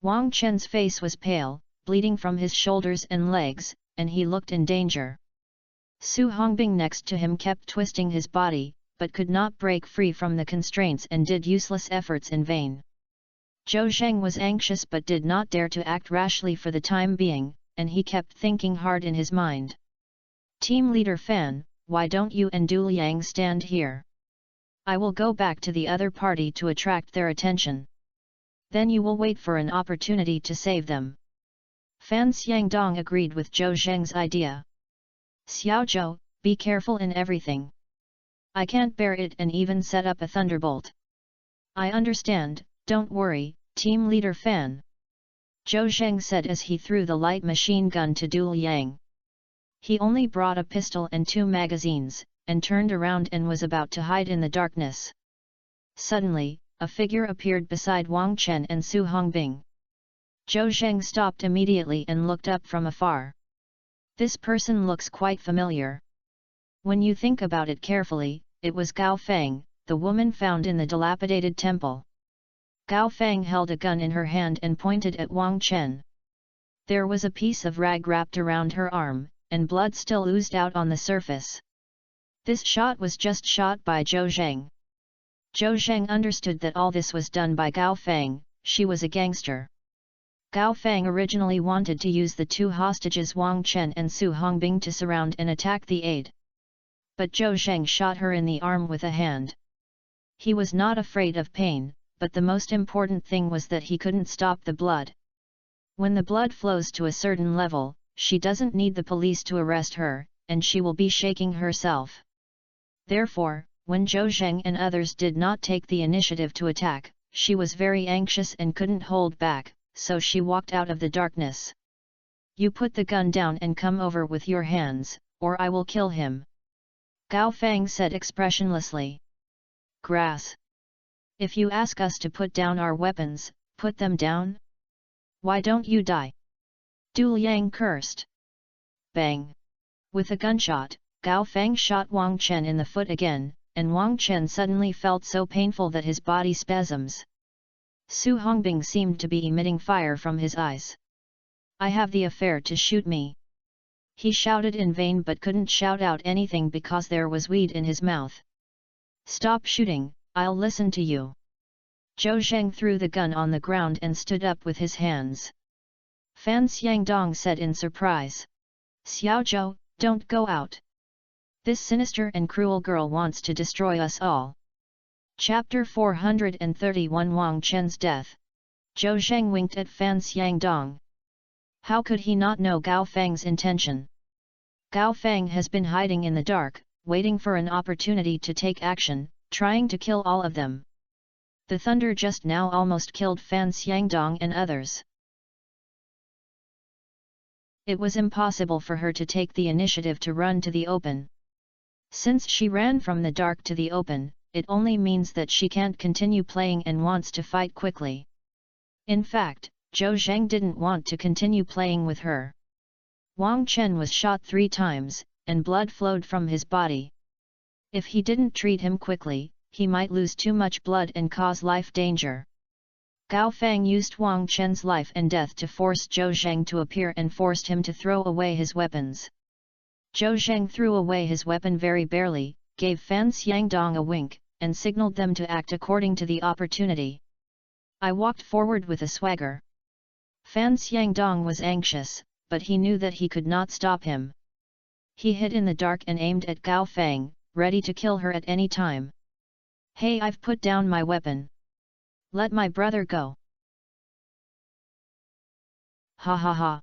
Wang Chen's face was pale, bleeding from his shoulders and legs, and he looked in danger. Su Hongbing next to him kept twisting his body, but could not break free from the constraints and did useless efforts in vain. Zhou Zheng was anxious but did not dare to act rashly for the time being, and he kept thinking hard in his mind. "Team leader Fan, why don't you and Du Liang stand here? I will go back to the other party to attract their attention. Then you will wait for an opportunity to save them." Fan Xiangdong agreed with Zhou Zheng's idea. "Xiao Zhou, be careful in everything. I can't bear it and even set up a thunderbolt." "I understand, don't worry, team leader Fan," Zhou Zheng said as he threw the light machine gun to Du Liang. He only brought a pistol and 2 magazines, and turned around and was about to hide in the darkness. Suddenly, a figure appeared beside Wang Chen and Su Hongbing. Zhou Zheng stopped immediately and looked up from afar. This person looks quite familiar. When you think about it carefully, it was Gao Feng, the woman found in the dilapidated temple. Gao Feng held a gun in her hand and pointed at Wang Chen. There was a piece of rag wrapped around her arm, and blood still oozed out on the surface. This shot was just shot by Zhou Zheng. Zhou Zheng understood that all this was done by Gao Feng. She was a gangster. Gao Feng originally wanted to use the two hostages Wang Chen and Su Hongbing to surround and attack the aide. But Zhou Zheng shot her in the arm with a hand. He was not afraid of pain, but the most important thing was that he couldn't stop the blood. When the blood flows to a certain level, she doesn't need the police to arrest her, and she will be shaking herself. Therefore, when Zhou Zheng and others did not take the initiative to attack, she was very anxious and couldn't hold back, so she walked out of the darkness. You put the gun down and come over with your hands, or I will kill him. Gao Feng said expressionlessly. Grass. If you ask us to put down our weapons, put them down? Why don't you die? Du Liang cursed. Bang! With a gunshot, Gao Feng shot Wang Chen in the foot again, and Wang Chen suddenly felt so painful that his body spasms. Su Hongbing seemed to be emitting fire from his eyes. I have the affair to shoot me. He shouted in vain but couldn't shout out anything because there was weed in his mouth. Stop shooting, I'll listen to you. Zhou Zheng threw the gun on the ground and stood up with his hands. Fan Xiangdong said in surprise. Xiaozhou, don't go out. This sinister and cruel girl wants to destroy us all. Chapter 431 Wang Chen's death. Zhou Zheng winked at Fan Xiangdong. How could he not know Gao Feng's intention? Gao Feng has been hiding in the dark, waiting for an opportunity to take action, trying to kill all of them. The thunder just now almost killed Fan Xiangdong and others. It was impossible for her to take the initiative to run to the open. Since she ran from the dark to the open, it only means that she can't continue playing and wants to fight quickly. In fact, Zhou Zheng didn't want to continue playing with her. Wang Chen was shot 3 times, and blood flowed from his body. If he didn't treat him quickly, he might lose too much blood and cause life danger. Gao Feng used Wang Chen's life and death to force Zhou Zheng to appear and forced him to throw away his weapons. Zhou Zheng threw away his weapon very barely, gave Fan Xiangdong a wink, and signaled them to act according to the opportunity. I walked forward with a swagger. Fan Xiangdong was anxious, but he knew that he could not stop him. He hid in the dark and aimed at Gao Feng, ready to kill her at any time. Hey, I've put down my weapon. Let my brother go. Ha ha ha.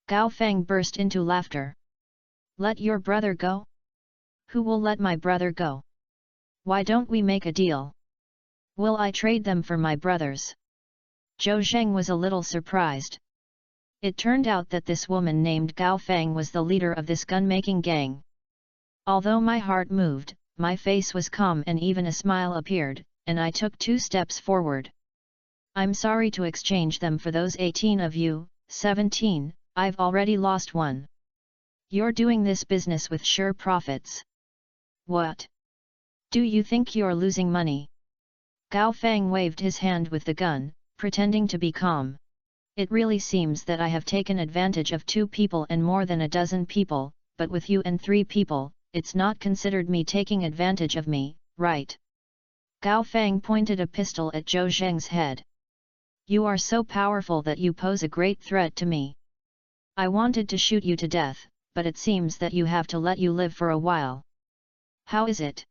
Gao Feng burst into laughter. Let your brother go? Who will let my brother go? Why don't we make a deal? Will I trade them for my brothers? Zhou Zheng was a little surprised. It turned out that this woman named Gao Feng was the leader of this gun-making gang. Although my heart moved, my face was calm and even a smile appeared, and I took 2 steps forward. I'm sorry to exchange them for those 18 of you, 17, I've already lost 1. You're doing this business with sure profits. What? Do you think you're losing money? Gao Feng waved his hand with the gun, pretending to be calm. It really seems that I have taken advantage of 2 people and more than a dozen people, but with you and 3 people, it's not considered me taking advantage of me, right? Gao Feng pointed a pistol at Zhou Zheng's head. You are so powerful that you pose a great threat to me. I wanted to shoot you to death, but it seems that you have to let you live for a while. How is it?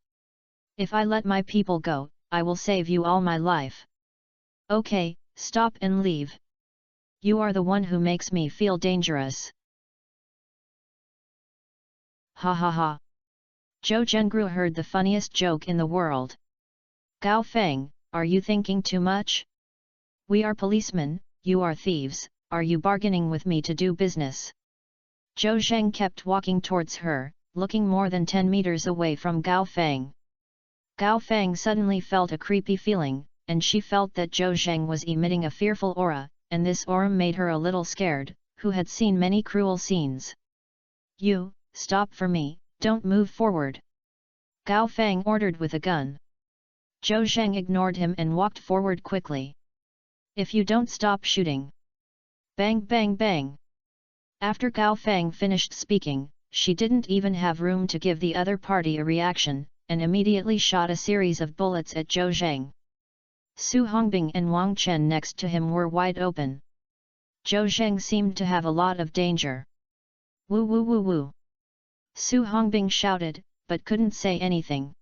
If I let my people go, I will save you all my life. Okay, stop and leave. You are the one who makes me feel dangerous. Ha ha ha. Zhou Zhengru heard the funniest joke in the world. Gao Feng, are you thinking too much? We are policemen, you are thieves, are you bargaining with me to do business? Zhou Zheng kept walking towards her, looking more than 10 meters away from Gao Fang. Gao Fang suddenly felt a creepy feeling, and she felt that Zhou Zheng was emitting a fearful aura, and this aura made her a little scared, who had seen many cruel scenes. "You, stop for me, don't move forward!" Gao Fang ordered with a gun. Zhou Zheng ignored him and walked forward quickly. "If you don't stop shooting!" Bang bang bang! After Gao Fang finished speaking, she didn't even have room to give the other party a reaction, and immediately shot a series of bullets at Zhou Zheng. Su Hongbing and Wang Chen next to him were wide open. Zhou Zheng seemed to have a lot of danger. "Woo woo woo woo!" Su Hongbing shouted, but couldn't say anything.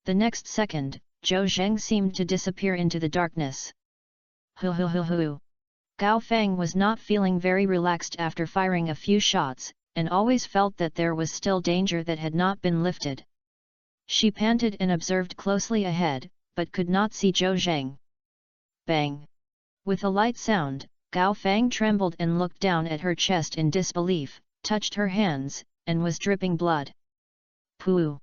The next second, Zhou Zheng seemed to disappear into the darkness. Hu hu hu hu! Gao Fang was not feeling very relaxed after firing a few shots, and always felt that there was still danger that had not been lifted. She panted and observed closely ahead, but could not see Zhou Zheng. Bang! With a light sound, Gao Fang trembled and looked down at her chest in disbelief, touched her hands, and was dripping blood. Pooh!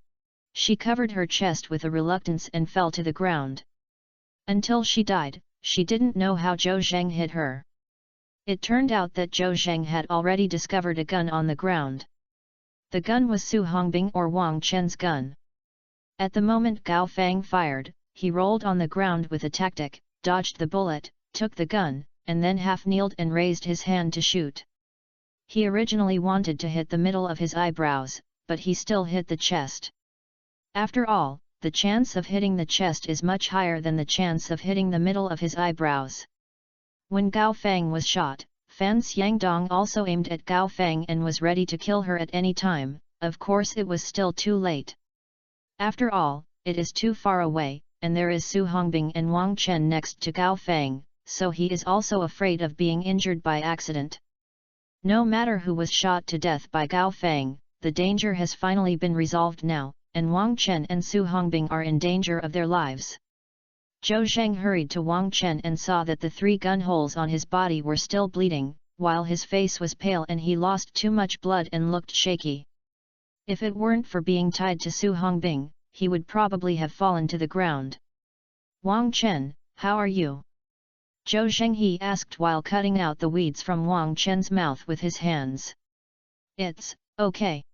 She covered her chest with a reluctance and fell to the ground. Until she died, she didn't know how Zhou Zheng hit her. It turned out that Zhou Zheng had already discovered a gun on the ground. The gun was Su Hongbing or Wang Chen's gun. At the moment Gao Fang fired, he rolled on the ground with a tactic, dodged the bullet, took the gun, and then half-kneeled and raised his hand to shoot. He originally wanted to hit the middle of his eyebrows, but he still hit the chest. After all, the chance of hitting the chest is much higher than the chance of hitting the middle of his eyebrows. When Gao Fang was shot, Fan Xiangdong also aimed at Gao Fang and was ready to kill her at any time. Of course it was still too late. After all, it is too far away, and there is Su Hongbing and Wang Chen next to Gao Fang, so he is also afraid of being injured by accident. No matter who was shot to death by Gao Fang, the danger has finally been resolved now, and Wang Chen and Su Hongbing are in danger of their lives. Zhou Zheng hurried to Wang Chen and saw that the 3 gun holes on his body were still bleeding, while his face was pale and he lost too much blood and looked shaky. If it weren't for being tied to Su Hongbing, he would probably have fallen to the ground. "Wang Chen, how are you?" Zhou Zheng he asked while cutting out the weeds from Wang Chen's mouth with his hands. "It's okay."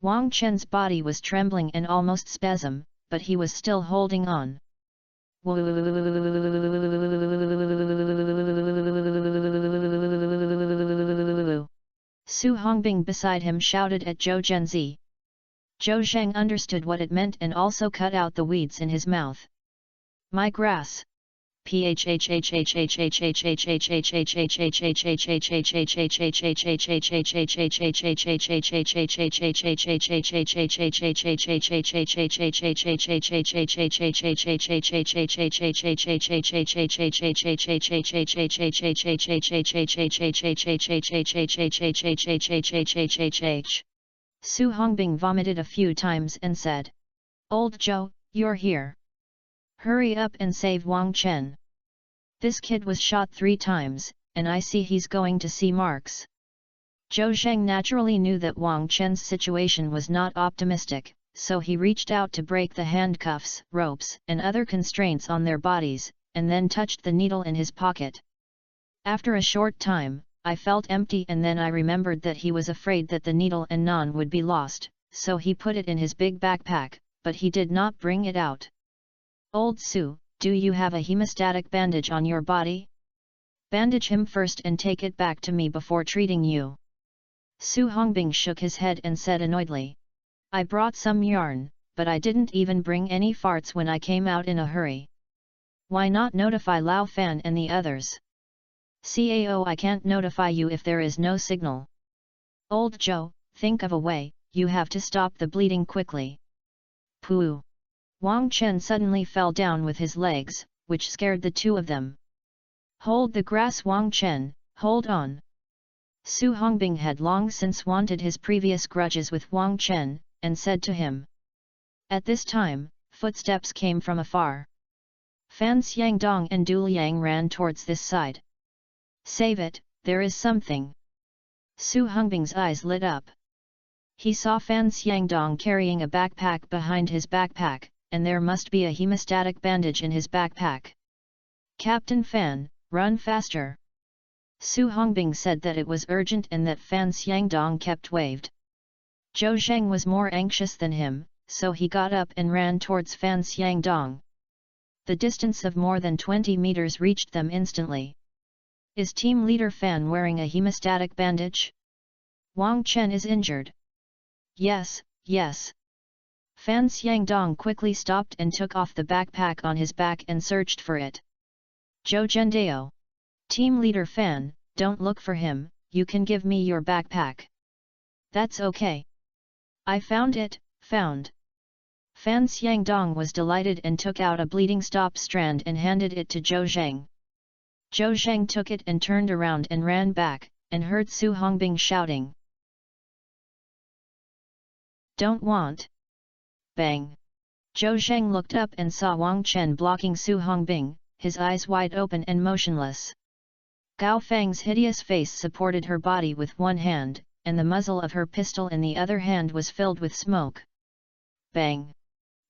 Wang Chen's body was trembling and almost spasm, but he was still holding on. Su Hongbing beside him shouted at Zhou Zhenzi. Zhou Zheng understood what it meant and also cut out the weeds in his mouth. "My grass. Su Hongbing vomited a few times and said, "Old Zhou, you're here. Hurry up and save Wang Chen. This kid was shot 3 times, and I see he's going to see marks." Zhou Zheng naturally knew that Wang Chen's situation was not optimistic, so he reached out to break the handcuffs, ropes, and other constraints on their bodies, and then touched the needle in his pocket. After a short time, I felt empty and then I remembered that he was afraid that the needle and non would be lost, so he put it in his big backpack, but he did not bring it out. "Old Su, do you have a hemostatic bandage on your body? Bandage him first and take it back to me before treating you." Su Hongbing shook his head and said annoyedly, "I brought some yarn, but I didn't even bring any farts when I came out in a hurry. Why not notify Lao Fan and the others? Cao, I can't notify you if there is no signal. Old Zhou, think of a way, you have to stop the bleeding quickly." Pooh! Wang Chen suddenly fell down with his legs, which scared the 2 of them. "Hold the grass, Wang Chen, hold on." Su Hongbing had long since wanted his previous grudges with Wang Chen, and said to him. At this time, footsteps came from afar. Fan Xiangdong and Du Liang ran towards this side. "Save it, there is something." Su Hongbing's eyes lit up. He saw Fan Xiangdong carrying a backpack behind his backpack, and there must be a hemostatic bandage in his backpack. "Captain Fan, run faster!" Su Hongbing said that it was urgent and that Fan Xiangdong kept waved. Zhou Zheng was more anxious than him, so he got up and ran towards Fan Xiangdong. The distance of more than 20 meters reached them instantly. "Is team leader Fan wearing a hemostatic bandage? Wang Chen is injured." "Yes, yes." Fan Xiangdong quickly stopped and took off the backpack on his back and searched for it. "Zhou Zhendao. Team leader Fan, don't look for him, you can give me your backpack." "That's okay. I found it, found." Fan Xiangdong was delighted and took out a bleeding stop strand and handed it to Zhou Zheng. Zhou Zheng took it and turned around and ran back, and heard Su Hongbing shouting. "Don't want!" Bang! Zhou Zheng looked up and saw Wang Chen blocking Su Hongbing, his eyes wide open and motionless. Gao Feng's hideous face supported her body with one hand, and the muzzle of her pistol in the other hand was filled with smoke. Bang!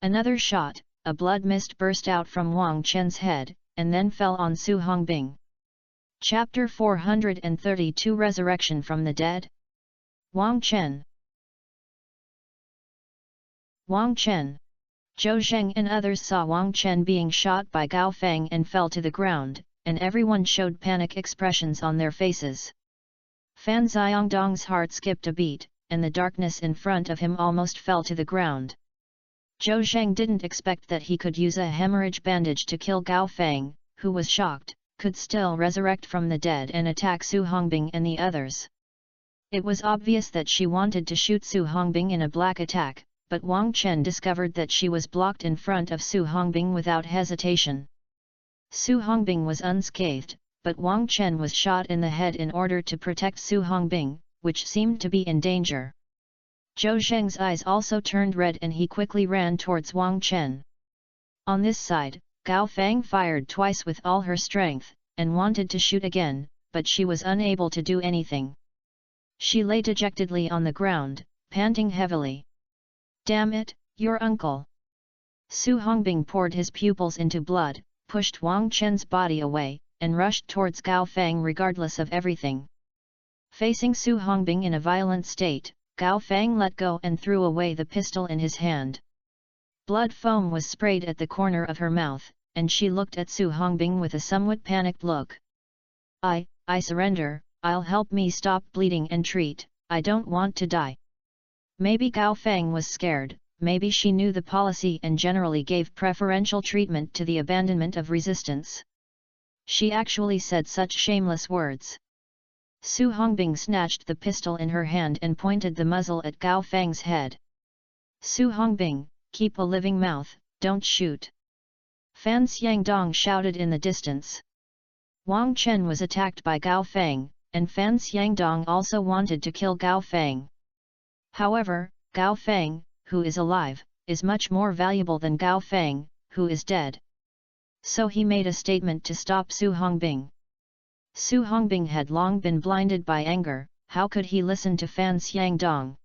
Another shot, a blood mist burst out from Wang Chen's head, and then fell on Su Hongbing. Chapter 432 Resurrection from the Dead? Wang Chen. Wang Chen. Zhou Zheng and others saw Wang Chen being shot by Gao Feng and fell to the ground, and everyone showed panic expressions on their faces. Fan Xiangdong's heart skipped a beat, and the darkness in front of him almost fell to the ground. Zhou Zheng didn't expect that he could use a hemorrhage bandage to kill Gao Feng, who was shocked, could still resurrect from the dead and attack Su Hongbing and the others. It was obvious that she wanted to shoot Su Hongbing in a black attack, but Wang Chen discovered that she was blocked in front of Su Hongbing without hesitation. Su Hongbing was unscathed, but Wang Chen was shot in the head in order to protect Su Hongbing, which seemed to be in danger. Zhou Zheng's eyes also turned red and he quickly ran towards Wang Chen. On this side, Gao Feng fired twice with all her strength, and wanted to shoot again, but she was unable to do anything. She lay dejectedly on the ground, panting heavily. "Damn it, your uncle!" Su Hongbing poured his pupils into blood, pushed Wang Chen's body away, and rushed towards Gao Feng regardless of everything. Facing Su Hongbing in a violent state, Gao Feng let go and threw away the pistol in his hand. Blood foam was sprayed at the corner of her mouth, and she looked at Su Hongbing with a somewhat panicked look. I surrender, I'll help me stop bleeding and treat, I don't want to die." Maybe Gao Feng was scared, maybe she knew the policy and generally gave preferential treatment to the abandonment of resistance. She actually said such shameless words. Su Hongbing snatched the pistol in her hand and pointed the muzzle at Gao Feng's head. "Su Hongbing, keep a living mouth, don't shoot!" Fan Xiangdong shouted in the distance. Wang Chen was attacked by Gao Feng, and Fan Xiangdong also wanted to kill Gao Feng. However, Gao Feng, who is alive, is much more valuable than Gao Feng, who is dead. So he made a statement to stop Su Hongbing. Su Hongbing had long been blinded by anger, how could he listen to Fan Xiangdong?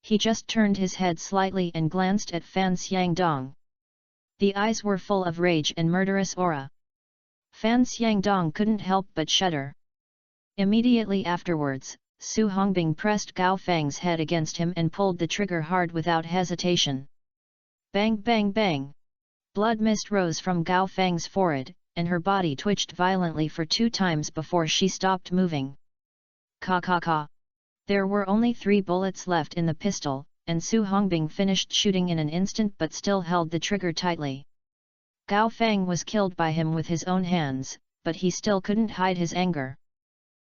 He just turned his head slightly and glanced at Fan Xiangdong. The eyes were full of rage and murderous aura. Fan Xiangdong couldn't help but shudder. Immediately afterwards, Su Hongbing pressed Gao Feng's head against him and pulled the trigger hard without hesitation. Bang bang bang! Blood mist rose from Gao Feng's forehead, and her body twitched violently for 2 times before she stopped moving. Ka ka ka! There were only 3 bullets left in the pistol, and Su Hongbing finished shooting in an instant but still held the trigger tightly. Gao Feng was killed by him with his own hands, but he still couldn't hide his anger.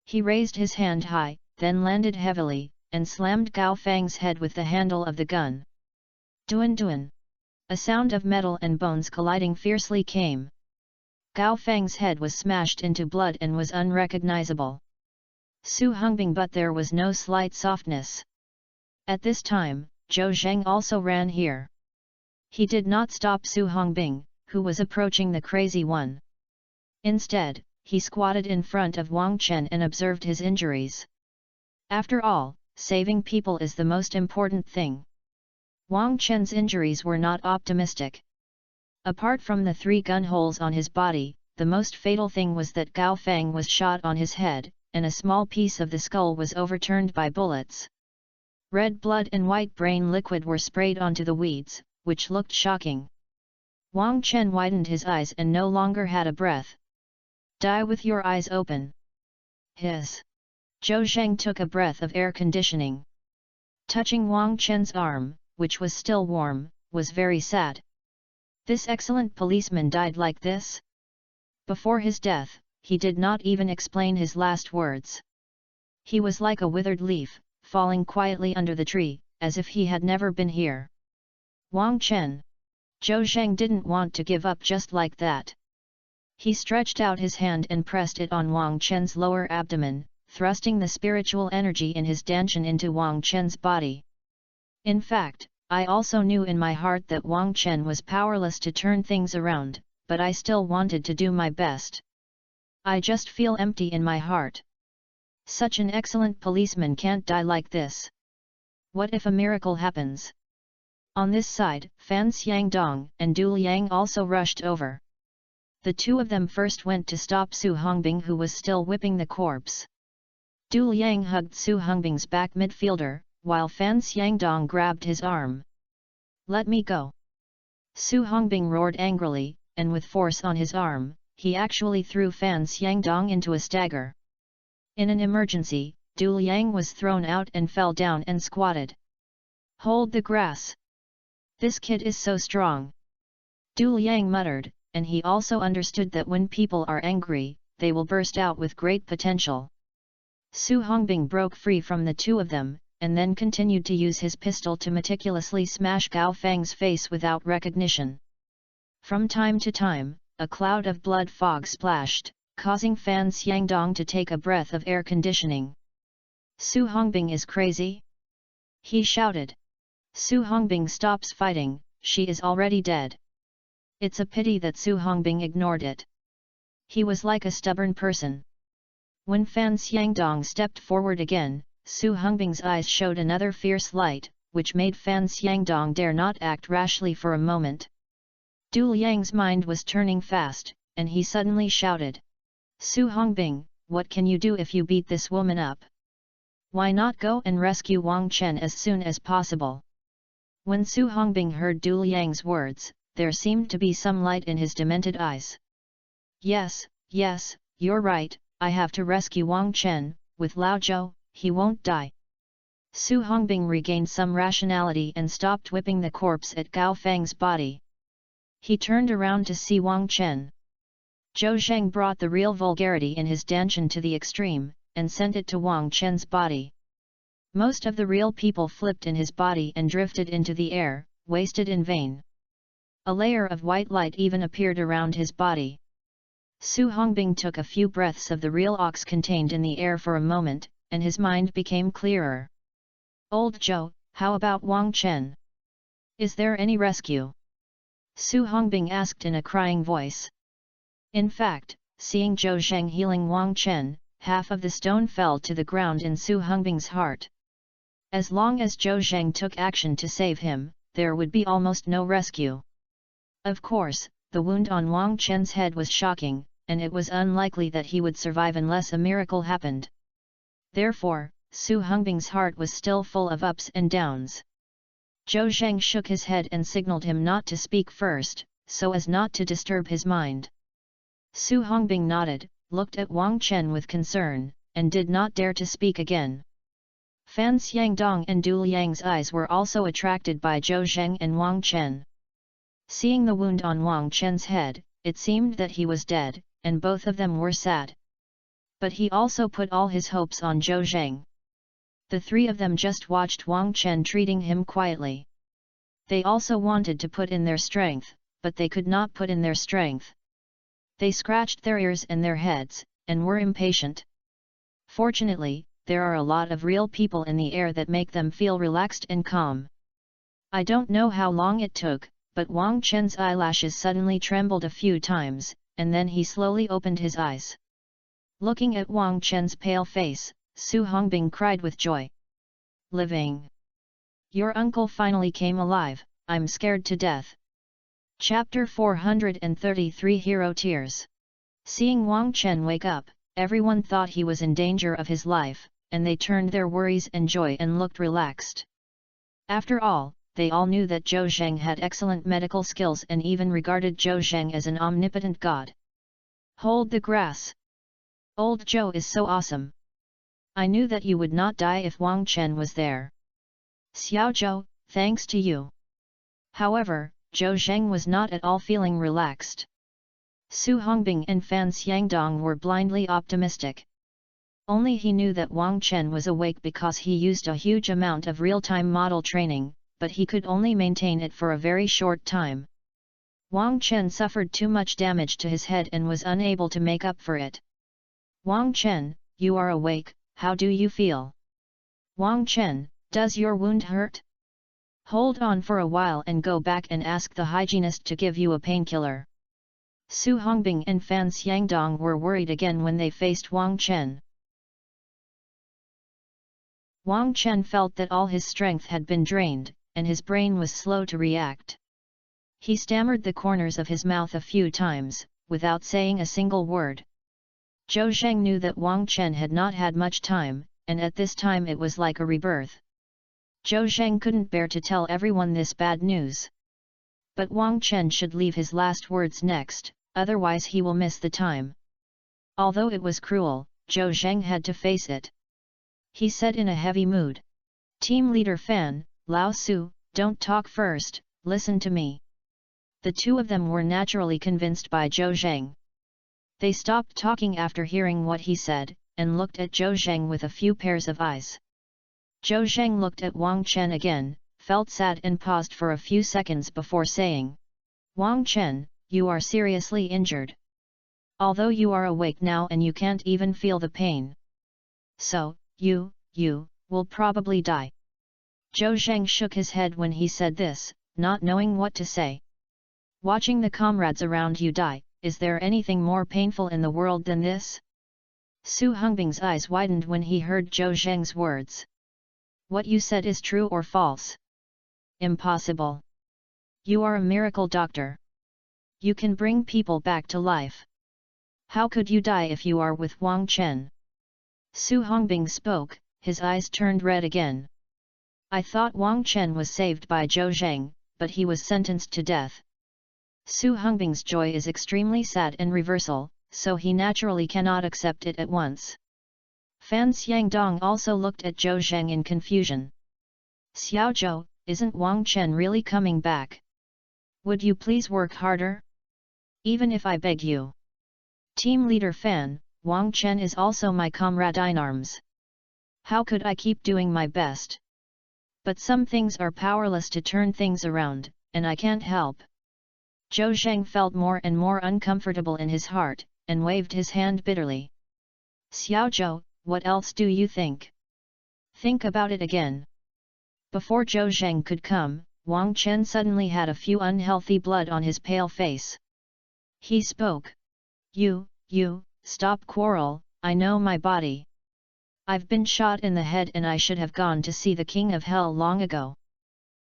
He raised his hand high, then landed heavily, and slammed Gao Feng's head with the handle of the gun. Duan duan! A sound of metal and bones colliding fiercely came. Gao Feng's head was smashed into blood and was unrecognizable. Su Hongbing, but there was no slight softness. At this time, Zhou Zheng also ran here. He did not stop Su Hongbing, who was approaching the crazy one. Instead, he squatted in front of Wang Chen and observed his injuries. After all, saving people is the most important thing. Wang Chen's injuries were not optimistic. Apart from the 3 gun holes on his body, the most fatal thing was that Gao Feng was shot on his head, and a small piece of the skull was overturned by bullets. Red blood and white brain liquid were sprayed onto the weeds, which looked shocking. Wang Chen widened his eyes and no longer had a breath. Die with your eyes open. Hiss. Zhou Zheng took a breath of air conditioning. Touching Wang Chen's arm, which was still warm, was very sad. This excellent policeman died like this? Before his death, he did not even explain his last words. He was like a withered leaf, falling quietly under the tree, as if he had never been here. Wang Chen. Zhou Zheng didn't want to give up just like that. He stretched out his hand and pressed it on Wang Chen's lower abdomen, thrusting the spiritual energy in his dantian into Wang Chen's body. In fact, I also knew in my heart that Wang Chen was powerless to turn things around, but I still wanted to do my best. I just feel empty in my heart. Such an excellent policeman can't die like this. What if a miracle happens? On this side, Fan Xiangdong and Du Liang also rushed over. The 2 of them first went to stop Su Hongbing, who was still whipping the corpse. Du Liang hugged Su Hongbing's back midfielder, while Fan Xiangdong grabbed his arm. Let me go! Su Hongbing roared angrily, and with force on his arm, he actually threw Fan Xiangdong into a stagger. In an emergency, Du Liang was thrown out and fell down and squatted. Hold the grass! This kid is so strong! Du Liang muttered, and he also understood that when people are angry, they will burst out with great potential. Su Hongbing broke free from the 2 of them, and then continued to use his pistol to meticulously smash Gao Feng's face without recognition. From time to time, a cloud of blood fog splashed, causing Fan Xiangdong to take a breath of air conditioning. Su Hongbing is crazy? He shouted. Su Hongbing stops fighting, she is already dead. It's a pity that Su Hongbing ignored it. He was like a stubborn person. When Fan Xiangdong stepped forward again, Su Hongbing's eyes showed another fierce light, which made Fan Xiangdong dare not act rashly for a moment. Du Liang's mind was turning fast, and he suddenly shouted. Su Hongbing, what can you do if you beat this woman up? Why not go and rescue Wang Chen as soon as possible? When Su Hongbing heard Du Liang's words, there seemed to be some light in his demented eyes. Yes, you're right, I have to rescue Wang Chen, with Lao Zhou, he won't die. Su Hongbing regained some rationality and stopped whipping the corpse at Gao Feng's body. He turned around to see Wang Chen. Zhou Zheng brought the real vulgarity in his dantian to the extreme, and sent it to Wang Chen's body. Most of the real people flipped in his body and drifted into the air, wasted in vain. A layer of white light even appeared around his body. Su Hongbing took a few breaths of the real ox contained in the air for a moment, and his mind became clearer. Old Zhou, how about Wang Chen? Is there any rescue? Su Hongbing asked in a crying voice. In fact, seeing Zhou Zheng healing Wang Chen, half of the stone fell to the ground in Su Hongbing's heart. As long as Zhou Zheng took action to save him, there would be almost no rescue. Of course, the wound on Wang Chen's head was shocking, and it was unlikely that he would survive unless a miracle happened. Therefore, Su Hongbing's heart was still full of ups and downs. Zhou Zheng shook his head and signaled him not to speak first, so as not to disturb his mind. Su Hongbing nodded, looked at Wang Chen with concern, and did not dare to speak again. Fan Xiangdong and Du Liang's eyes were also attracted by Zhou Zheng and Wang Chen. Seeing the wound on Wang Chen's head, it seemed that he was dead, and both of them were sad. But he also put all his hopes on Zhou Zheng. The 3 of them just watched Wang Chen treating him quietly. They also wanted to put in their strength, but they could not put in their strength. They scratched their ears and their heads, and were impatient. Fortunately, there are a lot of real people in the air that make them feel relaxed and calm. I don't know how long it took, but Wang Chen's eyelashes suddenly trembled a few times, and then he slowly opened his eyes. Looking at Wang Chen's pale face, Su Hongbing cried with joy. living. Your uncle finally came alive, I'm scared to death. Chapter 433 Hero Tears. Seeing Wang Chen wake up, everyone thought he was in danger of his life, and they turned their worries and joy and looked relaxed. After all, they all knew that Zhou Zheng had excellent medical skills and even regarded Zhou Zheng as an omnipotent god. Hold the grass! Old Zhou is so awesome. I knew that you would not die if Wang Chen was there. Xiao Zhou, thanks to you. However, Zhou Zheng was not at all feeling relaxed. Su Hongbing and Fan Xiangdong were blindly optimistic. Only he knew that Wang Chen was awake because he used a huge amount of real-time model training, but he could only maintain it for a very short time. Wang Chen suffered too much damage to his head and was unable to make up for it. Wang Chen, you are awake, how do you feel? Wang Chen, does your wound hurt? Hold on for a while and go back and ask the hygienist to give you a painkiller. Su Hongbing and Fan Xiangdong were worried again when they faced Wang Chen. Wang Chen felt that all his strength had been drained, and his brain was slow to react. He stammered the corners of his mouth a few times, without saying a single word. Zhou Zheng knew that Wang Chen had not had much time, and at this time it was like a rebirth. Zhou Zheng couldn't bear to tell everyone this bad news. But Wang Chen should leave his last words next, otherwise he will miss the time. Although it was cruel, Zhou Zheng had to face it. He said in a heavy mood. Team leader Fan, Lao Su, don't talk first, listen to me. The two of them were naturally convinced by Zhou Zheng. They stopped talking after hearing what he said, and looked at Zhou Zheng with a few pairs of eyes. Zhou Zheng looked at Wang Chen again, felt sad and paused for a few seconds before saying, Wang Chen, you are seriously injured. Although you are awake now and you can't even feel the pain. So, you will probably die. Zhou Zheng shook his head when he said this, not knowing what to say. Watching the comrades around you die, is there anything more painful in the world than this? Su Hongbing's eyes widened when he heard Zhou Zheng's words. What you said is true or false? Impossible. You are a miracle doctor. You can bring people back to life. How could you die if you are with Wang Chen? Su Hongbing spoke, his eyes turned red again. I thought Wang Chen was saved by Zhou Zheng, but he was sentenced to death. Su Hongbing's joy is extremely sad and reversal, so he naturally cannot accept it at once. Fan Xiangdong also looked at Zhou Zheng in confusion. Xiao Zhou, isn't Wang Chen really coming back? Would you please work harder? Even if I beg you. Team leader Fan, Wang Chen is also my comrade in arms. How could I keep doing my best? But some things are powerless to turn things around, and I can't help. Zhou Zheng felt more and more uncomfortable in his heart, and waved his hand bitterly. Xiao Zhou, what else do you think? Think about it again. Before Zhou Zheng could come, Wang Chen suddenly had a few unhealthy blood on his pale face. He spoke. You, stop quarrel, I know my body. I've been shot in the head and I should have gone to see the King of Hell long ago.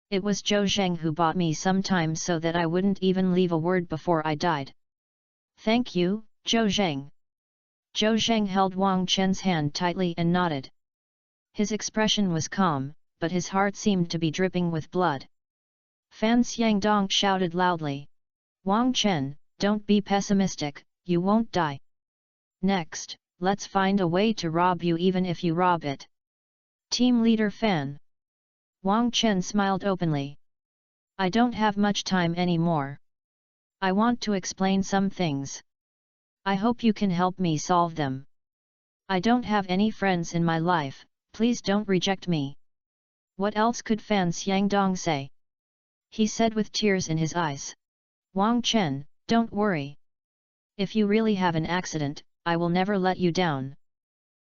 It was Zhou Zheng who bought me some time so that I wouldn't even leave a word before I died. Thank you, Zhou Zheng. Zhou Zheng held Wang Chen's hand tightly and nodded. His expression was calm, but his heart seemed to be dripping with blood. Fan Xiangdong shouted loudly. Wang Chen, don't be pessimistic, you won't die. Next, let's find a way to rob you even if you rob it. Team leader Fan. Wang Chen smiled openly. I don't have much time anymore. I want to explain some things. I hope you can help me solve them. I don't have any friends in my life, please don't reject me. What else could Fan Xiangdong say? He said with tears in his eyes. Wang Chen, don't worry. If you really have an accident, I will never let you down.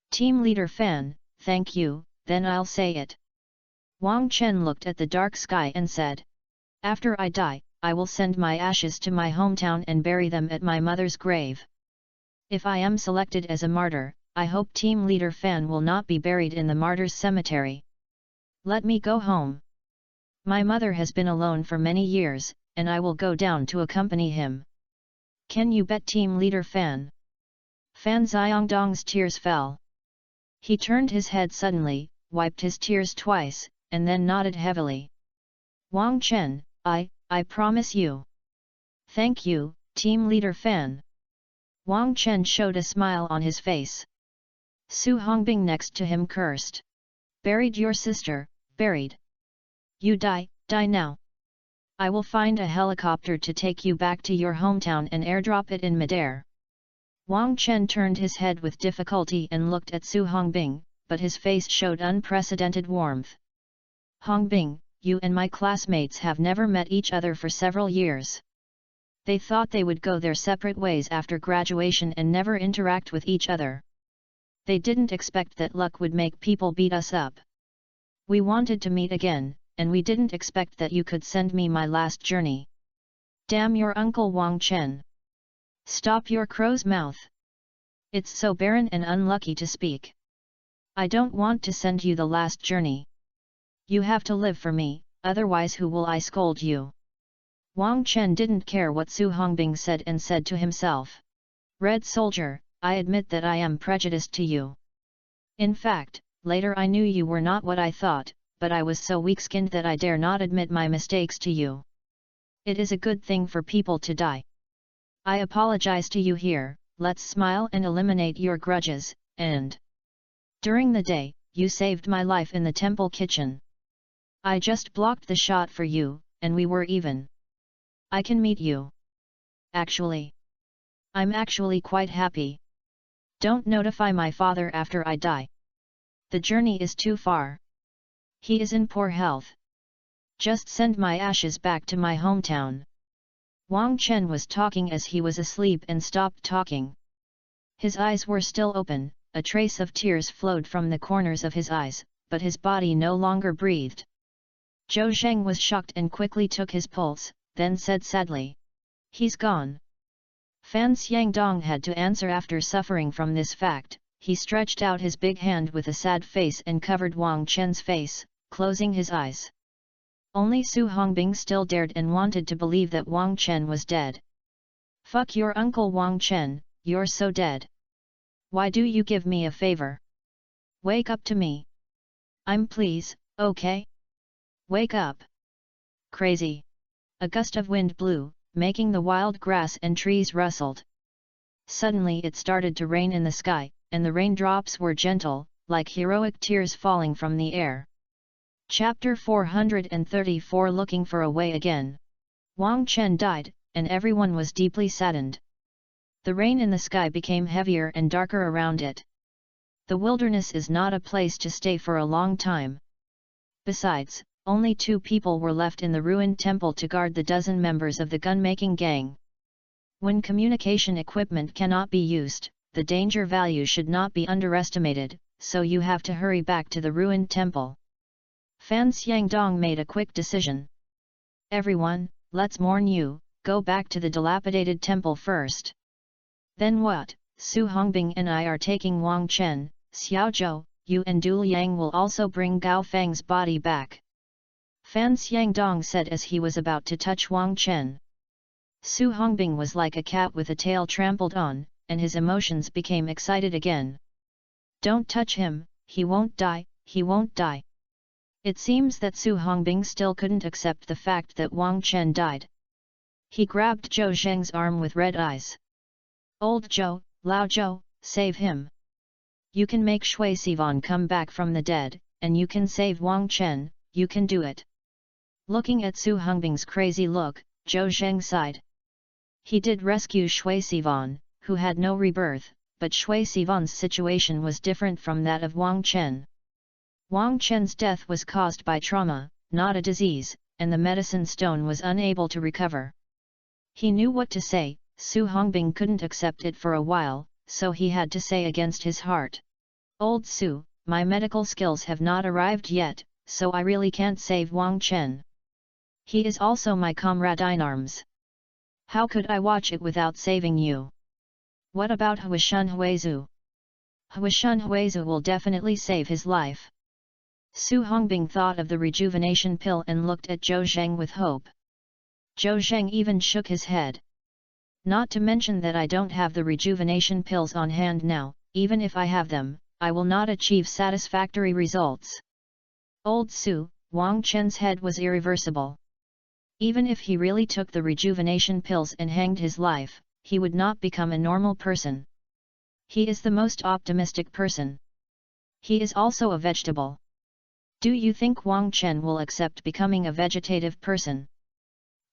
Team leader Fan, thank you, then I'll say it. Wang Chen looked at the dark sky and said. After I die, I will send my ashes to my hometown and bury them at my mother's grave. If I am selected as a martyr, I hope team leader Fan will not be buried in the martyrs' cemetery. Let me go home. My mother has been alone for many years, and I will go down to accompany him. Can you bet team leader Fan? Fan Xiongdong's tears fell. He turned his head suddenly, wiped his tears twice, and then nodded heavily. Wang Chen, I promise you. Thank you, team leader Fan. Wang Chen showed a smile on his face. Su Hongbing next to him cursed. Buried your sister, buried. You die now. I will find a helicopter to take you back to your hometown and airdrop it in midair. Wang Chen turned his head with difficulty and looked at Su Hongbing, but his face showed unprecedented warmth. Hongbing, you and my classmates have never met each other for several years. They thought they would go their separate ways after graduation and never interact with each other. They didn't expect that luck would make people beat us up. We wanted to meet again, and we didn't expect that you could send me my last journey. Damn your uncle Wang Chen! Stop your crow's mouth! It's so barren and unlucky to speak. I don't want to send you the last journey. You have to live for me, otherwise who will I scold you? Wang Chen didn't care what Su Hongbing said and said to himself. Red Soldier, I admit that I am prejudiced to you. In fact, later I knew you were not what I thought, but I was so weak-skinned that I dare not admit my mistakes to you. It is a good thing for people to die. I apologize to you here, let's smile and eliminate your grudges, and... During the day, you saved my life in the temple kitchen. I just blocked the shot for you, and we were even. I can meet you. Actually. I'm actually quite happy. Don't notify my father after I die. The journey is too far. He is in poor health. Just send my ashes back to my hometown. Wang Chen was talking as he was asleep and stopped talking. His eyes were still open, a trace of tears flowed from the corners of his eyes, but his body no longer breathed. Zhou Zheng was shocked and quickly took his pulse, then said sadly. He's gone. Fan Xiangdong had to answer after suffering from this fact. He stretched out his big hand with a sad face and covered Wang Chen's face, closing his eyes. Only Su Hongbing still dared and wanted to believe that Wang Chen was dead. Fuck your uncle Wang Chen, you're so dead. Why do you give me a favor? Wake up to me. I'm please, okay? Wake up. Crazy. A gust of wind blew, making the wild grass and trees rustled. Suddenly it started to rain in the sky, and the raindrops were gentle, like heroic tears falling from the air. Chapter 434 Looking for a Way Again. Wang Chen died, and everyone was deeply saddened. The rain in the sky became heavier and darker around it. The wilderness is not a place to stay for a long time. Besides, only 2 people were left in the ruined temple to guard the dozen members of the gun-making gang. When communication equipment cannot be used, the danger value should not be underestimated, so you have to hurry back to the ruined temple. Fan Xiangdong made a quick decision. Everyone, let's mourn you, go back to the dilapidated temple first. Then what? Su Hongbing and I are taking Wang Chen, Xiaozhou, you and Du Liang will also bring Gao Feng's body back. Fan Xiangdong said as he was about to touch Wang Chen. Su Hongbing was like a cat with a tail trampled on, and his emotions became excited again. Don't touch him, he won't die, he won't die. It seems that Su Hongbing still couldn't accept the fact that Wang Chen died. He grabbed Zhou Zheng's arm with red eyes. Old Zhou, Lao Zhou, save him. You can make Shui Sivan come back from the dead, and you can save Wang Chen, you can do it. Looking at Su Hongbing's crazy look, Zhou Zheng sighed. He did rescue Shui Sivan, who had no rebirth, but Shui Sivan's situation was different from that of Wang Chen. Wang Chen's death was caused by trauma, not a disease, and the medicine stone was unable to recover. He knew what to say, Su Hongbing couldn't accept it for a while, so he had to say against his heart. Old Su, my medical skills have not arrived yet, so I really can't save Wang Chen. He is also my comrade in arms. How could I watch it without saving you? What about Huishun Huizu? Huishun Huizu will definitely save his life. Su Hongbing thought of the rejuvenation pill and looked at Zhou Zheng with hope. Zhou Zheng even shook his head. Not to mention that I don't have the rejuvenation pills on hand now, even if I have them, I will not achieve satisfactory results. Old Su, Wang Chen's head was irreversible. Even if he really took the rejuvenation pills and hanged his life, he would not become a normal person. He is the most optimistic person. He is also a vegetable. Do you think Wang Chen will accept becoming a vegetative person?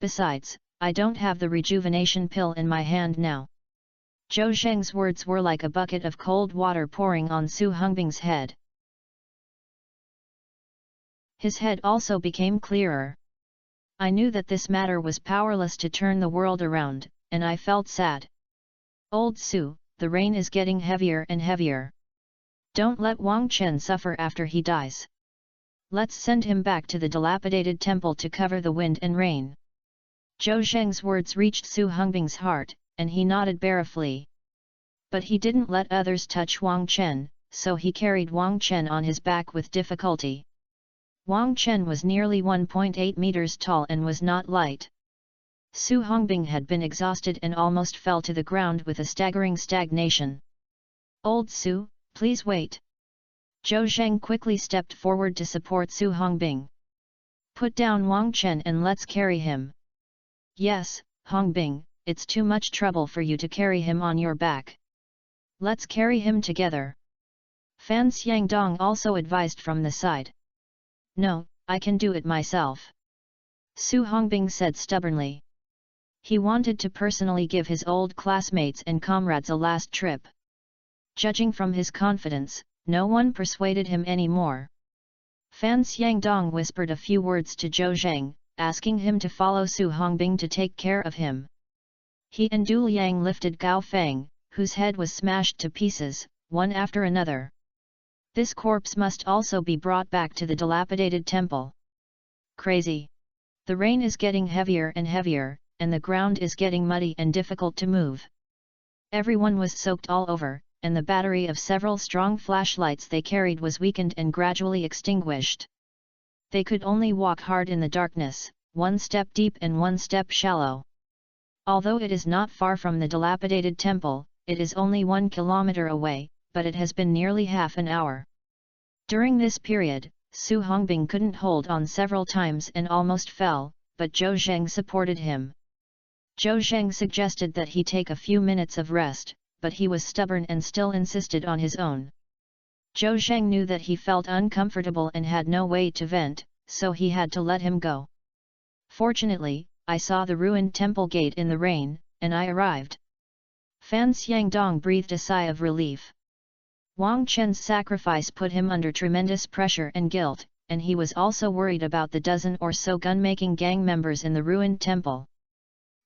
Besides, I don't have the rejuvenation pill in my hand now. Zhou Zheng's words were like a bucket of cold water pouring on Su Hongbing's head. His head also became clearer. I knew that this matter was powerless to turn the world around, and I felt sad. Old Su, the rain is getting heavier and heavier. Don't let Wang Chen suffer after he dies. Let's send him back to the dilapidated temple to cover the wind and rain. Zhou Zheng's words reached Su Hongbing's heart, and he nodded barefully. But he didn't let others touch Wang Chen, so he carried Wang Chen on his back with difficulty. Wang Chen was nearly 1.8 meters tall and was not light. Su Hongbing had been exhausted and almost fell to the ground with a staggering stagnation. Old Su, please wait. Zhou Zheng quickly stepped forward to support Su Hongbing. Put down Wang Chen and let's carry him. Yes, Hongbing, it's too much trouble for you to carry him on your back. Let's carry him together. Fan Xiangdong also advised from the side. No, I can do it myself. Su Hongbing said stubbornly. He wanted to personally give his old classmates and comrades a last trip. Judging from his confidence, no one persuaded him anymore. Fan Xiangdong whispered a few words to Zhou Zheng, asking him to follow Su Hongbing to take care of him. He and Du Liang lifted Gao Feng, whose head was smashed to pieces, one after another. This corpse must also be brought back to the dilapidated temple. Crazy. The rain is getting heavier and heavier, and the ground is getting muddy and difficult to move. Everyone was soaked all over, and the battery of several strong flashlights they carried was weakened and gradually extinguished. They could only walk hard in the darkness, one step deep and one step shallow. Although it is not far from the dilapidated temple, it is only 1 kilometer away, but it has been nearly half an hour. During this period, Su Hongbing couldn't hold on several times and almost fell, but Zhou Zheng supported him. Zhou Zheng suggested that he take a few minutes of rest, but he was stubborn and still insisted on his own. Zhou Zheng knew that he felt uncomfortable and had no way to vent, so he had to let him go. Fortunately, I saw the ruined temple gate in the rain, and I arrived. Fan Xiangdong breathed a sigh of relief. Wang Chen's sacrifice put him under tremendous pressure and guilt, and he was also worried about the dozen or so gun-making gang members in the ruined temple.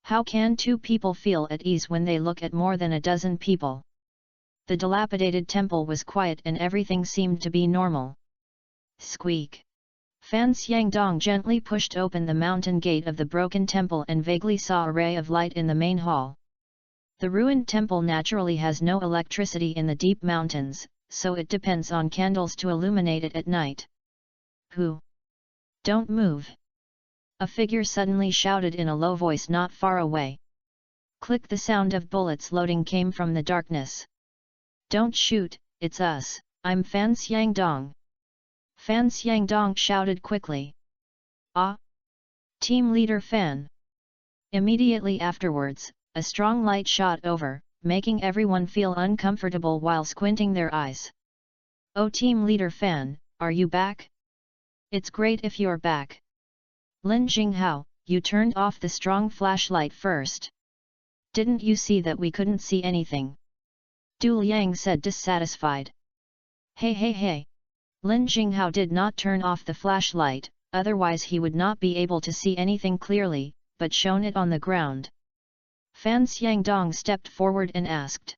How can two people feel at ease when they look at more than a dozen people? The dilapidated temple was quiet and everything seemed to be normal. Squeak! Fan Xiangdong gently pushed open the mountain gate of the broken temple and vaguely saw a ray of light in the main hall. The ruined temple naturally has no electricity in the deep mountains, so it depends on candles to illuminate it at night. Who? Don't move! A figure suddenly shouted in a low voice not far away. Click! The sound of bullets loading came from the darkness. Don't shoot, it's us, I'm Fan Xiangdong. Fan Xiangdong shouted quickly. Ah! Team leader Fan! Immediately afterwards, a strong light shot over, making everyone feel uncomfortable while squinting their eyes. Oh, team leader Fan, are you back? It's great if you're back. Lin Jinghao, you turned off the strong flashlight first. Didn't you see that we couldn't see anything? Du Liang said dissatisfied. Hey! Lin Jinghao did not turn off the flashlight, otherwise he would not be able to see anything clearly, but shone it on the ground. Fan Xiangdong stepped forward and asked.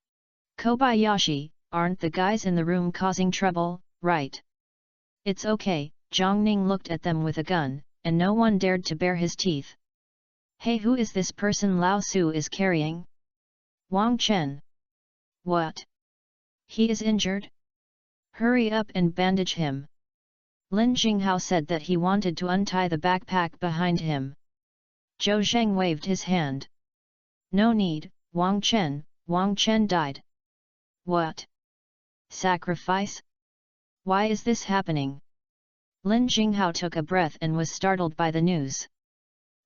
Kobayashi, aren't the guys in the room causing trouble, right? It's okay, Zhang Ning looked at them with a gun, and no one dared to bare his teeth. Hey, who is this person Lao Su is carrying? Wang Chen. What? He is injured? Hurry up and bandage him. Lin Jinghao said that he wanted to untie the backpack behind him. Zhou Zheng waved his hand. No need, Wang Chen died. What? Sacrifice? Why is this happening? Lin Jinghao took a breath and was startled by the news.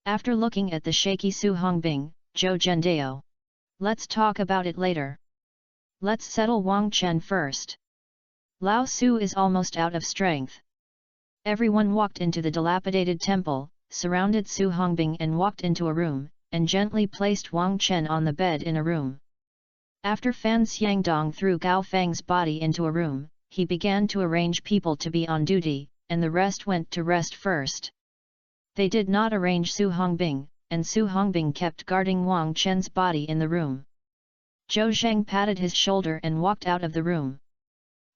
After looking at the shaky Su Hongbing, Zhou Zhendao. Let's talk about it later. Let's settle Wang Chen first. Lao Su is almost out of strength. Everyone walked into the dilapidated temple, surrounded Su Hongbing and walked into a room, and gently placed Wang Chen on the bed in a room. After Fan Xiangdong threw Gao Fang's body into a room, he began to arrange people to be on duty, and the rest went to rest first. They did not arrange Su Hongbing, and Su Hongbing kept guarding Wang Chen's body in the room. Zhou Zheng patted his shoulder and walked out of the room.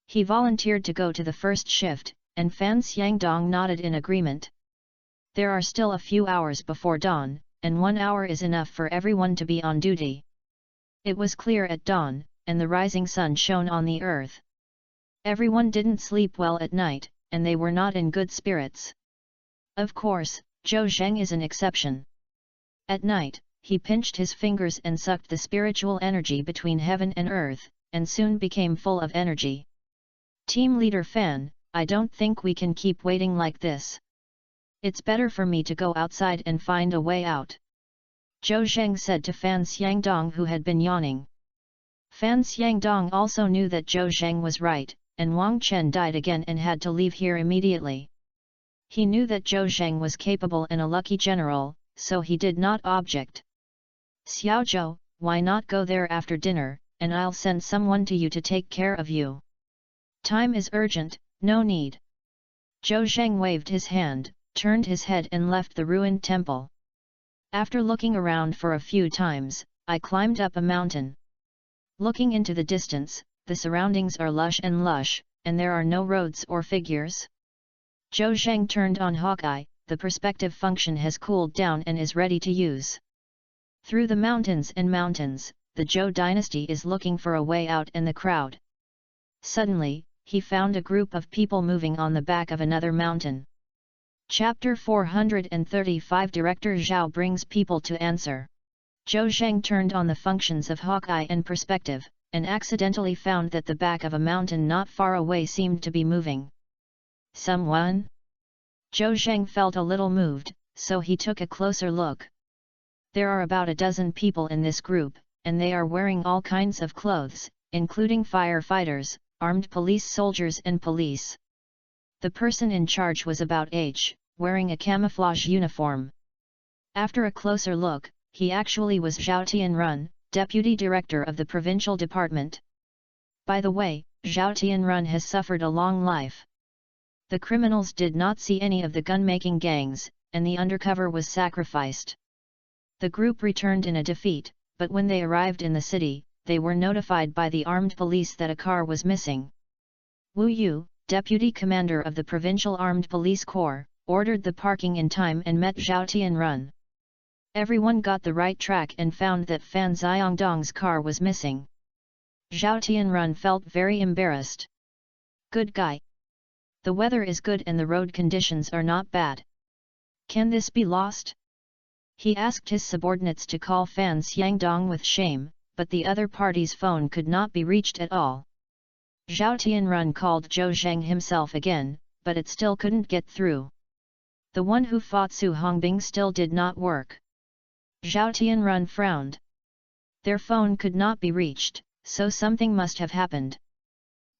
He volunteered to go to the first shift, and Fan Xiangdong nodded in agreement. There are still a few hours before dawn, and 1 hour is enough for everyone to be on duty. It was clear at dawn, and the rising sun shone on the earth. Everyone didn't sleep well at night, and they were not in good spirits. Of course, Zhou Zheng is an exception. At night, he pinched his fingers and sucked the spiritual energy between heaven and earth, and soon became full of energy. Team leader Fan, I don't think we can keep waiting like this. It's better for me to go outside and find a way out. Zhou Zheng said to Fan Xiangdong, who had been yawning. Fan Xiangdong also knew that Zhou Zheng was right, and Wang Chen died again and had to leave here immediately. He knew that Zhou Zheng was capable and a lucky general, so he did not object. Xiaozhou, why not go there after dinner, and I'll send someone to you to take care of you. Time is urgent, no need. Zhou Zheng waved his hand, turned his head and left the ruined temple. After looking around for a few times, I climbed up a mountain. Looking into the distance, the surroundings are lush, and there are no roads or figures. Zhou Zheng turned on Hawkeye, the perspective function has cooled down and is ready to use. Through the mountains, the Zhou dynasty is looking for a way out and the crowd. Suddenly, he found a group of people moving on the back of another mountain. Chapter 435 Director Zhao brings people to answer. Zhou Zheng turned on the functions of Hawkeye and perspective, and accidentally found that the back of a mountain not far away seemed to be moving. Someone? Zhou Zheng felt a little moved, so he took a closer look. There are about a dozen people in this group, and they are wearing all kinds of clothes, including firefighters, armed police soldiers and police. The person in charge was about age, wearing a camouflage uniform. After a closer look, he actually was Zhao Tianrun, deputy director of the provincial department. By the way, Zhao Tianrun has suffered a long life. The criminals did not see any of the gun-making gangs, and the undercover was sacrificed. The group returned in a defeat, but when they arrived in the city, they were notified by the armed police that a car was missing. Wu Yu, deputy commander of the provincial armed police corps, ordered the parking in time and met Zhao Tianrun. Everyone got the right track and found that Fan Xiangdong's car was missing. Zhao Tianrun felt very embarrassed. Good guy. The weather is good and the road conditions are not bad. Can this be lost? He asked his subordinates to call Fan Xiangdong with shame, but the other party's phone could not be reached at all. Zhao Tianrun called Zhou Zheng himself again, but it still couldn't get through. The one who fought Su Hongbing still did not work. Zhao Tianrun frowned. Their phone could not be reached, so something must have happened.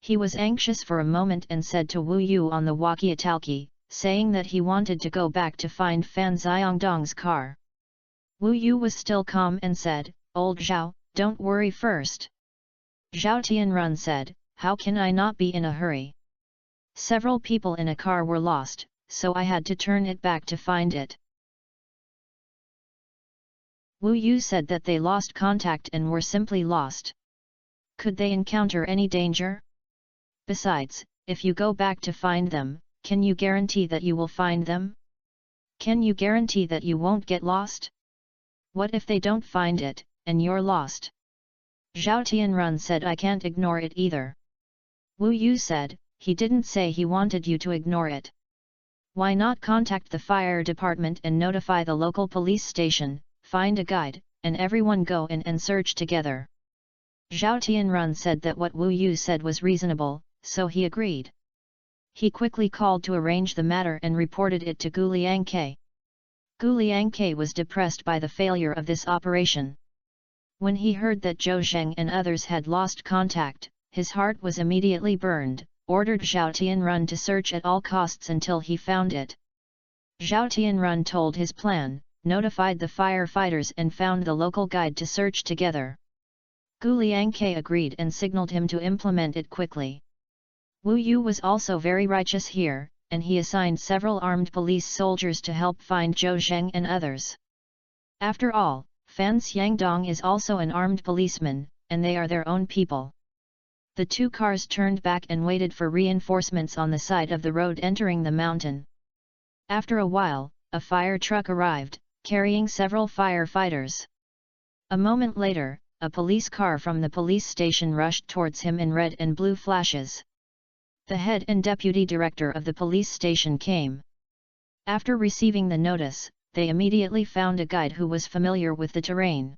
He was anxious for a moment and said to Wu Yu on the walkie-talkie, saying that he wanted to go back to find Fan Xiangdong's car. Wu Yu was still calm and said, "Old Zhao, don't worry first." Zhao Tianrun said, "How can I not be in a hurry? Several people in a car were lost, so I had to turn it back to find it." Wu Yu said that they lost contact and were simply lost. Could they encounter any danger? Besides, if you go back to find them, can you guarantee that you will find them? Can you guarantee that you won't get lost? What if they don't find it, and you're lost? Zhao Tianrun said, "I can't ignore it either." Wu Yu said, "He didn't say he wanted you to ignore it. Why not contact the fire department and notify the local police station, find a guide, and everyone go in and search together? Zhao Tianrun said that what Wu Yu said was reasonable, so he agreed. He quickly called to arrange the matter and reported it to Gu Liangke. Gu Liangke was depressed by the failure of this operation. When he heard that Zhou Zheng and others had lost contact, his heart was immediately burned, ordered Zhao Tianrun to search at all costs until he found it. Zhao Tianrun told his plan, notified the firefighters and found the local guide to search together. Gu Liangke agreed and signaled him to implement it quickly. Wu Yu was also very righteous here, and he assigned several armed police soldiers to help find Zhou Zheng and others. After all, Fan Xiangdong is also an armed policeman, and they are their own people. The two cars turned back and waited for reinforcements on the side of the road entering the mountain. After a while, a fire truck arrived, carrying several firefighters. A moment later, a police car from the police station rushed towards him in red and blue flashes. The head and deputy director of the police station came. After receiving the notice, they immediately found a guide who was familiar with the terrain.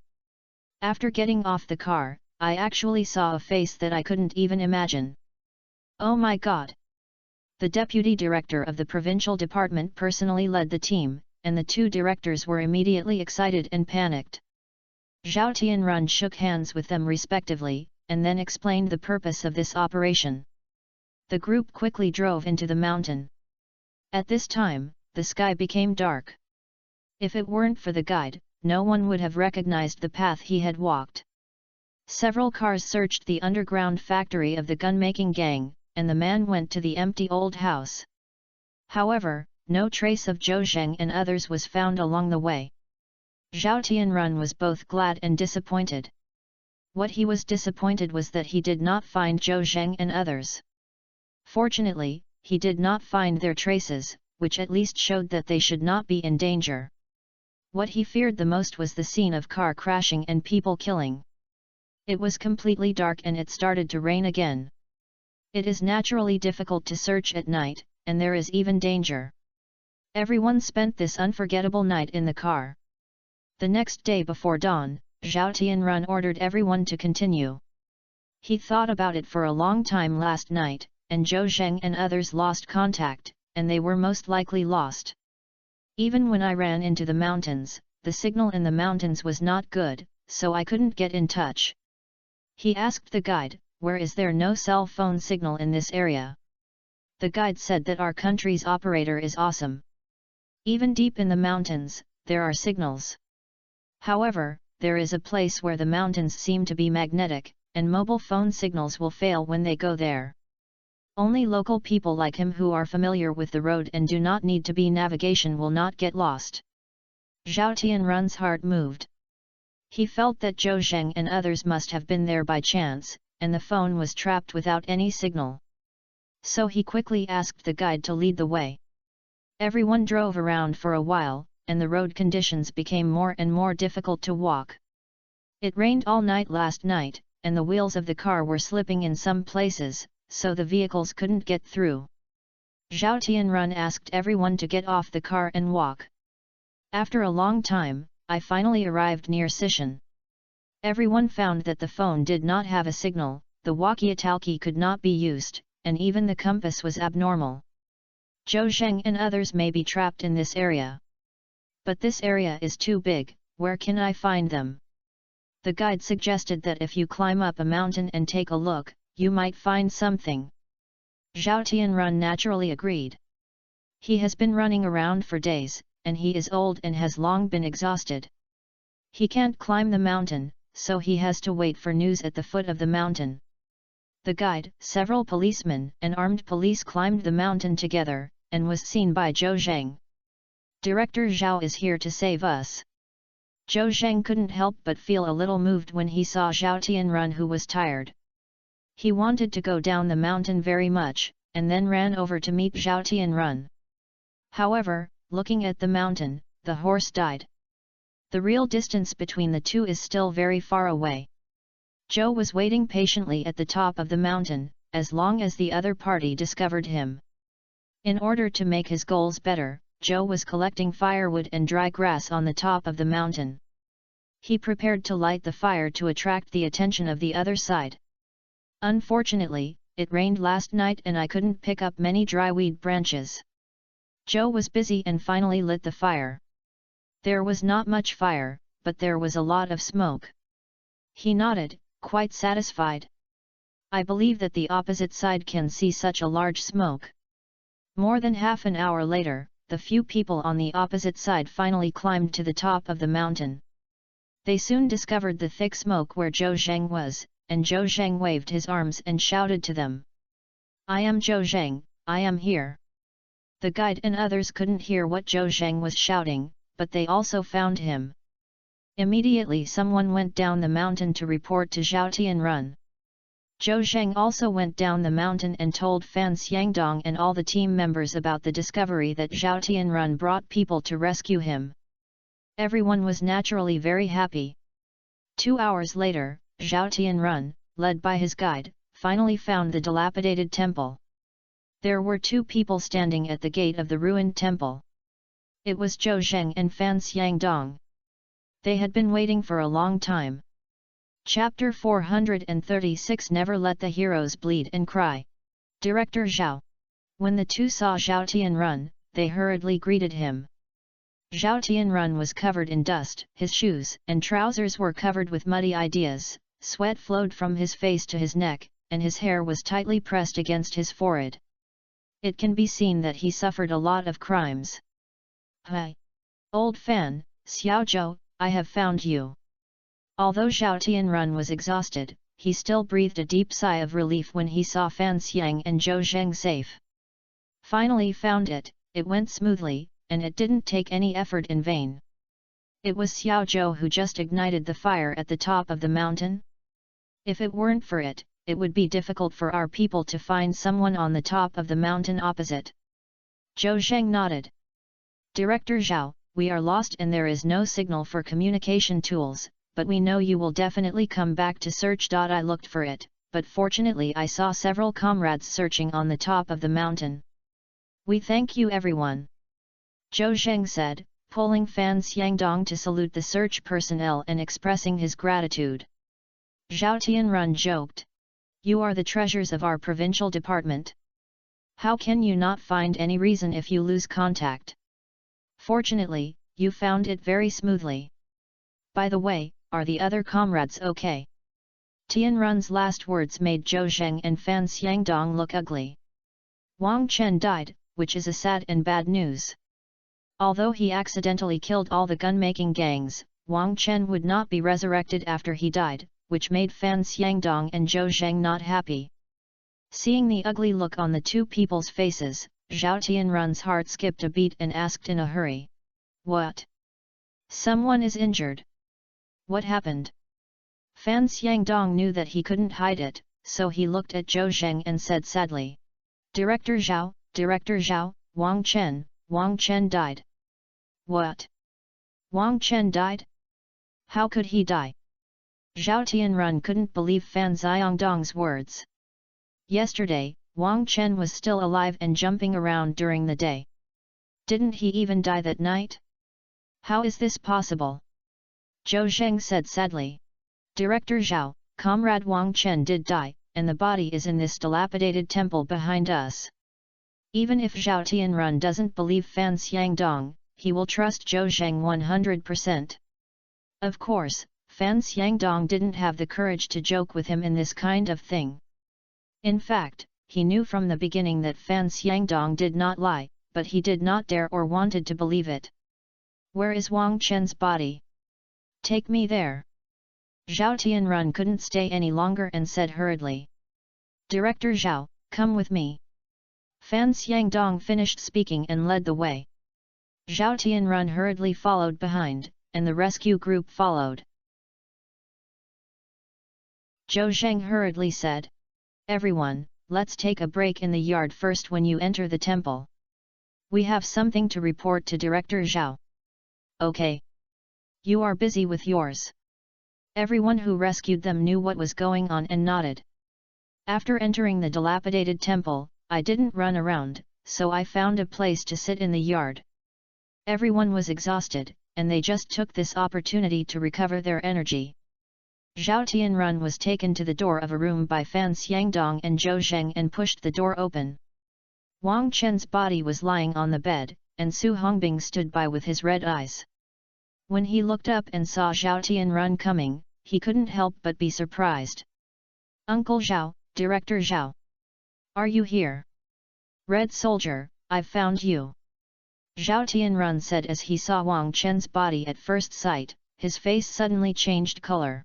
After getting off the car, I actually saw a face that I couldn't even imagine. Oh my god! The deputy director of the provincial department personally led the team, and the two directors were immediately excited and panicked. Zhao Tianrun shook hands with them respectively, and then explained the purpose of this operation. The group quickly drove into the mountain. At this time, the sky became dark. If it weren't for the guide, no one would have recognized the path he had walked. Several cars searched the underground factory of the gun-making gang, and the man went to the empty old house. However, no trace of Zhou Zheng and others was found along the way. Zhao Tianrun was both glad and disappointed. What he was disappointed was that he did not find Zhou Zheng and others. Fortunately, he did not find their traces, which at least showed that they should not be in danger. What he feared the most was the scene of car crashing and people killing. It was completely dark and it started to rain again. It is naturally difficult to search at night, and there is even danger. Everyone spent this unforgettable night in the car. The next day before dawn, Zhao Tianrun ordered everyone to continue. He thought about it for a long time last night, and Zhou Zheng and others lost contact, and they were most likely lost. Even when I ran into the mountains, the signal in the mountains was not good, so I couldn't get in touch. He asked the guide, "Where is there no cell phone signal in this area?" The guide said that our country's operator is awesome. Even deep in the mountains, there are signals. However, there is a place where the mountains seem to be magnetic, and mobile phone signals will fail when they go there. Only local people like him who are familiar with the road and do not need to be navigation will not get lost. Zhao Tianrun's heart moved. He felt that Zhou Zheng and others must have been there by chance, and the phone was trapped without any signal. So he quickly asked the guide to lead the way. Everyone drove around for a while, and the road conditions became more and more difficult to walk. It rained all night last night, and the wheels of the car were slipping in some places, so the vehicles couldn't get through. Zhao Tianrun asked everyone to get off the car and walk. After a long time, I finally arrived near Sishan. Everyone found that the phone did not have a signal, the walkie-talkie could not be used, and even the compass was abnormal. Zhou Zheng and others may be trapped in this area. But this area is too big, where can I find them? The guide suggested that if you climb up a mountain and take a look, you might find something. Zhao Tianrun naturally agreed. He has been running around for days, and he is old and has long been exhausted. He can't climb the mountain, so he has to wait for news at the foot of the mountain. The guide, several policemen and armed police climbed the mountain together, and was seen by Zhou Zheng. "Director Zhao is here to save us." Zhou Zheng couldn't help but feel a little moved when he saw Zhao Tianrun, who was tired. He wanted to go down the mountain very much, and then ran over to meet Zhao Tianrun. However, looking at the mountain, the horse died. The real distance between the two is still very far away. Zhou was waiting patiently at the top of the mountain, as long as the other party discovered him. In order to make his goals better, Zhou was collecting firewood and dry grass on the top of the mountain. He prepared to light the fire to attract the attention of the other side. Unfortunately, it rained last night and I couldn't pick up many dry weed branches. Zhou was busy and finally lit the fire. There was not much fire, but there was a lot of smoke. He nodded, quite satisfied. I believe that the opposite side can see such a large smoke. More than half an hour later, the few people on the opposite side finally climbed to the top of the mountain. They soon discovered the thick smoke where Zhou Zheng was, and Zhou Zheng waved his arms and shouted to them. I am Zhou Zheng, I am here. The guide and others couldn't hear what Zhou Zheng was shouting, but they also found him. Immediately someone went down the mountain to report to Zhao Tianrun. Zhou Zheng also went down the mountain and told Fan Xiangdong and all the team members about the discovery that Zhao Tianrun brought people to rescue him. Everyone was naturally very happy. 2 hours later, Zhao Tianrun, led by his guide, finally found the dilapidated temple. There were 2 people standing at the gate of the ruined temple. It was Zhou Zheng and Fan Xiangdong. They had been waiting for a long time. Chapter 436 Never Let the Heroes Bleed and Cry. Director Zhao. When the 2 saw Zhao Tianrun, they hurriedly greeted him. Zhao Tianrun was covered in dust, his shoes and trousers were covered with muddy ideas, sweat flowed from his face to his neck, and his hair was tightly pressed against his forehead. It can be seen that he suffered a lot of crimes. Hi! Old Fan, Xiao Zhou, I have found you. Although Zhao Tianrun was exhausted, he still breathed a deep sigh of relief when he saw Fan Xiang and Zhou Zheng safe. Finally found it, it went smoothly, and it didn't take any effort in vain. It was Xiao Zhou who just ignited the fire at the top of the mountain. If it weren't for it, it would be difficult for our people to find someone on the top of the mountain opposite. Zhou Zheng nodded. Director Zhao, we are lost and there is no signal for communication tools, but we know you will definitely come back to search. I looked for it, but fortunately I saw several comrades searching on the top of the mountain. We thank you everyone. Zhou Zheng said, pulling Fan Xiangdong to salute the search personnel and expressing his gratitude. Zhao Tianrun joked. You are the treasures of our provincial department. How can you not find any reason if you lose contact? Fortunately, you found it very smoothly. By the way, are the other comrades okay? Tianrun's last words made Zhou Zheng and Fan Xiangdong look ugly. Wang Chen died, which is a sad and bad news. Although he accidentally killed all the gun-making gangs, Wang Chen would not be resurrected after he died, which made Fan Xiangdong and Zhou Zheng not happy. Seeing the ugly look on the 2 people's faces, Zhao Tianrun's heart skipped a beat and asked in a hurry. What? Someone is injured. What happened? Fan Xiangdong knew that he couldn't hide it, so he looked at Zhou Zheng and said sadly. Director Zhao, Wang Chen died. What? Wang Chen died? How could he die? Zhao Tianrun couldn't believe Fan Xiangdong's words. Yesterday, Wang Chen was still alive and jumping around during the day. Didn't he even die that night? How is this possible? Zhou Zheng said sadly. Director Zhao, Comrade Wang Chen did die, and the body is in this dilapidated temple behind us. Even if Zhao Tianrun doesn't believe Fan Xiangdong, he will trust Zhou Zheng 100%. Of course, Fan Xiangdong didn't have the courage to joke with him in this kind of thing. In fact, he knew from the beginning that Fan Xiangdong did not lie, but he did not dare or wanted to believe it. Where is Wang Chen's body? Take me there. Zhao Tianrun couldn't stay any longer and said hurriedly. Director Zhao, come with me. Fan Xiangdong finished speaking and led the way. Zhao Tianrun hurriedly followed behind, and the rescue group followed. Zhou Zheng hurriedly said. Everyone, let's take a break in the yard first when you enter the temple. We have something to report to Director Zhao. Okay. You are busy with yours. Everyone who rescued them knew what was going on and nodded. After entering the dilapidated temple, I didn't run around, so I found a place to sit in the yard. Everyone was exhausted, and they just took this opportunity to recover their energy. Zhao Tianrun was taken to the door of a room by Fan Xiangdong and Zhou Zheng and pushed the door open. Wang Chen's body was lying on the bed, and Su Hongbing stood by with his red eyes. When he looked up and saw Zhao Tianrun coming, he couldn't help but be surprised. "Uncle Zhao, Director Zhao. Are you here? Red Soldier, I've found you." Zhao Tianrun said as he saw Wang Chen's body at first sight, his face suddenly changed color.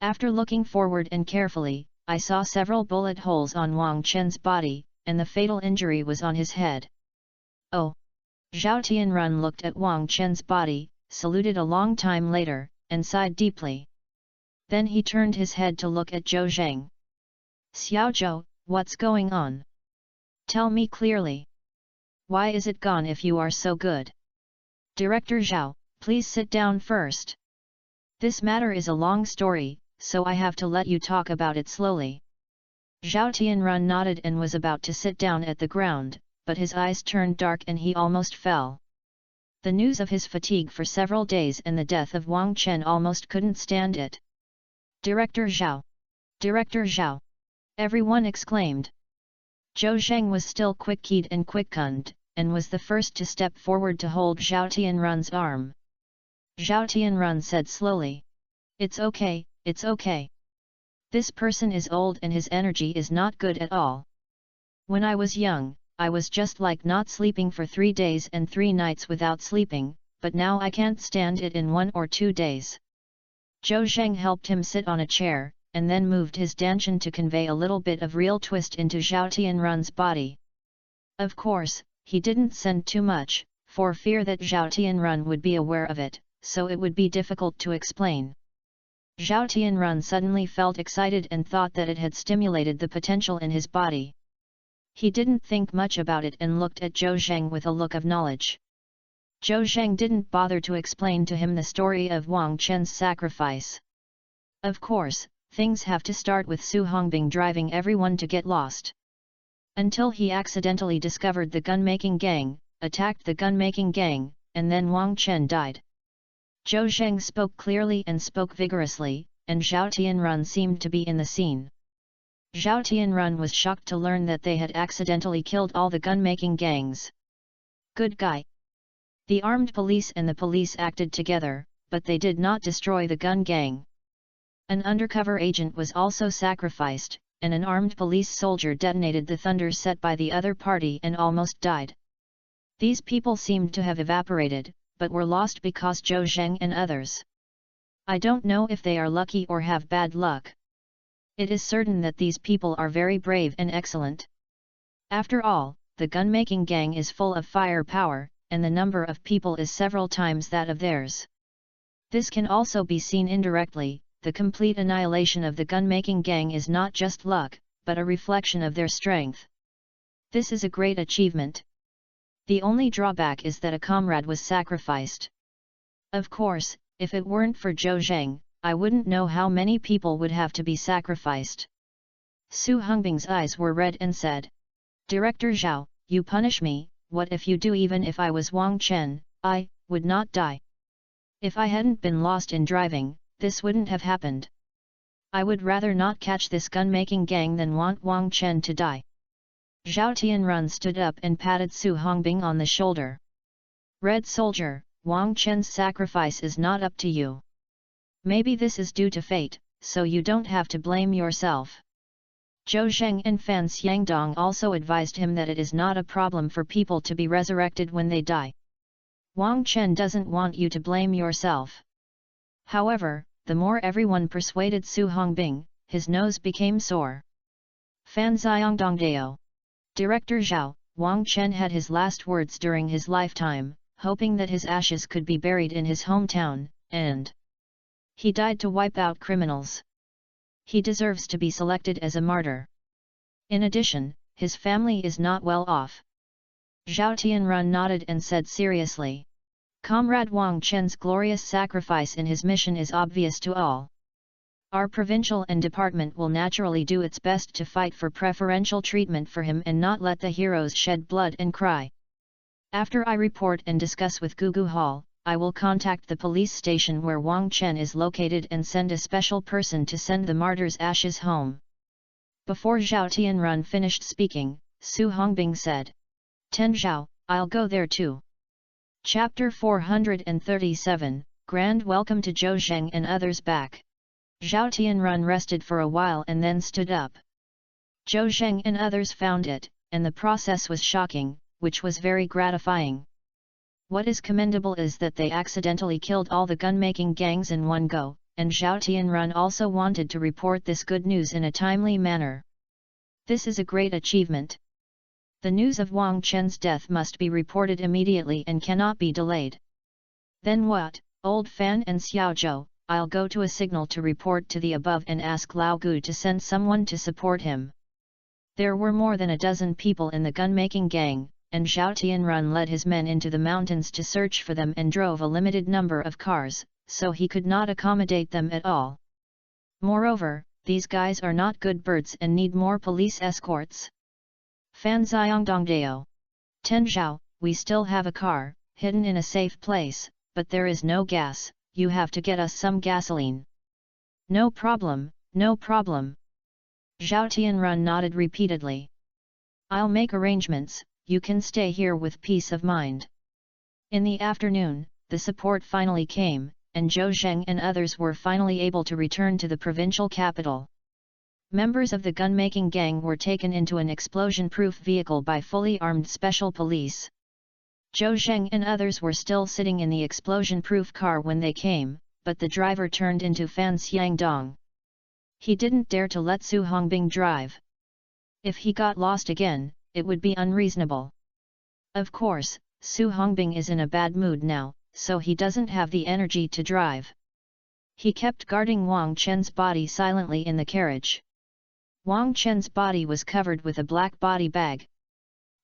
"After looking forward and carefully, I saw several bullet holes on Wang Chen's body, and the fatal injury was on his head." "Oh." Zhao Tianrun looked at Wang Chen's body, saluted a long time later, and sighed deeply. Then he turned his head to look at Zhou Zheng. "Xiao Zhou, what's going on? Tell me clearly. Why is it gone if you are so good? Director Zhao, please sit down first. This matter is a long story, so I have to let you talk about it slowly." Zhao Tianrun nodded and was about to sit down at the ground, but his eyes turned dark and he almost fell. The news of his fatigue for several days and the death of Wang Chen almost couldn't stand it. "Director Zhao! Director Zhao!" everyone exclaimed. Zhou Zheng was still quick-keyed and quick-cunned, and was the first to step forward to hold Zhao Tianrun's arm. Zhao Tianrun said slowly, "It's okay, it's okay. This person is old and his energy is not good at all. When I was young, I was just like not sleeping for 3 days and 3 nights without sleeping, but now I can't stand it in 1 or 2 days." Zhou Zheng helped him sit on a chair, and then moved his dantian to convey a little bit of real twist into Zhao Tianrun's body. Of course, he didn't send too much, for fear that Zhao Tianrun would be aware of it, so it would be difficult to explain. Zhao Tianrun suddenly felt excited and thought that it had stimulated the potential in his body. He didn't think much about it and looked at Zhou Zheng with a look of knowledge. Zhou Zheng didn't bother to explain to him the story of Wang Chen's sacrifice. Of course, things have to start with Su Hongbing driving everyone to get lost. Until he accidentally discovered the gun-making gang, attacked the gun-making gang, and then Wang Chen died. Zhou Zheng spoke clearly and spoke vigorously, and Zhao Tianrun seemed to be in the scene. Zhao Tianrun was shocked to learn that they had accidentally killed all the gun-making gangs. Good guy. The armed police and the police acted together, but they did not destroy the gun gang. An undercover agent was also sacrificed, and an armed police soldier detonated the thunder set by the other party and almost died. These people seemed to have evaporated, but were lost because Zhou Zheng and others. I don't know if they are lucky or have bad luck. It is certain that these people are very brave and excellent. After all, the gun-making gang is full of firepower, and the number of people is several times that of theirs. This can also be seen indirectly. The complete annihilation of the gun-making gang is not just luck, but a reflection of their strength. This is a great achievement. The only drawback is that a comrade was sacrificed. Of course, if it weren't for Zhou Zheng, I wouldn't know how many people would have to be sacrificed. Su Hongbing's eyes were red and said, "Director Zhao, you punish me, what if you do? Even if I was Wang Chen, I would not die. If I hadn't been lost in driving, this wouldn't have happened. I would rather not catch this gun-making gang than want Wang Chen to die." Zhao Tianrun stood up and patted Su Hongbing on the shoulder. "Red Soldier, Wang Chen's sacrifice is not up to you. Maybe this is due to fate, so you don't have to blame yourself." Zhou Zheng and Fan Xiangdong also advised him that it is not a problem for people to be resurrected when they die. Wang Chen doesn't want you to blame yourself. However, the more everyone persuaded Su Hongbing, his nose became sore. Fan Xiangdongdao. Director Zhao, Wang Chen had his last words during his lifetime, hoping that his ashes could be buried in his hometown, and he died to wipe out criminals. He deserves to be selected as a martyr. In addition, his family is not well off. Zhao Tianrun nodded and said seriously, "Comrade Wang Chen's glorious sacrifice in his mission is obvious to all. Our provincial and department will naturally do its best to fight for preferential treatment for him and not let the heroes shed blood and cry. After I report and discuss with Gugu Hall, I will contact the police station where Wang Chen is located and send a special person to send the martyr's ashes home." Before Zhao Tianrun finished speaking, Su Hongbing said, "Ten Zhao, I'll go there too." Chapter 437, Grand Welcome to Zhou Zheng and Others Back. Zhao Tianrun rested for a while and then stood up. Zhou Zheng and others found it, and the process was shocking, which was very gratifying. What is commendable is that they accidentally killed all the gun-making gangs in one go, and Zhao Tianrun also wanted to report this good news in a timely manner. This is a great achievement. The news of Wang Chen's death must be reported immediately and cannot be delayed. Then what, Old Fan and Xiao Zhou, I'll go to a signal to report to the above and ask Lao Gu to send someone to support him. There were more than a dozen people in the gun-making gang, and Zhao Tianrun led his men into the mountains to search for them and drove a limited number of cars, so he could not accommodate them at all. Moreover, these guys are not good birds and need more police escorts. Fan Xiongdongdao. Ten Zhao, we still have a car, hidden in a safe place, but there is no gas. You have to get us some gasoline. No problem, no problem. Zhao Tianrun nodded repeatedly. I'll make arrangements, you can stay here with peace of mind. In the afternoon, the support finally came, and Zhou Zheng and others were finally able to return to the provincial capital. Members of the gun-making gang were taken into an explosion-proof vehicle by fully armed special police. Zhou Zheng and others were still sitting in the explosion-proof car when they came, but the driver turned into Fan Xiangdong. He didn't dare to let Su Hongbing drive. If he got lost again, it would be unreasonable. Of course, Su Hongbing is in a bad mood now, so he doesn't have the energy to drive. He kept guarding Wang Chen's body silently in the carriage. Wang Chen's body was covered with a black body bag.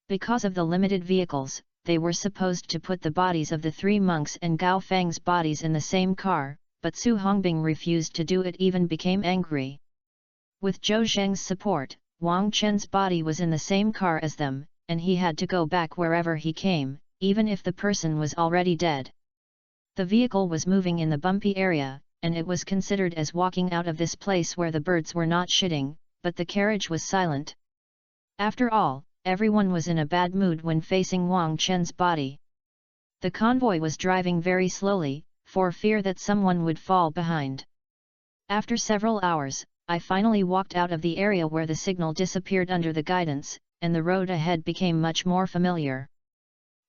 Because of the limited vehicles, they were supposed to put the bodies of the three monks and Gao Feng's bodies in the same car, but Su Hongbing refused to do it, even became angry. With Zhou Zheng's support, Wang Chen's body was in the same car as them, and he had to go back wherever he came, even if the person was already dead. The vehicle was moving in the bumpy area, and it was considered as walking out of this place where the birds were not shitting, but the carriage was silent. After all, everyone was in a bad mood when facing Wang Chen's body. The convoy was driving very slowly, for fear that someone would fall behind. After several hours, I finally walked out of the area where the signal disappeared under the guidance, and the road ahead became much more familiar.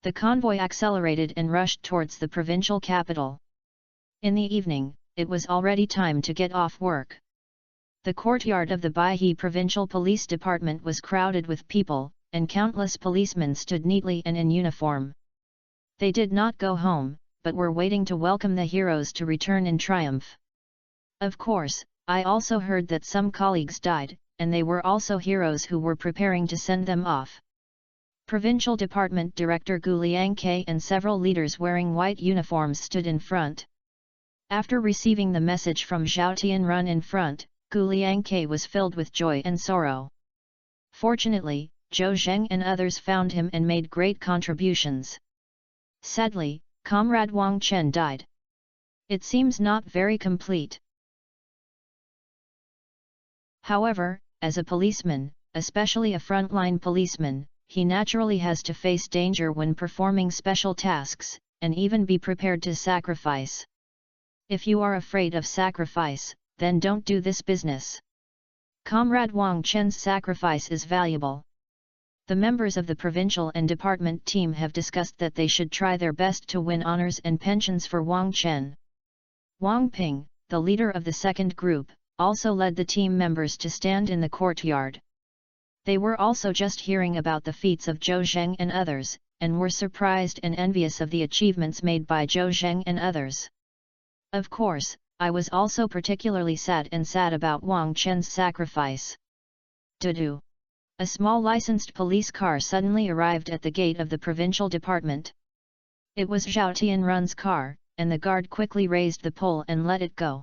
The convoy accelerated and rushed towards the provincial capital. In the evening, it was already time to get off work. The courtyard of the Baihe Provincial Police Department was crowded with people, and countless policemen stood neatly and in uniform. They did not go home, but were waiting to welcome the heroes to return in triumph. Of course, I also heard that some colleagues died, and they were also heroes who were preparing to send them off. Provincial Department Director Gu Liangke and several leaders wearing white uniforms stood in front. After receiving the message from Zhao Tianrun in front, Gu Liangke was filled with joy and sorrow. Fortunately, Zhou Zheng and others found him and made great contributions. Sadly, Comrade Wang Chen died. It seems not very complete. However, as a policeman, especially a frontline policeman, he naturally has to face danger when performing special tasks, and even be prepared to sacrifice. If you are afraid of sacrifice, then don't do this business. Comrade Wang Chen's sacrifice is valuable. The members of the provincial and department team have discussed that they should try their best to win honors and pensions for Wang Chen. Wang Ping, the leader of the second group, also led the team members to stand in the courtyard. They were also just hearing about the feats of Zhou Zheng and others, and were surprised and envious of the achievements made by Zhou Zheng and others. Of course, I was also particularly sad about Wang Chen's sacrifice. Dudu. A small licensed police car suddenly arrived at the gate of the provincial department. It was Zhao Tianrun's car, and the guard quickly raised the pole and let it go.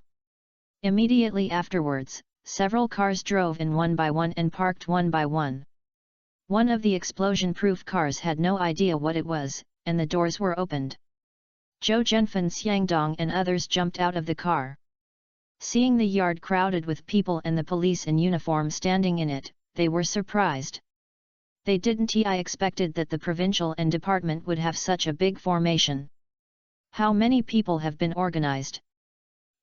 Immediately afterwards, several cars drove in one by one and parked one by one. One of the explosion-proof cars had no idea what it was, and the doors were opened. Zhou Zhenfen, Xiangdong and others jumped out of the car. Seeing the yard crowded with people and the police in uniform standing in it, they were surprised. They didn't expected that the provincial and department would have such a big formation. How many people have been organized?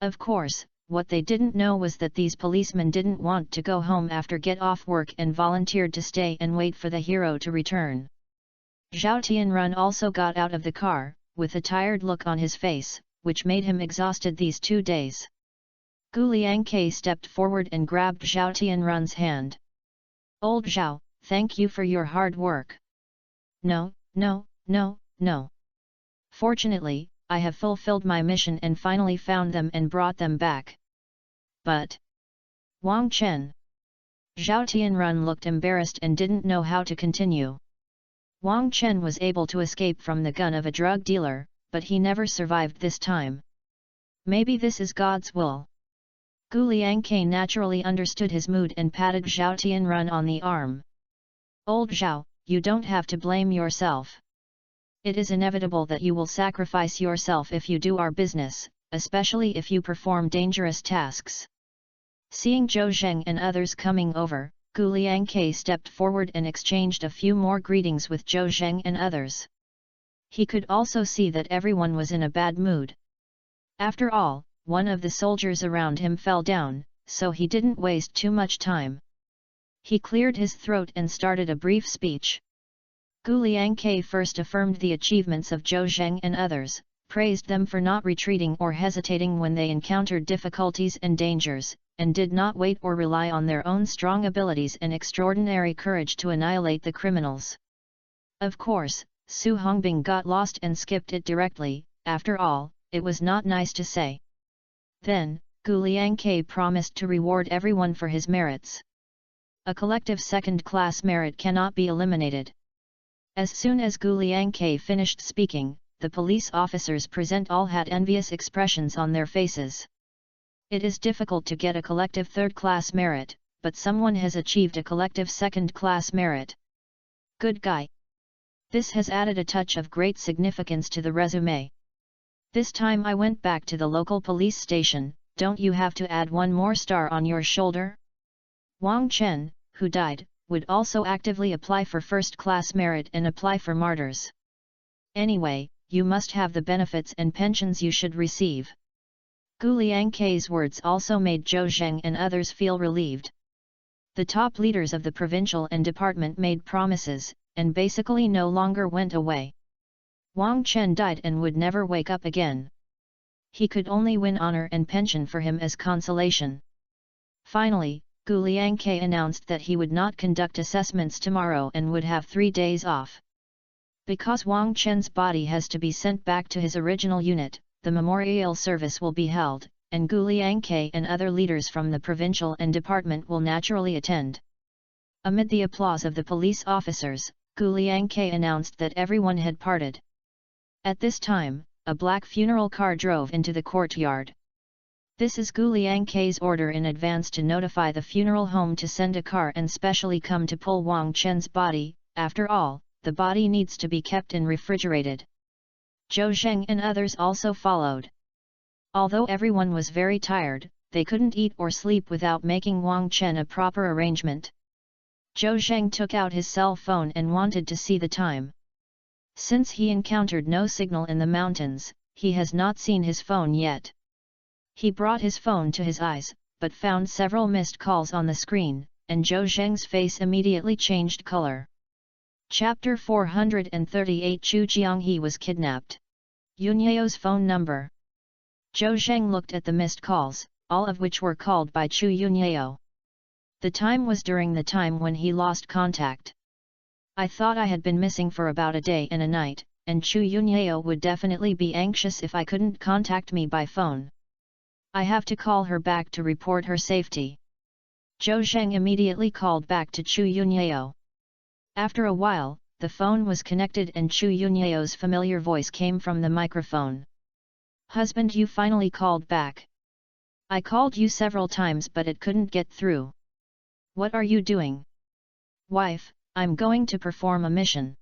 Of course, what they didn't know was that these policemen didn't want to go home after get off work and volunteered to stay and wait for the hero to return. Zhao Tianrun also got out of the car, with a tired look on his face, which made him exhausted these 2 days. Gu Liangke stepped forward and grabbed Zhao Tianrun's hand. "Old Zhao, thank you for your hard work." No. Fortunately, I have fulfilled my mission and finally found them and brought them back. But Wang Chen. Zhao Tianrun looked embarrassed and didn't know how to continue. Wang Chen was able to escape from the gun of a drug dealer, but he never survived this time. Maybe this is God's will. Gu Liangke naturally understood his mood and patted Zhao Tianrun on the arm. "Old Zhao, you don't have to blame yourself. It is inevitable that you will sacrifice yourself if you do our business, especially if you perform dangerous tasks." Seeing Zhou Zheng and others coming over, Gu Liangke stepped forward and exchanged a few more greetings with Zhou Zheng and others. He could also see that everyone was in a bad mood. After all, one of the soldiers around him fell down, so he didn't waste too much time. He cleared his throat and started a brief speech. Gu Liangke first affirmed the achievements of Zhou Zheng and others, praised them for not retreating or hesitating when they encountered difficulties and dangers, and did not wait or rely on their own strong abilities and extraordinary courage to annihilate the criminals. Of course, Su Hongbing got lost and skipped it directly. After all, it was not nice to say. Then, Gu Liangke promised to reward everyone for his merits. A collective second-class merit cannot be eliminated. As soon as Gu Liangke finished speaking, the police officers present all had envious expressions on their faces. It is difficult to get a collective third-class merit, but someone has achieved a collective second-class merit. Good guy. This has added a touch of great significance to the resume. This time I went back to the local police station. Don't you have to add one more star on your shoulder? Wang Chen, who died, would also actively apply for first-class merit and apply for martyrs. Anyway, you must have the benefits and pensions you should receive. Gu Liangke's words also made Zhou Zheng and others feel relieved. The top leaders of the provincial and department made promises, and basically no longer went away. Wang Chen died and would never wake up again. He could only win honor and pension for him as consolation. Finally, Gu Liangke announced that he would not conduct assessments tomorrow and would have 3 days off. Because Wang Chen's body has to be sent back to his original unit, the memorial service will be held, and Gu Liangke and other leaders from the provincial and department will naturally attend. Amid the applause of the police officers, Gu Liangke announced that everyone had parted. At this time, a black funeral car drove into the courtyard. This is Gu Liangke's order in advance to notify the funeral home to send a car and specially come to pull Wang Chen's body. After all, the body needs to be kept and refrigerated. Zhou Zheng and others also followed. Although everyone was very tired, they couldn't eat or sleep without making Wang Chen a proper arrangement. Zhou Zheng took out his cell phone and wanted to see the time. Since he encountered no signal in the mountains, he has not seen his phone yet. He brought his phone to his eyes, but found several missed calls on the screen, and Zhou Zheng's face immediately changed color. Chapter 438 Chu Jianghe was kidnapped. Yunyao's phone number. Zhou Zheng looked at the missed calls, all of which were called by Chu Yunyao. The time was during the time when he lost contact. I thought I had been missing for about a day and a night, and Chu Yunyao would definitely be anxious if I couldn't contact me by phone. I have to call her back to report her safety. Zhou Zheng immediately called back to Chu Yunyao. After a while, the phone was connected and Chu Yunyao's familiar voice came from the microphone. "Husband, you finally called back. I called you several times but it couldn't get through. What are you doing? Wife, I'm going to perform a mission.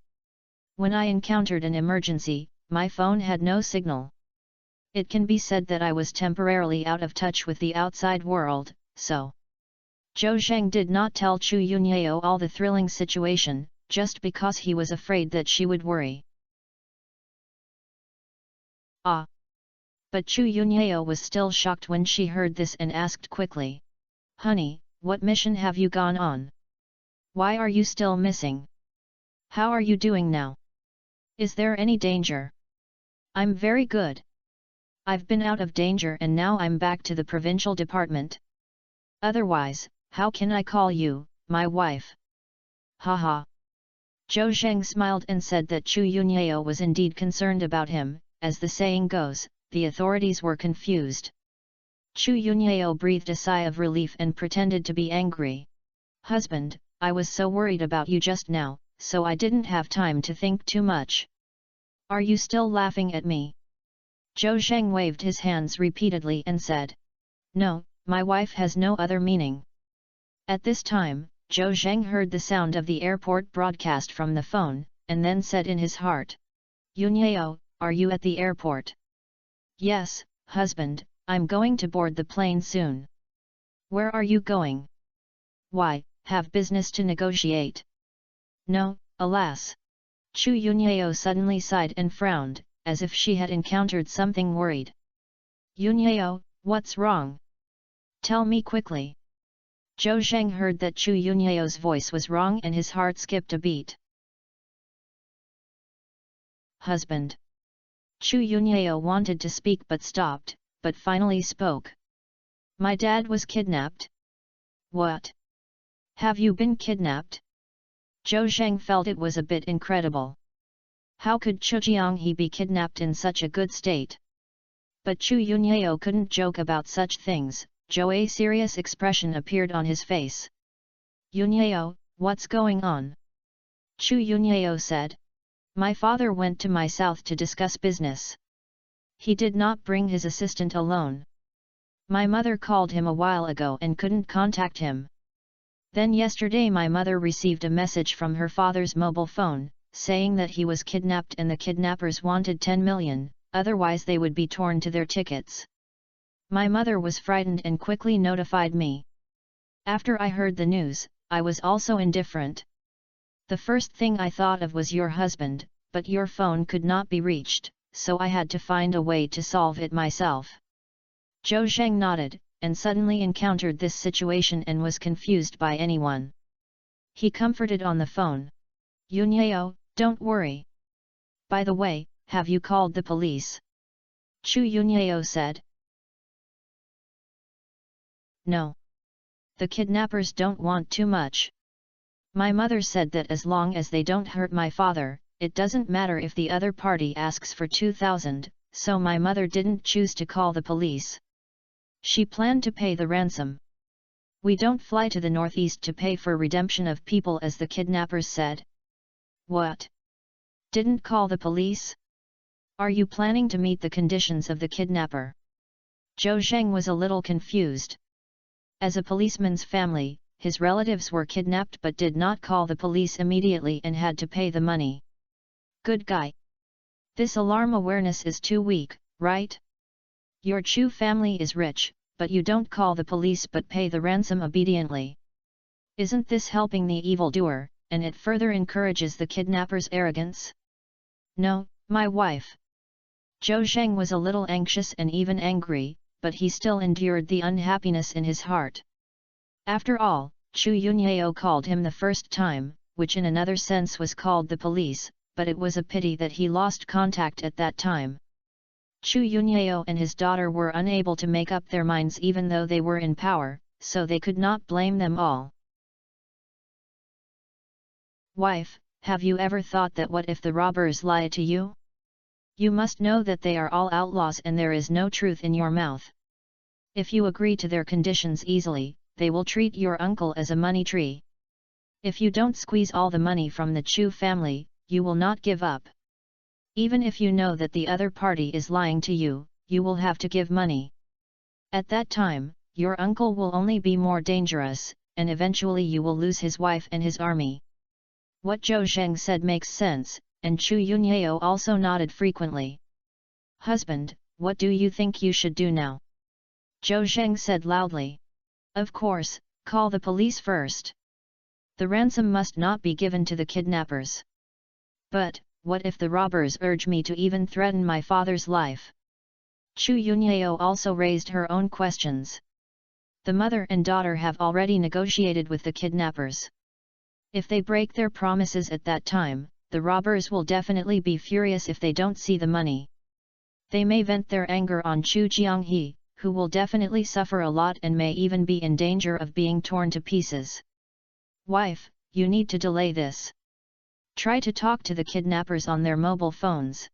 When I encountered an emergency, my phone had no signal. It can be said that I was temporarily out of touch with the outside world, so. Zhou Zheng did not tell Chu Yunyao all the thrilling situation, just because he was afraid that she would worry. Ah! But Chu Yunyao was still shocked when she heard this and asked quickly. Honey, what mission have you gone on? Why are you still missing? How are you doing now? Is there any danger? I'm very good. I've been out of danger and now I'm back to the provincial department. Otherwise, how can I call you, my wife? Haha. Zhou Zheng smiled and said that Chu Yunyao was indeed concerned about him. As the saying goes, the authorities were confused. Chu Yunyao breathed a sigh of relief and pretended to be angry. Husband, I was so worried about you just now, so I didn't have time to think too much. Are you still laughing at me? Zhou Zheng waved his hands repeatedly and said. No, my wife has no other meaning. At this time, Zhou Zheng heard the sound of the airport broadcast from the phone, and then said in his heart. Yunyao, are you at the airport? Yes, husband, I'm going to board the plane soon. Where are you going? Why, have business to negotiate? No, alas. Chu Yunyao suddenly sighed and frowned, as if she had encountered something worried. Yunyao, what's wrong? Tell me quickly. Zhou Zheng heard that Chu Yunyao's voice was wrong and his heart skipped a beat. Husband. Chu Yunyao wanted to speak but stopped, but finally spoke. My dad was kidnapped. What? Have you been kidnapped? Zhou Zheng felt it was a bit incredible. How could Chu Jianghe be kidnapped in such a good state? But Chu Yunyao couldn't joke about such things. A serious expression appeared on his face. Yunyao, what's going on? Chu Yunyao said. My father went to my south to discuss business. He did not bring his assistant alone. My mother called him a while ago and couldn't contact him. Then yesterday my mother received a message from her father's mobile phone, saying that he was kidnapped and the kidnappers wanted 10 million, otherwise they would be torn to their tickets. My mother was frightened and quickly notified me. After I heard the news, I was also indifferent. The first thing I thought of was your husband, but your phone could not be reached, so I had to find a way to solve it myself. Zhou Zheng nodded, and suddenly encountered this situation and was confused by anyone. He comforted on the phone. Yunyao, don't worry. By the way, have you called the police? Chu Yunyao said. No. The kidnappers don't want too much. My mother said that as long as they don't hurt my father, it doesn't matter if the other party asks for 2,000, so my mother didn't choose to call the police. She planned to pay the ransom. We don't fly to the northeast to pay for redemption of people as the kidnappers said. What? Didn't call the police? Are you planning to meet the conditions of the kidnapper? Zhou Zheng was a little confused. As a policeman's family, his relatives were kidnapped but did not call the police immediately and had to pay the money. Good guy. This alarm awareness is too weak, right? Your Chu family is rich, but you don't call the police but pay the ransom obediently. Isn't this helping the evildoer, and it further encourages the kidnapper's arrogance? No, my wife. Zhou Zheng was a little anxious and even angry, but he still endured the unhappiness in his heart. After all, Chu Yunyao called him the first time, which in another sense was called the police, but it was a pity that he lost contact at that time. Chu Yunyao and his daughter were unable to make up their minds even though they were in power, so they could not blame them all. Wife, have you ever thought that what if the robbers lie to you? You must know that they are all outlaws and there is no truth in your mouth. If you agree to their conditions easily, they will treat your uncle as a money tree. If you don't squeeze all the money from the Chu family, you will not give up. Even if you know that the other party is lying to you, you will have to give money. At that time, your uncle will only be more dangerous, and eventually you will lose his wife and his army. What Zhou Zheng said makes sense, and Chu Yunyao also nodded frequently. Husband, what do you think you should do now? Zhou Zheng said loudly. Of course, call the police first. The ransom must not be given to the kidnappers. But, what if the robbers urge me to even threaten my father's life? Chu Yunyao also raised her own questions. The mother and daughter have already negotiated with the kidnappers. If they break their promises at that time, the robbers will definitely be furious if they don't see the money. They may vent their anger on Chu Jianghe, who will definitely suffer a lot and may even be in danger of being torn to pieces. Wife, you need to delay this. Try to talk to the kidnappers on their mobile phones.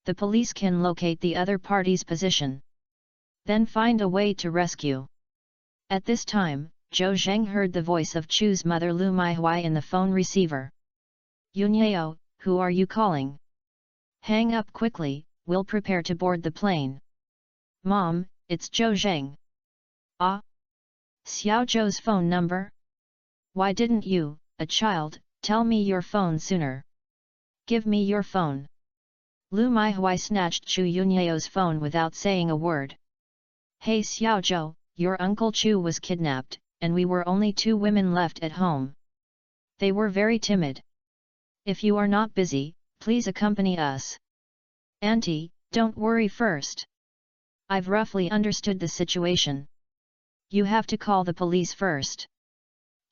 The police can locate the other party's position. Then find a way to rescue. At this time, Zhou Zheng heard the voice of Chu's mother Lu Maihui in the phone receiver. Yunyao, who are you calling? Hang up quickly, we'll prepare to board the plane. Mom, it's Zhou Zheng. Ah? Xiao Zhou's phone number? Why didn't you, a child, tell me your phone sooner? Give me your phone. Lu Maihui snatched Chu Yunyao's phone without saying a word. Hey Xiao Zhou, your uncle Chu was kidnapped, and we were only 2 women left at home. They were very timid. If you are not busy, please accompany us. Auntie, don't worry first. I've roughly understood the situation. You have to call the police first.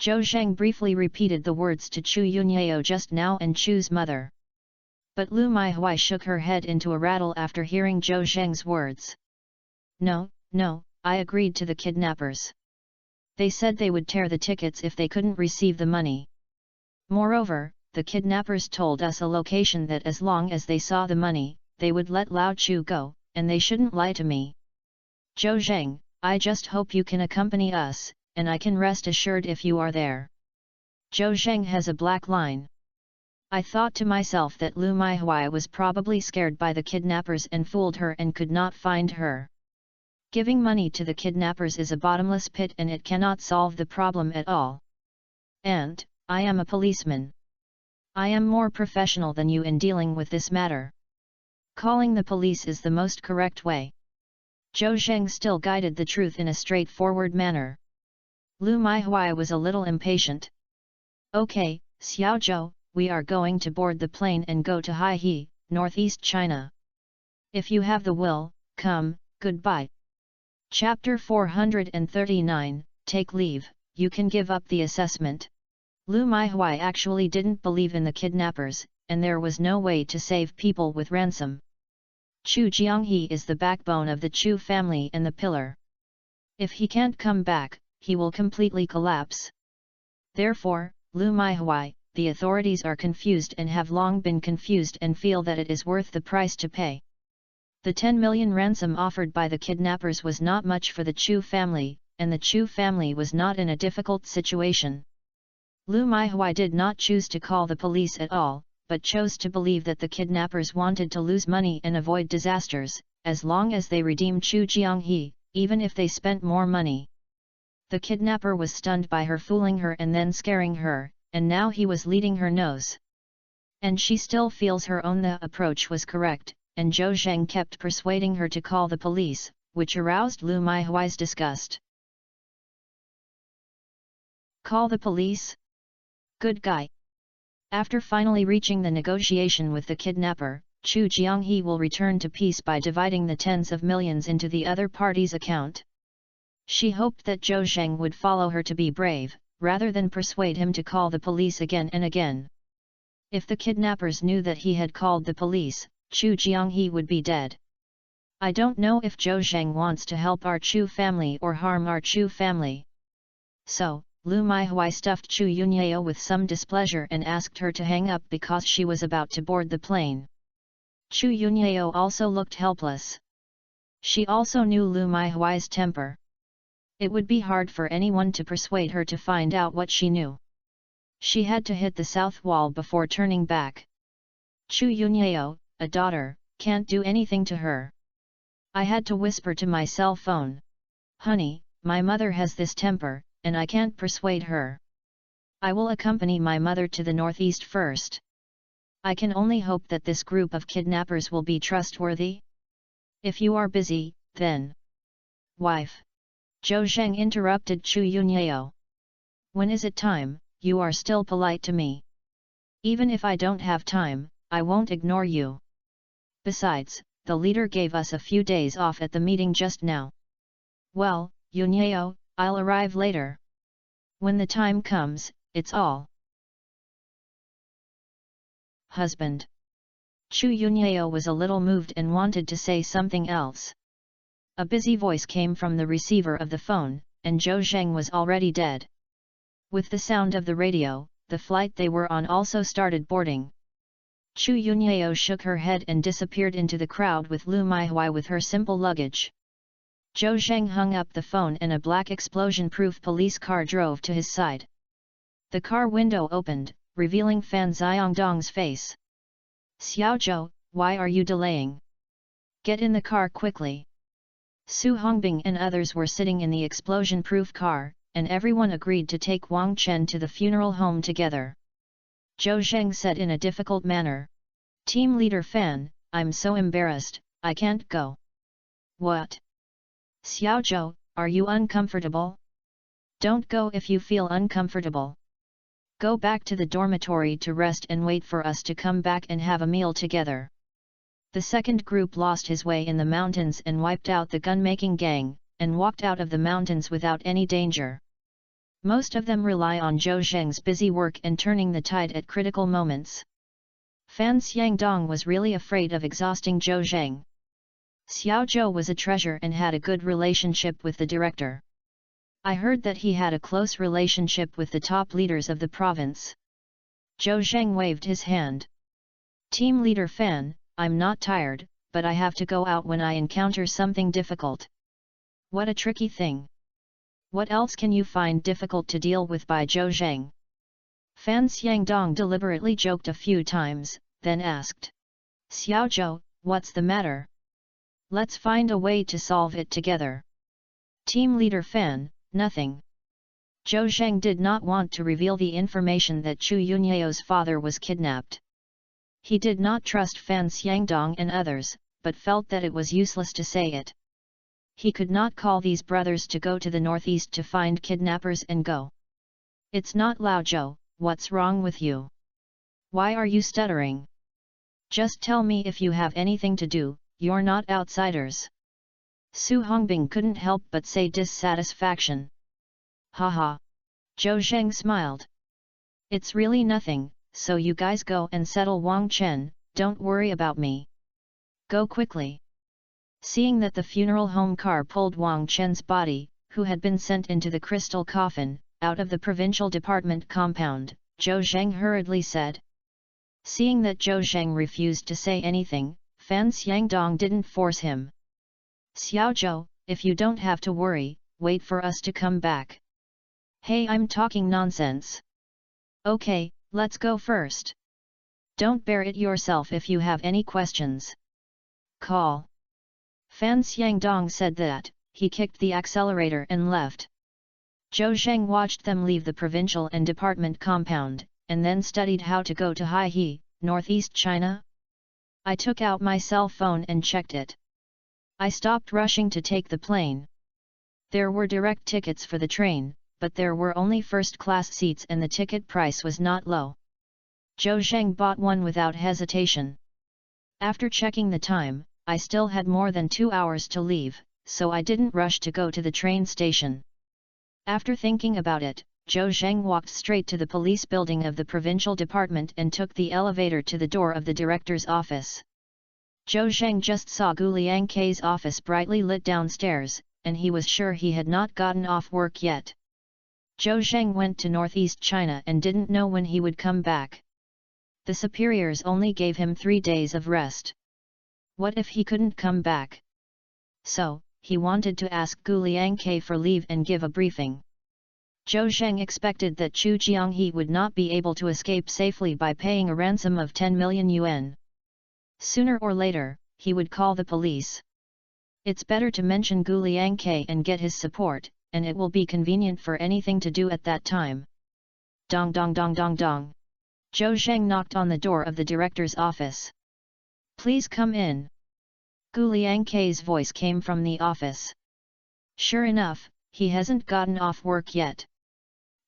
Zhou Zheng briefly repeated the words to Chu Yunyao just now and Chu's mother. But Lu Maihui shook her head into a rattle after hearing Zhou Zheng's words. No, I agreed to the kidnappers. They said they would tear the tickets if they couldn't receive the money. Moreover, the kidnappers told us a location that as long as they saw the money, they would let Lao Chu go, and they shouldn't lie to me. Zhou Zheng, I just hope you can accompany us, and I can rest assured if you are there. Zhou Zheng has a black line. I thought to myself that Lu Maihui was probably scared by the kidnappers and fooled her and could not find her. Giving money to the kidnappers is a bottomless pit and it cannot solve the problem at all. And, I am a policeman. I am more professional than you in dealing with this matter. Calling the police is the most correct way. Zhou Zheng still guided the truth in a straightforward manner. Lu Maihui was a little impatient. Okay, Xiao Zhou, we are going to board the plane and go to Haihe, northeast China. If you have the will, come, goodbye. Chapter 439, Take Leave, You Can Give Up the Assessment. Lu Maihui actually didn't believe in the kidnappers, and there was no way to save people with ransom. Chu Jianghe is the backbone of the Chu family and the pillar. If he can't come back, he will completely collapse. Therefore, Lu Maihui, the authorities are confused and have long been confused and feel that it is worth the price to pay. The 10 million ransom offered by the kidnappers was not much for the Chu family, and the Chu family was not in a difficult situation. Lu Maihui did not choose to call the police at all, but chose to believe that the kidnappers wanted to lose money and avoid disasters, as long as they redeemed Chu Jianghe, even if they spent more money. The kidnapper was stunned by her fooling her and then scaring her, and now he was leading her nose. And she still feels her own the approach was correct, and Zhou Zheng kept persuading her to call the police, which aroused Lu Maihui's disgust. Call the police? Good guy. After finally reaching the negotiation with the kidnapper, Chu Jianghe will return to peace by dividing the tens of millions into the other party's account. She hoped that Zhou Zheng would follow her to be brave, rather than persuade him to call the police again and again. If the kidnappers knew that he had called the police, Chu Jianghe would be dead. I don't know if Zhou Zheng wants to help our Chu family or harm our Chu family. So, Lu Maihui stuffed Chu Yunyao with some displeasure and asked her to hang up because she was about to board the plane. Chu Yunyao also looked helpless. She also knew Lu Maihui's temper. It would be hard for anyone to persuade her to find out what she knew. She had to hit the south wall before turning back. Chu Yunyao, a daughter, can't do anything to her. I had to whisper to my cell phone. Honey, my mother has this temper, and I can't persuade her. I will accompany my mother to the northeast first. I can only hope that this group of kidnappers will be trustworthy. If you are busy, then... Wife. Zhou Zheng interrupted Chu Yunyao. When is it time? You are still polite to me. Even if I don't have time, I won't ignore you. Besides, the leader gave us a few days off at the meeting just now. Well, Yunyao, I'll arrive later. When the time comes, it's all. Husband. Chu Yunyao was a little moved and wanted to say something else. A busy voice came from the receiver of the phone, and Zhou Zheng was already dead. With the sound of the radio, the flight they were on also started boarding. Chu Yunyao shook her head and disappeared into the crowd with Lu Maihui with her simple luggage. Zhou Zheng hung up the phone and a black explosion-proof police car drove to his side. The car window opened, revealing Fan Xiangdong's face. Xiaozhou, why are you delaying? Get in the car quickly. Su Hongbing and others were sitting in the explosion-proof car, and everyone agreed to take Wang Chen to the funeral home together. Zhou Zheng said in a difficult manner. Team leader Fan, I'm so embarrassed, I can't go. What? Xiaozhou, are you uncomfortable? Don't go if you feel uncomfortable. Go back to the dormitory to rest and wait for us to come back and have a meal together. The second group lost his way in the mountains and wiped out the gun-making gang, and walked out of the mountains without any danger. Most of them rely on Zhou Zheng's busy work and turning the tide at critical moments. Fan Xiangdong was really afraid of exhausting Zhou Zheng. Xiaozhou was a treasure and had a good relationship with the director. I heard that he had a close relationship with the top leaders of the province. Zhou Zheng waved his hand. Team leader Fan, I'm not tired, but I have to go out when I encounter something difficult. What a tricky thing. What else can you find difficult to deal with by Zhou Zheng? Fan Xiangdong deliberately joked a few times, then asked. Xiaozhou, what's the matter? Let's find a way to solve it together. Team leader Fan, nothing. Zhou Zheng did not want to reveal the information that Chu Yunyao's father was kidnapped. He did not trust Fan Xiangdong and others, but felt that it was useless to say it. He could not call these brothers to go to the northeast to find kidnappers and go. It's not Lao Zhou, what's wrong with you? Why are you stuttering? Just tell me if you have anything to do, you're not outsiders. Su Hongbing couldn't help but say dissatisfaction. Haha. Zhou Zheng smiled. It's really nothing, so you guys go and settle Wang Chen, don't worry about me. Go quickly. Seeing that the funeral home car pulled Wang Chen's body, who had been sent into the crystal coffin, out of the provincial department compound, Zhou Zheng hurriedly said. Seeing that Zhou Zheng refused to say anything, Fan Xiangdong didn't force him. Xiaozhou, if you don't have to worry, wait for us to come back. Hey, I'm talking nonsense. Okay, let's go first. Don't bear it yourself if you have any questions. Call. Fan Xiangdong said that, he kicked the accelerator and left. Zhou Zheng watched them leave the provincial and department compound, and then studied how to go to Haihe, northeast China. I took out my cell phone and checked it. I stopped rushing to take the plane. There were direct tickets for the train, but there were only first-class seats and the ticket price was not low. Zhou Zheng bought one without hesitation. After checking the time, I still had more than 2 hours to leave, so I didn't rush to go to the train station. After thinking about it, Zhou Zheng walked straight to the police building of the provincial department and took the elevator to the door of the director's office. Zhou Zheng just saw Gu Liangkei's office brightly lit downstairs, and he was sure he had not gotten off work yet. Zhou Zheng went to northeast China and didn't know when he would come back. The superiors only gave him 3 days of rest. What if he couldn't come back? So, he wanted to ask Gu Liangkei for leave and give a briefing. Zhou Zheng expected that Chu Jianghe would not be able to escape safely by paying a ransom of 10 million yuan. Sooner or later, he would call the police. It's better to mention Gu Liangke and get his support, and it will be convenient for anything to do at that time. Dong dong dong dong dong. Zhou Zheng knocked on the door of the director's office. Please come in. Gu Liangke's voice came from the office. Sure enough, he hasn't gotten off work yet.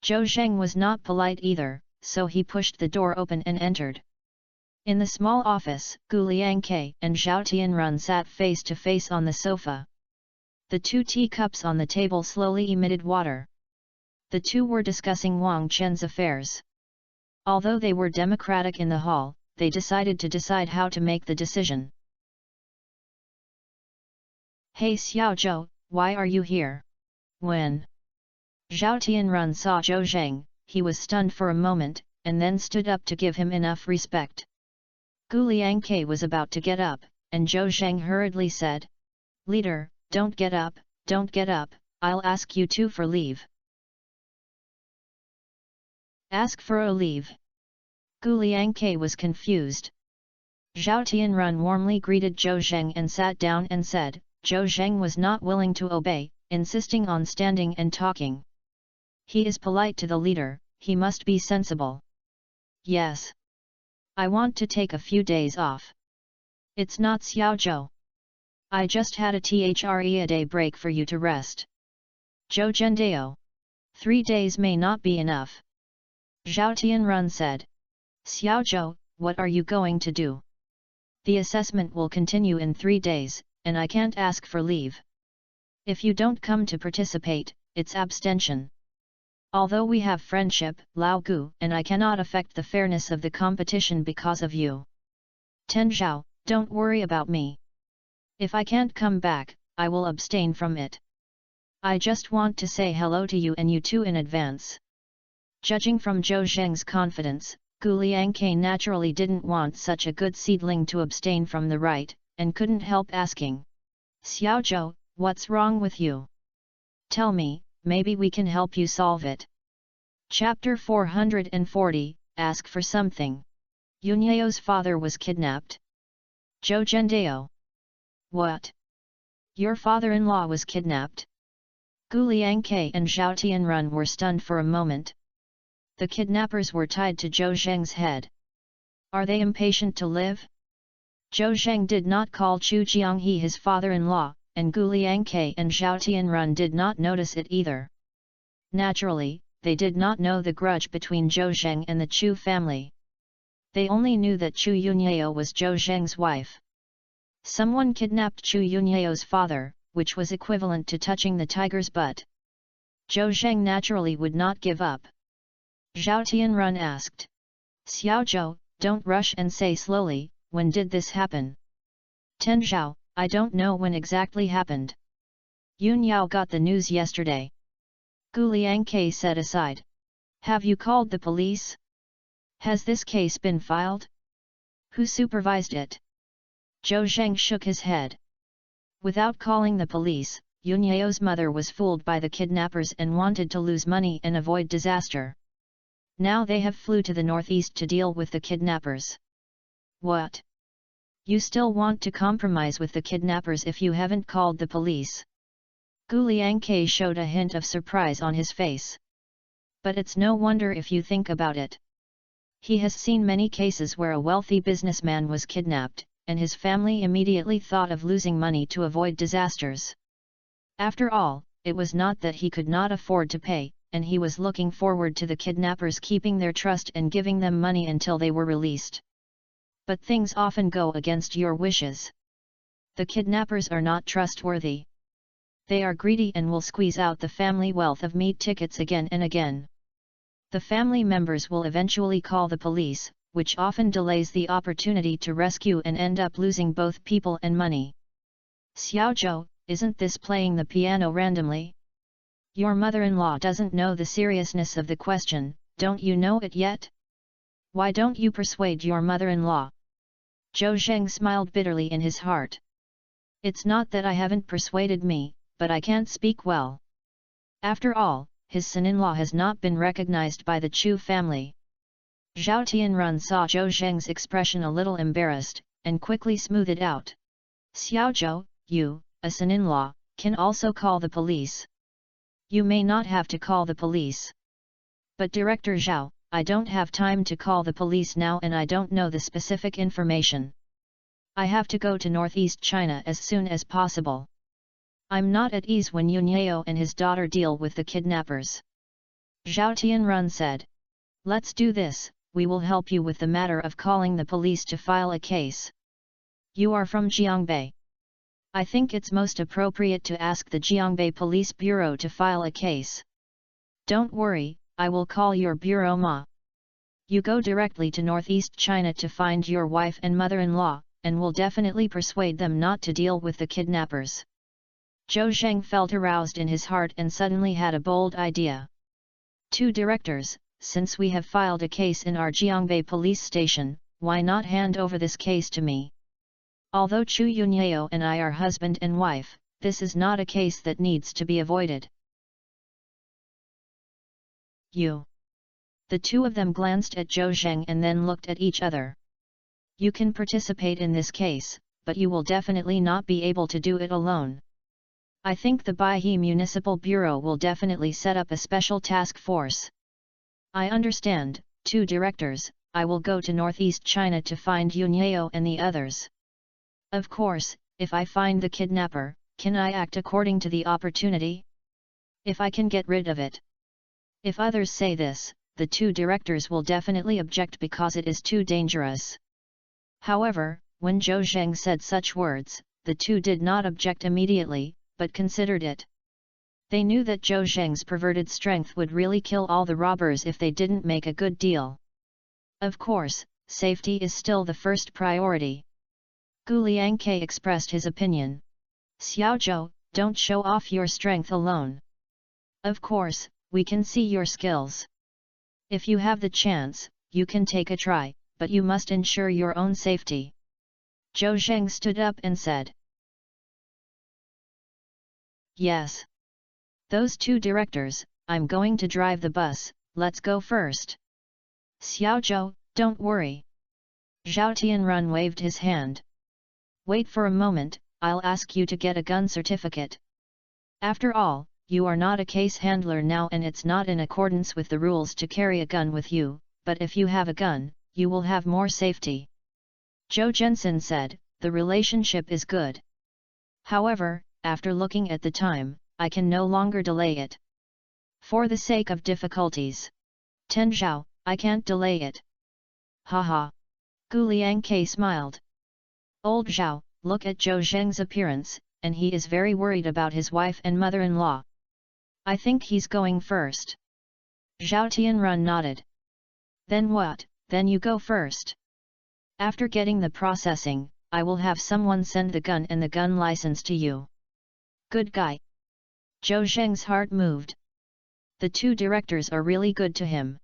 Zhou Zheng was not polite either, so he pushed the door open and entered. In the small office, Gu Liangke and Zhao Tianrun sat face to face on the sofa. The 2 teacups on the table slowly emitted water. The two were discussing Wang Chen's affairs. Although they were democratic in the hall, they decided to decide how to make the decision. Hey Xiaozhou, why are you here? When Zhao Tianrun saw Zhou Zheng, he was stunned for a moment, and then stood up to give him enough respect. Gu Liangke was about to get up, and Zhou Zheng hurriedly said, Leader, don't get up, I'll ask you two for leave. Ask for a leave. Gu Liangke was confused. Zhao Tianrun warmly greeted Zhou Zheng and sat down and said, Zhou Zheng was not willing to obey, insisting on standing and talking. He is polite to the leader, he must be sensible. Yes. I want to take a few days off. It's not Xiaozhou. I just had a day break for you to rest. Zhou Zhendao. 3 days may not be enough. Zhao Tianrun said. Xiaozhou, what are you going to do? The assessment will continue in 3 days, and I can't ask for leave. If you don't come to participate, it's abstention. Although we have friendship, Lao Gu, and I cannot affect the fairness of the competition because of you. Ten Zhao, don't worry about me. If I can't come back, I will abstain from it. I just want to say hello to you and you two in advance. Judging from Zhou Zheng's confidence, Gu Liangke naturally didn't want such a good seedling to abstain from the right, and couldn't help asking. Xiaozhou, what's wrong with you? Tell me, maybe we can help you solve it. Chapter 440, Ask for Something. Yunyao's father was kidnapped. Zhou Zhendao. What? Your father-in-law was kidnapped? Gu Liangke and Zhao Tianrun were stunned for a moment. The kidnappers were tied to Zhou Zheng's head. Are they impatient to live? Zhou Zheng did not call Chu Jianghe his father-in-law, and Gu Liangke and Zhao Tianrun did not notice it either. Naturally, they did not know the grudge between Zhou Zheng and the Chu family. They only knew that Chu Yunyao was Zhou Zheng's wife. Someone kidnapped Chu Yunyao's father, which was equivalent to touching the tiger's butt. Zhou Zheng naturally would not give up. Zhao Tianrun asked. Xiaozhou, don't rush and say slowly, when did this happen? Ten Zhao, I don't know when exactly happened. Yunyao got the news yesterday. Gu Liangke said aside. Have you called the police? Has this case been filed? Who supervised it? Zhou Zheng shook his head. Without calling the police, Yunyao's mother was fooled by the kidnappers and wanted to lose money and avoid disaster. Now they have flew to the northeast to deal with the kidnappers. What? You still want to compromise with the kidnappers if you haven't called the police? Gu Liangke showed a hint of surprise on his face. But it's no wonder if you think about it. He has seen many cases where a wealthy businessman was kidnapped, and his family immediately thought of losing money to avoid disasters. After all, it was not that he could not afford to pay, and he was looking forward to the kidnappers keeping their trust and giving them money until they were released. But things often go against your wishes. The kidnappers are not trustworthy. They are greedy and will squeeze out the family wealth of meat tickets again and again. The family members will eventually call the police, which often delays the opportunity to rescue and end up losing both people and money. Xiaozhou, isn't this playing the piano randomly? Your mother-in-law doesn't know the seriousness of the question, don't you know it yet? Why don't you persuade your mother-in-law? Zhou Zheng smiled bitterly in his heart. It's not that I haven't persuaded me, but I can't speak well. After all, his son-in-law has not been recognized by the Chu family. Zhao Tianrun saw Zhou Zheng's expression a little embarrassed, and quickly smoothed it out. Xiaozhou, you a son-in-law, can also call the police. You may not have to call the police. But Director Zhao, I don't have time to call the police now and I don't know the specific information. I have to go to Northeast China as soon as possible. I'm not at ease when Yunhao and his daughter deal with the kidnappers. Zhao Tianrun said. Let's do this, we will help you with the matter of calling the police to file a case. You are from Jiangbei. I think it's most appropriate to ask the Jiangbei Police Bureau to file a case. Don't worry, I will call your bureau ma. You go directly to Northeast China to find your wife and mother-in-law, and will definitely persuade them not to deal with the kidnappers. Zhou Zheng felt aroused in his heart and suddenly had a bold idea. Two directors, since we have filed a case in our Jiangbei police station, why not hand over this case to me? Although Chu Yunhao and I are husband and wife, this is not a case that needs to be avoided. You. The two of them glanced at Zhou Zheng and then looked at each other. You can participate in this case, but you will definitely not be able to do it alone. I think the Baihe Municipal Bureau will definitely set up a special task force. I understand, two directors, I will go to Northeast China to find Yunhao and the others. Of course, if I find the kidnapper, can I act according to the opportunity? If I can get rid of it. If others say this, the two directors will definitely object because it is too dangerous. However, when Zhou Zheng said such words, the two did not object immediately, but considered it. They knew that Zhou Zheng's perverted strength would really kill all the robbers if they didn't make a good deal. Of course, safety is still the first priority. Gu Liangke expressed his opinion. Xiaozhou, don't show off your strength alone. Of course, we can see your skills. If you have the chance, you can take a try, but you must ensure your own safety. Zhou Zheng stood up and said. Yes. Those two directors, I'm going to drive the bus, let's go first. Xiaozhou, don't worry. Zhao Tianrun waved his hand. Wait for a moment, I'll ask you to get a gun certificate. After all, you are not a case handler now and it's not in accordance with the rules to carry a gun with you, but if you have a gun, you will have more safety. Zhou Zhensen said, the relationship is good. However, after looking at the time, I can no longer delay it. For the sake of difficulties. Ten Zhao, I can't delay it. Haha. Gu Liangke smiled. Old Zhao, look at Zhou Zheng's appearance, and he is very worried about his wife and mother-in-law. I think he's going first. Zhao Tianrun nodded. Then what, then you go first. After getting the processing, I will have someone send the gun and the gun license to you. Good guy. Zhou Zheng's heart moved. The two directors are really good to him.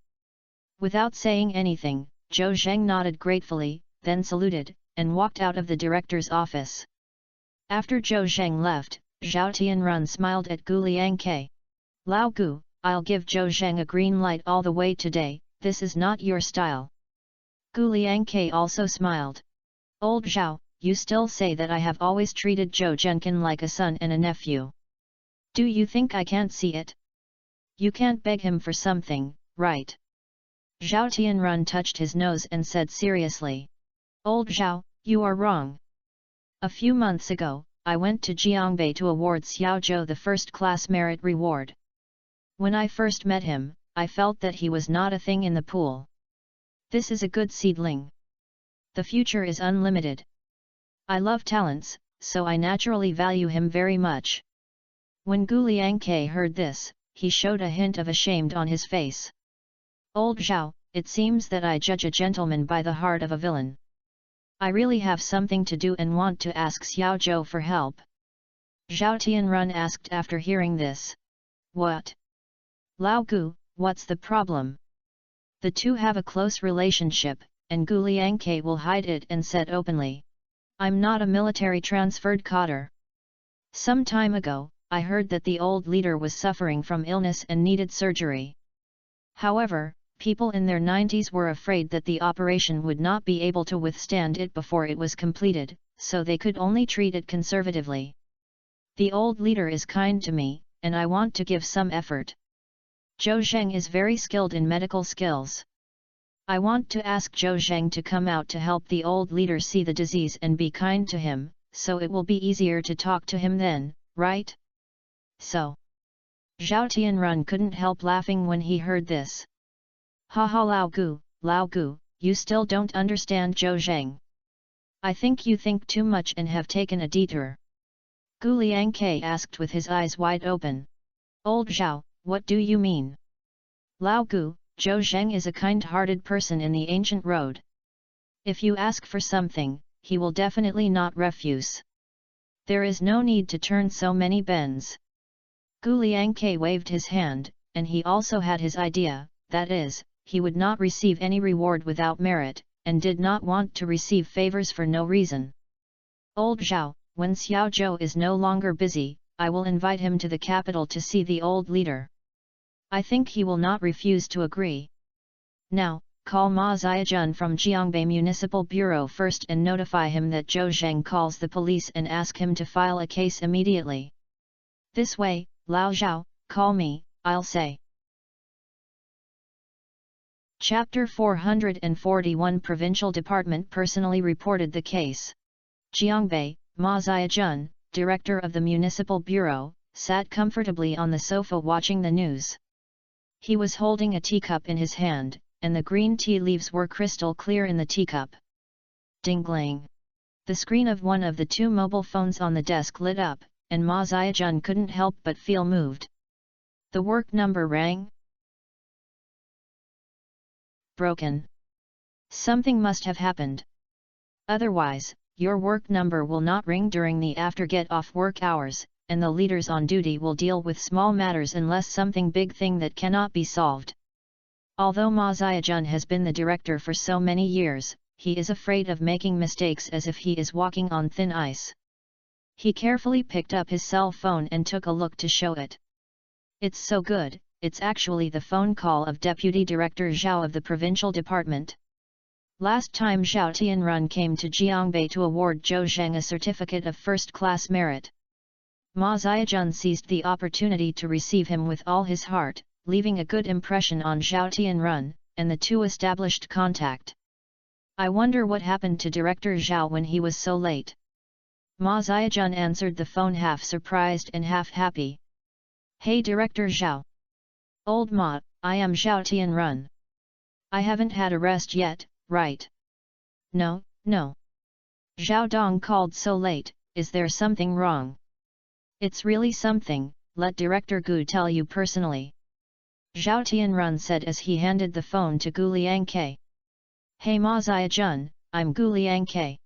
Without saying anything, Zhou Zheng nodded gratefully, then saluted, and walked out of the director's office. After Zhou Zheng left, Zhao Tianrun smiled at Gu Liangke. Lao Gu, I'll give Zhou Zheng a green light all the way today, this is not your style. Gu Liangke also smiled. Old Zhao, you still say that I have always treated Zhou Zhenkin like a son and a nephew. Do you think I can't see it? You can't beg him for something, right? Zhao Tianrun touched his nose and said seriously. Old Zhao, you are wrong. A few months ago, I went to Jiangbei to award Xiaozhou the first-class merit reward. When I first met him, I felt that he was not a thing in the pool. This is a good seedling. The future is unlimited. I love talents, so I naturally value him very much. When Gu Liangke heard this, he showed a hint of ashamed on his face. Old Zhao, it seems that I judge a gentleman by the heart of a villain. I really have something to do and want to ask Xiaozhou for help. Zhao Tianrun asked after hearing this. What? Lao Gu, what's the problem? The two have a close relationship, and Gu Liangke will hide it and said openly. I'm not a military transferred cadre. Some time ago, I heard that the old leader was suffering from illness and needed surgery. However, people in their 90s were afraid that the operation would not be able to withstand it before it was completed, so they could only treat it conservatively. The old leader is kind to me, and I want to give some effort. Zhou Zheng is very skilled in medical skills. I want to ask Zhou Zheng to come out to help the old leader see the disease and be kind to him, so it will be easier to talk to him then, right? So. Zhao Tianrun couldn't help laughing when he heard this. Ha ha, Lao Gu, you still don't understand Zhou Zheng. I think you think too much and have taken a detour. Gu Liangke asked with his eyes wide open. Old Zhao, what do you mean? Lao Gu, Zhou Zheng is a kind-hearted person in the ancient road. If you ask for something, he will definitely not refuse. There is no need to turn so many bends. Gu Liangke waved his hand, and he also had his idea, that is, he would not receive any reward without merit, and did not want to receive favors for no reason. Old Zhao, when Xiao Zhou is no longer busy, I will invite him to the capital to see the old leader. I think he will not refuse to agree. Now, call Ma Ziajun from Jiangbei Municipal Bureau first and notify him that Zhou Zheng calls the police and ask him to file a case immediately. This way, Lao Zhao, call me, I'll say. Chapter 441 Provincial Department personally reported the case. Jiangbei, Ma Ziajun, director of the Municipal Bureau, sat comfortably on the sofa watching the news. He was holding a teacup in his hand, and the green tea leaves were crystal clear in the teacup. Ding-glang! The screen of one of the two mobile phones on the desk lit up, and Ma Ziajun couldn't help but feel moved. The work number rang. Broken. Something must have happened. Otherwise, your work number will not ring during the after get-off work hours, and the leaders on duty will deal with small matters unless something big thing that cannot be solved. Although Ma Ziajun has been the director for so many years, he is afraid of making mistakes as if he is walking on thin ice. He carefully picked up his cell phone and took a look to show it. It's so good, it's actually the phone call of Deputy Director Zhao of the Provincial Department. Last time Zhao Tianrun came to Jiangbei to award Zhou Zheng a certificate of first-class merit. Ma Ziajun seized the opportunity to receive him with all his heart, leaving a good impression on Zhao Tianrun, and the two established contact. I wonder what happened to Director Zhao when he was so late. Ma Ziajun answered the phone half surprised and half happy. Hey Director Zhao. Old Ma, I am Zhao Tianrun. I haven't had a rest yet, right? No. Zhao Dong called so late, is there something wrong? It's really something, let Director Gu tell you personally. Zhao Tianrun said as he handed the phone to Gu Liangke. Hey Ma Ziajun, I'm Gu Liangke.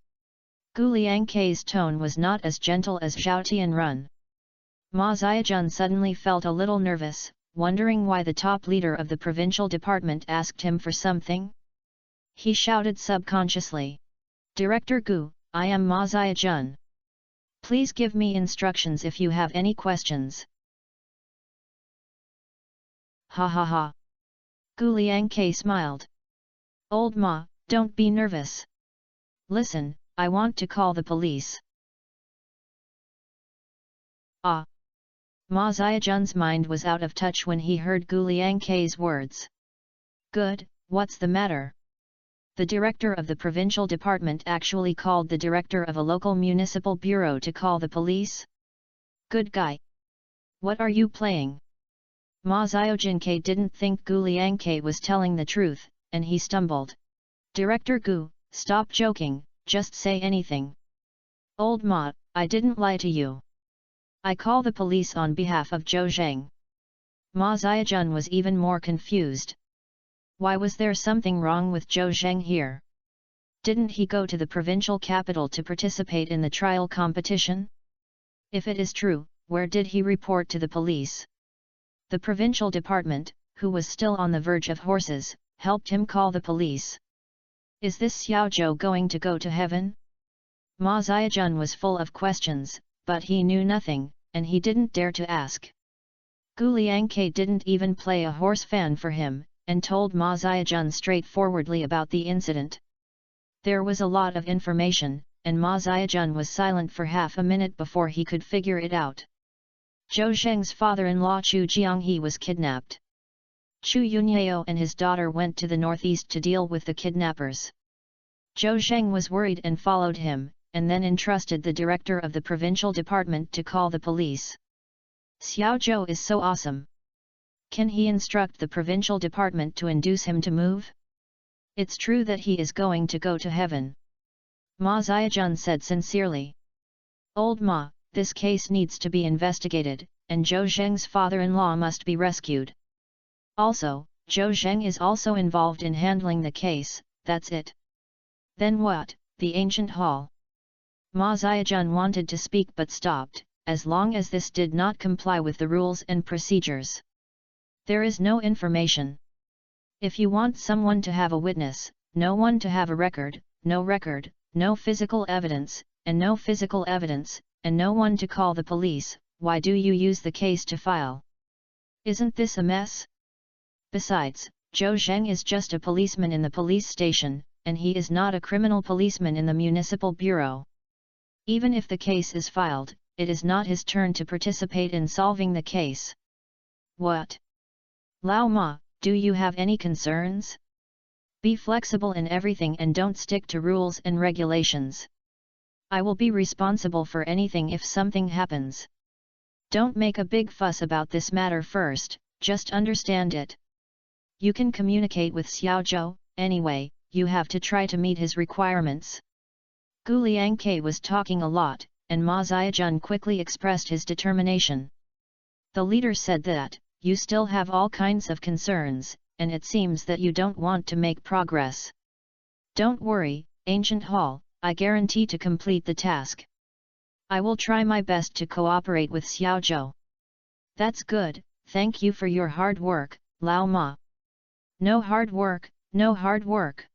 Gu Liangke's tone was not as gentle as Zhao Tianrun. Ma Ziajun suddenly felt a little nervous, wondering why the top leader of the provincial department asked him for something. He shouted subconsciously. Director Gu, I am Ma Ziajun. Please give me instructions if you have any questions. Ha ha ha. Gu Liangke smiled. Old Ma, don't be nervous. Listen, I want to call the police. Ah. Ma Ziajun's mind was out of touch when he heard Gu Liangke's words. Good, what's the matter? The director of the provincial department actually called the director of a local municipal bureau to call the police? Good guy. What are you playing? Ma Ziajunke didn't think Gu Liangke was telling the truth, and he stumbled. Director Gu, stop joking, just say anything. Old Ma, I didn't lie to you. I call the police on behalf of Zhou Zheng. Ma Ziajun was even more confused. Why was there something wrong with Zhou Zheng here? Didn't he go to the provincial capital to participate in the trial competition? If it is true, where did he report to the police? The provincial department, who was still on the verge of horses, helped him call the police. Is this Xiao Zhou going to go to heaven? Ma Ziajun was full of questions, but he knew nothing, and he didn't dare to ask. Gu Liangke didn't even play a horse fan for him, and told Ma Ziajun straightforwardly about the incident. There was a lot of information, and Ma Ziajun was silent for half a minute before he could figure it out. Zhou Zheng's father-in-law Chu Jianghe was kidnapped. Chu Yunyao and his daughter went to the northeast to deal with the kidnappers. Zhou Zheng was worried and followed him, and then entrusted the director of the provincial department to call the police. Xiao Zhou is so awesome. Can he instruct the provincial department to induce him to move? It's true that he is going to go to heaven. Ma Ziajun said sincerely. Old Ma, this case needs to be investigated, and Zhou Zheng's father-in-law must be rescued. Also, Zhou Zheng is also involved in handling the case, that's it. Then what, the ancient hall? Ma Ziajun wanted to speak but stopped, as long as this did not comply with the rules and procedures. There is no information. If you want someone to have a witness, no one to have a record, no physical evidence, and no physical evidence, and no one to call the police, why do you use the case to file? Isn't this a mess? Besides, Zhou Zheng is just a policeman in the police station, and he is not a criminal policeman in the municipal bureau. Even if the case is filed, it is not his turn to participate in solving the case. What? Lao Ma, do you have any concerns? Be flexible in everything and don't stick to rules and regulations. I will be responsible for anything if something happens. Don't make a big fuss about this matter first, just understand it. You can communicate with Xiao Zhou, anyway, you have to try to meet his requirements. Gu Liangke was talking a lot, and Ma Ziajun quickly expressed his determination. The leader said that, you still have all kinds of concerns, and it seems that you don't want to make progress. Don't worry, Ancient Hall, I guarantee to complete the task. I will try my best to cooperate with Xiao Zhou. That's good, thank you for your hard work, Lao Ma. No hard work, no hard work.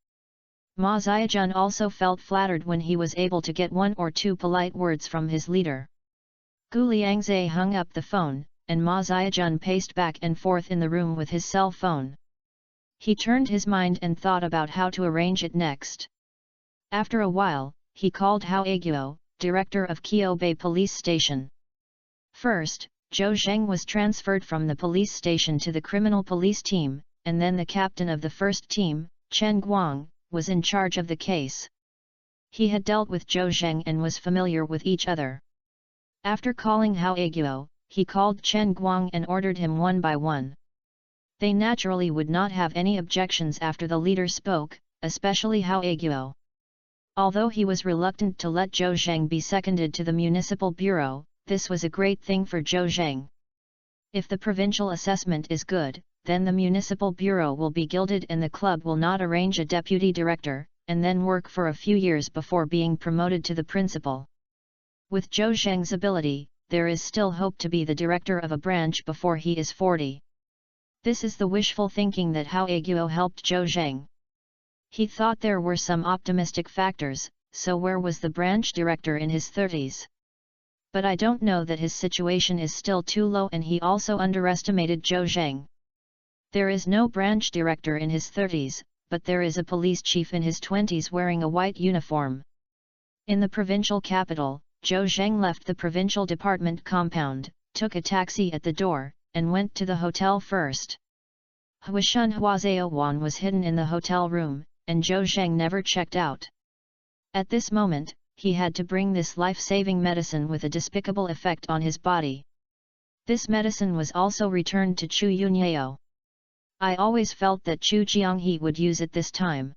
Ma Ziajun also felt flattered when he was able to get one or two polite words from his leader. Gu Liangze hung up the phone, and Ma Ziajun paced back and forth in the room with his cell phone. He turned his mind and thought about how to arrange it next. After a while, he called Hao Aguo, director of Qiubei Police Station. First, Zhou Zheng was transferred from the police station to the criminal police team, and then the captain of the first team, Chen Guang, was in charge of the case. He had dealt with Zhou Zheng and was familiar with each other. After calling Hao Aguo, he called Chen Guang and ordered him one by one. They naturally would not have any objections after the leader spoke, especially Hao Aguo. Although he was reluctant to let Zhou Zheng be seconded to the municipal bureau, this was a great thing for Zhou Zheng. If the provincial assessment is good, then the municipal bureau will be gilded and the club will not arrange a deputy director, and then work for a few years before being promoted to the principal. With Zhou Zheng's ability, there is still hope to be the director of a branch before he is 40. This is the wishful thinking that Hao Aguo helped Zhou Zheng. He thought there were some optimistic factors, so where was the branch director in his 30s? But I don't know that his situation is still too low, and he also underestimated Zhou Zheng. There is no branch director in his 30s, but there is a police chief in his 20s wearing a white uniform. In the provincial capital, Zhou Zheng left the provincial department compound, took a taxi at the door, and went to the hotel first. Huishun Huazaowan was hidden in the hotel room, and Zhou Zheng never checked out. At this moment, he had to bring this life-saving medicine with a despicable effect on his body. This medicine was also returned to Chu Yunyao. I always felt that Chu Jianghe would use it this time.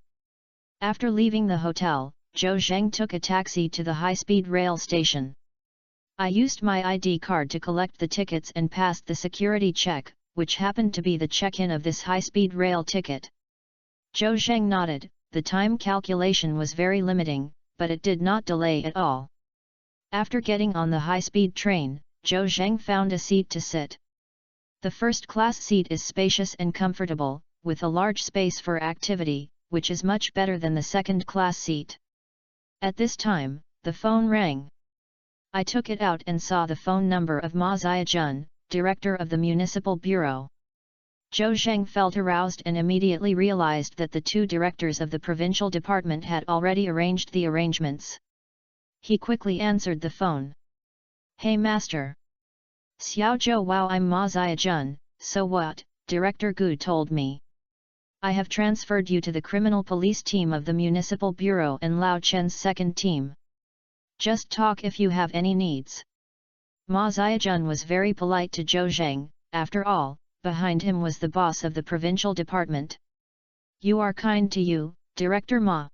After leaving the hotel, Zhou Zheng took a taxi to the high-speed rail station. I used my ID card to collect the tickets and passed the security check, which happened to be the check-in of this high-speed rail ticket. Zhou Zheng nodded. The time calculation was very limiting, but it did not delay at all. After getting on the high-speed train, Zhou Zheng found a seat to sit. The first-class seat is spacious and comfortable, with a large space for activity, which is much better than the second-class seat. At this time, the phone rang. I took it out and saw the phone number of Ma Ziajun, director of the municipal bureau. Zhou Zheng felt aroused and immediately realized that the two directors of the provincial department had already arranged the arrangements. He quickly answered the phone. Hey master. Xiao Zhou, wow, I'm Ma Ziajun, so what? Director Gu told me. I have transferred you to the criminal police team of the Municipal Bureau and Lao Chen's second team. Just talk if you have any needs. Ma Ziajun was very polite to Zhou Zheng. After all, behind him was the boss of the provincial department. You are kind to you, Director Ma.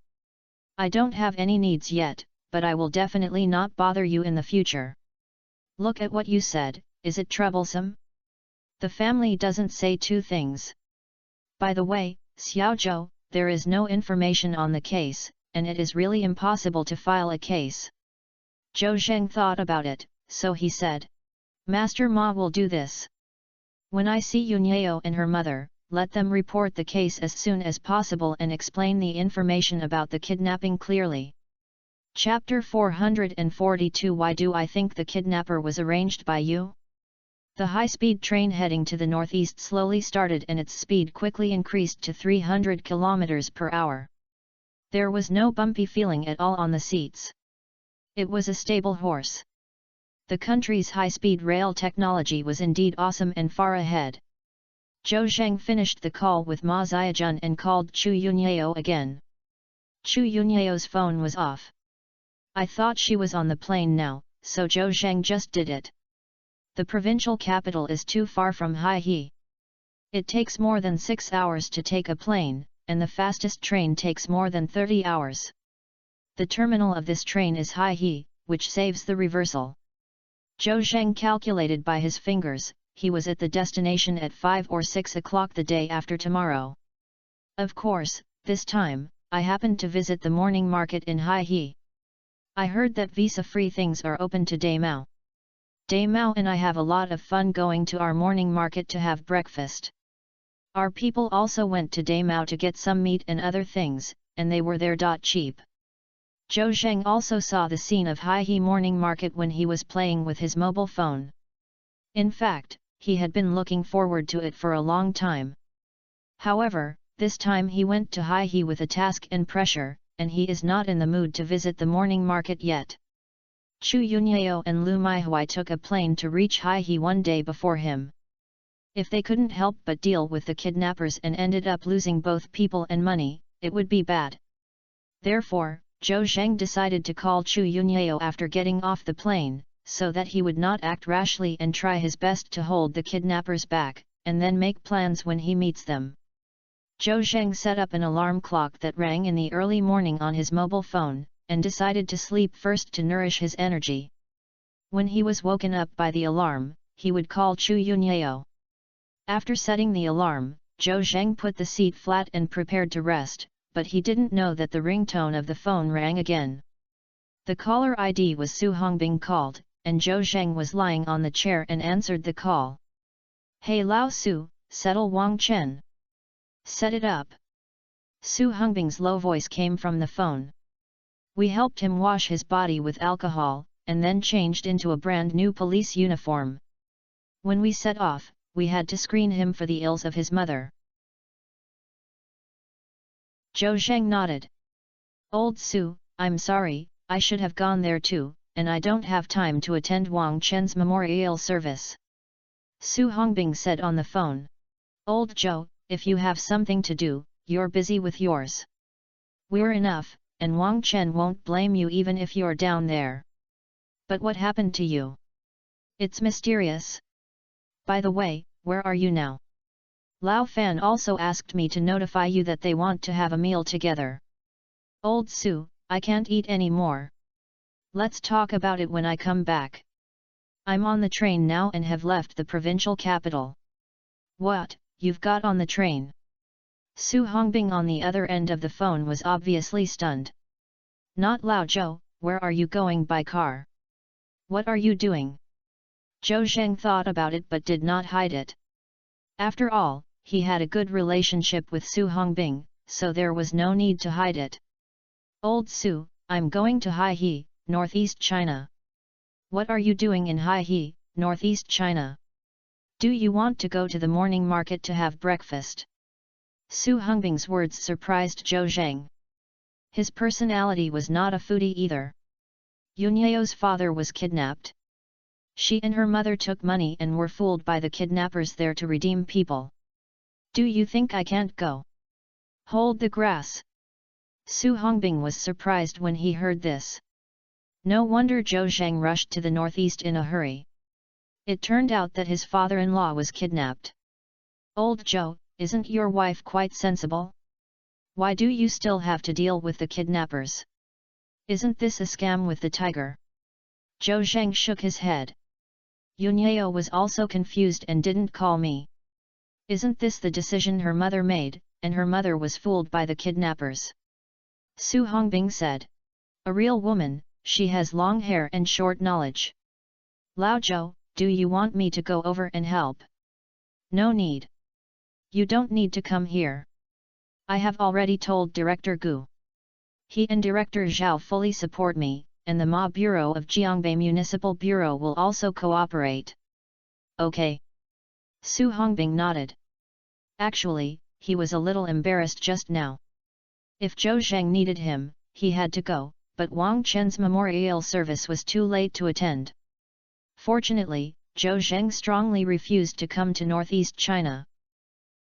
I don't have any needs yet, but I will definitely not bother you in the future. Look at what you said, is it troublesome? The family doesn't say two things. By the way, Xiao Zhou, there is no information on the case, and it is really impossible to file a case. Zhou Zheng thought about it, so he said. Master Ma will do this. When I see Yunyao and her mother, let them report the case as soon as possible and explain the information about the kidnapping clearly. Chapter 442. Why do I think the kidnapper was arranged by you? The high-speed train heading to the northeast slowly started and its speed quickly increased to 300 km per hour. There was no bumpy feeling at all on the seats. It was a stable horse. The country's high-speed rail technology was indeed awesome and far ahead. Zhou Zheng finished the call with Ma Ziajun and called Chu Yunyao again. Chu Yunyao's phone was off. I thought she was on the plane now, so Zhou Zheng just did it. The provincial capital is too far from Haihe. It takes more than 6 hours to take a plane, and the fastest train takes more than 30 hours. The terminal of this train is Haihe, which saves the reversal. Zhou Zheng calculated by his fingers. He was at the destination at 5 or 6 o'clock the day after tomorrow. Of course, this time, I happened to visit the morning market in Haihe. I heard that visa-free things are open today. Day Mao and I have a lot of fun going to our morning market to have breakfast. Our people also went to Day Mao to get some meat and other things, and they were there cheap. Zhou Zheng also saw the scene of Haihe morning market when he was playing with his mobile phone. In fact, he had been looking forward to it for a long time. However, this time he went to Haihe with a task and pressure, and he is not in the mood to visit the morning market yet. Chu Yunyao and Lu Maihui took a plane to reach Haihe one day before him. If they couldn't help but deal with the kidnappers and ended up losing both people and money, it would be bad. Therefore, Zhou Zheng decided to call Chu Yunyao after getting off the plane, so that he would not act rashly and try his best to hold the kidnappers back, and then make plans when he meets them. Zhou Zheng set up an alarm clock that rang in the early morning on his mobile phone, and decided to sleep first to nourish his energy. When he was woken up by the alarm, he would call Chu Yunyao. After setting the alarm, Zhou Zheng put the seat flat and prepared to rest, but he didn't know that the ringtone of the phone rang again. The caller ID was Su Hongbing called, and Zhou Zheng was lying on the chair and answered the call. Hey Lao Su, settle Wang Chen. Set it up. Su Hongbing's low voice came from the phone. We helped him wash his body with alcohol, and then changed into a brand new police uniform. When we set off, we had to screen him for the ills of his mother. Zhou Zheng nodded. Old Su, I'm sorry, I should have gone there too, and I don't have time to attend Wang Chen's memorial service. Su Hongbing said on the phone. Old Zhou, if you have something to do, you're busy with yours. We're enough, and Wang Chen won't blame you even if you're down there. But what happened to you? It's mysterious. By the way, where are you now? Lao Fan also asked me to notify you that they want to have a meal together. Old Su, I can't eat any more. Let's talk about it when I come back. I'm on the train now and have left the provincial capital. What, you've got on the train? Su Hongbing on the other end of the phone was obviously stunned. Not Lao Zhou, where are you going by car? What are you doing? Zhou Zheng thought about it but did not hide it. After all, he had a good relationship with Su Hongbing, so there was no need to hide it. Old Su, I'm going to Haihe, northeast China. What are you doing in Haihe, northeast China? Do you want to go to the morning market to have breakfast? Su Hongbing's words surprised Zhou Zheng. His personality was not a foodie either. Yunyeo's father was kidnapped. She and her mother took money and were fooled by the kidnappers there to redeem people. Do you think I can't go? Hold the grass. Su Hongbing was surprised when he heard this. No wonder Zhou Zheng rushed to the northeast in a hurry. It turned out that his father-in-law was kidnapped. Old Zhou, isn't your wife quite sensible? Why do you still have to deal with the kidnappers? Isn't this a scam with the tiger? Zhou Zheng shook his head. Yunyeo was also confused and didn't call me. Isn't this the decision her mother made, and her mother was fooled by the kidnappers? Su Hongbing said. A real woman, she has long hair and short knowledge. Lao Zhou, do you want me to go over and help? No need. You don't need to come here. I have already told Director Gu. He and Director Zhao fully support me, and the Ma Bureau of Jiangbei Municipal Bureau will also cooperate. Okay. Su Hongbing nodded. Actually, he was a little embarrassed just now. If Zhou Zheng needed him, he had to go, but Wang Chen's memorial service was too late to attend. Fortunately, Zhou Zheng strongly refused to come to northeast China.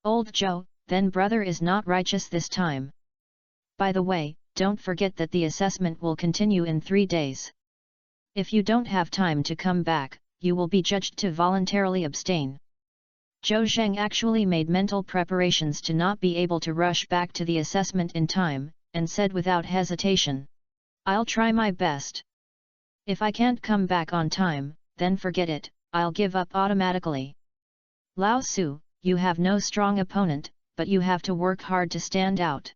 Old Zhou, then brother is not righteous this time. By the way, don't forget that the assessment will continue in 3 days. If you don't have time to come back, you will be judged to voluntarily abstain. Zhou Zheng actually made mental preparations to not be able to rush back to the assessment in time, and said without hesitation. I'll try my best. If I can't come back on time, then forget it, I'll give up automatically. Lao Su, you have no strong opponent, but you have to work hard to stand out.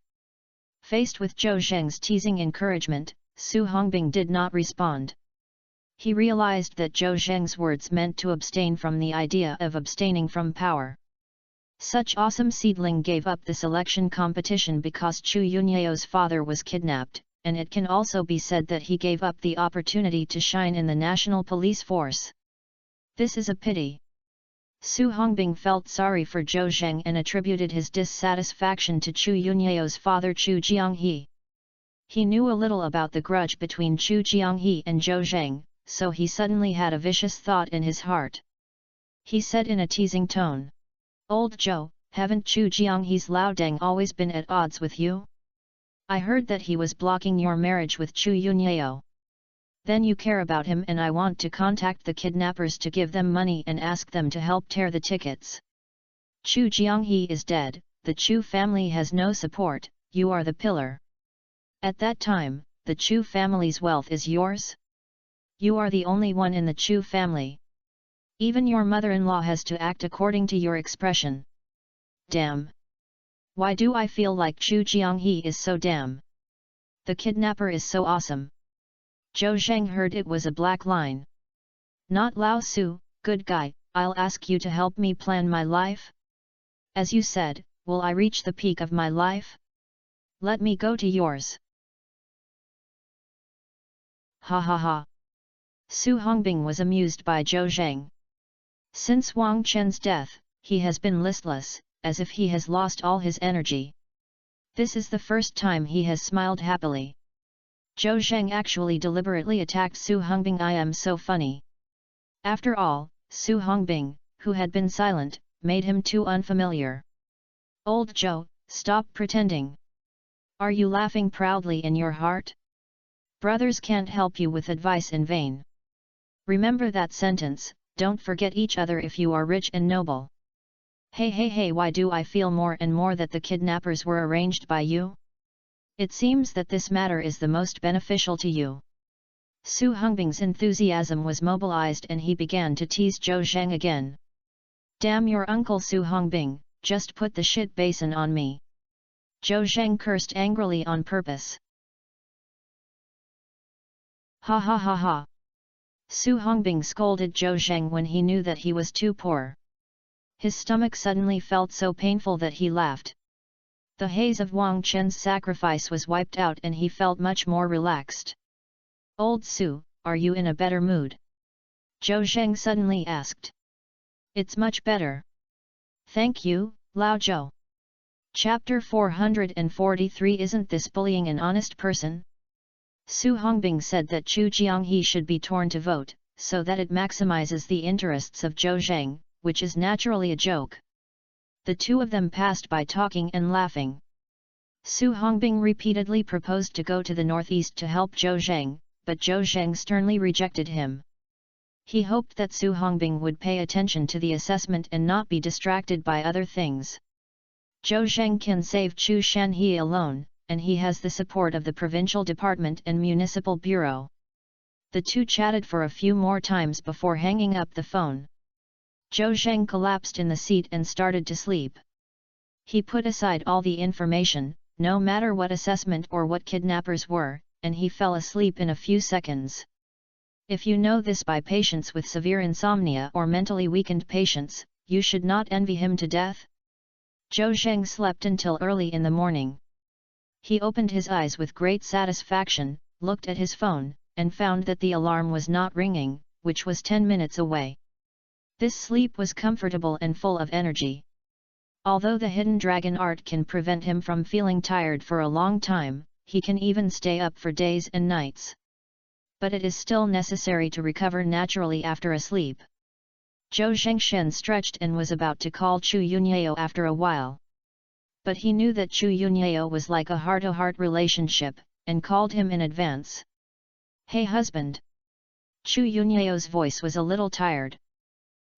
Faced with Zhou Zheng's teasing encouragement, Su Hongbing did not respond. He realized that Zhou Zheng's words meant to abstain from the idea of abstaining from power. Such awesome seedling gave up the selection competition because Chu Yunyeo's father was kidnapped, and it can also be said that he gave up the opportunity to shine in the national police force. This is a pity. Su Hongbing felt sorry for Zhou Zheng and attributed his dissatisfaction to Chu Yunyeo's father Chu Jianghe. He knew a little about the grudge between Chu Jianghe and Zhou Zheng, so he suddenly had a vicious thought in his heart. He said in a teasing tone, Old Zhou, haven't Chu Jianghe's Lao Deng always been at odds with you? I heard that he was blocking your marriage with Chu Yunyeo. Then you care about him and I want to contact the kidnappers to give them money and ask them to help tear the tickets. Chu Jianghe is dead, the Chu family has no support, you are the pillar. At that time, the Chu family's wealth is yours? You are the only one in the Chu family. Even your mother-in-law has to act according to your expression. Damn! Why do I feel like Chu Jianghe is so damn? The kidnapper is so awesome. Zhou Zheng heard it was a black line. Not Lao Su, good guy, I'll ask you to help me plan my life? As you said, will I reach the peak of my life? Let me go to yours. Ha ha ha. Su Hongbing was amused by Zhou Zheng. Since Wang Chen's death, he has been listless, as if he has lost all his energy. This is the first time he has smiled happily. Zhou Zheng actually deliberately attacked Su Hongbing. I am so funny. After all, Su Hongbing, who had been silent, made him too unfamiliar. Old Zhou, stop pretending. Are you laughing proudly in your heart? Brothers can't help you with advice in vain. Remember that sentence, don't forget each other if you are rich and noble. Hey, why do I feel more and more that the kidnappers were arranged by you? It seems that this matter is the most beneficial to you. Su Hongbing's enthusiasm was mobilized and he began to tease Zhou Zheng again. Damn your uncle Su Hongbing, just put the shit basin on me. Zhou Zheng cursed angrily on purpose. Ha ha ha ha. Su Hongbing scolded Zhou Zheng when he knew that he was too poor. His stomach suddenly felt so painful that he laughed. The haze of Wang Chen's sacrifice was wiped out and he felt much more relaxed. Old Su, are you in a better mood? Zhou Zheng suddenly asked. It's much better. Thank you, Lao Zhou. Chapter 443. Isn't this bullying an honest person? Su Hongbing said that Chu Jianghe should be torn to vote, so that it maximizes the interests of Zhou Zheng, which is naturally a joke. The two of them passed by talking and laughing. Su Hongbing repeatedly proposed to go to the northeast to help Zhou Zheng, but Zhou Zheng sternly rejected him. He hoped that Su Hongbing would pay attention to the assessment and not be distracted by other things. Zhou Zheng can save Chu Shanhe alone, and he has the support of the provincial department and municipal bureau. The two chatted for a few more times before hanging up the phone. Zhou Zheng collapsed in the seat and started to sleep. He put aside all the information, no matter what assessment or what kidnappers were, and he fell asleep in a few seconds. If you know this by patients with severe insomnia or mentally weakened patients, you should not envy him to death. Zhou Zheng slept until early in the morning. He opened his eyes with great satisfaction, looked at his phone, and found that the alarm was not ringing, which was 10 minutes away. This sleep was comfortable and full of energy. Although the hidden dragon art can prevent him from feeling tired for a long time, he can even stay up for days and nights. But it is still necessary to recover naturally after a sleep. Zhou Zhengshen stretched and was about to call Chu Yunyao after a while. But he knew that Chu Yunyao was like a heart-to-heart relationship, and called him in advance. "Hey husband!" Chu Yunyao's voice was a little tired.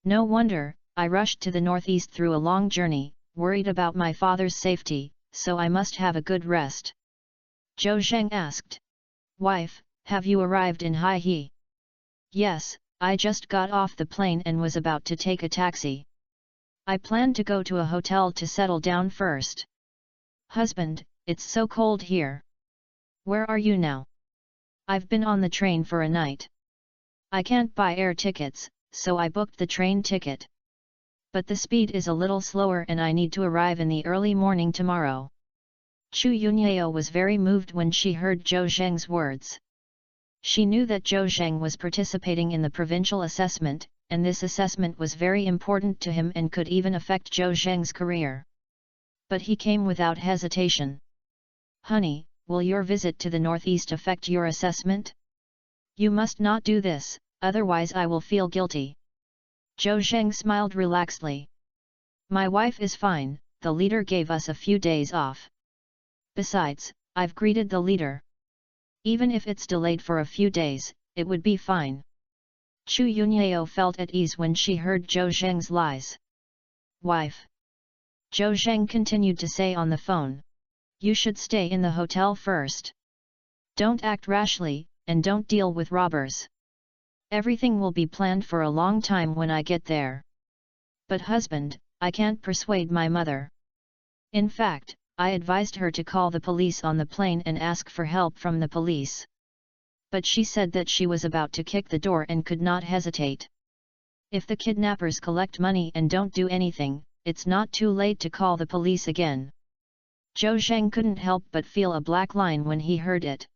"No wonder, I rushed to the northeast through a long journey, worried about my father's safety, so I must have a good rest." Zhou Zheng asked. "Wife, have you arrived in Haihe?" "Yes, I just got off the plane and was about to take a taxi. I planned to go to a hotel to settle down first." "Husband, it's so cold here. Where are you now?" "I've been on the train for a night. I can't buy air tickets, so I booked the train ticket. But the speed is a little slower and I need to arrive in the early morning tomorrow." Chu Yunyao was very moved when she heard Zhou Zheng's words. She knew that Zhou Zheng was participating in the provincial assessment, and this assessment was very important to him and could even affect Zhou Zheng's career. But he came without hesitation. "Honey, will your visit to the northeast affect your assessment? You must not do this, otherwise I will feel guilty." Zhou Zheng smiled relaxedly. "My wife is fine, the leader gave us a few days off. Besides, I've greeted the leader. Even if it's delayed for a few days, it would be fine." Chu Yunyao felt at ease when she heard Zhou Zheng's lies. "Wife," Zhou Zheng continued to say on the phone, "you should stay in the hotel first. Don't act rashly, and don't deal with robbers. Everything will be planned for a long time when I get there." "But husband, I can't persuade my mother. In fact, I advised her to call the police on the plane and ask for help from the police. But she said that she was about to kick the door and could not hesitate. If the kidnappers collect money and don't do anything, it's not too late to call the police again." Zhou Zheng couldn't help but feel a black line when he heard it.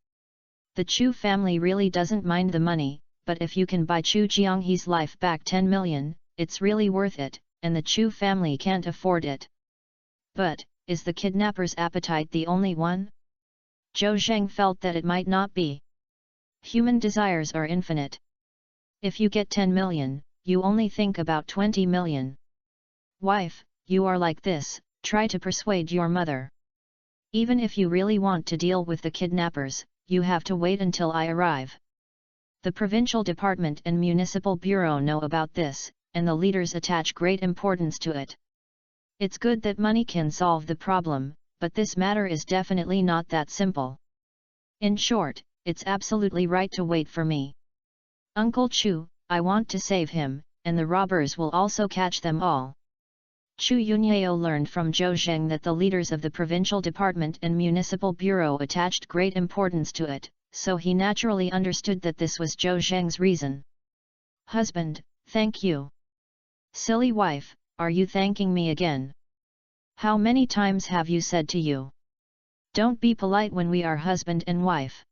The Chu family really doesn't mind the money, but if you can buy Chu Jianghe's life back 10 million, it's really worth it, and the Chu family can't afford it. But, is the kidnapper's appetite the only one? Zhou Zheng felt that it might not be. Human desires are infinite. If you get 10 million, you only think about 20 million. "Wife, you are like this, try to persuade your mother. Even if you really want to deal with the kidnappers, you have to wait until I arrive. The provincial department and municipal bureau know about this, and the leaders attach great importance to it. It's good that money can solve the problem, but this matter is definitely not that simple. In short, it's absolutely right to wait for me. Uncle Chu, I want to save him, and the robbers will also catch them all." Chu Yunyao learned from Zhou Zheng that the leaders of the provincial department and municipal bureau attached great importance to it, so he naturally understood that this was Zhou Zheng's reason. "Husband, thank you." "Silly wife, are you thanking me again? How many times have you said to you? Don't be polite when we are husband and wife."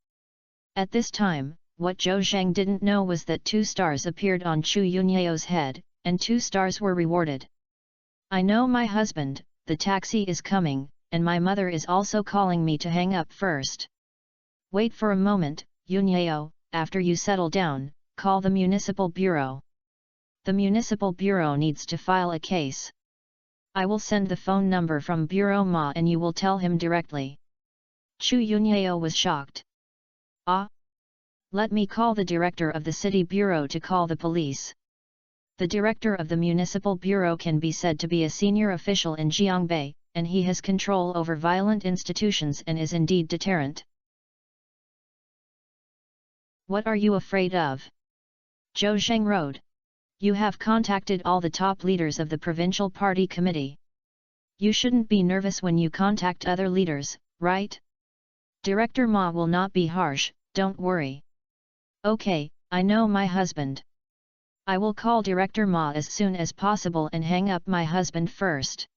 At this time, what Zhou Zheng didn't know was that 2 stars appeared on Chu Yunyao's head, and 2 stars were rewarded. "I know my husband, the taxi is coming, and my mother is also calling me to hang up first. Wait for a moment, Yunyao, after you settle down, call the municipal bureau. The municipal bureau needs to file a case. I will send the phone number from Bureau Ma and you will tell him directly. Chu Yunyao was shocked. Ah! Let me call the director of the city bureau to call the police. The director of the municipal bureau can be said to be a senior official in Jiangbei, and he has control over violent institutions and is indeed deterrent. What are you afraid of? Zhou Zheng wrote. You have contacted all the top leaders of the provincial party committee. You shouldn't be nervous when you contact other leaders, right? Director Ma will not be harsh, don't worry. Okay, I know my husband. I will call Director Ma as soon as possible and hang up my husband first.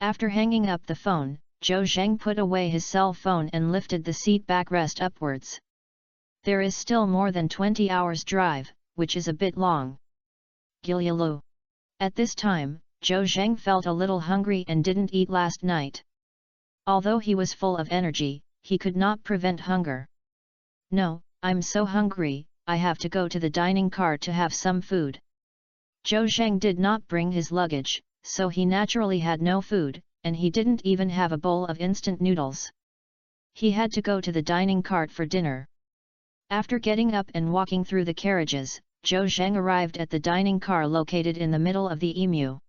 After hanging up the phone, Zhou Zheng put away his cell phone and lifted the seat backrest upwards. There is still more than 20 hours drive, which is a bit long. Gilyalu. At this time, Zhou Zheng felt a little hungry and didn't eat last night. Although he was full of energy, he could not prevent hunger. No, I'm so hungry, I have to go to the dining car to have some food. Zhou Zheng did not bring his luggage, so he naturally had no food, and he didn't even have a bowl of instant noodles. He had to go to the dining cart for dinner. After getting up and walking through the carriages, Zhou Zheng arrived at the dining car located in the middle of the Emu.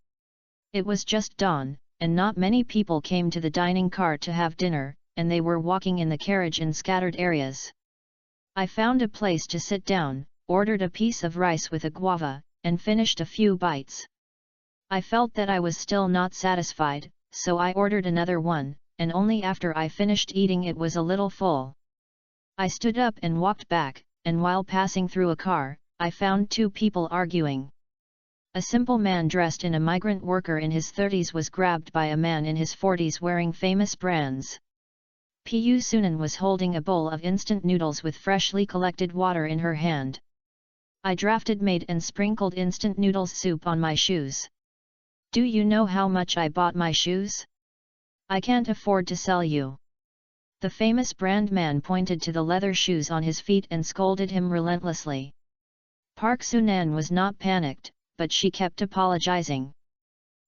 It was just dawn, and not many people came to the dining car to have dinner, and they were walking in the carriage in scattered areas. I found a place to sit down, ordered a piece of rice with a guava, and finished a few bites. I felt that I was still not satisfied, so I ordered another one, and only after I finished eating it was a little full. I stood up and walked back, and while passing through a car, I found two people arguing. A simple man dressed in a migrant worker in his 30s was grabbed by a man in his 40s wearing famous brands. Pu Sunan was holding a bowl of instant noodles with freshly collected water in her hand. I drafted made and sprinkled instant noodles soup on my shoes. Do you know how much I bought my shoes? I can't afford to sell you. The famous brand man pointed to the leather shoes on his feet and scolded him relentlessly. Park Sunan was not panicked, but she kept apologizing.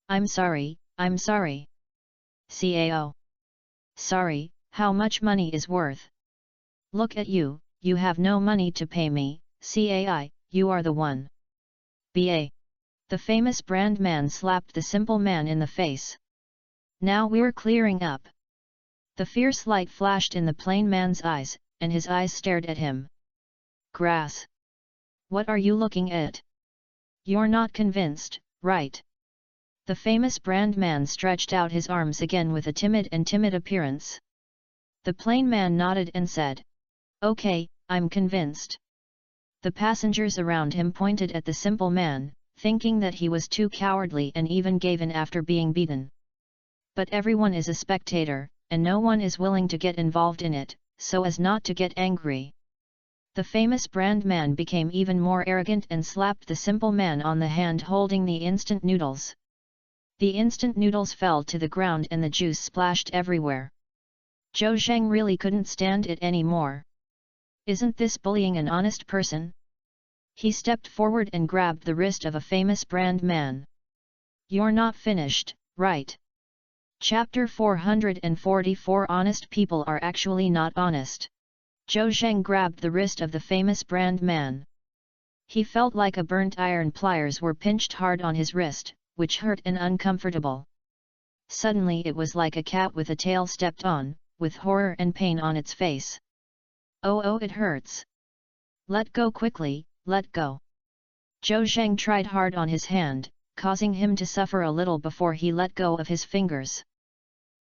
I'm sorry, I'm sorry. Cao. Sorry, how much money is worth? Look at you, you have no money to pay me, Cai, you are the one. Ba. The famous brand man slapped the simple man in the face. Now we're clearing up. The fierce light flashed in the plain man's eyes, and his eyes stared at him. Grass. What are you looking at? You're not convinced, right? The famous brand man stretched out his arms again with a timid appearance. The plain man nodded and said, Okay, I'm convinced. The passengers around him pointed at the simple man, thinking that he was too cowardly and even gave in after being beaten. But everyone is a spectator, and no one is willing to get involved in it, so as not to get angry. The famous brand man became even more arrogant and slapped the simple man on the hand holding the instant noodles. The instant noodles fell to the ground and the juice splashed everywhere. Zhou Zheng really couldn't stand it anymore. Isn't this bullying an honest person? He stepped forward and grabbed the wrist of a famous brand man. You're not finished, right? Chapter 444 Honest people are actually not honest. Zhou Zheng grabbed the wrist of the famous brand man. He felt like a burnt iron pliers were pinched hard on his wrist, which hurt and uncomfortable. Suddenly it was like a cat with a tail stepped on, with horror and pain on its face. Oh, it hurts. Let go quickly, let go. Zhou Zheng tried hard on his hand, causing him to suffer a little before he let go of his fingers.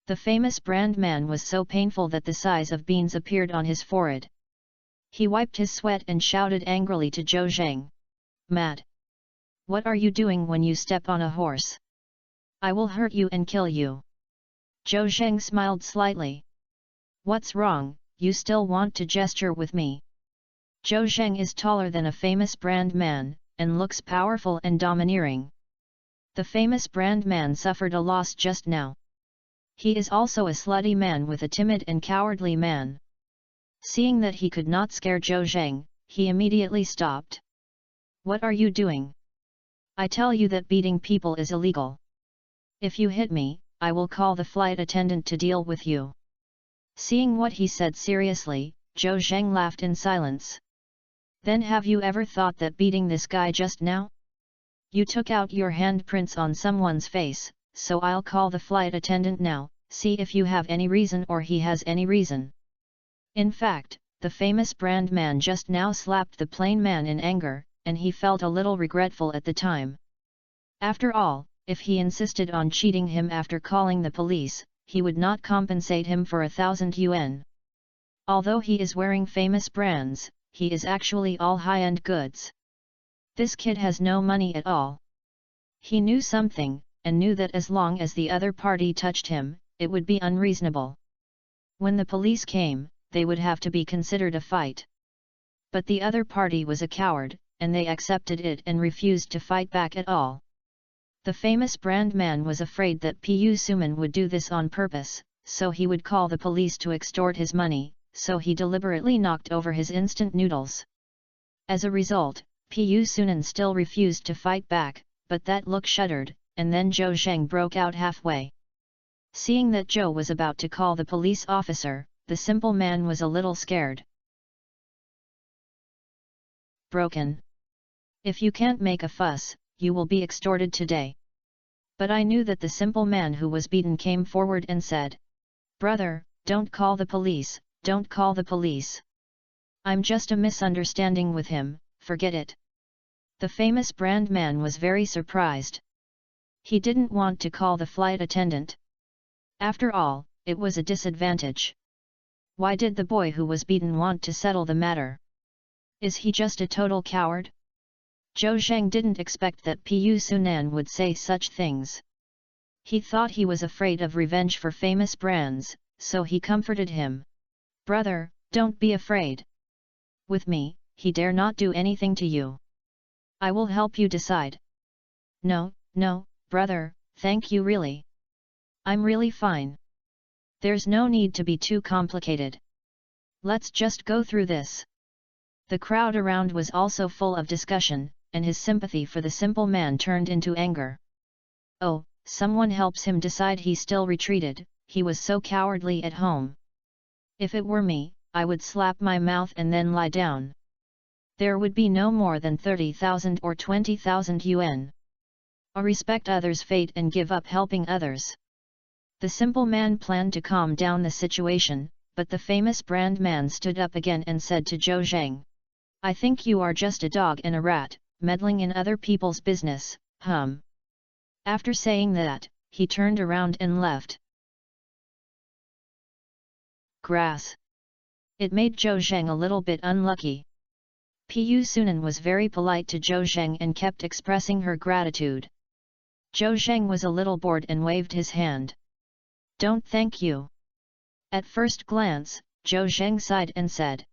The famous brand man was so painful that the size of beans appeared on his forehead. He wiped his sweat and shouted angrily to Zhou Zheng. Mad! What are you doing when you step on a horse? I will hurt you and kill you. Zhou Zheng smiled slightly. What's wrong, you still want to gesture with me? Zhou Zheng is taller than a famous brand man, and looks powerful and domineering. The famous brand man suffered a loss just now. He is also a slutty man with a timid and cowardly man. Seeing that he could not scare Zhou Zheng, he immediately stopped. "What are you doing? I tell you that beating people is illegal. If you hit me, I will call the flight attendant to deal with you." Seeing what he said seriously, Zhou Zheng laughed in silence. "Then have you ever thought that beating this guy just now? You took out your handprints on someone's face, so I'll call the flight attendant now, see if you have any reason or he has any reason." In fact, the famous brand man just now slapped the plain man in anger, and he felt a little regretful at the time. After all, if he insisted on cheating him after calling the police, he would not compensate him for 1,000 yuan. Although he is wearing famous brands, he is actually all high-end goods. This kid has no money at all. He knew something, and knew that as long as the other party touched him, it would be unreasonable. When the police came, they would have to be considered a fight. But the other party was a coward, and they accepted it and refused to fight back at all. The famous brand man was afraid that Pu Suman would do this on purpose, so he would call the police to extort his money, so he deliberately knocked over his instant noodles. As a result, Pu Sunan still refused to fight back, but that look shuddered, and then Zhou Zheng broke out halfway. Seeing that Zhou was about to call the police officer, the simple man was a little scared. "Broken. If you can't make a fuss, you will be extorted today." But I knew that the simple man who was beaten came forward and said, "Brother, don't call the police, don't call the police. I'm just a misunderstanding with him, forget it." The famous brand man was very surprised. He didn't want to call the flight attendant. After all, it was a disadvantage. Why did the boy who was beaten want to settle the matter? Is he just a total coward? Zhou Zheng didn't expect that Pu Sunan would say such things. He thought he was afraid of revenge for famous brands, so he comforted him. "Brother, don't be afraid. With me, he dare not do anything to you. I will help you decide." No, brother, thank you really. I'm really fine. There's no need to be too complicated. Let's just go through this." The crowd around was also full of discussion, and his sympathy for the simple man turned into anger. "Oh, someone helps him decide." He still retreated, he was so cowardly at home. "If it were me, I would slap my mouth and then lie down. There would be no more than 30,000 or 20,000 yuan. I respect others' fate and give up helping others." The simple man planned to calm down the situation, but the famous brand man stood up again and said to Zhou Zheng, "I think you are just a dog and a rat, meddling in other people's business, After saying that, he turned around and left. Grass. It made Zhou Zheng a little bit unlucky. Pu Sunan was very polite to Zhou Zheng and kept expressing her gratitude. Zhou Zheng was a little bored and waved his hand. "Don't thank you." At first glance, Zhou Zheng sighed and said,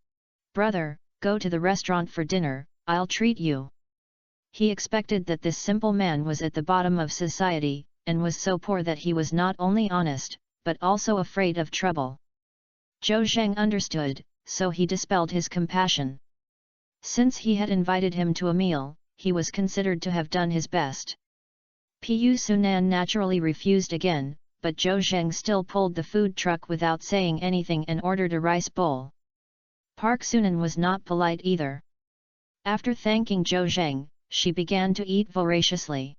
"Brother, go to the restaurant for dinner, I'll treat you." He expected that this simple man was at the bottom of society, and was so poor that he was not only honest, but also afraid of trouble. Zhou Zheng understood, so he dispelled his compassion. Since he had invited him to a meal, he was considered to have done his best. Pu Sunan naturally refused again, but Zhou Zheng still pulled the food truck without saying anything and ordered a rice bowl. Park Sunan was not polite either. After thanking Zhou Zheng, she began to eat voraciously.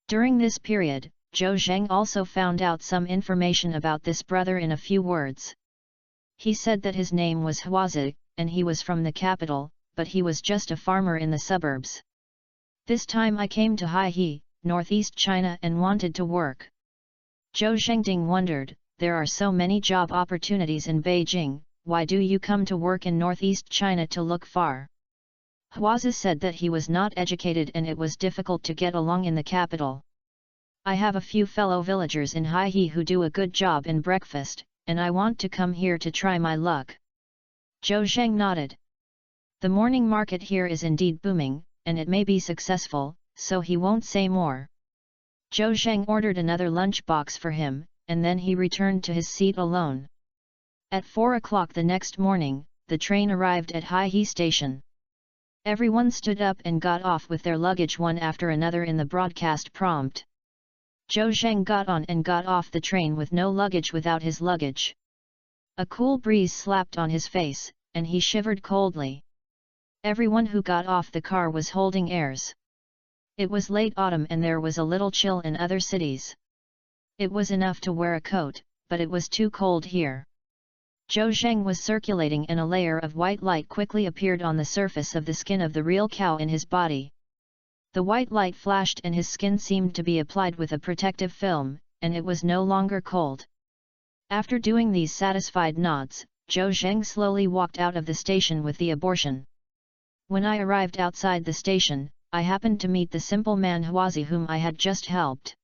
During this period, Zhou Zheng also found out some information about this brother in a few words. He said that his name was Huazi, and he was from the capital, but he was just a farmer in the suburbs. "This time I came to Haihe, northeast China and wanted to work." Zhou Zhengding wondered, "There are so many job opportunities in Beijing, why do you come to work in northeast China to look far?" Huazi said that he was not educated and it was difficult to get along in the capital. "I have a few fellow villagers in Haihe who do a good job in breakfast, and I want to come here to try my luck." Zhou Zheng nodded. The morning market here is indeed booming, and it may be successful, so he won't say more. Zhou Zheng ordered another lunch box for him, and then he returned to his seat alone. At 4 o'clock the next morning, the train arrived at Hai station. Everyone stood up and got off with their luggage one after another in the broadcast prompt. Zhou Zheng got on and got off the train with no luggage without his luggage. A cool breeze slapped on his face, and he shivered coldly. Everyone who got off the car was holding airs. It was late autumn and there was a little chill in other cities. It was enough to wear a coat, but it was too cold here. Zhou Zheng was circulating and a layer of white light quickly appeared on the surface of the skin of the real cow in his body. The white light flashed and his skin seemed to be applied with a protective film, and it was no longer cold. After doing these satisfied nods, Zhou Zheng slowly walked out of the station with the abortion. When I arrived outside the station, I happened to meet the simple man Huazi whom I had just helped.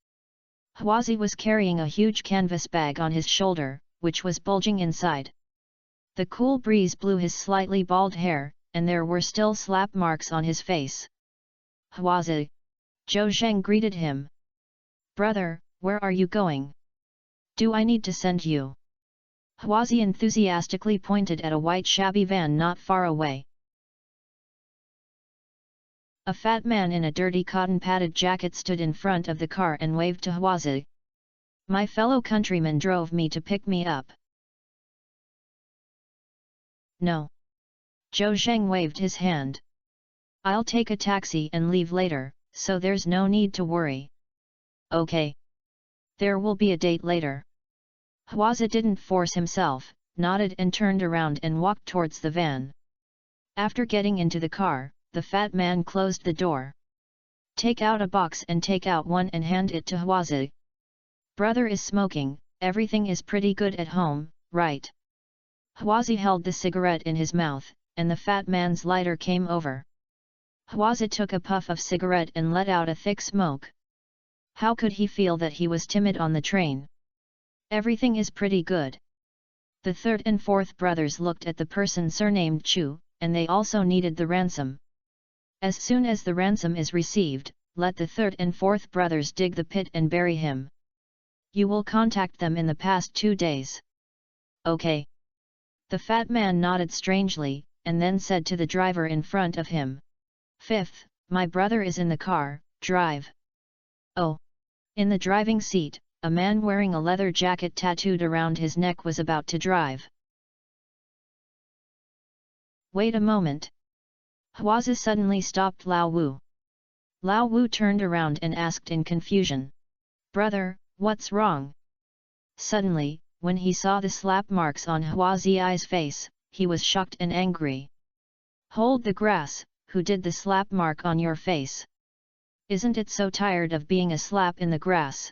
Huazi was carrying a huge canvas bag on his shoulder, which was bulging inside. The cool breeze blew his slightly bald hair, and there were still slap marks on his face. Huazi! Zhou Zheng greeted him. Brother, where are you going? Do I need to send you? Huazi enthusiastically pointed at a white shabby van not far away. A fat man in a dirty cotton-padded jacket stood in front of the car and waved to Huazi. My fellow countryman drove me to pick me up. No. Zhou Zheng waved his hand. I'll take a taxi and leave later, so there's no need to worry. Okay. There will be a date later. Huazi didn't force himself, nodded and turned around and walked towards the van. After getting into the car, the fat man closed the door. Take out a box and take out one and hand it to Huazi. Brother is smoking, everything is pretty good at home, right? Huazi held the cigarette in his mouth, and the fat man's lighter came over. Huazi took a puff of cigarette and let out a thick smoke. How could he feel that he was timid on the train? Everything is pretty good. The third and fourth brothers looked at the person surnamed Chu, and they also needed the ransom. As soon as the ransom is received, let the third and fourth brothers dig the pit and bury him. You will contact them in the past 2 days. Okay. The fat man nodded strangely, and then said to the driver in front of him. Fifth, my brother is in the car, drive. Oh. In the driving seat, a man wearing a leather jacket tattooed around his neck was about to drive. Wait a moment. Huazi suddenly stopped Lao Wu. Lao Wu turned around and asked in confusion. Brother, what's wrong? Suddenly, when he saw the slap marks on Huazi's face, he was shocked and angry. Hold the grass, who did the slap mark on your face? Isn't it so tired of being a slap in the grass?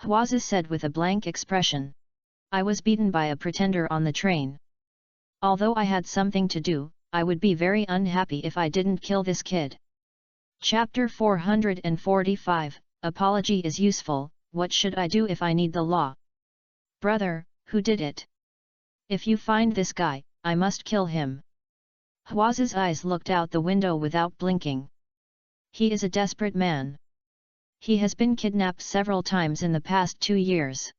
Huazi said with a blank expression. I was beaten by a pretender on the train. Although I had something to do, I would be very unhappy if I didn't kill this kid. Chapter 445, Apology is useful, what should I do if I need the law? Brother, who did it? If you find this guy, I must kill him. Huazi's eyes looked out the window without blinking. He is a desperate man. He has been kidnapped several times in the past 2 years.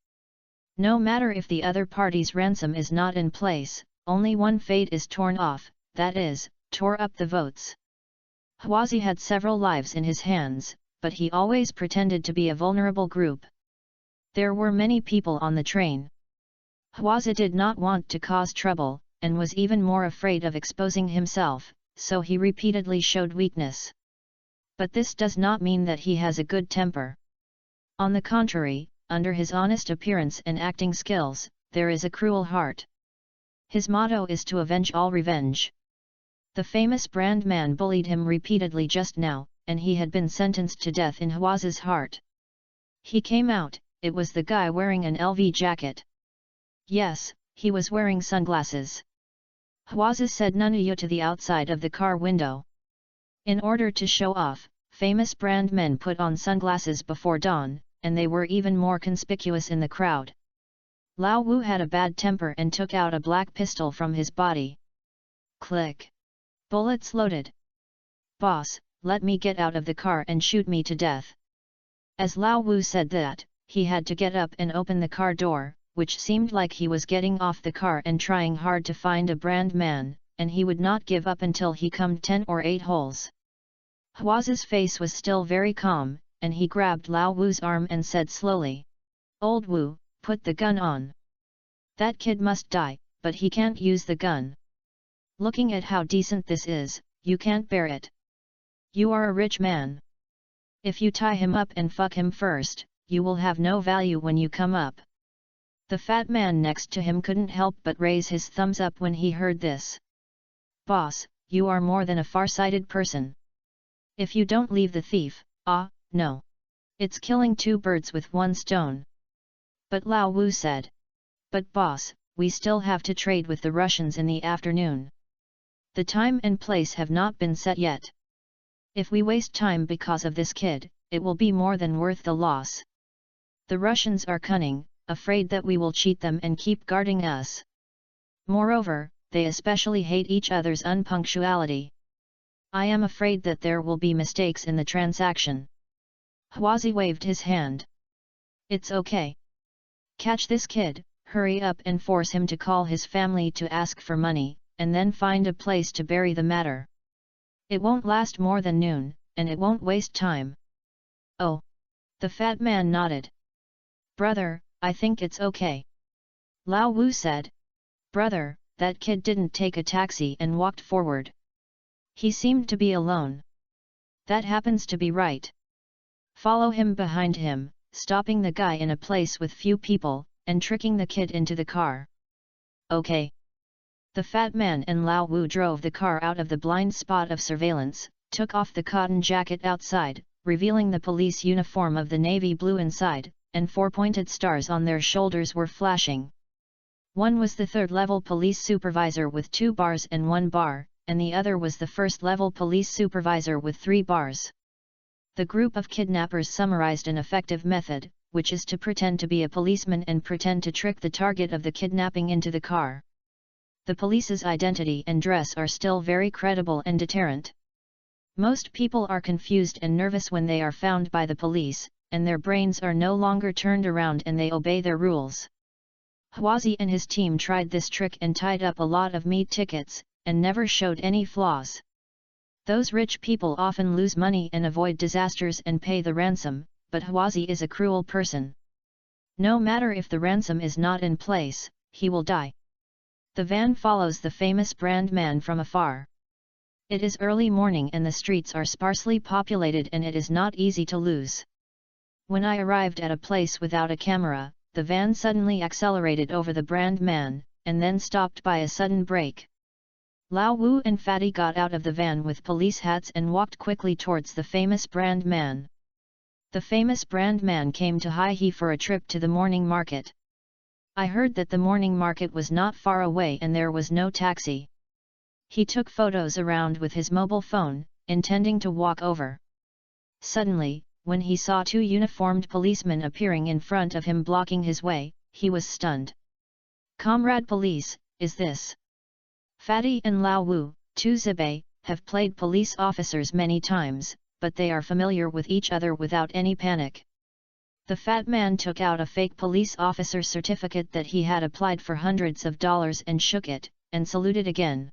No matter if the other party's ransom is not in place, only one fate is torn off, that is, tore up the votes. Huazi had several lives in his hands, but he always pretended to be a vulnerable group. There were many people on the train. Huazi did not want to cause trouble, and was even more afraid of exposing himself, so he repeatedly showed weakness. But this does not mean that he has a good temper. On the contrary, under his honest appearance and acting skills, there is a cruel heart. His motto is to avenge all revenge. The famous brand man bullied him repeatedly just now, and he had been sentenced to death in Huazi's heart. He came out, it was the guy wearing an LV jacket. Yes, he was wearing sunglasses. Huazi said Nunuya to the outside of the car window. In order to show off, famous brand men put on sunglasses before dawn, and they were even more conspicuous in the crowd. Lao Wu had a bad temper and took out a black pistol from his body. Click. Bullets loaded. Boss, let me get out of the car and shoot me to death. As Lao Wu said that, he had to get up and open the car door, which seemed like he was getting off the car and trying hard to find a brand man, and he would not give up until he cummed 10 or 8 holes. Huazi's face was still very calm, and he grabbed Lao Wu's arm and said slowly, "Old Wu, put the gun on. That kid must die, but he can't use the gun. Looking at how decent this is, you can't bear it. You are a rich man. If you tie him up and fuck him first, you will have no value when you come up." The fat man next to him couldn't help but raise his thumbs up when he heard this. "Boss, you are more than a far-sighted person. If you don't leave the thief, no. It's killing 2 birds with 1 stone." But Lao Wu said, "But boss, we still have to trade with the Russians in the afternoon. The time and place have not been set yet. If we waste time because of this kid, it will be more than worth the loss. The Russians are cunning, afraid that we will cheat them and keep guarding us. Moreover, they especially hate each other's unpunctuality. I am afraid that there will be mistakes in the transaction." Huazi waved his hand. "It's okay. Catch this kid, hurry up and force him to call his family to ask for money, and then find a place to bury the matter. It won't last more than noon, and it won't waste time." "Oh." The fat man nodded. "Brother, I think it's okay." Lao Wu said. "Brother, that kid didn't take a taxi and walked forward. He seemed to be alone. That happens to be right. Follow him behind him, stopping the guy in a place with few people, and tricking the kid into the car." "Okay." The fat man and Lao Wu drove the car out of the blind spot of surveillance, took off the cotton jacket outside, revealing the police uniform of the navy blue inside, and 4 pointed stars on their shoulders were flashing. One was the 3rd-level police supervisor with 2 bars and 1 bar, and the other was the 1st-level police supervisor with 3 bars. The group of kidnappers summarized an effective method, which is to pretend to be a policeman and pretend to trick the target of the kidnapping into the car. The police's identity and dress are still very credible and deterrent. Most people are confused and nervous when they are found by the police, and their brains are no longer turned around and they obey their rules. Huazi and his team tried this trick and tied up a lot of meat tickets, and never showed any flaws. Those rich people often lose money and avoid disasters and pay the ransom, but Huazi is a cruel person. No matter if the ransom is not in place, he will die. The van follows the famous brand man from afar. It is early morning and the streets are sparsely populated and it is not easy to lose. When I arrived at a place without a camera, the van suddenly accelerated over the brand man, and then stopped by a sudden break. Lao Wu and Fatty got out of the van with police hats and walked quickly towards the famous brand man. The famous brand man came to Hai for a trip to the morning market. I heard that the morning market was not far away and there was no taxi. He took photos around with his mobile phone, intending to walk over. Suddenly, when he saw 2 uniformed policemen appearing in front of him blocking his way, he was stunned. "Comrade police, is this?" Fatty and Lao Wu, 2 Zibe, have played police officers many times, but they are familiar with each other without any panic. The fat man took out a fake police officer certificate that he had applied for hundreds of dollars and shook it, and saluted again.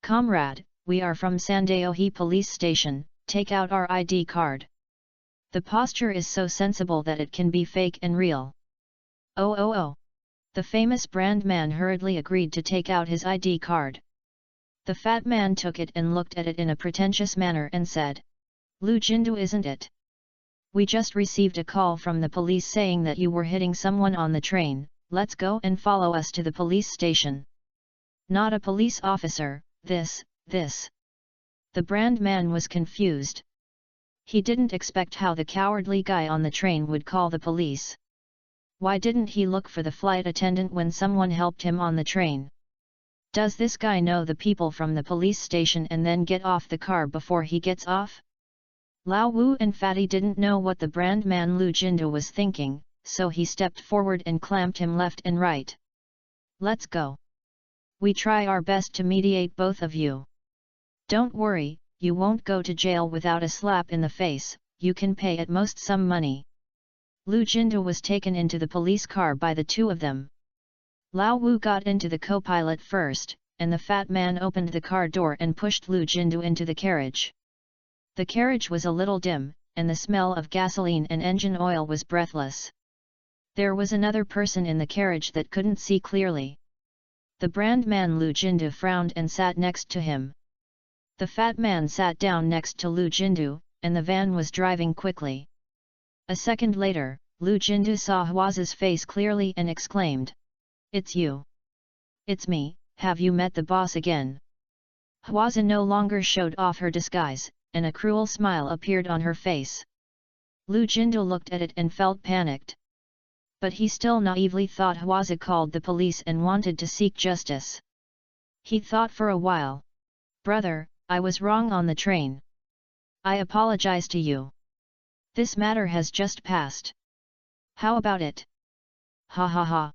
"Comrade, we are from Sandaohe police station, take out our ID card." The posture is so sensible that it can be fake and real. Oh. The famous brand man hurriedly agreed to take out his ID card. The fat man took it and looked at it in a pretentious manner and said, "Lu Jindu, isn't it? We just received a call from the police saying that you were hitting someone on the train, let's go and follow us to the police station." "Not a police officer, this. The brand man was confused. He didn't expect how the cowardly guy on the train would call the police. Why didn't he look for the flight attendant when someone helped him on the train? Does this guy know the people from the police station and then get off the car before he gets off?" Lao Wu and Fatty didn't know what the brand man Lu Jindu was thinking, so he stepped forward and clamped him left and right. "Let's go. We try our best to mediate both of you. Don't worry, you won't go to jail without a slap in the face, you can pay at most some money." Lu Jindu was taken into the police car by the 2 of them. Lao Wu got into the co-pilot first, and the fat man opened the car door and pushed Lu Jindu into the carriage. The carriage was a little dim, and the smell of gasoline and engine oil was breathless. There was another person in the carriage that couldn't see clearly. The brand man Lu Jindu frowned and sat next to him. The fat man sat down next to Lu Jindu, and the van was driving quickly. A second later, Lu Jindu saw Huazi's face clearly and exclaimed, "It's you! It's me, have you met the boss again?" Huazi no longer showed off her disguise, and a cruel smile appeared on her face. Lu Jindu looked at it and felt panicked. But he still naively thought Huazi called the police and wanted to seek justice. He thought for a while. "Brother, I was wrong on the train. I apologize to you. This matter has just passed. How about it? Ha ha ha."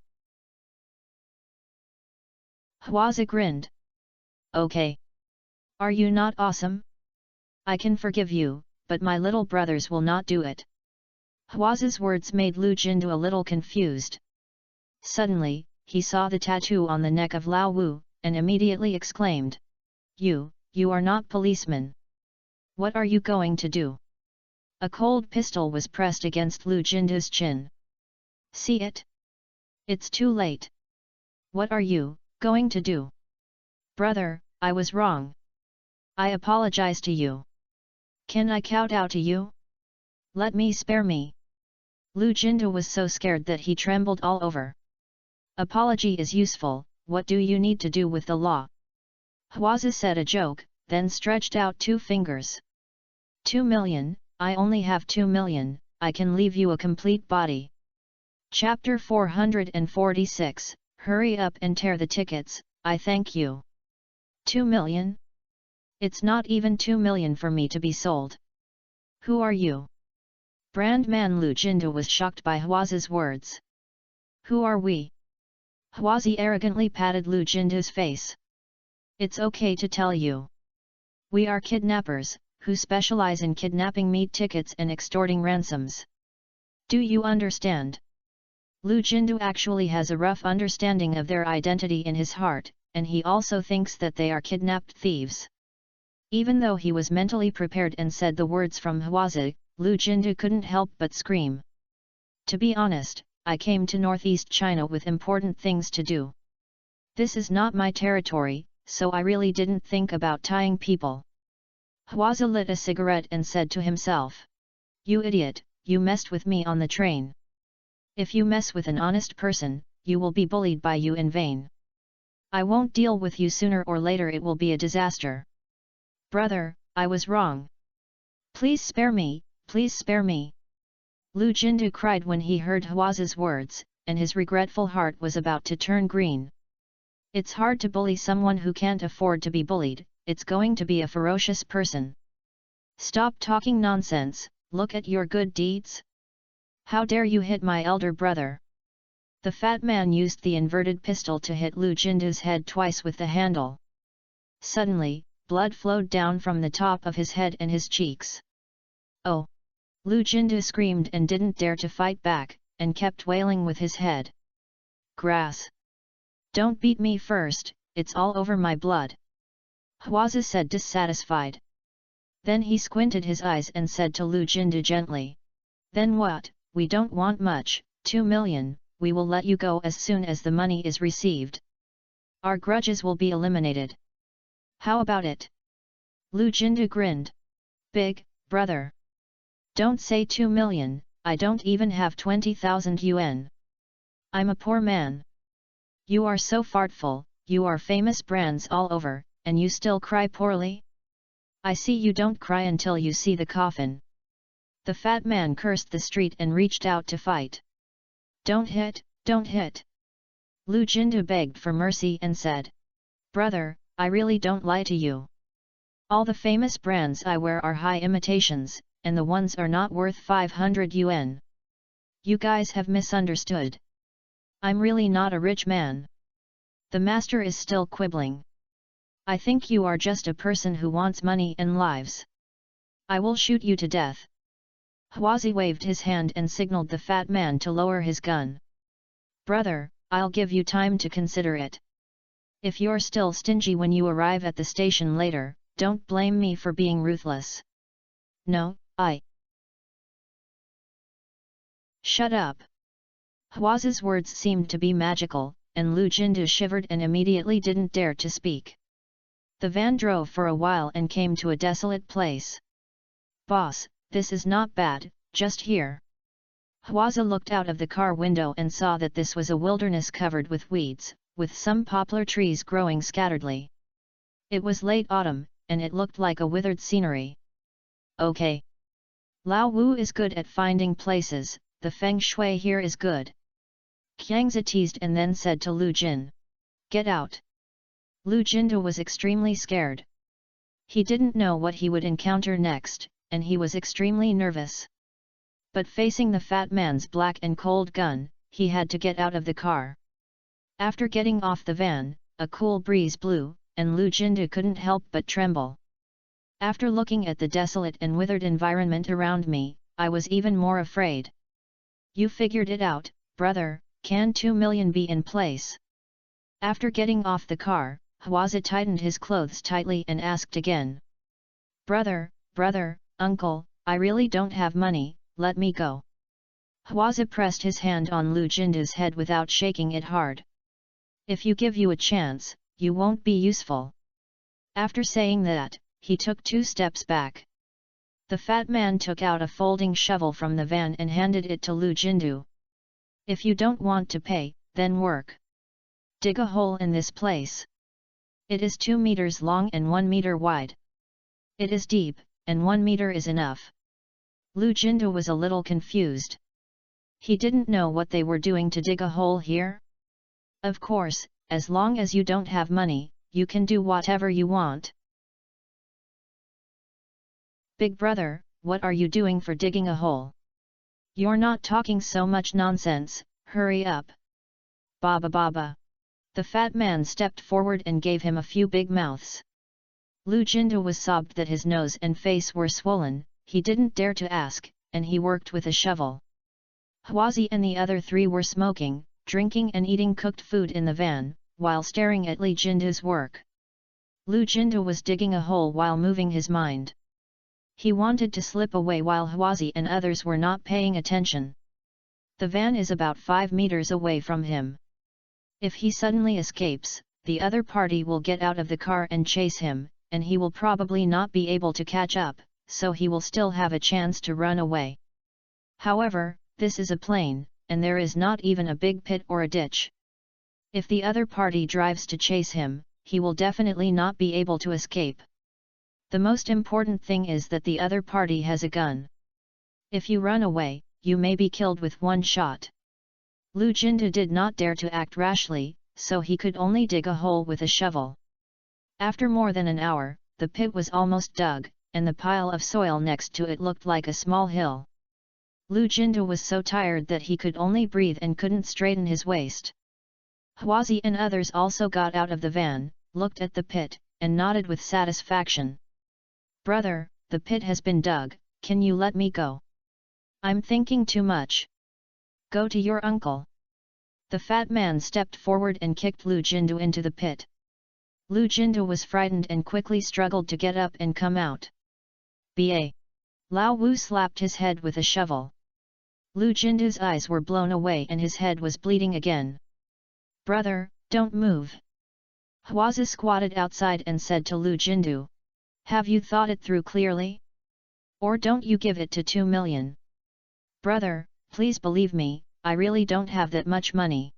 Huazi grinned. "Okay. Are you not awesome? I can forgive you, but my little brothers will not do it." Huazi's words made Lu Jindu a little confused. Suddenly, he saw the tattoo on the neck of Lao Wu, and immediately exclaimed, You are not policeman. What are you going to do?" A cold pistol was pressed against Lu Jindu's chin. "See it? It's too late. What are you going to do?" "Brother, I was wrong. I apologize to you. Can I kowtow to you? Let me spare me." Lu Jindu was so scared that he trembled all over. "Apology is useful, what do you need to do with the law?" Huazi said a joke, then stretched out 2 fingers. 2 million, I only have 2 million, I can leave you a complete body. Chapter 446, Hurry up and tear the tickets, I thank you. 2 million? It's not even 2 million for me to be sold. Who are you? Brand man Lu Jindu was shocked by Huazi's words. Who are we? Huazi arrogantly patted Lu Jindu's face. It's okay to tell you. We are kidnappers, who specialize in kidnapping meat tickets and extorting ransoms. Do you understand? Lu Jindu actually has a rough understanding of their identity in his heart, and he also thinks that they are kidnapped thieves. Even though he was mentally prepared and said the words from Huazi, Lu Jindu couldn't help but scream. To be honest, I came to northeast China with important things to do. This is not my territory, so I really didn't think about tying people. Huazi lit a cigarette and said to himself. You idiot, you messed with me on the train. If you mess with an honest person, you will be bullied by you in vain. I won't deal with you sooner or later, it will be a disaster. Brother, I was wrong. Please spare me, please spare me. Lu Jindu cried when he heard Huazi's words, and his regretful heart was about to turn green. It's hard to bully someone who can't afford to be bullied, it's going to be a ferocious person. Stop talking nonsense, look at your good deeds. How dare you hit my elder brother? The fat man used the inverted pistol to hit Lu Jindu's head twice with the handle. Suddenly, blood flowed down from the top of his head and his cheeks. Oh! Lu Jindu screamed and didn't dare to fight back, and kept wailing with his head. Grass! Don't beat me first, it's all over my blood. Huazi said dissatisfied. Then he squinted his eyes and said to Lu Jindu gently. Then what, we don't want much, 2 million, we will let you go as soon as the money is received. Our grudges will be eliminated. How about it? Lu Jindu grinned. Big, brother. Don't say 2 million, I don't even have 20,000 yuan. I'm a poor man. You are so fartful, you are famous brands all over, and you still cry poorly? I see you don't cry until you see the coffin. The fat man cursed the street and reached out to fight. Don't hit, don't hit. Lu Jindu begged for mercy and said. Brother, I really don't lie to you. All the famous brands I wear are high imitations, and the ones are not worth 500 yuan. You guys have misunderstood. I'm really not a rich man. The master is still quibbling. I think you are just a person who wants money and lives. I will shoot you to death. Huazi waved his hand and signaled the fat man to lower his gun. Brother, I'll give you time to consider it. If you're still stingy when you arrive at the station later, don't blame me for being ruthless. No, Shut up. Hua's words seemed to be magical, and Lu Jindu shivered and immediately didn't dare to speak. The van drove for a while and came to a desolate place. Boss, this is not bad, just here. Hua looked out of the car window and saw that this was a wilderness covered with weeds, with some poplar trees growing scatteredly. It was late autumn, and it looked like a withered scenery. Okay. Lao Wu is good at finding places, the feng shui here is good. Qiangzi teased and then said to Lu Jin. Get out. Lu Jindu was extremely scared. He didn't know what he would encounter next, and he was extremely nervous. But facing the fat man's black and cold gun, he had to get out of the car. After getting off the van, a cool breeze blew, and Lu Jindu couldn't help but tremble. After looking at the desolate and withered environment around me, I was even more afraid. You figured it out, brother, can 2 million be in place? After getting off the car, Huazi tightened his clothes tightly and asked again. Brother, uncle, I really don't have money, let me go. Huazi pressed his hand on Lu Jindu's head without shaking it hard. If you give you a chance, you won't be useful. After saying that, he took 2 steps back. The fat man took out a folding shovel from the van and handed it to Lu Jindu. If you don't want to pay, then work. Dig a hole in this place. It is 2 meters long and 1 meter wide. It is deep, and 1 meter is enough. Lu Jindu was a little confused. He didn't know what they were doing to dig a hole here. Of course, as long as you don't have money, you can do whatever you want. Big brother, what are you doing for digging a hole? You're not talking so much nonsense, hurry up. Baba. The fat man stepped forward and gave him a few big mouths. Lu Jindu was sobbed that his nose and face were swollen, he didn't dare to ask, and he worked with a shovel. Huazi and the other 3 were smoking, drinking and eating cooked food in the van, while staring at Lu Jindu's work. Lu Jindu was digging a hole while moving his mind. He wanted to slip away while Huazi and others were not paying attention. The van is about 5 meters away from him. If he suddenly escapes, the other party will get out of the car and chase him, and he will probably not be able to catch up, so he will still have a chance to run away. However, this is a plain, and there is not even a big pit or a ditch. If the other party drives to chase him, he will definitely not be able to escape. The most important thing is that the other party has a gun. If you run away, you may be killed with 1 shot. Lu Jindu did not dare to act rashly, so he could only dig a hole with a shovel. After more than an hour, the pit was almost dug, and the pile of soil next to it looked like a small hill. Lu Jindu was so tired that he could only breathe and couldn't straighten his waist. Huazi and others also got out of the van, looked at the pit, and nodded with satisfaction. Brother, the pit has been dug, can you let me go? I'm thinking too much. Go to your uncle. The fat man stepped forward and kicked Lu Jindu into the pit. Lu Jindu was frightened and quickly struggled to get up and come out. Ba. Lao Wu slapped his head with a shovel. Lu Jindu's eyes were blown away and his head was bleeding again. Brother, don't move. Huazi squatted outside and said to Lu Jindu. Have you thought it through clearly? Or don't you give it to 2 million? Brother, please believe me, I really don't have that much money.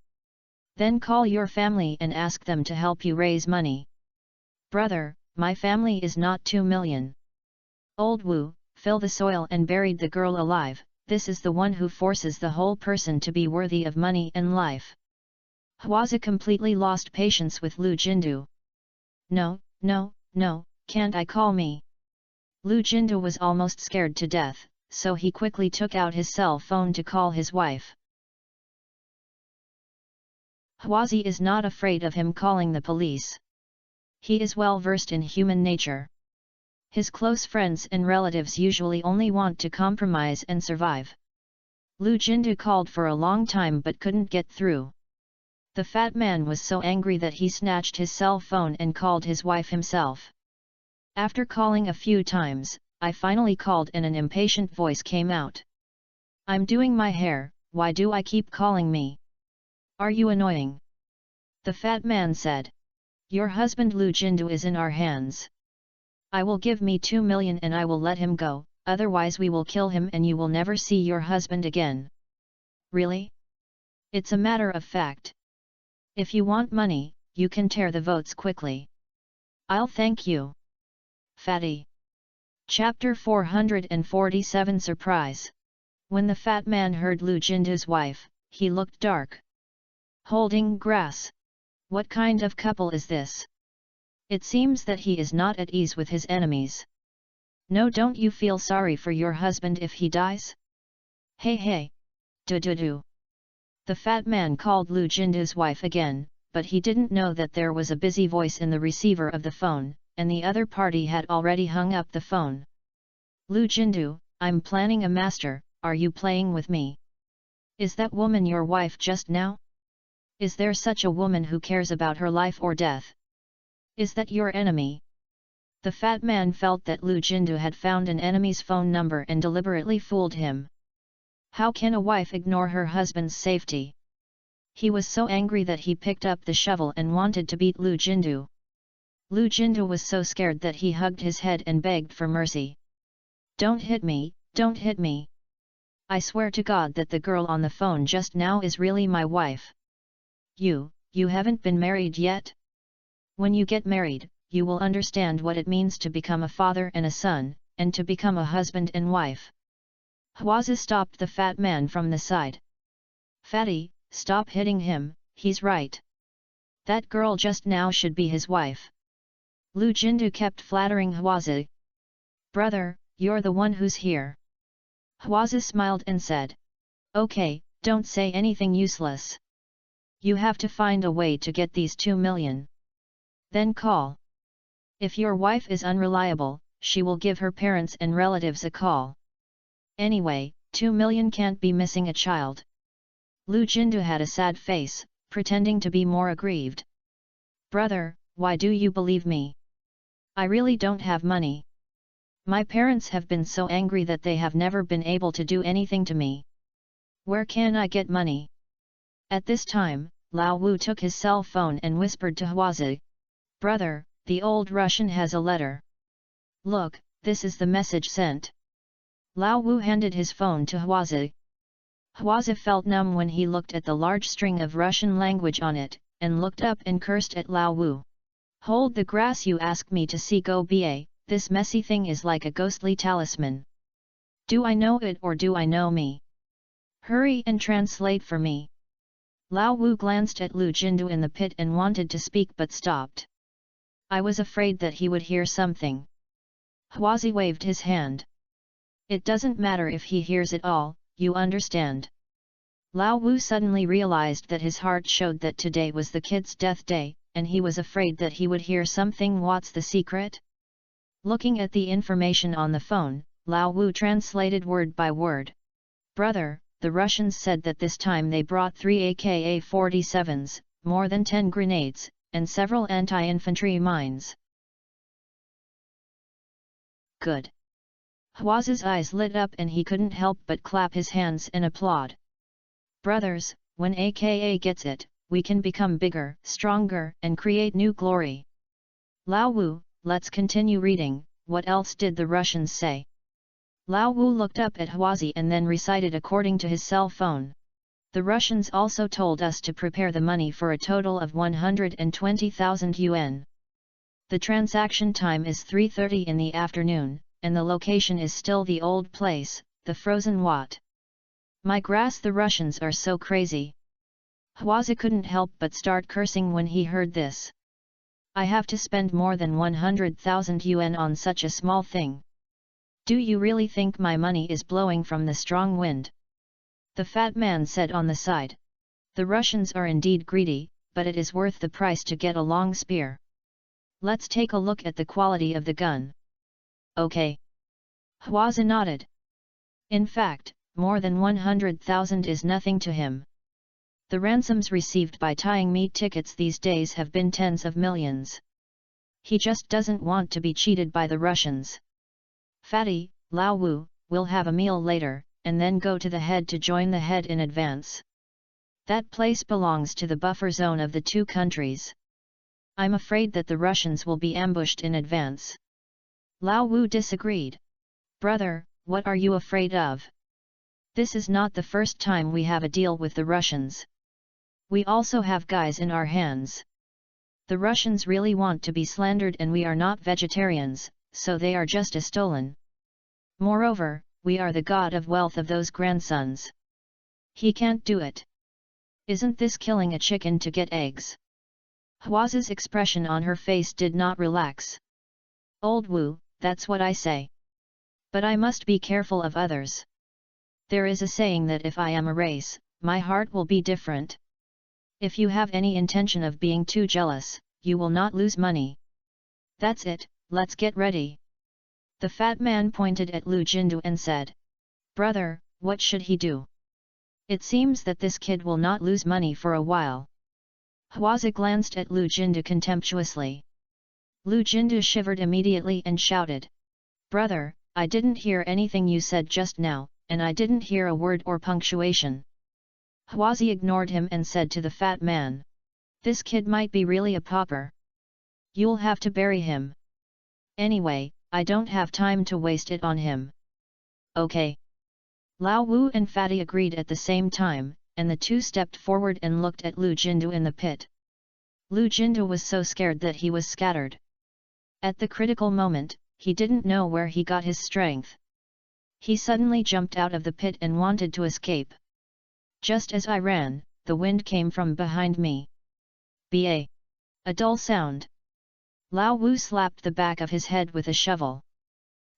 Then call your family and ask them to help you raise money. Brother, my family is not 2 million. Old Wu, fill the soil and buried the girl alive, this is the one who forces the whole person to be worthy of money and life. Huazi completely lost patience with Lu Jindu. No, can't I call me? Lu Jindu was almost scared to death, so he quickly took out his cell phone to call his wife. Huazi is not afraid of him calling the police. He is well versed in human nature. His close friends and relatives usually only want to compromise and survive. Lu Jindu called for a long time but couldn't get through. The fat man was so angry that he snatched his cell phone and called his wife himself. After calling a few times, I finally called and an impatient voice came out. I'm doing my hair, why do I keep calling me? Are you annoying? The fat man said. Your husband Lu Jindu is in our hands. I will give me 2 million and I will let him go, otherwise we will kill him and you will never see your husband again. Really? It's a matter of fact. If you want money, you can tear the votes quickly. I'll thank you. Fatty. Chapter 447 Surprise. When the fat man heard Lu Jindu's wife, he looked dark. Holding grass. What kind of couple is this? It seems that he is not at ease with his enemies. No, don't you feel sorry for your husband if he dies? Hey hey. Do. The fat man called Lu Jindu's wife again, but he didn't know that there was a busy voice in the receiver of the phone, and the other party had already hung up the phone. Lu Jindu, I'm planning a master, are you playing with me? Is that woman your wife just now? Is there such a woman who cares about her life or death? Is that your enemy? The fat man felt that Lu Jindu had found an enemy's phone number and deliberately fooled him. How can a wife ignore her husband's safety? He was so angry that he picked up the shovel and wanted to beat Lu Jindu. Lu Jindu was so scared that he hugged his head and begged for mercy. Don't hit me, don't hit me. I swear to God that the girl on the phone just now is really my wife. You haven't been married yet? When you get married, you will understand what it means to become a father and a son, and to become a husband and wife. Hwaza stopped the fat man from the side. Fatty, stop hitting him, he's right. That girl just now should be his wife. Lu Jindu kept flattering Hwaza. Brother, you're the one who's here. Hwaza smiled and said. Okay, don't say anything useless. You have to find a way to get these 2 million. Then call. If your wife is unreliable, she will give her parents and relatives a call. Anyway, 2 million can't be missing a child. Lu Jindu had a sad face, pretending to be more aggrieved. Brother, why do you believe me? I really don't have money. My parents have been so angry that they have never been able to do anything to me. Where can I get money? At this time, Lao Wu took his cell phone and whispered to Hwaza. Brother, the old Russian has a letter. Look, this is the message sent. Lao Wu handed his phone to Hwaza. Hwaza felt numb when he looked at the large string of Russian language on it, and looked up and cursed at Lao Wu. Hold the grass you ask me to see go ba, this messy thing is like a ghostly talisman. Do I know it or do I know me? Hurry and translate for me. Lao Wu glanced at Lu Jindu in the pit and wanted to speak but stopped. I was afraid that he would hear something. Hwaza waved his hand. It doesn't matter if he hears it all, you understand. Lao Wu suddenly realized that his heart showed that today was the kid's death day, and he was afraid that he would hear something. What's the secret? Looking at the information on the phone, Lao Wu translated word by word. Brother, the Russians said that this time they brought 3 AK-47s, more than 10 grenades, and several anti-infantry mines. Good. Hwaza's eyes lit up and he couldn't help but clap his hands and applaud. Brothers, when AKA gets it, we can become bigger, stronger, and create new glory. Lao Wu, let's continue reading. What else did the Russians say? Lao Wu looked up at Hwaza and then recited according to his cell phone. The Russians also told us to prepare the money for a total of 120,000 yuan. The transaction time is 3:30 in the afternoon, and the location is still the old place, the Frozen Wat. My grass, the Russians are so crazy. Hwaza couldn't help but start cursing when he heard this. I have to spend more than 100,000 yuan on such a small thing. Do you really think my money is blowing from the strong wind? The fat man said on the side. The Russians are indeed greedy, but it is worth the price to get a long spear. Let's take a look at the quality of the gun. Okay. Hwaza nodded. In fact, more than 100,000 is nothing to him. The ransoms received by tying meat tickets these days have been tens of millions. He just doesn't want to be cheated by the Russians. Fatty, Lao Wu, we'll have a meal later, and then go to the head to join the head in advance. That place belongs to the buffer zone of the two countries. I'm afraid that the Russians will be ambushed in advance. Lao Wu disagreed. Brother, what are you afraid of? This is not the first time we have a deal with the Russians. We also have guys in our hands. The Russians really want to be slandered and we are not vegetarians, so they are just as stolen. Moreover, we are the god of wealth of those grandsons. He can't do it. Isn't this killing a chicken to get eggs? Hua's expression on her face did not relax. Old Wu, that's what I say. But I must be careful of others. There is a saying that if I am a race, my heart will be different. If you have any intention of being too jealous, you will not lose money. That's it, let's get ready. The fat man pointed at Lu Jindu and said, Brother, what should he do? It seems that this kid will not lose money for a while. Huazi glanced at Lu Jindu contemptuously. Lu Jindu shivered immediately and shouted, Brother, I didn't hear anything you said just now, and I didn't hear a word or punctuation. Huazi ignored him and said to the fat man, This kid might be really a pauper. You'll have to bury him. Anyway, I don't have time to waste it on him. Okay. Lao Wu and Fatty agreed at the same time, and the two stepped forward and looked at Lu Jindu in the pit. Lu Jindu was so scared that he was scattered. At the critical moment, he didn't know where he got his strength. He suddenly jumped out of the pit and wanted to escape. Just as I ran, the wind came from behind me. Ba! A dull sound. Lao Wu slapped the back of his head with a shovel.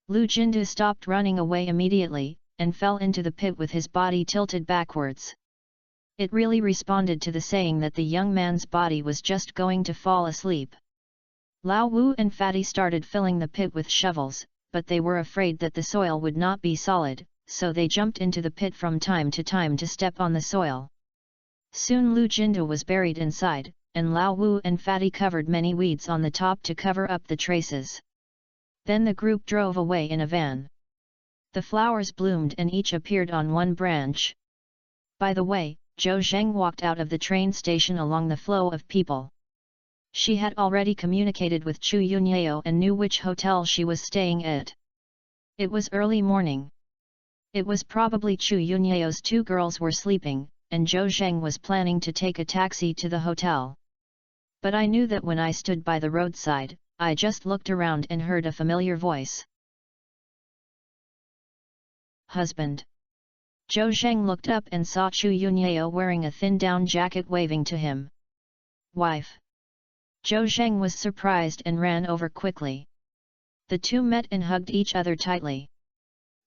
Lu Jindu stopped running away immediately, and fell into the pit with his body tilted backwards. It really responded to the saying that the young man's body was just going to fall asleep. Lao Wu and Fatty started filling the pit with shovels, but they were afraid that the soil would not be solid, so they jumped into the pit from time to step on the soil. Soon Lu Jindu was buried inside, and Lao Wu and Fatty covered many weeds on the top to cover up the traces. Then the group drove away in a van. The flowers bloomed and each appeared on one branch. By the way, Zhou Zheng walked out of the train station along the flow of people. She had already communicated with Chu Yunyao and knew which hotel she was staying at. It was early morning. It was probably Chu Yunyao's two girls were sleeping, and Zhou Zheng was planning to take a taxi to the hotel. But I knew that when I stood by the roadside, I just looked around and heard a familiar voice. Husband. Zhou Zheng looked up and saw Chu Yunyao wearing a thin down jacket waving to him. Wife. Zhou Zheng was surprised and ran over quickly. The two met and hugged each other tightly.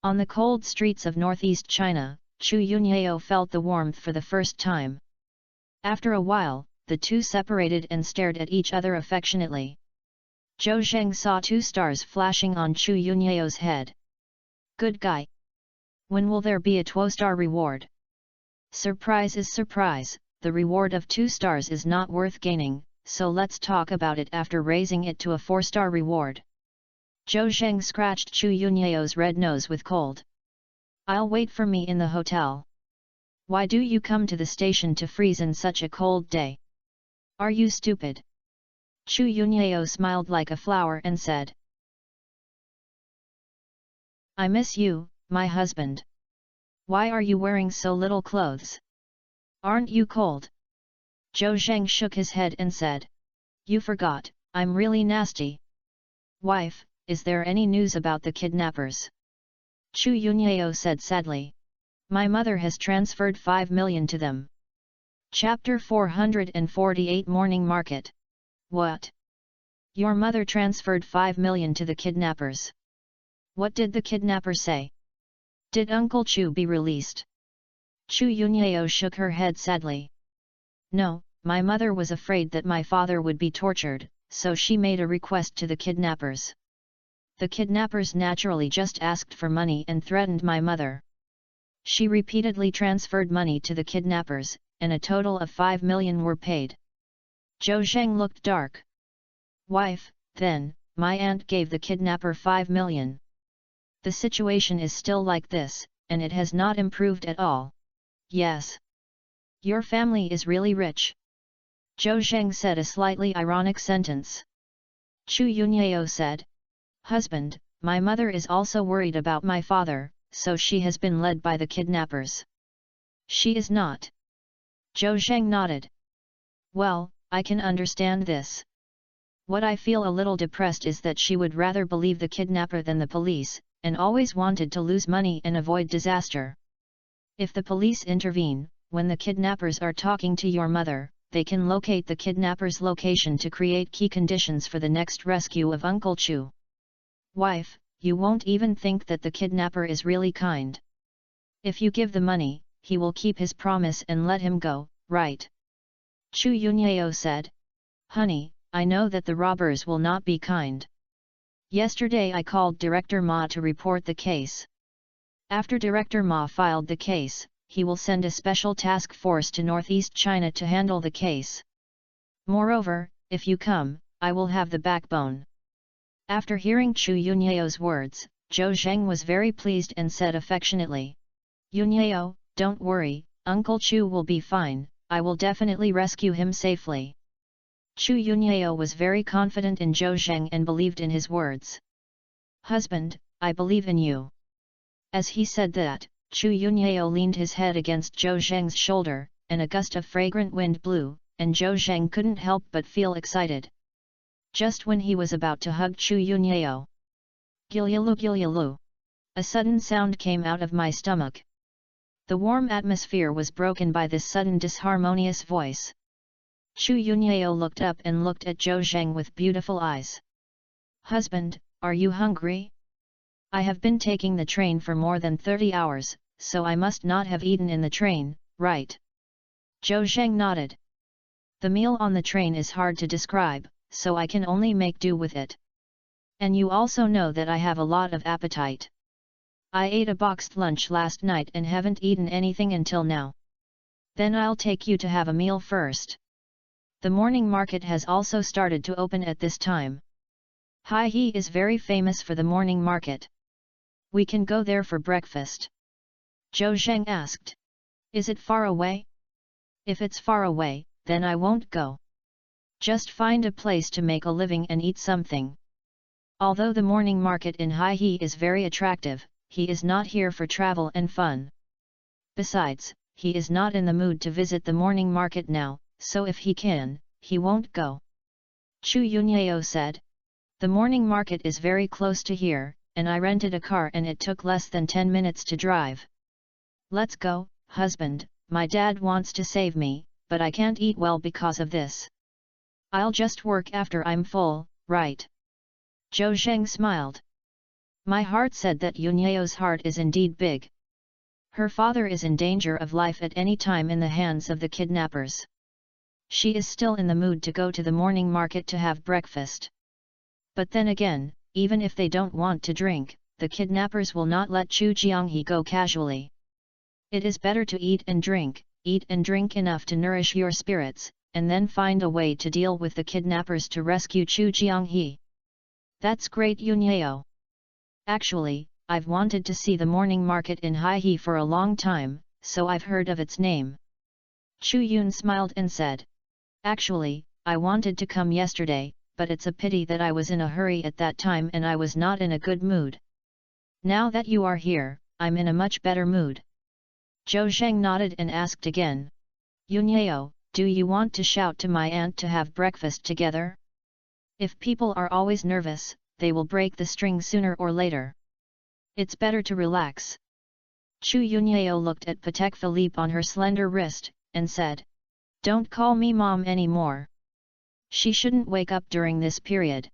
On the cold streets of northeast China, Chu Yunyao felt the warmth for the first time. After a while, the two separated and stared at each other affectionately. Zhou Zheng saw two stars flashing on Chu Yunyao's head. Good guy. When will there be a 2-star reward? Surprise is surprise, the reward of 2 stars is not worth gaining, so let's talk about it after raising it to a 4-star reward. Zhou Zheng scratched Chu Yunyao's red nose with cold. I'll wait for me in the hotel. Why do you come to the station to freeze in such a cold day? Are you stupid? Chu Yunyao smiled like a flower and said. I miss you, my husband. Why are you wearing so little clothes? Aren't you cold? Zhou Zheng shook his head and said. You forgot, I'm really nasty. Wife, is there any news about the kidnappers? Chu Yunyao said sadly. My mother has transferred 5 million to them. Chapter 448 Morning Market. What? Your mother transferred 5 million to the kidnappers. What did the kidnapper say? Did Uncle Chu be released? Chu Yunyao shook her head sadly. No, my mother was afraid that my father would be tortured, so she made a request to the kidnappers. The kidnappers naturally just asked for money and threatened my mother. She repeatedly transferred money to the kidnappers, and a total of 5 million were paid. Zhou Zheng looked dark. Wife, then, my aunt gave the kidnapper 5 million. The situation is still like this, and it has not improved at all. Yes. Your family is really rich. Zhou Zheng said a slightly ironic sentence. Chu Yunyao said, Husband, my mother is also worried about my father, so she has been led by the kidnappers. She is not. Zhou Zheng nodded. Well, I can understand this. What I feel a little depressed is that she would rather believe the kidnapper than the police, and always wanted to lose money and avoid disaster. If the police intervene, when the kidnappers are talking to your mother, they can locate the kidnapper's location to create key conditions for the next rescue of Uncle Chu. Wife, you won't even think that the kidnapper is really kind. If you give the money, he will keep his promise and let him go, right? Chu Yunyao said. Honey, I know that the robbers will not be kind. Yesterday I called Director Ma to report the case. After Director Ma filed the case, he will send a special task force to Northeast China to handle the case. Moreover, if you come, I will have the backbone. After hearing Chu Yunyao's words, Zhou Zheng was very pleased and said affectionately, Yunyao, don't worry, Uncle Chu will be fine, I will definitely rescue him safely. Chu Yunyao was very confident in Zhou Zheng and believed in his words. Husband, I believe in you. As he said that, Chu Yunyao leaned his head against Zhou Zheng's shoulder, and a gust of fragrant wind blew, and Zhou Zheng couldn't help but feel excited. Just when he was about to hug Chu Yunyao. Gilyalu gilyalu. A sudden sound came out of my stomach. The warm atmosphere was broken by this sudden disharmonious voice. Chu Yunyao looked up and looked at Zhou Zheng with beautiful eyes. Husband, are you hungry? I have been taking the train for more than 30 hours, so I must not have eaten in the train, right? Zhou Zheng nodded. The meal on the train is hard to describe, so I can only make do with it. And you also know that I have a lot of appetite. I ate a boxed lunch last night and haven't eaten anything until now. Then I'll take you to have a meal first. The morning market has also started to open at this time. Hai is very famous for the morning market. We can go there for breakfast. Zhou Zheng asked. Is it far away? If it's far away, then I won't go. Just find a place to make a living and eat something. Although the morning market in Hai is very attractive, he is not here for travel and fun. Besides, he is not in the mood to visit the morning market now, so if he can, he won't go. Chu Yunyao said. The morning market is very close to here, and I rented a car and it took less than 10 minutes to drive. Let's go, husband, my dad wants to save me, but I can't eat well because of this. I'll just work after I'm full, right? Zhou Zheng smiled. My heart said that Yunyao's heart is indeed big. Her father is in danger of life at any time in the hands of the kidnappers. She is still in the mood to go to the morning market to have breakfast. But then again, even if they don't want to drink, the kidnappers will not let Chu Jianghe go casually. It is better to eat and drink enough to nourish your spirits, and then find a way to deal with the kidnappers to rescue Chu Jianghe. That's great, Yunyao. Actually, I've wanted to see the morning market in Hai for a long time, so I've heard of its name. Chu Yun smiled and said. Actually, I wanted to come yesterday, but it's a pity that I was in a hurry at that time and I was not in a good mood. Now that you are here, I'm in a much better mood. Zhou Zheng nodded and asked again. Yunyao, do you want to shout to my aunt to have breakfast together? If people are always nervous, they will break the string sooner or later. It's better to relax. Chu Yunyao looked at Patek Philippe on her slender wrist, and said. Don't call me mom anymore. She shouldn't wake up during this period.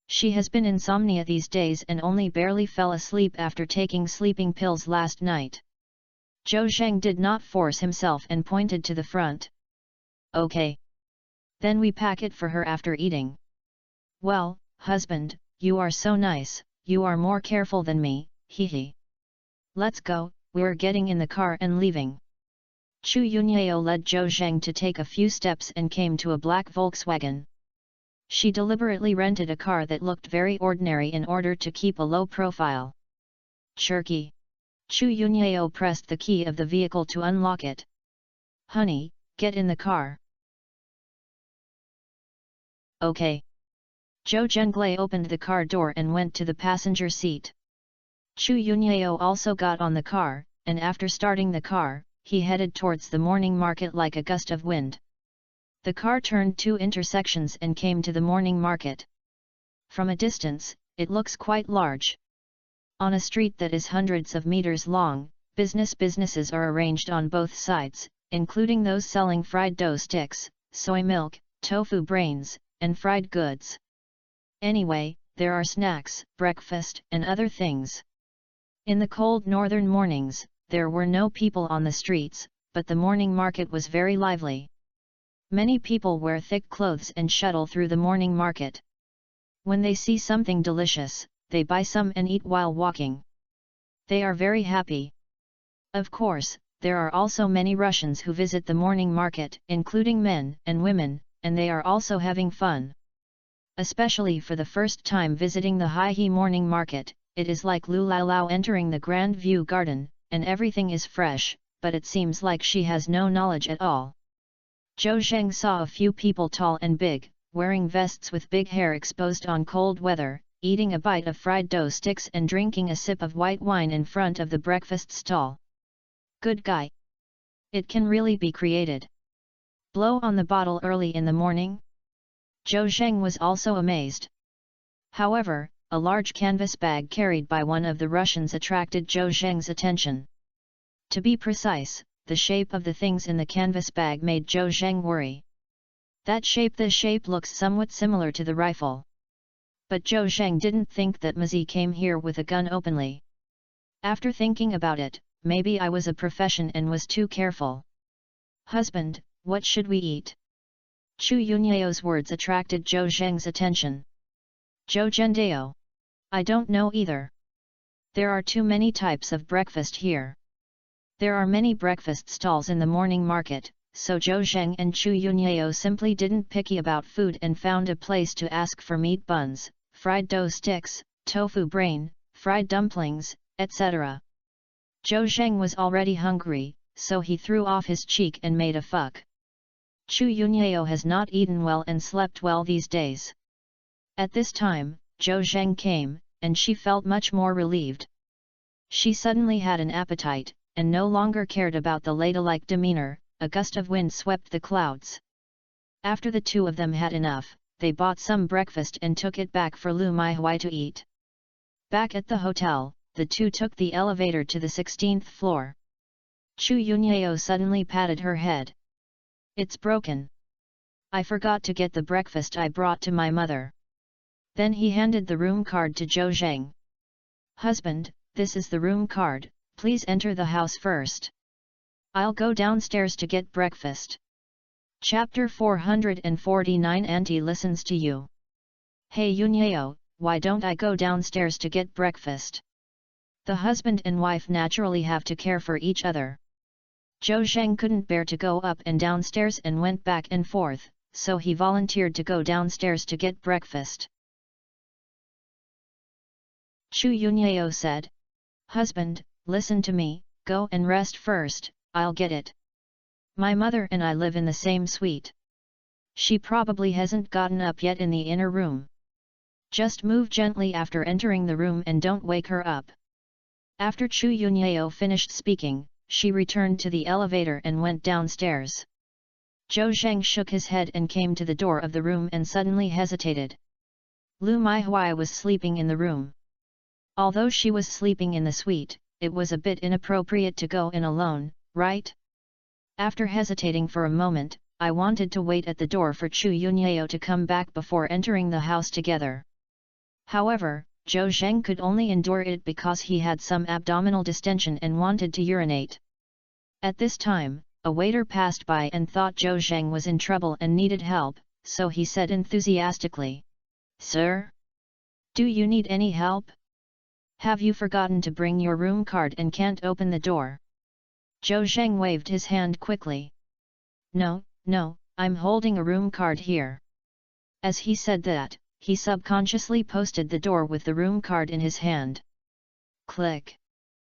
She has been insomnia these days and only barely fell asleep after taking sleeping pills last night. Zhou Zheng did not force himself and pointed to the front. Okay. Then we pack it for her after eating. Well, husband, you are so nice, you are more careful than me, hee hee. Let's go, we're getting in the car and leaving. Chu Yunyao led Zhou Zheng to take a few steps and came to a black Volkswagen. She deliberately rented a car that looked very ordinary in order to keep a low profile. Cherky. Chu Yunyao pressed the key of the vehicle to unlock it. Honey, get in the car. Okay. Zhou Zhenglei opened the car door and went to the passenger seat. Chu Yunyao also got on the car, and after starting the car, he headed towards the morning market like a gust of wind. The car turned 2 intersections and came to the morning market. From a distance, it looks quite large. On a street that is hundreds of meters long, businesses are arranged on both sides, including those selling fried dough sticks, soy milk, tofu brains, and fried goods. Anyway, there are snacks, breakfast, and other things. In the cold northern mornings, there were no people on the streets, but the morning market was very lively. Many people wear thick clothes and shuttle through the morning market. When they see something delicious, they buy some and eat while walking. They are very happy. Of course, there are also many Russians who visit the morning market, including men and women, and they are also having fun. Especially for the first time visiting the Haihe morning market, it is like Lu Lao entering the Grand View Garden, and everything is fresh, but it seems like she has no knowledge at all. Zhou Zheng saw a few people tall and big, wearing vests with big hair exposed on cold weather, eating a bite of fried dough sticks and drinking a sip of white wine in front of the breakfast stall. Good guy. It can really be created. Blow on the bottle early in the morning? Zhou Zheng was also amazed. However, a large canvas bag carried by one of the Russians attracted Zhou Zheng's attention. To be precise, the shape of the things in the canvas bag made Zhou Zheng worry. The shape looks somewhat similar to the rifle. But Zhou Zheng didn't think that Mazi came here with a gun openly. After thinking about it, maybe I was a profession and was too careful. Husband, what should we eat? Chu Yunyao's words attracted Zhou Zheng's attention. Zhou Zhendao. I don't know either. There are too many types of breakfast here. There are many breakfast stalls in the morning market, so Zhou Zheng and Chu Yunyao simply didn't picky about food and found a place to ask for meat buns, fried dough sticks, tofu brain, fried dumplings, etc. Zhou Zheng was already hungry, so he threw off his cheek and made a fuck. Chu Yunyao has not eaten well and slept well these days. At this time, Zhou Zheng came, and she felt much more relieved. She suddenly had an appetite, and no longer cared about the ladylike demeanor. A gust of wind swept the clouds. After the two of them had enough, they bought some breakfast and took it back for Lu Maihui to eat. Back at the hotel, the two took the elevator to the 16th floor. Chu Yunyao suddenly patted her head. It's broken. I forgot to get the breakfast I brought to my mother. Then he handed the room card to Zhou Zheng. Husband, this is the room card, please enter the house first. I'll go downstairs to get breakfast. Chapter 449 Auntie listens to you. Hey Yunyao, why don't I go downstairs to get breakfast? The husband and wife naturally have to care for each other. Zhou Zheng couldn't bear to go up and downstairs and went back and forth, so he volunteered to go downstairs to get breakfast. Chu Yunyao said, Husband, listen to me, go and rest first, I'll get it. My mother and I live in the same suite. She probably hasn't gotten up yet in the inner room. Just move gently after entering the room and don't wake her up. After Chu Yunyao finished speaking, she returned to the elevator and went downstairs. Zhou Zheng shook his head and came to the door of the room and suddenly hesitated. Lu Maihui was sleeping in the room. Although she was sleeping in the suite, it was a bit inappropriate to go in alone, right? After hesitating for a moment, I wanted to wait at the door for Chu Yunyao to come back before entering the house together. However, Zhou Zheng could only endure it because he had some abdominal distension and wanted to urinate. At this time, a waiter passed by and thought Zhou Zheng was in trouble and needed help, so he said enthusiastically, Sir? Do you need any help? Have you forgotten to bring your room card and can't open the door? Zhou Zheng waved his hand quickly. No, no, I'm holding a room card here. As he said that, he subconsciously posted the door with the room card in his hand. Click.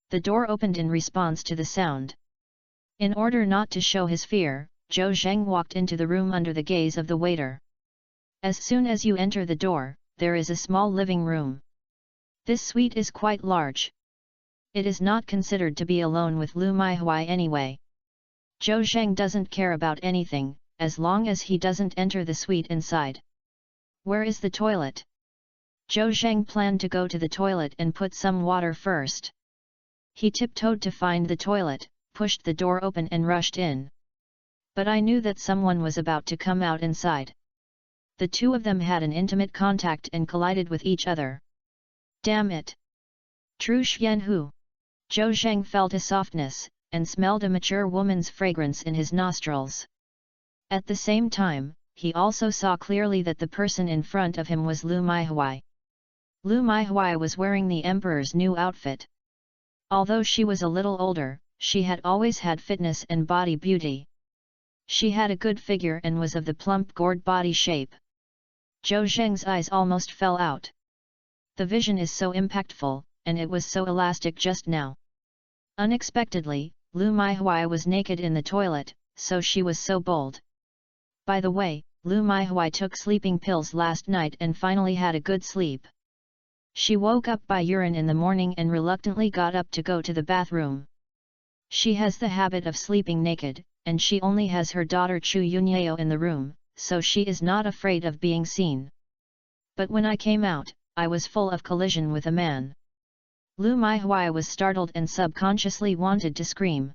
The door opened in response to the sound. In order not to show his fear, Zhou Zheng walked into the room under the gaze of the waiter. As soon as you enter the door, there is a small living room. This suite is quite large. It is not considered to be alone with Lu Maihui anyway. Zhou Zheng doesn't care about anything, as long as he doesn't enter the suite inside. Where is the toilet? Zhou Zheng planned to go to the toilet and put some water first. He tiptoed to find the toilet, pushed the door open and rushed in. But I knew that someone was about to come out inside. The two of them had an intimate contact and collided with each other. Damn it! Tru Xianhu! Zhou Zheng felt a softness, and smelled a mature woman's fragrance in his nostrils. At the same time, he also saw clearly that the person in front of him was Lu Maihui. Lu Maihui was wearing the emperor's new outfit. Although she was a little older, she had always had fitness and body beauty. She had a good figure and was of the plump gourd body shape. Zhou Zheng's eyes almost fell out. The vision is so impactful, and it was so elastic just now. Unexpectedly, Lu Maihui was naked in the toilet, so she was so bold. By the way, Lu Maihui took sleeping pills last night and finally had a good sleep. She woke up by urine in the morning and reluctantly got up to go to the bathroom. She has the habit of sleeping naked, and she only has her daughter Chu Yunyao in the room, so she is not afraid of being seen. But when I came out, I was full of collision with a man. Lu Maihui was startled and subconsciously wanted to scream.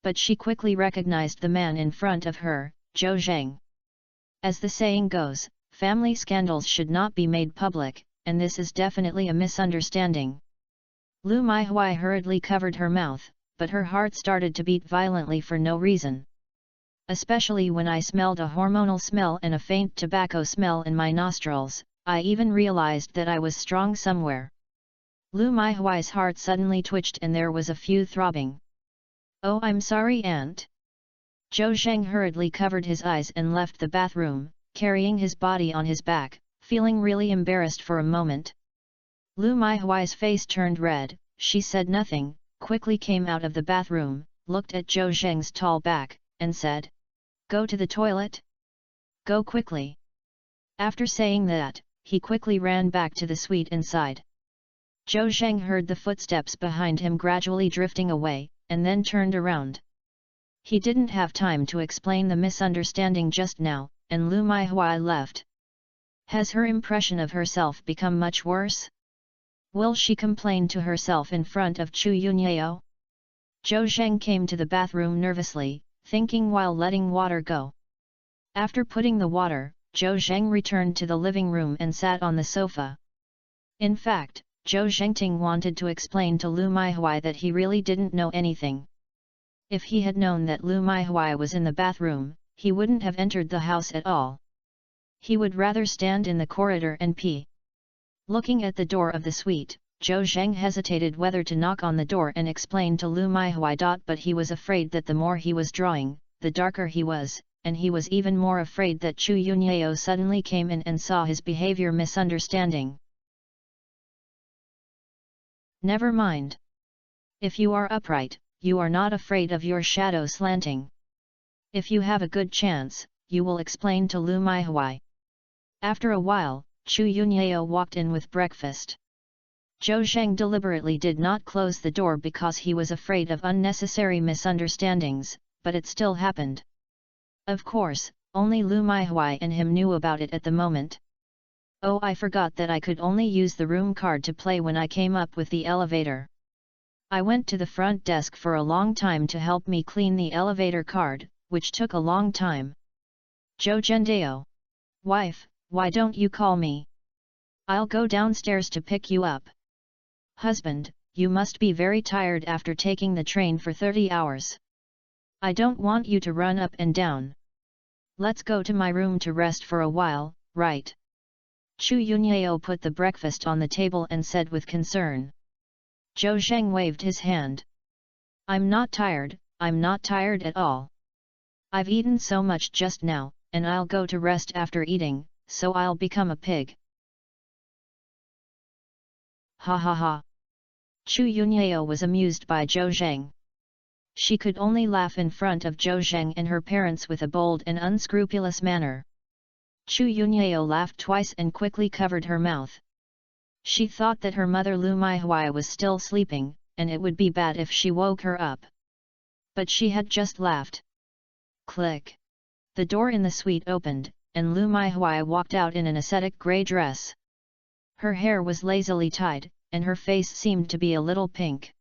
But she quickly recognized the man in front of her, Zhou Zheng. As the saying goes, family scandals should not be made public, and this is definitely a misunderstanding. Lu Maihui hurriedly covered her mouth, but her heart started to beat violently for no reason. Especially when I smelled a hormonal smell and a faint tobacco smell in my nostrils, I even realized that I was strong somewhere. Lu Maihui's heart suddenly twitched and there was a few throbbing. Oh, I'm sorry, aunt. Zhou Zheng hurriedly covered his eyes and left the bathroom, carrying his body on his back, feeling really embarrassed for a moment. Lu Maihui's face turned red, she said nothing, quickly came out of the bathroom, looked at Zhou Zheng's tall back, and said, "Go to the toilet? Go quickly." After saying that, he quickly ran back to the suite inside. Zhou Zheng heard the footsteps behind him gradually drifting away, and then turned around. He didn't have time to explain the misunderstanding just now, and Lu Maihui left. Has her impression of herself become much worse? Will she complain to herself in front of Chu Yunyao? Zhou Zheng came to the bathroom nervously, thinking while letting water go. After putting the water, Zhou Zheng returned to the living room and sat on the sofa. In fact, Zhou Zhengting wanted to explain to Lu Maihui that he really didn't know anything. If he had known that Lu Maihui was in the bathroom, he wouldn't have entered the house at all. He would rather stand in the corridor and pee. Looking at the door of the suite, Zhou Zheng hesitated whether to knock on the door and explain to Lu Maihui. But he was afraid that the more he was drawing, the darker he was, and he was even more afraid that Chu Yunyao suddenly came in and saw his behavior misunderstanding. Never mind. If you are upright, you are not afraid of your shadow slanting. If you have a good chance, you will explain to Lu Maihui. After a while, Chu Yunyao walked in with breakfast. Zhou Zheng deliberately did not close the door because he was afraid of unnecessary misunderstandings, but it still happened. Of course, only Lu Maihui and him knew about it at the moment. Oh, I forgot that I could only use the room card to play when I came up with the elevator. I went to the front desk for a long time to help me clean the elevator card, which took a long time. Zhou Zhendao. Wife, why don't you call me? I'll go downstairs to pick you up. Husband, you must be very tired after taking the train for 30 hours. I don't want you to run up and down. Let's go to my room to rest for a while, right? Chu Yunyao put the breakfast on the table and said with concern. Zhou Zheng waved his hand. I'm not tired, I'm not tired at all. I've eaten so much just now, and I'll go to rest after eating, so I'll become a pig. Ha ha ha. Chu Yunyao was amused by Zhou Zheng. She could only laugh in front of Zhou Zheng and her parents with a bold and unscrupulous manner. Chu Yunyao laughed twice and quickly covered her mouth. She thought that her mother Lu Maihui was still sleeping, and it would be bad if she woke her up. But she had just laughed. Click! The door in the suite opened, and Lu Maihui walked out in an ascetic grey dress. Her hair was lazily tied, and her face seemed to be a little pink.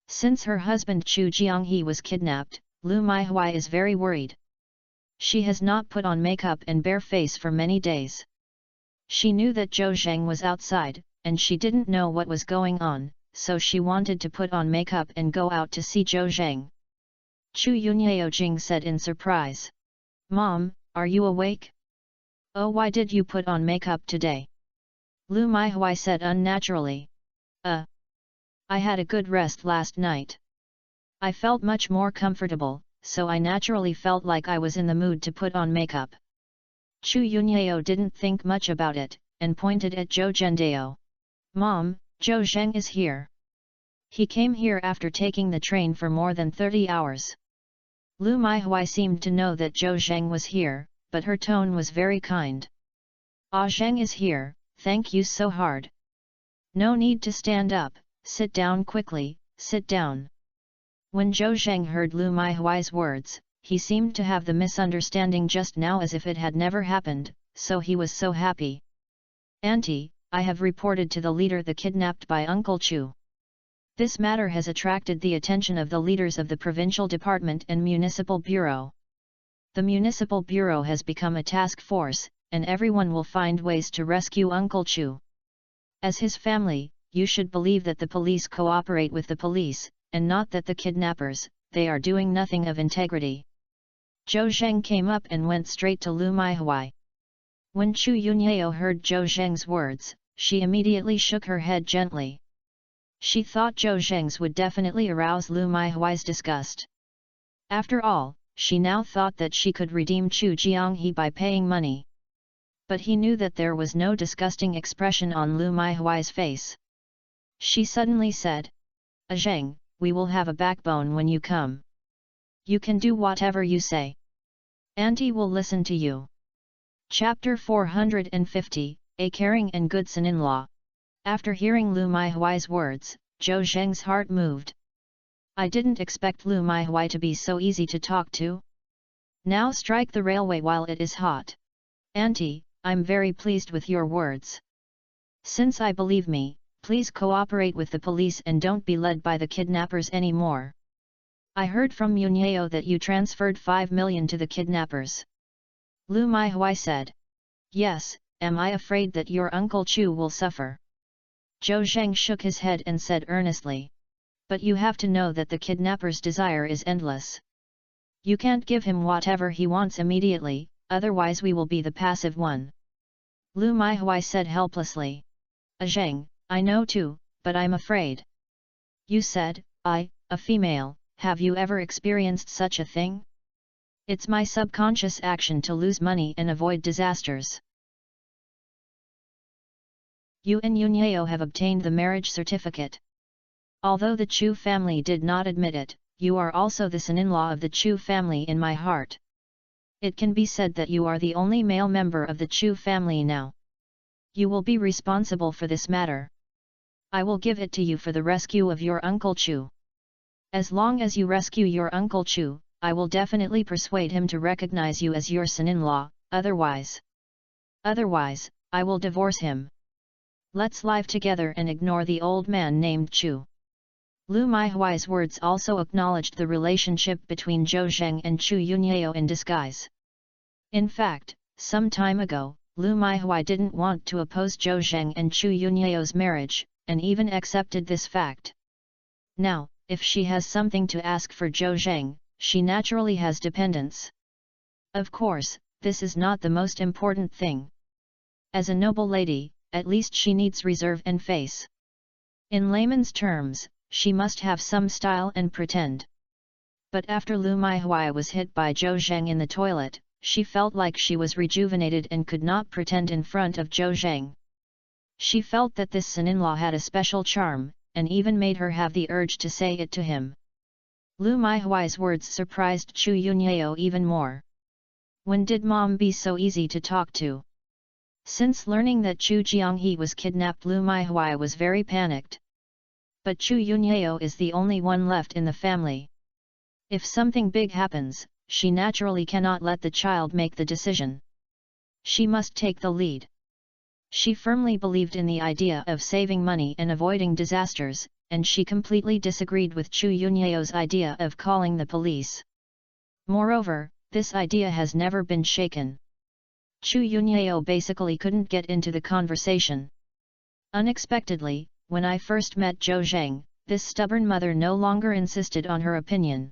Since her husband Chu Jianghe was kidnapped, Lu Maihui is very worried. She has not put on makeup and bare face for many days. She knew that Zhou Zheng was outside, and she didn't know what was going on, so she wanted to put on makeup and go out to see Zhou Zheng. Chu Yunyao Jing said in surprise. Mom, are you awake? Oh, why did you put on makeup today? Lu Maihui said unnaturally. I had a good rest last night. I felt much more comfortable, so I naturally felt like I was in the mood to put on makeup. Chu Yunyao didn't think much about it, and pointed at Zhou Zhendao. Mom, Zhou Zheng is here. He came here after taking the train for more than 30 hours. Lu Maihui seemed to know that Zhou Zheng was here, but her tone was very kind. Ah, Zheng is here, thank you so hard. No need to stand up, sit down quickly, sit down. When Zhou Zheng heard Lu Maihui's words, he seemed to have the misunderstanding just now as if it had never happened, so he was so happy. Auntie, I have reported to the leader the kidnapped by Uncle Chu. This matter has attracted the attention of the leaders of the Provincial Department and Municipal Bureau. The Municipal Bureau has become a task force, and everyone will find ways to rescue Uncle Chu. As his family, you should believe that the police cooperate with the police, and not that the kidnappers, they are doing nothing of integrity. Zhou Zheng came up and went straight to Lu Maihui. When Chu Yunyao heard Zhou Zheng's words, she immediately shook her head gently. She thought Zhou Zheng's would definitely arouse Lu Maihui's disgust. After all, she now thought that she could redeem Chu Jianghe by paying money. But he knew that there was no disgusting expression on Lu Maihui's face. She suddenly said, Zheng, we will have a backbone when you come. You can do whatever you say. Auntie will listen to you. Chapter 450, A Caring and Good Son-in-law. After hearing Lu Maihui's words, Zhou Zheng's heart moved. I didn't expect Lu Maihui to be so easy to talk to. Now strike the railway while it is hot. Auntie, I'm very pleased with your words. Since I believe me, please cooperate with the police and don't be led by the kidnappers anymore. I heard from Yunyao that you transferred 5 million to the kidnappers. Lu Maihui said. Yes, am I afraid that your Uncle Chu will suffer? Zhou Zheng shook his head and said earnestly. But you have to know that the kidnapper's desire is endless. You can't give him whatever he wants immediately, otherwise we will be the passive one. Lu Maihui said helplessly. Zheng, I know too, but I'm afraid. You said, a female, have you ever experienced such a thing? It's my subconscious action to lose money and avoid disasters. You and Yunyao have obtained the marriage certificate. Although the Chu family did not admit it, you are also the son-in-law of the Chu family in my heart. It can be said that you are the only male member of the Chu family now. You will be responsible for this matter. I will give it to you for the rescue of your Uncle Chu. As long as you rescue your Uncle Chu, I will definitely persuade him to recognize you as your son-in-law, otherwise, I will divorce him. Let's live together and ignore the old man named Chu. Lu Maihui's words also acknowledged the relationship between Zhou Zheng and Chu Yunyao in disguise. In fact, some time ago, Lu Maihui didn't want to oppose Zhou Zheng and Chu Yunyao's marriage, and even accepted this fact. Now, if she has something to ask for Zhou Zheng, she naturally has dependents. Of course, this is not the most important thing. As a noble lady, at least she needs reserve and face. In layman's terms, she must have some style and pretend. But after Lu Maihui was hit by Zhou Zheng in the toilet, she felt like she was rejuvenated and could not pretend in front of Zhou Zheng. She felt that this son-in-law had a special charm, and even made her have the urge to say it to him. Lu Maihui's words surprised Chu Yunyao even more. When did mom be so easy to talk to? Since learning that Chu Jianghe was kidnapped, Lu Maihui was very panicked. But Chu Yunyao is the only one left in the family. If something big happens, she naturally cannot let the child make the decision. She must take the lead. She firmly believed in the idea of saving money and avoiding disasters, and she completely disagreed with Chu Yunyao's idea of calling the police. Moreover, this idea has never been shaken. Chu Yunyao basically couldn't get into the conversation. Unexpectedly, when I first met Zhou Zheng, this stubborn mother no longer insisted on her opinion.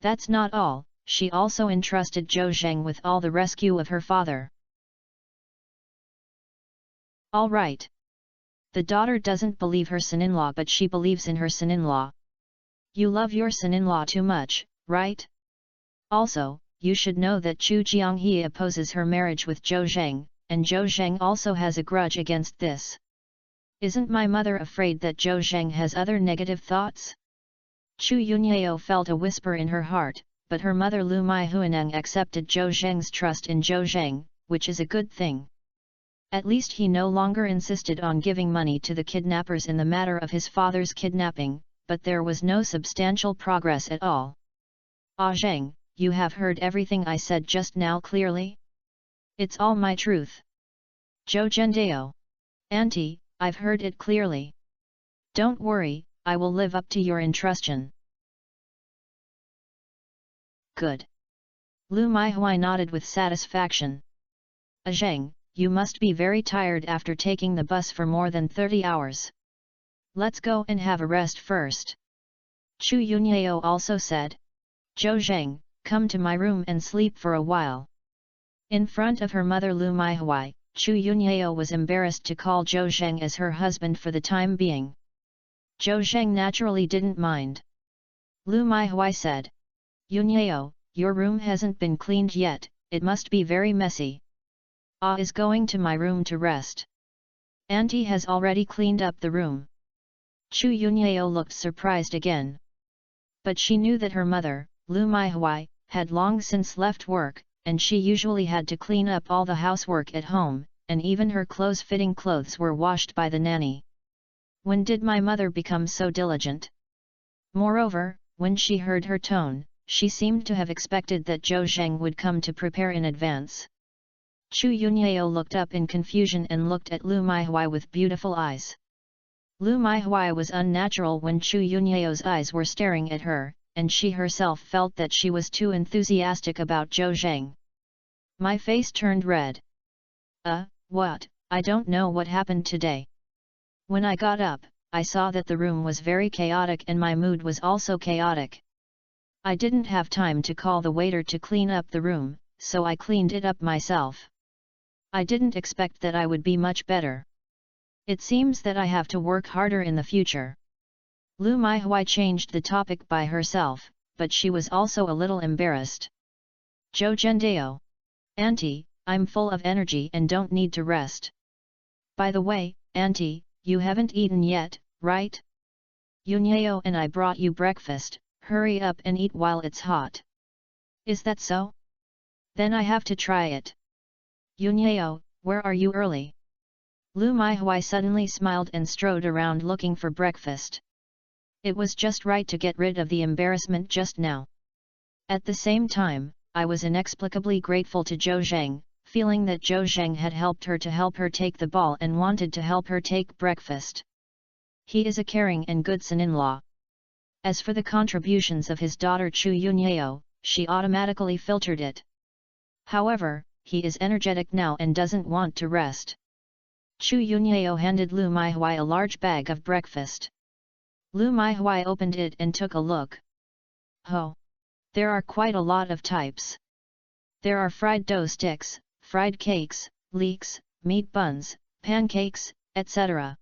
That's not all, she also entrusted Zhou Zheng with all the rescue of her father. All right. The daughter doesn't believe her son-in-law, but she believes in her son-in-law. You love your son-in-law too much, right? Also, you should know that Chu Jianghe opposes her marriage with Zhou Zheng, and Zhou Zheng also has a grudge against this. Isn't my mother afraid that Zhou Zheng has other negative thoughts? Chu Yunyao felt a whisper in her heart, but her mother Lu Maihuaneng accepted Zhou Zheng's trust in Zhou Zheng, which is a good thing. At least he no longer insisted on giving money to the kidnappers in the matter of his father's kidnapping, but there was no substantial progress at all. Ah Zheng, you have heard everything I said just now clearly? It's all my truth. Zhou Zhendao. Auntie, I've heard it clearly. Don't worry, I will live up to your entrustion. Good. Lu Maihui nodded with satisfaction. Zheng, you must be very tired after taking the bus for more than 30 hours. Let's go and have a rest first. Chu Yunyao also said. Zhou Zheng, come to my room and sleep for a while. In front of her mother Lu Maihui, Chu Yunyao was embarrassed to call Zhou Zheng as her husband for the time being. Zhou Zheng naturally didn't mind. Lu Maihui said. Yunyao, your room hasn't been cleaned yet, it must be very messy. Ah is going to my room to rest. Auntie has already cleaned up the room. Chu Yunyao looked surprised again. But she knew that her mother, Lu Maihui, had long since left work, and she usually had to clean up all the housework at home, and even her clothes-fitting clothes were washed by the nanny. When did my mother become so diligent? Moreover, when she heard her tone, she seemed to have expected that Zhou Zheng would come to prepare in advance. Chu Yunyao looked up in confusion and looked at Lu Maihui with beautiful eyes. Lu Maihui was unnatural when Chu Yunyao's eyes were staring at her, and she herself felt that she was too enthusiastic about Zhou Zheng. My face turned red. What, I don't know what happened today. When I got up, I saw that the room was very chaotic and my mood was also chaotic. I didn't have time to call the waiter to clean up the room, so I cleaned it up myself. I didn't expect that I would be much better. It seems that I have to work harder in the future. Lu Maihui changed the topic by herself, but she was also a little embarrassed. Zhou Zhendao. Auntie, I'm full of energy and don't need to rest. By the way, Auntie, you haven't eaten yet, right? Yunyao and I brought you breakfast, hurry up and eat while it's hot. Is that so? Then I have to try it. Yunyao, where are you early? Lu Maihui suddenly smiled and strode around looking for breakfast. It was just right to get rid of the embarrassment just now. At the same time, I was inexplicably grateful to Zhou Zheng, feeling that Zhou Zheng had helped her to help her take the ball and wanted to help her take breakfast. He is a caring and good son-in-law. As for the contributions of his daughter Chu Yunyao, she automatically filtered it. However, he is energetic now and doesn't want to rest. Chu Yunyao handed Lu Maihui a large bag of breakfast. Lu Maihui opened it and took a look. Oh! There are quite a lot of types. There are fried dough sticks, fried cakes, leeks, meat buns, pancakes, etc.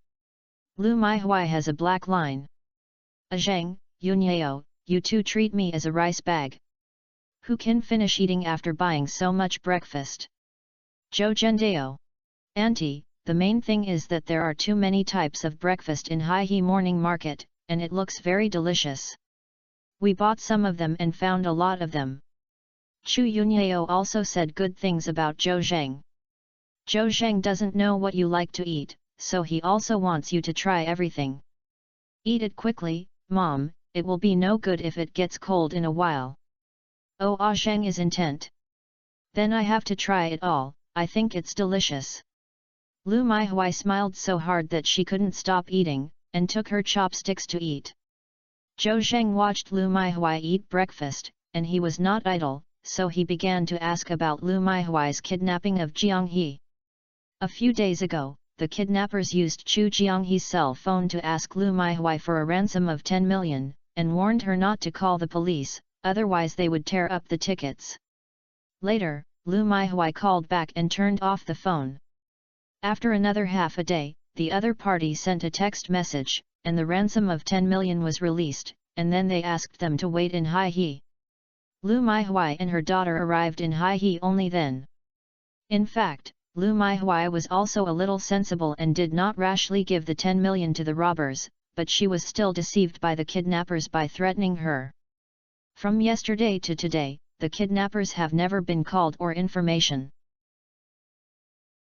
Lu Maihui has a black line. Zheng, Yunyao, you two treat me as a rice bag. Who can finish eating after buying so much breakfast? Zhou Zhendao. Auntie, the main thing is that there are too many types of breakfast in Haihe morning market, and it looks very delicious. We bought some of them and found a lot of them. Chu Yunyao also said good things about Zhou Zheng. Zhou Zheng doesn't know what you like to eat, so he also wants you to try everything. Eat it quickly, Mom, it will be no good if it gets cold in a while. Oh, Zheng is intent. Then I have to try it all, I think it's delicious. Lu Maihui smiled so hard that she couldn't stop eating, and took her chopsticks to eat. Zhou Zheng watched Lu Maihui eat breakfast, and he was not idle, so he began to ask about Lu Maihui's kidnapping of Jianghe. A few days ago, the kidnappers used Chu Jianghe's cell phone to ask Lu Maihui for a ransom of 10 million, and warned her not to call the police, otherwise they would tear up the tickets. Later, Lu Maihui called back and turned off the phone. After another half a day, the other party sent a text message, and the ransom of 10 million was released, and then they asked them to wait in Haihe. Lu Maihui and her daughter arrived in Haihe only then. In fact, Lu Maihui was also a little sensible and did not rashly give the 10 million to the robbers, but she was still deceived by the kidnappers by threatening her. From yesterday to today, the kidnappers have never been called or information.